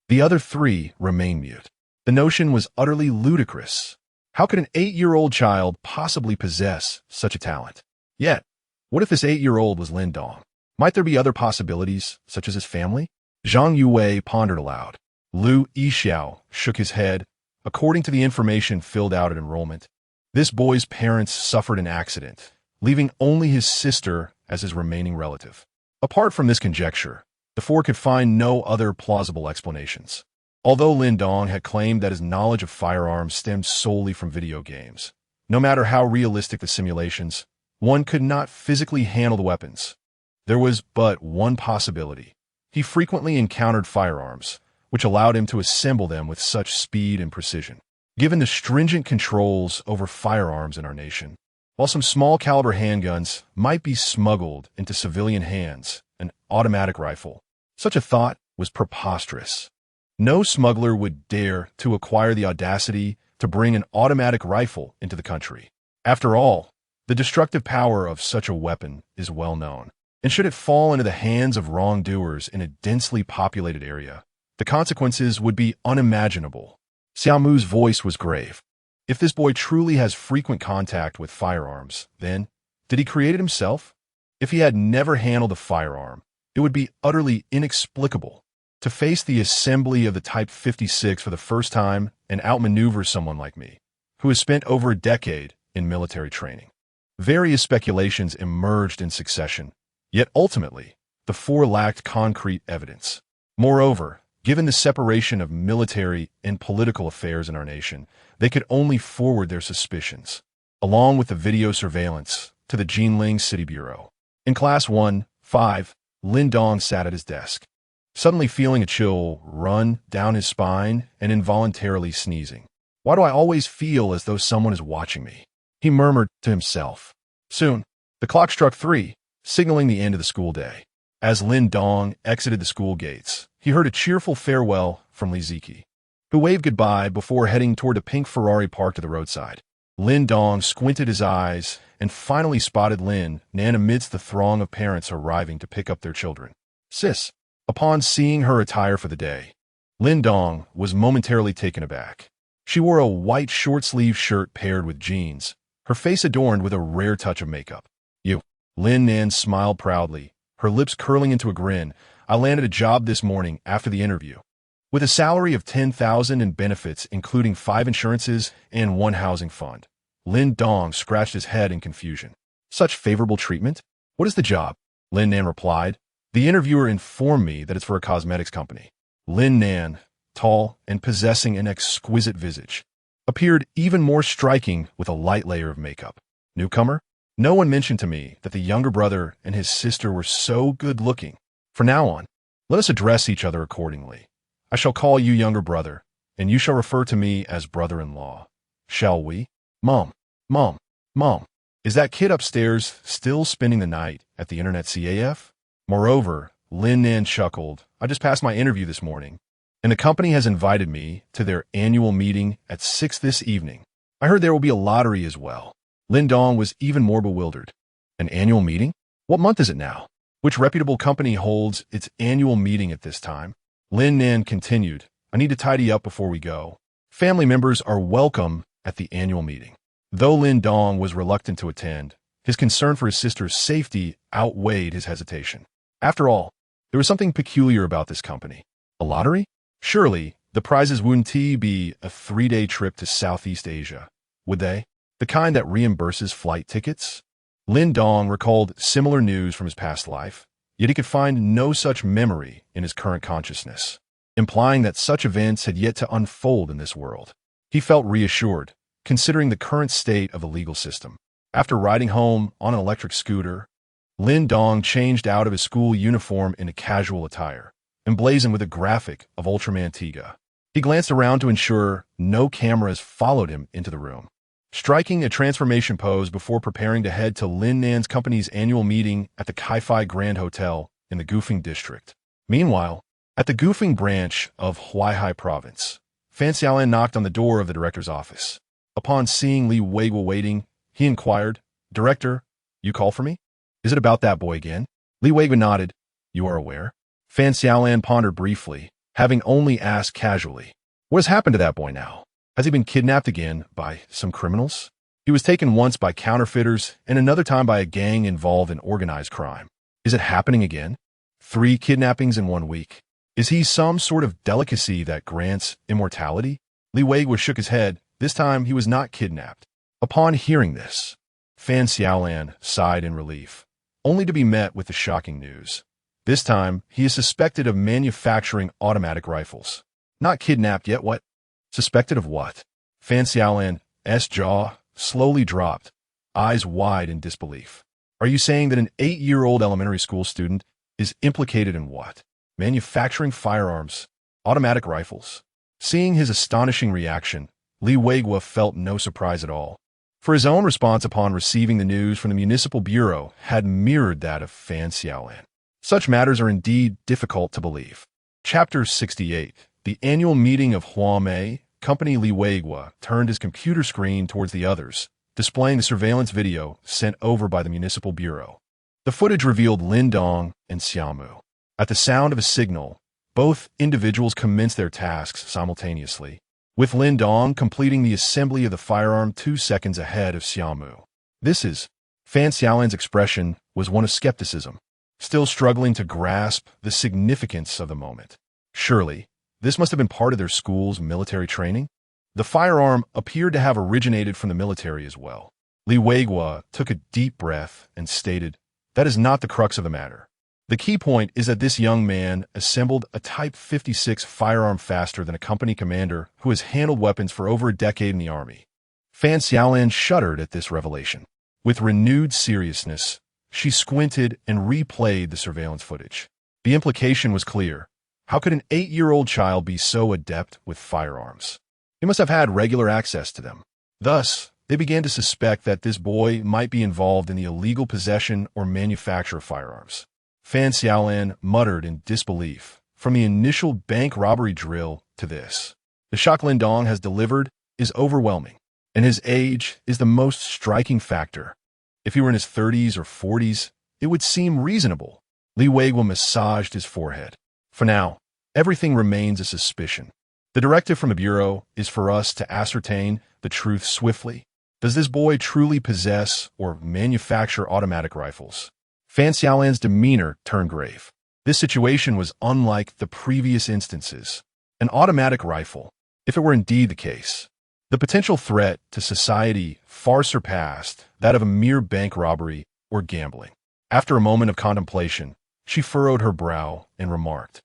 the other three remained mute. The notion was utterly ludicrous. How could an 8-year-old child possibly possess such a talent? Yet, what if this 8-year-old was Lin Dong? Might there be other possibilities, such as his family? Zhang Yue pondered aloud. Lu Yixiao shook his head. According to the information filled out at enrollment, this boy's parents suffered an accident, leaving only his sister as his remaining relative. Apart from this conjecture, the four could find no other plausible explanations. Although Lin Dong had claimed that his knowledge of firearms stemmed solely from video games, no matter how realistic the simulations, one could not physically handle the weapons. There was but one possibility. He frequently encountered firearms, which allowed him to assemble them with such speed and precision. Given the stringent controls over firearms in our nation, while some small-caliber handguns might be smuggled into civilian hands, an automatic rifle, such a thought was preposterous. No smuggler would dare to acquire the audacity to bring an automatic rifle into the country. After all, the destructive power of such a weapon is well known, and should it fall into the hands of wrongdoers in a densely populated area, the consequences would be unimaginable. Xiaomu's voice was grave. If this boy truly has frequent contact with firearms, then, did he create it himself? If he had never handled a firearm, it would be utterly inexplicable to face the assembly of the Type 56 for the first time and outmaneuver someone like me, who has spent over a decade in military training. Various speculations emerged in succession, yet ultimately, the four lacked concrete evidence. Moreover, given the separation of military and political affairs in our nation, they could only forward their suspicions, along with the video surveillance, to the Jinling City Bureau. In Class 1-5, Lin Dong sat at his desk, suddenly feeling a chill run down his spine and involuntarily sneezing. Why do I always feel as though someone is watching me? He murmured to himself. Soon, the clock struck 3, signaling the end of the school day. As Lin Dong exited the school gates, he heard a cheerful farewell from Li Ziki, who waved goodbye before heading toward a pink Ferrari parked at the roadside. Lin Dong squinted his eyes and finally spotted Lin Nan amidst the throng of parents arriving to pick up their children. Sis. Upon seeing her attire for the day, Lin Dong was momentarily taken aback. She wore a white short-sleeved shirt paired with jeans, her face adorned with a rare touch of makeup. You. Lin Nan smiled proudly, her lips curling into a grin. I landed a job this morning after the interview, with a salary of 10,000 and benefits including 5 insurances and 1 housing fund. Lin Dong scratched his head in confusion. Such favorable treatment? What is the job? Lin Nan replied. The interviewer informed me that it's for a cosmetics company. Lin Nan, tall and possessing an exquisite visage, appeared even more striking with a light layer of makeup. Newcomer? No one mentioned to me that the younger brother and his sister were so good-looking. From now on, let us address each other accordingly. I shall call you younger brother, and you shall refer to me as brother-in-law. Shall we? Mom. Is that kid upstairs still spending the night at the Internet CAF? Moreover, Lin Nan chuckled. I just passed my interview this morning, and the company has invited me to their annual meeting at 6 this evening. I heard there will be a lottery as well. Lin Dong was even more bewildered. An annual meeting? What month is it now? Which reputable company holds its annual meeting at this time? Lin Nan continued. I need to tidy up before we go. Family members are welcome at the annual meeting. Though Lin Dong was reluctant to attend, his concern for his sister's safety outweighed his hesitation. After all, there was something peculiar about this company. A lottery? Surely, the prizes wouldn't be a 3-day trip to Southeast Asia, would they? The kind that reimburses flight tickets? Lin Dong recalled similar news from his past life, yet he could find no such memory in his current consciousness, implying that such events had yet to unfold in this world. He felt reassured, considering the current state of the legal system. After riding home on an electric scooter, Lin Dong changed out of his school uniform into casual attire, emblazoned with a graphic of Ultraman Tiga. He glanced around to ensure no cameras followed him into the room. striking a transformation pose before preparing to head to Lin Nan's company's annual meeting at the Kai-Fi Grand Hotel in the Gufeng district. Meanwhile, at the Gufeng branch of Huaihai province, Fan Xiaolan knocked on the door of the director's office. Upon seeing Li Weiguo waiting, he inquired, "Director, you call for me? Is it about that boy again?" Li Weiguo nodded. "You are aware?" Fan Xiaolan pondered briefly, having only asked casually, "What has happened to that boy now? Has he been kidnapped again by some criminals? He was taken once by counterfeiters and another time by a gang involved in organized crime. Is it happening again? 3 kidnappings in 1 week. Is he some sort of delicacy that grants immortality?" Li Weiguo shook his head. This time he was not kidnapped. Upon hearing this, Fan Xiaolan sighed in relief, only to be met with the shocking news. This time, he is suspected of manufacturing automatic rifles. Not kidnapped yet, what? Suspected of what? Fan Xiaolan's jaw slowly dropped, eyes wide in disbelief. Are you saying that an 8-year-old elementary school student is implicated in what? Manufacturing firearms, automatic rifles? Seeing his astonishing reaction, Li Weiguo felt no surprise at all, for his own response upon receiving the news from the municipal bureau had mirrored that of Fan Xiaolan. Such matters are indeed difficult to believe. Chapter 68. The annual meeting of Huamei Company. Li Weiguo turned his computer screen towards the others, displaying the surveillance video sent over by the municipal bureau. The footage revealed Lin Dong and Xiaomu. At the sound of a signal, both individuals commenced their tasks simultaneously, with Lin Dong completing the assembly of the firearm 2 seconds ahead of Xiaomu. Fan Xiaolan's expression was one of skepticism, still struggling to grasp the significance of the moment. Surely, this must have been part of their school's military training? The firearm appeared to have originated from the military as well. Li Weiguo took a deep breath and stated, "That is not the crux of the matter. The key point is that this young man assembled a Type 56 firearm faster than a company commander who has handled weapons for over a decade in the army." Fan Xiaolan shuddered at this revelation. With renewed seriousness, she squinted and replayed the surveillance footage. The implication was clear. How could an 8-year-old child be so adept with firearms? He must have had regular access to them. Thus, they began to suspect that this boy might be involved in the illegal possession or manufacture of firearms. Fan Xiaolan muttered in disbelief. From the initial bank robbery drill to this, the shock Lin Dong has delivered is overwhelming, and his age is the most striking factor. If he were in his 30s or 40s, it would seem reasonable. Li Weiguo massaged his forehead. For now, everything remains a suspicion. The directive from the bureau is for us to ascertain the truth swiftly. Does this boy truly possess or manufacture automatic rifles? Fan Xiaolan's demeanor turned grave. This situation was unlike the previous instances. An automatic rifle, if it were indeed the case, the potential threat to society far surpassed that of a mere bank robbery or gambling. After a moment of contemplation, she furrowed her brow and remarked,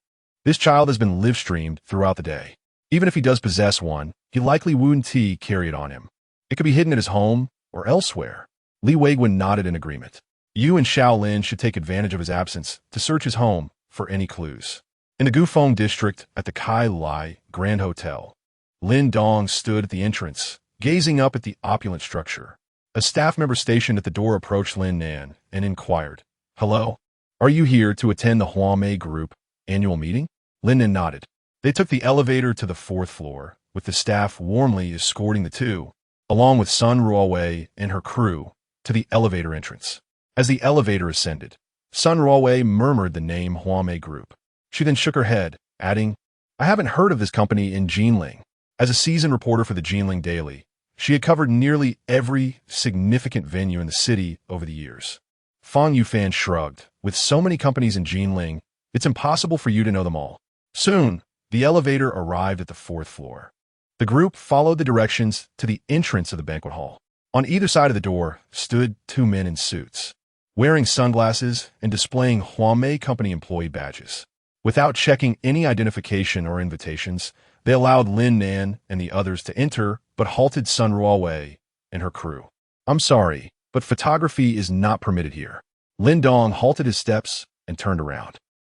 "This child has been live-streamed throughout the day. Even if he does possess one, he likely wouldn't carry it on him. It could be hidden at his home or elsewhere." Li Weiguo nodded in agreement. "You and Shaolin should take advantage of his absence to search his home for any clues." In the Gufeng district at the Kai-Lai Grand Hotel, Lin Dong stood at the entrance, gazing up at the opulent structure. A staff member stationed at the door approached Lin Nan and inquired, "Hello? Are you here to attend the Huamei Group annual meeting?" Lin Nan nodded. They took the elevator to the 4th floor, with the staff warmly escorting the two, along with Sun Ruowei and her crew, to the elevator entrance. As the elevator ascended, Sun Ruowei murmured the name Huamei Group. She then shook her head, adding, "I haven't heard of this company in Jinling." As a seasoned reporter for the Jinling Daily, she had covered nearly every significant venue in the city over the years. Fang Yufan shrugged. "With so many companies in Jinling, it's impossible for you to know them all." Soon, the elevator arrived at the 4th floor. The group followed the directions to the entrance of the banquet hall. On either side of the door stood 2 men in suits, wearing sunglasses and displaying Huamei Company employee badges. Without checking any identification or invitations, they allowed Lin Nan and the others to enter, but halted Sun Ruowei and her crew. "I'm sorry, but photography is not permitted here." Lin Dong halted his steps and turned around.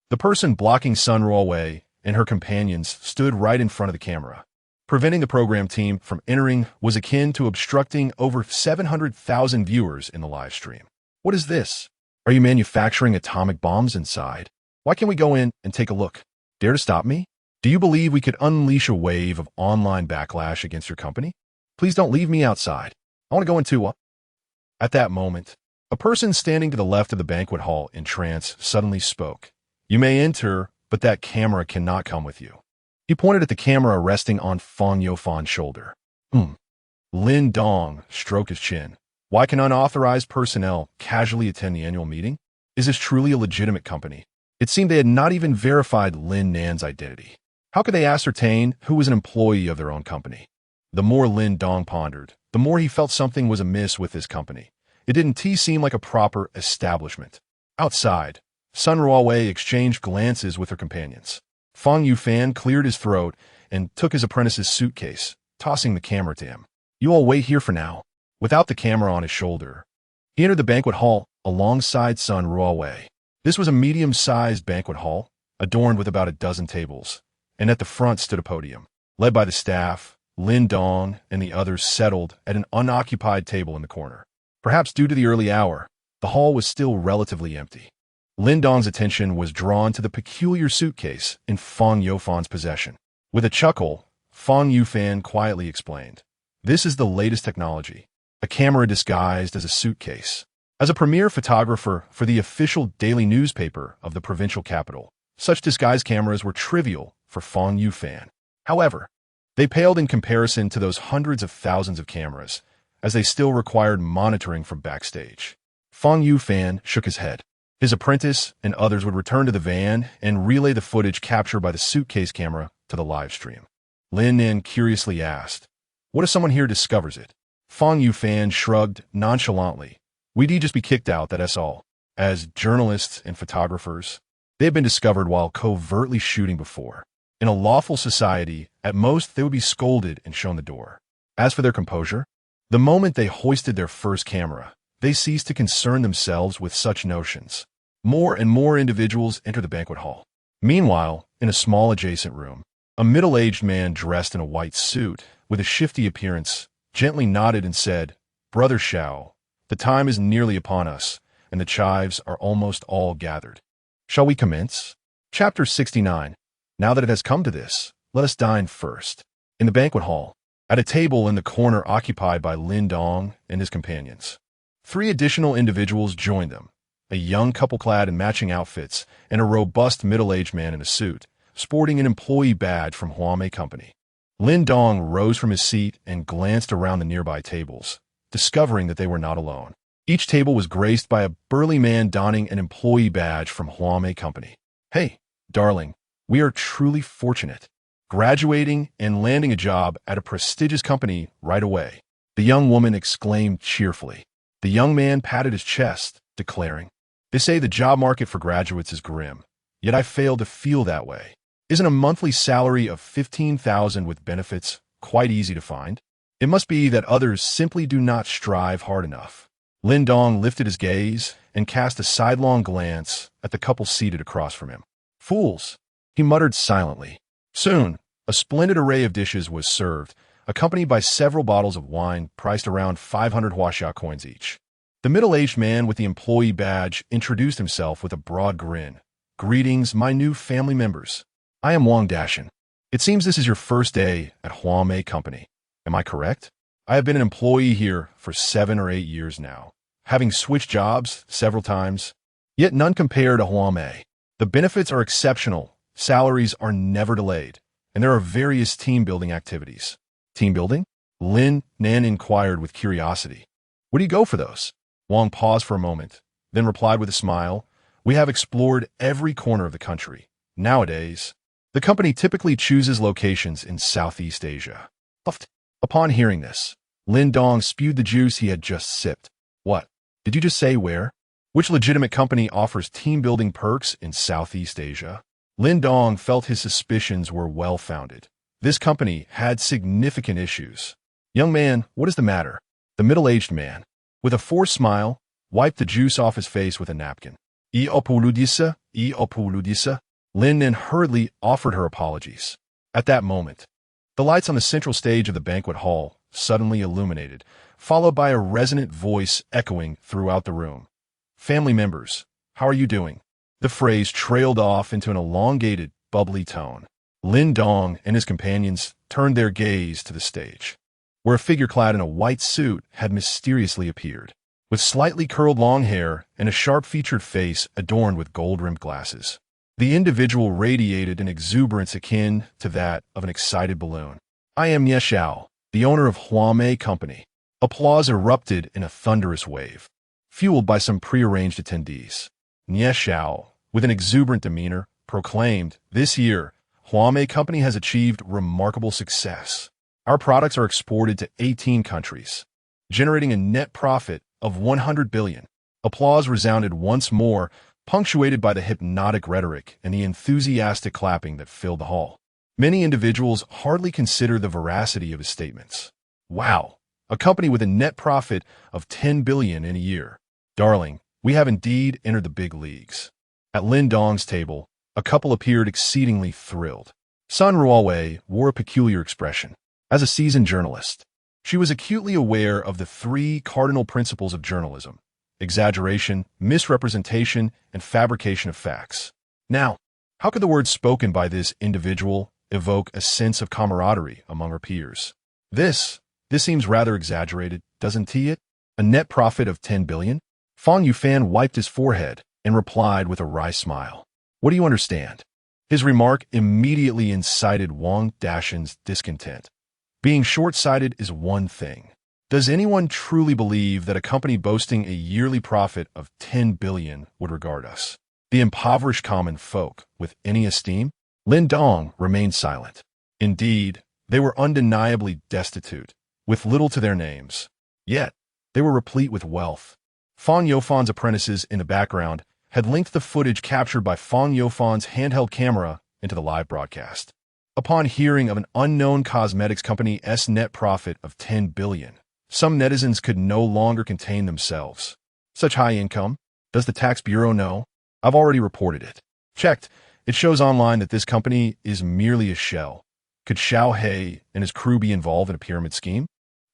The person blocking Sun Ruowei and her companions stood right in front of the camera. Preventing the program team from entering was akin to obstructing over 700,000 viewers in the live stream. What is this? Are you manufacturing atomic bombs inside? Why can't we go in and take a look? Dare to stop me? Do you believe we could unleash a wave of online backlash against your company? Please don't leave me outside. I want to go into a... At that moment, a person standing to the left of the banquet hall in trance suddenly spoke. You may enter, but that camera cannot come with you. He pointed at the camera resting on Fang Youfan's shoulder. Lin Dong stroked his chin. Why can unauthorized personnel casually attend the annual meeting? Is this truly a legitimate company? It seemed they had not even verified Lin Nan's identity. How could they ascertain who was an employee of their own company? The more Lin Dong pondered, the more he felt something was amiss with this company. It didn't seem like a proper establishment. Outside, Sun Ruowei exchanged glances with her companions. Fang Yufan cleared his throat and took his apprentice's suitcase, tossing the camera to him. You all wait here for now. Without the camera on his shoulder, he entered the banquet hall alongside Sun Ruowei. This was a medium-sized banquet hall, adorned with about a dozen tables, and at the front stood a podium. Led by the staff, Lin Dong and the others settled at an unoccupied table in the corner. Perhaps due to the early hour, the hall was still relatively empty. Lin Dong's attention was drawn to the peculiar suitcase in Fang Youfan's possession. With a chuckle, Fang Yufan quietly explained, "This is the latest technology, a camera disguised as a suitcase." As a premier photographer for the official daily newspaper of the provincial capital, such disguise cameras were trivial for Fang Yufan. However, they paled in comparison to those hundreds of thousands of cameras, as they still required monitoring from backstage. Fang Yufan shook his head. His apprentice and others would return to the van and relay the footage captured by the suitcase camera to the live stream. Lin Nan curiously asked, "What if someone here discovers it?" Fang Yufan shrugged nonchalantly. "We'd just be kicked out, that's all. As journalists and photographers, they have been discovered while covertly shooting before. In a lawful society, at most they would be scolded and shown the door. As for their composure, the moment they hoisted their first camera, they ceased to concern themselves with such notions. More and more individuals entered the banquet hall. Meanwhile, in a small adjacent room, a middle-aged man dressed in a white suit, with a shifty appearance, gently nodded and said, "Brother Shao, the time is nearly upon us, and the chives are almost all gathered. Shall we commence?" Chapter 69. Now that it has come to this, let us dine first. In the banquet hall, at a table in the corner occupied by Lin Dong and his companions, 3 additional individuals joined them, a young couple clad in matching outfits and a robust middle-aged man in a suit, sporting an employee badge from Huame Company. Lin Dong rose from his seat and glanced around the nearby tables, discovering that they were not alone. Each table was graced by a burly man donning an employee badge from Huame Company. "Hey, darling, we are truly fortunate. Graduating and landing a job at a prestigious company right away," the young woman exclaimed cheerfully. The young man patted his chest, declaring, "They say the job market for graduates is grim, yet I fail to feel that way. Isn't a monthly salary of 15,000 with benefits quite easy to find? It must be that others simply do not strive hard enough." Lin Dong lifted his gaze and cast a sidelong glance at the couple seated across from him. "Fools," he muttered silently. Soon, a splendid array of dishes was served, accompanied by several bottles of wine priced around 500 huaxia coins each. The middle-aged man with the employee badge introduced himself with a broad grin. "Greetings, my new family members. I am Wang Dashin. It seems this is your first day at Huame Company. Am I correct? I have been an employee here for 7 or 8 years now, having switched jobs several times, yet none compare to Huame. The benefits are exceptional, salaries are never delayed, and there are various team-building activities." "Team building?" Lin Nan inquired with curiosity. "Where do you go for those?" Wang paused for a moment, then replied with a smile, "We have explored every corner of the country. Nowadays, the company typically chooses locations in Southeast Asia." Upon hearing this, Lin Dong spewed the juice he had just sipped. "What? Did you just say where? Which legitimate company offers team-building perks in Southeast Asia?" Lin Dong felt his suspicions were well-founded. This company had significant issues. "Young man, what is the matter?" The middle-aged man, with a forced smile, wiped the juice off his face with a napkin. "I opuludisa, I opuludisa." Lin Nan hurriedly offered her apologies. At that moment, The lights on the central stage of the banquet hall suddenly illuminated, followed by a resonant voice echoing throughout the room. "Family members, how are you doing?" The phrase trailed off into an elongated, bubbly tone. Lin Dong and his companions turned their gaze to the stage, where a figure clad in a white suit had mysteriously appeared, with slightly curled long hair and a sharp-featured face adorned with gold-rimmed glasses. The individual radiated an exuberance akin to that of an excited balloon. "I am Nie Xiao, the owner of Huamei Company." Applause erupted in a thunderous wave, fueled by some prearranged attendees. Nie Xiao, with an exuberant demeanor, proclaimed, "This year, Huamei Company has achieved remarkable success. Our products are exported to 18 countries, generating a net profit of 100 billion. Applause resounded once more, punctuated by the hypnotic rhetoric and the enthusiastic clapping that filled the hall. Many individuals hardly consider the veracity of his statements. Wow, a company with a net profit of 10 billion in a year. Darling, we have indeed entered the big leagues. At Lin Dong's table, a couple appeared exceedingly thrilled. Sun Ruowei wore a peculiar expression. As a seasoned journalist, she was acutely aware of the three cardinal principles of journalism: exaggeration, misrepresentation, and fabrication of facts. Now, how could the words spoken by this individual evoke a sense of camaraderie among her peers? This seems rather exaggerated, doesn't it? A net profit of 10 billion? Fang Yufan wiped his forehead and replied with a wry smile. "What do you understand?" His remark immediately incited Wang Dashan's discontent. Being short-sighted is one thing. Does anyone truly believe that a company boasting a yearly profit of 10 billion would regard us, the impoverished common folk, with any esteem? Lin Dong remained silent. Indeed, they were undeniably destitute, with little to their names. Yet, they were replete with wealth. Fang Youfan's apprentices in the background had linked the footage captured by Fang Youfan's handheld camera into the live broadcast. Upon hearing of an unknown cosmetics company's net profit of 10 billion, some netizens could no longer contain themselves. Such high income? Does the tax bureau know? I've already reported it. Checked. It shows online that this company is merely a shell. Could Xiao He and his crew be involved in a pyramid scheme?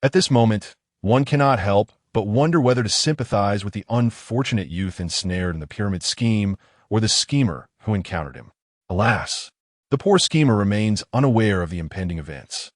At this moment, one cannot help but wonder whether to sympathize with the unfortunate youth ensnared in the pyramid scheme or the schemer who encountered him. Alas, the poor schemer remains unaware of the impending events.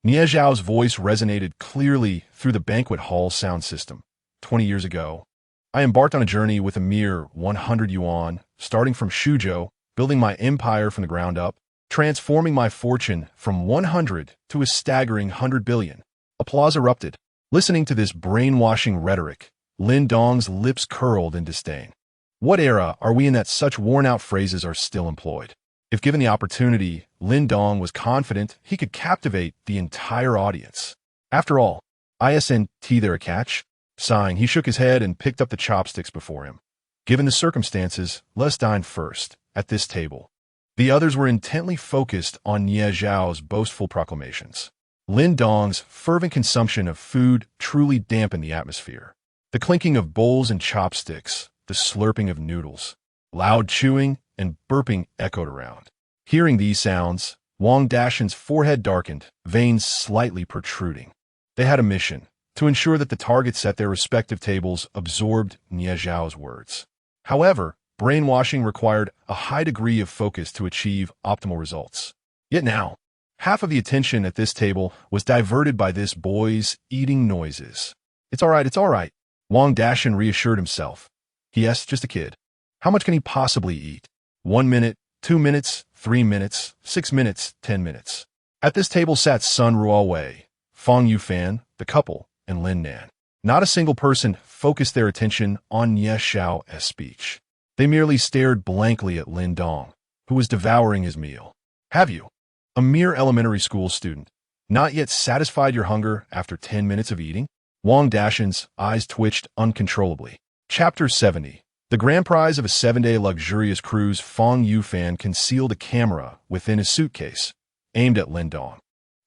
Nie Zhao's voice resonated clearly through the banquet hall sound system. 20 years ago, I embarked on a journey with a mere 100 yuan, starting from Shuzhou, building my empire from the ground up, transforming my fortune from 100 to a staggering 100 billion. Applause erupted. Listening to this brainwashing rhetoric, Lin Dong's lips curled in disdain. What era are we in that such worn-out phrases are still employed? If given the opportunity, Lin Dong was confident he could captivate the entire audience. After all, isn't there a catch? Sighing, he shook his head and picked up the chopsticks before him. Given the circumstances, let's dine first, at this table. The others were intently focused on Nie Zhao's boastful proclamations. Lin Dong's fervent consumption of food truly dampened the atmosphere. The clinking of bowls and chopsticks, the slurping of noodles, loud chewing, and burping echoed around. Hearing these sounds, Wang Dashan's forehead darkened, veins slightly protruding. They had a mission: to ensure that the targets at their respective tables absorbed Nie Zhao's words. However, brainwashing required a high degree of focus to achieve optimal results. Yet now, half of the attention at this table was diverted by this boy's eating noises. It's all right, Wang Dashan reassured himself. Yes, just a kid. How much can he possibly eat? 1 minute, 2 minutes, 3 minutes, 6 minutes, 10 minutes. At this table sat Sun Ruowei, Fang Yufan, the couple, and Lin Nan. Not a single person focused their attention on Nie Xiao's speech. They merely stared blankly at Lin Dong, who was devouring his meal. Have you, a mere elementary school student, not yet satisfied your hunger after 10 minutes of eating? Wang Dashan's eyes twitched uncontrollably. Chapter 70. The grand prize of a 7-day luxurious cruise. Fang Yufan concealed a camera within his suitcase, aimed at Lin Dong.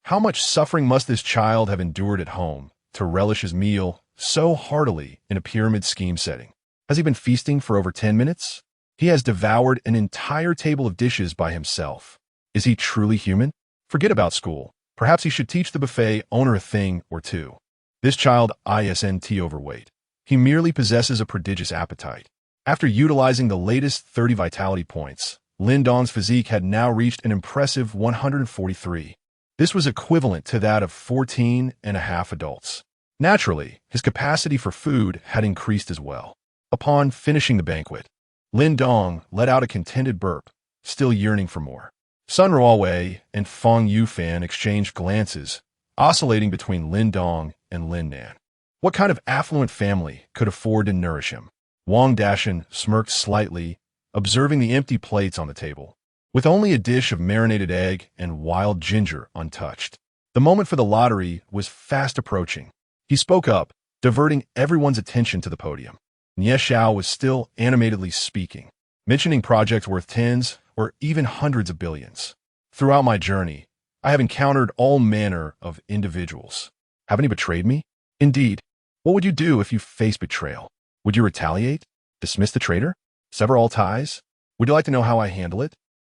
How much suffering must this child have endured at home to relish his meal so heartily in a pyramid scheme setting? Has he been feasting for over 10 minutes? He has devoured an entire table of dishes by himself. Is he truly human? Forget about school. Perhaps he should teach the buffet owner a thing or two. This child isn't overweight. He merely possesses a prodigious appetite. After utilizing the latest 30 vitality points, Lin Dong's physique had now reached an impressive 143. This was equivalent to that of 14 and a half adults. Naturally, his capacity for food had increased as well. Upon finishing the banquet, Lin Dong let out a contented burp, still yearning for more. Sun Ruowei and Fang Yufan exchanged glances, oscillating between Lin Dong and Lin Nan. What kind of affluent family could afford to nourish him? Wang Dashan smirked slightly, observing the empty plates on the table, with only a dish of marinated egg and wild ginger untouched. The moment for the lottery was fast approaching. He spoke up, diverting everyone's attention to the podium. Nie Xiao was still animatedly speaking, mentioning projects worth tens or even hundreds of billions. Throughout my journey, I have encountered all manner of individuals. Haven't you betrayed me? Indeed. What would you do if you faced betrayal? Would you retaliate? Dismiss the traitor? Sever all ties? Would you like to know how I handle it?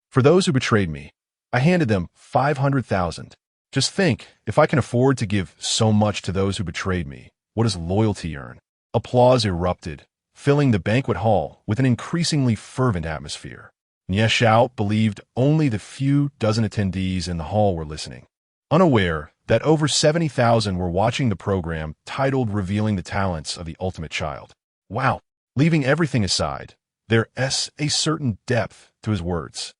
For those who betrayed me, I handed them 500,000. Just think, if I can afford to give so much to those who betrayed me, what does loyalty earn? Applause erupted, filling the banquet hall with an increasingly fervent atmosphere. Nie Xiao believed only the few dozen attendees in the hall were listening, unaware that over 70,000 were watching the program titled Revealing the Talents of the Ultimate Child. Wow! Leaving everything aside, there's a certain depth to his words.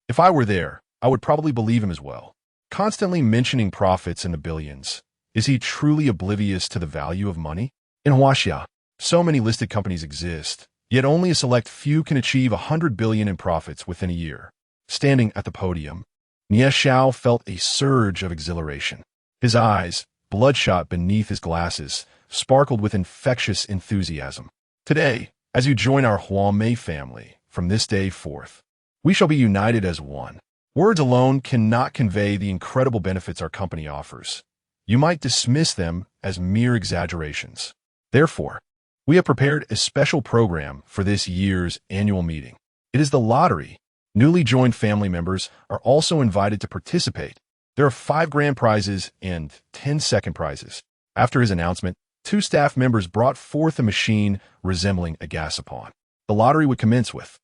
If I were there, I would probably believe him as well. Constantly mentioning profits in the billions, is he truly oblivious to the value of money? In Huaxia, so many listed companies exist, yet only a select few can achieve 100 billion in profits within a year. Standing at the podium, Nie Xiao felt a surge of exhilaration. His eyes, bloodshot beneath his glasses, sparkled with infectious enthusiasm. Today, as you join our Huamei family, from this day forth, we shall be united as one. Words alone cannot convey the incredible benefits our company offers. You might dismiss them as mere exaggerations. Therefore, we have prepared a special program for this year's annual meeting. It is the lottery. Newly joined family members are also invited to participate. There are 5 grand prizes and 10 second prizes. After his announcement, 2 staff members brought forth a machine resembling a gasapon. The lottery would commence with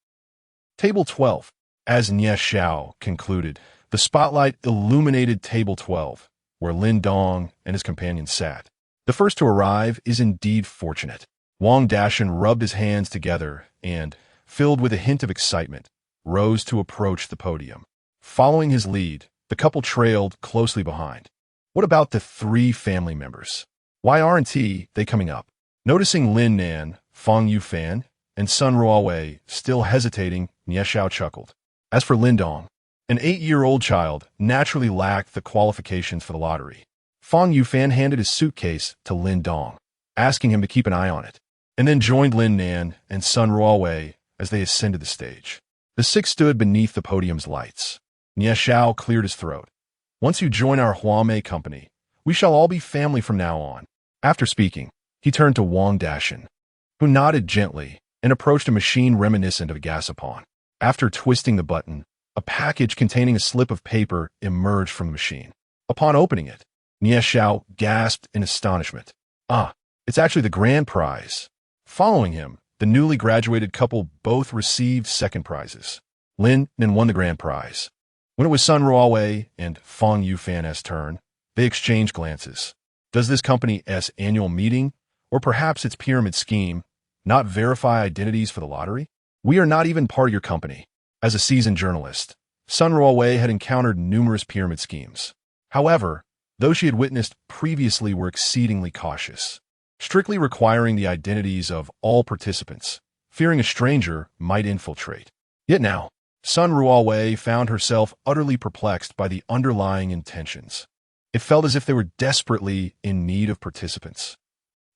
Table 12. As Nie Xiao concluded, the spotlight illuminated Table 12, where Lin Dong and his companions sat. The first to arrive is indeed fortunate. Wang Dashan rubbed his hands together and, filled with a hint of excitement, rose to approach the podium. Following his lead, the couple trailed closely behind. What about the 3 family members? Why aren't they coming up? Noticing Lin Nan, Fang Yufan, and Sun Ruowei still hesitating, Nie Xiao chuckled. As for Lin Dong, an 8-year-old child naturally lacked the qualifications for the lottery. Fang Yufan handed his suitcase to Lin Dong, asking him to keep an eye on it, and then joined Lin Nan and Sun Ruowei as they ascended the stage. The 6 stood beneath the podium's lights. Nie Xiao cleared his throat. Once you join our Huamei company, we shall all be family from now on. After speaking, he turned to Wang Dashan, who nodded gently and approached a machine reminiscent of a gasapon. After twisting the button, a package containing a slip of paper emerged from the machine. Upon opening it, Nie Xiao gasped in astonishment. Ah, it's actually the grand prize. Following him, the newly graduated couple both received second prizes. Lin Nan won the grand prize. When it was Sun Ruowei and Fang Yufan's turn, they exchanged glances. Does this company's annual meeting, or perhaps its pyramid scheme, not verify identities for the lottery? We are not even part of your company. As a seasoned journalist, Sun Ruowei had encountered numerous pyramid schemes. However, those she had witnessed previously were exceedingly cautious, strictly requiring the identities of all participants, fearing a stranger might infiltrate. Yet now, Sun Ruowei found herself utterly perplexed by the underlying intentions. It felt as if they were desperately in need of participants.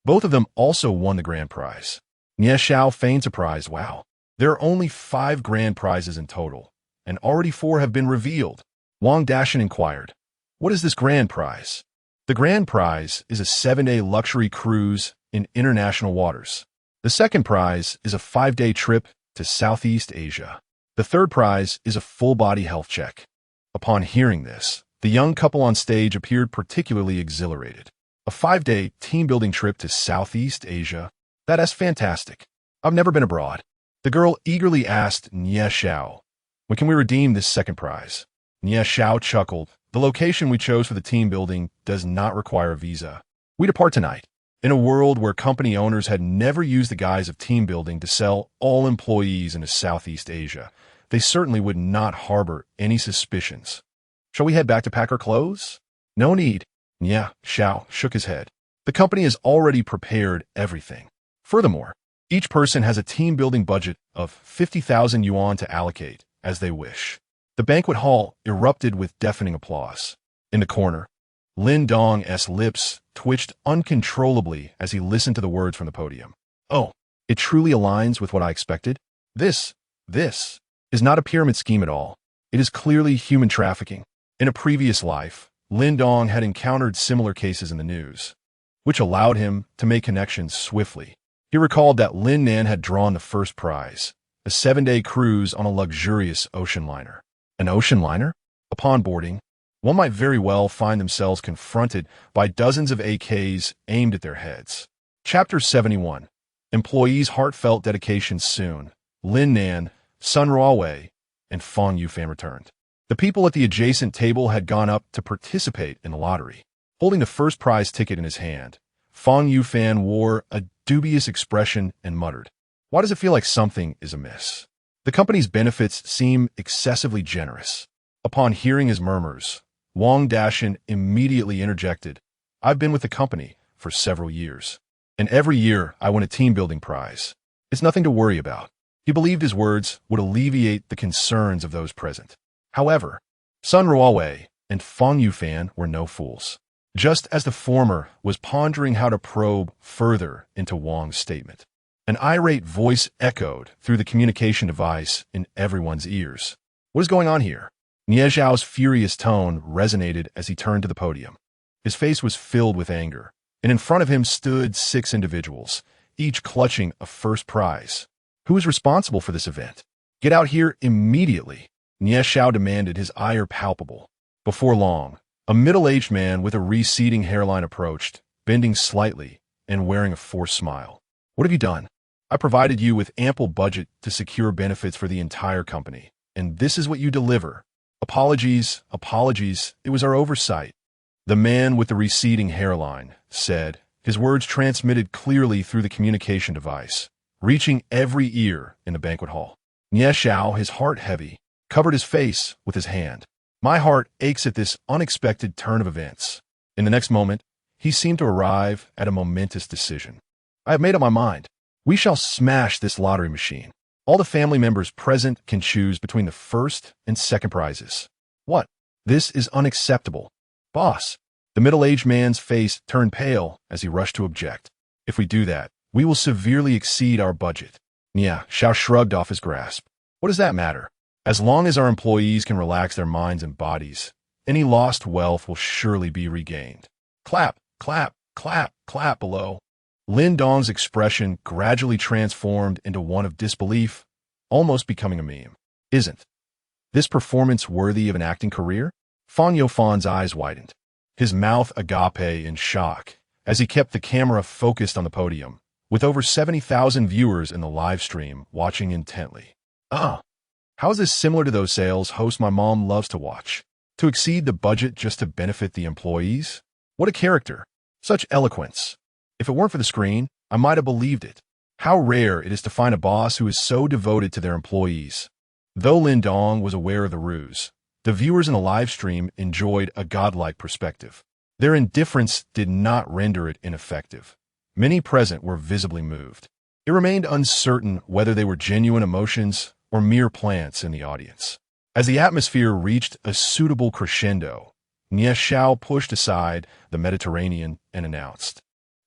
Both of them also won the grand prize. Nie Xiao feigned surprise. Wow. There are only 5 grand prizes in total, and already 4 have been revealed. Wang Dashan inquired, what is this grand prize? The grand prize is a 7-day luxury cruise in international waters. The second prize is a 5-day trip to Southeast Asia. The third prize is a full-body health check. Upon hearing this, The young couple on stage appeared particularly exhilarated. A 5-day team-building trip to Southeast Asia? That's fantastic. I've never been abroad. The girl eagerly asked Nie Xiao, when can we redeem this second prize? Nie Xiao chuckled. The location we chose for the team building does not require a visa. We depart tonight. In a world where company owners had never used the guise of team building to sell all employees into Southeast Asia, they certainly would not harbor any suspicions. Shall we head back to pack our clothes? No need. Nie Xiao shook his head. The company has already prepared everything. Furthermore, each person has a team-building budget of 50,000 yuan to allocate as they wish. The banquet hall erupted with deafening applause. In the corner, Lin Dong's lips twitched uncontrollably as he listened to the words from the podium. Oh, it truly aligns with what I expected? This is not a pyramid scheme at all. It is clearly human trafficking. In a previous life, Lin Dong had encountered similar cases in the news, which allowed him to make connections swiftly. He recalled that Lin Nan had drawn the first prize, a 7-day cruise on a luxurious ocean liner. An ocean liner? Upon boarding, one might very well find themselves confronted by dozens of AKs aimed at their heads. Chapter 71. Employees' heartfelt dedication soon. Lin Nan, Sun Ruowei, and Fang Yufan returned. The people at the adjacent table had gone up to participate in the lottery. Holding the first prize ticket in his hand, Fang Yufan wore a dubious expression and muttered, "Why does it feel like something is amiss? The company's benefits seem excessively generous." Upon hearing his murmurs, Wang Dashin immediately interjected, "I've been with the company for several years, and every year I win a team-building prize. It's nothing to worry about." He believed his words would alleviate the concerns of those present. However, Sun Ruowei and Fang Yufan were no fools. Just as the former was pondering how to probe further into Wang's statement, an irate voice echoed through the communication device in everyone's ears. "What is going on here?" Nie Xiao's furious tone resonated as he turned to the podium. His face was filled with anger, and in front of him stood 6 individuals, each clutching a first prize. Who is responsible for this event? Get out here immediately, Nie Xiao demanded, his ire palpable. Before long, a middle-aged man with a receding hairline approached, bending slightly and wearing a forced smile. "What have you done? I provided you with ample budget to secure benefits for the entire company, and this is what you deliver. Apologies, it was our oversight." The man with the receding hairline said, his words transmitted clearly through the communication device, reaching every ear in the banquet hall. Nie Xiao, his heart heavy, covered his face with his hand. "My heart aches at this unexpected turn of events." In the next moment, he seemed to arrive at a momentous decision. "I have made up my mind. We shall smash this lottery machine. All the family members present can choose between the first and second prizes." "What? This is unacceptable. Boss." The middle-aged man's face turned pale as he rushed to object. "If we do that, we will severely exceed our budget." Nie Xiao shrugged off his grasp. "What does that matter? As long as our employees can relax their minds and bodies, any lost wealth will surely be regained." Clap, clap, clap, clap below. Lin Dong's expression gradually transformed into one of disbelief, almost becoming a meme. "Isn't this performance worthy of an acting career?" Fang Yufan's eyes widened, his mouth agape in shock, as he kept the camera focused on the podium, with over 70,000 viewers in the live stream watching intently. How is this similar to those sales hosts my mom loves to watch? To exceed the budget just to benefit the employees? What a character! Such eloquence! If it weren't for the screen, I might have believed it. How rare it is to find a boss who is so devoted to their employees. Though Lin Dong was aware of the ruse, the viewers in the live stream enjoyed a godlike perspective. Their indifference did not render it ineffective. Many present were visibly moved. It remained uncertain whether they were genuine emotions or mere plants in the audience. As the atmosphere reached a suitable crescendo, Nie Xiao pushed aside the Mediterranean and announced,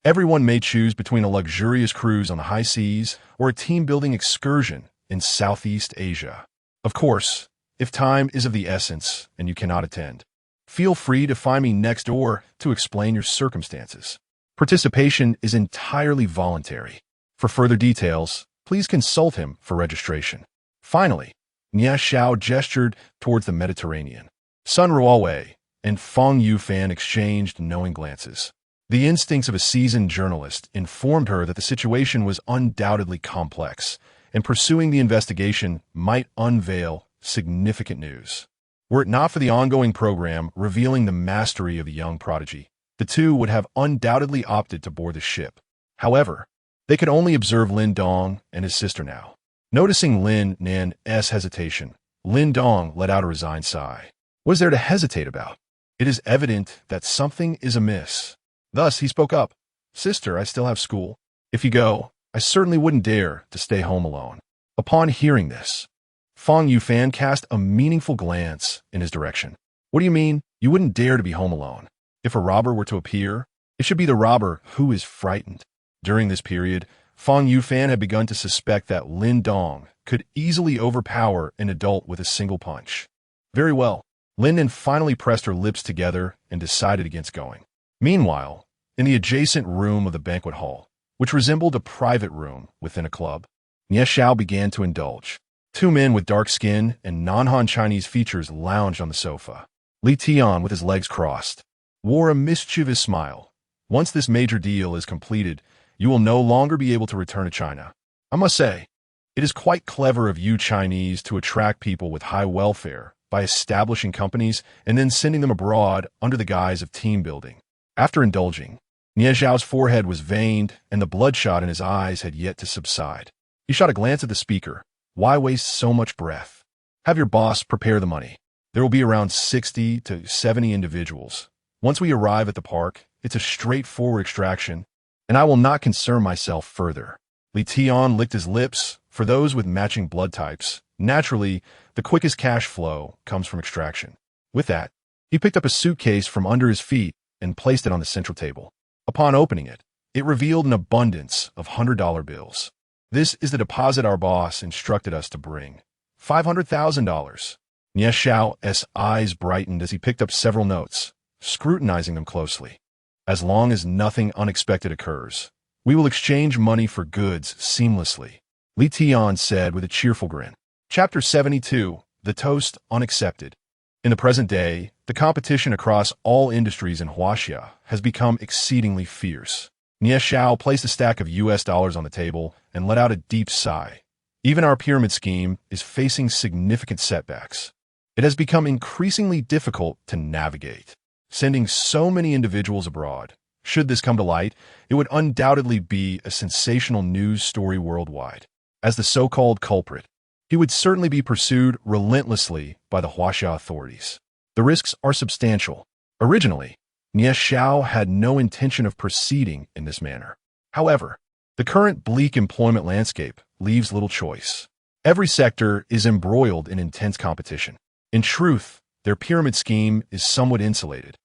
"Everyone may choose between a luxurious cruise on the high seas or a team-building excursion in Southeast Asia. Of course, if time is of the essence and you cannot attend, feel free to find me next door to explain your circumstances. Participation is entirely voluntary. For further details, please consult him for registration." Finally, Nie Xiao gestured towards the Mediterranean. "Sun Ruowei, and Fong Yufan exchanged knowing glances. The instincts of a seasoned journalist informed her that the situation was undoubtedly complex, and pursuing the investigation might unveil significant news. Were it not for the ongoing program revealing the mastery of the young prodigy, the two would have undoubtedly opted to board the ship. However, they could only observe Lin Dong and his sister now. Noticing Lin Nan's hesitation, Lin Dong let out a resigned sigh. What is there to hesitate about? It is evident that something is amiss. Thus, he spoke up. Sister, I still have school. If you go, I certainly wouldn't dare to stay home alone. Upon hearing this, Fong Yufan cast a meaningful glance in his direction. What do you mean, you wouldn't dare to be home alone? If a robber were to appear, it should be the robber who is frightened. During this period, Fong Yufan had begun to suspect that Lin Dong could easily overpower an adult with a single punch. Very well. Lin finally pressed her lips together and decided against going. Meanwhile, in the adjacent room of the banquet hall, which resembled a private room within a club, Nie Xiao began to indulge. Two men with dark skin and non-Han Chinese features lounged on the sofa. Li Tian, with his legs crossed, wore a mischievous smile. Once this major deal is completed, you will no longer be able to return to China. I must say, it is quite clever of you Chinese to attract people with high welfare by establishing companies and then sending them abroad under the guise of team building. After indulging, Nie Xiao's forehead was veined and the bloodshot in his eyes had yet to subside. He shot a glance at the speaker. Why waste so much breath? Have your boss prepare the money. There will be around 60 to 70 individuals. Once we arrive at the park, it's a straightforward extraction, and I will not concern myself further. Li Tian licked his lips. For those with matching blood types, naturally, the quickest cash flow comes from extraction. With that, he picked up a suitcase from under his feet and placed it on the central table. Upon opening it, it revealed an abundance of $100 bills. This is the deposit our boss instructed us to bring. $500,000. Nie Xiao's eyes brightened as he picked up several notes, scrutinizing them closely. As long as nothing unexpected occurs, we will exchange money for goods seamlessly, Li Tian said with a cheerful grin. Chapter 72, The Toast Unaccepted. In the present day, the competition across all industries in Huaxia has become exceedingly fierce. Nie Xiao placed a stack of US dollars on the table and let out a deep sigh. Even our pyramid scheme is facing significant setbacks. It has become increasingly difficult to navigate. Sending so many individuals abroad, should this come to light, it would undoubtedly be a sensational news story worldwide. As the so-called culprit, he would certainly be pursued relentlessly by the Huaxia authorities. The risks are substantial. Originally, Nie Xiao had no intention of proceeding in this manner. However, the current bleak employment landscape leaves little choice. Every sector is embroiled in intense competition. In truth, their pyramid scheme is somewhat insulated,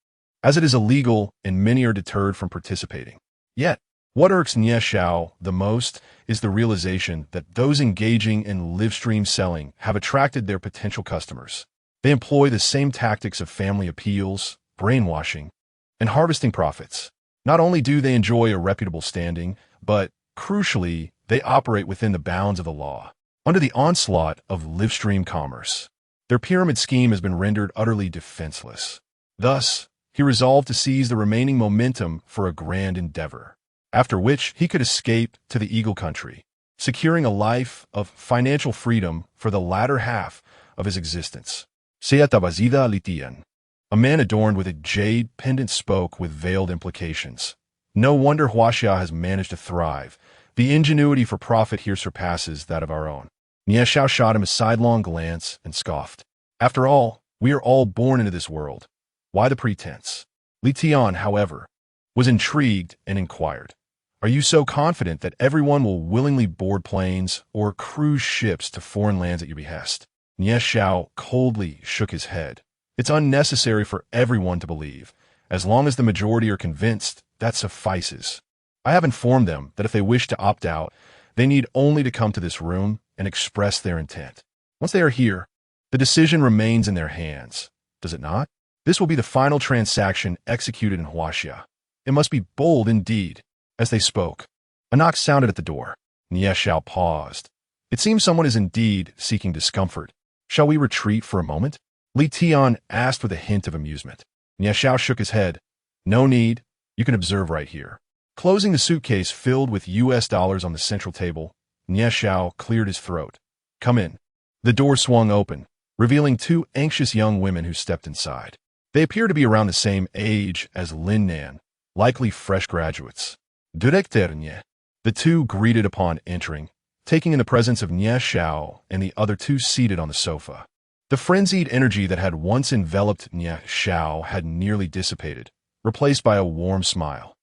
as it is illegal and many are deterred from participating. Yet, what irks Nie Xiao the most is the realization that those engaging in live-stream selling have attracted their potential customers. They employ the same tactics of family appeals, brainwashing, and harvesting profits. Not only do they enjoy a reputable standing, but, crucially, they operate within the bounds of the law. Under the onslaught of live-stream commerce, their pyramid scheme has been rendered utterly defenseless. Thus, he resolved to seize the remaining momentum for a grand endeavor, after which he could escape to the Eagle Country, securing a life of financial freedom for the latter half of his existence. Sea Tabazida Litian. A man adorned with a jade pendant spoke with veiled implications. No wonder Huaxia has managed to thrive. The ingenuity for profit here surpasses that of our own. Nie Xiao shot him a sidelong glance and scoffed. After all, we are all born into this world. Why the pretense? Li Tian, however, was intrigued and inquired. Are you so confident that everyone will willingly board planes or cruise ships to foreign lands at your behest? Nie Xiao coldly shook his head. It's unnecessary for everyone to believe. As long as the majority are convinced, that suffices. I have informed them that if they wish to opt out, they need only to come to this room and express their intent. Once they are here, the decision remains in their hands, does it not? This will be the final transaction executed in Huaxia. It must be bold indeed. As they spoke, a knock sounded at the door. Nie Xiao paused. It seems someone is indeed seeking discomfort. Shall we retreat for a moment? Li Tian asked with a hint of amusement. Nie Xiao shook his head. No need. You can observe right here. Closing the suitcase filled with US dollars on the central table, Nie Xiao cleared his throat. Come in. The door swung open, revealing two anxious young women who stepped inside. They appear to be around the same age as Lin Nan, likely fresh graduates. Directeur Nie. The two greeted upon entering, taking in the presence of Nie Xiao and the other two seated on the sofa. The frenzied energy that had once enveloped Nie Xiao had nearly dissipated, replaced by a warm smile.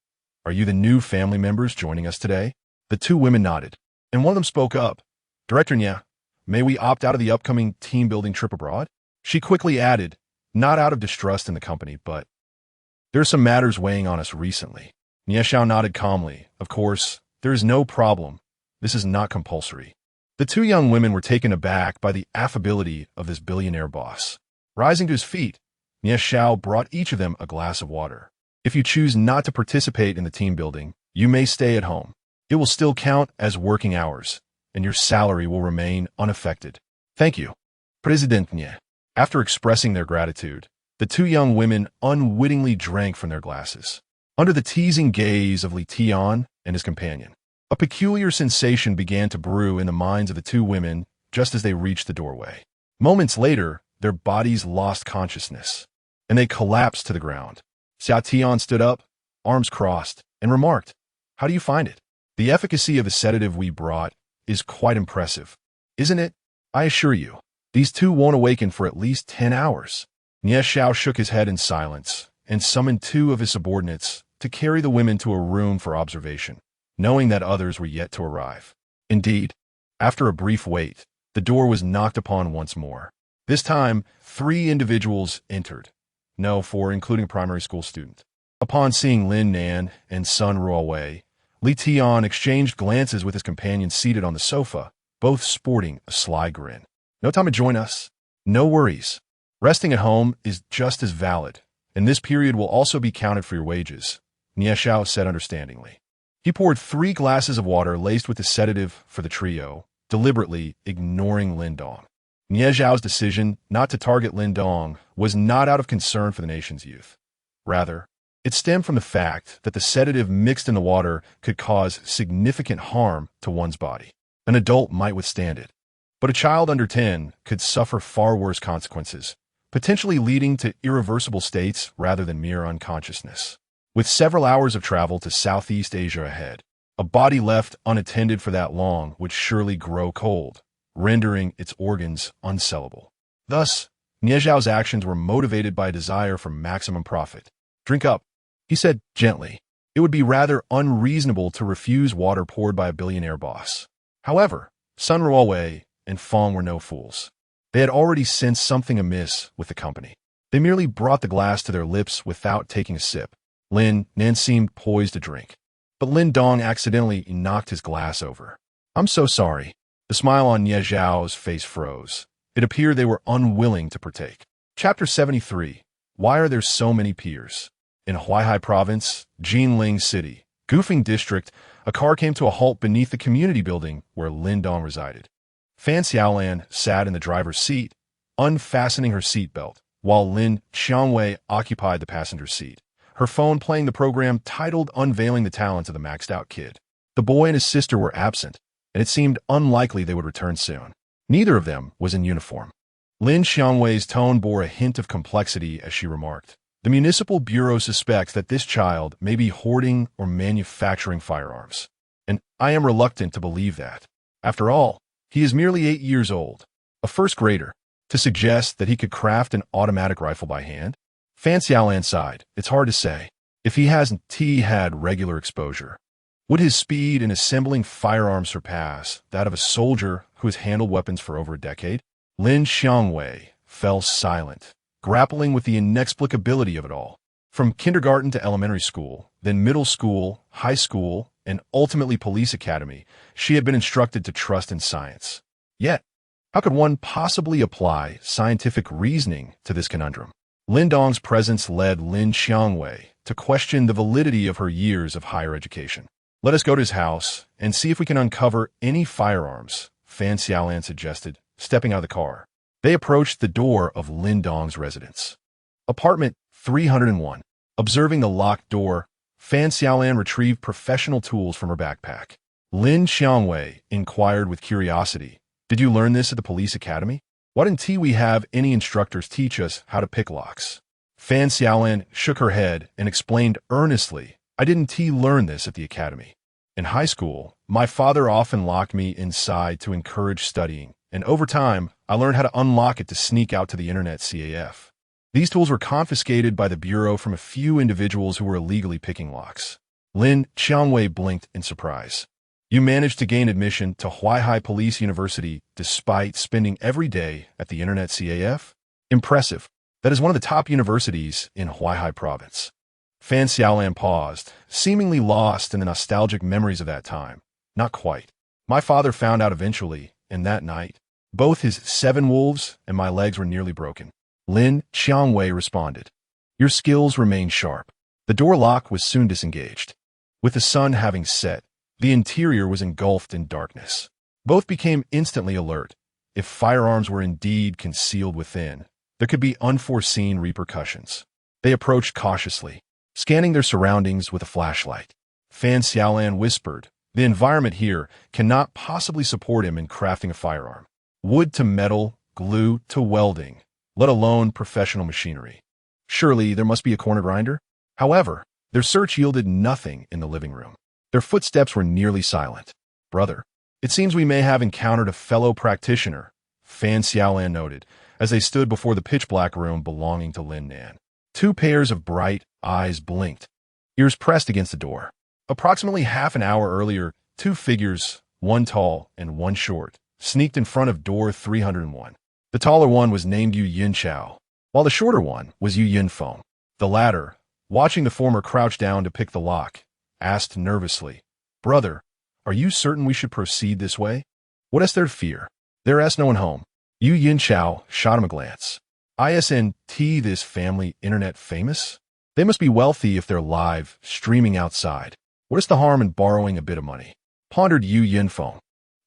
Are you the new family members joining us today? The two women nodded, and one of them spoke up. Director Nie, may we opt out of the upcoming team-building trip abroad? She quickly added, not out of distrust in the company, but there are some matters weighing on us recently. Nie Xiao nodded calmly. Of course, there is no problem. This is not compulsory. The two young women were taken aback by the affability of this billionaire boss. Rising to his feet, Nie Xiao brought each of them a glass of water. If you choose not to participate in the team building, you may stay at home. It will still count as working hours, and your salary will remain unaffected. Thank you. President Nie. After expressing their gratitude, the two young women unwittingly drank from their glasses. Under the teasing gaze of Li Tian and his companion, a peculiar sensation began to brew in the minds of the two women just as they reached the doorway. Moments later, their bodies lost consciousness, and they collapsed to the ground. Xia Tian stood up, arms crossed, and remarked, How do you find it? The efficacy of the sedative we brought is quite impressive, isn't it? I assure you, these two won't awaken for at least 10 hours. Nie Xiao shook his head in silence and summoned two of his subordinates to carry the women to a room for observation, knowing that others were yet to arrive. Indeed, after a brief wait, the door was knocked upon once more. This time, 3 individuals entered. No, 4, including a primary school student. Upon seeing Lin Nan and Sun Ruowei, Li Tian exchanged glances with his companions seated on the sofa, both sporting a sly grin. No time to join us? No worries. Resting at home is just as valid, and this period will also be counted for your wages, Nie Xiao said understandingly. He poured 3 glasses of water laced with the sedative for the trio, deliberately ignoring Lin Dong. Nie Xiao's decision not to target Lin Dong was not out of concern for the nation's youth. Rather, it stemmed from the fact that the sedative mixed in the water could cause significant harm to one's body. An adult might withstand it, but a child under 10 could suffer far worse consequences, potentially leading to irreversible states rather than mere unconsciousness. With several hours of travel to Southeast Asia ahead, a body left unattended for that long would surely grow cold, rendering its organs unsellable. Thus, Nie Xiao's actions were motivated by a desire for maximum profit. Drink up, he said gently. It would be rather unreasonable to refuse water poured by a billionaire boss. However, Sun Ruowei and Fong were no fools. They had already sensed something amiss with the company. They merely brought the glass to their lips without taking a sip. Lin Nan seemed poised to drink, but Lin Dong accidentally knocked his glass over. I'm so sorry. The smile on Nie Xiao's face froze. It appeared they were unwilling to partake. Chapter 73. Why are there so many piers? In Huaihai Province, Jinling City, Gufeng District, a car came to a halt beneath the community building where Lin Dong resided. Fan Xiaolan sat in the driver's seat, unfastening her seatbelt, while Lin Xiangwei occupied the passenger seat, her phone playing the program titled Unveiling the Talents of the Maxed-Out Kid. The boy and his sister were absent, and it seemed unlikely they would return soon. Neither of them was in uniform. Lin Xiangwei's tone bore a hint of complexity as she remarked, The Municipal Bureau suspects that this child may be hoarding or manufacturing firearms, and I am reluctant to believe that. After all, he is merely 8 years old, a first grader. To suggest that he could craft an automatic rifle by hand? Fan Xiaolan sighed. It's hard to say. If he hasn't had regular exposure, would his speed in assembling firearms surpass that of a soldier who has handled weapons for over a decade? Lin Xiangwei fell silent, grappling with the inexplicability of it all. From kindergarten to elementary school, then middle school, high school, and ultimately police academy, she had been instructed to trust in science. Yet, how could one possibly apply scientific reasoning to this conundrum? Lin Dong's presence led Lin Xiangwei to question the validity of her years of higher education. Let us go to his house and see if we can uncover any firearms, Fan Xiaolan suggested, stepping out of the car. They approached the door of Lin Dong's residence. Apartment 301. Observing the locked door, Fan Xiaolan retrieved professional tools from her backpack. Lin Xiangwei inquired with curiosity, "Did you learn this at the police academy? Why didn't we have any instructors teach us how to pick locks?" Fan Xiaolan shook her head and explained earnestly, "I didn't learn this at the academy. In high school, my father often locked me inside to encourage studying, and over time, I learned how to unlock it to sneak out to the internet CAF. These tools were confiscated by the Bureau from a few individuals who were illegally picking locks." Lin Xiangwei blinked in surprise. "You managed to gain admission to Huaihai Police University despite spending every day at the internet CAF? Impressive. That is one of the top universities in Huaihai province." Fan Xiaolan paused, seemingly lost in the nostalgic memories of that time. "Not quite. My father found out eventually, and that night, both his 7 wolves and my legs were nearly broken." Lin Xiangwei responded, "Your skills remain sharp." The door lock was soon disengaged. With the sun having set, the interior was engulfed in darkness. Both became instantly alert. If firearms were indeed concealed within, there could be unforeseen repercussions. They approached cautiously, scanning their surroundings with a flashlight. Fan Xiaolan whispered, "The environment here cannot possibly support him in crafting a firearm. Wood to metal, glue to welding, let alone professional machinery. Surely there must be a corner grinder?" However, their search yielded nothing in the living room. Their footsteps were nearly silent. "Brother, it seems we may have encountered a fellow practitioner," Fan Xiaolan noted, as they stood before the pitch-black room belonging to Lin Nan. 2 pairs of bright eyes blinked, ears pressed against the door. Approximately half an hour earlier, 2 figures, one tall and one short, sneaked in front of door 301. The taller one was named Yu Yinchao, while the shorter one was Yu Yinfeng. The latter, watching the former crouch down to pick the lock, asked nervously, "Brother, are you certain we should proceed this way? What is there to fear? There is no one home." Yu Yinchao shot him a glance. "Isn't this family internet famous? They must be wealthy if they're live, streaming outside. What is the harm in borrowing a bit of money?" Pondered Yu Yinfeng.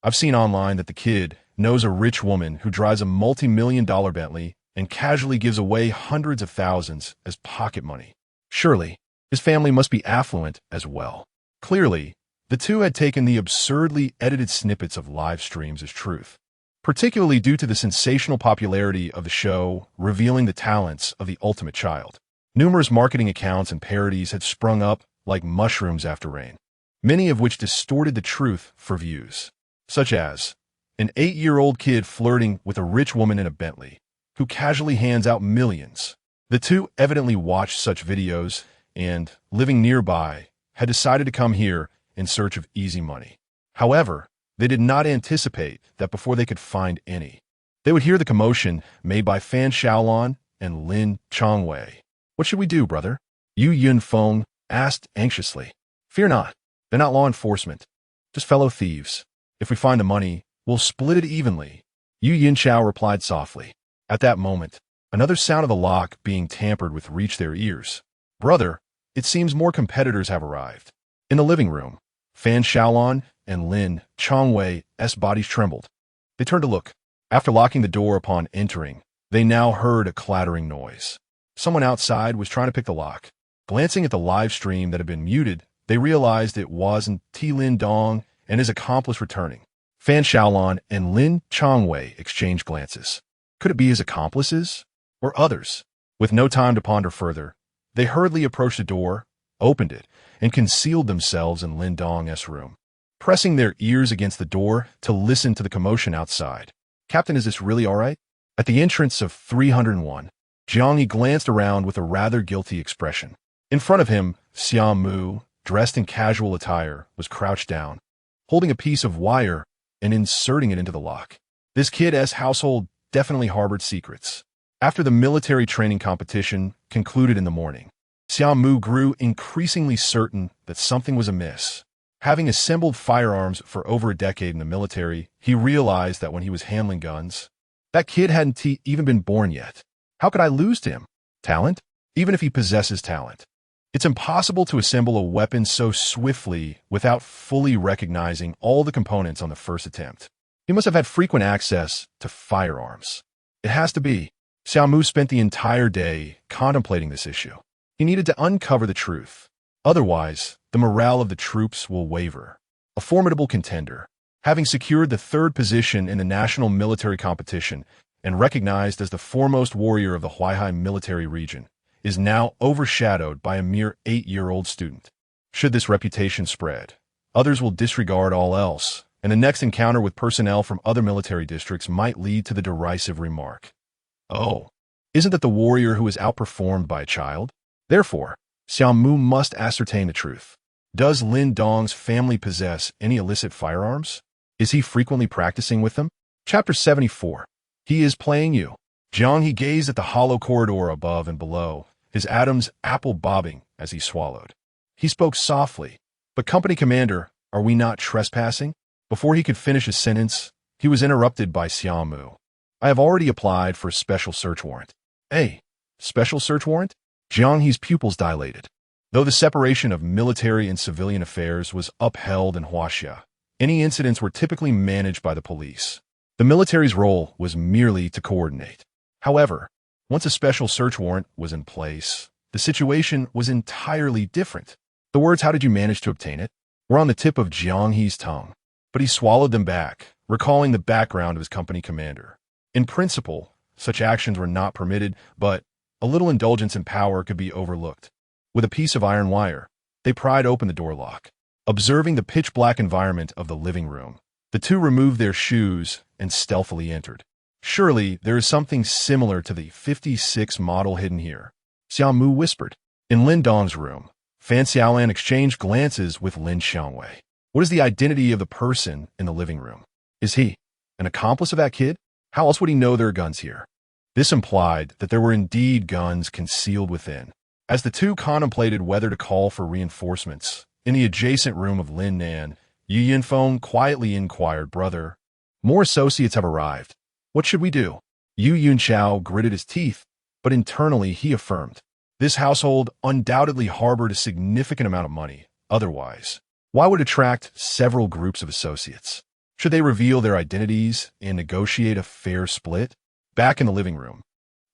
"I've seen online that the kid knows a rich woman who drives a multi-million-dollar Bentley and casually gives away hundreds of thousands as pocket money. Surely, his family must be affluent as well." Clearly, the two had taken the absurdly edited snippets of live streams as truth, particularly due to the sensational popularity of the show revealing the talents of the ultimate child. Numerous marketing accounts and parodies had sprung up like mushrooms after rain, many of which distorted the truth for views, such as an 8-year-old kid flirting with a rich woman in a Bentley, who casually hands out millions. The two evidently watched such videos and, living nearby, had decided to come here in search of easy money. However, they did not anticipate that before they could find any, they would hear the commotion made by Fan Xiaolan and Lin Xiangwei. "What should we do, brother?" Yu Yunfeng asked anxiously. "Fear not. They're not law enforcement. Just fellow thieves. If we find the money, we'll split it evenly." Yu Yinchao replied softly. At that moment, another sound of the lock being tampered with reached their ears. "Brother, it seems more competitors have arrived." In the living room, Fan Xiaolan and Lin Xiangwei's bodies trembled. They turned to look. After locking the door upon entering, they now heard a clattering noise. Someone outside was trying to pick the lock. Glancing at the live stream that had been muted, they realized it wasn't Lin Dong and his accomplice returning. Fan Xiaolan and Lin Xiangwei exchanged glances. Could it be his accomplices? Or others? With no time to ponder further, they hurriedly approached the door, opened it, and concealed themselves in Lin Dong's room, pressing their ears against the door to listen to the commotion outside. "Captain, is this really all right?" At the entrance of 301, Jiang glanced around with a rather guilty expression. In front of him, Xiao Mu, dressed in casual attire, was crouched down, holding a piece of wire and inserting it into the lock. This kid's household definitely harbored secrets. After the military training competition concluded in the morning, Xiao Mu grew increasingly certain that something was amiss. Having assembled firearms for over a decade in the military, he realized that when he was handling guns, that kid hadn't even been born yet. How could I lose to him? Talent? Even if he possesses talent, it's impossible to assemble a weapon so swiftly without fully recognizing all the components on the first attempt. He must have had frequent access to firearms. It has to be. Xiao Mu spent the entire day contemplating this issue. He needed to uncover the truth. Otherwise, the morale of the troops will waver. A formidable contender, having secured the third position in the national military competition and recognized as the foremost warrior of the Huaihai military region, is now overshadowed by a mere 8-year-old student. Should this reputation spread, others will disregard all else, and the next encounter with personnel from other military districts might lead to the derisive remark, "Oh, isn't that the warrior who is outperformed by a child?" Therefore, Xiao Mu must ascertain the truth. Does Lin Dong's family possess any illicit firearms? Is he frequently practicing with them? Chapter 74. He is playing you. Jiang He gazed at the hollow corridor above and below, his Adam's apple bobbing as he swallowed. He spoke softly, "But company commander, are we not trespassing?" Before he could finish his sentence, he was interrupted by Xiao Mu. "I have already applied for a special search warrant." "A special search warrant?" Jiang He's pupils dilated. Though the separation of military and civilian affairs was upheld in Huaxia, any incidents were typically managed by the police. The military's role was merely to coordinate. However, once a special search warrant was in place, the situation was entirely different. The words "how did you manage to obtain it?" were on the tip of Jiang He's tongue, but he swallowed them back, recalling the background of his company commander. In principle, such actions were not permitted, but a little indulgence in power could be overlooked. With a piece of iron wire, they pried open the door lock. Observing the pitch-black environment of the living room, the two removed their shoes and stealthily entered. "Surely there is something similar to the 56 model hidden here," Xiao Mu whispered. In Lin Dong's room, Fan Xiaolan exchanged glances with Lin Xiangwei. What is the identity of the person in the living room? Is he an accomplice of that kid? How else would he know there are guns here? This implied that there were indeed guns concealed within. As the two contemplated whether to call for reinforcements, in the adjacent room of Lin Nan, Yu Yunfeng quietly inquired, "Brother, more associates have arrived. What should we do?" Yu Yunchao gritted his teeth, but internally he affirmed, this household undoubtedly harbored a significant amount of money. Otherwise, why would it attract several groups of associates? Should they reveal their identities and negotiate a fair split? Back in the living room,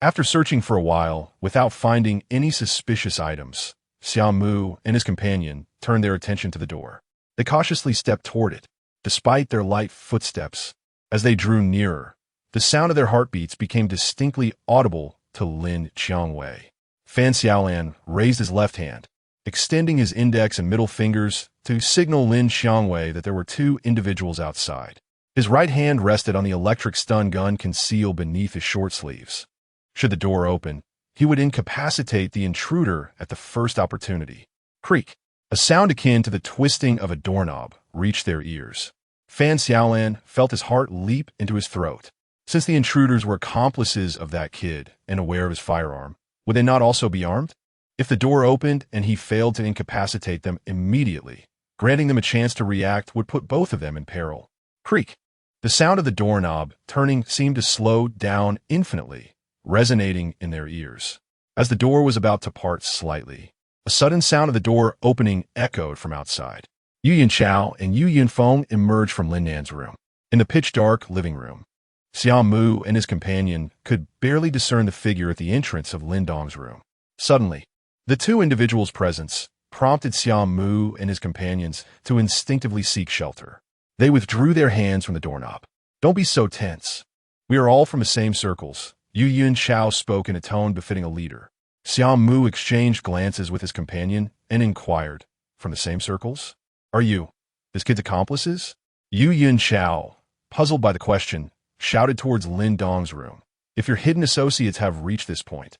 after searching for a while without finding any suspicious items, Xiao Mu and his companion turned their attention to the door. They cautiously stepped toward it. Despite their light footsteps, as they drew nearer, the sound of their heartbeats became distinctly audible to Lin Qiangwei. Fan Xiaolan raised his left hand, extending his index and middle fingers to signal Lin Qiangwei that there were two individuals outside. His right hand rested on the electric stun gun concealed beneath his short sleeves. Should the door open, he would incapacitate the intruder at the first opportunity. Creak! A sound akin to the twisting of a doorknob reached their ears. Fan Xiaolan felt his heart leap into his throat. Since the intruders were accomplices of that kid and aware of his firearm, would they not also be armed? If the door opened and he failed to incapacitate them immediately, granting them a chance to react would put both of them in peril. Creak! The sound of the doorknob turning seemed to slow down infinitely, resonating in their ears. As the door was about to part slightly, a sudden sound of the door opening echoed from outside. Yu Yunchao and Yu Yunfeng emerged from Lin Nan's room. In the pitch-dark living room, Xiao Mu and his companion could barely discern the figure at the entrance of Lin Dong's room. Suddenly, the two individuals' presence prompted Xiao Mu and his companions to instinctively seek shelter. They withdrew their hands from the doorknob. "Don't be so tense. We are all from the same circles," Yu Yunchao spoke in a tone befitting a leader. Xiao Mu exchanged glances with his companion and inquired, "From the same circles? Are you this kid's accomplices?" Yu Yunchao, puzzled by the question, shouted towards Lin Dong's room. "If your hidden associates have reached this point,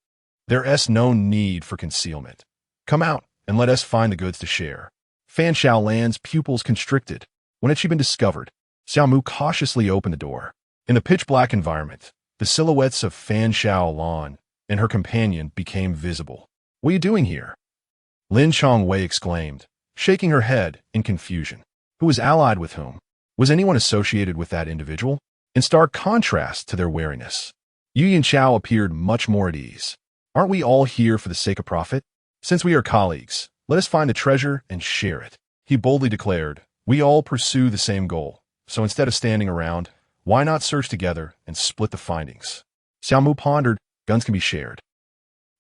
there is no need for concealment. Come out and let us find the goods to share." Fan Xiaolan's pupils constricted. When had she been discovered? Xiao Mu cautiously opened the door. In the pitch-black environment, the silhouettes of Fan Xiaolan and her companion became visible. "What are you doing here?" Lin Qiangwei exclaimed, shaking her head in confusion. Who was allied with whom? Was anyone associated with that individual? In stark contrast to their wariness, Yu Yunchao appeared much more at ease. "Aren't we all here for the sake of profit? Since we are colleagues, let us find the treasure and share it," he boldly declared. "We all pursue the same goal, so instead of standing around, why not search together and split the findings?" Xiao Mu pondered, guns can be shared.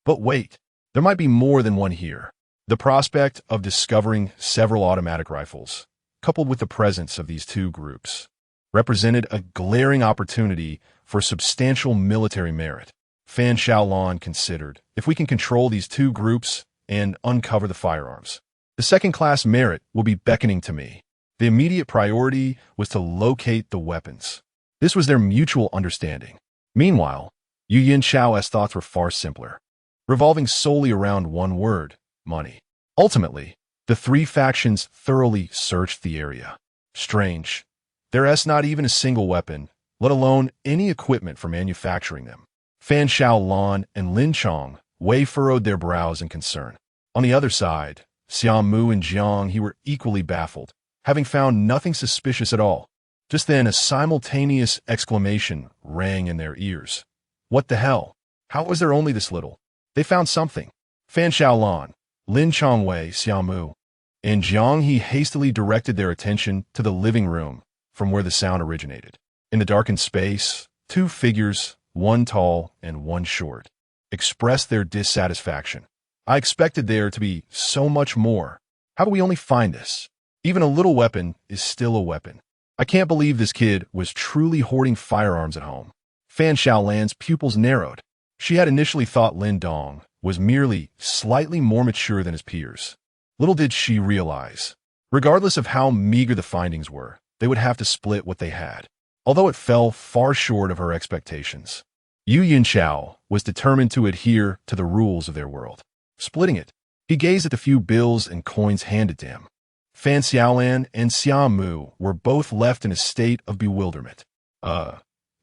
But wait, there might be more than one here. The prospect of discovering several automatic rifles, coupled with the presence of these two groups, represented a glaring opportunity for substantial military merit. Fan Xiaolan considered, if we can control these two groups and uncover the firearms, the second-class merit will be beckoning to me. The immediate priority was to locate the weapons. This was their mutual understanding. Meanwhile, Yu Yinchao's thoughts were far simpler, revolving solely around one word: money. Ultimately, the three factions thoroughly searched the area. Strange. There's not even a single weapon, let alone any equipment for manufacturing them. Fan Xiaolan and Lin Chong Wei furrowed their brows in concern. On the other side, Xiaomu and Jiang He were equally baffled, having found nothing suspicious at all. Just then, a simultaneous exclamation rang in their ears. What the hell? How was there only this little? They found something. Fan Xiaolan, Lin Chongwei, Xiaomu, and Jiang He hastily directed their attention to the living room from where the sound originated. In the darkened space, two figures, one tall and one short, expressed their dissatisfaction. I expected there to be so much more. How do we only find this? Even a little weapon is still a weapon. I can't believe this kid was truly hoarding firearms at home. Fan Xiaolan's pupils narrowed. She had initially thought Lin Dong was merely slightly more mature than his peers. Little did she realize, regardless of how meager the findings were, they would have to split what they had. Although it fell far short of her expectations, Yu Yinchao was determined to adhere to the rules of their world. Splitting it, he gazed at the few bills and coins handed to him. Fan Xiaolan and Xiaomu were both left in a state of bewilderment.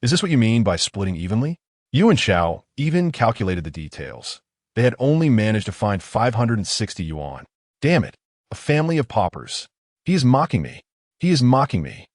Is this what you mean by splitting evenly? Yu and Xiao even calculated the details. They had only managed to find 560 yuan. Damn it, a family of paupers. He is mocking me. He is mocking me.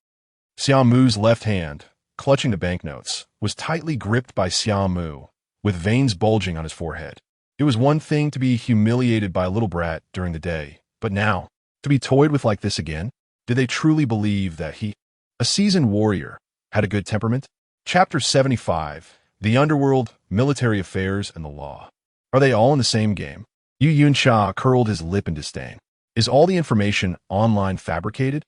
Xiaomu's left hand, clutching the banknotes, was tightly gripped by Xiaomu, with veins bulging on his forehead. It was one thing to be humiliated by a little brat during the day, but now, to be toyed with like this again? Did they truly believe that he, a seasoned warrior, had a good temperament? Chapter 75, The Underworld, Military Affairs, and the Law. Are they all in the same game? Yu Yuncha curled his lip in disdain. Is all the information online fabricated?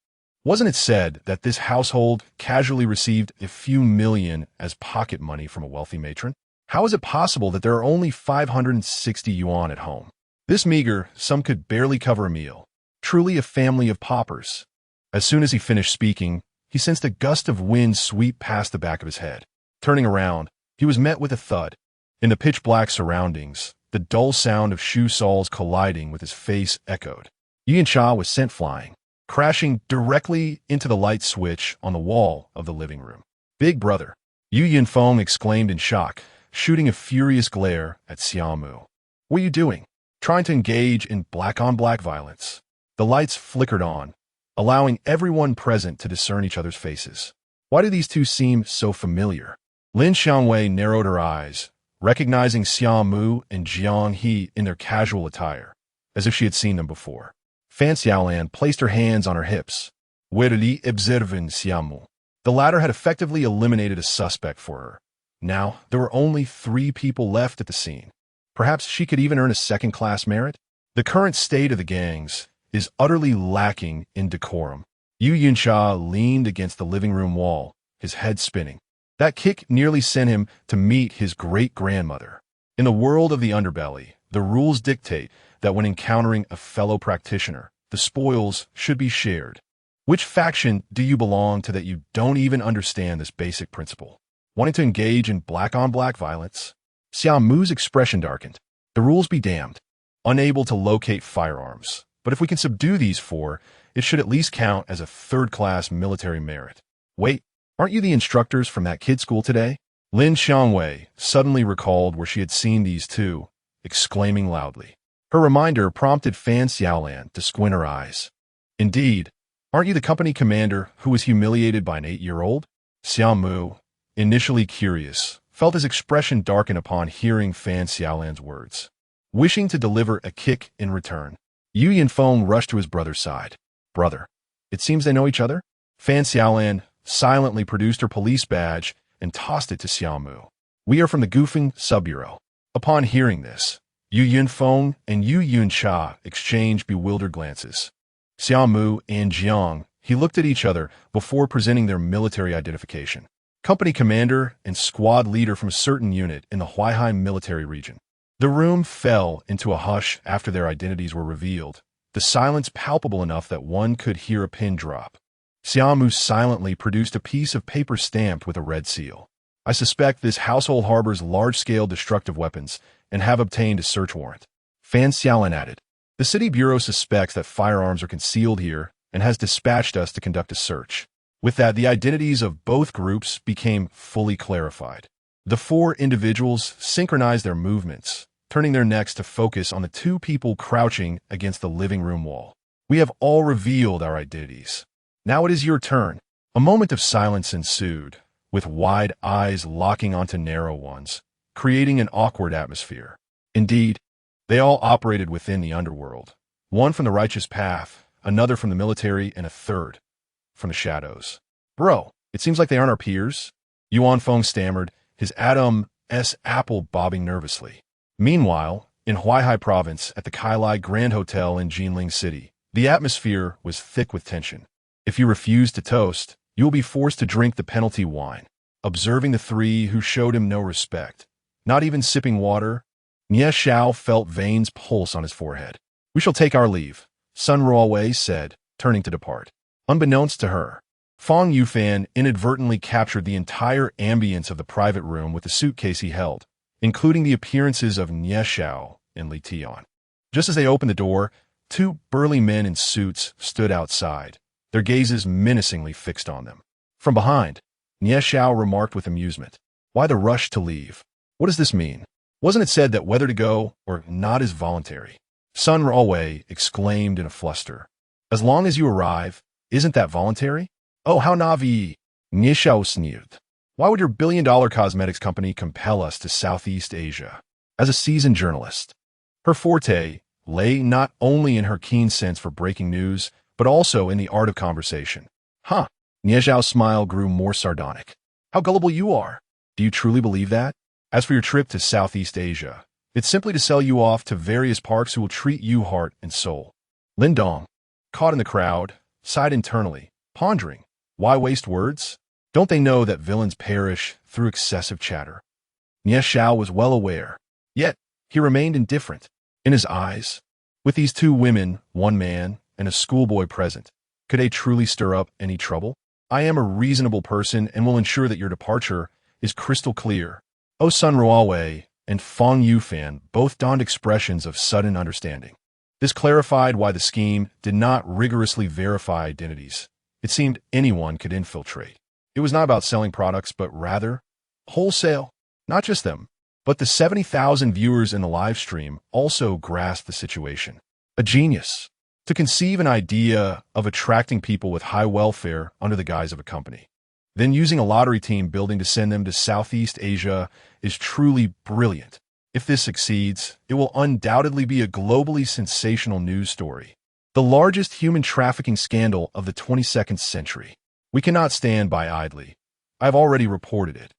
Wasn't it said that this household casually received a few million as pocket money from a wealthy matron? How is it possible that there are only 560 yuan at home? This meager, some could barely cover a meal. Truly a family of paupers. As soon as he finished speaking, he sensed a gust of wind sweep past the back of his head. Turning around, he was met with a thud. In the pitch-black surroundings, the dull sound of shoe soles colliding with his face echoed. Yin Cha was sent flying, crashing directly into the light switch on the wall of the living room. Big brother, Yu Yinfeng exclaimed in shock, shooting a furious glare at Xiaomu. What are you doing? Trying to engage in black-on-black violence. The lights flickered on, allowing everyone present to discern each other's faces. Why do these two seem so familiar? Lin Xiangwei narrowed her eyes, recognizing Xiaomu and Jiang He in their casual attire, as if she had seen them before. Fan Xiaolan placed her hands on her hips. Werli observen Xiaomu. The latter had effectively eliminated a suspect for her. Now, there were only 3 people left at the scene. Perhaps she could even earn a second-class merit? The current state of the gangs is utterly lacking in decorum. Yu Yuncha leaned against the living room wall, his head spinning. That kick nearly sent him to meet his great-grandmother. In the world of the underbelly, the rules dictate that when encountering a fellow practitioner, the spoils should be shared. Which faction do you belong to that you don't even understand this basic principle? Wanting to engage in black-on-black violence? Xiaomu's expression darkened. The rules be damned. Unable to locate firearms. But if we can subdue these 4, it should at least count as a third-class military merit. Wait, aren't you the instructors from that kid school today? Lin Xiangwei suddenly recalled where she had seen these two, exclaiming loudly. Her reminder prompted Fan Xiaolan to squint her eyes. Indeed, aren't you the company commander who was humiliated by an 8-year-old? Xiaomu, initially curious, felt his expression darken upon hearing Fan Xiaolan's words. Wishing to deliver a kick in return, Yu Yinfeng rushed to his brother's side. Brother, it seems they know each other? Fan Xiaolan silently produced her police badge and tossed it to Xiaomu. We are from the Gufeng Sub-Bureau. Upon hearing this, Yu Yunfeng and Yu Yuncha exchanged bewildered glances. Xiaomu and Jiang, he looked at each other before presenting their military identification. Company commander and squad leader from a certain unit in the Huaihai military region. The room fell into a hush after their identities were revealed, the silence palpable enough that one could hear a pin drop. Xiaomu silently produced a piece of paper stamped with a red seal. I suspect this household harbors large-scale destructive weapons and have obtained a search warrant. Fan Xiaolin added. The city bureau suspects that firearms are concealed here and has dispatched us to conduct a search. With that, the identities of both groups became fully clarified. The four individuals synchronized their movements, turning their necks to focus on the two people crouching against the living room wall. We have all revealed our identities. Now it is your turn. A moment of silence ensued, with wide eyes locking onto narrow ones, creating an awkward atmosphere. Indeed, they all operated within the underworld, one from the righteous path, another from the military, and a third from the shadows. Bro, it seems like they aren't our peers. Yuan Feng stammered, his Adam-S apple bobbing nervously. Meanwhile, in Huaihai province, at the Kailai Grand Hotel in Jinling City, the atmosphere was thick with tension. If you refuse to toast, you will be forced to drink the penalty wine. Observing the three who showed him no respect, not even sipping water, Nie Xiao felt veins pulse on his forehead. We shall take our leave, Sun Ruowei said, turning to depart. Unbeknownst to her, Fong Yufan inadvertently captured the entire ambience of the private room with the suitcase he held, including the appearances of Nie Xiao and Li Tian. Just as they opened the door, two burly men in suits stood outside, their gazes menacingly fixed on them. From behind, Nie Xiao remarked with amusement, "Why the rush to leave? What does this mean? Wasn't it said that whether to go or not is voluntary?" Sun Ruowei exclaimed in a fluster. "As long as you arrive, isn't that voluntary?" "Oh, how naive!" Nie Xiao sneered. "Why would your billion-dollar cosmetics company compel us to Southeast Asia?" As a seasoned journalist, her forte lay not only in her keen sense for breaking news, but also in the art of conversation. "Huh." Nie Xiao's smile grew more sardonic. "How gullible you are. Do you truly believe that? As for your trip to Southeast Asia, it's simply to sell you off to various parks who will treat you heart and soul." Lin Dong, caught in the crowd, sighed internally, pondering, why waste words? Don't they know that villains perish through excessive chatter? Nie Xiao was well aware, yet he remained indifferent. In his eyes, with these two women, one man, and a schoolboy present, could they truly stir up any trouble? "I am a reasonable person and will ensure that your departure is crystal clear." Oh, Sun Ruowei and Fong Yufan both donned expressions of sudden understanding. This clarified why the scheme did not rigorously verify identities. It seemed anyone could infiltrate. It was not about selling products, but rather wholesale. Not just them, but the 70,000 viewers in the live stream also grasped the situation. A genius. To conceive an idea of attracting people with high welfare under the guise of a company, then using a lottery team building to send them to Southeast Asia is truly brilliant. If this succeeds, it will undoubtedly be a globally sensational news story. The largest human trafficking scandal of the 22nd century. We cannot stand by idly. I have already reported it.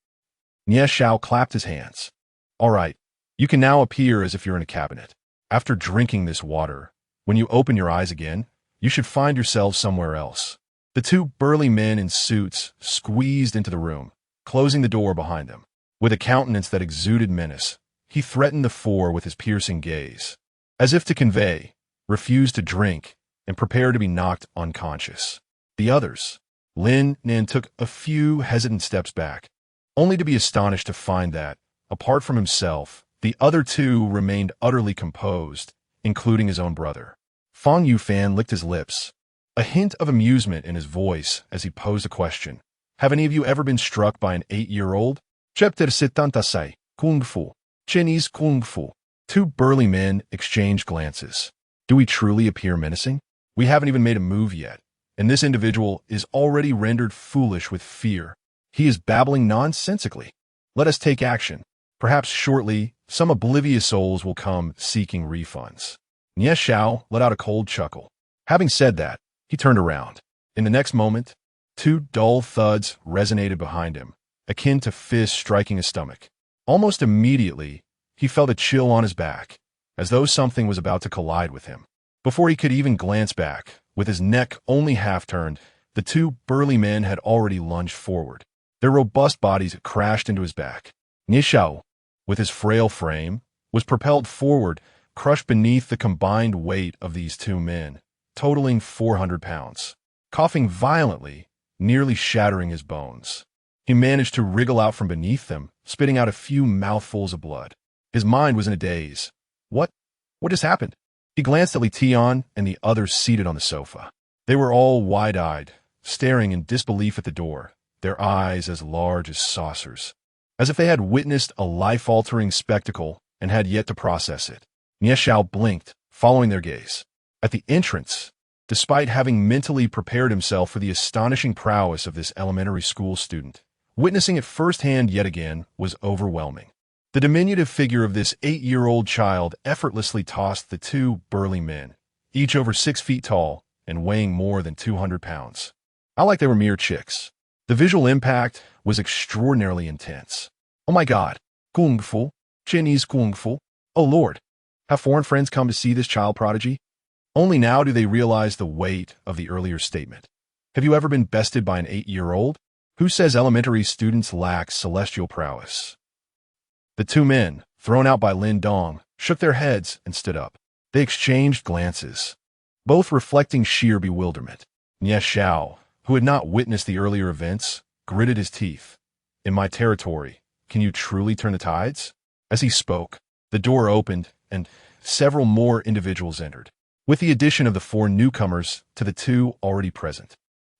Nie Xiao clapped his hands. All right, you can now appear as if you're in a cabinet. After drinking this water, when you open your eyes again, you should find yourselves somewhere else. The two burly men in suits squeezed into the room, closing the door behind them. With a countenance that exuded menace, he threatened the four with his piercing gaze, as if to convey, refuse to drink, and prepare to be knocked unconscious. The others, Lin Nan, took a few hesitant steps back, only to be astonished to find that, apart from himself, the other two remained utterly composed, including his own brother. Fong Yufan licked his lips, a hint of amusement in his voice as he posed a question. Have any of you ever been struck by an 8-year-old? Chapter Sitantasai, Kung Fu, Chinese Kung Fu. Two burly men exchanged glances. Do we truly appear menacing? We haven't even made a move yet, and this individual is already rendered foolish with fear. He is babbling nonsensically. Let us take action. Perhaps shortly, some oblivious souls will come seeking refunds. Nie Xiao let out a cold chuckle. Having said that, he turned around. In the next moment, two dull thuds resonated behind him, akin to fists striking his stomach. Almost immediately, he felt a chill on his back, as though something was about to collide with him. Before he could even glance back, with his neck only half-turned, the two burly men had already lunged forward. Their robust bodies crashed into his back. Nishao, with his frail frame, was propelled forward, crushed beneath the combined weight of these two men, totaling 400 pounds. Coughing violently, nearly shattering his bones, he managed to wriggle out from beneath them, spitting out a few mouthfuls of blood. His mind was in a daze. What just happened? He glanced at Li Tian and the others seated on the sofa. They were all wide-eyed, staring in disbelief at the door, their eyes as large as saucers, as if they had witnessed a life-altering spectacle and had yet to process it. Nie Xiao blinked, following their gaze. At the entrance, despite having mentally prepared himself for the astonishing prowess of this elementary school student, witnessing it firsthand yet again was overwhelming. The diminutive figure of this 8-year-old child effortlessly tossed the two burly men, each over 6 feet tall and weighing more than 200 pounds. Not like they were mere chicks. The visual impact was extraordinarily intense. Oh my God, Kung Fu, Chinese Kung Fu. Oh Lord, have foreign friends come to see this child prodigy? Only now do they realize the weight of the earlier statement. Have you ever been bested by an 8-year-old? Who says elementary students lack celestial prowess? The two men, thrown out by Lin Dong, shook their heads and stood up. They exchanged glances, both reflecting sheer bewilderment. Nie Xiao, who had not witnessed the earlier events, gritted his teeth. In my territory, can you truly turn the tides? As he spoke, the door opened and several more individuals entered, with the addition of the 4 newcomers to the 2 already present.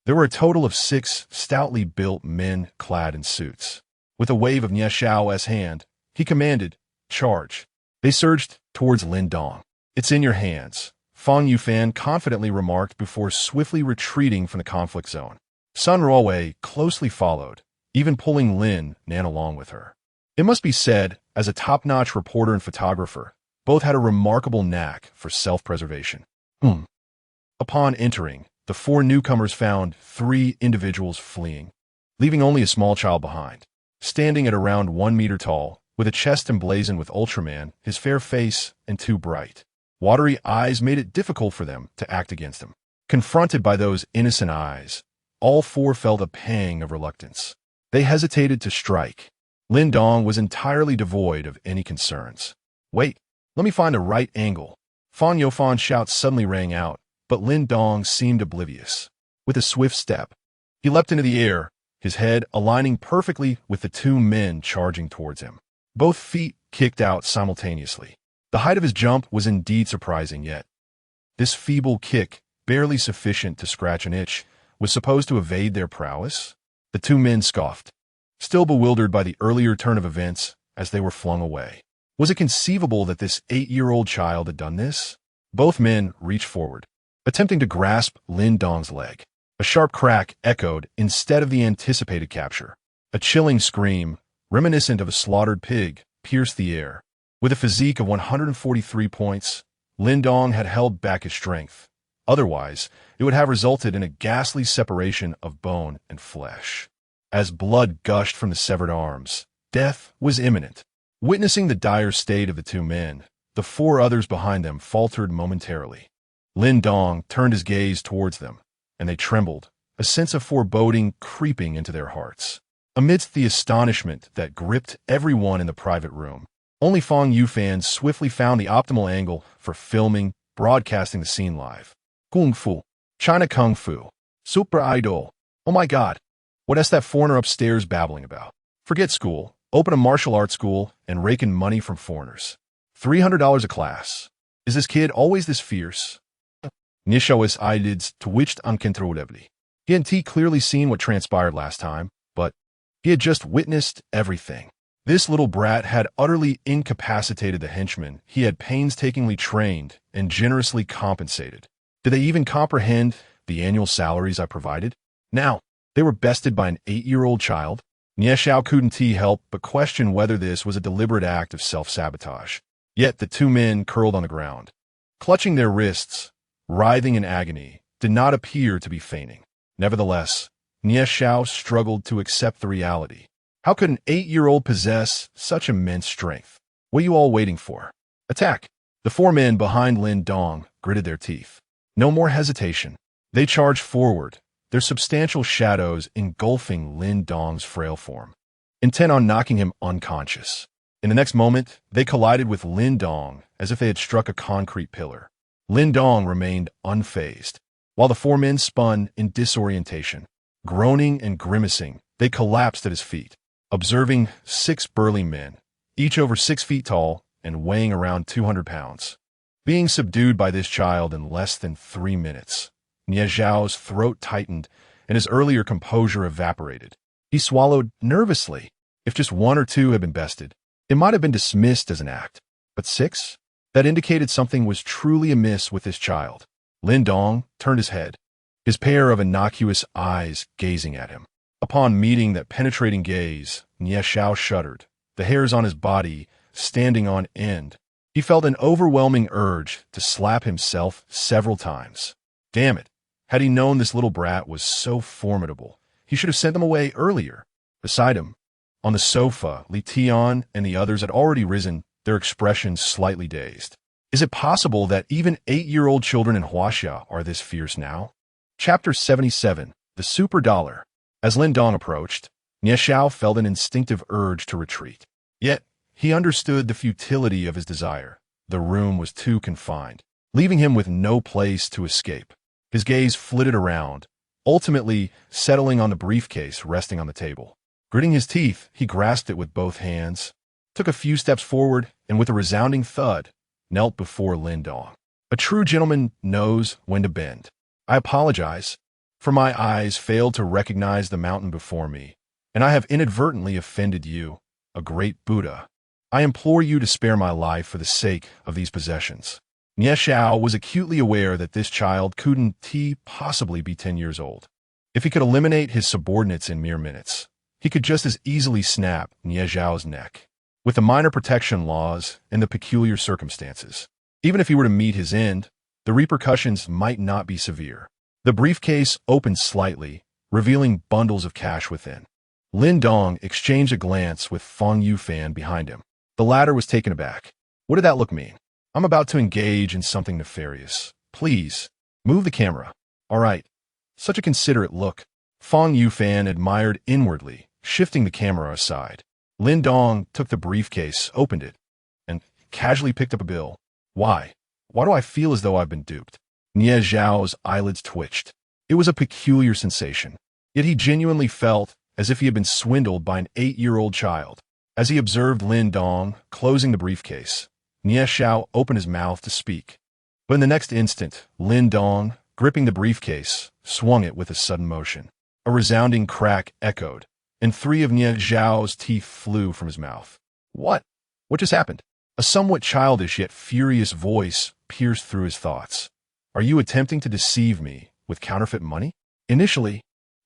There were a total of 6 stoutly built men clad in suits. With a wave of Nie Xiao's hand, he commanded, "Charge." They surged towards Lin Dong. "It's in your hands," Fang Yufan confidently remarked before swiftly retreating from the conflict zone. Sun Ruowei closely followed, even pulling Lin Nan along with her. It must be said, as a top-notch reporter and photographer, both had a remarkable knack for self-preservation. Upon entering, the 4 newcomers found 3 individuals fleeing, leaving only a small child behind. Standing at around 1 meter tall, with a chest emblazoned with Ultraman, his fair face and 2 bright, watery eyes made it difficult for them to act against him. Confronted by those innocent eyes, all 4 felt a pang of reluctance. They hesitated to strike. Lin Dong was entirely devoid of any concerns. "Wait, let me find the right angle." Fan Yofan's shout suddenly rang out, but Lin Dong seemed oblivious. With a swift step, he leapt into the air, his head aligning perfectly with the 2 men charging towards him. Both feet kicked out simultaneously. The height of his jump was indeed surprising, yet this feeble kick, barely sufficient to scratch an itch, was supposed to evade their prowess? The 2 men scoffed, still bewildered by the earlier turn of events as they were flung away. Was it conceivable that this 8-year-old child had done this? Both men reached forward, attempting to grasp Lin Dong's leg. A sharp crack echoed instead of the anticipated capture. A chilling scream, reminiscent of a slaughtered pig, pierced the air. With a physique of 143 points, Lin Dong had held back his strength. Otherwise, it would have resulted in a ghastly separation of bone and flesh. As blood gushed from the severed arms, death was imminent. Witnessing the dire state of the 2 men, the 4 others behind them faltered momentarily. Lin Dong turned his gaze towards them, and they trembled, a sense of foreboding creeping into their hearts. Amidst the astonishment that gripped everyone in the private room, only Fang Yufan swiftly found the optimal angle for filming, broadcasting the scene live. Kung Fu, China Kung Fu, Super Idol. Oh my God, what is that foreigner upstairs babbling about? Forget school, open a martial arts school, and rake in money from foreigners. $300 a class. Is this kid always this fierce? Nishao's eyelids twitched uncontrollably. He hadn't clearly seen what transpired last time, but he had just witnessed everything. This little brat had utterly incapacitated the henchmen he had painstakingly trained and generously compensated. Did they even comprehend the annual salaries I provided? Now, they were bested by an 8-year-old child. Nie Xiao couldn't help but question whether this was a deliberate act of self-sabotage. Yet the 2 men curled on the ground, clutching their wrists, writhing in agony, did not appear to be fainting. Nevertheless, Nie Xiao struggled to accept the reality. How could an 8-year-old possess such immense strength? What are you all waiting for? Attack! The four men behind Lin Dong gritted their teeth. No more hesitation. They charged forward, their substantial shadows engulfing Lin Dong's frail form, intent on knocking him unconscious. In the next moment, they collided with Lin Dong as if they had struck a concrete pillar. Lin Dong remained unfazed, while the four men spun in disorientation. Groaning and grimacing, they collapsed at his feet, observing 6 burly men, each over 6 feet tall and weighing around 200 pounds. Being subdued by this child in less than 3 minutes, Nie Zhao's throat tightened and his earlier composure evaporated. He swallowed nervously. If just 1 or 2 had been bested, it might have been dismissed as an act. But 6? That indicated something was truly amiss with this child. Lin Dong turned his head, his pair of innocuous eyes gazing at him. Upon meeting that penetrating gaze, Nie Zhao shuddered, the hairs on his body standing on end. He felt an overwhelming urge to slap himself several times. Damn it! Had he known this little brat was so formidable, he should have sent them away earlier. Beside him, on the sofa, Li Tian and the others had already risen, their expressions slightly dazed. Is it possible that even 8-year-old children in Huaxia are this fierce now? Chapter 77. The Super Dollar. As Lin Dong approached, Nie Zhao felt an instinctive urge to retreat. Yet, he understood the futility of his desire. The room was too confined, leaving him with no place to escape. His gaze flitted around, ultimately settling on the briefcase resting on the table. Gritting his teeth, he grasped it with both hands, took a few steps forward, and with a resounding thud, knelt before Lin Dong. A true gentleman knows when to bend. I apologize, for my eyes failed to recognize the mountain before me, and I have inadvertently offended you, a great Buddha. I implore you to spare my life for the sake of these possessions. Nie Zhao was acutely aware that this child couldn't possibly be 10 years old. If he could eliminate his subordinates in mere minutes, he could just as easily snap Nie Zhao's neck. With the minor protection laws and the peculiar circumstances, even if he were to meet his end, the repercussions might not be severe. The briefcase opened slightly, revealing bundles of cash within. Lin Dong exchanged a glance with Fang Yufan behind him. The latter was taken aback. What did that look mean? I'm about to engage in something nefarious. Please, move the camera. All right. Such a considerate look. Fang Yufan admired inwardly, shifting the camera aside. Lin Dong took the briefcase, opened it, and casually picked up a bill. Why? Why do I feel as though I've been duped? Nie Zhao's eyelids twitched. It was a peculiar sensation. Yet he genuinely felt as if he had been swindled by an 8-year-old child. As he observed Lin Dong closing the briefcase, Nie Zhao opened his mouth to speak. But in the next instant, Lin Dong, gripping the briefcase, swung it with a sudden motion. A resounding crack echoed, and 3 of Nie Zhao's teeth flew from his mouth. What? What just happened? A somewhat childish yet furious voice pierced through his thoughts. Are you attempting to deceive me with counterfeit money? Initially,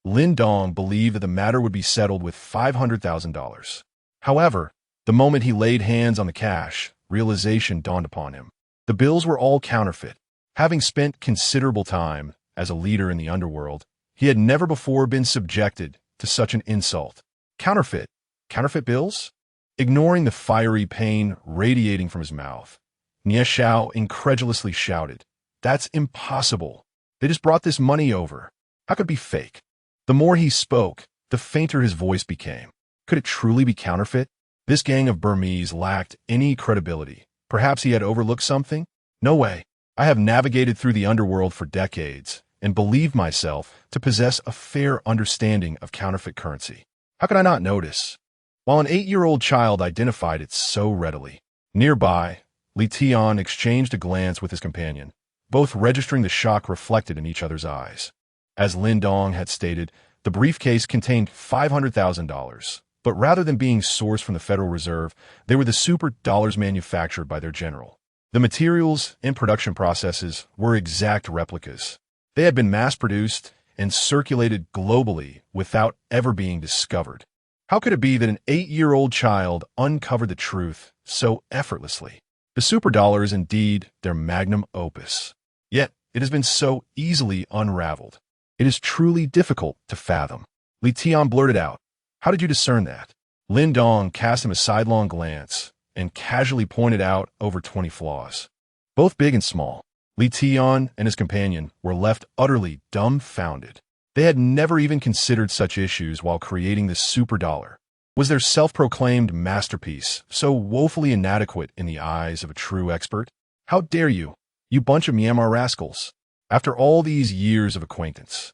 Lin Dong believed that the matter would be settled with $500,000. However, the moment he laid hands on the cash, realization dawned upon him. The bills were all counterfeit. Having spent considerable time as a leader in the underworld, he had never before been subjected to such an insult. Counterfeit? Counterfeit bills? Ignoring the fiery pain radiating from his mouth, Nie Zhao incredulously shouted, That's impossible. They just brought this money over. How could it be fake? The more he spoke, the fainter his voice became. Could it truly be counterfeit? This gang of Burmese lacked any credibility. Perhaps he had overlooked something? No way. I have navigated through the underworld for decades and believed myself to possess a fair understanding of counterfeit currency. How could I not notice? While an 8-year-old child identified it so readily. Nearby, Li Tian exchanged a glance with his companion, both registering the shock reflected in each other's eyes. As Lin Dong had stated, the briefcase contained $500,000, but rather than being sourced from the Federal Reserve, they were the super dollars manufactured by their general. The materials and production processes were exact replicas. They had been mass-produced and circulated globally without ever being discovered. How could it be that an 8-year-old child uncovered the truth so effortlessly? The superdollar is indeed their magnum opus. Yet, it has been so easily unraveled. It is truly difficult to fathom. Li Tian blurted out, How did you discern that? Lin Dong cast him a sidelong glance and casually pointed out over 20 flaws, both big and small. Li Tian and his companion were left utterly dumbfounded. They had never even considered such issues while creating this super dollar. Was their self-proclaimed masterpiece so woefully inadequate in the eyes of a true expert? How dare you, you bunch of Myanmar rascals! After all these years of acquaintance,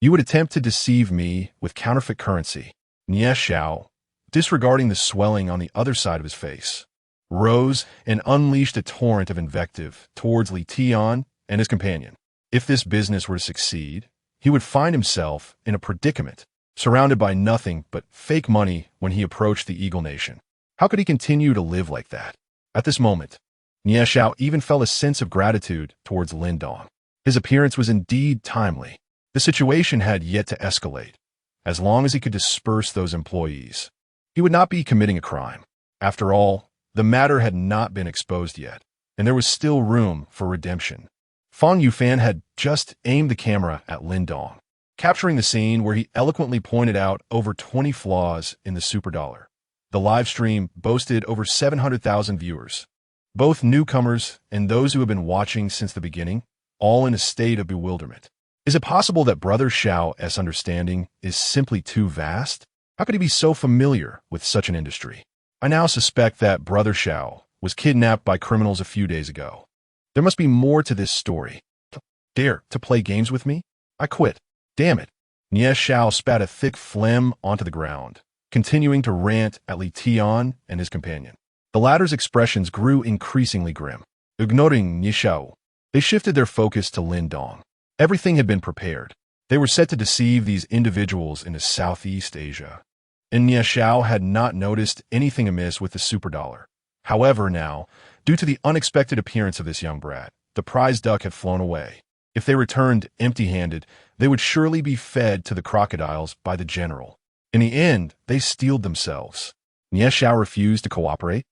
you would attempt to deceive me with counterfeit currency. Nie Xiao, disregarding the swelling on the other side of his face, rose and unleashed a torrent of invective towards Li Tian and his companion. If this business were to succeed, he would find himself in a predicament, surrounded by nothing but fake money when he approached the Eagle Nation. How could he continue to live like that? At this moment, Nie Xiao even felt a sense of gratitude towards Lin Dong. His appearance was indeed timely. The situation had yet to escalate. As long as he could disperse those employees, he would not be committing a crime. After all, the matter had not been exposed yet, and there was still room for redemption. Fang Yufan had just aimed the camera at Lin Dong, capturing the scene where he eloquently pointed out over 20 flaws in the superdollar. The live stream boasted over 700,000 viewers, both newcomers and those who have been watching since the beginning, all in a state of bewilderment. Is it possible that Brother Xiao's understanding is simply too vast? How could he be so familiar with such an industry? I now suspect that Brother Xiao was kidnapped by criminals a few days ago. There must be more to this story. Dare to play games with me? I quit. Damn it. Nie Xiao spat a thick phlegm onto the ground, continuing to rant at Li Tian and his companion. The latter's expressions grew increasingly grim. Ignoring Nie Xiao, they shifted their focus to Lin Dong. Everything had been prepared. They were set to deceive these individuals into Southeast Asia. And Nie Xiao had not noticed anything amiss with the superdollar. However, now, due to the unexpected appearance of this young brat, the prize duck had flown away. If they returned empty-handed, they would surely be fed to the crocodiles by the general. In the end, they steeled themselves. Nie Xiao refused to cooperate?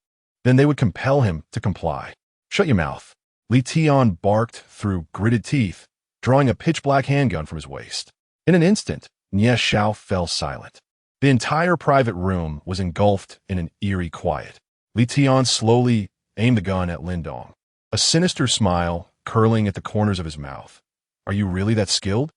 Then they would compel him to comply. Shut your mouth. Li Tian barked through gritted teeth, drawing a pitch-black handgun from his waist. In an instant, Nie Xiao fell silent. The entire private room was engulfed in an eerie quiet. Li Tian slowly aimed the gun at Lin Dong, a sinister smile curling at the corners of his mouth. Are you really that skilled?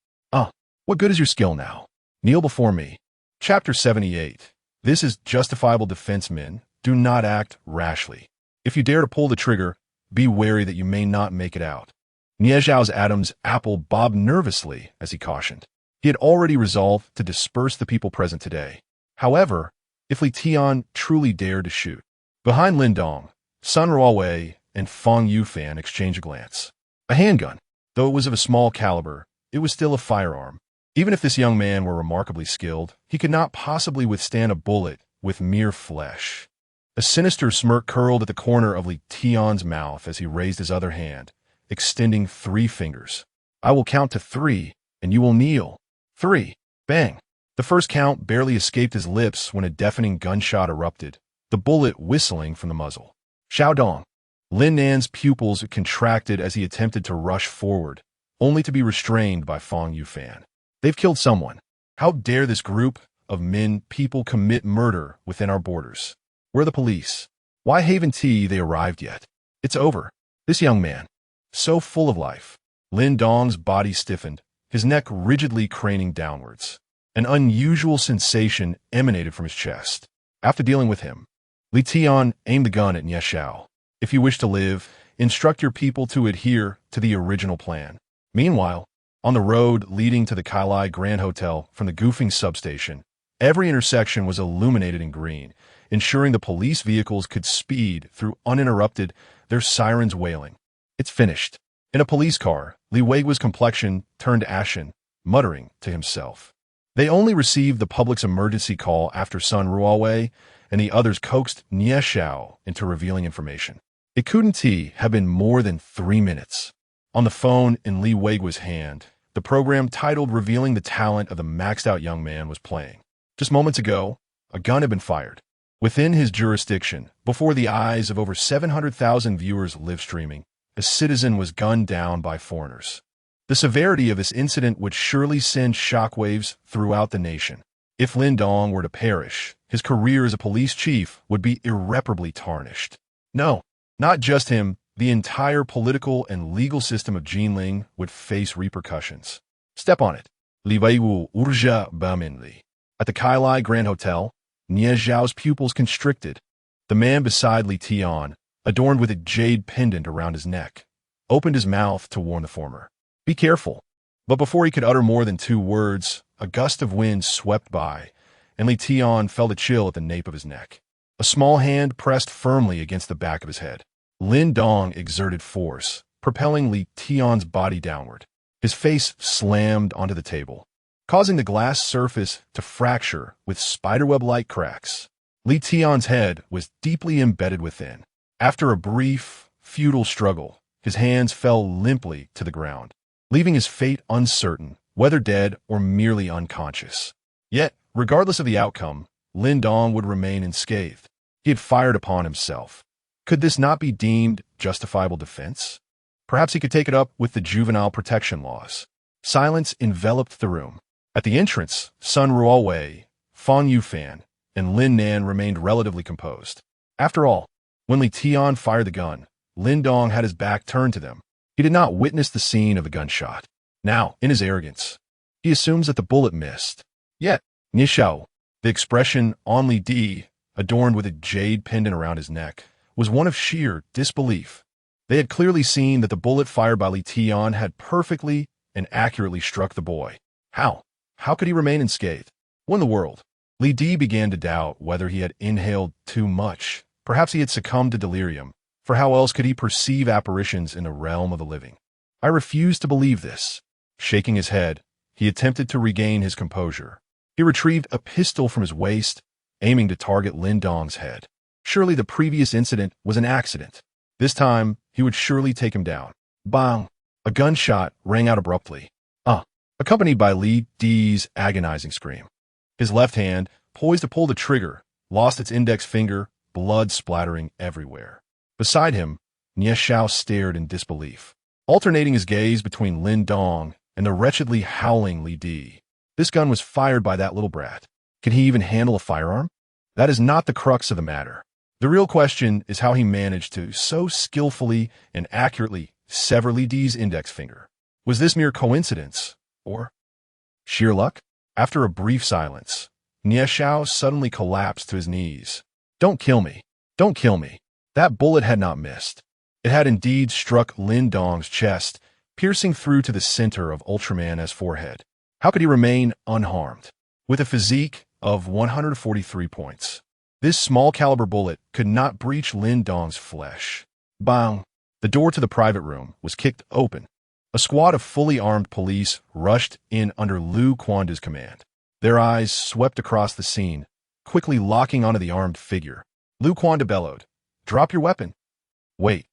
What good is your skill now? Kneel before me. Chapter 78. This is justifiable defense, men. Do not act rashly. If you dare to pull the trigger, be wary that you may not make it out. Nie Xiao's Adam's apple bobbed nervously as he cautioned. He had already resolved to disperse the people present today. However, if Li Tian truly dared to shoot. Behind Lin Dong, Sun Ruowei and Fang Yufan exchanged a glance. A handgun. Though it was of a small caliber, it was still a firearm. Even if this young man were remarkably skilled, he could not possibly withstand a bullet with mere flesh. A sinister smirk curled at the corner of Li Tian's mouth as he raised his other hand, extending 3 fingers. I will count to 3, and you will kneel. 3. Bang. The first count barely escaped his lips when a deafening gunshot erupted, the bullet whistling from the muzzle. Xiaodong. Lin Nan's pupils contracted as he attempted to rush forward, only to be restrained by Fang Yufan. They've killed someone. How dare this group of people commit murder within our borders? Where are the police? Why haven't they arrived yet? It's over. This young man, so full of life. Lin Dong's body stiffened, his neck rigidly craning downwards. An unusual sensation emanated from his chest. After dealing with him, Li Tian aimed the gun at Nie Xiao. If you wish to live, instruct your people to adhere to the original plan. Meanwhile, on the road leading to the Kailai Grand Hotel from the Goofing substation, every intersection was illuminated in green, ensuring the police vehicles could speed through uninterrupted, their sirens wailing. It's finished. In a police car, Li Weigu's complexion turned ashen, muttering to himself. They only received the public's emergency call after Sun Ruowei and the others coaxed Nie Xiao into revealing information. It couldn't have been more than 3 minutes. On the phone in Li Weigu's hand, the program titled Revealing the Talent of the Maxed-Out Young Man was playing. Just moments ago, a gun had been fired. Within his jurisdiction, before the eyes of over 700,000 viewers live streaming, a citizen was gunned down by foreigners. The severity of this incident would surely send shockwaves throughout the nation. If Lin Dong were to perish, his career as a police chief would be irreparably tarnished. No, not just him, the entire political and legal system of Jinling would face repercussions. Step on it. Li Wei Wu urja baminli. At the Kailai Grand Hotel, Nie Zhao's pupils constricted. The man beside Li Tian, adorned with a jade pendant around his neck, opened his mouth to warn the former. Be careful. But before he could utter more than 2 words, a gust of wind swept by, and Li Tian felt a chill at the nape of his neck. A small hand pressed firmly against the back of his head. Lin Dong exerted force, propelling Li Tian's body downward. His face slammed onto the table, causing the glass surface to fracture with spiderweb-like cracks. Li Tian's head was deeply embedded within. After a brief, futile struggle, his hands fell limply to the ground, leaving his fate uncertain, whether dead or merely unconscious. Yet, regardless of the outcome, Lin Dong would remain unscathed. He had fired upon himself. Could this not be deemed justifiable defense? Perhaps he could take it up with the juvenile protection laws. Silence enveloped the room. At the entrance, Sun Ruowei, Fang Yufan, and Lin Nan remained relatively composed. After all, when Li Tian fired the gun, Lin Dong had his back turned to them. He did not witness the scene of the gunshot. Now, in his arrogance, he assumes that the bullet missed. Yet, Nishao, the expression on Li Di, adorned with a jade pendant around his neck, was one of sheer disbelief. They had clearly seen that the bullet fired by Li Tian had perfectly and accurately struck the boy. How? How could he remain unscathed? What in the world? Li Di began to doubt whether he had inhaled too much. Perhaps he had succumbed to delirium, for how else could he perceive apparitions in the realm of the living? I refuse to believe this. Shaking his head, he attempted to regain his composure. He retrieved a pistol from his waist, aiming to target Lin Dong's head. Surely the previous incident was an accident. This time, he would surely take him down. Bang! A gunshot rang out abruptly, accompanied by Li Di's agonizing scream. His left hand, poised to pull the trigger, lost its index finger, blood splattering everywhere. Beside him, Nie Xiao stared in disbelief, alternating his gaze between Lin Dong and the wretchedly howling Li Di. This gun was fired by that little brat. Can he even handle a firearm? That is not the crux of the matter. The real question is how he managed to so skillfully and accurately sever Li Di's index finger. Was this mere coincidence, or sheer luck? After a brief silence, Nie Xiao suddenly collapsed to his knees. Don't kill me. Don't kill me. That bullet had not missed. It had indeed struck Lin Dong's chest, piercing through to the center of Ultraman S's forehead. How could he remain unharmed? With a physique of 143 points, this small-caliber bullet could not breach Lin Dong's flesh. Bang! The door to the private room was kicked open. A squad of fully armed police rushed in under Lu Quandu's command. Their eyes swept across the scene, quickly locking onto the armed figure. Lu Quandu bellowed, "Drop your weapon." Wait.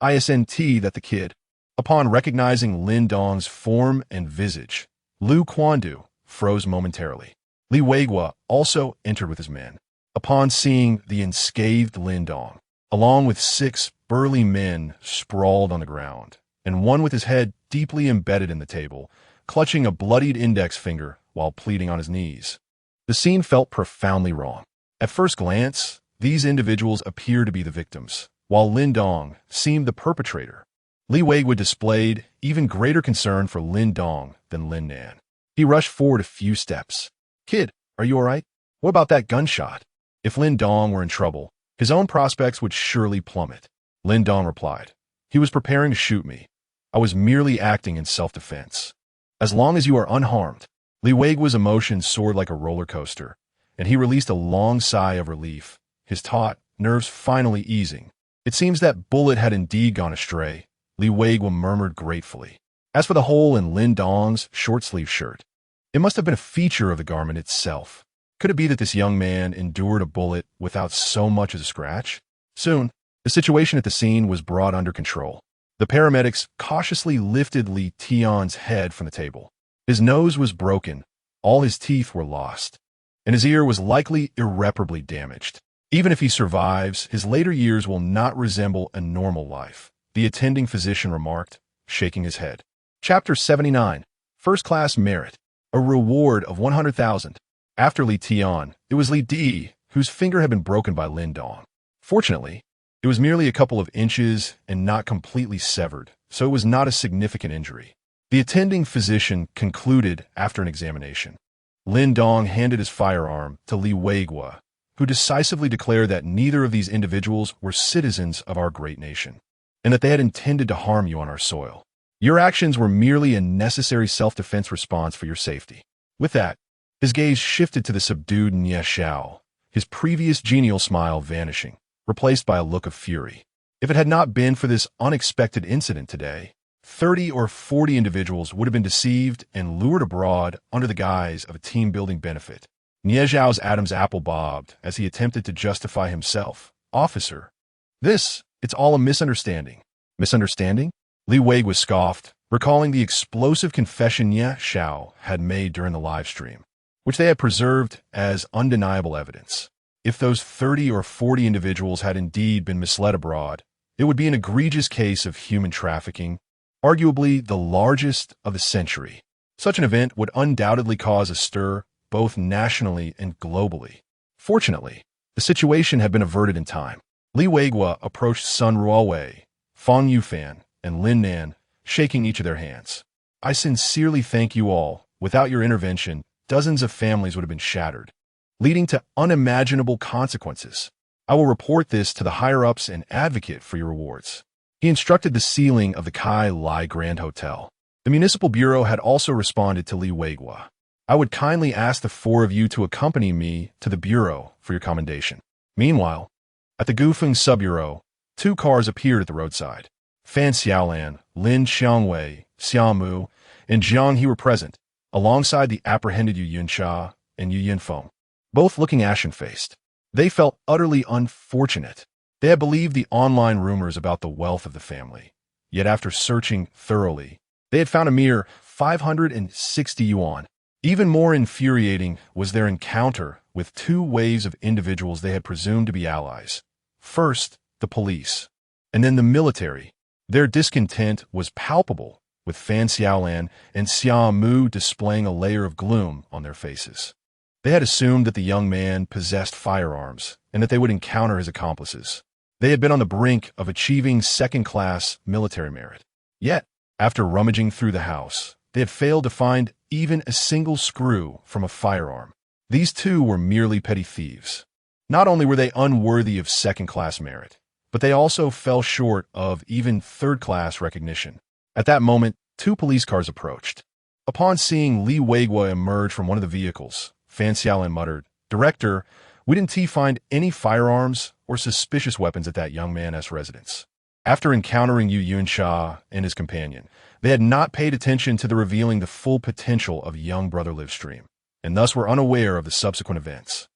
ISNT that the kid. Upon recognizing Lin Dong's form and visage, Lu Quandu froze momentarily. Li Weigua also entered with his men. Upon seeing the unscathed Lin Dong, along with 6 burly men sprawled on the ground, and one with his head deeply embedded in the table, clutching a bloodied index finger while pleading on his knees. The scene felt profoundly wrong. At first glance, these individuals appeared to be the victims, while Lin Dong seemed the perpetrator. Li Weigua displayed even greater concern for Lin Dong than Lin Nan. He rushed forward a few steps. "Kid, are you all right? What about that gunshot?" If Lin Dong were in trouble, his own prospects would surely plummet. Lin Dong replied, "He was preparing to shoot me. I was merely acting in self-defense. As long as you are unharmed." Li Weigua's emotions soared like a roller coaster, and he released a long sigh of relief, his taut nerves finally easing. It seems that bullet had indeed gone astray, Li Weigua murmured gratefully. As for the hole in Lin Dong's short-sleeved shirt, it must have been a feature of the garment itself. Could it be that this young man endured a bullet without so much as a scratch? Soon, the situation at the scene was brought under control. The paramedics cautiously lifted Li Tian's head from the table. His nose was broken, all his teeth were lost, and his ear was likely irreparably damaged. Even if he survives, his later years will not resemble a normal life, the attending physician remarked, shaking his head. Chapter 79, First Class Merit, a reward of 100,000. After Li Tian, it was Li Di, whose finger had been broken by Lin Dong. Fortunately, it was merely a couple of inches and not completely severed, so it was not a significant injury. The attending physician concluded after an examination. Lin Dong handed his firearm to Li Weiguo, who decisively declared that neither of these individuals were citizens of our great nation, and that they had intended to harm you on our soil. Your actions were merely a necessary self-defense response for your safety. With that, his gaze shifted to the subdued Nie Xiao, his previous genial smile vanishing, replaced by a look of fury. If it had not been for this unexpected incident today, 30 or 40 individuals would have been deceived and lured abroad under the guise of a team-building benefit. Nie Xiao's Adam's apple bobbed as he attempted to justify himself. Officer, it's all a misunderstanding. Misunderstanding? Li Weiguo scoffed, recalling the explosive confession Nie Xiao had made during the live stream, which they had preserved as undeniable evidence. If those 30 or 40 individuals had indeed been misled abroad, it would be an egregious case of human trafficking, arguably the largest of the century. Such an event would undoubtedly cause a stir both nationally and globally. Fortunately, the situation had been averted in time. Li Weiguo approached Sun Ruowei, Fang Yufan, and Lin Nan, shaking each of their hands. I sincerely thank you all. Without your intervention, dozens of families would have been shattered, leading to unimaginable consequences. I will report this to the higher-ups and advocate for your rewards. He instructed the ceiling of the Kai Lai Grand Hotel. The Municipal Bureau had also responded to Li Weiguo. I would kindly ask the four of you to accompany me to the Bureau for your commendation. Meanwhile, at the Gufeng Sub-Bureau, 2 cars appeared at the roadside. Fan Xiaolan, Lin Xiangwei, Xiaomu, and Jiang He were present, alongside the apprehended Yu Yunsha and Yu Yinfeng, both looking ashen-faced. They felt utterly unfortunate. They had believed the online rumors about the wealth of the family. Yet after searching thoroughly, they had found a mere 560 yuan. Even more infuriating was their encounter with 2 waves of individuals they had presumed to be allies. First, the police, and then the military. Their discontent was palpable, with Fan Xiaolan and Xia Mu displaying a layer of gloom on their faces. They had assumed that the young man possessed firearms and that they would encounter his accomplices. They had been on the brink of achieving second-class military merit. Yet, after rummaging through the house, they had failed to find even a single screw from a firearm. These 2 were merely petty thieves. Not only were they unworthy of second-class merit, but they also fell short of even third-class recognition. At that moment, 2 police cars approached. Upon seeing Li Weiguo emerge from one of the vehicles, Fan Xiaolan muttered, "Director, we didn't find any firearms or suspicious weapons at that young man's residence." After encountering Yu Yunsha and his companion, they had not paid attention to the revealing the full potential of young brother Livestream, and thus were unaware of the subsequent events.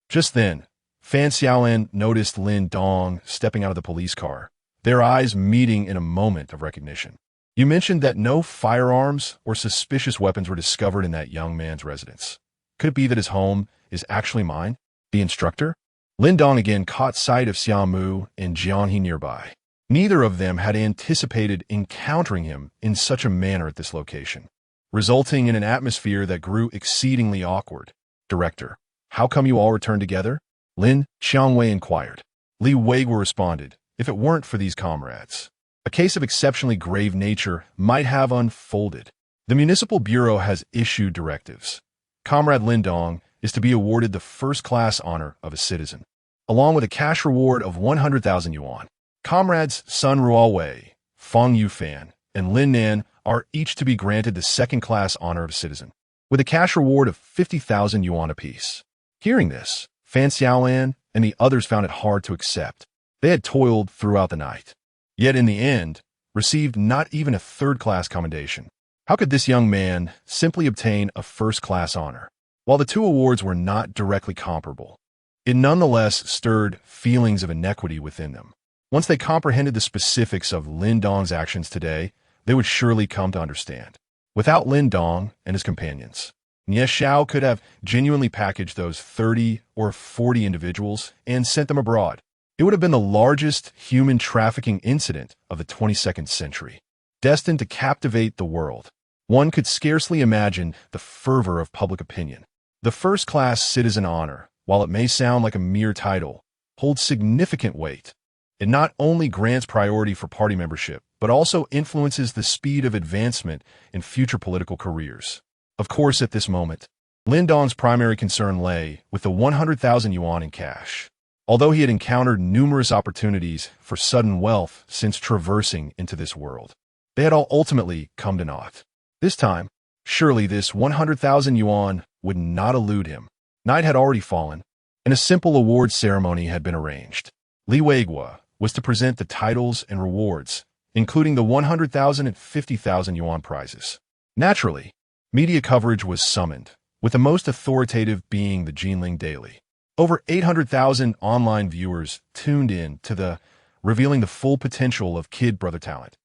Just then, Fan Xiaolan noticed Lin Dong stepping out of the police car, their eyes meeting in a moment of recognition. You mentioned that no firearms or suspicious weapons were discovered in that young man's residence. Could it be that his home is actually mine? The instructor? Lin Dong again caught sight of Xiaomu and Jiang He nearby. Neither of them had anticipated encountering him in such a manner at this location, resulting in an atmosphere that grew exceedingly awkward. Director, how come you all returned together? Lin Xiangwei inquired. Li Weiguo responded, if it weren't for these comrades, a case of exceptionally grave nature might have unfolded. The Municipal Bureau has issued directives. Comrade Lin Dong is to be awarded the first-class honor of a citizen, along with a cash reward of 100,000 yuan. Comrades Sun Ruowei, Fang Yufan, and Lin Nan are each to be granted the second-class honor of a citizen, with a cash reward of 50,000 yuan apiece. Hearing this, Fan Xiaolan and the others found it hard to accept. They had toiled throughout the night, yet in the end, received not even a third-class commendation. How could this young man simply obtain a first-class honor? While the 2 awards were not directly comparable, it nonetheless stirred feelings of inequity within them. Once they comprehended the specifics of Lin Dong's actions today, they would surely come to understand. Without Lin Dong and his companions, Nie Xiao could have genuinely packaged those 30 or 40 individuals and sent them abroad. It would have been the largest human trafficking incident of the 22nd century, destined to captivate the world. One could scarcely imagine the fervor of public opinion, The first-class citizen honor, while it may sound like a mere title, holds significant weight. It not only grants priority for party membership, but also influences the speed of advancement in future political careers. Of course, at this moment, Lin Dong's primary concern lay with the 100,000 yuan in cash. Although he had encountered numerous opportunities for sudden wealth since traversing into this world, they had all ultimately come to naught. This time, surely this 100,000 yuan would not elude him. Night had already fallen, and a simple award ceremony had been arranged. Li Weigua was to present the titles and rewards, including the 100,000 and 50,000 yuan prizes. Naturally, media coverage was summoned, with the most authoritative being the Jinling Daily. Over 800,000 online viewers tuned in to the revealing the full potential of Kid Brother talent.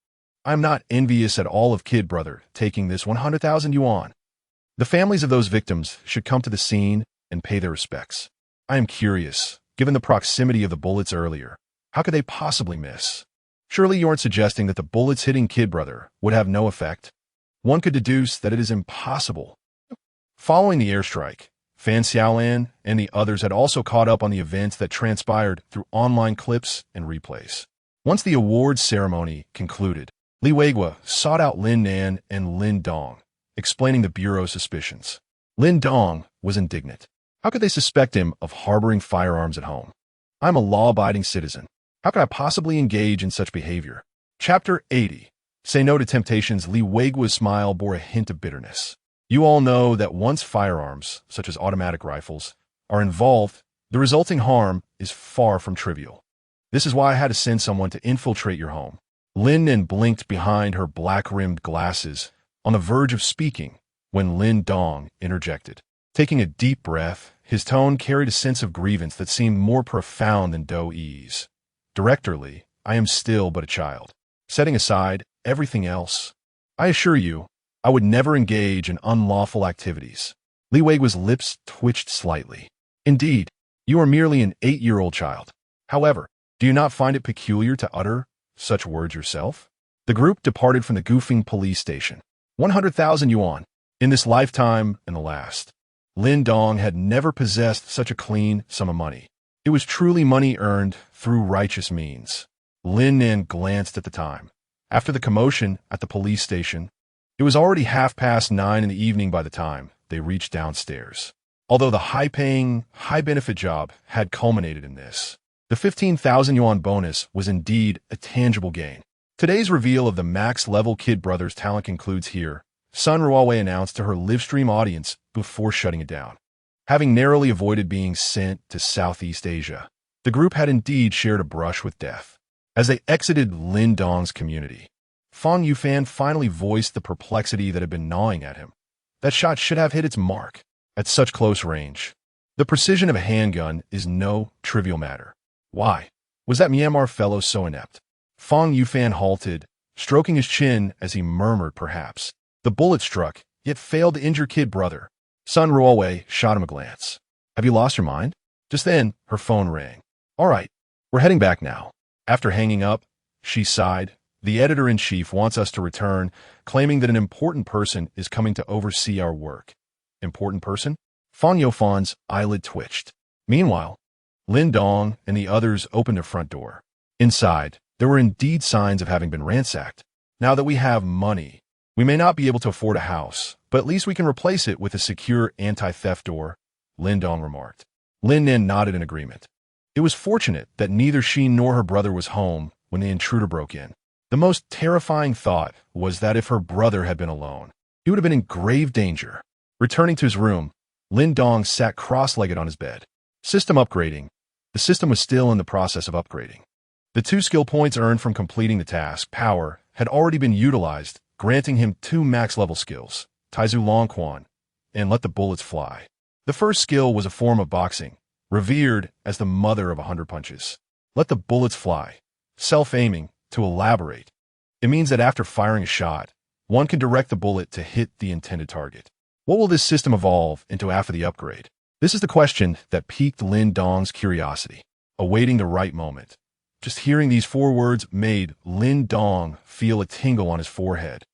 I'm not envious at all of Kid Brother taking this 100,000 yuan. The families of those victims should come to the scene and pay their respects. I am curious, given the proximity of the bullets earlier, how could they possibly miss? Surely you aren't suggesting that the bullets hitting Kid Brother would have no effect? One could deduce that it is impossible. Following the airstrike, Fan Xiaolan and the others had also caught up on the events that transpired through online clips and replays. Once the awards ceremony concluded, Li Weigua sought out Lin Nan and Lin Dong, explaining the Bureau's suspicions. Lin Dong was indignant. How could they suspect him of harboring firearms at home? I'm a law-abiding citizen. How could I possibly engage in such behavior? Chapter 80. Say no to temptations. Li Weigua's smile bore a hint of bitterness. You all know that once firearms, such as automatic rifles, are involved, the resulting harm is far from trivial. This is why I had to send someone to infiltrate your home. Lin Nan blinked behind her black-rimmed glasses, on the verge of speaking, when Lin Dong interjected. Taking a deep breath, his tone carried a sense of grievance that seemed more profound than dough ease. Director Li, I am still but a child. Setting aside everything else, I assure you, I would never engage in unlawful activities. Li Weigua's lips twitched slightly. Indeed, you are merely an 8-year-old child. However, do you not find it peculiar to utter such words yourself? The group departed from the Gufeng police station. 100,000 yuan. In this lifetime and the last, Lin Dong had never possessed such a clean sum of money. It was truly money earned through righteous means. Lin Nan glanced at the time. After the commotion at the police station, it was already 9:30 in the evening by the time they reached downstairs. Although the high-paying, high-benefit job had culminated in this, the 15,000 yuan bonus was indeed a tangible gain. Today's reveal of the max-level Kid Brothers talent concludes here, Sun Ruowei announced to her livestream audience before shutting it down. Having narrowly avoided being sent to Southeast Asia, the group had indeed shared a brush with death. As they exited Lin Dong's community, Fang Yufan finally voiced the perplexity that had been gnawing at him. That shot should have hit its mark at such close range. The precision of a handgun is no trivial matter. Why was that Myanmar fellow so inept? Fang Yufan halted, stroking his chin as he murmured perhaps. The bullet struck, yet failed to injure Kid Brother. Sun Ruowei shot him a glance. Have you lost your mind? Just then, her phone rang. All right, we're heading back now. After hanging up, she sighed. The editor-in-chief wants us to return, claiming that an important person is coming to oversee our work. Important person? Fan Youfan's eyelid twitched. Meanwhile, Lin Dong and the others opened a front door. Inside, there were indeed signs of having been ransacked. Now that we have money, we may not be able to afford a house, but at least we can replace it with a secure anti-theft door, Lin Dong remarked. Lin Nan nodded in agreement. It was fortunate that neither she nor her brother was home when the intruder broke in. The most terrifying thought was that if her brother had been alone, he would have been in grave danger. Returning to his room, Lin Dong sat cross-legged on his bed. System upgrading. The system was still in the process of upgrading. The 2 skill points earned from completing the task, Power, had already been utilized, granting him 2 max-level skills, Taizu Long Quan, and Let the Bullets Fly. The first skill was a form of boxing, revered as the mother of 100 punches. Let the bullets fly. Self-aiming, to elaborate. It means that after firing a shot, one can direct the bullet to hit the intended target. What will this system evolve into after the upgrade? This is the question that piqued Lin Dong's curiosity, awaiting the right moment. Just hearing these 4 words made Lin Dong feel a tingle on his forehead,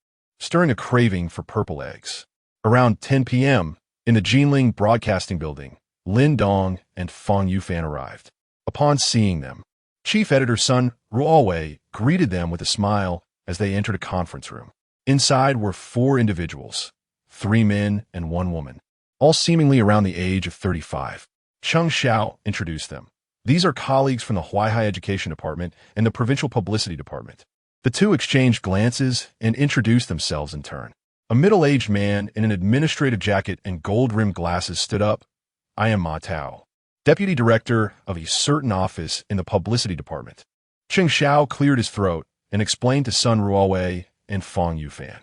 stirring a craving for purple eggs. Around 10 p.m., In the Jinling Broadcasting Building, Lin Dong and Fang Yufan arrived. Upon seeing them, Chief Editor Sun Ruowei greeted them with a smile as they entered a conference room. Inside were 4 individuals, 3 men and 1 woman, all seemingly around the age of 35. Cheng Xiao introduced them. These are colleagues from the Huaihai Education Department and the Provincial Publicity Department. The two exchanged glances and introduced themselves in turn. A middle-aged man in an administrative jacket and gold-rimmed glasses stood up. I am Ma Tao, Deputy Director of a certain office in the Publicity Department. Cheng Xiao cleared his throat and explained to Sun Ruowei and Fang Yufan.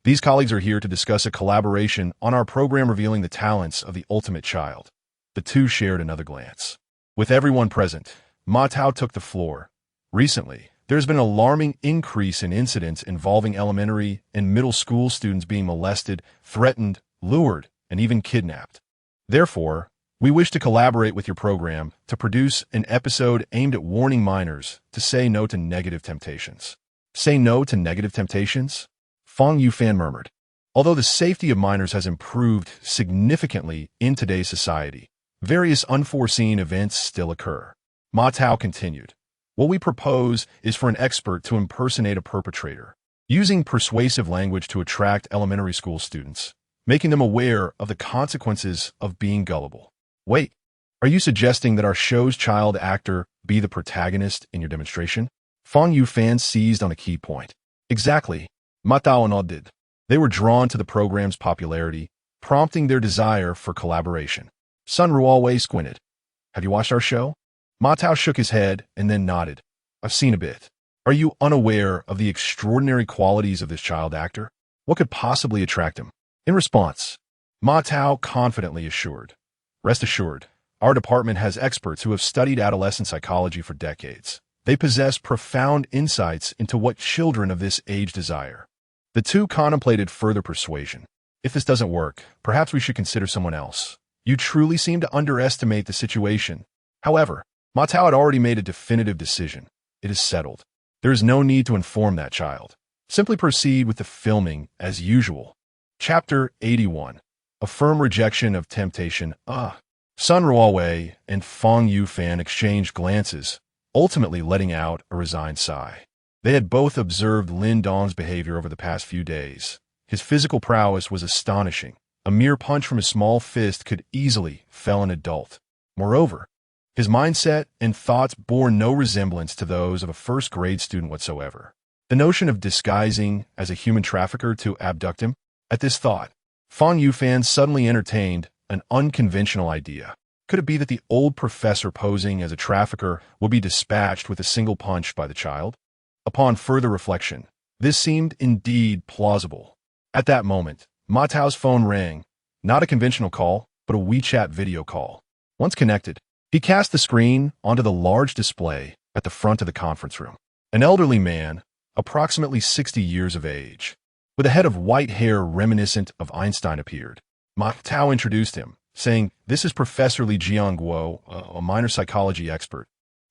These colleagues are here to discuss a collaboration on our program revealing the talents of the ultimate child. The two shared another glance. With everyone present, Ma Tao took the floor. Recently, there has been an alarming increase in incidents involving elementary and middle school students being molested, threatened, lured, and even kidnapped. Therefore, we wish to collaborate with your program to produce an episode aimed at warning minors to say no to negative temptations. Say no to negative temptations? Fang Yufan murmured. Although the safety of minors has improved significantly in today's society, various unforeseen events still occur. Ma Tao continued. What we propose is for an expert to impersonate a perpetrator, using persuasive language to attract elementary school students, making them aware of the consequences of being gullible. Wait, are you suggesting that our show's child actor be the protagonist in your demonstration? Fang Yufan seized on a key point. Exactly. Ma Tao and all did. They were drawn to the program's popularity, prompting their desire for collaboration. Sun Ruowei squinted. Have you watched our show? Ma Tao shook his head and then nodded. I've seen a bit. Are you unaware of the extraordinary qualities of this child actor? What could possibly attract him? In response, Ma Tao confidently assured. Rest assured, our department has experts who have studied adolescent psychology for decades. They possess profound insights into what children of this age desire. The two contemplated further persuasion. If this doesn't work, perhaps we should consider someone else. You truly seem to underestimate the situation. However, Ma Tao had already made a definitive decision. It is settled. There is no need to inform that child. Simply proceed with the filming as usual. Chapter 81. A firm rejection of temptation. Sun Ruowei and Fang Yufan exchanged glances, ultimately letting out a resigned sigh. They had both observed Lin Dong's behavior over the past few days. His physical prowess was astonishing. A mere punch from his small fist could easily fell an adult. Moreover, his mindset and thoughts bore no resemblance to those of a first-grade student whatsoever. The notion of disguising as a human trafficker to abduct him? At this thought, Fang Yufan suddenly entertained an unconventional idea. Could it be that the old professor posing as a trafficker will be dispatched with a single punch by the child? Upon further reflection, this seemed indeed plausible. At that moment, Ma Tao's phone rang, not a conventional call, but a WeChat video call. Once connected, he cast the screen onto the large display at the front of the conference room. An elderly man, approximately 60 years of age, with a head of white hair reminiscent of Einstein appeared. Ma Tao introduced him, saying, "This is Professor Li Jianguo, a minor psychology expert,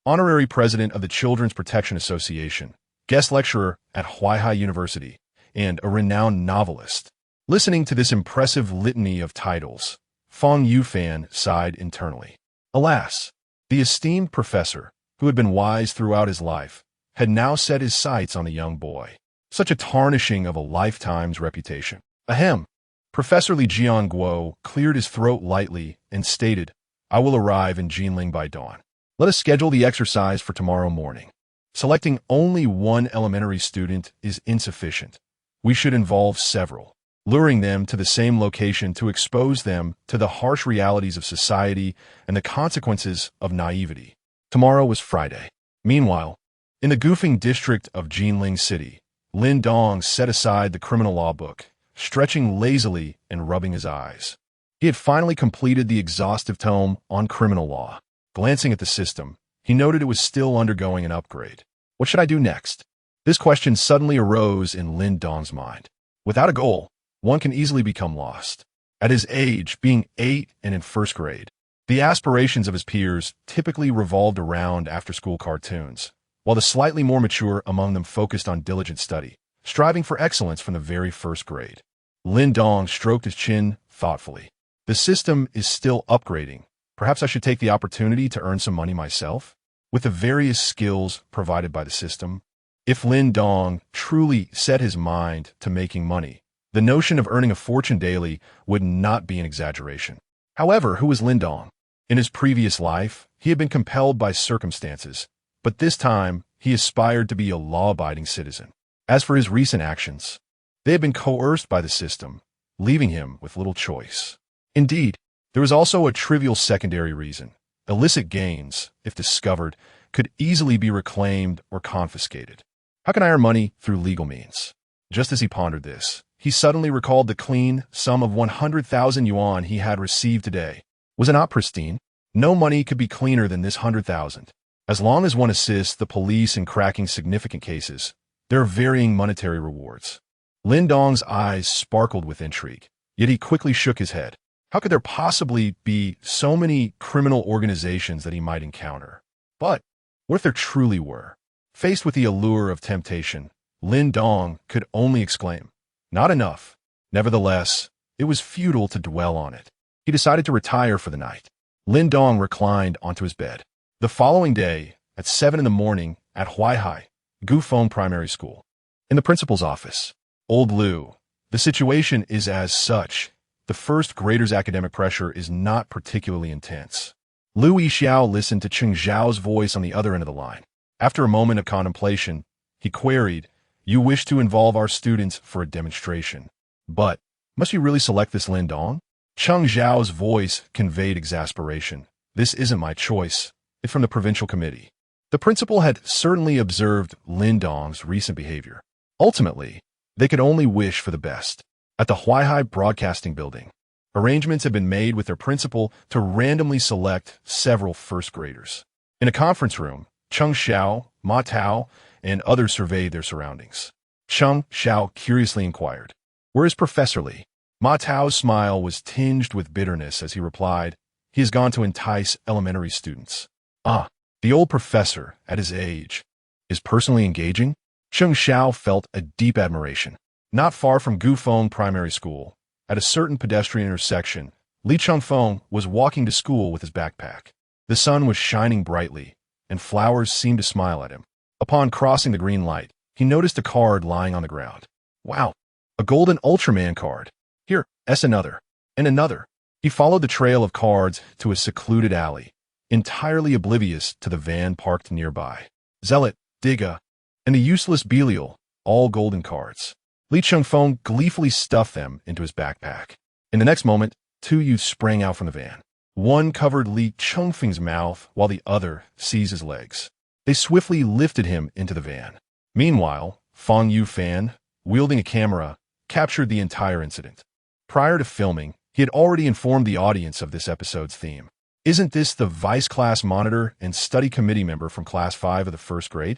honorary president of the Children's Protection Association, guest lecturer at Huaihai University, and a renowned novelist." Listening to this impressive litany of titles, Fang Yufan sighed internally. Alas, the esteemed professor, who had been wise throughout his life, had now set his sights on the young boy. Such a tarnishing of a lifetime's reputation. Ahem. Professor Li Jianguo cleared his throat lightly and stated, "I will arrive in Jinling by dawn. Let us schedule the exercise for tomorrow morning. Selecting only one elementary student is insufficient. We should involve several, luring them to the same location to expose them to the harsh realities of society and the consequences of naivety." Tomorrow was Friday. Meanwhile, in the goofing district of Jinling City, Lin Dong set aside the criminal law book, stretching lazily and rubbing his eyes. He had finally completed the exhaustive tome on criminal law. Glancing at the system, he noted it was still undergoing an upgrade. What should I do next? This question suddenly arose in Lin Dong's mind. Without a goal, one can easily become lost. At his age, being 8 and in first grade, the aspirations of his peers typically revolved around after-school cartoons, while the slightly more mature among them focused on diligent study, striving for excellence from the very first grade. Lin Dong stroked his chin thoughtfully. The system is still upgrading. Perhaps I should take the opportunity to earn some money myself? With the various skills provided by the system, if Lin Dong truly set his mind to making money, the notion of earning a fortune daily would not be an exaggeration. However, who was Lin Dong? In his previous life, he had been compelled by circumstances, but this time he aspired to be a law-abiding citizen. As for his recent actions, they had been coerced by the system, leaving him with little choice. Indeed, there was also a trivial secondary reason. Illicit gains, if discovered, could easily be reclaimed or confiscated. How can I earn money through legal means? Just as he pondered this, he suddenly recalled the clean sum of 100,000 yuan he had received today. Was it not pristine? No money could be cleaner than this 100,000. As long as one assists the police in cracking significant cases, there are varying monetary rewards. Lin Dong's eyes sparkled with intrigue, yet he quickly shook his head. How could there possibly be so many criminal organizations that he might encounter? But what if there truly were? Faced with the allure of temptation, Lin Dong could only exclaim, "Not enough." Nevertheless, it was futile to dwell on it. He decided to retire for the night. Lin Dong reclined onto his bed. The following day, at 7 in the morning, at Huaihai, Gufeng Primary School. In the principal's office. Old Liu, the situation is as such. The first grader's academic pressure is not particularly intense. Liu Yixiao listened to Cheng Zhao's voice on the other end of the line. After a moment of contemplation, he queried, "You wish to involve our students for a demonstration. But must you really select this Lin Dong?" Cheng Zhao's voice conveyed exasperation. "This isn't my choice. It's from the provincial committee." The principal had certainly observed Lin Dong's recent behavior. Ultimately, they could only wish for the best. At the Huaihai Broadcasting Building, arrangements had been made with their principal to randomly select several first graders. In a conference room, Cheng Xiao, Ma Tao, and others surveyed their surroundings. Cheng Xiao curiously inquired, "Where is Professor Li?" Ma Tao's smile was tinged with bitterness as he replied, "He has gone to entice elementary students." "Ah, the old professor, at his age, is personally engaging?" Cheng Xiao felt a deep admiration. Not far from Gufeng Primary School, at a certain pedestrian intersection, Li Chengfeng was walking to school with his backpack. The sun was shining brightly, and flowers seemed to smile at him. Upon crossing the green light, he noticed a card lying on the ground. Wow, a golden Ultraman card. Here, another, and another. He followed the trail of cards to a secluded alley, entirely oblivious to the van parked nearby. Zealot, Diga, and the useless Belial, all golden cards. Li Chengfeng gleefully stuffed them into his backpack. In the next moment, two youths sprang out from the van. One covered Li Chengfeng's mouth while the other seized his legs. They swiftly lifted him into the van. Meanwhile, Fang Yufan, wielding a camera, captured the entire incident. Prior to filming, he had already informed the audience of this episode's theme. "Isn't this the vice class monitor and study committee member from class 5 of the first grade?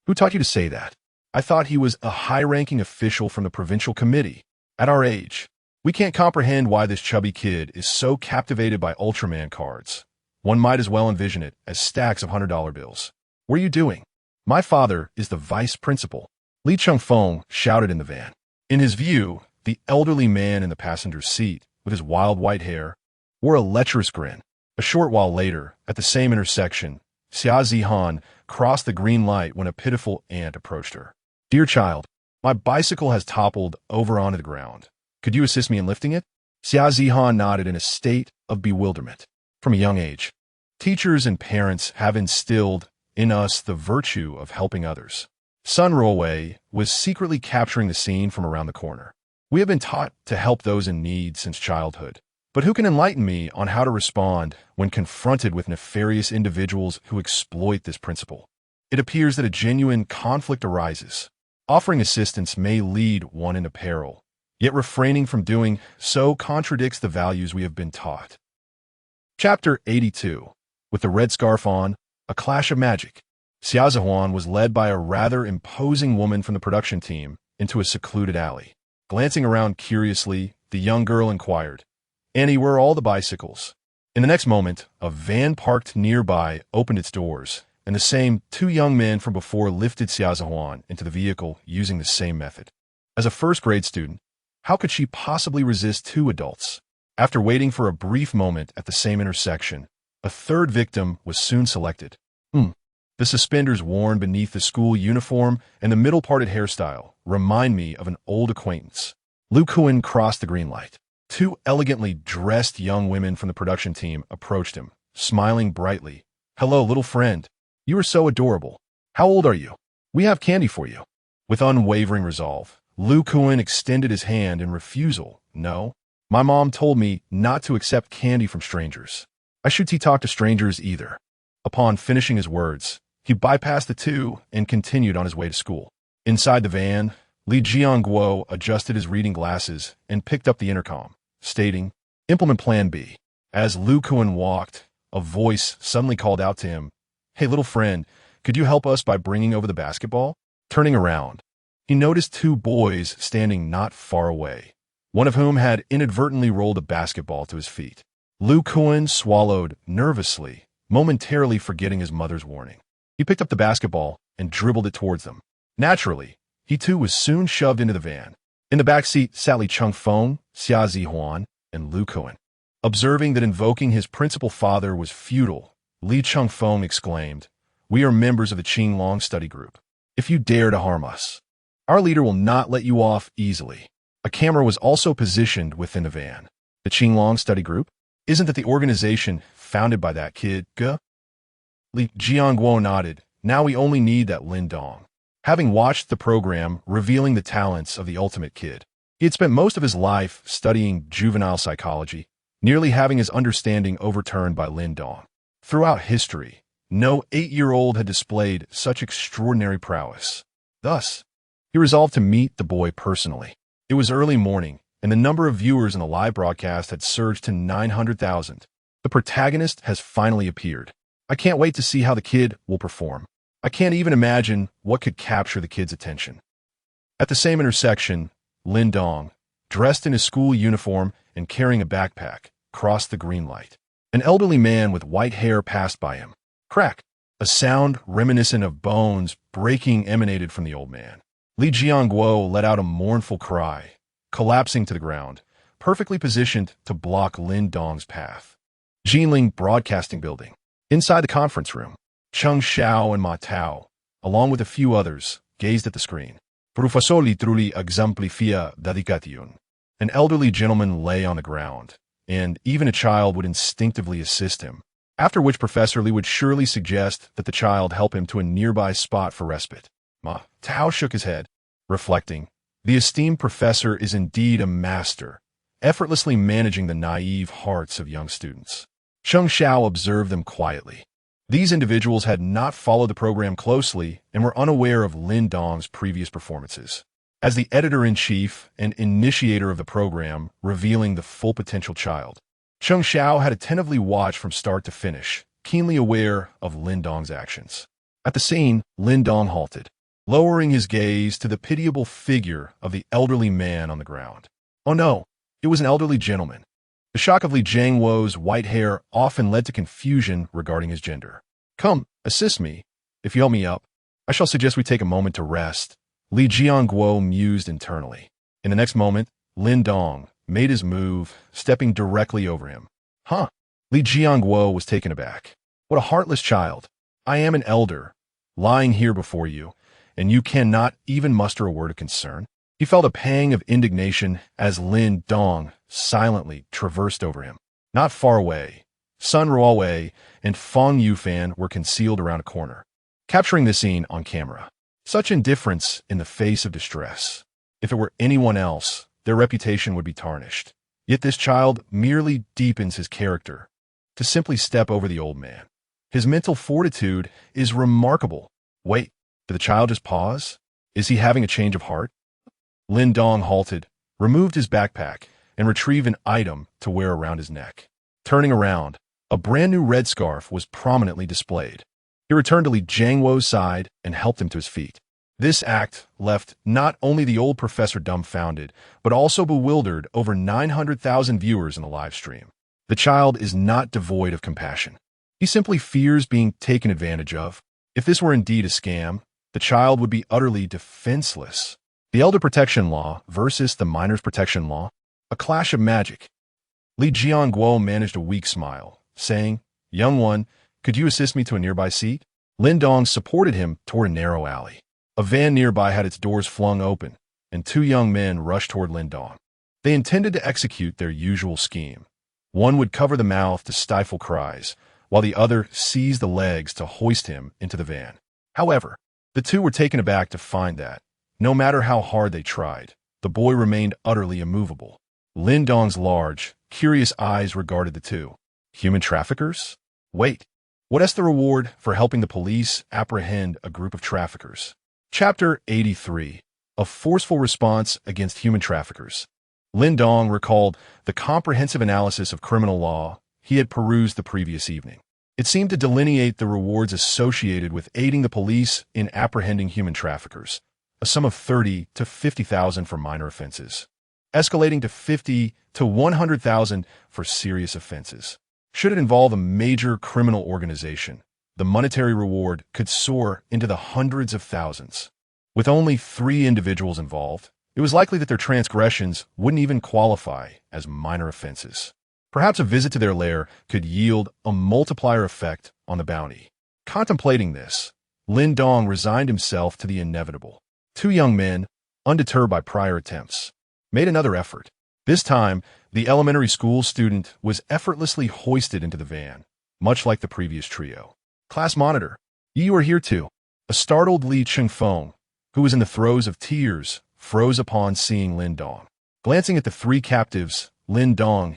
Who taught you to say that? I thought he was a high-ranking official from the provincial committee. At our age, we can't comprehend why this chubby kid is so captivated by Ultraman cards. One might as well envision it as stacks of $100 bills. What are you doing?" "My father is the vice principal," Li Chengfeng shouted in the van. In his view, the elderly man in the passenger's seat, with his wild white hair, wore a lecherous grin. A short while later, at the same intersection, Xia Zihan crossed the green light when a pitiful aunt approached her. "Dear child, my bicycle has toppled over onto the ground. Could you assist me in lifting it?" Xia Zihan nodded in a state of bewilderment. From a young age, teachers and parents have instilled in us the virtue of helping others. Sun Ruowei was secretly capturing the scene from around the corner. "We have been taught to help those in need since childhood. But who can enlighten me on how to respond when confronted with nefarious individuals who exploit this principle? It appears that a genuine conflict arises. Offering assistance may lead one into peril, yet refraining from doing so contradicts the values we have been taught." Chapter 82. With the red scarf on, a clash of magic. Xia Zihuan was led by a rather imposing woman from the production team into a secluded alley. Glancing around curiously, the young girl inquired, "Annie, where are all the bicycles?" In the next moment, a van parked nearby opened its doors, and the same two young men from before lifted Xia Zihuan into the vehicle using the same method. As a first-grade student, how could she possibly resist two adults? After waiting for a brief moment at the same intersection, a third victim was soon selected. The suspenders worn beneath the school uniform and the middle-parted hairstyle remind me of an old acquaintance. Lu Kuan crossed the green light. Two elegantly dressed young women from the production team approached him, smiling brightly. "Hello, little friend. You are so adorable. How old are you? We have candy for you." With unwavering resolve, Lu Kuan extended his hand in refusal. "No. My mom told me not to accept candy from strangers. I should talk to strangers either." Upon finishing his words, he bypassed the two and continued on his way to school. Inside the van, Li Jianguo adjusted his reading glasses and picked up the intercom, stating, "Implement Plan B." As Lu Kuan walked, a voice suddenly called out to him, "Hey, little friend, could you help us by bringing over the basketball?" Turning around, he noticed two boys standing not far away, one of whom had inadvertently rolled a basketball to his feet. Lu Kuan swallowed nervously, momentarily forgetting his mother's warning. He picked up the basketball and dribbled it towards them. Naturally, he too was soon shoved into the van. In the back seat sat Li Chengfeng, Xia Zihuan, and Lu Kuan. Observing that invoking his principal father was futile, Li Chengfeng exclaimed, "We are members of the Qinglong study group. If you dare to harm us, our leader will not let you off easily." A camera was also positioned within the van. The Qinglong study group? Isn't that the organization founded by that kid, Ge? Li Jianguo nodded. "Now we only need that Lin Dong." Having watched the program revealing the talents of the ultimate kid, he had spent most of his life studying juvenile psychology, nearly having his understanding overturned by Lin Dong. Throughout history, no 8-year-old had displayed such extraordinary prowess. Thus, he resolved to meet the boy personally. It was early morning, and the number of viewers in the live broadcast had surged to 900,000. The protagonist has finally appeared. I can't wait to see how the kid will perform. I can't even imagine what could capture the kid's attention. At the same intersection, Lin Dong, dressed in his school uniform and carrying a backpack, crossed the green light. An elderly man with white hair passed by him. Crack! A sound reminiscent of bones breaking emanated from the old man. Li Jianguo let out a mournful cry, collapsing to the ground, perfectly positioned to block Lin Dong's path. Jinling Broadcasting Building. Inside the conference room, Cheng Xiao and Ma Tao, along with a few others, gazed at the screen. Professor li truli exemplifia dedication. An elderly gentleman lay on the ground, and even a child would instinctively assist him, after which Professor Li would surely suggest that the child help him to a nearby spot for respite. Ma Tao shook his head, reflecting, "The esteemed professor is indeed a master, effortlessly managing the naive hearts of young students." Cheng Xiao observed them quietly. These individuals had not followed the program closely and were unaware of Lin Dong's previous performances. As the editor-in-chief and initiator of the program, revealing the full potential child, Cheng Xiao had attentively watched from start to finish, keenly aware of Lin Dong's actions. At the scene, Lin Dong halted, lowering his gaze to the pitiable figure of the elderly man on the ground. Oh no, it was an elderly gentleman. The shock of Li Jianguo's white hair often led to confusion regarding his gender. "Come, assist me. If you help me up, I shall suggest we take a moment to rest," Li Jianguo mused internally. In the next moment, Lin Dong made his move, stepping directly over him. "Huh?" Li Jianguo was taken aback. "What a heartless child. I am an elder, lying here before you, and you cannot even muster a word of concern." He felt a pang of indignation as Lin Dong silently traversed over him. Not far away, Sun Ruowei and Feng Yufan were concealed around a corner, capturing the scene on camera. Such indifference in the face of distress. If it were anyone else, their reputation would be tarnished. Yet this child merely deepens his character. To simply step over the old man. His mental fortitude is remarkable. Wait, did the child just pause? Is he having a change of heart? Lin Dong halted, removed his backpack, and retrieved an item to wear around his neck. Turning around, a brand new red scarf was prominently displayed. He returned to Li Jianguo's side and helped him to his feet. This act left not only the old professor dumbfounded, but also bewildered over 900,000 viewers in the live stream. The child is not devoid of compassion. He simply fears being taken advantage of. If this were indeed a scam, the child would be utterly defenseless. The elder protection law versus the minor's protection law, a clash of magic. Li Jianguo managed a weak smile, saying, "Young one, could you assist me to a nearby seat?" Lin Dong supported him toward a narrow alley. A van nearby had its doors flung open, and two young men rushed toward Lin Dong. They intended to execute their usual scheme. One would cover the mouth to stifle cries, while the other seized the legs to hoist him into the van. However, the two were taken aback to find that, no matter how hard they tried, the boy remained utterly immovable. Lin Dong's large, curious eyes regarded the two. Human traffickers? Wait, what is the reward for helping the police apprehend a group of traffickers? Chapter 83. A forceful response against human traffickers. Lin Dong recalled the comprehensive analysis of criminal law he had perused the previous evening. It seemed to delineate the rewards associated with aiding the police in apprehending human traffickers, a sum of 30 to 50,000 for minor offenses, escalating to 50 to 100,000 for serious offenses. Should it involve a major criminal organization, the monetary reward could soar into the hundreds of thousands. With only 3 individuals involved, it was likely that their transgressions wouldn't even qualify as minor offenses. Perhaps a visit to their lair could yield a multiplier effect on the bounty. Contemplating this, Lin Dong resigned himself to the inevitable. 2 young men, undeterred by prior attempts, made another effort. This time, the elementary school student was effortlessly hoisted into the van, much like the previous trio. "Class monitor, you are here too." A startled Li Chengfeng, who was in the throes of tears, froze upon seeing Lin Dong. Glancing at the 3 captives, Lin Dong's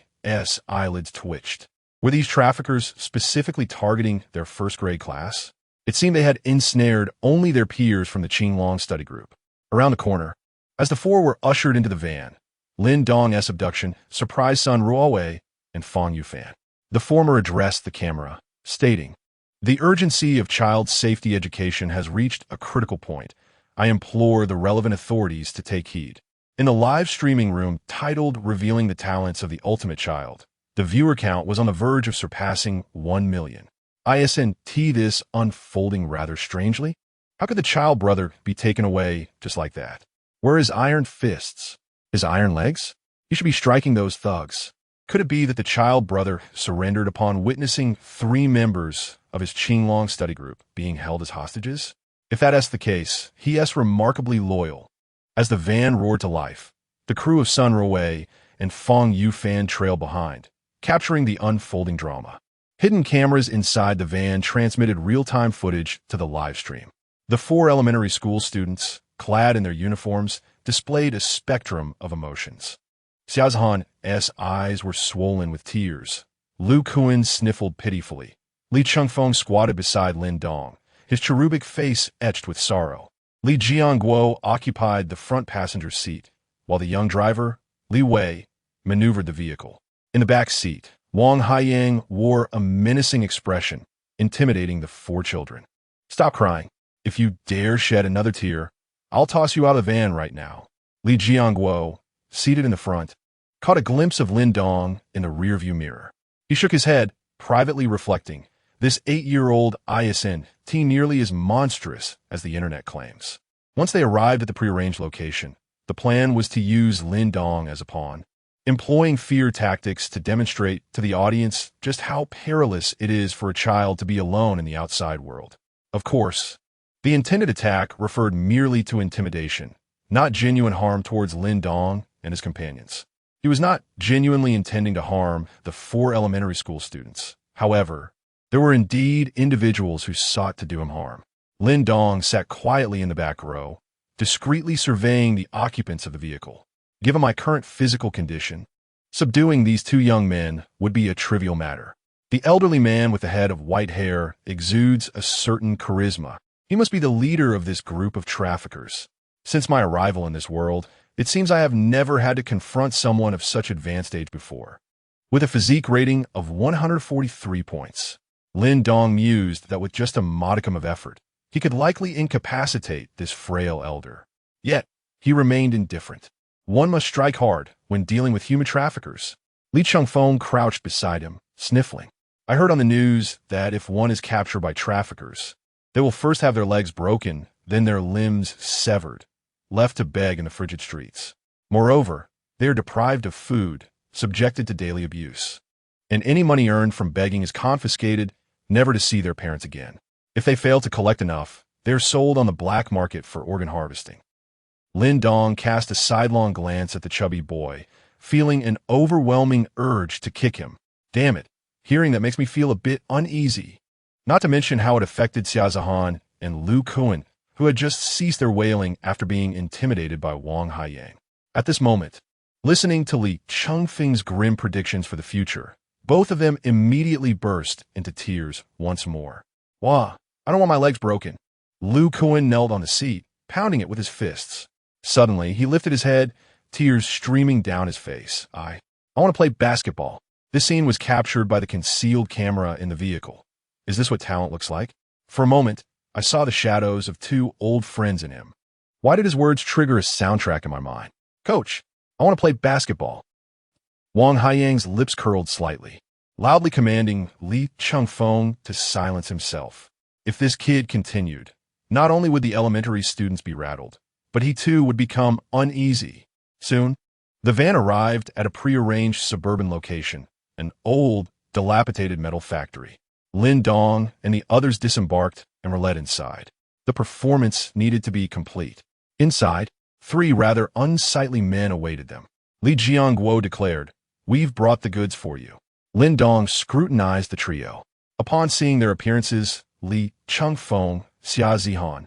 eyelids twitched. Were these traffickers specifically targeting their first-grade class? It seemed they had ensnared only their peers from the Qinglong study group. Around the corner, as the 4 were ushered into the van, Lin Dong's abduction surprised Sun Ruowei and Fang Yufan. The former addressed the camera, stating, "The urgency of child safety education has reached a critical point. I implore the relevant authorities to take heed." In the live streaming room titled "Revealing the Talents of the Ultimate Child," the viewer count was on the verge of surpassing 1 million. Isn't this unfolding rather strangely? How could the child brother be taken away just like that? Where are his iron fists? His iron legs? He should be striking those thugs. Could it be that the child brother surrendered upon witnessing 3 members of his Qinglong study group being held as hostages? If that is the case, he is remarkably loyal. As the van roared to life, the crew of Sun Ruowei and Fang Yufan trailed behind, capturing the unfolding drama. Hidden cameras inside the van transmitted real-time footage to the live stream. The 4 elementary school students, clad in their uniforms, displayed a spectrum of emotions. Xiaozhan's eyes were swollen with tears. Lu Kuan sniffled pitifully. Li Chengfeng squatted beside Lin Dong, his cherubic face etched with sorrow. Li Jianguo occupied the front passenger seat, while the young driver, Li Wei, maneuvered the vehicle. In the back seat, Wang Haiyang wore a menacing expression, intimidating the 4 children. "Stop crying. If you dare shed another tear, I'll toss you out of the van right now." Li Jianguo, seated in the front, caught a glimpse of Lin Dong in the rearview mirror. He shook his head, privately reflecting, this 8-year-old isn't nearly as monstrous as the internet claims. Once they arrived at the prearranged location, the plan was to use Lin Dong as a pawn, employing fear tactics to demonstrate to the audience just how perilous it is for a child to be alone in the outside world. Of course, the intended attack referred merely to intimidation, not genuine harm towards Lin Dong and his companions. He was not genuinely intending to harm the 4 elementary school students. However, there were indeed individuals who sought to do him harm. Lin Dong sat quietly in the back row, discreetly surveying the occupants of the vehicle. Given my current physical condition, subduing these 2 young men would be a trivial matter. The elderly man with the head of white hair exudes a certain charisma. He must be the leader of this group of traffickers. Since my arrival in this world, it seems I have never had to confront someone of such advanced age before. With a physique rating of 143 points, Lin Dong mused that with just a modicum of effort, he could likely incapacitate this frail elder. Yet, he remained indifferent. One must strike hard when dealing with human traffickers. Li Chengfeng crouched beside him, sniffling. "I heard on the news that if one is captured by traffickers, they will first have their legs broken, then their limbs severed, left to beg in the frigid streets. Moreover, they are deprived of food, subjected to daily abuse. And any money earned from begging is confiscated, never to see their parents again. If they fail to collect enough, they're sold on the black market for organ harvesting. Lin Dong cast a sidelong glance at the chubby boy, feeling an overwhelming urge to kick him. Damn it, hearing that makes me feel a bit uneasy. Not to mention how it affected Xia Zihan and Lu Kuan, who had just ceased their wailing after being intimidated by Wang Haiyang. At this moment, listening to Li Chengfeng's grim predictions for the future, both of them immediately burst into tears once more. Wah, I don't want my legs broken. Lu Kuan knelt on the seat, pounding it with his fists. Suddenly, he lifted his head, tears streaming down his face. I want to play basketball. This scene was captured by the concealed camera in the vehicle. Is this what talent looks like? For a moment, I saw the shadows of two old friends in him. Why did his words trigger a soundtrack in my mind? Coach, I want to play basketball. Wang Haiyang's lips curled slightly, loudly commanding Li Chengfeng to silence himself. If this kid continued, not only would the elementary students be rattled, but he too would become uneasy. Soon, the van arrived at a prearranged suburban location, an old, dilapidated metal factory. Lin Dong and the others disembarked and were led inside. The performance needed to be complete. Inside, three rather unsightly men awaited them. Li Jiangguo declared, "We've brought the goods for you." Lin Dong scrutinized the trio. Upon seeing their appearances, Li Chengfeng, Xia Zihan,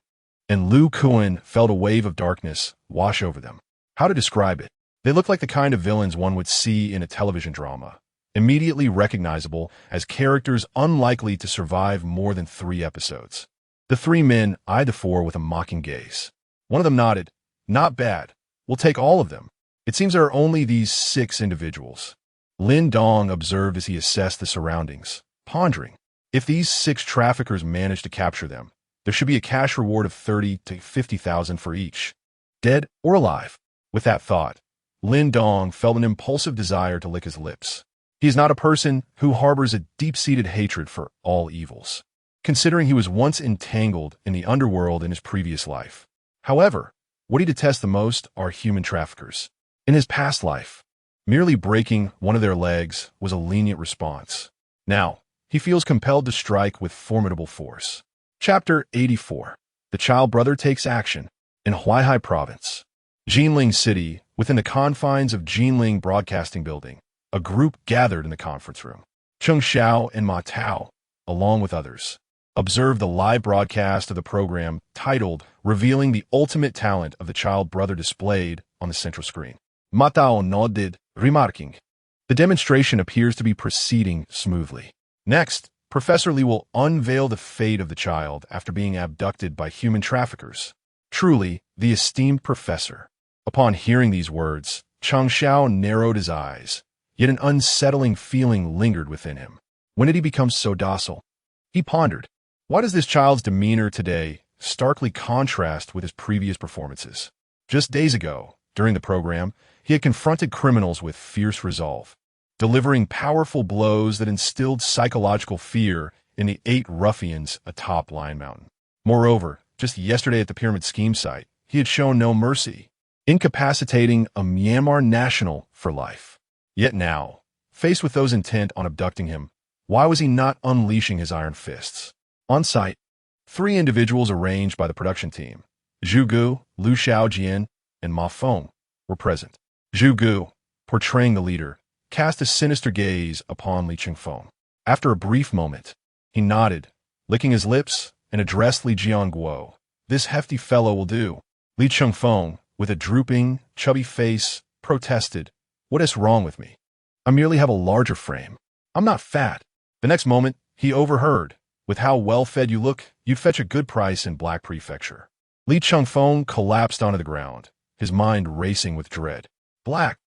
and Lu Kuan felt a wave of darkness wash over them. How to describe it? They looked like the kind of villains one would see in a television drama, immediately recognizable as characters unlikely to survive more than 3 episodes. The three men eyed the four with a mocking gaze. One of them nodded. "Not bad. We'll take all of them. It seems there are only these 6 individuals." Lin Dong observed as he assessed the surroundings, pondering. If these 6 traffickers manage to capture them, there should be a cash reward of 30 to 50,000 for each, dead or alive. With that thought, Lin Dong felt an impulsive desire to lick his lips. He is not a person who harbors a deep-seated hatred for all evils, considering he was once entangled in the underworld in his previous life. However, what he detests the most are human traffickers. In his past life, merely breaking one of their legs was a lenient response. Now, he feels compelled to strike with formidable force. Chapter 84. The Child Brother Takes Action. In Huaihai Province, Jinling City, within the confines of Jinling Broadcasting Building, a group gathered in the conference room. Cheng Xiao and Ma Tao, along with others, observed the live broadcast of the program titled Revealing the Ultimate Talent of the Child Brother displayed on the central screen. Ma Tao nodded, remarking, "The demonstration appears to be proceeding smoothly. Next, Professor Li will unveil the fate of the child after being abducted by human traffickers. Truly, the esteemed professor." Upon hearing these words, Cheng Xiao narrowed his eyes, yet an unsettling feeling lingered within him. When did he become so docile? He pondered, why does this child's demeanor today starkly contrast with his previous performances? Just days ago, during the program, he had confronted criminals with fierce resolve, delivering powerful blows that instilled psychological fear in the 8 ruffians atop Lion Mountain. Moreover, just yesterday at the Pyramid Scheme site, he had shown no mercy, incapacitating a Myanmar national for life. Yet now, faced with those intent on abducting him, why was he not unleashing his iron fists? On site, 3 individuals arranged by the production team, Zhu Gu, Lu Xiaojian, and Ma Feng, were present. Zhu Gu, portraying the leader, cast a sinister gaze upon Li Chengfeng. After a brief moment, he nodded, licking his lips, and addressed Li Jiangguo. "This hefty fellow will do." Li Chengfeng, with a drooping, chubby face, protested, "What is wrong with me? I merely have a larger frame. I'm not fat." The next moment, he overheard, "With how well-fed you look, you'd fetch a good price in Black Prefecture." Li Chengfeng collapsed onto the ground, his mind racing with dread. Black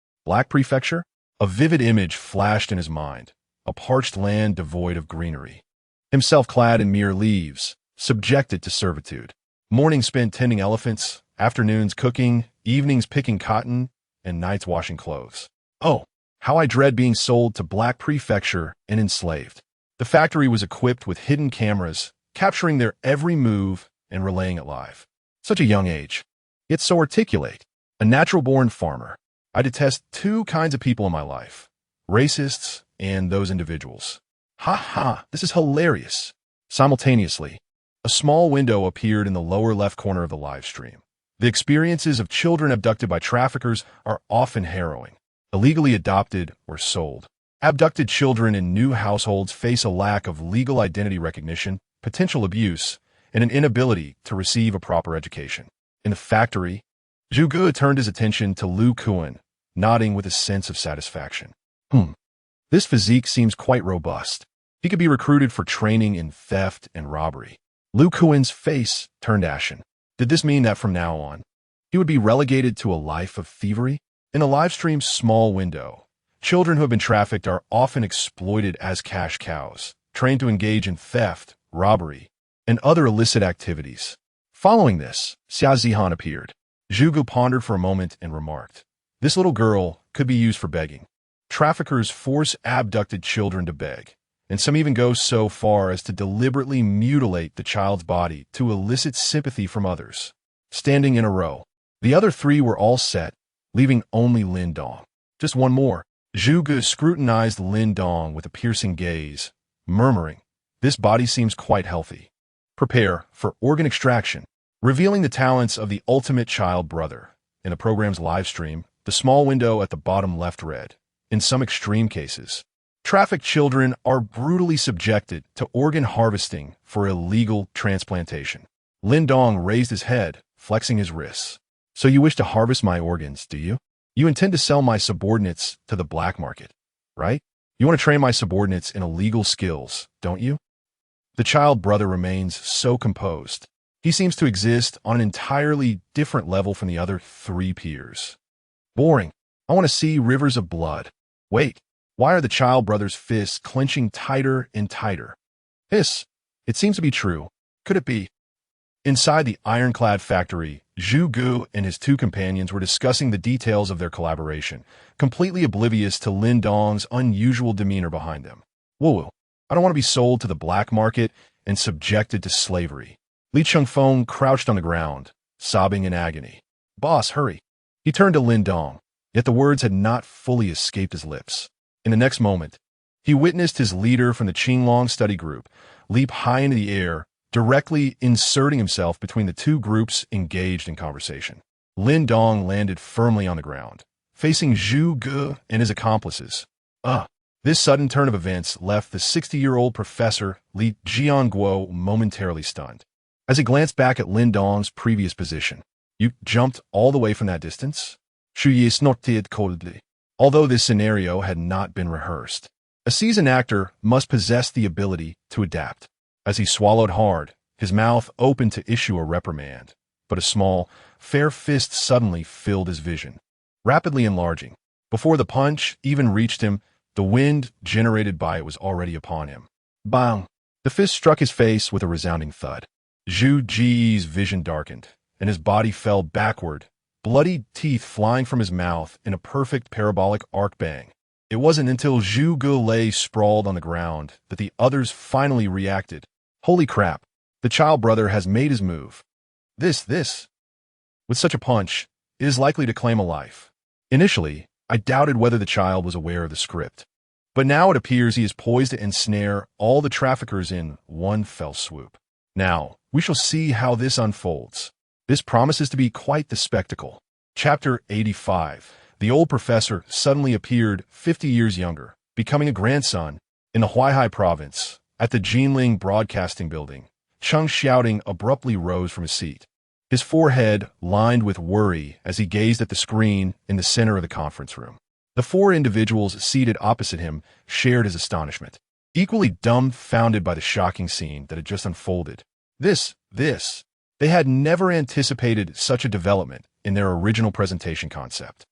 Prefecture? A vivid image flashed in his mind, a parched land devoid of greenery. Himself clad in mere leaves, subjected to servitude. Mornings spent tending elephants, afternoons cooking, evenings picking cotton, and nights washing clothes. Oh, how I dread being sold to Black Prefecture and enslaved. The factory was equipped with hidden cameras, capturing their every move and relaying it live. Such a young age, yet so articulate. A natural-born farmer. I detest 2 kinds of people in my life. racists, and those individuals. Ha ha, this is hilarious. Simultaneously, a small window appeared in the lower left corner of the live stream. The experiences of children abducted by traffickers are often harrowing. Illegally adopted or sold. Abducted children in new households face a lack of legal identity recognition, potential abuse, and an inability to receive a proper education. In the factory, Zhu Ge turned his attention to Lu Kuan, nodding with a sense of satisfaction. This physique seems quite robust. He could be recruited for training in theft and robbery. Lu Kuan's face turned ashen. Did this mean that from now on, he would be relegated to a life of thievery? In the live stream's small window, children who have been trafficked are often exploited as cash cows, trained to engage in theft, robbery, and other illicit activities. Following this, Xia Zihan appeared. Zhu Ge pondered for a moment and remarked, "This little girl could be used for begging." Traffickers force abducted children to beg, and some even go so far as to deliberately mutilate the child's body to elicit sympathy from others. Standing in a row, the other three were all set, leaving only Lin Dong. Just one more. Zhu Ge scrutinized Lin Dong with a piercing gaze, murmuring, "This body seems quite healthy. Prepare for organ extraction." Revealing the talents of the ultimate child brother. In the program's live stream, the small window at the bottom left read, "In some extreme cases, trafficked children are brutally subjected to organ harvesting for illegal transplantation." Lin Dong raised his head, flexing his wrists. "So you wish to harvest my organs, do you? You intend to sell my subordinates to the black market, right? You want to train my subordinates in illegal skills, don't you?" The child brother remains so composed. He seems to exist on an entirely different level from the other three peers. Boring. I want to see rivers of blood. Wait, why are the child brother's fists clenching tighter and tighter? Hiss. It seems to be true. Could it be? Inside the ironclad factory, Zhu Ge and his two companions were discussing the details of their collaboration, completely oblivious to Lin Dong's unusual demeanor behind them. Whoa, I don't want to be sold to the black market and subjected to slavery. Li Chengfeng crouched on the ground, sobbing in agony. "Boss, hurry." He turned to Lin Dong, yet the words had not fully escaped his lips. In the next moment, he witnessed his leader from the Qinglong study group leap high into the air, directly inserting himself between the two groups engaged in conversation. Lin Dong landed firmly on the ground, facing Zhu Ge and his accomplices. This sudden turn of events left the 60-year-old professor Li Jianguo momentarily stunned. As he glanced back at Lin Dong's previous position, "You jumped all the way from that distance?" Shu Yi snorted coldly. Although this scenario had not been rehearsed, a seasoned actor must possess the ability to adapt. As he swallowed hard, his mouth opened to issue a reprimand, but a small, fair fist suddenly filled his vision, rapidly enlarging. Before the punch even reached him, the wind generated by it was already upon him. Bang! The fist struck his face with a resounding thud. Zhu Ji's vision darkened, and his body fell backward, bloody teeth flying from his mouth in a perfect parabolic arc bang. It wasn't until Zhu Ge lay sprawled on the ground that the others finally reacted. Holy crap, the child brother has made his move. This. With such a punch, it is likely to claim a life. Initially, I doubted whether the child was aware of the script. But now it appears he is poised to ensnare all the traffickers in one fell swoop. Now, we shall see how this unfolds. This promises to be quite the spectacle. Chapter 85. The old professor suddenly appeared 50 years younger, becoming a grandson. In the Huaihai province, at the Jinling Broadcasting Building, Cheng Xiaoding abruptly rose from his seat, his forehead lined with worry as he gazed at the screen in the center of the conference room. The four individuals seated opposite him shared his astonishment, equally dumbfounded by the shocking scene that had just unfolded. This. They had never anticipated such a development in their original presentation concept.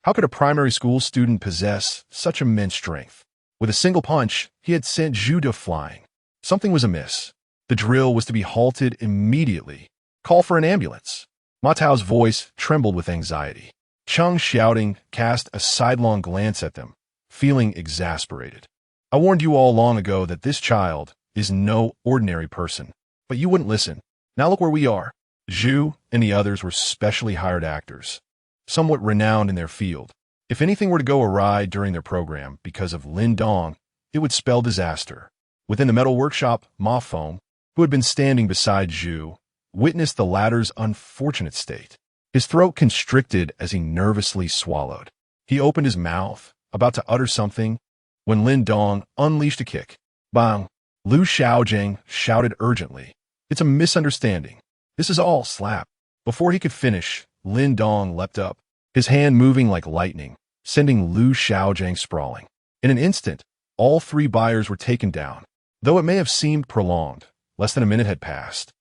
How could a primary school student possess such immense strength? With a single punch, he had sent Zhu Ge flying. Something was amiss. The drill was to be halted immediately. Call for an ambulance. Ma Tao's voice trembled with anxiety. Cheng Xiaoding cast a sidelong glance at them, feeling exasperated. I warned you all long ago that this child is no ordinary person, but you wouldn't listen. Now look where we are. Zhu and the others were specially hired actors, somewhat renowned in their field. If anything were to go awry during their program because of Lin Dong, it would spell disaster. Within the metal workshop, Ma Feng, who had been standing beside Zhu, witnessed the latter's unfortunate state. His throat constricted as he nervously swallowed. He opened his mouth, about to utter something, when Lin Dong unleashed a kick. Bang! Lu Xiaojing shouted urgently. It's a misunderstanding. This is all slap. Before he could finish, Lin Dong leapt up, his hand moving like lightning, sending Lu Xiaojing sprawling. In an instant, all three buyers were taken down. Though it may have seemed prolonged, less than a minute had passed,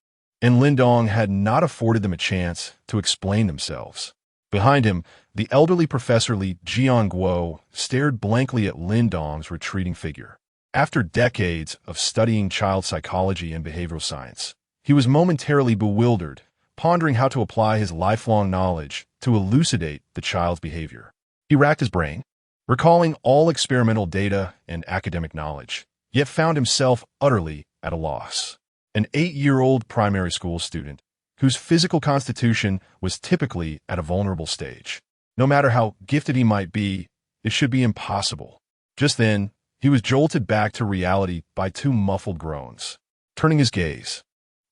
and Lin Dong had not afforded them a chance to explain themselves. Behind him, the elderly Professor Li Jianguo stared blankly at Lin Dong's retreating figure. After decades of studying child psychology and behavioral science, he was momentarily bewildered, pondering how to apply his lifelong knowledge to elucidate the child's behavior. He racked his brain, recalling all experimental data and academic knowledge, yet found himself utterly at a loss. An 8-year-old primary school student, whose physical constitution was typically at a vulnerable stage. No matter how gifted he might be, it should be impossible. Just then, he was jolted back to reality by two muffled groans. Turning his gaze,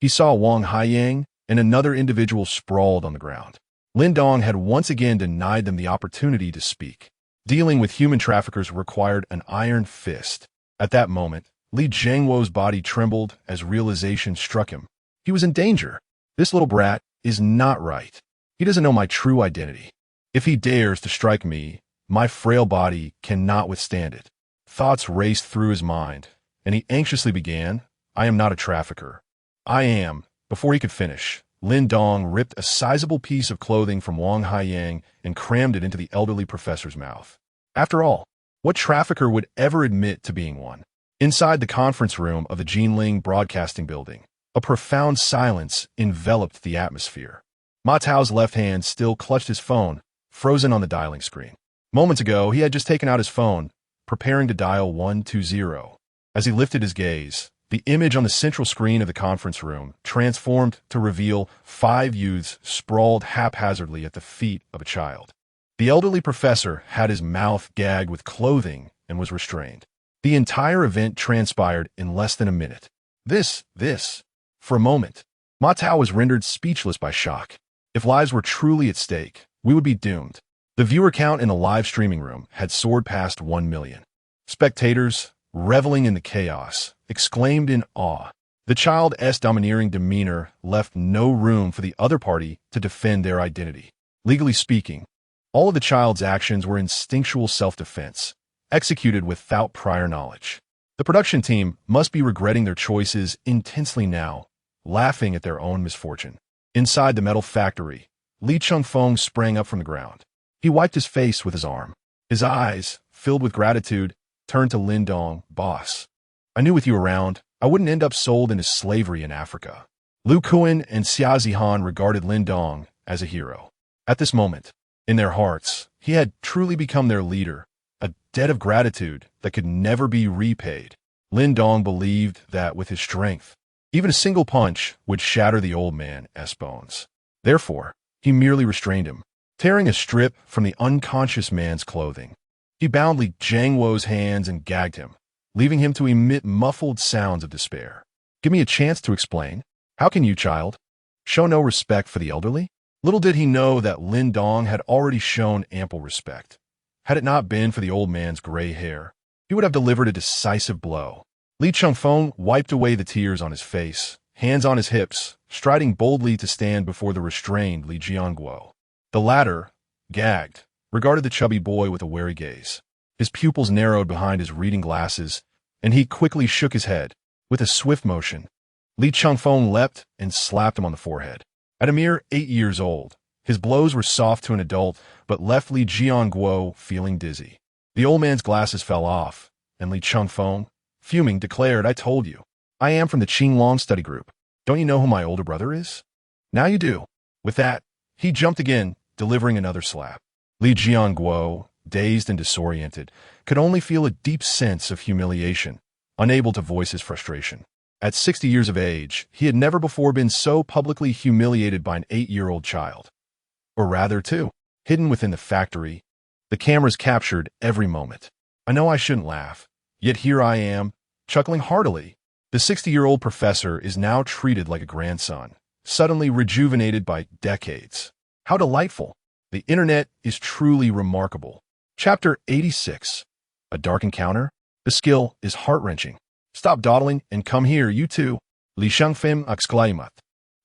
he saw Wang Haiyang and another individual sprawled on the ground. Lin Dong had once again denied them the opportunity to speak. Dealing with human traffickers required an iron fist. At that moment, Li Jianguo's body trembled as realization struck him. He was in danger. This little brat is not right. He doesn't know my true identity. If he dares to strike me, my frail body cannot withstand it. Thoughts raced through his mind, and he anxiously began, I am not a trafficker. I am. Before he could finish, Lin Dong ripped a sizable piece of clothing from Wang Haiyang and crammed it into the elderly professor's mouth. After all, what trafficker would ever admit to being one? Inside the conference room of the Jinling Broadcasting Building, a profound silence enveloped the atmosphere. Ma Tao's left hand still clutched his phone, frozen on the dialing screen. Moments ago, he had just taken out his phone, preparing to dial 120. As he lifted his gaze, the image on the central screen of the conference room transformed to reveal 5 youths sprawled haphazardly at the feet of a child. The elderly professor had his mouth gagged with clothing and was restrained. The entire event transpired in less than a minute. For a moment, Ma Tao was rendered speechless by shock. If lives were truly at stake, we would be doomed. The viewer count in the live streaming room had soared past 1 million. Spectators, reveling in the chaos, exclaimed in awe. The child's domineering demeanor left no room for the other party to defend their identity. Legally speaking, all of the child's actions were instinctual self-defense, executed without prior knowledge. The production team must be regretting their choices intensely now, laughing at their own misfortune. Inside the metal factory, Li Chengfeng sprang up from the ground. He wiped his face with his arm. His eyes, filled with gratitude, turned to Lin Dong, boss. I knew with you around, I wouldn't end up sold into slavery in Africa. Lu Kuan and Xia Zihan regarded Lin Dong as a hero. At this moment, in their hearts, he had truly become their leader, a debt of gratitude that could never be repaid. Lin Dong believed that with his strength, even a single punch would shatter the old man's bones. Therefore, he merely restrained him, tearing a strip from the unconscious man's clothing. He bound Li Jianguo's hands and gagged him, leaving him to emit muffled sounds of despair. Give me a chance to explain. How can you, child, show no respect for the elderly? Little did he know that Lin Dong had already shown ample respect. Had it not been for the old man's gray hair, he would have delivered a decisive blow. Li Chengfeng wiped away the tears on his face, hands on his hips, striding boldly to stand before the restrained Li Jianguo. The latter, gagged, regarded the chubby boy with a wary gaze. His pupils narrowed behind his reading glasses, and he quickly shook his head. With a swift motion, Li Chengfeng leapt and slapped him on the forehead. At a mere 8 years old, his blows were soft to an adult, but left Li Jianguo feeling dizzy. The old man's glasses fell off, and Li Chengfeng, fuming, declared, I told you. I am from the Qinglong study group. Don't you know who my older brother is? Now you do. With that, he jumped again, delivering another slap. Li Jianguo, dazed and disoriented, could only feel a deep sense of humiliation, unable to voice his frustration. At 60 years of age, he had never before been so publicly humiliated by an 8-year-old child. Or rather, two. Hidden within the factory, The cameras captured every moment. I know I shouldn't laugh, yet here I am, chuckling heartily. The 60-year-old professor is now treated like a grandson, suddenly rejuvenated by decades. How delightful! The internet is truly remarkable. Chapter 86. A Dark Encounter? The skill is heart-wrenching. Stop dawdling and come here, you two. Li Shangfim exclaimed,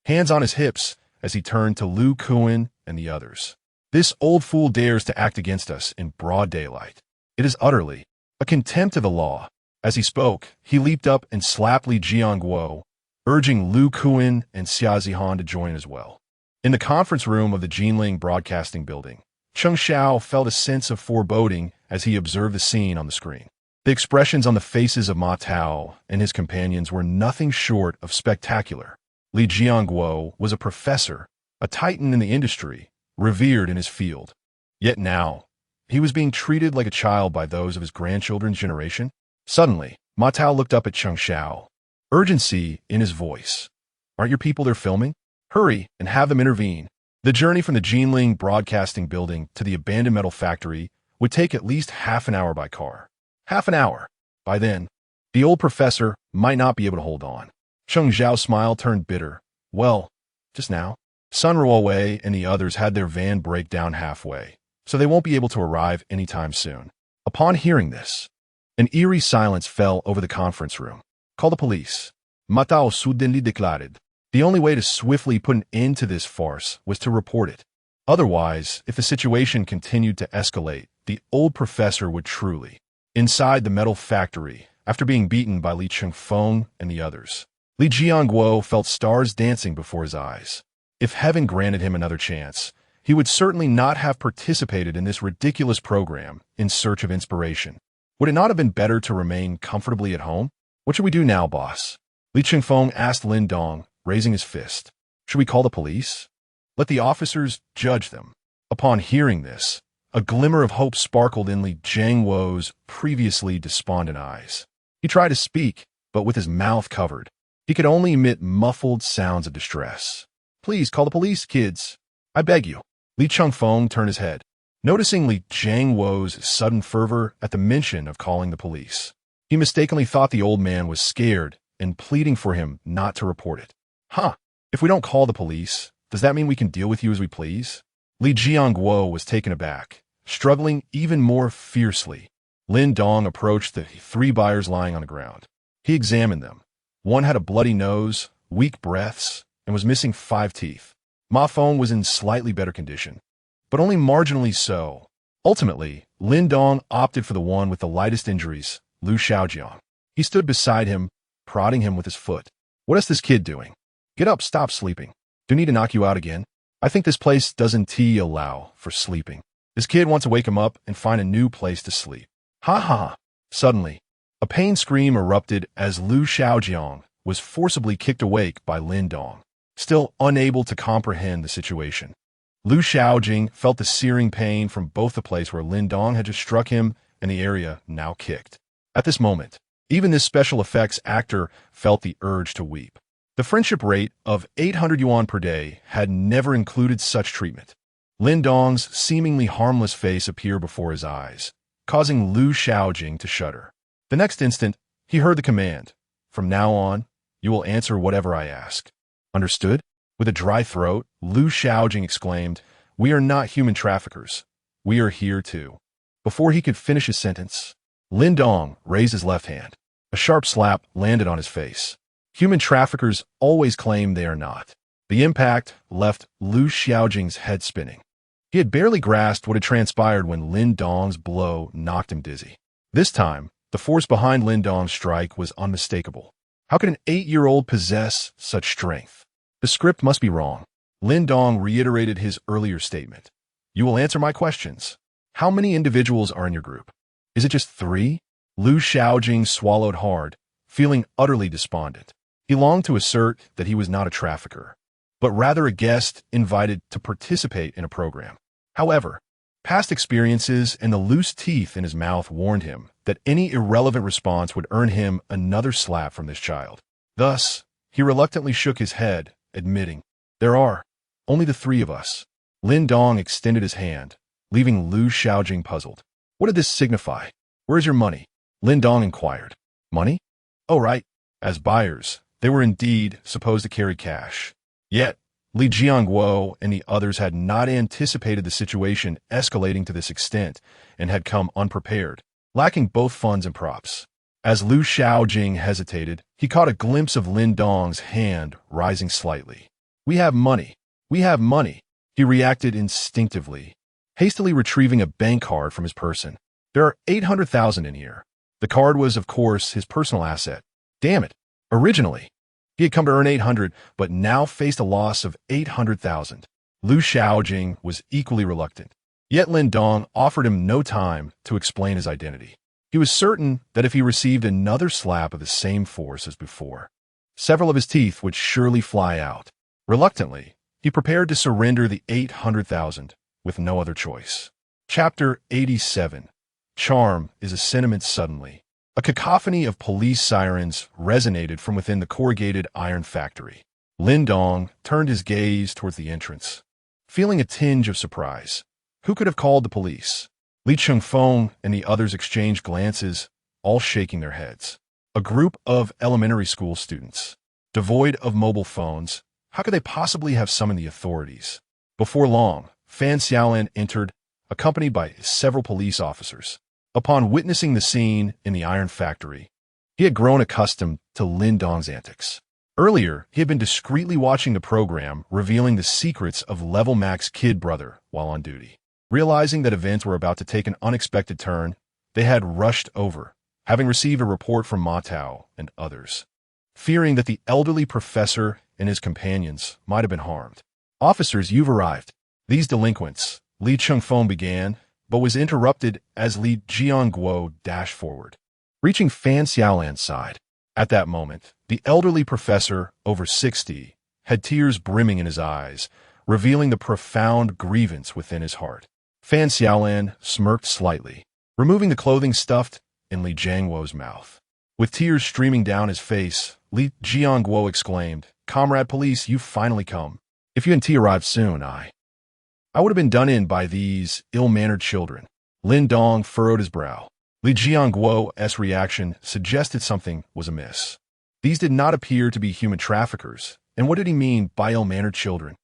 hands on his hips as he turned to Lu Kuan and the others. This old fool dares to act against us in broad daylight. It is utterly a contempt of the law. As he spoke, he leaped up and slapped Li Jiangguo, urging Lu Kuan and Xia Zihan to join as well. In the conference room of the Jinling Broadcasting Building, Cheng Xiao felt a sense of foreboding as he observed the scene on the screen. The expressions on the faces of Ma Tao and his companions were nothing short of spectacular. Li Jiangguo was a professor, a titan in the industry, revered in his field. Yet now, he was being treated like a child by those of his grandchildren's generation. Suddenly, Ma Tao looked up at Cheng Xiao, urgency in his voice. Aren't your people there filming? Hurry and have them intervene. The journey from the Jinling Broadcasting Building to the abandoned metal factory would take at least half an hour by car. Half an hour. By then, the old professor might not be able to hold on. Cheng Xiao's smile turned bitter. Well, just now, Sun Ruowei and the others had their van break down halfway, so they won't be able to arrive anytime soon. Upon hearing this, an eerie silence fell over the conference room. Call the police. Ma Tao suddenly declared. The only way to swiftly put an end to this farce was to report it. Otherwise, if the situation continued to escalate, the old professor would truly. Inside the metal factory, after being beaten by Li Chengfeng and the others, Li Jiangguo felt stars dancing before his eyes. If heaven granted him another chance, he would certainly not have participated in this ridiculous program in search of inspiration. Would it not have been better to remain comfortably at home? What should we do now, boss? Li Chengfeng asked Lin Dong, raising his fist. Should we call the police? Let the officers judge them. Upon hearing this, a glimmer of hope sparkled in Li Jiangguo's previously despondent eyes. He tried to speak, but with his mouth covered. He could only emit muffled sounds of distress. Please call the police, kids. I beg you. Li Chengfeng turned his head, noticing Li Jiangguo's sudden fervor at the mention of calling the police. He mistakenly thought the old man was scared and pleading for him not to report it. Huh, if we don't call the police, does that mean we can deal with you as we please? Li Jiangguo was taken aback, struggling even more fiercely. Lin Dong approached the three buyers lying on the ground. He examined them. One had a bloody nose, weak breaths, and was missing 5 teeth. Ma Feng was in slightly better condition, but only marginally so. Ultimately, Lin Dong opted for the one with the lightest injuries, Lu Xiaojiang. He stood beside him, prodding him with his foot. What is this kid doing? Get up, stop sleeping. Do you need to knock you out again? I think this place doesn't allow for sleeping. This kid wants to wake him up and find a new place to sleep. Ha ha. Suddenly, a pain scream erupted as Lu Xiaojiang was forcibly kicked awake by Lin Dong, still unable to comprehend the situation. Lu Xiaojing felt the searing pain from both the place where Lin Dong had just struck him and the area now kicked. At this moment, even this special effects actor felt the urge to weep. The friendship rate of 800 yuan per day had never included such treatment. Lin Dong's seemingly harmless face appeared before his eyes, causing Lu Xiaojing to shudder. The next instant, he heard the command. From now on, you will answer whatever I ask. Understood? With a dry throat, Lu Xiaojing exclaimed, We are not human traffickers. We are here too. Before he could finish his sentence, Lin Dong raised his left hand. A sharp slap landed on his face. Human traffickers always claim they are not. The impact left Lu Xiaojing's head spinning. He had barely grasped what had transpired when Lin Dong's blow knocked him dizzy. This time, the force behind Lin Dong's strike was unmistakable. How could an 8-year-old possess such strength? The script must be wrong. Lin Dong reiterated his earlier statement. You will answer my questions. How many individuals are in your group? Is it just 3? Lu Xiaojing swallowed hard, feeling utterly despondent. He longed to assert that he was not a trafficker, but rather a guest invited to participate in a program. However, past experiences and the loose teeth in his mouth warned him that any irrelevant response would earn him another slap from this child. Thus, he reluctantly shook his head, admitting, There are only the 3 of us. Lin Dong extended his hand, leaving Lu Xiaojing puzzled. What did this signify? Where's your money? Lin Dong inquired. Money? Oh, right. As buyers, they were indeed supposed to carry cash. Yet, Li Jiangguo and the others had not anticipated the situation escalating to this extent and had come unprepared, lacking both funds and props. As Lu Xiaojing hesitated, he caught a glimpse of Lin Dong's hand rising slightly. We have money. We have money. He reacted instinctively, hastily retrieving a bank card from his person. There are 800,000 in here. The card was, of course, his personal asset. Damn it. Originally, he had come to earn 800, but now faced a loss of 800,000. Lu Xiaojing was equally reluctant. Yet Lin Dong offered him no time to explain his identity. He was certain that if he received another slap of the same force as before, several of his teeth would surely fly out. Reluctantly, he prepared to surrender the 800,000 with no other choice. Chapter 87. Charm is a sentiment suddenly. A cacophony of police sirens resonated from within the corrugated iron factory. Lin Dong turned his gaze towards the entrance, feeling a tinge of surprise. Who could have called the police? Li Chengfeng and the others exchanged glances, all shaking their heads. A group of elementary school students, devoid of mobile phones, how could they possibly have summoned the authorities? Before long, Fan Xiaolan entered, accompanied by several police officers. Upon witnessing the scene in the iron factory, he had grown accustomed to Lin Dong's antics. Earlier, he had been discreetly watching the program revealing the secrets of Level Max Kid Brother while on duty. Realizing that events were about to take an unexpected turn, they had rushed over, having received a report from Ma Tao and others, fearing that the elderly professor and his companions might have been harmed. Officers, you've arrived. These delinquents, Li Chengfeng began, but was interrupted as Li Jiangguo dashed forward, reaching Fan Xiaolan's side. At that moment, the elderly professor, over 60, had tears brimming in his eyes, revealing the profound grievance within his heart. Fan Xiaolan smirked slightly, removing the clothing stuffed in Li Jiangguo's mouth. With tears streaming down his face, Li Jiangguo exclaimed, "Comrade police, you've finally come. If you and T arrived soon, I would have been done in by these ill-mannered children." Lin Dong furrowed his brow. Li Jiangguo's reaction suggested something was amiss. These did not appear to be human traffickers, and what did he mean by ill-mannered children?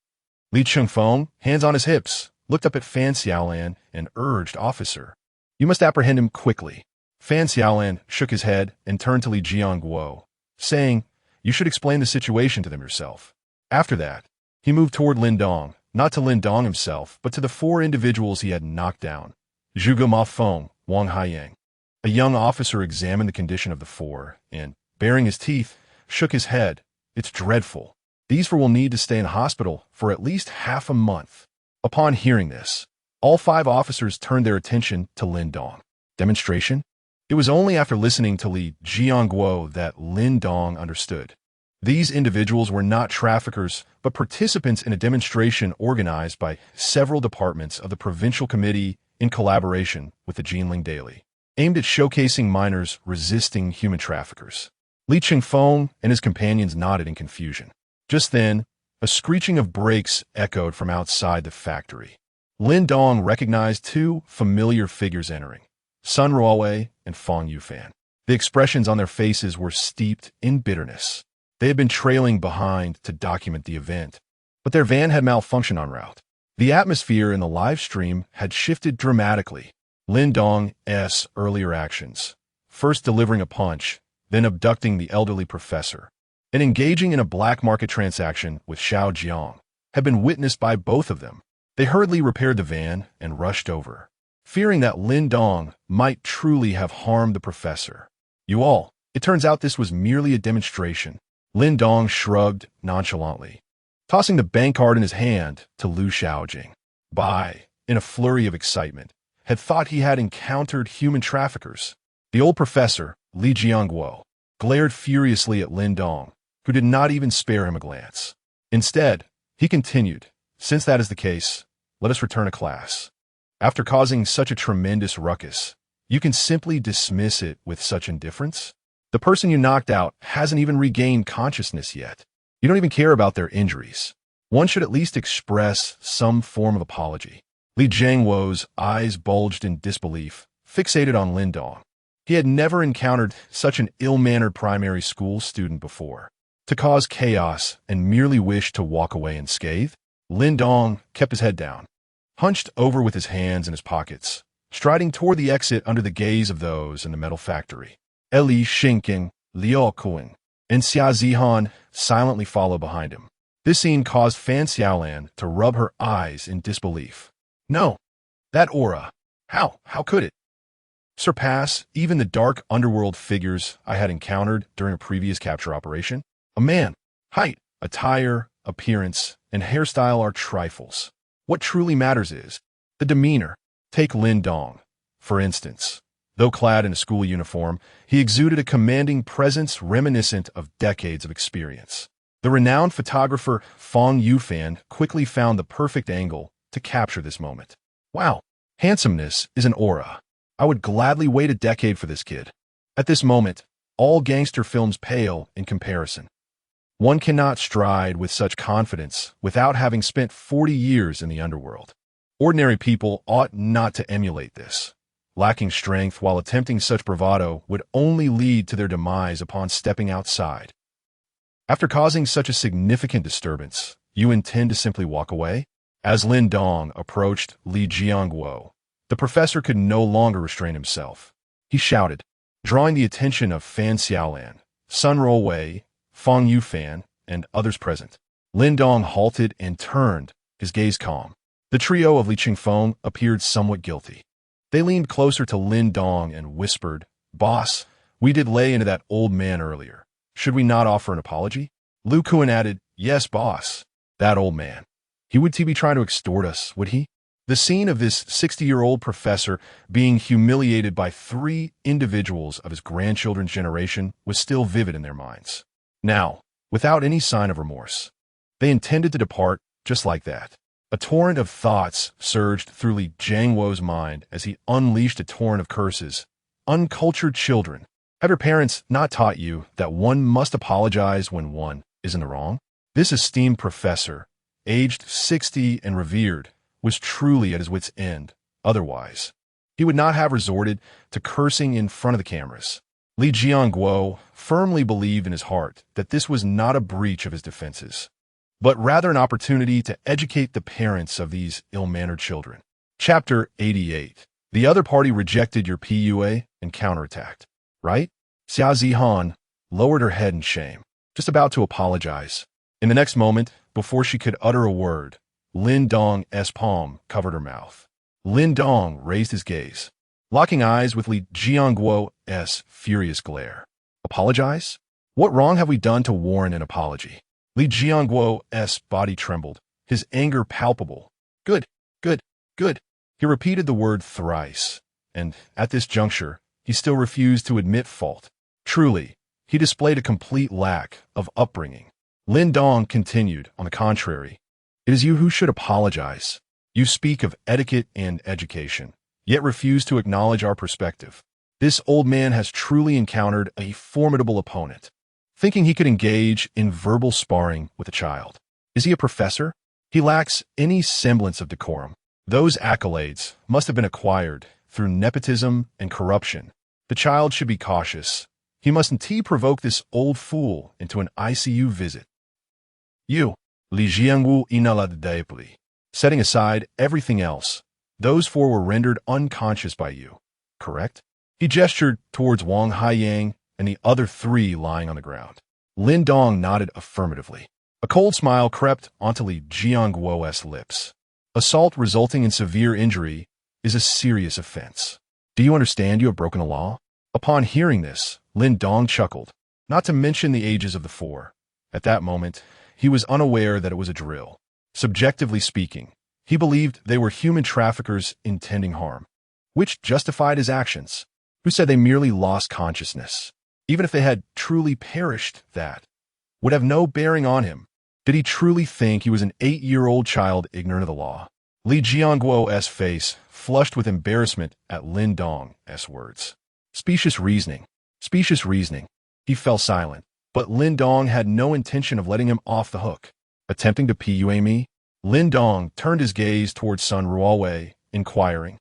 Li Chengfeng, hands on his hips, looked up at Fan Xiaolan and urged, "Officer, you must apprehend him quickly." Fan Xiaolan shook his head and turned to Li Jiangguo, saying, "You should explain the situation to them yourself." After that, he moved toward Lin Dong, not to Lin Dong himself, but to the 4 individuals he had knocked down. Zhuge Ma Feng, Wang Haiyang. A young officer examined the condition of the 4 and, baring his teeth, shook his head. "It's dreadful. These 4 will need to stay in hospital for at least half a month." Upon hearing this, all 5 officers turned their attention to Lin Dong. Demonstration? It was only after listening to Li Jiangguo that Lin Dong understood. These individuals were not traffickers, but participants in a demonstration organized by several departments of the Provincial Committee in collaboration with the Jinling Daily, aimed at showcasing minors resisting human traffickers. Li Chengfeng and his companions nodded in confusion. Just then, a screeching of brakes echoed from outside the factory. Lin Dong recognized 2 familiar figures entering, Sun Ruowei and Fong Yufan. The expressions on their faces were steeped in bitterness. They had been trailing behind to document the event, but their van had malfunctioned en route. The atmosphere in the live stream had shifted dramatically. Lin Dong's earlier actions, first delivering a punch, then abducting the elderly professor, and engaging in a black market transaction with Xiao Jiang, had been witnessed by both of them. They hurriedly repaired the van and rushed over, fearing that Lin Dong might truly have harmed the professor. "You all, it turns out this was merely a demonstration." Lin Dong shrugged nonchalantly, tossing the bank card in his hand to Lu Xiaojing. Bai, in a flurry of excitement, had thought he had encountered human traffickers. The old professor, Li Jiangguo, glared furiously at Lin Dong, who did not even spare him a glance. Instead, he continued, "Since that is the case, let us return to class. After causing such a tremendous ruckus, you can simply dismiss it with such indifference? The person you knocked out hasn't even regained consciousness yet. You don't even care about their injuries. One should at least express some form of apology." Li Jiangwo's eyes bulged in disbelief, fixated on Lin Dong. He had never encountered such an ill-mannered primary school student before. To cause chaos and merely wish to walk away unscathed, Lin Dong kept his head down, hunched over with his hands in his pockets, striding toward the exit under the gaze of those in the metal factory. Li Xingqing, Liu Kuang, and Xia Zihan silently followed behind him. This scene caused Fan Xiaolan to rub her eyes in disbelief. No, that aura. How could it surpass even the dark underworld figures I had encountered during a previous capture operation? A man, height, attire, appearance, and hairstyle are trifles. What truly matters is the demeanor. Take Lin Dong, for instance. Though clad in a school uniform, he exuded a commanding presence reminiscent of decades of experience. The renowned photographer Fong Yufan quickly found the perfect angle to capture this moment. Wow, handsomeness is an aura. I would gladly wait a decade for this kid. At this moment, all gangster films pale in comparison. One cannot stride with such confidence without having spent 40 years in the underworld. Ordinary people ought not to emulate this. Lacking strength while attempting such bravado would only lead to their demise upon stepping outside. After causing such a significant disturbance, you intend to simply walk away? As Lin Dong approached Li Jiangguo, the professor could no longer restrain himself. He shouted, drawing the attention of Fan Xiaolan, Sun Ruowei, Fong Yufan, and others present. Lin Dong halted and turned, his gaze calm. The trio of Li Qingfeng appeared somewhat guilty. They leaned closer to Lin Dong and whispered, "Boss, we did lay into that old man earlier. Should we not offer an apology?" Lu Kuan added, "Yes, boss. That old man. He would be trying to extort us, would he?" The scene of this 60-year-old professor being humiliated by 3 individuals of his grandchildren's generation was still vivid in their minds. Now, without any sign of remorse, they intended to depart just like that. A torrent of thoughts surged through Li Jiangwo's mind as he unleashed a torrent of curses. Uncultured children. Have your parents not taught you that one must apologize when one is in the wrong? This esteemed professor, aged 60 and revered, was truly at his wit's end. Otherwise, he would not have resorted to cursing in front of the cameras. Li Jiangguo firmly believed in his heart that this was not a breach of his defenses, but rather an opportunity to educate the parents of these ill-mannered children. Chapter 88. The other party rejected your PUA and counterattacked, right? Xia Zihan lowered her head in shame, just about to apologize. In the next moment, before she could utter a word, Lin Dong's palm covered her mouth. Lin Dong raised his gaze, locking eyes with Li Jiangguo's furious glare. Apologize? What wrong have we done to warrant an apology? Li Jiangguo's body trembled, his anger palpable. Good. He repeated the word thrice, and at this juncture, he still refused to admit fault. Truly, he displayed a complete lack of upbringing. Lin Dong continued, on the contrary, "It is you who should apologize. You speak of etiquette and education, yet refuse to acknowledge our perspective. This old man has truly encountered a formidable opponent, thinking he could engage in verbal sparring with a child. Is he a professor? He lacks any semblance of decorum. Those accolades must have been acquired through nepotism and corruption. The child should be cautious. He mustn't provoke this old fool into an ICU visit." You, Li Jiangwu inaladepli. Setting aside everything else, those 4 were rendered unconscious by you, correct? He gestured towards Wang Haiyang and the other 3 lying on the ground. Lin Dong nodded affirmatively. A cold smile crept onto Li Jiangguo's lips. Assault resulting in severe injury is a serious offense. Do you understand you have broken a law? Upon hearing this, Lin Dong chuckled, not to mention the ages of the 4. At that moment, he was unaware that it was a drill. Subjectively speaking, he believed they were human traffickers intending harm, which justified his actions. Who said they merely lost consciousness? Even if they had truly perished, that would have no bearing on him. Did he truly think he was an 8-year-old child ignorant of the law? Li Jiangguo's face flushed with embarrassment at Lin Dong's words. Specious reasoning. He fell silent, but Lin Dong had no intention of letting him off the hook. Attempting to PUA me? Lin Dong turned his gaze towards Sun Ruowei, inquiring,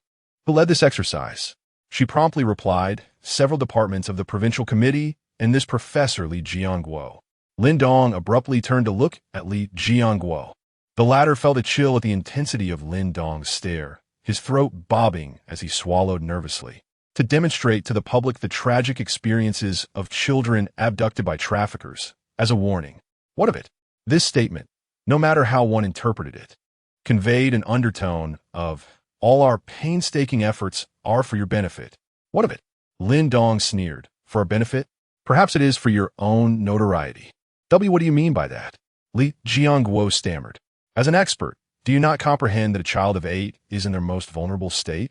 "Who led this exercise?" She promptly replied, "Several departments of the provincial committee and this professor Li Jiangguo." Lin Dong abruptly turned to look at Li Jiangguo. The latter felt a chill at the intensity of Lin Dong's stare, his throat bobbing as he swallowed nervously. To demonstrate to the public the tragic experiences of children abducted by traffickers, as a warning. What of it? This statement, no matter how one interpreted it, conveyed an undertone of, "All our painstaking efforts are for your benefit." What of it? Lin Dong sneered. "For our benefit? Perhaps it is for your own notoriety." What do you mean by that? Li Jiangguo stammered. "As an expert, do you not comprehend that a child of 8 is in their most vulnerable state?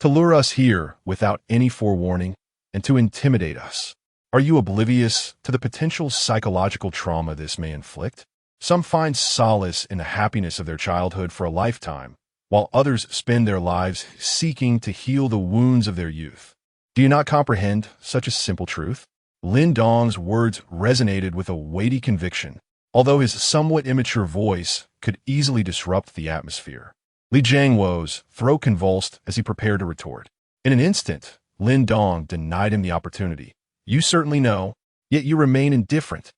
To lure us here without any forewarning and to intimidate us. Are you oblivious to the potential psychological trauma this may inflict? Some find solace in the happiness of their childhood for a lifetime, while others spend their lives seeking to heal the wounds of their youth. Do you not comprehend such a simple truth?" Lin Dong's words resonated with a weighty conviction, although his somewhat immature voice could easily disrupt the atmosphere. Li Jiangguo's throat convulsed as he prepared to retort. In an instant, Lin Dong denied him the opportunity. "You certainly know, yet you remain indifferent.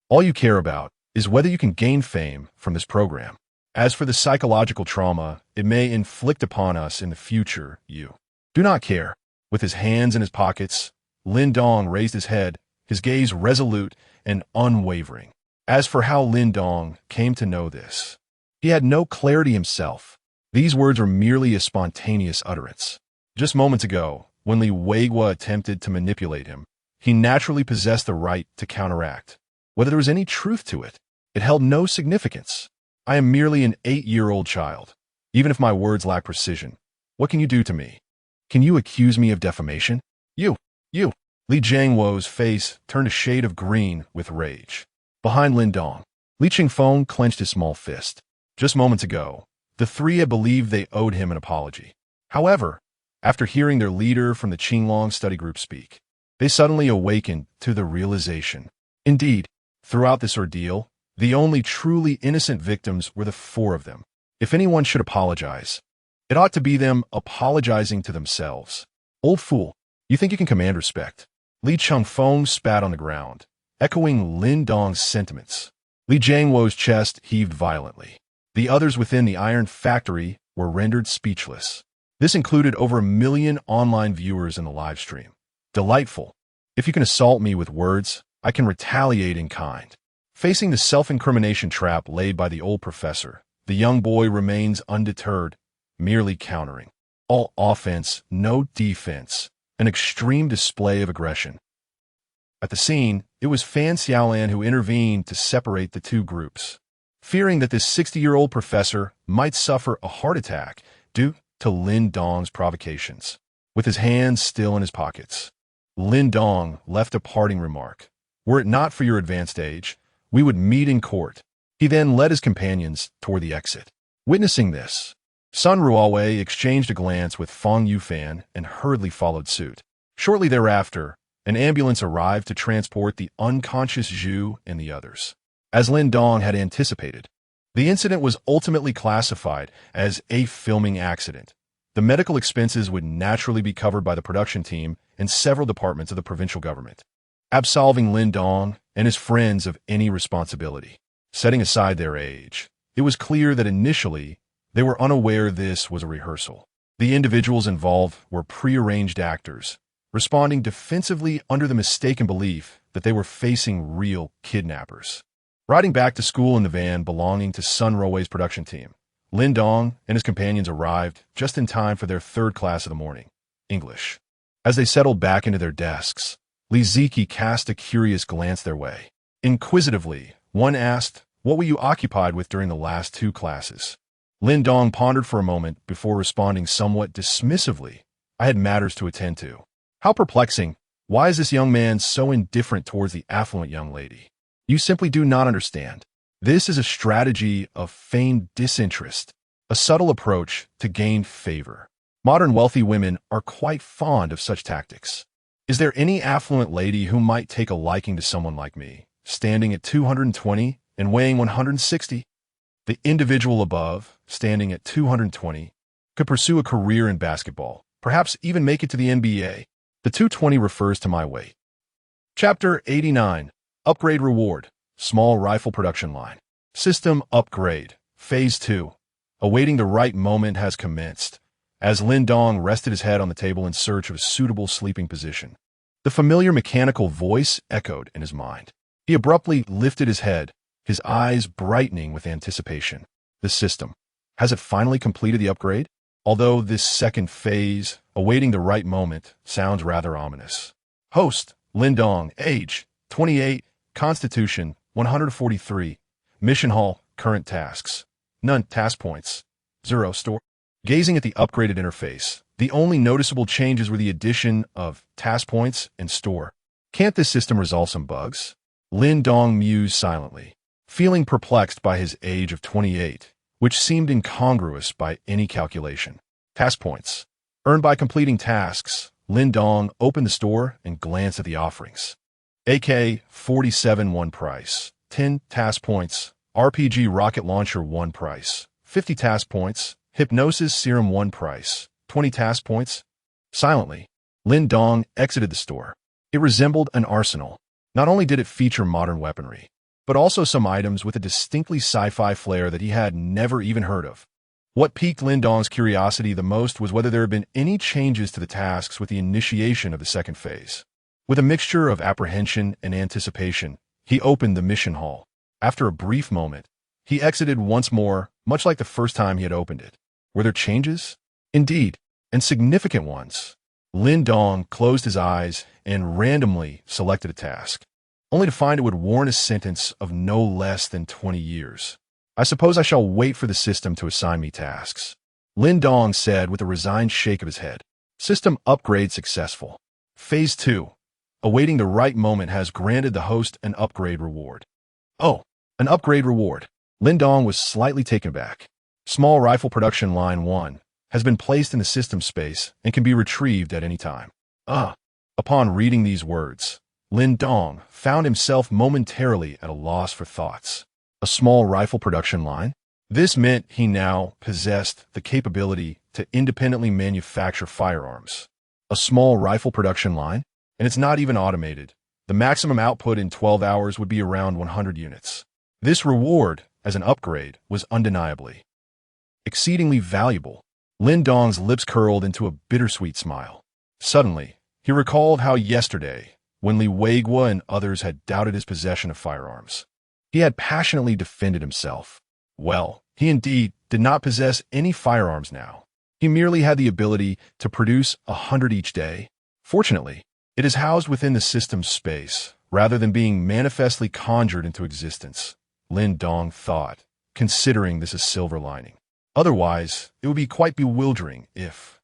All you care about is whether you can gain fame from this program. As for the psychological trauma it may inflict upon us in the future, you do not care." With his hands in his pockets, Lin Dong raised his head, his gaze resolute and unwavering. As for how Lin Dong came to know this, he had no clarity himself. These words were merely a spontaneous utterance. Just moments ago, when Li Weigua attempted to manipulate him, he naturally possessed the right to counteract. Whether there was any truth to it, it held no significance. I am merely an 8-year-old child. Even if my words lack precision, what can you do to me? Can you accuse me of defamation? You. Li Jiangguo's face turned a shade of green with rage. Behind Lin Dong, Li Qingfeng clenched his small fist. Just moments ago, the three had believed they owed him an apology. However, after hearing their leader from the Qinglong study group speak, they suddenly awakened to the realization. Indeed, throughout this ordeal, the only truly innocent victims were the 4 of them. If anyone should apologize, it ought to be them apologizing to themselves. Old fool, you think you can command respect? Li Qingfeng spat on the ground, echoing Lin Dong's sentiments. Li Jiangguo's chest heaved violently. The others within the iron factory were rendered speechless. This included over 1 million online viewers in the live stream. Delightful. If you can assault me with words, I can retaliate in kind. Facing the self-incrimination trap laid by the old professor, the young boy remains undeterred, merely countering. All offense, no defense. An extreme display of aggression. At the scene, it was Fan Xiaolan who intervened to separate the 2 groups. Fearing that this 60-year-old professor might suffer a heart attack due to Lin Dong's provocations. With his hands still in his pockets, Lin Dong left a parting remark. "Were it not for your advanced age, we would meet in court." He then led his companions toward the exit. Witnessing this, Sun Ruowei exchanged a glance with Feng Yufan and hurriedly followed suit. Shortly thereafter, an ambulance arrived to transport the unconscious Zhu and the others. As Lin Dong had anticipated, the incident was ultimately classified as a filming accident. The medical expenses would naturally be covered by the production team and several departments of the provincial government, absolving Lin Dong and his friends of any responsibility. Setting aside their age, it was clear that initially they were unaware this was a rehearsal. The individuals involved were prearranged actors, responding defensively under the mistaken belief that they were facing real kidnappers. Riding back to school in the van belonging to Sun Ruowei's production team, Lin Dong and his companions arrived just in time for their 3rd class of the morning, English. As they settled back into their desks, Li Ziki cast a curious glance their way. Inquisitively, one asked, "What were you occupied with during the last 2 classes?" Lin Dong pondered for a moment before responding somewhat dismissively, "I had matters to attend to." How perplexing. Why is this young man so indifferent towards the affluent young lady? You simply do not understand. This is a strategy of feigned disinterest, a subtle approach to gain favor. Modern wealthy women are quite fond of such tactics. Is there any affluent lady who might take a liking to someone like me, standing at 220 and weighing 160? The individual above, standing at 220, could pursue a career in basketball, perhaps even make it to the NBA. The 220 refers to my weight. Chapter 89. Upgrade Reward. Small Rifle Production Line. System Upgrade. Phase 2. Awaiting the right moment has commenced, as Lin Dong rested his head on the table in search of a suitable sleeping position. The familiar mechanical voice echoed in his mind. He abruptly lifted his head, his eyes brightening with anticipation. The system. Has it finally completed the upgrade? Although this second phase, awaiting the right moment, sounds rather ominous. Host, Lin Dong, age, 28, constitution, 143, mission hall, current tasks, none, task points, 0, store. Gazing at the upgraded interface, the only noticeable changes were the addition of task points and store. Can't this system resolve some bugs? Lin Dong mused silently, feeling perplexed by his age of 28, which seemed incongruous by any calculation. Task points. Earned by completing tasks, Lin Dong opened the store and glanced at the offerings. AK-47 1 price, 10 task points, RPG rocket launcher 1 price, 50 task points, hypnosis serum 1 price, 20 task points. Silently, Lin Dong exited the store. It resembled an arsenal. Not only did it feature modern weaponry, but also some items with a distinctly sci-fi flair that he had never even heard of. What piqued Lin Dong's curiosity the most was whether there had been any changes to the tasks with the initiation of the second phase. With a mixture of apprehension and anticipation, he opened the mission hall. After a brief moment, he exited once more, much like the first time he had opened it. Were there changes? Indeed, and significant ones. Lin Dong closed his eyes and randomly selected a task, only to find it would warrant a sentence of no less than 20 years. I suppose I shall wait for the system to assign me tasks, Lin Dong said with a resigned shake of his head. System upgrade successful. Phase 2. Awaiting the right moment has granted the host an upgrade reward. Oh, an upgrade reward. Lin Dong was slightly taken aback. Small Rifle Production Line 1 has been placed in the system space and can be retrieved at any time. Upon reading these words, Lin Dong found himself momentarily at a loss for thoughts. A small rifle production line? This meant he now possessed the capability to independently manufacture firearms. A small rifle production line? And it's not even automated. The maximum output in 12 hours would be around 100 units. This reward, as an upgrade, was undeniably exceedingly valuable. Lin Dong's lips curled into a bittersweet smile. Suddenly, he recalled how yesterday, when Li Weigua and others had doubted his possession of firearms, he had passionately defended himself. Well, he indeed did not possess any firearms now. He merely had the ability to produce 100 each day. Fortunately, it is housed within the system's space, rather than being manifestly conjured into existence, Lin Dong thought, considering this a silver lining. Otherwise, it would be quite bewildering if,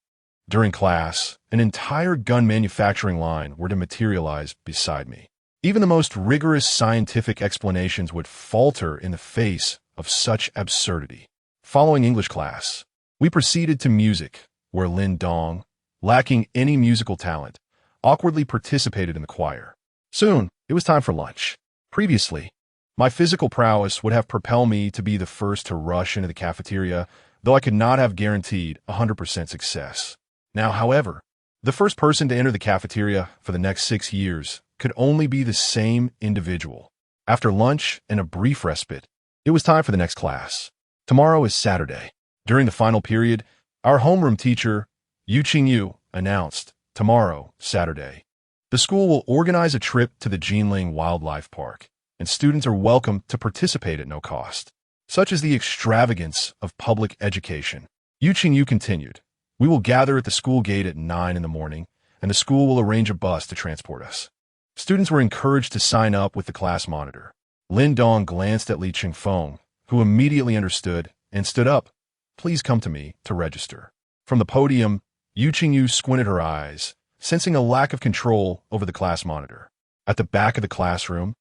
during class, an entire gun manufacturing line were to materialize beside me. Even the most rigorous scientific explanations would falter in the face of such absurdity. Following English class, we proceeded to music, where Lin Dong, lacking any musical talent, awkwardly participated in the choir. Soon, it was time for lunch. Previously, my physical prowess would have propelled me to be the first to rush into the cafeteria, though I could not have guaranteed 100% success. Now, however, the first person to enter the cafeteria for the next 6 years could only be the same individual. After lunch and a brief respite, it was time for the next class. Tomorrow is Saturday. During the final period, our homeroom teacher, Yu Qingyu, announced, tomorrow, Saturday, the school will organize a trip to the Jinling Wildlife Park, and students are welcome to participate at no cost. Such is the extravagance of public education. Yu Qingyu continued, we will gather at the school gate at 9 in the morning, and the school will arrange a bus to transport us. Students were encouraged to sign up with the class monitor. Lin Dong glanced at Li Qingfeng, who immediately understood and stood up. Please come to me to register. From the podium, Yu Qingyu squinted her eyes, sensing a lack of control over the class monitor. At the back of the classroom,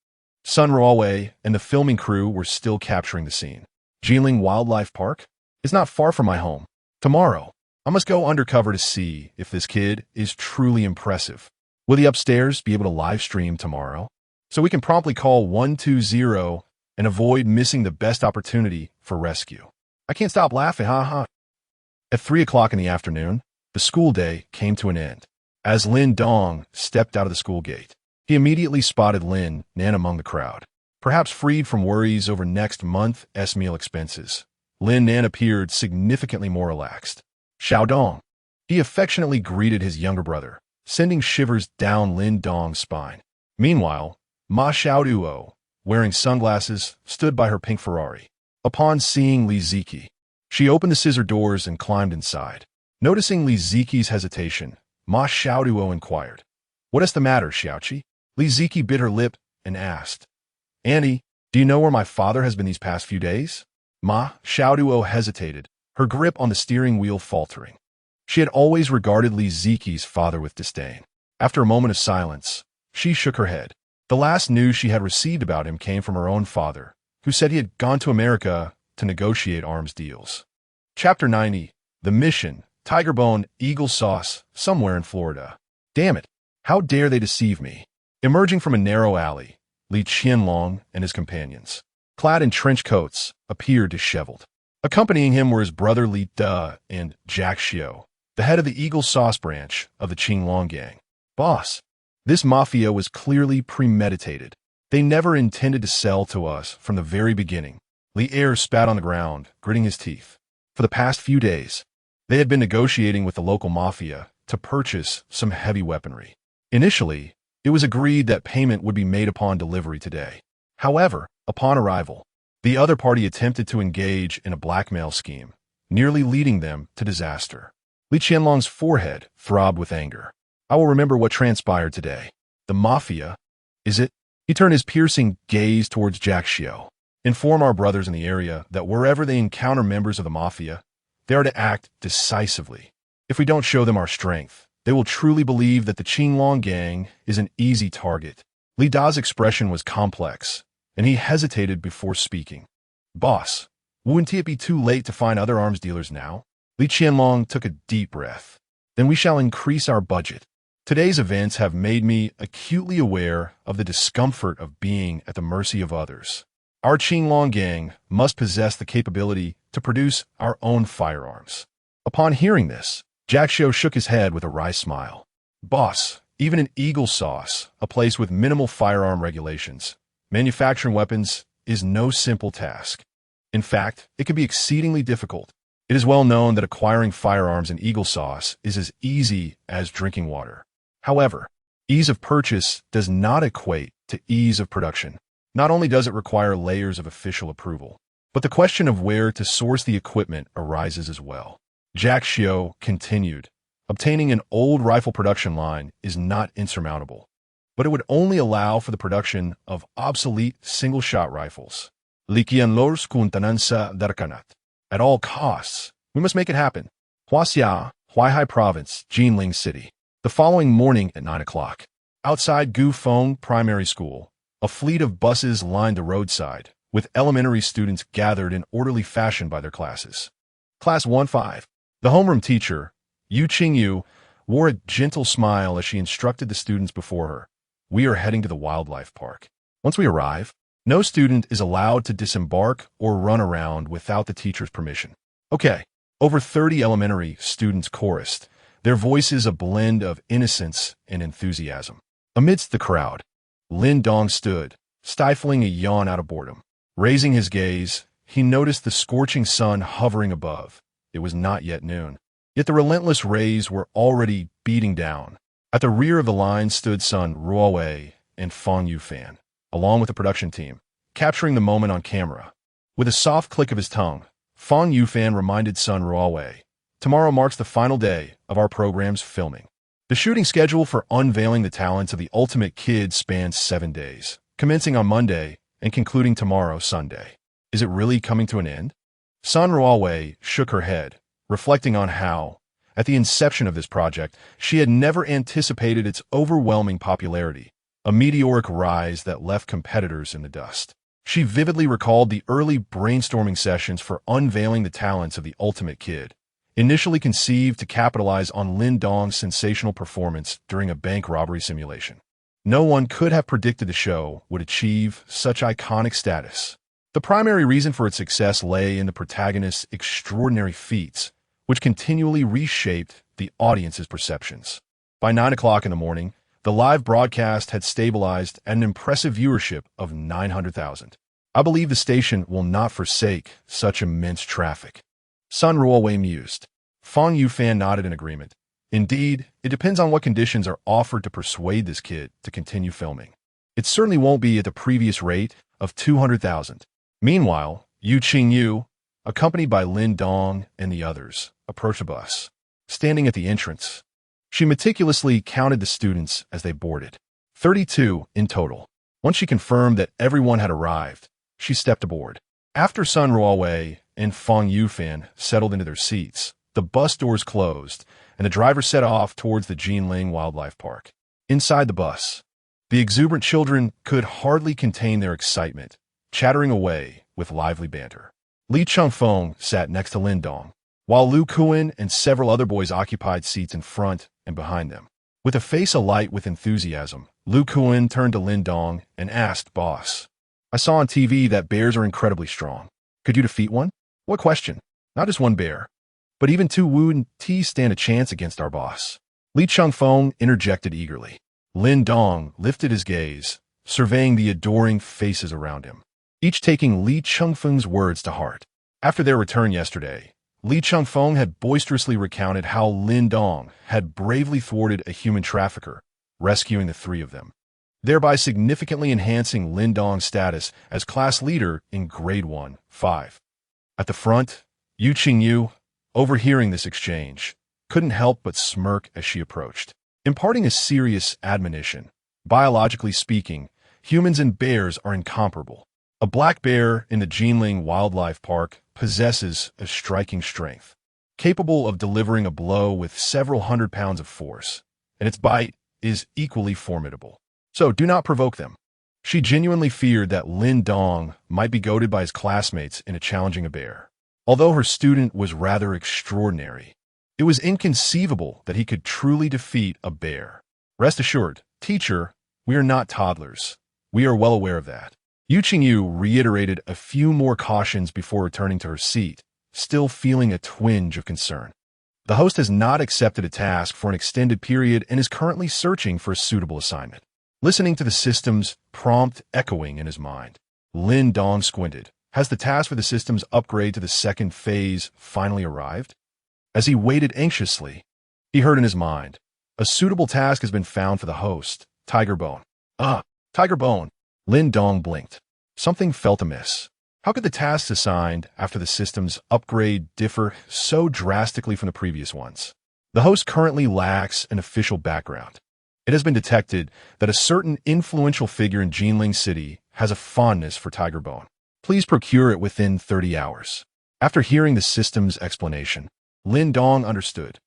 Sun Rawei and the filming crew were still capturing the scene. Jinling Wildlife Park is not far from my home. Tomorrow, I must go undercover to see if this kid is truly impressive. Will the upstairs be able to live stream tomorrow? So we can promptly call 120 and avoid missing the best opportunity for for rescue. I can't stop laughing, ha. At 3 o'clock in the afternoon, the school day came to an end. As Lin Dong stepped out of the school gate, he immediately spotted Lin Nan among the crowd. Perhaps freed from worries over next month's meal expenses, Lin Nan appeared significantly more relaxed. Xiao Dong. He affectionately greeted his younger brother, sending shivers down Lin Dong's spine. Meanwhile, Ma Xiaoduo, wearing sunglasses, stood by her pink Ferrari. Upon seeing Li Ziki, she opened the scissor doors and climbed inside. Noticing Li Ziki's hesitation, Ma Xiaoduo inquired, "What is the matter, Xiaoqi?" Li Ziki bit her lip and asked, "Annie, do you know where my father has been these past few days?" Ma Xiaoduo hesitated, her grip on the steering wheel faltering. She had always regarded Li Ziki's father with disdain. After a moment of silence, she shook her head. The last news she had received about him came from her own father, who said he had gone to America to negotiate arms deals. Chapter 90. The Mission, Tiger Bone, Eagle Sauce, somewhere in Florida. Damn it, how dare they deceive me? Emerging from a narrow alley, Li Qianlong and his companions, clad in trench coats, appeared disheveled. Accompanying him were his brother Li De and Jack Xiao, the head of the Eagle Sauce branch of the Qinglong gang. Boss, this mafia was clearly premeditated. They never intended to sell to us from the very beginning. Li Er spat on the ground, gritting his teeth. For the past few days, they had been negotiating with the local mafia to purchase some heavy weaponry. Initially, it was agreed that payment would be made upon delivery today. However, upon arrival, the other party attempted to engage in a blackmail scheme, nearly leading them to disaster. Li Qianlong's forehead throbbed with anger. I will remember what transpired today. The mafia, is it? He turned his piercing gaze towards Jack Xiao. Inform our brothers in the area that wherever they encounter members of the mafia, they are to act decisively. If we don't show them our strength, they will truly believe that the Qinglong gang is an easy target. Li Da's expression was complex, and he hesitated before speaking. Boss, wouldn't it be too late to find other arms dealers now? Li Qianlong took a deep breath. Then we shall increase our budget. Today's events have made me acutely aware of the discomfort of being at the mercy of others. Our Qinglong gang must possess the capability to produce our own firearms. Upon hearing this, Jack Xiao shook his head with a wry smile. Boss, even in Eagle Sauce, a place with minimal firearm regulations, manufacturing weapons is no simple task. In fact, it can be exceedingly difficult. It is well known that acquiring firearms in Eagle Sauce is as easy as drinking water. However, ease of purchase does not equate to ease of production. Not only does it require layers of official approval, but the question of where to source the equipment arises as well. Jack Xiao continued, obtaining an old rifle production line is not insurmountable, but it would only allow for the production of obsolete single-shot rifles. Liqianlors kuntanansa darkanat. At all costs, we must make it happen. Huaxia, Huaihai Province, Jinling City. The following morning at 9 o'clock, outside Gufeng Primary School, a fleet of buses lined the roadside, with elementary students gathered in orderly fashion by their classes. Class 1-5. The homeroom teacher, Yu Qingyu, wore a gentle smile as she instructed the students before her. We are heading to the wildlife park. Once we arrive, no student is allowed to disembark or run around without the teacher's permission. Okay, over 30 elementary students chorused, their voices a blend of innocence and enthusiasm. Amidst the crowd, Lin Dong stood, stifling a yawn out of boredom. Raising his gaze, he noticed the scorching sun hovering above. It was not yet noon, yet the relentless rays were already beating down. At the rear of the line stood Sun Ruowei and Fang Yufan, along with the production team, capturing the moment on camera. With a soft click of his tongue, Fang Yufan reminded Sun Ruowei, tomorrow marks the final day of our program's filming. The shooting schedule for unveiling the talents of the Ultimate Kid spans 7 days, commencing on Monday and concluding tomorrow, Sunday. Is it really coming to an end? Sun Ruowei shook her head, reflecting on how, at the inception of this project, she had never anticipated its overwhelming popularity, a meteoric rise that left competitors in the dust. She vividly recalled the early brainstorming sessions for unveiling the talents of the Ultimate Kid, initially conceived to capitalize on Lin Dong's sensational performance during a bank robbery simulation. No one could have predicted the show would achieve such iconic status. The The primary reason for its success lay in the protagonist's extraordinary feats, which continually reshaped the audience's perceptions. By 9 o'clock in the morning, the live broadcast had stabilized at an impressive viewership of 900,000. I believe the station will not forsake such immense traffic. Sun Ruowei mused. Fang Yufan nodded in agreement. Indeed, it depends on what conditions are offered to persuade this kid to continue filming. It certainly won't be at the previous rate of 200,000. Meanwhile, Yu Qingyu, accompanied by Lin Dong and the others, approached the bus. Standing at the entrance, she meticulously counted the students as they boarded. 32 in total. Once she confirmed that everyone had arrived, she stepped aboard. After Sun Ruowei and Fang Yufan settled into their seats, the bus doors closed, and the driver set off towards the Jinling Wildlife Park. Inside the bus, the exuberant children could hardly contain their excitement, chattering away with lively banter. Li Chengfeng sat next to Lin Dong, while Lu Kuan and several other boys occupied seats in front and behind them. With a face alight with enthusiasm, Lu Kuan turned to Lin Dong and asked, "Boss, I saw on TV that bears are incredibly strong. Could you defeat one?" "What question? Not just one bear, but even two Wu Ti stand a chance against our boss." Li Chengfeng interjected eagerly. Lin Dong lifted his gaze, surveying the adoring faces around him, each taking Li Chengfeng's words to heart. After their return yesterday, Li Chengfeng had boisterously recounted how Lin Dong had bravely thwarted a human trafficker, rescuing the three of them, thereby significantly enhancing Lin Dong's status as class leader in Grade 1-5. At the front, Yu Qingyu, overhearing this exchange, couldn't help but smirk as she approached, imparting a serious admonition. Biologically speaking, humans and bears are incomparable. A black bear in the Jinling Wildlife Park possesses a striking strength, capable of delivering a blow with several hundred pounds of force, and its bite is equally formidable. So do not provoke them. She genuinely feared that Lin Dong might be goaded by his classmates into challenging a bear. Although her student was rather extraordinary, it was inconceivable that he could truly defeat a bear. Rest assured, teacher, we are not toddlers. We are well aware of that. Yu Qingyu reiterated a few more cautions before returning to her seat, still feeling a twinge of concern. The host has not accepted a task for an extended period and is currently searching for a suitable assignment. Listening to the system's prompt echoing in his mind, Lin Dong squinted. Has the task for the system's upgrade to the second phase finally arrived? As he waited anxiously, he heard in his mind, a suitable task has been found for the host, Tiger Bone. Tiger Bone. Lin Dong blinked. Something felt amiss. How could the tasks assigned after the system's upgrade differ so drastically from the previous ones? The host currently lacks an official background. It has been detected that a certain influential figure in Jinling City has a fondness for Tiger Bone. Please procure it within 30 hours. After hearing the system's explanation, Lin Dong understood.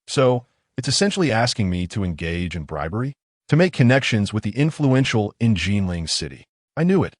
So, it's essentially asking me to engage in bribery? To make connections with the influential in Jinling City. I knew it.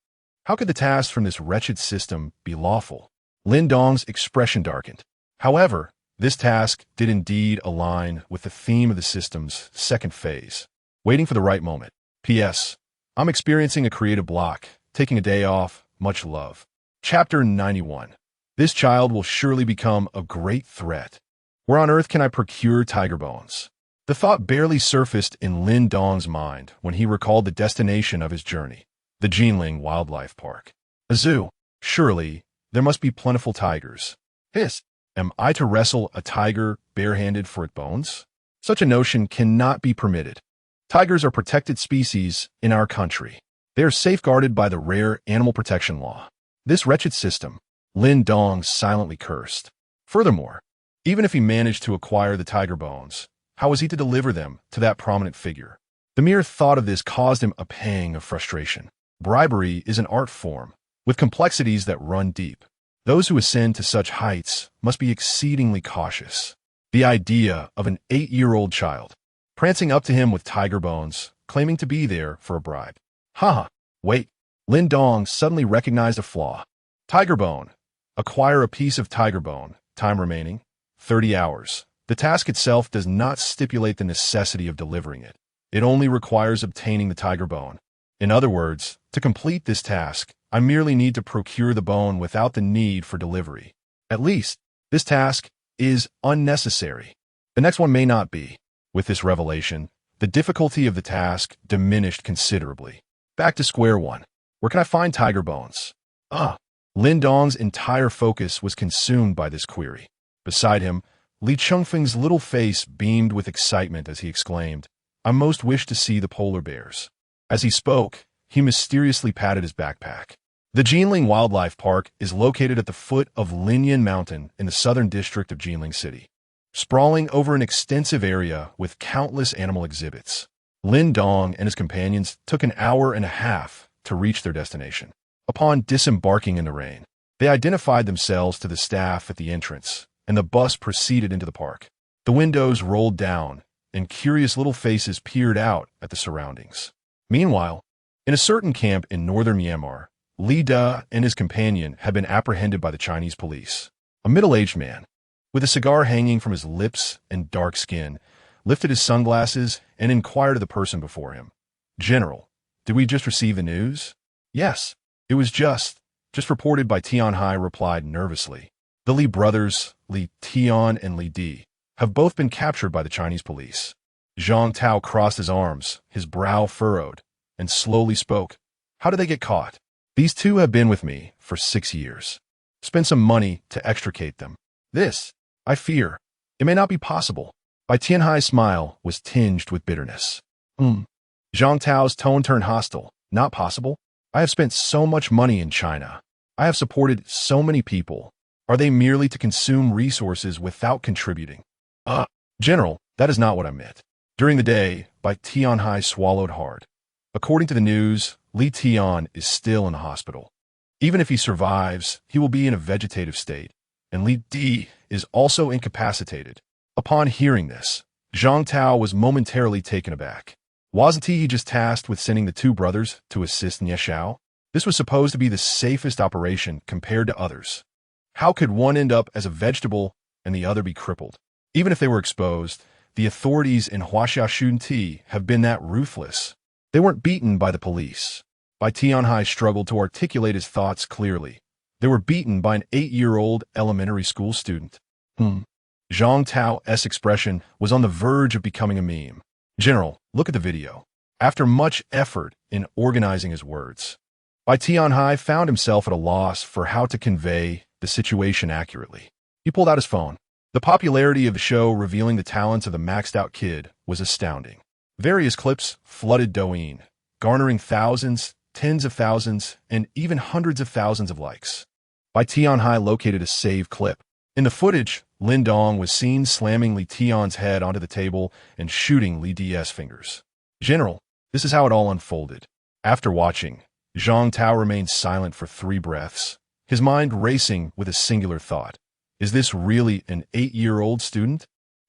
How could the task from this wretched system be lawful? Lin Dong's expression darkened. However, this task did indeed align with the theme of the system's second phase. Waiting for the right moment. P.S. I'm experiencing a creative block. Taking a day off. Much love. Chapter 91. This child will surely become a great threat. Where on earth can I procure tiger bones? The thought barely surfaced in Lin Dong's mind when he recalled the destination of his journey, the Jinling Wildlife Park. A zoo. Surely, there must be plentiful tigers. Hiss. Am I to wrestle a tiger barehanded for its bones? Such a notion cannot be permitted. Tigers are protected species in our country. They are safeguarded by the rare animal protection law. This wretched system, Lin Dong silently cursed. Furthermore, even if he managed to acquire the tiger bones, how was he to deliver them to that prominent figure? The mere thought of this caused him a pang of frustration. Bribery is an art form, with complexities that run deep. Those who ascend to such heights must be exceedingly cautious. The idea of an 8-year-old child prancing up to him with tiger bones, claiming to be there for a bribe. Wait. Lin Dong suddenly recognized a flaw. Tiger bone. Acquire a piece of tiger bone. Time remaining, 30 hours. The task itself does not stipulate the necessity of delivering it. It only requires obtaining the tiger bone. In other words, to complete this task, I merely need to procure the bone without the need for delivery. At least, this task is unnecessary. The next one may not be. With this revelation, the difficulty of the task diminished considerably. Back to square one. Where can I find tiger bones? Lin Dong's entire focus was consumed by this query. Beside him, Li Chengfeng's little face beamed with excitement as he exclaimed, I most wish to see the polar bears. As he spoke, he mysteriously patted his backpack. The Jinling Wildlife Park is located at the foot of Linyan Mountain in the southern district of Jinling City, sprawling over an extensive area with countless animal exhibits. Lin Dong and his companions took an hour and a half to reach their destination. Upon disembarking in the rain, they identified themselves to the staff at the entrance, and the bus proceeded into the park. The windows rolled down, and curious little faces peered out at the surroundings. Meanwhile, in a certain camp in northern Myanmar, Li Da and his companion had been apprehended by the Chinese police. A middle-aged man, with a cigar hanging from his lips and dark skin, lifted his sunglasses and inquired of the person before him, General, did we just receive the news? Yes, it was just reported by Tian Hai replied nervously. The Li brothers, Li Tian and Li Di, have both been captured by the Chinese police. Zhang Tao crossed his arms, his brow furrowed, and slowly spoke. How did they get caught? These two have been with me for 6 years. Spend some money to extricate them. This, I fear, it may not be possible. Bai Tianhai's smile was tinged with bitterness. Zhang Tao's tone turned hostile. Not possible? I have spent so much money in China. I have supported so many people. Are they merely to consume resources without contributing? General, that is not what I meant. During the day, Bai Tianhai swallowed hard. According to the news, Li Tian is still in the hospital. Even if he survives, he will be in a vegetative state, and Li Di is also incapacitated. Upon hearing this, Zhang Tao was momentarily taken aback. Wasn't he just tasked with sending the two brothers to assist Nie Xiao? This was supposed to be the safest operation compared to others. How could one end up as a vegetable and the other be crippled? Even if they were exposed, the authorities in Huaxia Shunti have been that ruthless. They weren't beaten by the police. Bai Tianhai struggled to articulate his thoughts clearly. They were beaten by an 8-year-old elementary school student. Zhang Tao's expression was on the verge of becoming a meme. General, look at the video. After much effort in organizing his words, Bai Tianhai found himself at a loss for how to convey the situation accurately. He pulled out his phone. The popularity of the show revealing the talents of the maxed-out kid was astounding. Various clips flooded Douyin, garnering thousands, tens of thousands, and even hundreds of thousands of likes. Bai Tianhai located a saved clip. In the footage, Lin Dong was seen slamming Li Tian's head onto the table and shooting Li Di's fingers. General, this is how it all unfolded. After watching, Zhang Tao remained silent for 3 breaths, his mind racing with a singular thought. Is this really an 8-year-old student?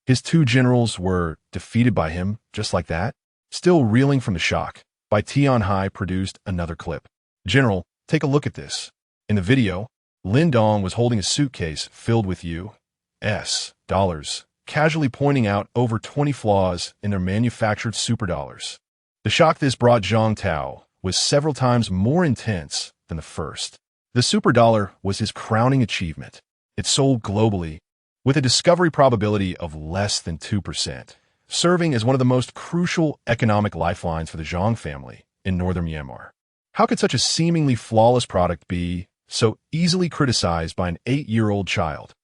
His 2 generals were defeated by him, just like that? Still reeling from the shock, Bai Tianhai produced another clip. General, take a look at this. In the video, Lin Dong was holding a suitcase filled with US dollars, casually pointing out over 20 flaws in their manufactured super dollars. The shock this brought Zhang Tao was several times more intense than the first. The super dollar was his crowning achievement. It sold globally, with a discovery probability of less than 2%, serving as one of the most crucial economic lifelines for the Zhang family in northern Myanmar. How could such a seemingly flawless product be so easily criticized by an 8-year-old child?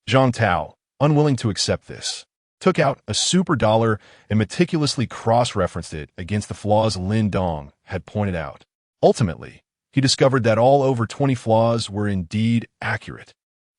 Zhang Tao, unwilling to accept this, took out a super dollar and meticulously cross-referenced it against the flaws Lin Dong had pointed out. Ultimately, he discovered that all over 20 flaws were indeed accurate.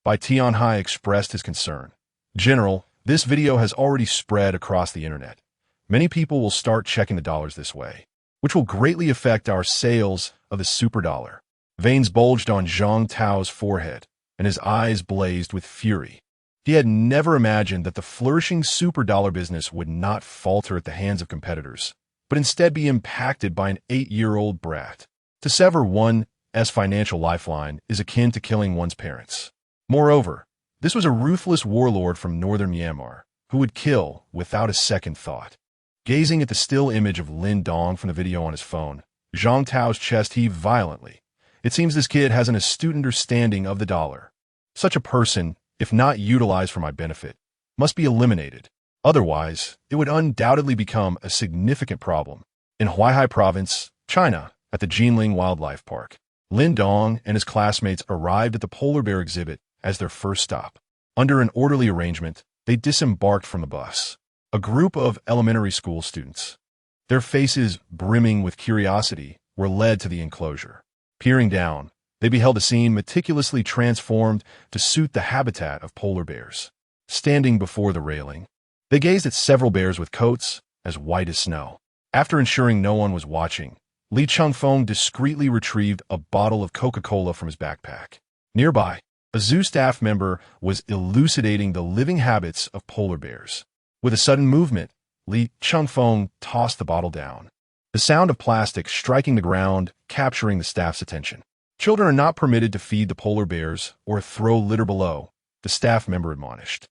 Bai Tianhai expressed his concern. General, this video has already spread across the internet. Many people will start checking the dollars this way, which will greatly affect our sales of the super dollar. Veins bulged on Zhang Tao's forehead, and his eyes blazed with fury. He had never imagined that the flourishing super dollar business would not falter at the hands of competitors, but instead be impacted by an 8-year-old brat. To sever one's financial lifeline is akin to killing one's parents. Moreover, this was a ruthless warlord from northern Myanmar who would kill without a second thought. Gazing at the still image of Lin Dong from the video on his phone, Zhang Tao's chest heaved violently. It seems this kid has an astute understanding of the dollar. Such a person, if not utilized for my benefit, must be eliminated. Otherwise, it would undoubtedly become a significant problem. In Huaihai Province, China, at the Jinling Wildlife Park, Lin Dong and his classmates arrived at the polar bear exhibit as their first stop. Under an orderly arrangement, they disembarked from the bus. A group of elementary school students, their faces brimming with curiosity, were led to the enclosure. Peering down, they beheld a scene meticulously transformed to suit the habitat of polar bears. Standing before the railing, they gazed at several bears with coats as white as snow. After ensuring no one was watching, Li Chengfeng discreetly retrieved a bottle of Coca-Cola from his backpack. Nearby, a zoo staff member was elucidating the living habits of polar bears. With a sudden movement, Li Chengfeng tossed the bottle down. The sound of plastic striking the ground, capturing the staff's attention. Children are not permitted to feed the polar bears or throw litter below, the staff member admonished.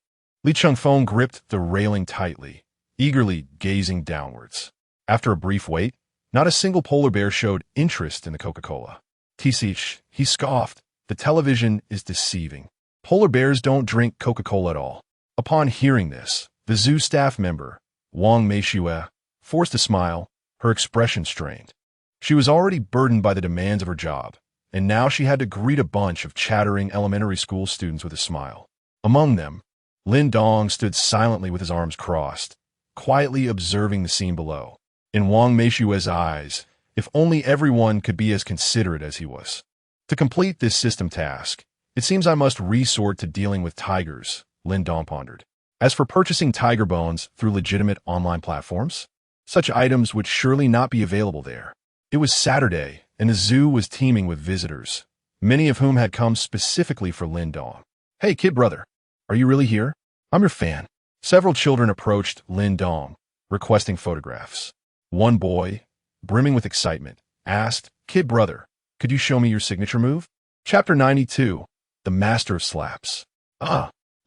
Li Chengfeng gripped the railing tightly, eagerly gazing downwards. After a brief wait, not a single polar bear showed interest in the Coca-Cola. Tisich, he scoffed, the television is deceiving. Polar bears don't drink Coca-Cola at all. Upon hearing this, the zoo staff member, Wang Meishue, forced a smile, her expression strained. She was already burdened by the demands of her job, and now she had to greet a bunch of chattering elementary school students with a smile. Among them, Lin Dong stood silently with his arms crossed, quietly observing the scene below. In Wang Meishue's eyes, if only everyone could be as considerate as he was. To complete this system task, it seems I must resort to dealing with tigers, Lin Dong pondered. As for purchasing tiger bones through legitimate online platforms, such items would surely not be available there. It was Saturday, and the zoo was teeming with visitors, many of whom had come specifically for Lin Dong. "Hey, kid brother, are you really here? I'm your fan." Several children approached Lin Dong, requesting photographs. One boy, brimming with excitement, asked, "Kid brother, could you show me your signature move?" Chapter 92, The Master of Slaps.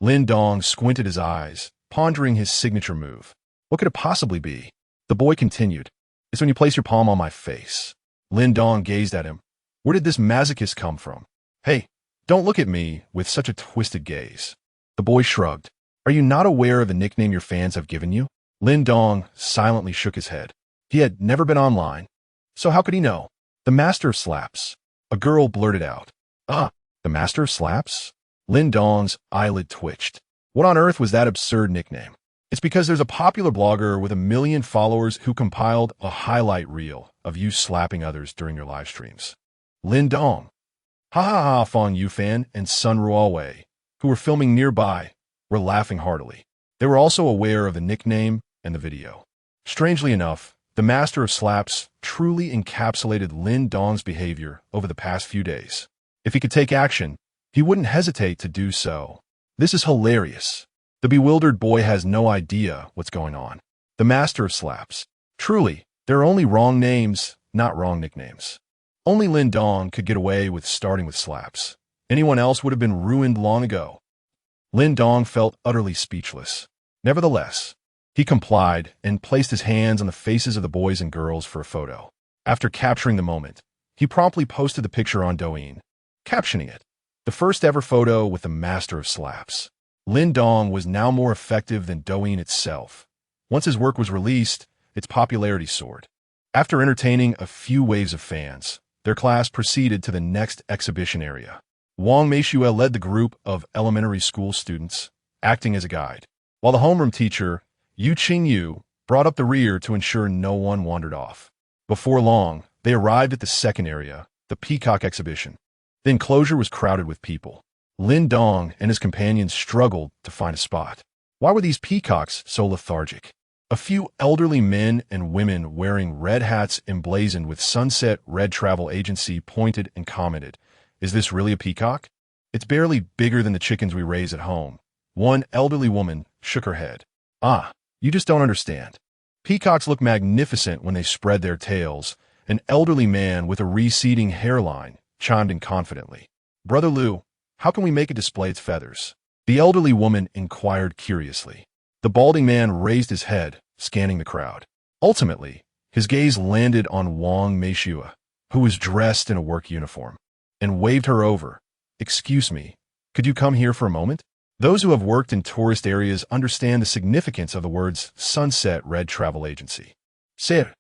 Lin Dong squinted his eyes, pondering his signature move. What could it possibly be? The boy continued, "It's when you place your palm on my face." Lin Dong gazed at him. Where did this masochist come from? "Hey, don't look at me with such a twisted gaze." The boy shrugged. "Are you not aware of the nickname your fans have given you?" Lin Dong silently shook his head. He had never been online, so how could he know? "The Master of Slaps." A girl blurted out. The Master of Slaps? Lin Dong's eyelid twitched. What on earth was that absurd nickname? It's because there's a popular blogger with 1 million followers who compiled a highlight reel of you slapping others during your live streams. Lin Dong. Ha ha ha, Fong Yufan and Sun Ruowei, who were filming nearby, were laughing heartily. They were also aware of the nickname and the video. Strangely enough, the Master of Slaps truly encapsulated Lin Dong's behavior over the past few days. If he could take action, he wouldn't hesitate to do so. This is hilarious. The bewildered boy has no idea what's going on. The Master of Slaps. Truly, there are only wrong names, not wrong nicknames. Only Lin Dong could get away with starting with slaps. Anyone else would have been ruined long ago. Lin Dong felt utterly speechless. Nevertheless, he complied and placed his hands on the faces of the boys and girls for a photo. After capturing the moment, he promptly posted the picture on Douyin, captioning it, "The first ever photo with the Master of Slaps." Lin Dong was now more effective than Douyin itself. Once his work was released, its popularity soared. After entertaining a few waves of fans, their class proceeded to the next exhibition area. Wang Meishue led the group of elementary school students, acting as a guide, while the homeroom teacher, Yu Qingyu, brought up the rear to ensure no one wandered off. Before long, they arrived at the second area, the peacock exhibition. The enclosure was crowded with people. Lin Dong and his companions struggled to find a spot. Why were these peacocks so lethargic? A few elderly men and women wearing red hats emblazoned with Sunset Red Travel Agency pointed and commented, "Is this really a peacock? It's barely bigger than the chickens we raise at home." One elderly woman shook her head. You just don't understand. Peacocks look magnificent when they spread their tails." An elderly man with a receding hairline chimed in confidently. "Brother Liu, how can we make it display its feathers?" The elderly woman inquired curiously. The balding man raised his head, scanning the crowd. Ultimately, his gaze landed on Wang Meishue, who was dressed in a work uniform. and waved her over. "Excuse me, could you come here for a moment?" Those who have worked in tourist areas understand the significance of the words Sunset Red Travel Agency. Sir.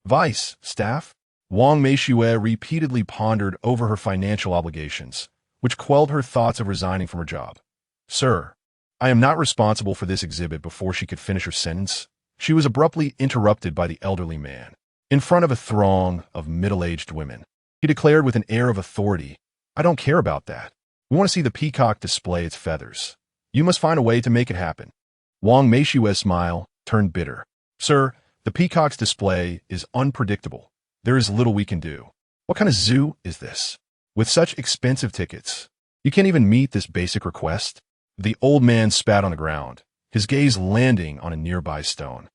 Vice, staff? Wang Meishue repeatedly pondered over her financial obligations, which quelled her thoughts of resigning from her job. "Sir, I am not responsible for this exhibit." Before she could finish her sentence, she was abruptly interrupted by the elderly man. In front of a throng of middle-aged women, he declared with an air of authority, "I don't care about that. We want to see the peacock display its feathers. You must find a way to make it happen." Wang Meishue's smile turned bitter. "Sir, the peacock's display is unpredictable. There is little we can do. What kind of zoo is this? With such expensive tickets, you can't even meet this basic request?" The old man spat on the ground, his gaze landing on a nearby stone.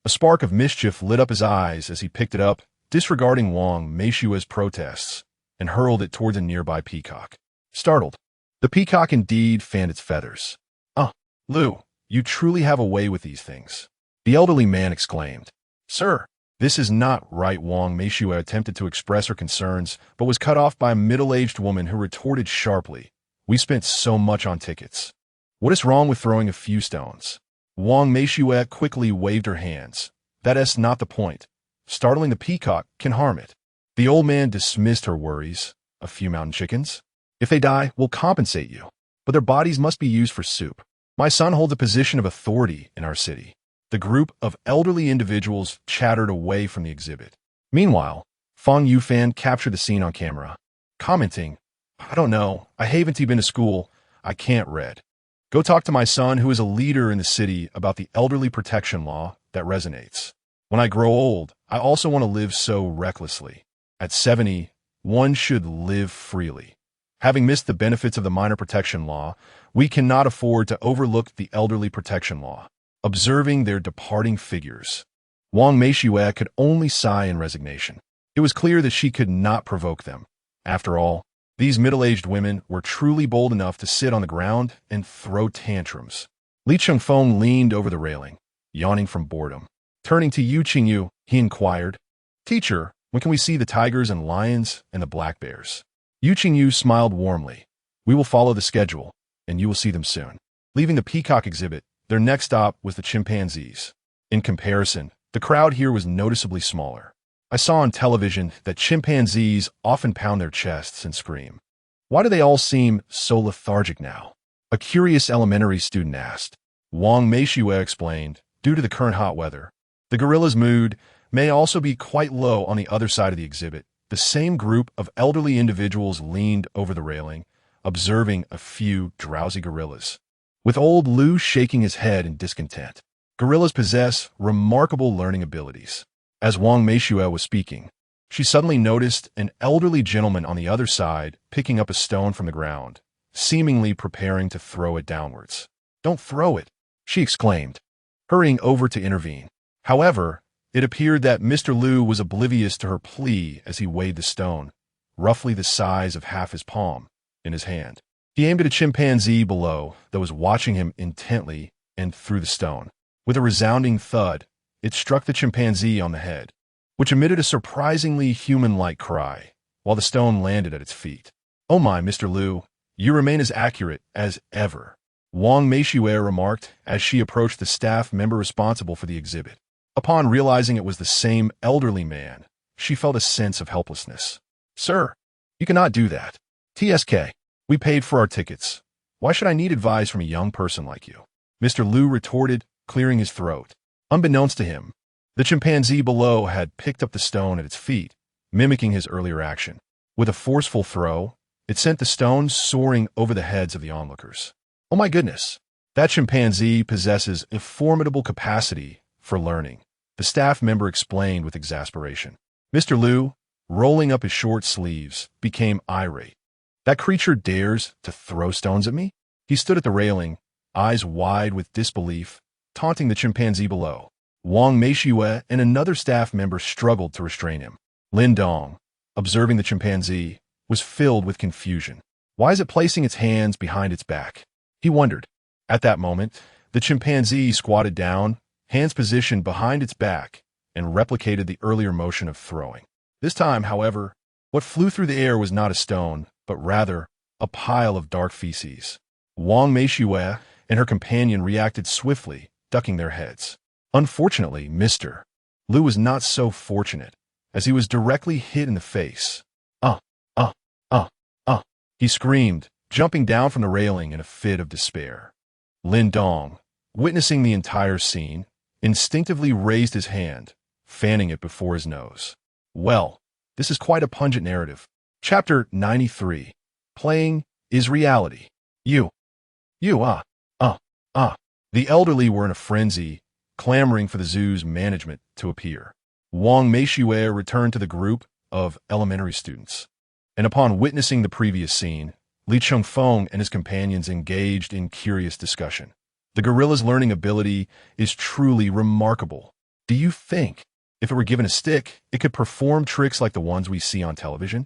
A spark of mischief lit up his eyes as he picked it up, disregarding Wang Meishue's protests, and hurled it towards a nearby peacock. Startled, the peacock indeed fanned its feathers. Lu, you truly have a way with these things," the elderly man exclaimed. "Sir, this is not right." Wang Meishue attempted to express her concerns, but was cut off by a middle-aged woman who retorted sharply, "We spent so much on tickets. What is wrong with throwing a few stones?" Wang Meishue quickly waved her hands. "That is not the point. Startling the peacock can harm it." The old man dismissed her worries. "A few mountain chickens? If they die, we'll compensate you. But their bodies must be used for soup. My son holds a position of authority in our city." The group of elderly individuals chattered away from the exhibit. Meanwhile, Feng Yufan captured the scene on camera, commenting, "I don't know. I haven't been to school. I can't read. Go talk to my son, who is a leader in the city, about the elderly protection law that resonates. When I grow old, I also want to live so recklessly. At 70, one should live freely. Having missed the benefits of the minor protection law, we cannot afford to overlook the elderly protection law." Observing their departing figures, Wang Meishue could only sigh in resignation. It was clear that she could not provoke them. After all, these middle-aged women were truly bold enough to sit on the ground and throw tantrums. Li Chengfeng leaned over the railing, yawning from boredom. Turning to Yu Qingyu, he inquired, "Teacher, when can we see the tigers and lions and the black bears?" Yu Qingyu smiled warmly. "We will follow the schedule, and you will see them soon." Leaving the peacock exhibit, their next stop was the chimpanzees. In comparison, the crowd here was noticeably smaller. I saw on television that chimpanzees often pound their chests and scream. Why do they all seem so lethargic now? A curious elementary student asked. Wang Meishue explained, due to the current hot weather, the gorilla's mood may also be quite low. On the other side of the exhibit, the same group of elderly individuals leaned over the railing, observing a few drowsy gorillas, with old Lu shaking his head in discontent. Gorillas possess remarkable learning abilities. As Wang Meishue was speaking, she suddenly noticed an elderly gentleman on the other side picking up a stone from the ground, seemingly preparing to throw it downwards. "Don't throw it," she exclaimed, hurrying over to intervene. However, it appeared that Mr. Lu was oblivious to her plea as he weighed the stone, roughly the size of half his palm, in his hand. He aimed at a chimpanzee below that was watching him intently and threw the stone. With a resounding thud, it struck the chimpanzee on the head, which emitted a surprisingly human-like cry, while the stone landed at its feet. "Oh my, Mr. Lu, you remain as accurate as ever," Wang Meishue remarked as she approached the staff member responsible for the exhibit. Upon realizing it was the same elderly man, she felt a sense of helplessness. "Sir, you cannot do that. TSK, we paid for our tickets. Why should I need advice from a young person like you?" Mr. Lu retorted, clearing his throat. Unbeknownst to him, the chimpanzee below had picked up the stone at its feet, mimicking his earlier action. With a forceful throw, it sent the stone soaring over the heads of the onlookers. "Oh my goodness, that chimpanzee possesses a formidable capacity for learning," the staff member explained with exasperation. Mr. Lu, rolling up his short sleeves, became irate. "That creature dares to throw stones at me?" He stood at the railing, eyes wide with disbelief, taunting the chimpanzee below. Wang Meishue and another staff member struggled to restrain him. Lin Dong, observing the chimpanzee, was filled with confusion. Why is it placing its hands behind its back? He wondered. At that moment, the chimpanzee squatted down, hands positioned behind its back, and replicated the earlier motion of throwing. This time, however, What flew through the air was not a stone, but rather a pile of dark feces. Wang Meishue and her companion reacted swiftly, ducking their heads. Unfortunately, Mr. Liu was not so fortunate, as he was directly hit in the face. Uh, uh, uh, he screamed, jumping down from the railing in a fit of despair. Lin Dong, witnessing the entire scene, instinctively raised his hand, fanning it before his nose. Well, this is quite a pungent narrative. Chapter 93. Playing is reality. The elderly were in a frenzy, clamoring for the zoo's management to appear. Wang Meishue returned to the group of elementary students, and upon witnessing the previous scene, Li Chengfeng and his companions engaged in curious discussion. The gorilla's learning ability is truly remarkable. Do you think, if it were given a stick, it could perform tricks like the ones we see on television?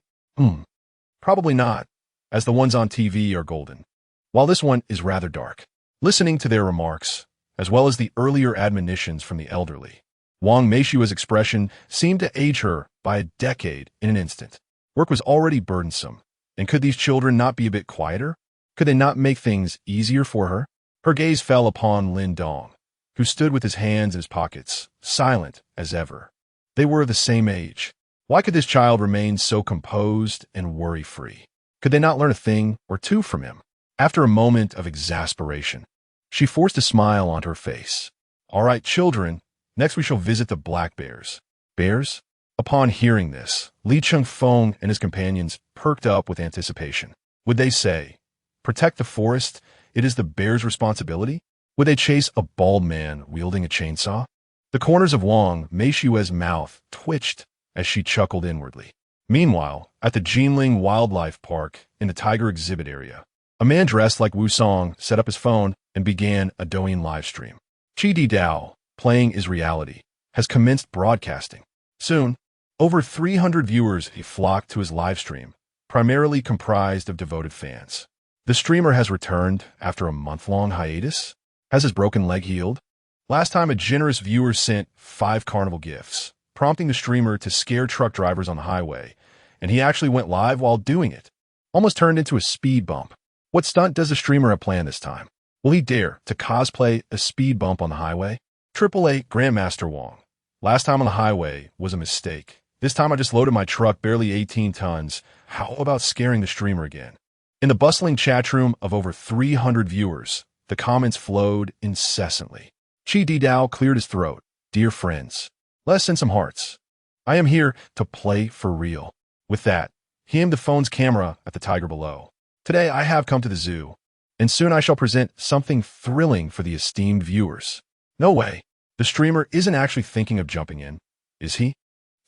Probably not, as the ones on TV are golden, while this one is rather dark. Listening to their remarks, as well as the earlier admonitions from the elderly, Wang Meishue's expression seemed to age her by a decade in an instant. Work was already burdensome, and could these children not be a bit quieter? Could they not make things easier for her? Her gaze fell upon Lin Dong, who stood with his hands in his pockets, silent as ever. They were of the same age. Why could this child remain so composed and worry-free? Could they not learn a thing or two from him? After a moment of exasperation, she forced a smile onto her face. All right, children, next we shall visit the black bears. Bears? Upon hearing this, Li Chengfeng and his companions perked up with anticipation. Would they say, protect the forest, it is the bear's responsibility? Would they chase a bald man wielding a chainsaw? The corners of Wang Meishue's mouth twitched as she chuckled inwardly. Meanwhile, at the Jinling Wildlife Park in the tiger exhibit area, a man dressed like Wu Song set up his phone and began a Douyin live stream. Chi Di Dao, Playing is Reality, has commenced broadcasting. Soon, over 300 viewers flocked to his live stream, primarily comprised of devoted fans. The streamer has returned after a month-long hiatus. Has his broken leg healed? Last time, a generous viewer sent 5 carnival gifts, prompting the streamer to scare truck drivers on the highway, and he actually went live while doing it. Almost turned into a speed bump. What stunt does the streamer have planned this time? Will he dare to cosplay a speed bump on the highway? AAA Grandmaster Wong. Last time on the highway was a mistake. This time I just loaded my truck barely 18 tons. How about scaring the streamer again? In the bustling chat room of over 300 viewers, the comments flowed incessantly. Chi Di Dao cleared his throat. Dear friends, let's send some hearts. I am here to play for real. With that, he aimed the phone's camera at the tiger below. Today I have come to the zoo, and soon I shall present something thrilling for the esteemed viewers. No way. The streamer isn't actually thinking of jumping in, is he?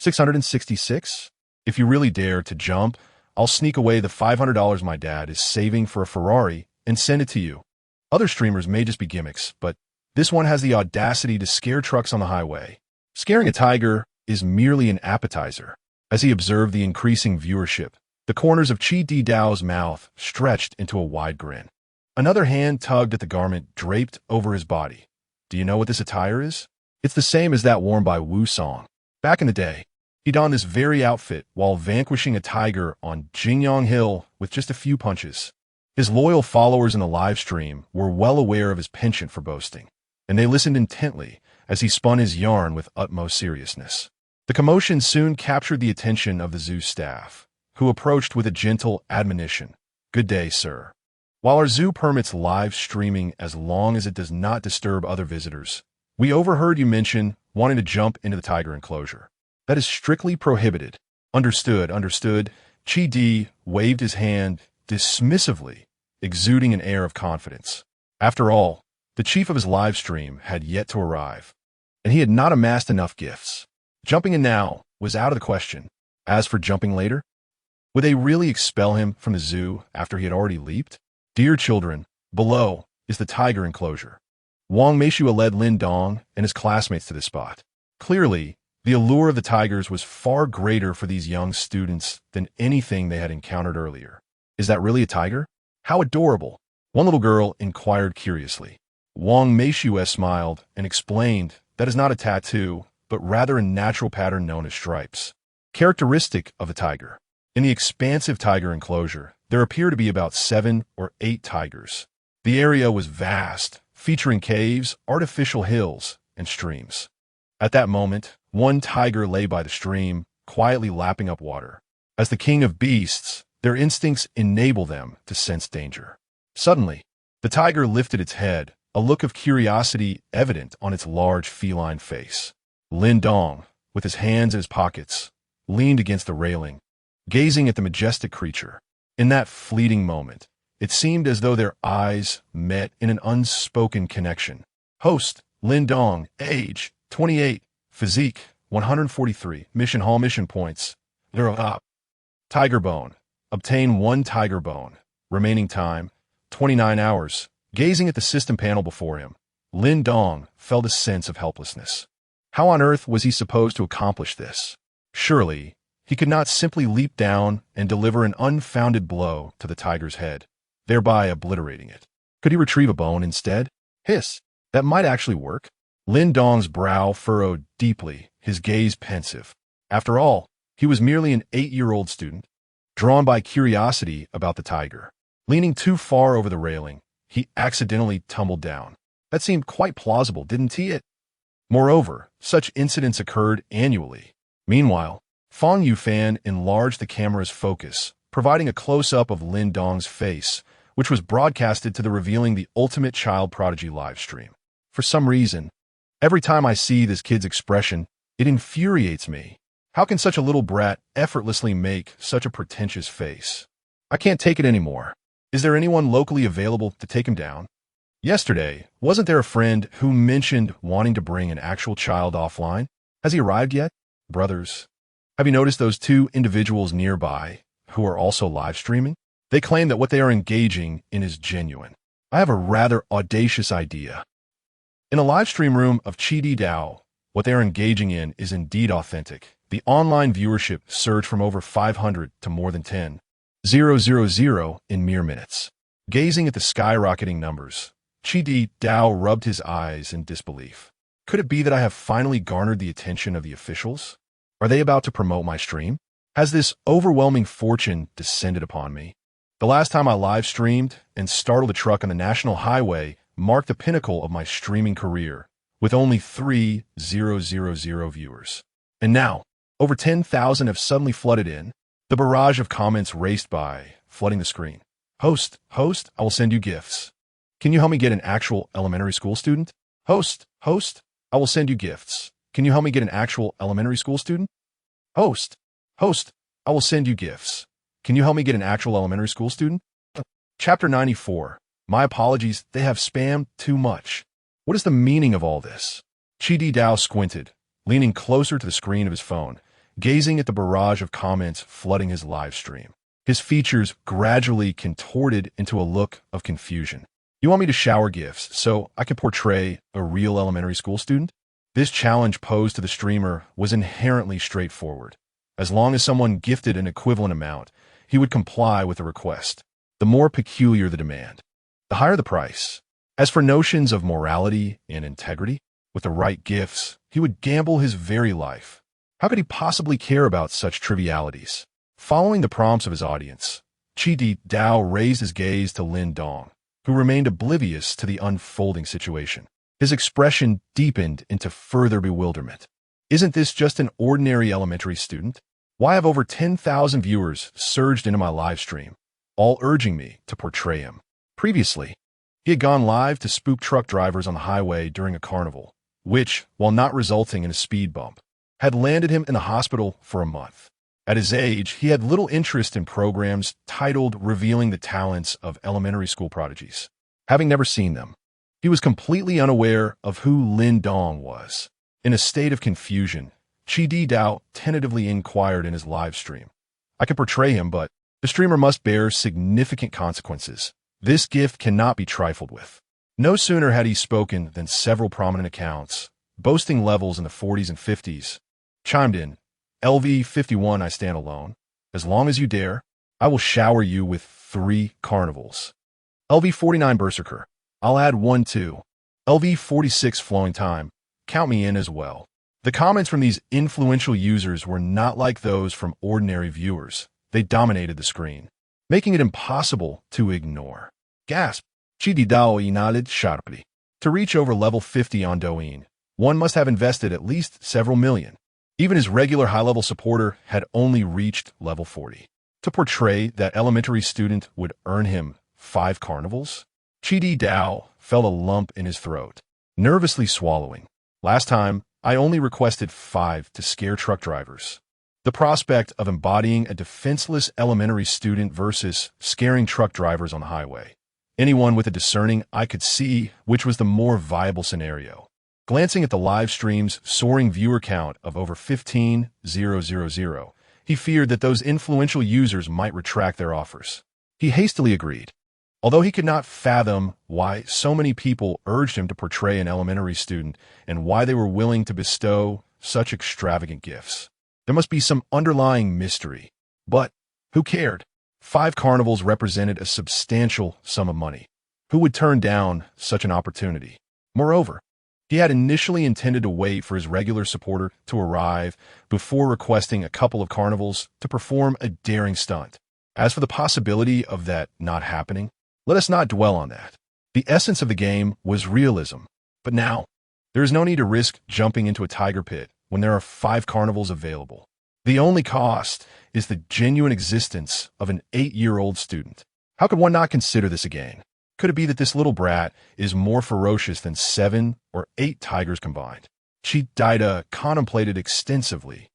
666? If you really dare to jump, I'll sneak away the $500 my dad is saving for a Ferrari and send it to you. Other streamers may just be gimmicks, but this one has the audacity to scare trucks on the highway. Scaring a tiger is merely an appetizer. As he observed the increasing viewership, the corners of Chi Di Dao's mouth stretched into a wide grin. Another hand tugged at the garment draped over his body. Do you know what this attire is? It's the same as that worn by Wu Song. Back in the day, he donned this very outfit while vanquishing a tiger on Jingyang Hill with just a few punches. His loyal followers in the live stream were well aware of his penchant for boasting, and they listened intently as he spun his yarn with utmost seriousness. The commotion soon captured the attention of the zoo staff, who approached with a gentle admonition. Good day, sir. While our zoo permits live streaming as long as it does not disturb other visitors, we overheard you mention wanting to jump into the tiger enclosure. That is strictly prohibited. Understood. Chi Di waved his hand dismissively, exuding an air of confidence. After all, the chief of his live stream had yet to arrive, and he had not amassed enough gifts. Jumping in now was out of the question. As for jumping later, would they really expel him from the zoo after he had already leaped? Dear children, below is the tiger enclosure. Wang Meishue led Lin Dong and his classmates to this spot. Clearly, the allure of the tigers was far greater for these young students than anything they had encountered earlier. Is that really a tiger? How adorable! One little girl inquired curiously. Wang Meishue smiled and explained that is not a tattoo, but rather a natural pattern known as stripes, characteristic of the tiger. In the expansive tiger enclosure, there appear to be about 7 or 8 tigers. The area was vast, featuring caves, artificial hills, and streams. At that moment, one tiger lay by the stream, quietly lapping up water. As the king of beasts, their instincts enable them to sense danger. Suddenly, the tiger lifted its head, a look of curiosity evident on its large feline face. Lin Dong, with his hands in his pockets, leaned against the railing, gazing at the majestic creature. In that fleeting moment, it seemed as though their eyes met in an unspoken connection. Host, Lin Dong, age, 28, physique, 143, mission points, 0 up. Tiger bone, obtain 1 tiger bone, remaining time, 29 hours. Gazing at the system panel before him, Lin Dong felt a sense of helplessness. How on earth was he supposed to accomplish this? Surely, he could not simply leap down and deliver an unfounded blow to the tiger's head, thereby obliterating it. Could he retrieve a bone instead? Hiss, that might actually work. Lin Dong's brow furrowed deeply, his gaze pensive. After all, he was merely an 8-year-old student, drawn by curiosity about the tiger. Leaning too far over the railing, he accidentally tumbled down. That seemed quite plausible, didn't it? Moreover, such incidents occurred annually. Meanwhile, Fong Yufan enlarged the camera's focus, providing a close-up of Lin Dong's face, which was broadcasted to the Revealing the Ultimate Child Prodigy livestream. For some reason, every time I see this kid's expression, it infuriates me. How can such a little brat effortlessly make such a pretentious face? I can't take it anymore. Is there anyone locally available to take him down? Yesterday, wasn't there a friend who mentioned wanting to bring an actual child offline? Has he arrived yet? Brothers, have you noticed those 2 individuals nearby who are also live streaming? They claim that what they are engaging in is genuine. I have a rather audacious idea. In a live stream room of Qidi Dao, what they are engaging in is indeed authentic. The online viewership surged from over 500 to more than 10,000 in mere minutes. Gazing at the skyrocketing numbers, Qidi Dao rubbed his eyes in disbelief. Could it be that I have finally garnered the attention of the officials? Are they about to promote my stream? Has this overwhelming fortune descended upon me? The last time I live streamed and startled a truck on the national highway marked the pinnacle of my streaming career, with only 3,000 viewers. And now, over 10,000 have suddenly flooded in. The barrage of comments raced by, flooding the screen. Host, I will send you gifts. Can you help me get an actual elementary school student? Host, I will send you gifts. Can you help me get an actual elementary school student? Host, I will send you gifts. Can you help me get an actual elementary school student? Chapter 94. My apologies, they have spammed too much. What is the meaning of all this? Qidi Dao squinted, leaning closer to the screen of his phone, gazing at the barrage of comments flooding his live stream. His features gradually contorted into a look of confusion. You want me to shower gifts so I can portray a real elementary school student? This challenge posed to the streamer was inherently straightforward. As long as someone gifted an equivalent amount, he would comply with the request. The more peculiar the demand, the higher the price. As for notions of morality and integrity, with the right gifts, he would gamble his very life. How could he possibly care about such trivialities? Following the prompts of his audience, Qidi Dao raised his gaze to Lin Dong, who remained oblivious to the unfolding situation. His expression deepened into further bewilderment. Isn't this just an ordinary elementary student? Why have over 10,000 viewers surged into my live stream, all urging me to portray him? Previously, he had gone live to spook truck drivers on the highway during a carnival, which, while not resulting in a speed bump, had landed him in the hospital for a month. At his age, he had little interest in programs titled Revealing the Talents of Elementary School Prodigies. Having never seen them, he was completely unaware of who Lin Dong was. In a state of confusion, Qidi Dao tentatively inquired in his live stream. I can portray him, but the streamer must bear significant consequences. This gift cannot be trifled with. No sooner had he spoken than several prominent accounts, boasting levels in the 40s and 50s, chimed in. LV51, I stand alone. As long as you dare, I will shower you with 3 carnivals. LV49 Berserker, I'll add 1 too. LV46 Flowing Time, count me in as well. The comments from these influential users were not like those from ordinary viewers. They dominated the screen, making it impossible to ignore. Gasp! Chi Dao inhaled sharply. To reach over level 50 on Douyin, one must have invested at least several million. Even his regular high-level supporter had only reached level 40. To portray that elementary student would earn him 5 carnivals? Chi Dao felt a lump in his throat, nervously swallowing. Last time, I only requested 5 to scare truck drivers. The prospect of embodying a defenseless elementary student versus scaring truck drivers on the highway. Anyone with a discerning eye could see which was the more viable scenario. Glancing at the live stream's soaring viewer count of over 15,000, he feared that those influential users might retract their offers. He hastily agreed, although he could not fathom why so many people urged him to portray an elementary student and why they were willing to bestow such extravagant gifts. There must be some underlying mystery. But who cared? 5 carnivals represented a substantial sum of money. Who would turn down such an opportunity? Moreover, he had initially intended to wait for his regular supporter to arrive before requesting a couple of carnivals to perform a daring stunt. As for the possibility of that not happening, let us not dwell on that. The essence of the game was realism. But now, there is no need to risk jumping into a tiger pit when there are 5 carnivals available. The only cost is the genuine existence of an 8-year-old student. How could one not consider this a gain? Could it be that this little brat is more ferocious than 7 or 8 tigers combined? Chi Dao contemplated extensively.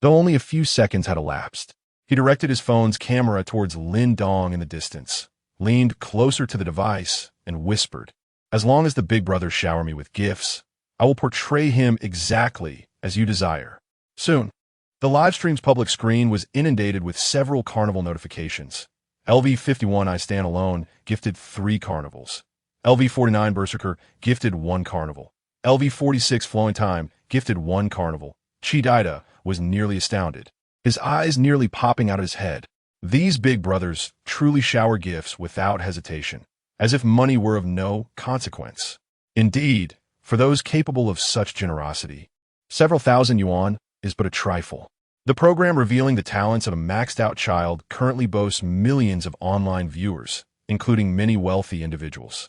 Though only a few seconds had elapsed, he directed his phone's camera towards Lin Dong in the distance, leaned closer to the device, and whispered, "As long as the big brothers shower me with gifts, I will portray him exactly as you desire." Soon, the livestream's public screen was inundated with several carnival notifications. LV51 I Stand Alone gifted 3 carnivals. LV49 Berserker gifted 1 carnival. LV46 Flowing Time gifted 1 carnival. Chi Dao was nearly astounded, his eyes nearly popping out of his head. These big brothers truly shower gifts without hesitation, as if money were of no consequence. Indeed, for those capable of such generosity, several thousand yuan is but a trifle. The program revealing the talents of a maxed-out child currently boasts millions of online viewers, including many wealthy individuals.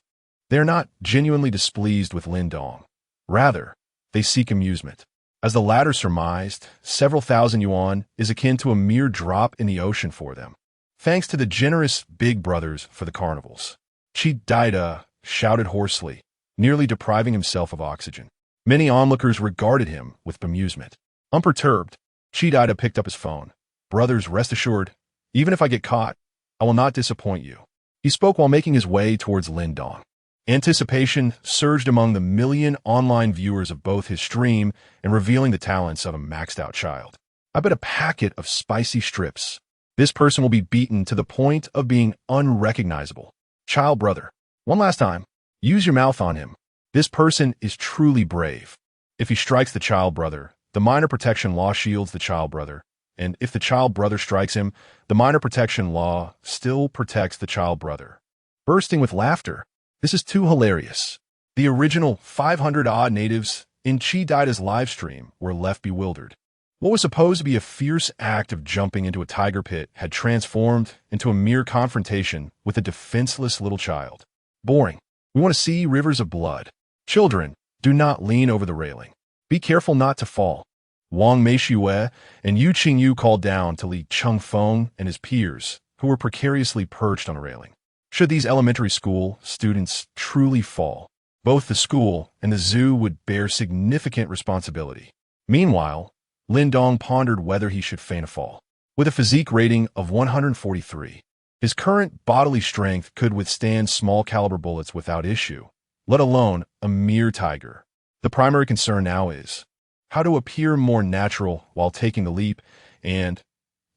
They are not genuinely displeased with Lin Dong. Rather, they seek amusement. As the latter surmised, several thousand yuan is akin to a mere drop in the ocean for them. Thanks to the generous big brothers for the carnivals. Chi Dao shouted hoarsely, nearly depriving himself of oxygen. Many onlookers regarded him with bemusement. Unperturbed, Chi Dao picked up his phone. "Brothers, rest assured, even if I get caught, I will not disappoint you." He spoke while making his way towards Lin Dong. Anticipation surged among the million online viewers of both his stream and revealing the talents of a maxed-out child. "I bet a packet of spicy strips. This person will be beaten to the point of being unrecognizable. Child brother, one last time, use your mouth on him. This person is truly brave. If he strikes the child brother, the minor protection law shields the child brother, and if the child brother strikes him, the minor protection law still protects the child brother." Bursting with laughter, this is too hilarious. The original 500-odd natives in Chi Dao's live stream were left bewildered. What was supposed to be a fierce act of jumping into a tiger pit had transformed into a mere confrontation with a defenseless little child. Boring. We want to see rivers of blood. Children, do not lean over the railing. Be careful not to fall. Wang Meishue and Yu Qingyu called down to Li Chengfeng and his peers, who were precariously perched on a railing. Should these elementary school students truly fall, both the school and the zoo would bear significant responsibility. Meanwhile, Lin Dong pondered whether he should feign a fall. With a physique rating of 143, his current bodily strength could withstand small-caliber bullets without issue, let alone a mere tiger. The primary concern now is how to appear more natural while taking the leap, and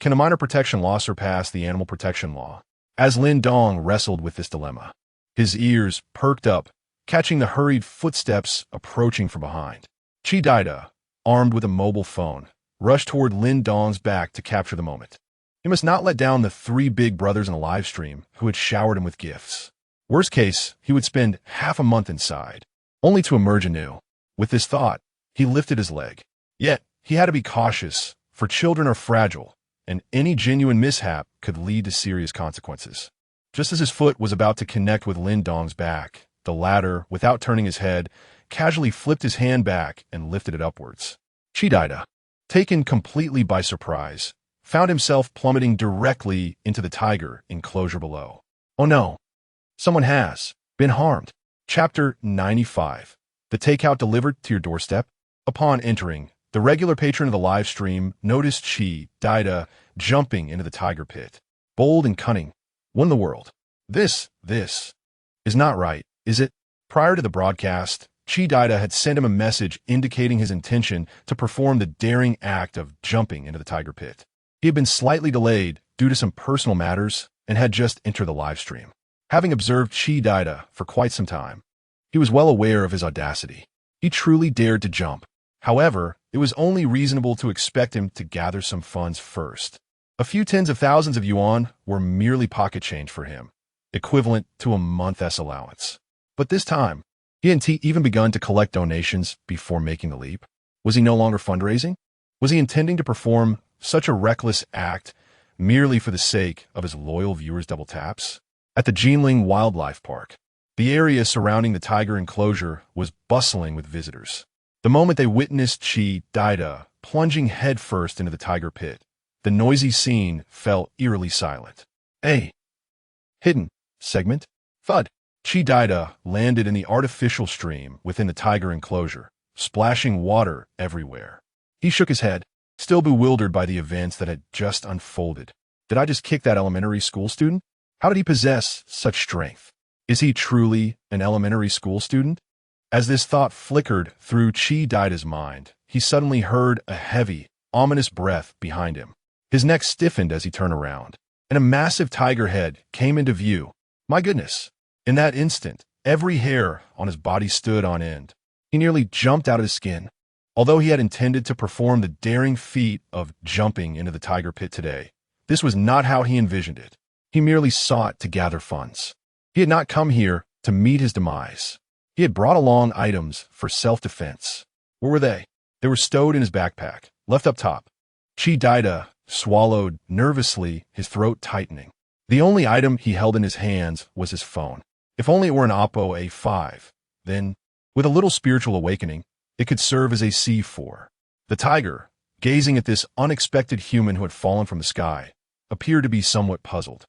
can a minor protection law surpass the animal protection law? As Lin Dong wrestled with this dilemma, his ears perked up, catching the hurried footsteps approaching from behind. Chi Dao, armed with a mobile phone, rushed toward Lin Dong's back to capture the moment. He must not let down the 3 big brothers in the live stream who had showered him with gifts. Worst case, he would spend half a month inside, only to emerge anew. With this thought, he lifted his leg. Yet, he had to be cautious, for children are fragile, and any genuine mishap could lead to serious consequences. Just as his foot was about to connect with Lin Dong's back, the latter, without turning his head, casually flipped his hand back and lifted it upwards. Chidida, taken completely by surprise, found himself plummeting directly into the tiger enclosure below. Oh no! Someone has been harmed. Chapter 95. The takeout delivered to your doorstep? Upon entering, the regular patron of the live stream noticed Chidida jumping into the tiger pit. Bold and cunning. Won the world. This is not right, is it? Prior to the broadcast, Chidida had sent him a message indicating his intention to perform the daring act of jumping into the tiger pit. He had been slightly delayed due to some personal matters and had just entered the live stream. Having observed Chidida for quite some time, he was well aware of his audacity. He truly dared to jump. However, it was only reasonable to expect him to gather some funds first. A few tens of thousands of yuan were merely pocket change for him, equivalent to a month's allowance. But this time, he hadn't even begun to collect donations before making the leap. Was he no longer fundraising? Was he intending to perform such a reckless act merely for the sake of his loyal viewers' double taps? At the Jinling Wildlife Park, the area surrounding the tiger enclosure was bustling with visitors. The moment they witnessed Chidida plunging headfirst into the tiger pit, the noisy scene fell eerily silent. A hidden segment? Thud. Chidida landed in the artificial stream within the tiger enclosure, splashing water everywhere. He shook his head, still bewildered by the events that had just unfolded. Did I just kick that elementary school student? How did he possess such strength? Is he truly an elementary school student? As this thought flickered through Chidida's mind, he suddenly heard a heavy, ominous breath behind him. His neck stiffened as he turned around, and a massive tiger head came into view. My goodness! In that instant, every hair on his body stood on end. He nearly jumped out of his skin. Although he had intended to perform the daring feat of jumping into the tiger pit today, this was not how he envisioned it. He merely sought to gather funds. He had not come here to meet his demise. He had brought along items for self-defense. Where were they? They were stowed in his backpack, left up top. Chidida swallowed nervously, his throat tightening. The only item he held in his hands was his phone. If only it were an Oppo A5, then, with a little spiritual awakening, it could serve as a C4. The tiger, gazing at this unexpected human who had fallen from the sky, appeared to be somewhat puzzled.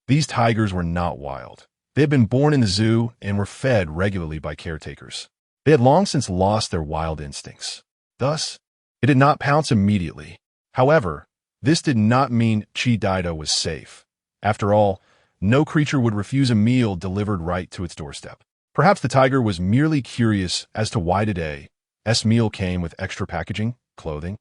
These tigers were not wild. They had been born in the zoo and were fed regularly by caretakers. They had long since lost their wild instincts. Thus, it did not pounce immediately. However, this did not mean Chidida was safe. After all, no creature would refuse a meal delivered right to its doorstep. Perhaps the tiger was merely curious as to why today's meal came with extra packaging, clothing.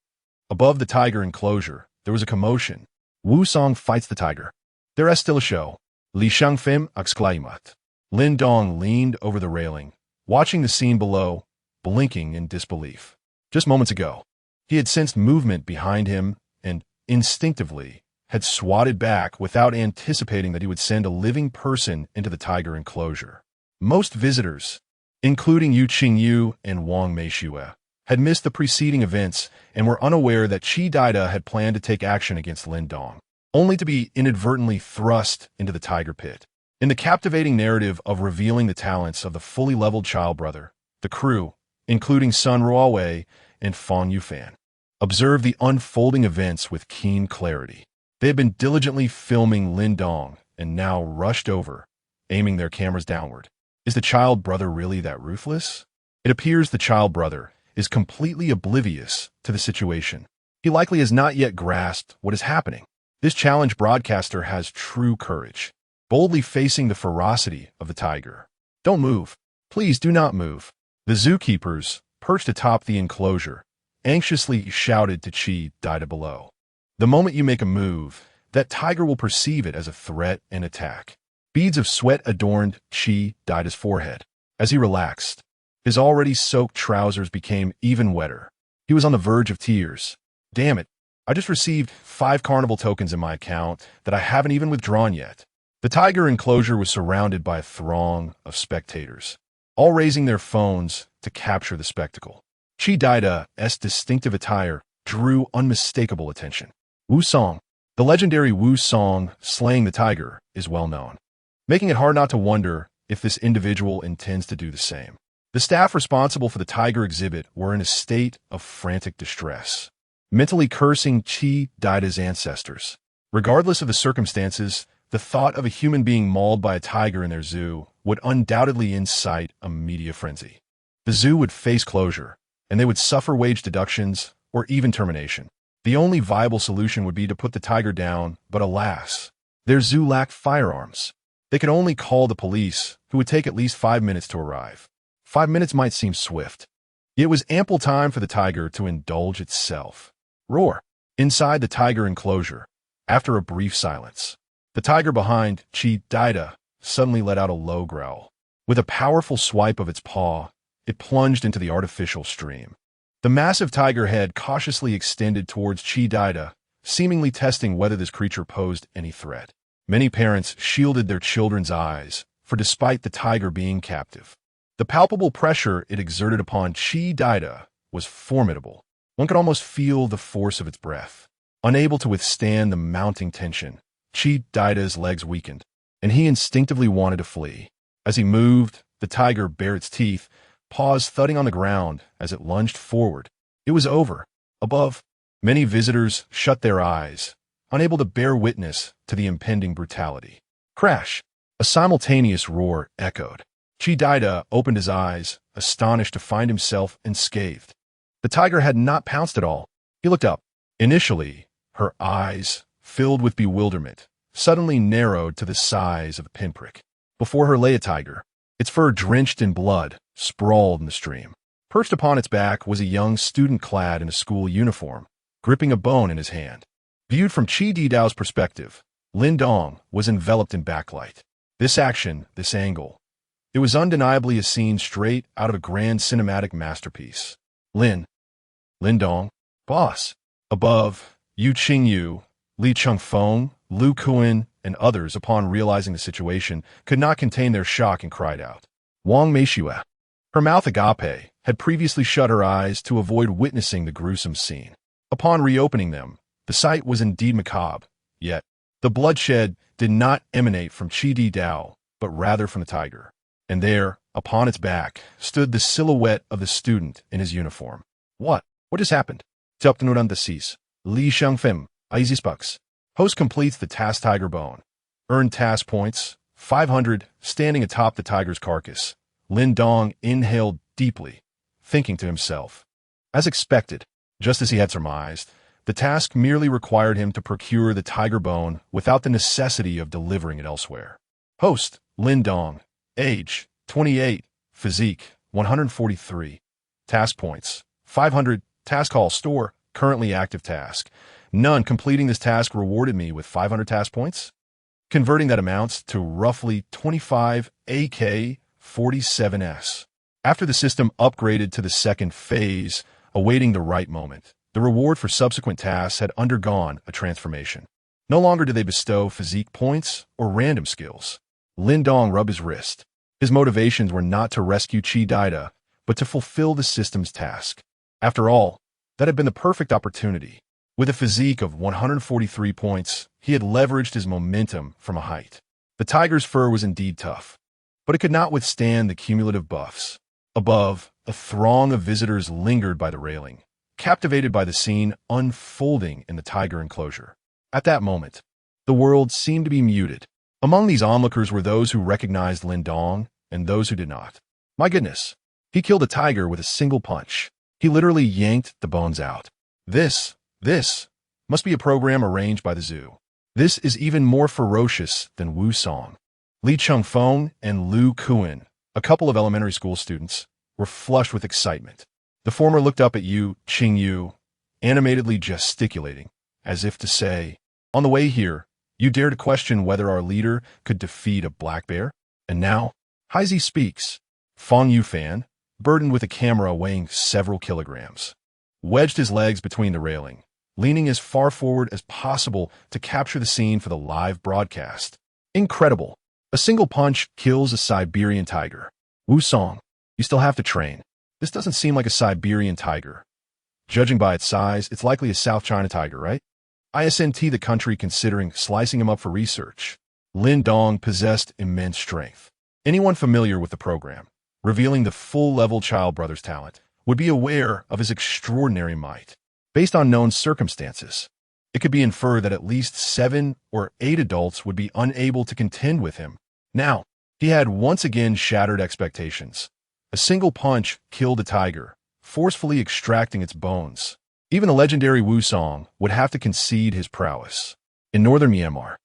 Above the tiger enclosure, there was a commotion. Wu Song fights the tiger. There is still a show. Li Shangfim exclaimat. Lin Dong leaned over the railing, watching the scene below, blinking in disbelief. Just moments ago, he had sensed movement behind him and, instinctively, had swatted back without anticipating that he would send a living person into the tiger enclosure. Most visitors, including Yu Qingyu and Wang Meishue, had missed the preceding events and were unaware that Chidida had planned to take action against Lin Dong, only to be inadvertently thrust into the tiger pit. In the captivating narrative of revealing the talents of the fully leveled child brother, the crew, including Sun Ruowei and Fang Yufan, observed the unfolding events with keen clarity. They had been diligently filming Lin Dong and now rushed over, aiming their cameras downward. Is the child brother really that ruthless? It appears the child brother is completely oblivious to the situation. He likely has not yet grasped what is happening. This challenge broadcaster has true courage, boldly facing the ferocity of the tiger. Don't move. Please do not move. The zookeepers, perched atop the enclosure, anxiously shouted to Chidida below. The moment you make a move, that tiger will perceive it as a threat and attack. Beads of sweat adorned Chidida's forehead. As he relaxed, his already soaked trousers became even wetter. He was on the verge of tears. Damn it, I just received 5 carnival tokens in my account that I haven't even withdrawn yet. The tiger enclosure was surrounded by a throng of spectators, all raising their phones to capture the spectacle. Chidida's distinctive attire drew unmistakable attention. Wu Song, The legendary Wu Song slaying the tiger is well known, making it hard not to wonder if this individual intends to do the same. The staff responsible for the tiger exhibit were in a state of frantic distress, mentally cursing Chi Daida's ancestors. Regardless of the circumstances, the thought of a human being mauled by a tiger in their zoo would undoubtedly incite a media frenzy. The zoo would face closure, and they would suffer wage deductions or even termination. The only viable solution would be to put the tiger down, but alas, their zoo lacked firearms. They could only call the police, who would take at least 5 minutes to arrive. 5 minutes might seem swift. It was ample time for the tiger to indulge itself. Roar. Inside the tiger enclosure, after a brief silence, the tiger behind Chi Daida suddenly let out a low growl. With a powerful swipe of its paw, it plunged into the artificial stream. The massive tiger head cautiously extended towards Chi Daida, seemingly testing whether this creature posed any threat. Many parents shielded their children's eyes, for despite the tiger being captive, the palpable pressure it exerted upon Chi Daida was formidable. One could almost feel the force of its breath. Unable to withstand the mounting tension, Chi Daida's legs weakened, and he instinctively wanted to flee. As he moved, the tiger bared its teeth, paws thudding on the ground as it lunged forward. It was over. Above, many visitors shut their eyes, unable to bear witness to the impending brutality. Crash! A simultaneous roar echoed. Chi Daida opened his eyes, astonished to find himself unscathed. The tiger had not pounced at all. He looked up. Initially, her eyes, filled with bewilderment, suddenly narrowed to the size of a pinprick. Before her lay a tiger, its fur drenched in blood, sprawled in the stream. Perched upon its back was a young student clad in a school uniform, gripping a bone in his hand. Viewed from Chi Didao's perspective, Lin Dong was enveloped in backlight. This action, this angle, it was undeniably a scene straight out of a grand cinematic masterpiece. Lin Dong, boss. Above, Yu Qingyu, Li Chengfeng, Lu Kuan, and others, upon realizing the situation, could not contain their shock and cried out. Wang Meishue, her mouth agape, had previously shut her eyes to avoid witnessing the gruesome scene. Upon reopening them, the sight was indeed macabre, yet the bloodshed did not emanate from Chi Didao, but rather from the tiger. And there, upon its back, stood the silhouette of the student in his uniform. What just happened? Toptenuran the seas. Li Shangfem, Easy Spucks. Host completes the task tiger bone. Earned task points, 500, standing atop the tiger's carcass. Lin Dong inhaled deeply, thinking to himself. As expected, just as he had surmised, the task merely required him to procure the tiger bone without the necessity of delivering it elsewhere. Host, Lin Dong. Age, 28. Physique, 143. Task points, 500. Task hall store, currently active task. None. Completing this task rewarded me with 500 task points. Converting that amounts to roughly 25 AK 47S. After the system upgraded to the second phase, awaiting the right moment, the reward for subsequent tasks had undergone a transformation. No longer did they bestow physique points or random skills. Lin Dong rubbed his wrist. His motivations were not to rescue Chi Daida, but to fulfill the system's task. After all, that had been the perfect opportunity. With a physique of 143 points, he had leveraged his momentum from a height. The tiger's fur was indeed tough, but it could not withstand the cumulative buffs. Above, a throng of visitors lingered by the railing, captivated by the scene unfolding in the tiger enclosure. At that moment, the world seemed to be muted. Among these onlookers were those who recognized Lin Dong and those who did not. My goodness, he killed a tiger with a single punch. He literally yanked the bones out. This must be a program arranged by the zoo. This is even more ferocious than Wu Song. Li Chengfeng and Lu Kuan, a couple of elementary school students, were flushed with excitement. The former looked up at Yu Qingyu, animatedly gesticulating, as if to say, on the way here, you dare to question whether our leader could defeat a black bear? And now, Haizi speaks. Fong Yufan, burdened with a camera weighing several kilograms, wedged his legs between the railing, leaning as far forward as possible to capture the scene for the live broadcast. Incredible. A single punch kills a Siberian tiger. Wu Song, you still have to train. This doesn't seem like a Siberian tiger. Judging by its size, it's likely a South China tiger, right? ISNT the country considering slicing him up for research. Lin Dong possessed immense strength. Anyone familiar with the program, revealing the full-level Child Brother's talent, would be aware of his extraordinary might. Based on known circumstances, it could be inferred that at least 7 or 8 adults would be unable to contend with him. Now, he had once again shattered expectations. A single punch killed a tiger, forcefully extracting its bones. Even the legendary Wusong would have to concede his prowess. In northern Myanmar,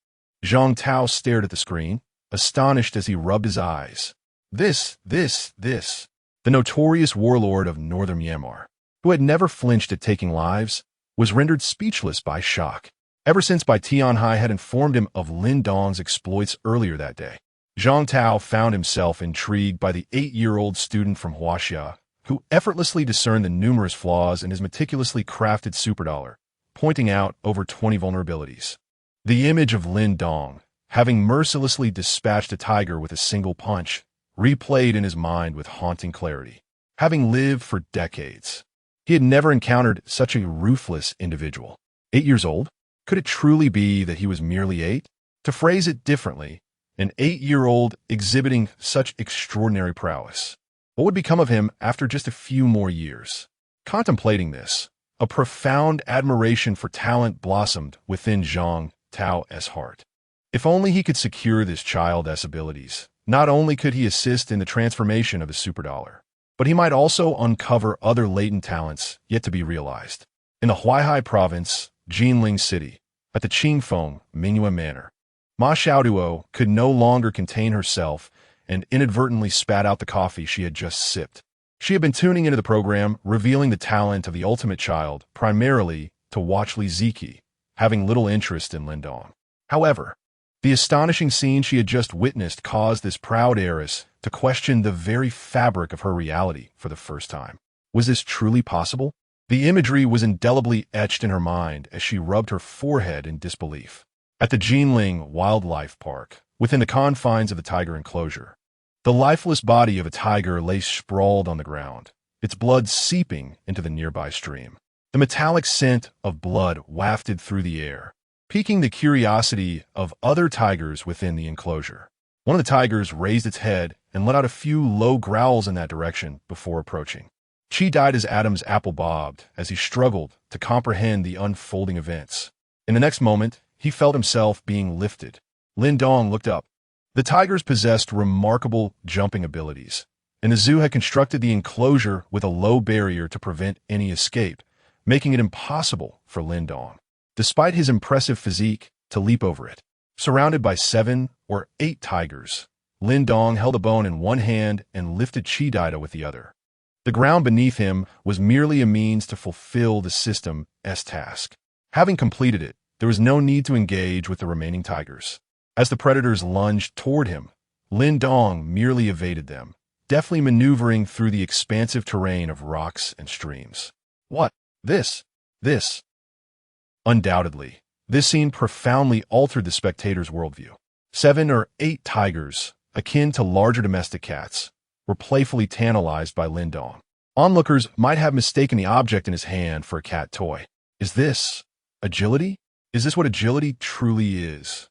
Zhang Tao stared at the screen, astonished as he rubbed his eyes. This. The notorious warlord of northern Myanmar, who had never flinched at taking lives, was rendered speechless by shock. Ever since Bai Tianhai had informed him of Lin Dong's exploits earlier that day, Zhang Tao found himself intrigued by the 8-year-old student from Huaxia, who effortlessly discerned the numerous flaws in his meticulously crafted superdollar, pointing out over 20 vulnerabilities. The image of Lin Dong, having mercilessly dispatched a tiger with a single punch, replayed in his mind with haunting clarity. Having lived for decades, he had never encountered such a ruthless individual. 8 years old? Could it truly be that he was merely 8? To phrase it differently, an 8-year-old exhibiting such extraordinary prowess. What would become of him after just a few more years? Contemplating this, a profound admiration for talent blossomed within Zhang Tao's heart. If only he could secure this child's abilities, not only could he assist in the transformation of his superdollar, but he might also uncover other latent talents yet to be realized. In the Huaihai province, Jinling City, at the Qingfeng Mingyue Manor, Ma Xiaoduo could no longer contain herself and inadvertently spat out the coffee she had just sipped. She had been tuning into the program, revealing the talent of the ultimate child, primarily to watch Li Ziki, having little interest in Lin Dong. However, the astonishing scene she had just witnessed caused this proud heiress to question the very fabric of her reality for the first time. Was this truly possible? The imagery was indelibly etched in her mind as she rubbed her forehead in disbelief. At the Jinling Wildlife Park, within the confines of the tiger enclosure, the lifeless body of a tiger lay sprawled on the ground, its blood seeping into the nearby stream. The metallic scent of blood wafted through the air, piquing the curiosity of other tigers within the enclosure. One of the tigers raised its head and let out a few low growls in that direction before approaching. Chi died as Adam's apple bobbed as he struggled to comprehend the unfolding events. In the next moment, he felt himself being lifted. Lin Dong looked up. The tigers possessed remarkable jumping abilities, and the zoo had constructed the enclosure with a low barrier to prevent any escape, making it impossible for Lin Dong, despite his impressive physique, to leap over it. Surrounded by 7 or 8 tigers, Lin Dong held a bone in one hand and lifted Chi Dida with the other. The ground beneath him was merely a means to fulfill the system's task. Having completed it, there was no need to engage with the remaining tigers. As the predators lunged toward him, Lin Dong merely evaded them, deftly maneuvering through the expansive terrain of rocks and streams. What? This? Undoubtedly, this scene profoundly altered the spectator's worldview. 7 or 8 tigers, akin to larger domestic cats, were playfully tantalized by Lin Dong. Onlookers might have mistaken the object in his hand for a cat toy. Is this agility? Is this what agility truly is?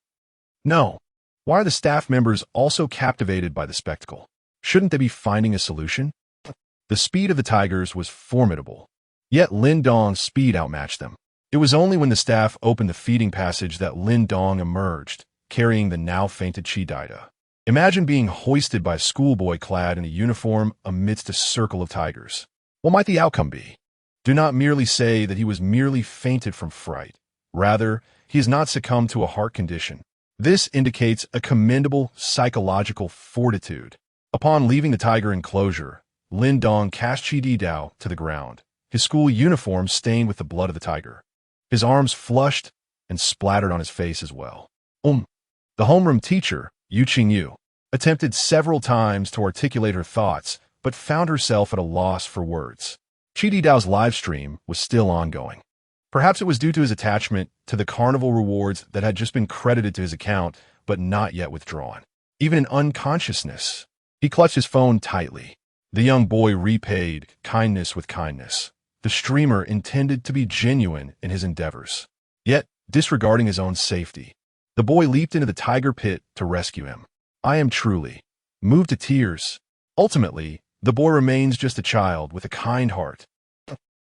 No. Why are the staff members also captivated by the spectacle? Shouldn't they be finding a solution? The speed of the tigers was formidable, yet Lin Dong's speed outmatched them. It was only when the staff opened the feeding passage that Lin Dong emerged, carrying the now-fainted Chi Dida. Imagine being hoisted by a schoolboy clad in a uniform amidst a circle of tigers. What might the outcome be? Do not merely say that he was merely fainted from fright. Rather, he has not succumbed to a heart condition. This indicates a commendable psychological fortitude. Upon leaving the tiger enclosure, Lin Dong cast Chi Dida to the ground, his school uniform stained with the blood of the tiger. His arms flushed and splattered on his face as well. The homeroom teacher, Yu Qingyu, attempted several times to articulate her thoughts, but found herself at a loss for words. Chi Didao's live stream was still ongoing. Perhaps it was due to his attachment to the carnival rewards that had just been credited to his account, but not yet withdrawn. Even in unconsciousness, he clutched his phone tightly. The young boy repaid kindness with kindness. The streamer intended to be genuine in his endeavors. Yet, disregarding his own safety. The boy leaped into the tiger pit to rescue him. I am truly moved to tears. Ultimately, the boy remains just a child with a kind heart.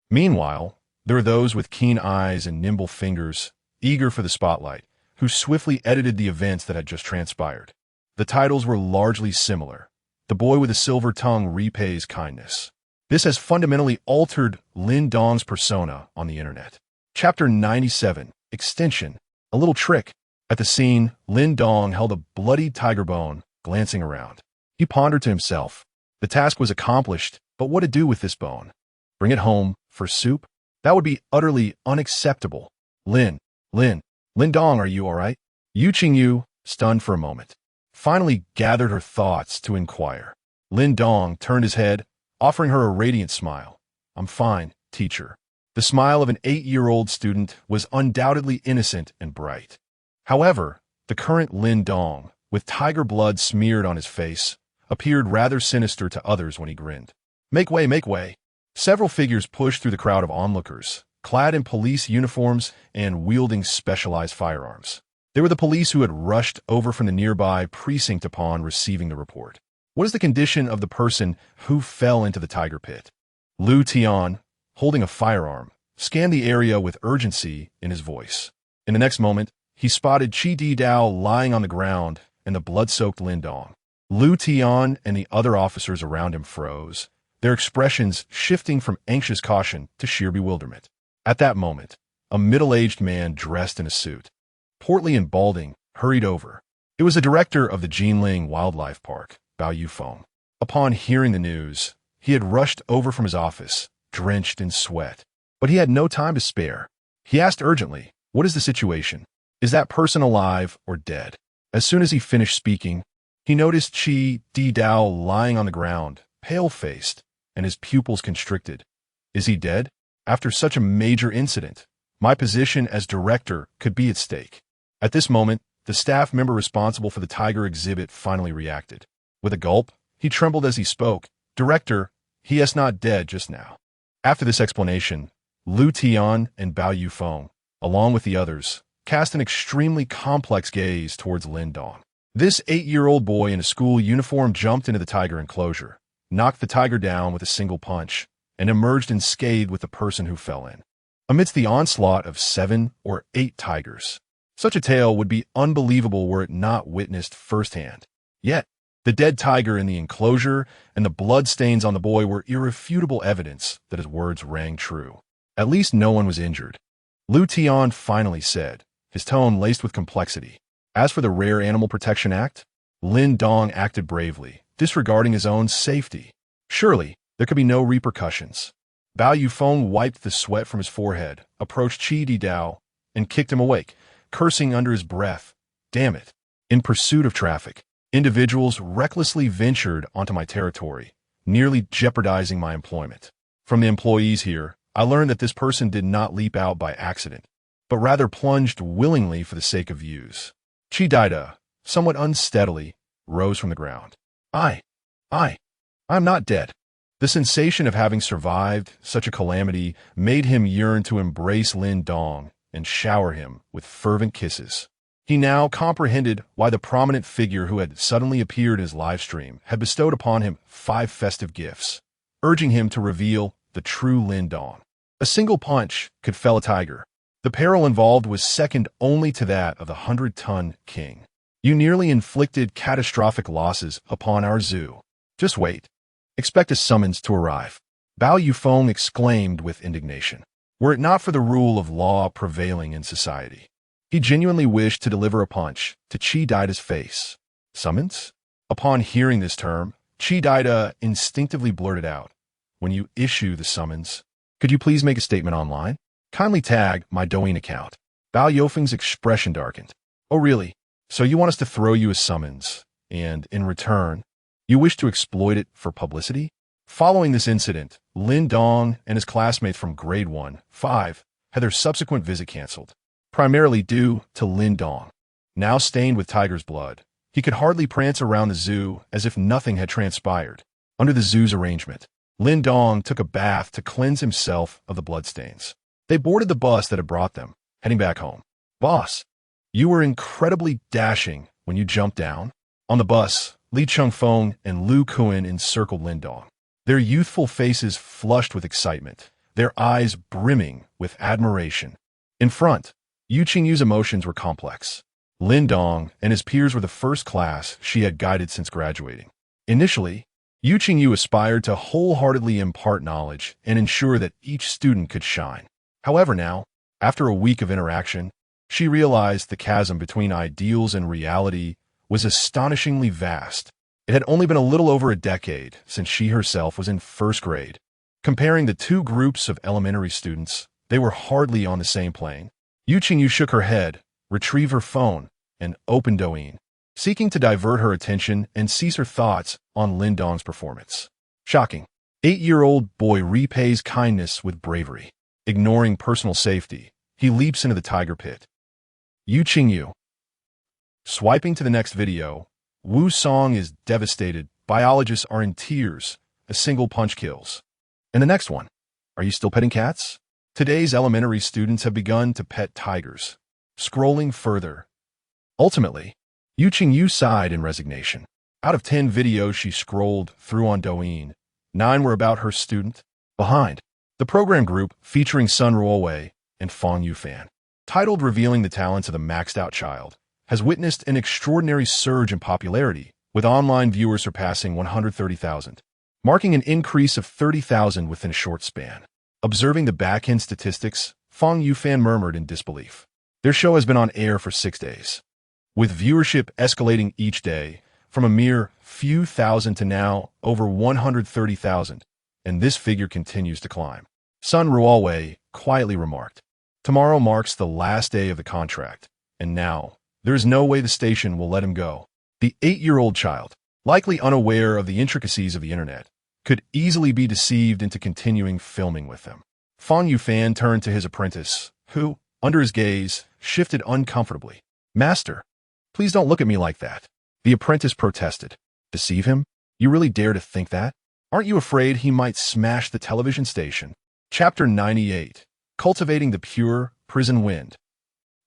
Meanwhile, there are those with keen eyes and nimble fingers, eager for the spotlight, who swiftly edited the events that had just transpired. The titles were largely similar. The boy with a silver tongue repays kindness. This has fundamentally altered Lin Dong's persona on the internet. Chapter 97, Extension, a little trick. At the scene, Lin Dong held a bloodied tiger bone, glancing around. He pondered to himself. The task was accomplished, but what to do with this bone? Bring it home for soup? That would be utterly unacceptable. Lin Dong, are you all right? Yu Qingyu, stunned for a moment, finally gathered her thoughts to inquire. Lin Dong turned his head, offering her a radiant smile. I'm fine, teacher. The smile of an 8-year-old student was undoubtedly innocent and bright. However, the current Lin Dong, with tiger blood smeared on his face, appeared rather sinister to others when he grinned. Make way, make way. Several figures pushed through the crowd of onlookers, clad in police uniforms and wielding specialized firearms. They were the police who had rushed over from the nearby precinct upon receiving the report. What is the condition of the person who fell into the tiger pit? Lu Tian, holding a firearm, scanned the area with urgency in his voice. In the next moment, he spotted Qi Didao lying on the ground and the blood-soaked Lin Dong. Lu Tian and the other officers around him froze, their expressions shifting from anxious caution to sheer bewilderment. At that moment, a middle-aged man dressed in a suit, portly and balding, hurried over. It was the director of the Jinling Wildlife Park, Bao Yufeng. Upon hearing the news, he had rushed over from his office, drenched in sweat. But he had no time to spare. He asked urgently, "What is the situation? Is that person alive or dead?" As soon as he finished speaking, he noticed Qi Didao lying on the ground, pale-faced, and his pupils constricted. Is he dead? After such a major incident, my position as director could be at stake. At this moment, the staff member responsible for the tiger exhibit finally reacted. With a gulp, he trembled as he spoke. "Director, he is not dead just now." After this explanation, Lu Tian and Bao Yufeng, along with the others, cast an extremely complex gaze towards Lin Dong. This 8-year-old boy in a school uniform jumped into the tiger enclosure, knocked the tiger down with a single punch, and emerged unscathed with the person who fell in. Amidst the onslaught of 7 or 8 tigers, such a tale would be unbelievable were it not witnessed firsthand. Yet, the dead tiger in the enclosure and the bloodstains on the boy were irrefutable evidence that his words rang true. At least no one was injured. Lu Tian finally said, his tone laced with complexity. As for the Rare Animal Protection Act, Lin Dong acted bravely, disregarding his own safety. Surely, there could be no repercussions. Bao Yufeng wiped the sweat from his forehead, approached Qi Didao, and kicked him awake, cursing under his breath. Damn it. In pursuit of traffic, individuals recklessly ventured onto my territory, nearly jeopardizing my employment. From the employees here, I learned that this person did not leap out by accident, but rather plunged willingly for the sake of views. Qi Dida, somewhat unsteadily, rose from the ground. I'm not dead. The sensation of having survived such a calamity made him yearn to embrace Lin Dong and shower him with fervent kisses. He now comprehended why the prominent figure who had suddenly appeared in his live stream had bestowed upon him 5 festive gifts, urging him to reveal the true Lin Dong. A single punch could fell a tiger. The peril involved was second only to that of the 100-ton king. You nearly inflicted catastrophic losses upon our zoo. Just wait. Expect a summons to arrive. Bao Yufeng exclaimed with indignation. Were it not for the rule of law prevailing in society, he genuinely wished to deliver a punch to Qi Dida's face. Summons? Upon hearing this term, Qi Dida instinctively blurted out, "When you issue the summons, could you please make a statement online? Kindly tag my Douyin account." Bao Yufeng's expression darkened. "Oh really? So you want us to throw you a summons, and in return, you wish to exploit it for publicity?" Following this incident, Lin Dong and his classmates from grade 1-5 had their subsequent visit canceled, primarily due to Lin Dong. Now stained with tiger's blood, he could hardly prance around the zoo as if nothing had transpired. Under the zoo's arrangement, Lin Dong took a bath to cleanse himself of the bloodstains. They boarded the bus that had brought them, heading back home. Boss, you were incredibly dashing when you jumped down. On the bus, Li Chengfeng and Lu Kuan encircled Lin Dong, their youthful faces flushed with excitement, their eyes brimming with admiration. In front, Yu Qingyu's emotions were complex. Lin Dong and his peers were the first class she had guided since graduating. Initially, Yu Qingyu aspired to wholeheartedly impart knowledge and ensure that each student could shine. However now, after a week of interaction, she realized the chasm between ideals and reality was astonishingly vast. It had only been a little over a decade since she herself was in first grade. Comparing the two groups of elementary students, they were hardly on the same plane. Yu Qingyu shook her head, retrieved her phone, and opened Douyin, seeking to divert her attention and seize her thoughts on Lin Dong's performance. Shocking. 8-year-old boy repays kindness with bravery. Ignoring personal safety, he leaps into the tiger pit. Yu Qingyu. Swiping to the next video, Wu Song is devastated. Biologists are in tears. A single punch kills. And the next one. Are you still petting cats? Today's elementary students have begun to pet tigers. Scrolling further. Ultimately, Yu Qingyu sighed in resignation. Out of 10 videos she scrolled through on Douyin, 9 were about her student. Behind, the program group featuring Sun Ruowei and Fang Yufan, titled Revealing the Talents of the Maxed-Out Child, has witnessed an extraordinary surge in popularity, with online viewers surpassing 130,000, marking an increase of 30,000 within a short span. Observing the back-end statistics, Fang Yufan murmured in disbelief. Their show has been on air for 6 days, with viewership escalating each day from a mere few thousand to now over 130,000, and this figure continues to climb. Sun Ruowei quietly remarked, "Tomorrow marks the last day of the contract, and now, there is no way the station will let him go." The 8-year-old child, likely unaware of the intricacies of the internet, could easily be deceived into continuing filming with them. Fang Yufan turned to his apprentice, who, under his gaze, shifted uncomfortably. "Master, please don't look at me like that." The apprentice protested. "Deceive him? You really dare to think that? Aren't you afraid he might smash the television station?" Chapter 98. Cultivating the Pure Prison Wind.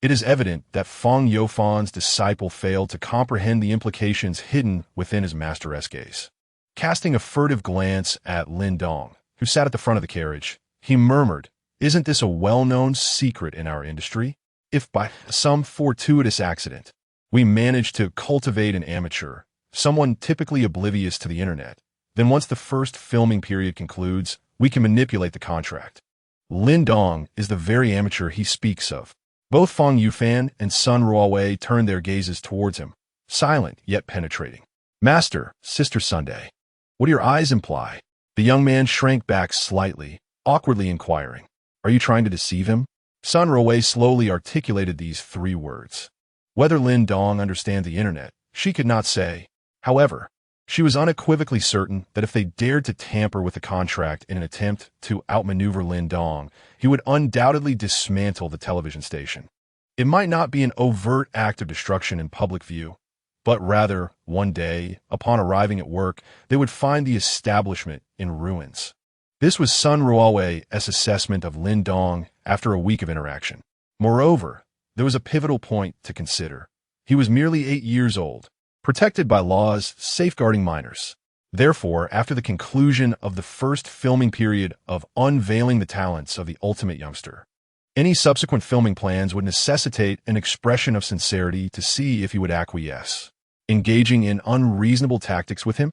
It is evident that Fang Youfan's disciple failed to comprehend the implications hidden within his master's gaze. Casting a furtive glance at Lin Dong, who sat at the front of the carriage, he murmured, "Isn't this a well-known secret in our industry? If by some fortuitous accident, we manage to cultivate an amateur, someone typically oblivious to the internet, then once the first filming period concludes, we can manipulate the contract." Lin Dong is the very amateur he speaks of. Both Fang Yufan and Sun Ruowei turned their gazes towards him, silent yet penetrating. "Master, Sister Sunday, what do your eyes imply?" The young man shrank back slightly, awkwardly inquiring, "Are you trying to deceive him?" Sun Ruowei slowly articulated these 3 words. Whether Lin Dong understands the internet, she could not say. However, she was unequivocally certain that if they dared to tamper with the contract in an attempt to outmaneuver Lin Dong, he would undoubtedly dismantle the television station. It might not be an overt act of destruction in public view, but rather, one day, upon arriving at work, they would find the establishment in ruins. This was Sun Ruowei's assessment of Lin Dong after a week of interaction. Moreover, there was a pivotal point to consider. He was merely 8 years old, protected by laws safeguarding minors. Therefore, after the conclusion of the first filming period of unveiling the talents of the ultimate youngster, any subsequent filming plans would necessitate an expression of sincerity to see if he would acquiesce. Engaging in unreasonable tactics with him?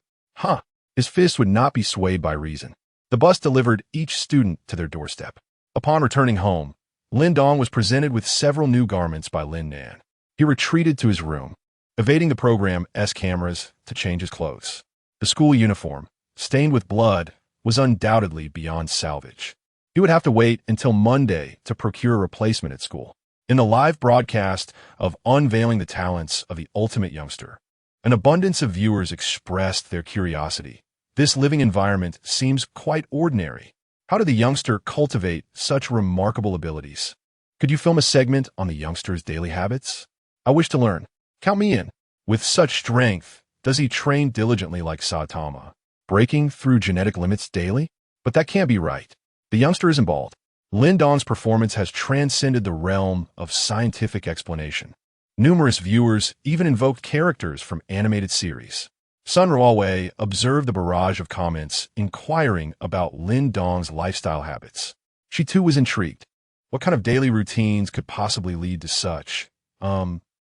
His fist would not be swayed by reason. The bus delivered each student to their doorstep. Upon returning home, Lin Dong was presented with several new garments by Lin Nan. He retreated to his room, evading the program's cameras to change his clothes. The school uniform, stained with blood, was undoubtedly beyond salvage. He would have to wait until Monday to procure a replacement at school. In the live broadcast of Unveiling the Talents of the Ultimate Youngster, an abundance of viewers expressed their curiosity. This living environment seems quite ordinary. How did the youngster cultivate such remarkable abilities? Could you film a segment on the youngster's daily habits? I wish to learn. Count me in. With such strength, does he train diligently like Saitama, breaking through genetic limits daily? But that can't be right. The youngster isn't bald. Lin Dong's performance has transcended the realm of scientific explanation. Numerous viewers even invoked characters from animated series. Sun Ruowei observed the barrage of comments inquiring about Lin Dong's lifestyle habits. She too was intrigued. What kind of daily routines could possibly lead to such?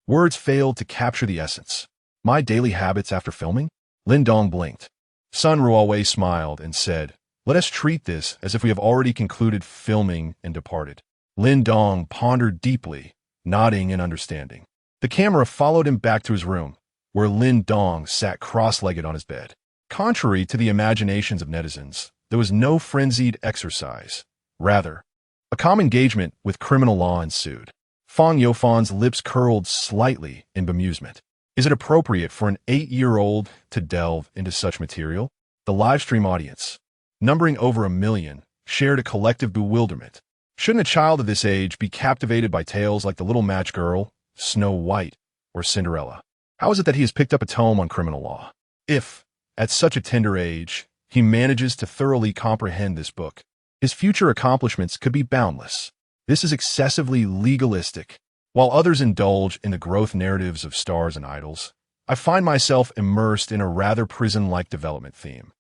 Words failed to capture the essence. My daily habits after filming? Lin Dong blinked. Sun Ruowei smiled and said, "Let us treat this as if we have already concluded filming and departed." Lin Dong pondered deeply, nodding in understanding. The camera followed him back to his room, where Lin Dong sat cross-legged on his bed. Contrary to the imaginations of netizens, there was no frenzied exercise. Rather, a calm engagement with criminal law ensued. Fang Youfan's lips curled slightly in bemusement. Is it appropriate for an 8-year-old to delve into such material? The livestream audience, numbering over 1 million, shared a collective bewilderment. Shouldn't a child of this age be captivated by tales like The Little Match Girl, Snow White, or Cinderella? How is it that he has picked up a tome on criminal law? If, at such a tender age, he manages to thoroughly comprehend this book, his future accomplishments could be boundless. This is excessively legalistic. While others indulge in the growth narratives of stars and idols, I find myself immersed in a rather prison-like development theme.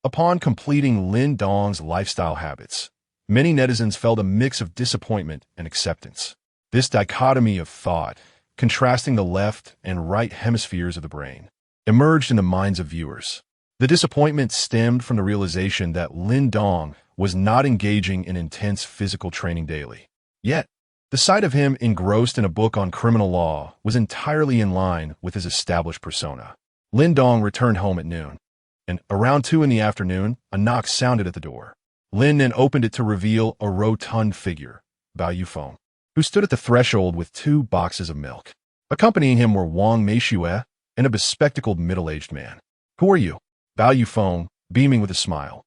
Upon completing Lin Dong's lifestyle habits, many netizens felt a mix of disappointment and acceptance. This dichotomy of thought, contrasting the left and right hemispheres of the brain, emerged in the minds of viewers. The disappointment stemmed from the realization that Lin Dong was not engaging in intense physical training daily. Yet, the sight of him engrossed in a book on criminal law was entirely in line with his established persona. Lin Dong returned home at noon, and around 2 in the afternoon, a knock sounded at the door. Lin then opened it to reveal a rotund figure, Bao Yufeng, who stood at the threshold with 2 boxes of milk. Accompanying him were Wang Meishue and a bespectacled middle-aged man. "Who are you?" Bao Yufeng, beaming with a smile,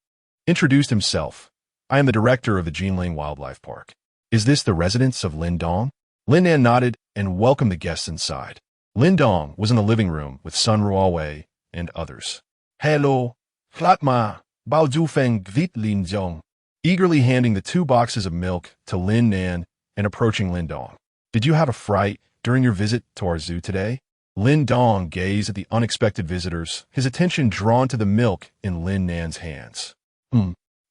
introduced himself. "I am the director of the Jinling Wildlife Park. Is this the residence of Lin Dong?" Lin Nan nodded and welcomed the guests inside. Lin Dong was in the living room with Sun Ruowei and others. "Hello, Flatma, Bao Zufeng Gvit Lin Dong," eagerly handing the 2 boxes of milk to Lin Nan and approaching Lin Dong. "Did you have a fright during your visit to our zoo today?" Lin Dong gazed at the unexpected visitors, his attention drawn to the milk in Lin Nan's hands.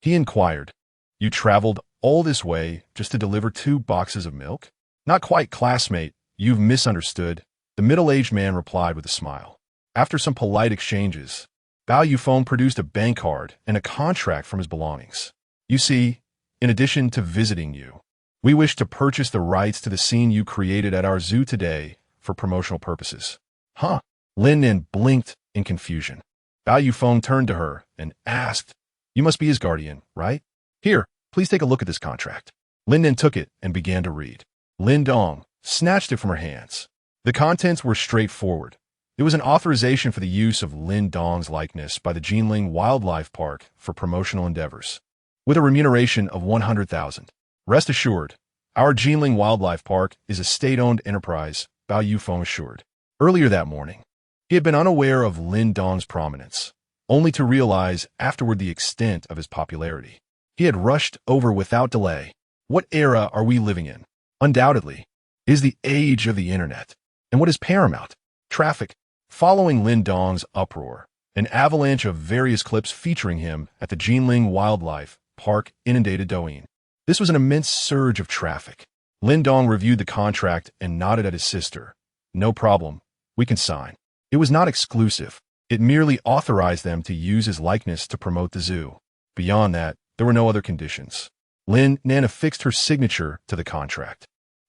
He inquired. "You traveled all this way just to deliver 2 boxes of milk?" "Not quite, classmate. You've misunderstood," the middle-aged man replied with a smile. After some polite exchanges, Bao Yufeng produced a bank card and a contract from his belongings. "You see, in addition to visiting you, we wish to purchase the rights to the scene you created at our zoo today for promotional purposes." "Huh?" Lin Nan blinked in confusion. Bao Yufeng turned to her and asked, "You must be his guardian, right? Here, please take a look at this contract." Lin Nan took it and began to read. Lin Dong snatched it from her hands. The contents were straightforward. It was an authorization for the use of Lin Dong's likeness by the Jinling Wildlife Park for promotional endeavors, with a remuneration of 100,000. "Rest assured, our Jinling Wildlife Park is a state-owned enterprise," Bao Yufeng assured. Earlier that morning, he had been unaware of Lin Dong's prominence, only to realize afterward the extent of his popularity. He had rushed over without delay. What era are we living in? Undoubtedly, it is the age of the internet. And what is paramount? Traffic. Following Lin Dong's uproar, an avalanche of various clips featuring him at the Jinling Wildlife Park inundated Douyin. This was an immense surge of traffic. Lin Dong reviewed the contract and nodded at his sister. "No problem. We can sign." It was not exclusive. It merely authorized them to use his likeness to promote the zoo. Beyond that, there were no other conditions. Lin Nan affixed her signature to the contract.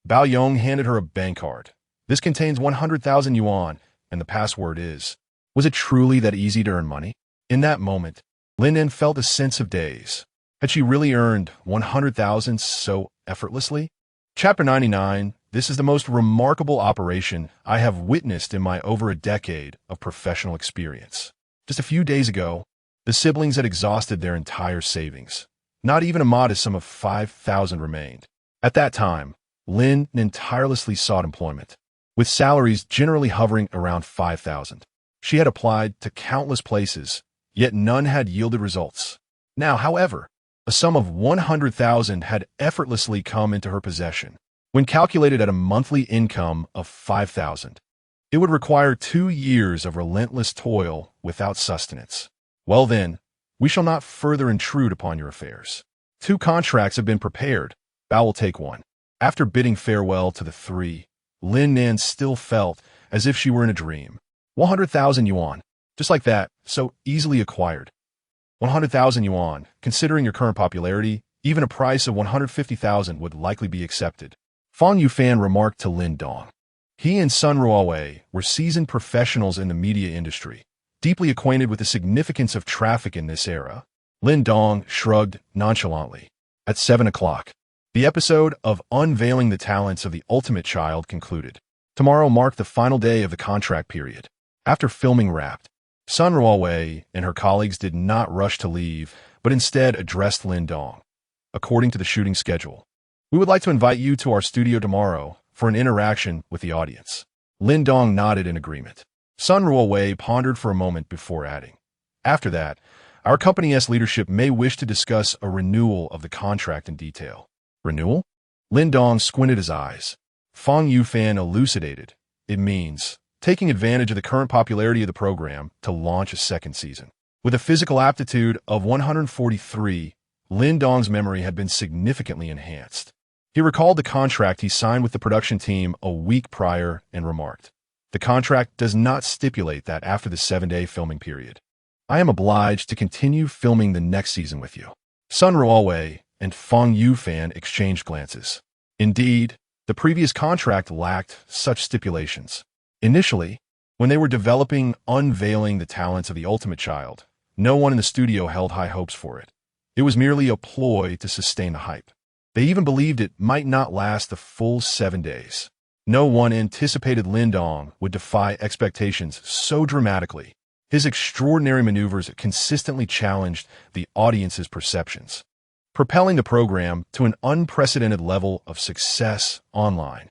Bao Yong handed her a bank card. "This contains 100,000 yuan, and the password is..." Was it truly that easy to earn money? In that moment, Lin Nan felt a sense of daze. Had she really earned 100,000 so effortlessly? Chapter 99. This is the most remarkable operation I have witnessed in my over a decade of professional experience. Just a few days ago, the siblings had exhausted their entire savings. Not even a modest sum of 5,000 remained. At that time, Lin Nan tirelessly sought employment, with salaries generally hovering around 5,000. She had applied to countless places, yet none had yielded results. Now, however, A sum of 100,000 had effortlessly come into her possession. When calculated at a monthly income of 5,000, it would require 2 years of relentless toil without sustenance. Well then, we shall not further intrude upon your affairs. 2 contracts have been prepared. Bao will take one. After bidding farewell to the 3, Lin Nan still felt as if she were in a dream. 100,000 yuan. Just like that, so easily acquired. 100,000 yuan, considering your current popularity, even a price of 150,000 would likely be accepted. Fang Yufan remarked to Lin Dong. He and Sun Ruowei were seasoned professionals in the media industry, deeply acquainted with the significance of traffic in this era. Lin Dong shrugged nonchalantly. At 7 o'clock, the episode of Unveiling the Talents of the Ultimate Child concluded. Tomorrow marked the final day of the contract period. After filming wrapped, Sun Ruowei and her colleagues did not rush to leave, but instead addressed Lin Dong. According to the shooting schedule, we would like to invite you to our studio tomorrow for an interaction with the audience. Lin Dong nodded in agreement. Sun Ruowei pondered for a moment before adding, after that, our company's leadership may wish to discuss a renewal of the contract in detail. Renewal? Lin Dong squinted his eyes. Fang Yufan elucidated. It means taking advantage of the current popularity of the program to launch a second season. With a physical aptitude of 143, Lin Dong's memory had been significantly enhanced. He recalled the contract he signed with the production team a week prior and remarked, the contract does not stipulate that after the 7-day filming period, I am obliged to continue filming the next season with you. Sun Ruowei and Fang Yufan exchanged glances. Indeed, the previous contract lacked such stipulations. Initially, when they were developing Unveiling the Talents of the Ultimate Child, no one in the studio held high hopes for it. It was merely a ploy to sustain the hype. They even believed it might not last the full 7 days. No one anticipated Lin Dong would defy expectations so dramatically. His extraordinary maneuvers consistently challenged the audience's perceptions, propelling the program to an unprecedented level of success online.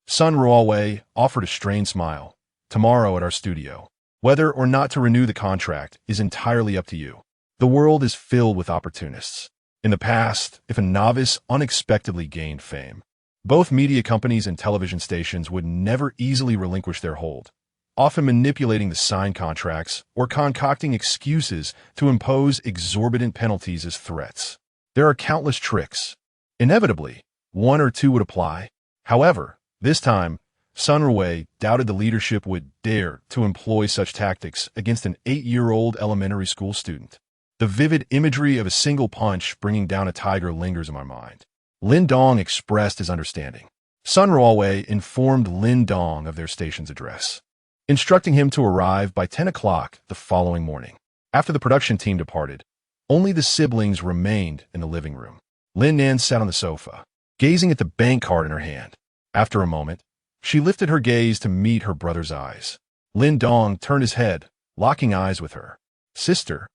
Sun Ruowei offered a strained smile. Tomorrow at our studio. Whether or not to renew the contract is entirely up to you. The world is filled with opportunists. In the past, if a novice unexpectedly gained fame, both media companies and television stations would never easily relinquish their hold, often manipulating the signed contracts or concocting excuses to impose exorbitant penalties as threats. There are countless tricks. Inevitably, 1 or 2 would apply. However, this time, Sun Ruowei doubted the leadership would dare to employ such tactics against an 8-year-old elementary school student. The vivid imagery of a single punch bringing down a tiger lingers in my mind. Lin Dong expressed his understanding. Sun Ruowei informed Lin Dong of their station's address, instructing him to arrive by 10 o'clock the following morning. After the production team departed, only the siblings remained in the living room. Lin Nan sat on the sofa, gazing at the bank card in her hand. After a moment, she lifted her gaze to meet her brother's eyes. Lin Dong turned his head, locking eyes with her. Sister,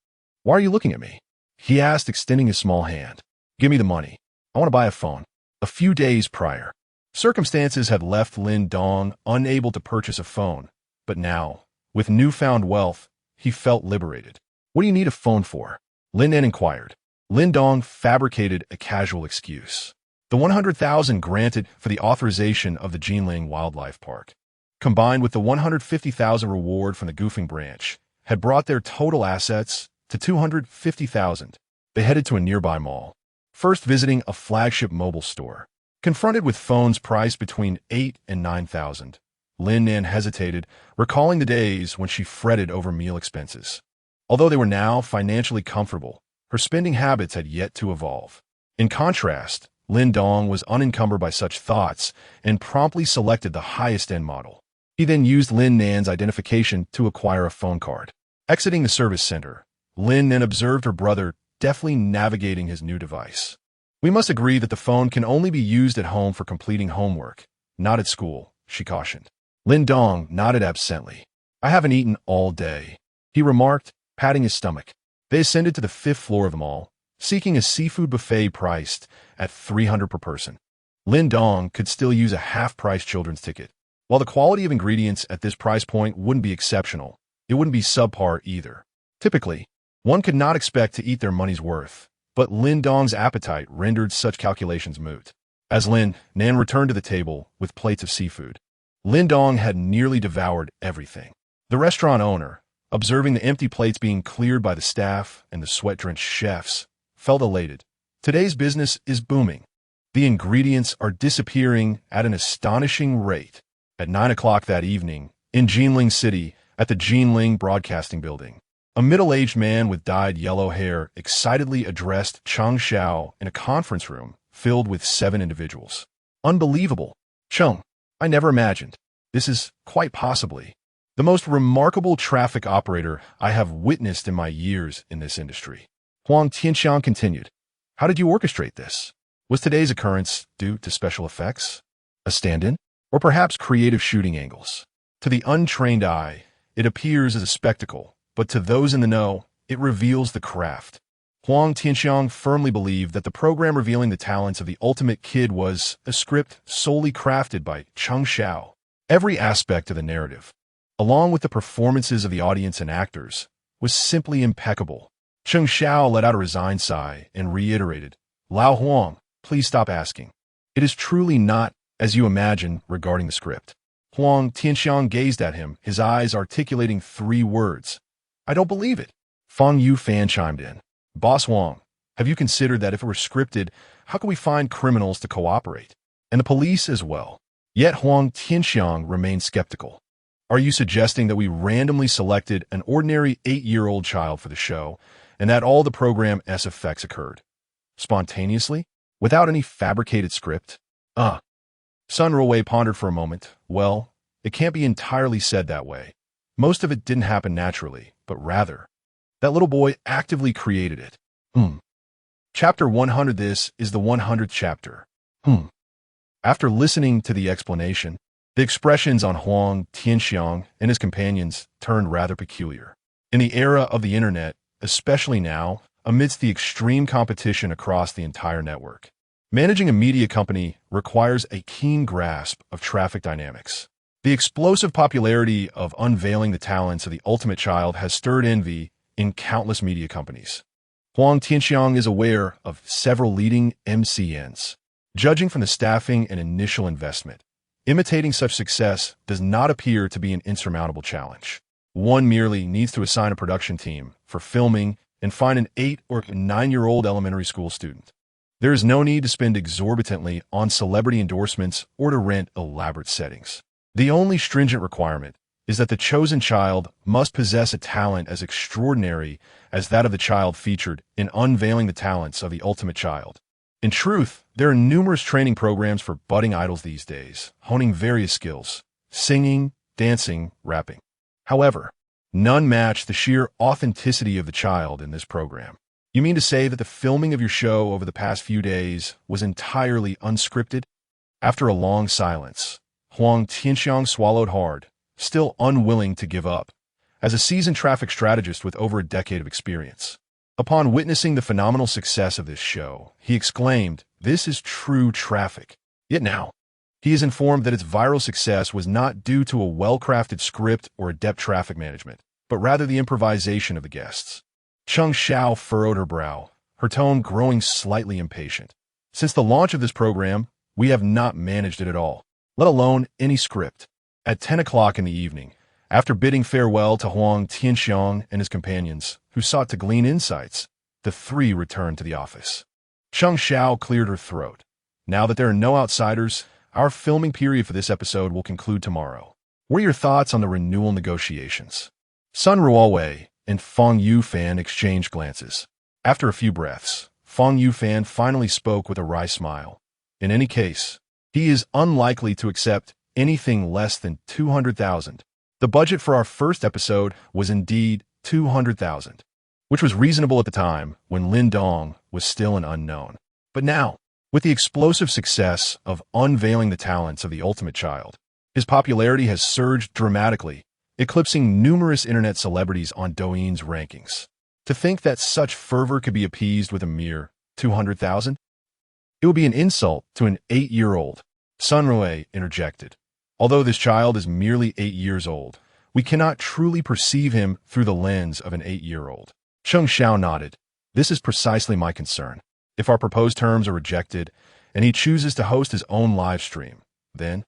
why are you looking at me? He asked, extending his small hand. Give me the money. I want to buy a phone. A few days prior, circumstances had left Lin Dong unable to purchase a phone, but now, with newfound wealth, he felt liberated. What do you need a phone for? Lin Nan inquired. Lin Dong fabricated a casual excuse. The 100,000 granted for the authorization of the Jinling Wildlife Park, combined with the 150,000 reward from the Goofing branch, had brought their total assets to 250,000. They headed to a nearby mall, first visiting a flagship mobile store. Confronted with phones priced between 8 and 9,000, Lin Nan hesitated, recalling the days when she fretted over meal expenses. Although they were now financially comfortable, her spending habits had yet to evolve. In contrast, Lin Dong was unencumbered by such thoughts and promptly selected the highest-end model. He then used Lin Nan's identification to acquire a phone card. Exiting the service center, Lin Nan observed her brother deftly navigating his new device. We must agree that the phone can only be used at home for completing homework, not at school, she cautioned. Lin Dong nodded absently. I haven't eaten all day, he remarked, patting his stomach. They ascended to the 5th floor of the mall, seeking a seafood buffet priced at 300 per person. Lin Dong could still use a half-price children's ticket. While the quality of ingredients at this price point wouldn't be exceptional, it wouldn't be subpar either. Typically, one could not expect to eat their money's worth. But Lin Dong's appetite rendered such calculations moot. As Lin Nan returned to the table with plates of seafood, Lin Dong had nearly devoured everything. The restaurant owner, observing the empty plates being cleared by the staff and the sweat-drenched chefs, felt elated. Today's business is booming. The ingredients are disappearing at an astonishing rate. At 9 o'clock that evening, in Jinling City, at the Jinling Broadcasting Building, a middle-aged man with dyed yellow hair excitedly addressed Cheng Xiao in a conference room filled with 7 individuals. Unbelievable. Cheng, I never imagined. This is quite possibly the most remarkable traffic operator I have witnessed in my years in this industry. Huang Tianxiang continued. How did you orchestrate this? Was today's occurrence due to special effects, a stand-in, or perhaps creative shooting angles? To the untrained eye, it appears as a spectacle, but to those in the know, it reveals the craft. Huang Tianxiang firmly believed that the program revealing the talents of the ultimate kid was a script solely crafted by Cheng Xiao. Every aspect of the narrative, along with the performances of the audience and actors, was simply impeccable. Cheng Xiao let out a resigned sigh and reiterated, Lao Huang, please stop asking. It is truly not as you imagine regarding the script. Huang Tianxiang gazed at him, his eyes articulating 3 words. I don't believe it. Fang Yufan chimed in. Boss Huang, have you considered that if it were scripted, how could we find criminals to cooperate? And the police as well. Yet Huang Tianxiang remained skeptical. Are you suggesting that we randomly selected an ordinary 8-year-old child for the show, and that all the program's effects occurred spontaneously, without any fabricated script? Sun Ruowei pondered for a moment. Well, it can't be entirely said that way. Most of it didn't happen naturally, but rather, that little boy actively created it. Chapter 100. This is the 100th chapter. After listening to the explanation, the expressions on Huang Tianxiang and his companions turned rather peculiar. In the era of the internet, especially now, amidst the extreme competition across the entire network, managing a media company requires a keen grasp of traffic dynamics. The explosive popularity of unveiling the talents of the ultimate child has stirred envy in countless media companies. Huang Tianxiang is aware of several leading MCNs. Judging from the staffing and initial investment, imitating such success does not appear to be an insurmountable challenge. One merely needs to assign a production team for filming and find an 8 or 9-year-old elementary school student. There is no need to spend exorbitantly on celebrity endorsements or to rent elaborate settings. The only stringent requirement is that the chosen child must possess a talent as extraordinary as that of the child featured in unveiling the talents of the ultimate child. In truth, there are numerous training programs for budding idols these days, honing various skills: singing, dancing, rapping. However, none match the sheer authenticity of the child in this program. You mean to say that the filming of your show over the past few days was entirely unscripted? After a long silence, Huang Tianxiang swallowed hard, still unwilling to give up, as a seasoned traffic strategist with over a decade of experience. Upon witnessing the phenomenal success of this show, he exclaimed, "This is true traffic." Yet now, he is informed that its viral success was not due to a well-crafted script or adept traffic management, but rather the improvisation of the guests. Cheng Xiao furrowed her brow, her tone growing slightly impatient. Since the launch of this program, we have not managed it at all, let alone any script. At 10 o'clock in the evening, after bidding farewell to Huang Tianxiang and his companions, who sought to glean insights, the 3 returned to the office. Cheng Xiao cleared her throat. Now that there are no outsiders, our filming period for this episode will conclude tomorrow. What are your thoughts on the renewal negotiations? Sun Ruowei and Fang Yufan exchanged glances. After a few breaths, Fang Yufan finally spoke with a wry smile. In any case, he is unlikely to accept anything less than 200,000. The budget for our first episode was indeed 200,000, which was reasonable at the time when Lin Dong was still an unknown. But now, with the explosive success of unveiling the talents of the ultimate child, his popularity has surged dramatically, eclipsing numerous internet celebrities on Douyin's rankings. To think that such fervor could be appeased with a mere 200,000? It would be an insult to an 8-year-old. Sun Rui interjected. Although this child is merely 8 years old, we cannot truly perceive him through the lens of an 8-year-old. Cheng Xiao nodded. This is precisely my concern. If our proposed terms are rejected, and he chooses to host his own live stream, then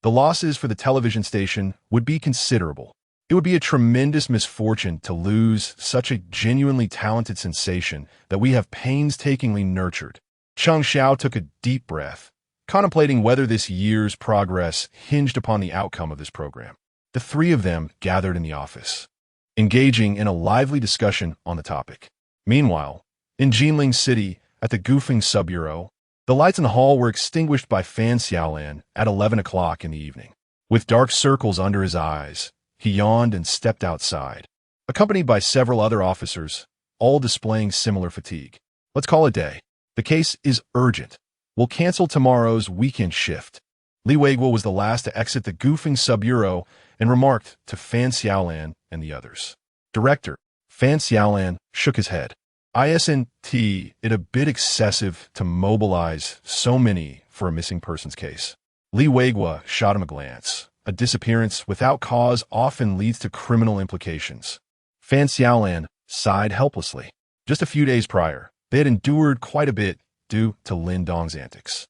the losses for the television station would be considerable. It would be a tremendous misfortune to lose such a genuinely talented sensation that we have painstakingly nurtured. Cheng Xiao took a deep breath, contemplating whether this year's progress hinged upon the outcome of this program. The three of them gathered in the office, engaging in a lively discussion on the topic. Meanwhile, in Jinling City, at the Gufeng Sub-Bureau, the lights in the hall were extinguished by Fan Xiaolan at 11 o'clock in the evening. With dark circles under his eyes, he yawned and stepped outside, accompanied by several other officers, all displaying similar fatigue. Let's call it a day. The case is urgent. We'll cancel tomorrow's weekend shift. Li Weiguo was the last to exit the Gufeng Sub-Bureau and remarked to Fan Xiaolan and the others. Director, Fan Xiaolan shook his head. Isn't it a bit excessive to mobilize so many for a missing persons case? Li Weiguo shot him a glance. A disappearance without cause often leads to criminal implications. Fan Xiaolan sighed helplessly. Just a few days prior, they had endured quite a bit due to Lin Dong's antics.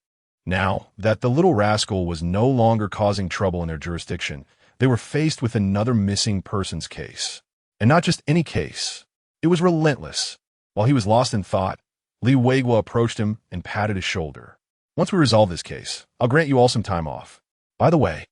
Now that the little rascal was no longer causing trouble in their jurisdiction, they were faced with another missing persons case. And not just any case. It was relentless. While he was lost in thought, Li Weiguo approached him and patted his shoulder. Once we resolve this case, I'll grant you all some time off. By the way,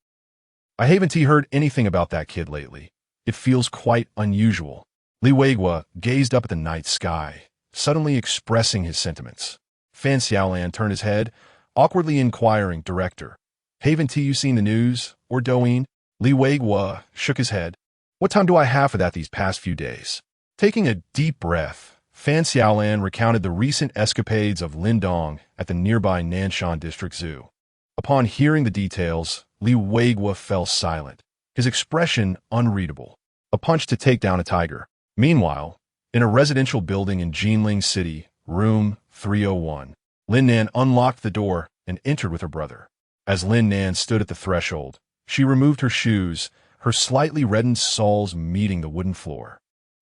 I haven't heard anything about that kid lately. It feels quite unusual. Li Weiguo gazed up at the night sky, suddenly expressing his sentiments. Fan Xiaolan turned his head, awkwardly inquiring, Director, haven't you seen the news, or Douyin? Li Weiguo shook his head. What time do I have for that these past few days? Taking a deep breath, Fan Xiaolan recounted the recent escapades of Lin Dong at the nearby Nanshan District Zoo. Upon hearing the details, Li Weiguo fell silent, his expression unreadable. A punch to take down a tiger. Meanwhile, in a residential building in Jinling City, room 301, Lin Nan unlocked the door and entered with her brother. As Lin Nan stood at the threshold, she removed her shoes, her slightly reddened soles meeting the wooden floor.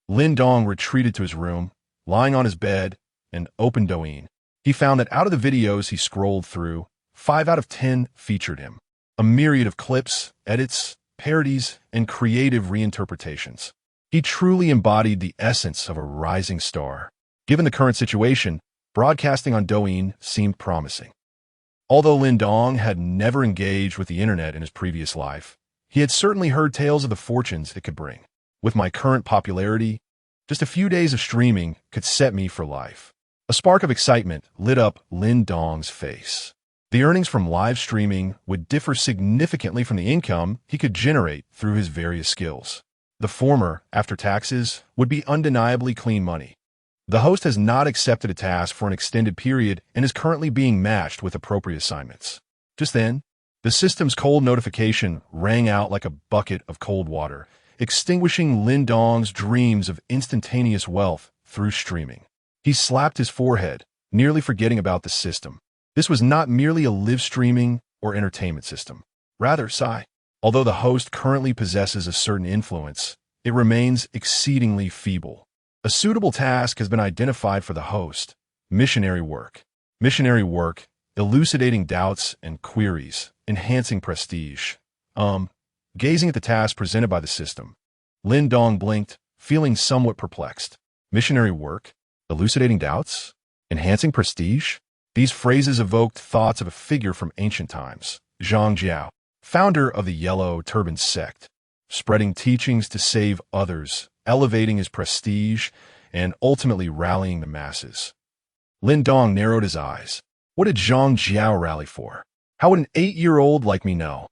Lin Dong retreated to his room, lying on his bed, and opened Douyin. He found that out of the videos he scrolled through, 5 out of 10 featured him. A myriad of clips, edits, parodies, and creative reinterpretations. He truly embodied the essence of a rising star. Given the current situation, broadcasting on Douyin seemed promising. Although Lin Dong had never engaged with the internet in his previous life, he had certainly heard tales of the fortunes it could bring. With my current popularity, just a few days of streaming could set me for life. A spark of excitement lit up Lin Dong's face. The earnings from live streaming would differ significantly from the income he could generate through his various skills. The former, after taxes, would be undeniably clean money. The host has not accepted a task for an extended period and is currently being matched with appropriate assignments. Just then, the system's cold notification rang out like a bucket of cold water, extinguishing Lin Dong's dreams of instantaneous wealth through streaming. He slapped his forehead, nearly forgetting about the system. This was not merely a live streaming or entertainment system. Rather, although the host currently possesses a certain influence, it remains exceedingly feeble. A suitable task has been identified for the host: missionary work. Missionary work, elucidating doubts and queries, enhancing prestige. Gazing at the task presented by the system, Lin Dong blinked, feeling somewhat perplexed. Missionary work, elucidating doubts, enhancing prestige? These phrases evoked thoughts of a figure from ancient times, Zhang Jiao, founder of the Yellow Turban sect, spreading teachings to save others, elevating his prestige, and ultimately rallying the masses. Lin Dong narrowed his eyes. What did Zhang Jiao rally for? How would an 8-year-old like me know?